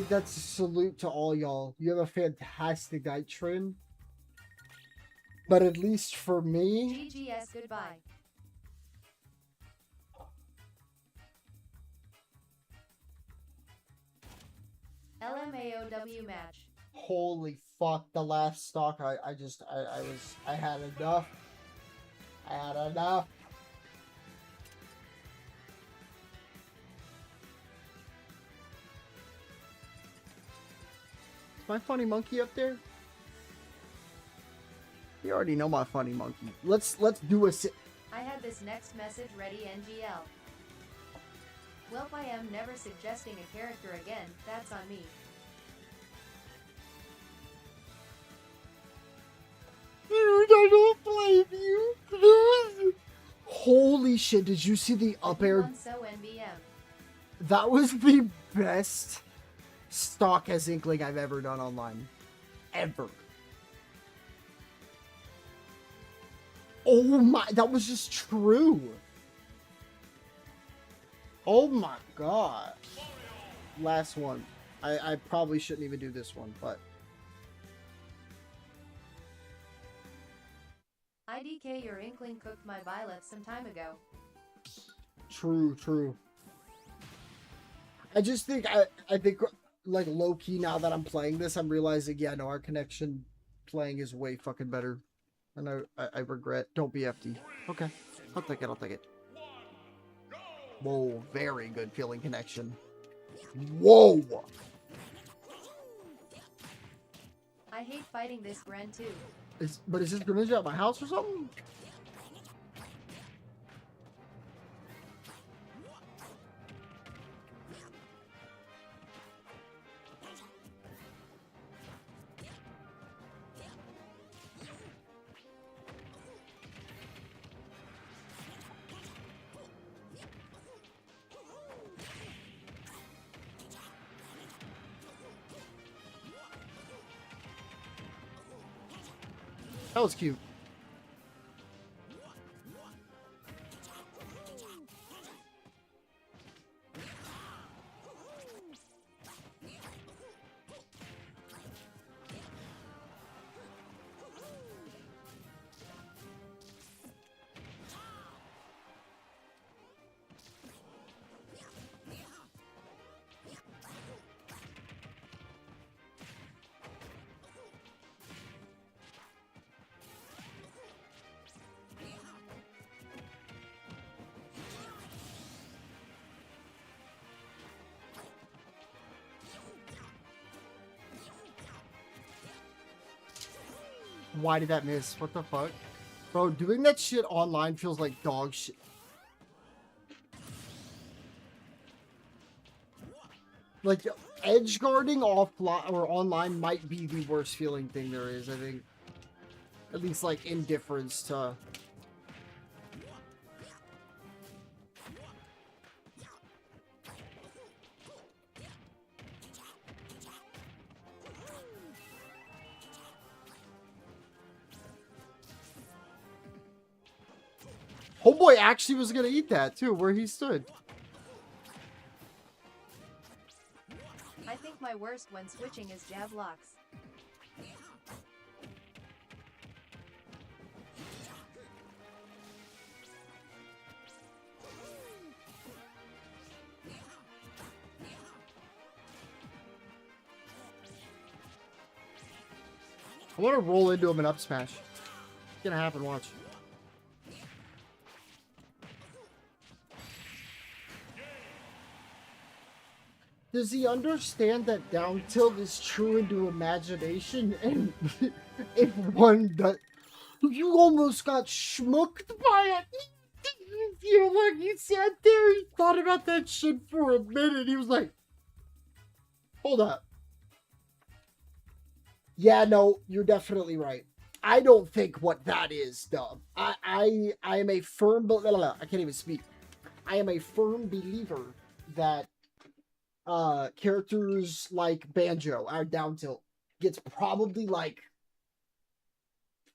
that's a salute to all y'all. You have a fantastic night, Trin. But at least for me, GGS goodbye. LMAOW match. holy fuck, the last stock I had enough. I had enough. Is my funny monkey up there? You already know my funny monkey. Let's do a sit. I had this next message ready, NGL. Well, I am never suggesting a character again, that's on me. Dude, I don't blame you. Dude. Holy shit, did you see the up air? So NBM. That was the best stock as Inkling I've ever done online. Ever. Oh my, that was just true. Oh my god. Last one. I probably shouldn't even do this one, but IDK, your Inkling cooked my byleth some time ago. true. I just think, I think, like, low-key, now that I'm playing this, I'm realizing, yeah, no, our connection playing is way fucking better. And I regret. Don't be FD. Okay. I'll take it. Whoa, very good feeling connection. Whoa! I hate fighting this Gren too. But is this Greninja at my house or something? That was cute. Why did that miss? What the fuck? Bro, doing that shit online feels like dog shit. Like, edge guarding offline or online might be the worst feeling thing there is, I think. At least, like, indifference to... Homeboy actually was gonna eat that, too, where he stood. I think my worst when switching is jab locks. I want to roll into him and up smash. It's gonna happen, watch. Does he understand that down tilt is true into imagination? And if one does... You almost got schmucked by it! You know, like, he sat there, he thought about that shit for a minute, he was like... Hold up. Yeah, no, you're definitely right. I don't think what that is, though. I am a firm... I can't even speak. I am a firm believer that characters like Banjo, our down tilt, gets probably like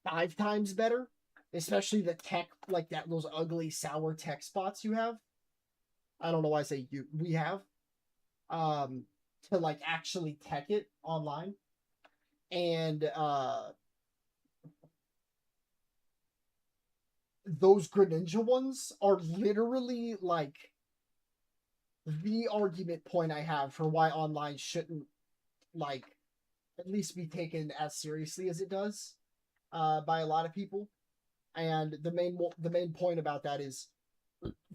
5 times better, especially the tech, like that, those ugly sour tech spots you have. I don't know why I say you, we have, to like actually tech it online. And those Greninja ones are literally like the argument point I have for why online shouldn't, like, at least be taken as seriously as it does by a lot of people. And the main point about that is,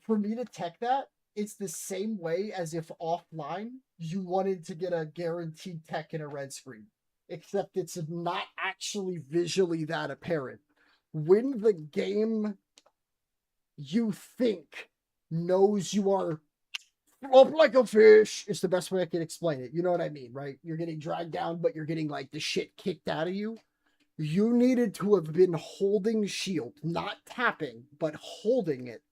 for me to tech that, it's the same way as if offline you wanted to get a guaranteed tech in a red screen, except it's not actually visually that apparent. When the game you think knows you are up like a fish, it's the best way I can explain it. You know what I mean, right? You're getting dragged down, but you're getting like the shit kicked out of you. You needed to have been holding shield, not tapping, but holding it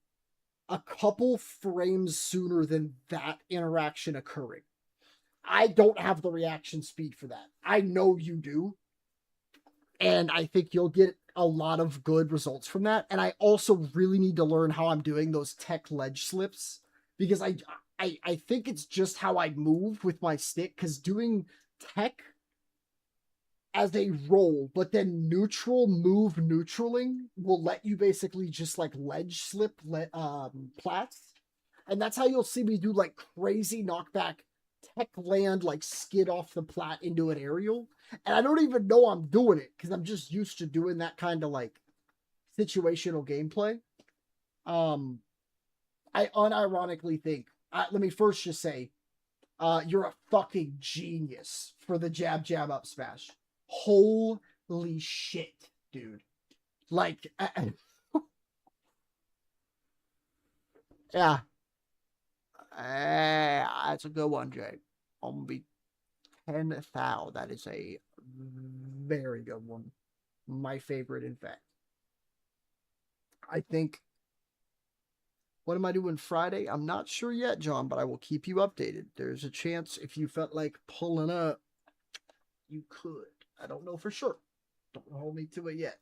a couple frames sooner than that interaction occurring. I don't have the reaction speed for that. I know you do. And I think you'll get a lot of good results from that. And I also really need to learn how I'm doing those tech ledge slips, because I think it's just how I move with my stick, because doing tech as a roll, but then neutral move neutraling will let you basically just like ledge slip plats. And that's how you'll see me do like crazy knockback tech land, like skid off the plat into an aerial. And I don't even know I'm doing it because I'm just used to doing that kind of like situational gameplay. I unironically think, let me first just say, you're a fucking genius for the jab up smash. Holy shit, dude. Like, yeah. That's a good one, Jay. I'm gonna be 10,000. That is a very good one. My favorite, in fact. I think. What am I doing Friday? I'm not sure yet, John, but I will keep you updated. There's a chance if you felt like pulling up, you could. I don't know for sure. Don't hold me to it yet.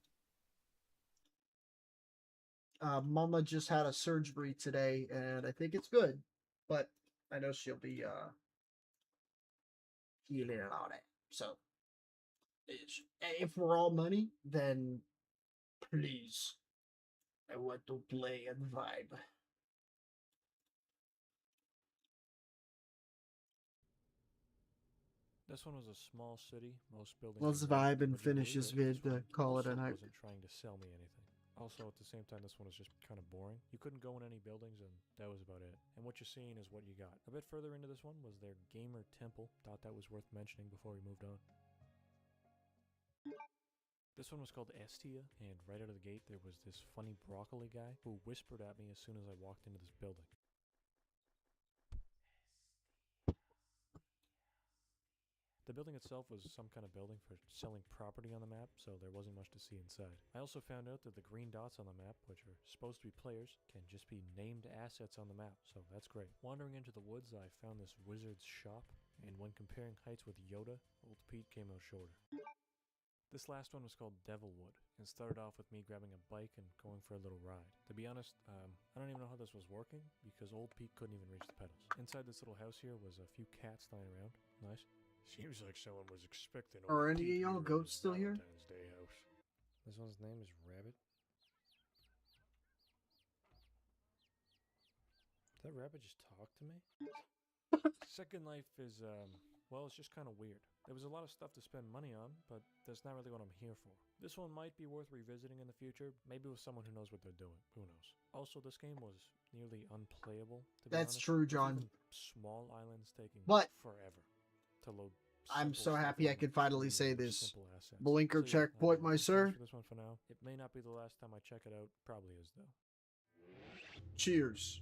Mama just had a surgery today, and I think it's good. But I know she'll be healing and all that. So, if we're all money, then please, I want to play and vibe. This one was a small city. Most buildings. Let's are white, vibe and but you finish believe this it, vid to call it a also night. wasn't trying to sell me anything. Also, at the same time, this one was just kind of boring. You couldn't go in any buildings, and that was about it. And what you're seeing is what you got. A bit further into this one was their gamer temple. Thought that was worth mentioning before we moved on. This one was called Estia, and right out of the gate there was this funny broccoli guy who whispered at me as soon as I walked into this building. The building itself was some kind of building for selling property on the map, so there wasn't much to see inside. I also found out that the green dots on the map, which are supposed to be players, can just be named assets on the map, so that's great. Wandering into the woods, I found this wizard's shop, and when comparing heights with Yoda, old Pete came out shorter. This last one was called Devilwood, and started off with me grabbing a bike and going for a little ride. To be honest, I don't even know how this was working, because old Pete couldn't even reach the pedals. Inside this little house here was a few cats lying around. Nice. Seems like someone was expecting old Are any Pete of y'all here in goats his still here? Valentine's Day house. This one's name is Rabbit. Did that rabbit just talk to me? Second Life is, well, it's just kind of weird. There was a lot of stuff to spend money on, but that's not really what I'm here for. This one might be worth revisiting in the future, maybe with someone who knows what they're doing. Who knows? Also, this game was nearly unplayable, to be honest. That's true, John. With even small islands taking But forever to load. I'm simple so stuff happy I on could finally really, say really this. simple assets. Blinker So yeah, checkpoint, my thanks sir. for this one for now. It may not be the last time I check it out. Probably is, though. Cheers.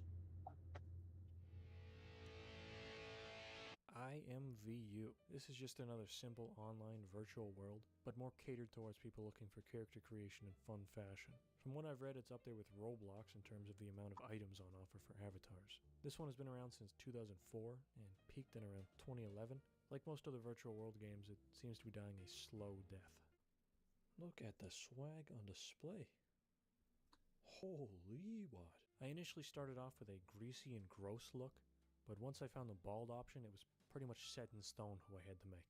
IMVU. This is just another simple online virtual world, but more catered towards people looking for character creation in fun fashion. From what I've read, it's up there with Roblox in terms of the amount of items on offer for avatars. This one has been around since 2004 and peaked in around 2011. Like most other virtual world games, it seems to be dying a slow death. Look at the swag on display. Holy what? I initially started off with a greasy and gross look, but once I found the bald option, it was pretty much set in stone who I had to make.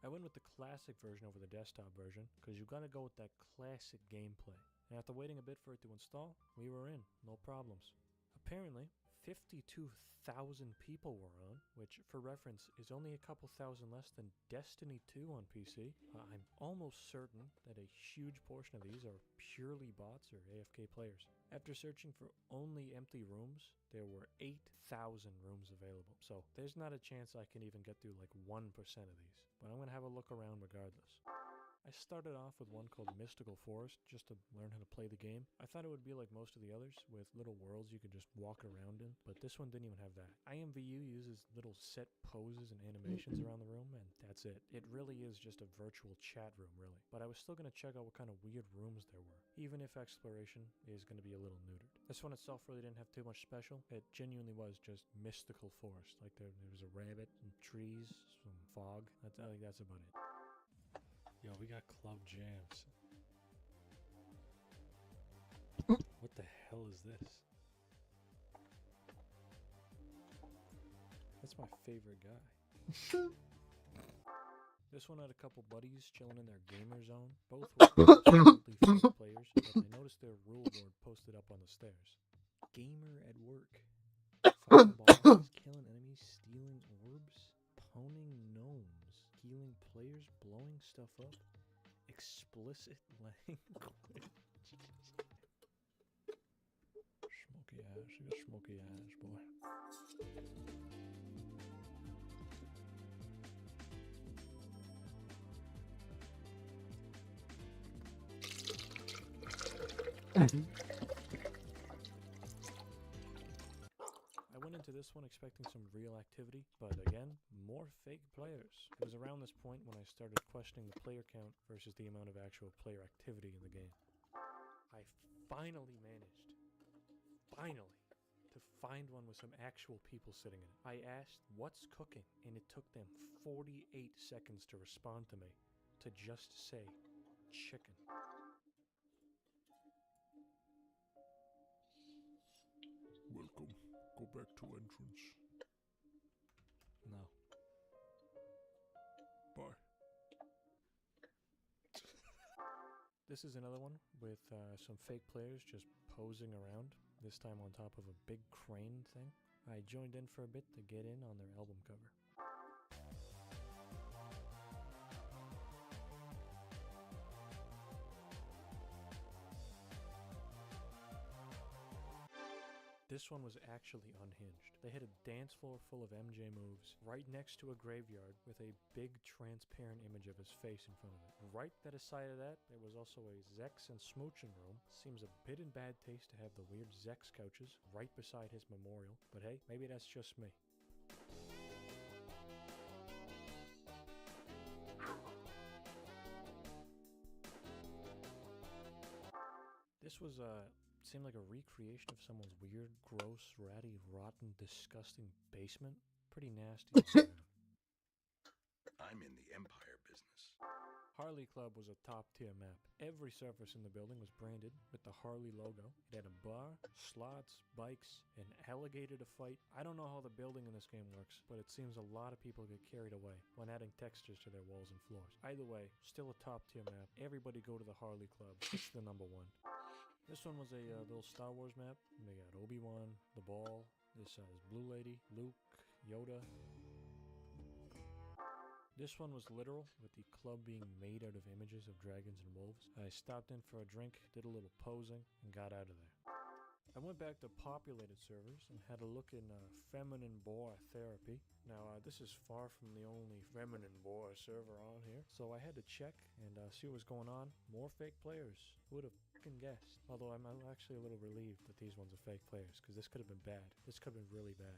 I went with the classic version over the desktop version, because you gotta go with that classic gameplay. And after waiting a bit for it to install, we were in, no problems. Apparently, 52,000 people were on, which, for reference, is only a couple thousand less than Destiny 2 on PC. I'm almost certain that a huge portion of these are purely bots or AFK players. After searching for only empty rooms, there were 8,000 rooms available. So there's not a chance I can even get through like 1% of these, but I'm going to have a look around regardless. I started off with one called Mystical Forest, just to learn how to play the game. I thought it would be like most of the others, with little worlds you could just walk around in, but this one didn't even have that. IMVU uses little set poses and animations around the room, and that's it. It really is just a virtual chat room, really. But I was still going to check out what kind of weird rooms there were, even if exploration is going to be a little neutered. This one itself really didn't have too much special. It genuinely was just Mystical Forest. Like there was a rabbit, some trees, some fog. I think that's about it. Yo, we got club jams. What the hell is this? That's my favorite guy. This one had a couple buddies chilling in their gamer zone. Both were absolutely fake players, but I noticed their rule board posted up on the stairs. Gamer at work. Fighting bosses, killing enemies, stealing orbs, poning gnomes, healing players, blowing stuff up. Explicit language. Smoky eyes. You got smoky eyes, boy. I went into this one expecting some real activity, but again, more fake players. It was around this point when I started questioning the player count versus the amount of actual player activity in the game. I finally managed, to find one with some actual people sitting in it. I asked, "What's cooking?" and it took them 48 seconds to respond to me, to just say, "Chicken." Welcome. Go back to entrance. No. Bye. This is another one with some fake players just posing around, this time on top of a big crane thing. I joined in for a bit to get in on their album cover. This one was actually unhinged. They had a dance floor full of MJ moves right next to a graveyard with a big transparent image of his face in front of it. Right at the side of that, there was also a Zex and Smooching room. Seems a bit in bad taste to have the weird Zex couches right beside his memorial, but hey, maybe that's just me. This was seemed like a recreation of someone's weird, gross, ratty, rotten, disgusting basement. Pretty nasty. I'm in the Empire business. Harley Club was a top-tier map. Every surface in the building was branded with the Harley logo. It had a bar, slots, bikes, an alligator to fight. I don't know how the building in this game works, but it seems a lot of people get carried away when adding textures to their walls and floors. Either way, still a top-tier map. Everybody go to the Harley Club. It's the number one. This one was a little Star Wars map. They got Obi-Wan, the Ball, this is Blue Lady, Luke, Yoda. This one was literal, with the club being made out of images of dragons and wolves. I stopped in for a drink, did a little posing, and got out of there. I went back to populated servers and had a look in feminine boar therapy. Now, this is far from the only feminine boar server on here, so I had to check and see what was going on. More fake players. Who would have fucking guessed? Although I'm actually a little relieved that these ones are fake players, because this could have been bad. This could have been really bad.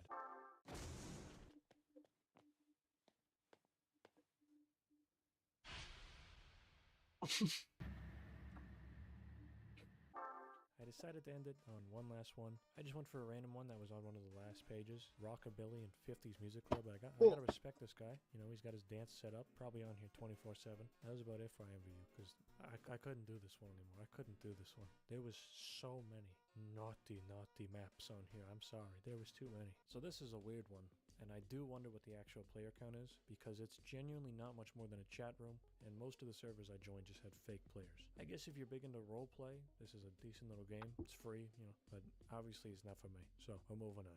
I decided to end it on one last one. I just went for a random one that was on one of the last pages. Rockabilly and 50s Music Club. I gotta respect this guy. You know, he's got his dance set up. Probably on here 24/7. That was about it for IMVU, because I couldn't do this one anymore. I couldn't do this one. There was so many naughty maps on here. I'm sorry. There was too many. So this is a weird one. And I do wonder what the actual player count is, because it's genuinely not much more than a chat room, and most of the servers I joined just had fake players. I guess if you're big into roleplay, this is a decent little game. It's free, you know, but obviously it's not for me. So we're moving on.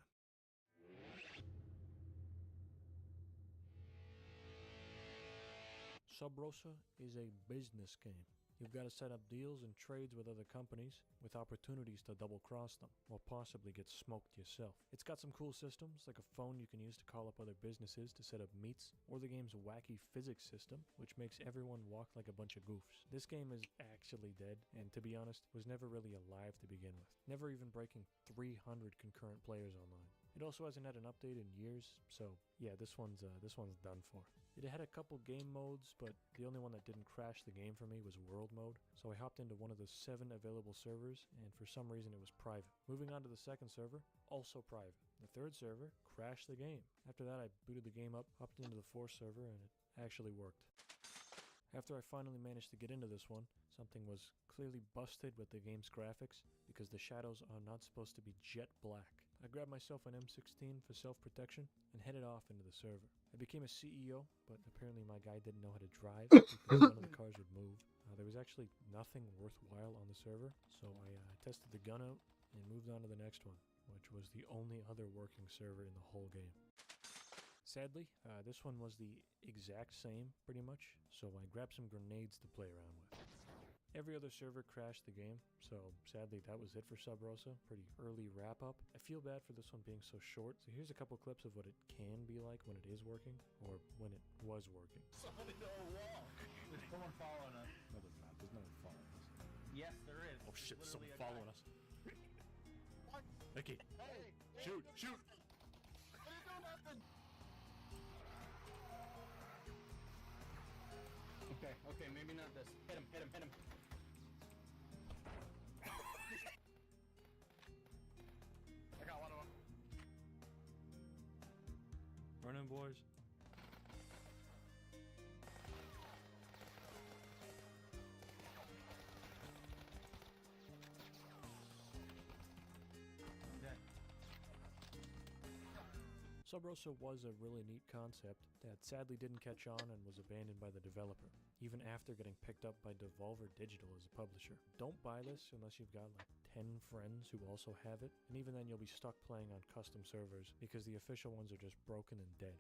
Sub Rosa is a business game. You've got to set up deals and trades with other companies with opportunities to double cross them or possibly get smoked yourself. It's got some cool systems like a phone you can use to call up other businesses to set up meets, or the game's wacky physics system which makes everyone walk like a bunch of goofs. This game is actually dead, and to be honest, was never really alive to begin with. Never even breaking 300 concurrent players online. It also hasn't had an update in years, so yeah, this one's done for. It had a couple game modes, but the only one that didn't crash the game for me was World Mode, so I hopped into one of the 7 available servers, and for some reason it was private. Moving on to the second server, also private. The third server crashed the game. After that, I booted the game up, hopped into the fourth server, and it actually worked. After I finally managed to get into this one, something was clearly busted with the game's graphics, because the shadows are not supposed to be jet black. I grabbed myself an M16 for self-protection and headed off into the server. I became a CEO, but apparently my guy didn't know how to drive because none of the cars would move. There was actually nothing worthwhile on the server, so I tested the gun out and moved on to the next one, which was the only other working server in the whole game. Sadly, this one was the exact same, pretty much, so I grabbed some grenades to play around with. Every other server crashed the game, so sadly that was it for Sub Rosa. Pretty early wrap-up. I feel bad for this one being so short, so here's a couple clips of what it can be like when it is working, or when it was working. Somebody don't walk. There's someone following us. No, there's not. There's no one following us. Yes, there is. Oh shit, There's someone literally a following guy. us. What? Mickey, Hey, shoot, shoot! I didn't do nothing. Okay, maybe not this. Hit him. I got one of them. Run in, boys. I'm dead. Sub Rosa was a really neat concept that sadly didn't catch on and was abandoned by the developer, even after getting picked up by Devolver Digital as a publisher. Don't buy this unless you've got like 10 friends who also have it, and even then you'll be stuck playing on custom servers because the official ones are just broken and dead.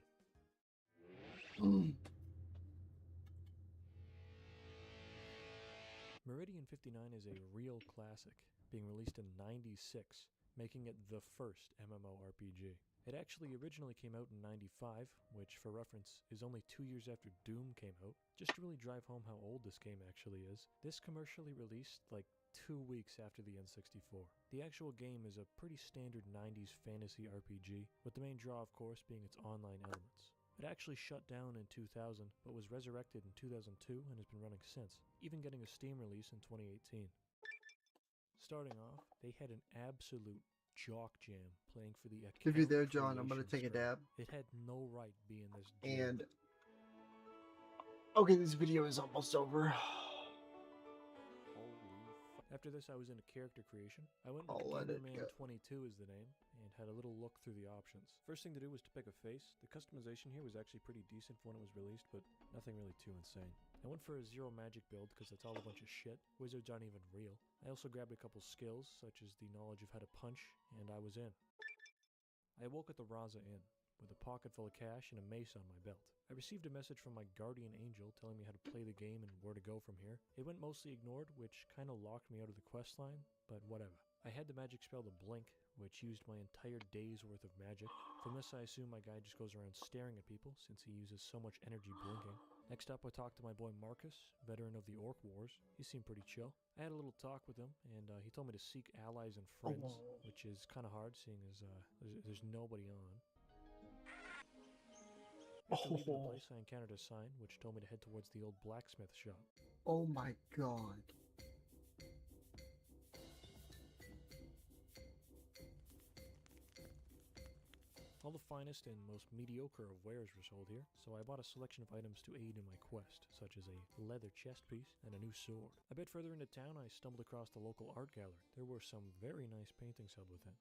Meridian 59 is a real classic, being released in '96, making it the first MMORPG. It actually originally came out in '95, which for reference is only 2 years after Doom came out. Just to really drive home how old this game actually is, this commercially released like 2 weeks after the N64. The actual game is a pretty standard 90s fantasy RPG, with the main draw of course being its online elements. It actually shut down in 2000, but was resurrected in 2002 and has been running since, even getting a Steam release in 2018. Starting off, they had an absolute jock jam playing for the account If you're there, John, I'm gonna take a creation dab. strat. It had no right being this jam. And okay, this video is almost over. After this, I was into character creation. I went I'll with let it Gamerman go. 22 is the name, and had a little look through the options. First thing to do was to pick a face. The customization here was actually pretty decent for when it was released, but nothing really too insane. I went for a zero magic build because that's all a bunch of shit. Wizards aren't even real. I also grabbed a couple skills, such as the knowledge of how to punch, and I was in. I awoke at the Raza Inn, with a pocket full of cash and a mace on my belt. I received a message from my guardian angel telling me how to play the game and where to go from here. It went mostly ignored, which kinda locked me out of the quest line, but whatever. I had the magic spell to blink, which used my entire day's worth of magic. From this I assume my guy just goes around staring at people, since he uses so much energy blinking. Next up I talked to my boy Marcus, veteran of the Orc Wars. He seemed pretty chill. I had a little talk with him, and he told me to seek allies and friends, which is kinda hard seeing as there's nobody on. After leaving the place, I encountered a sign which told me to head towards the old blacksmith shop. Oh my god. All the finest and most mediocre of wares were sold here, so I bought a selection of items to aid in my quest, such as a leather chest piece and a new sword. A bit further into town, I stumbled across the local art gallery. There were some very nice paintings held within.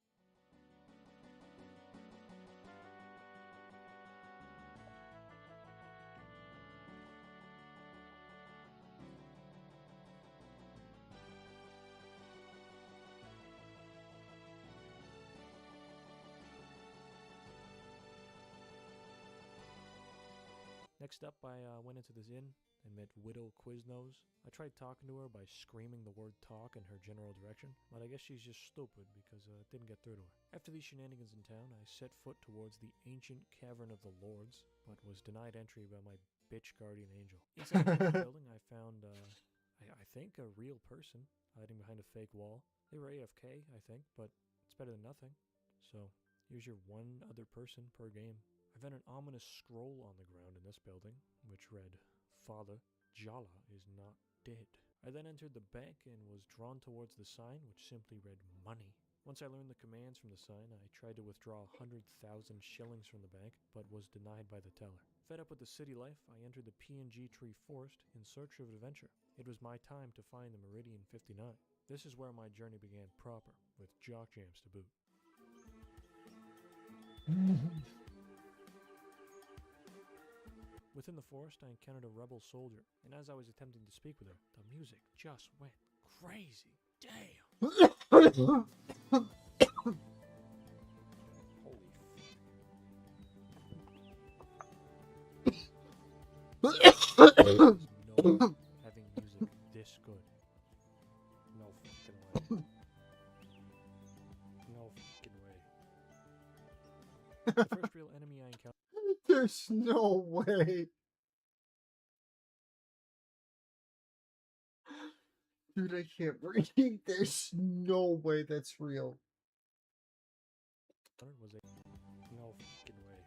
Next up, I went into this inn and met Widow Quiznos. I tried talking to her by screaming the word talk in her general direction, but I guess she's just stupid because it didn't get through to her. After these shenanigans in town, I set foot towards the ancient Cavern of the Lords, but was denied entry by my bitch guardian angel. Inside the building, I found, I think, a real person hiding behind a fake wall. They were AFK, I think, but it's better than nothing. So, here's your one other person per game. I found an ominous scroll on the ground in this building, which read, "Father, Jala is not dead." I then entered the bank and was drawn towards the sign, which simply read, "Money." Once I learned the commands from the sign, I tried to withdraw 100,000 shillings from the bank, but was denied by the teller. Fed up with the city life, I entered the PNG Tree Forest in search of adventure. It was my time to find the Meridian 59. This is where my journey began proper, with jock jams to boot. Within the forest, I encountered a rebel soldier, and as I was attempting to speak with her, the music just went crazy. Damn! No having music this good. No fucking way. No fucking way. The first real enemy I encountered. There's no way. Dude, I can't breathe. There's no way that's real. Was a no fucking way.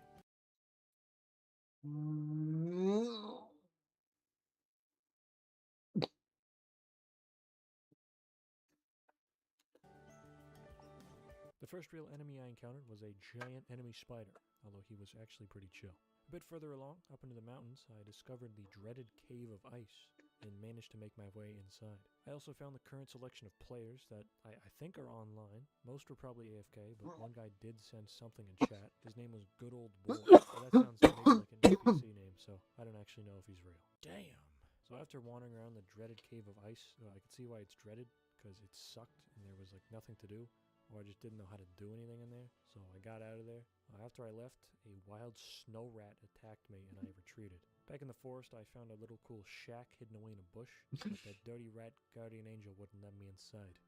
The first real enemy I encountered was a giant enemy spider, although he was actually pretty chill. A bit further along, up into the mountains, I discovered the dreaded Cave of Ice, and managed to make my way inside. I also found the current selection of players that I think are online. Most were probably AFK, but one guy did send something in chat. His name was Good Old Boy. Well, that sounds maybe like an NPC name, so I don't actually know if he's real. Damn! So after wandering around the dreaded Cave of Ice, I could see why it's dreaded, because it sucked and there was like nothing to do. Or I just didn't know how to do anything in there, so I got out of there. After I left, a wild snow rat attacked me and I retreated. Back in the forest, I found a little cool shack hidden away in a bush, but that dirty rat guardian angel wouldn't let me inside.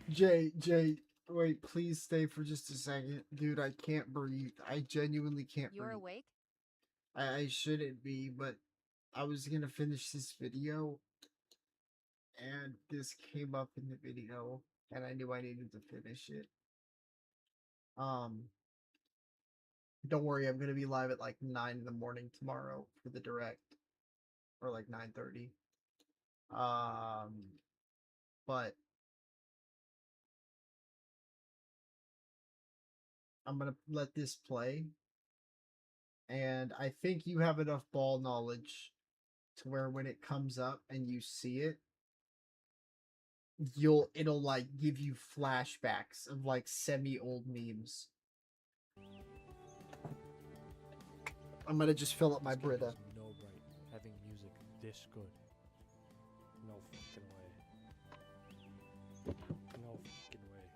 Jay, wait, please stay for just a second. Dude, I can't breathe. I genuinely can't You're breathe. awake? I shouldn't be, but I was gonna finish this video, and this came up in the video, and I knew I needed to finish it. Don't worry, I'm gonna be live at like 9 in the morning tomorrow for the direct, or like 9:30. But I'm gonna let this play, and I think you have enough ball knowledge to where when it comes up and you see it, it'll like give you flashbacks of like semi old memes. I'm gonna just fill up my Brita. No right having music this good. No fucking way. No fucking way.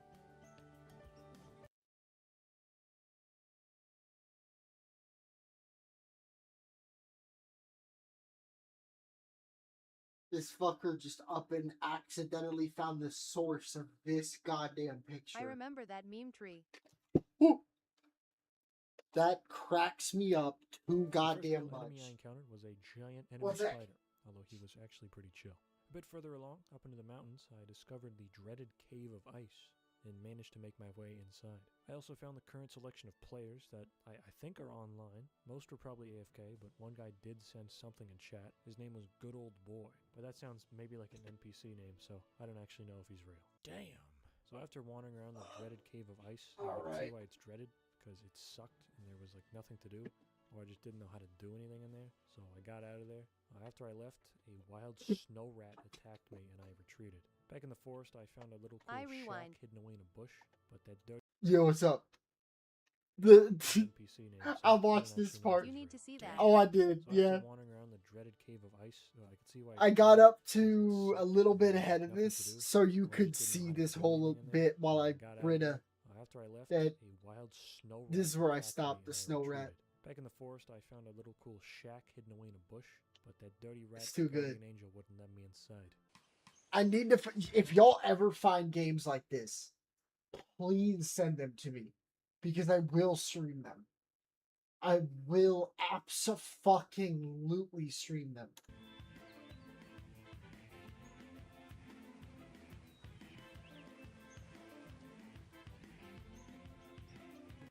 This fucker just up and accidentally found the source of this goddamn picture. I remember that meme tree. That cracks me up too goddamn The first real enemy I much. encountered was a giant enemy What's that? spider, although he was actually pretty chill. A bit further along, up into the mountains, I discovered the dreaded Cave of Ice and managed to make my way inside. I also found the current selection of players that I think are online. Most were probably AFK, but one guy did send something in chat. His name was Good Old Boy, but that sounds maybe like an NPC name, so I don't actually know if he's real. Damn! So after wandering around the dreaded Cave of Ice, I could see why it's dreaded, because it sucked and there was like nothing to do, or I just didn't know how to do anything in there, so I got out of there. After I left, a wild snow rat attacked me and I retreated. Back in the forest, I found a little cool shack hidden away in a bush, but that dirty Yo, what's up? The NPC name. I watched this part. You need to see that. Oh, I did. So Yeah. after wandering around the dreaded Cave of Ice, I could see why I got up to a little bit ahead of this, so you could see this whole bit while I Brita. After I left, That a wild snow rat this is where I attacked me stopped the and I snow rat. retreated. Back in the forest, I found a little cool shack hidden away in a bush, but that dirty rat It's too good. guardian angel wouldn't let me inside. I need to. If y'all ever find games like this, please send them to me, because I will stream them. I will abso-fucking-lutely stream them.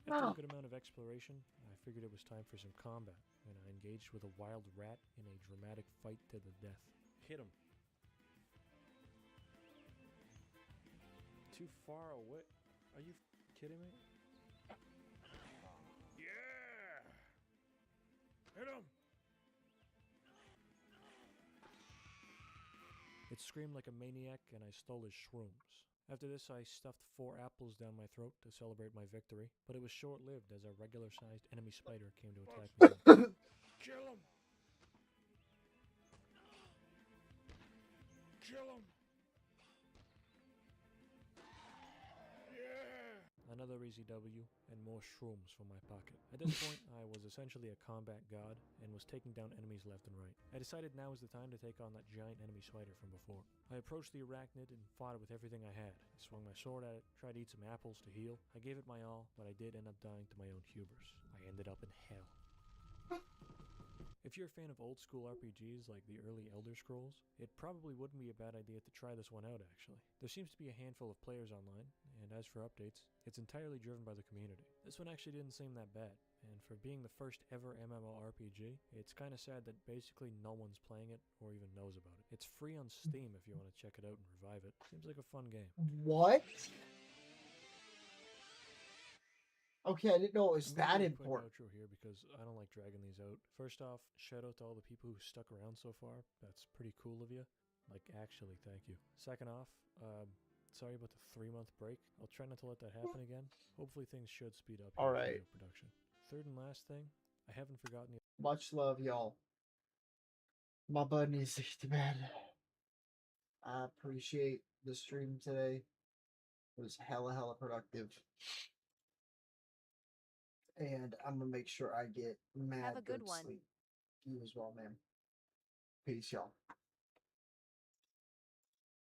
After a good amount of exploration, I figured it was time for some combat, and I engaged with a wild rat in a dramatic fight to the death. Hit him. Too far away? Are you kidding me? Yeah! Hit him! It screamed like a maniac, and I stole his shrooms. After this, I stuffed 4 apples down my throat to celebrate my victory, but it was short-lived as a regular-sized enemy spider came to attack me. Kill him! Kill him! Yeah! Another easy W, and more shrooms from my pocket. At this point, I was essentially a combat god, and was taking down enemies left and right. I decided now was the time to take on that giant enemy spider from before. I approached the arachnid and fought it with everything I had. I swung my sword at it, tried to eat some apples to heal. I gave it my all, but I did end up dying to my own hubris. I ended up in hell. If you're a fan of old school RPGs like the early Elder Scrolls, it probably wouldn't be a bad idea to try this one out actually. There seems to be a handful of players online, and as for updates, it's entirely driven by the community. This one actually didn't seem that bad, and for being the first ever MMORPG, it's kinda sad that basically no one's playing it or even knows about it. It's free on Steam if you want to check it out and revive it. Seems like a fun game. What? Okay, I didn't know it was I'm gonna that do a quick important. outro here because I don't like dragging these out. First off, shout out to all the people who stuck around so far. That's pretty cool of you. Like, actually, thank you. Second off, sorry about the 3-month break. I'll try not to let that happen again. Hopefully things should speed up All in right. video production. Third and last thing, I haven't forgotten you. Much love, y'all. My bud needs to get to bed. I appreciate the stream today. It was hella productive. And I'm gonna make sure I get mad Have a good good one. sleep. You as well, man. Peace, y'all.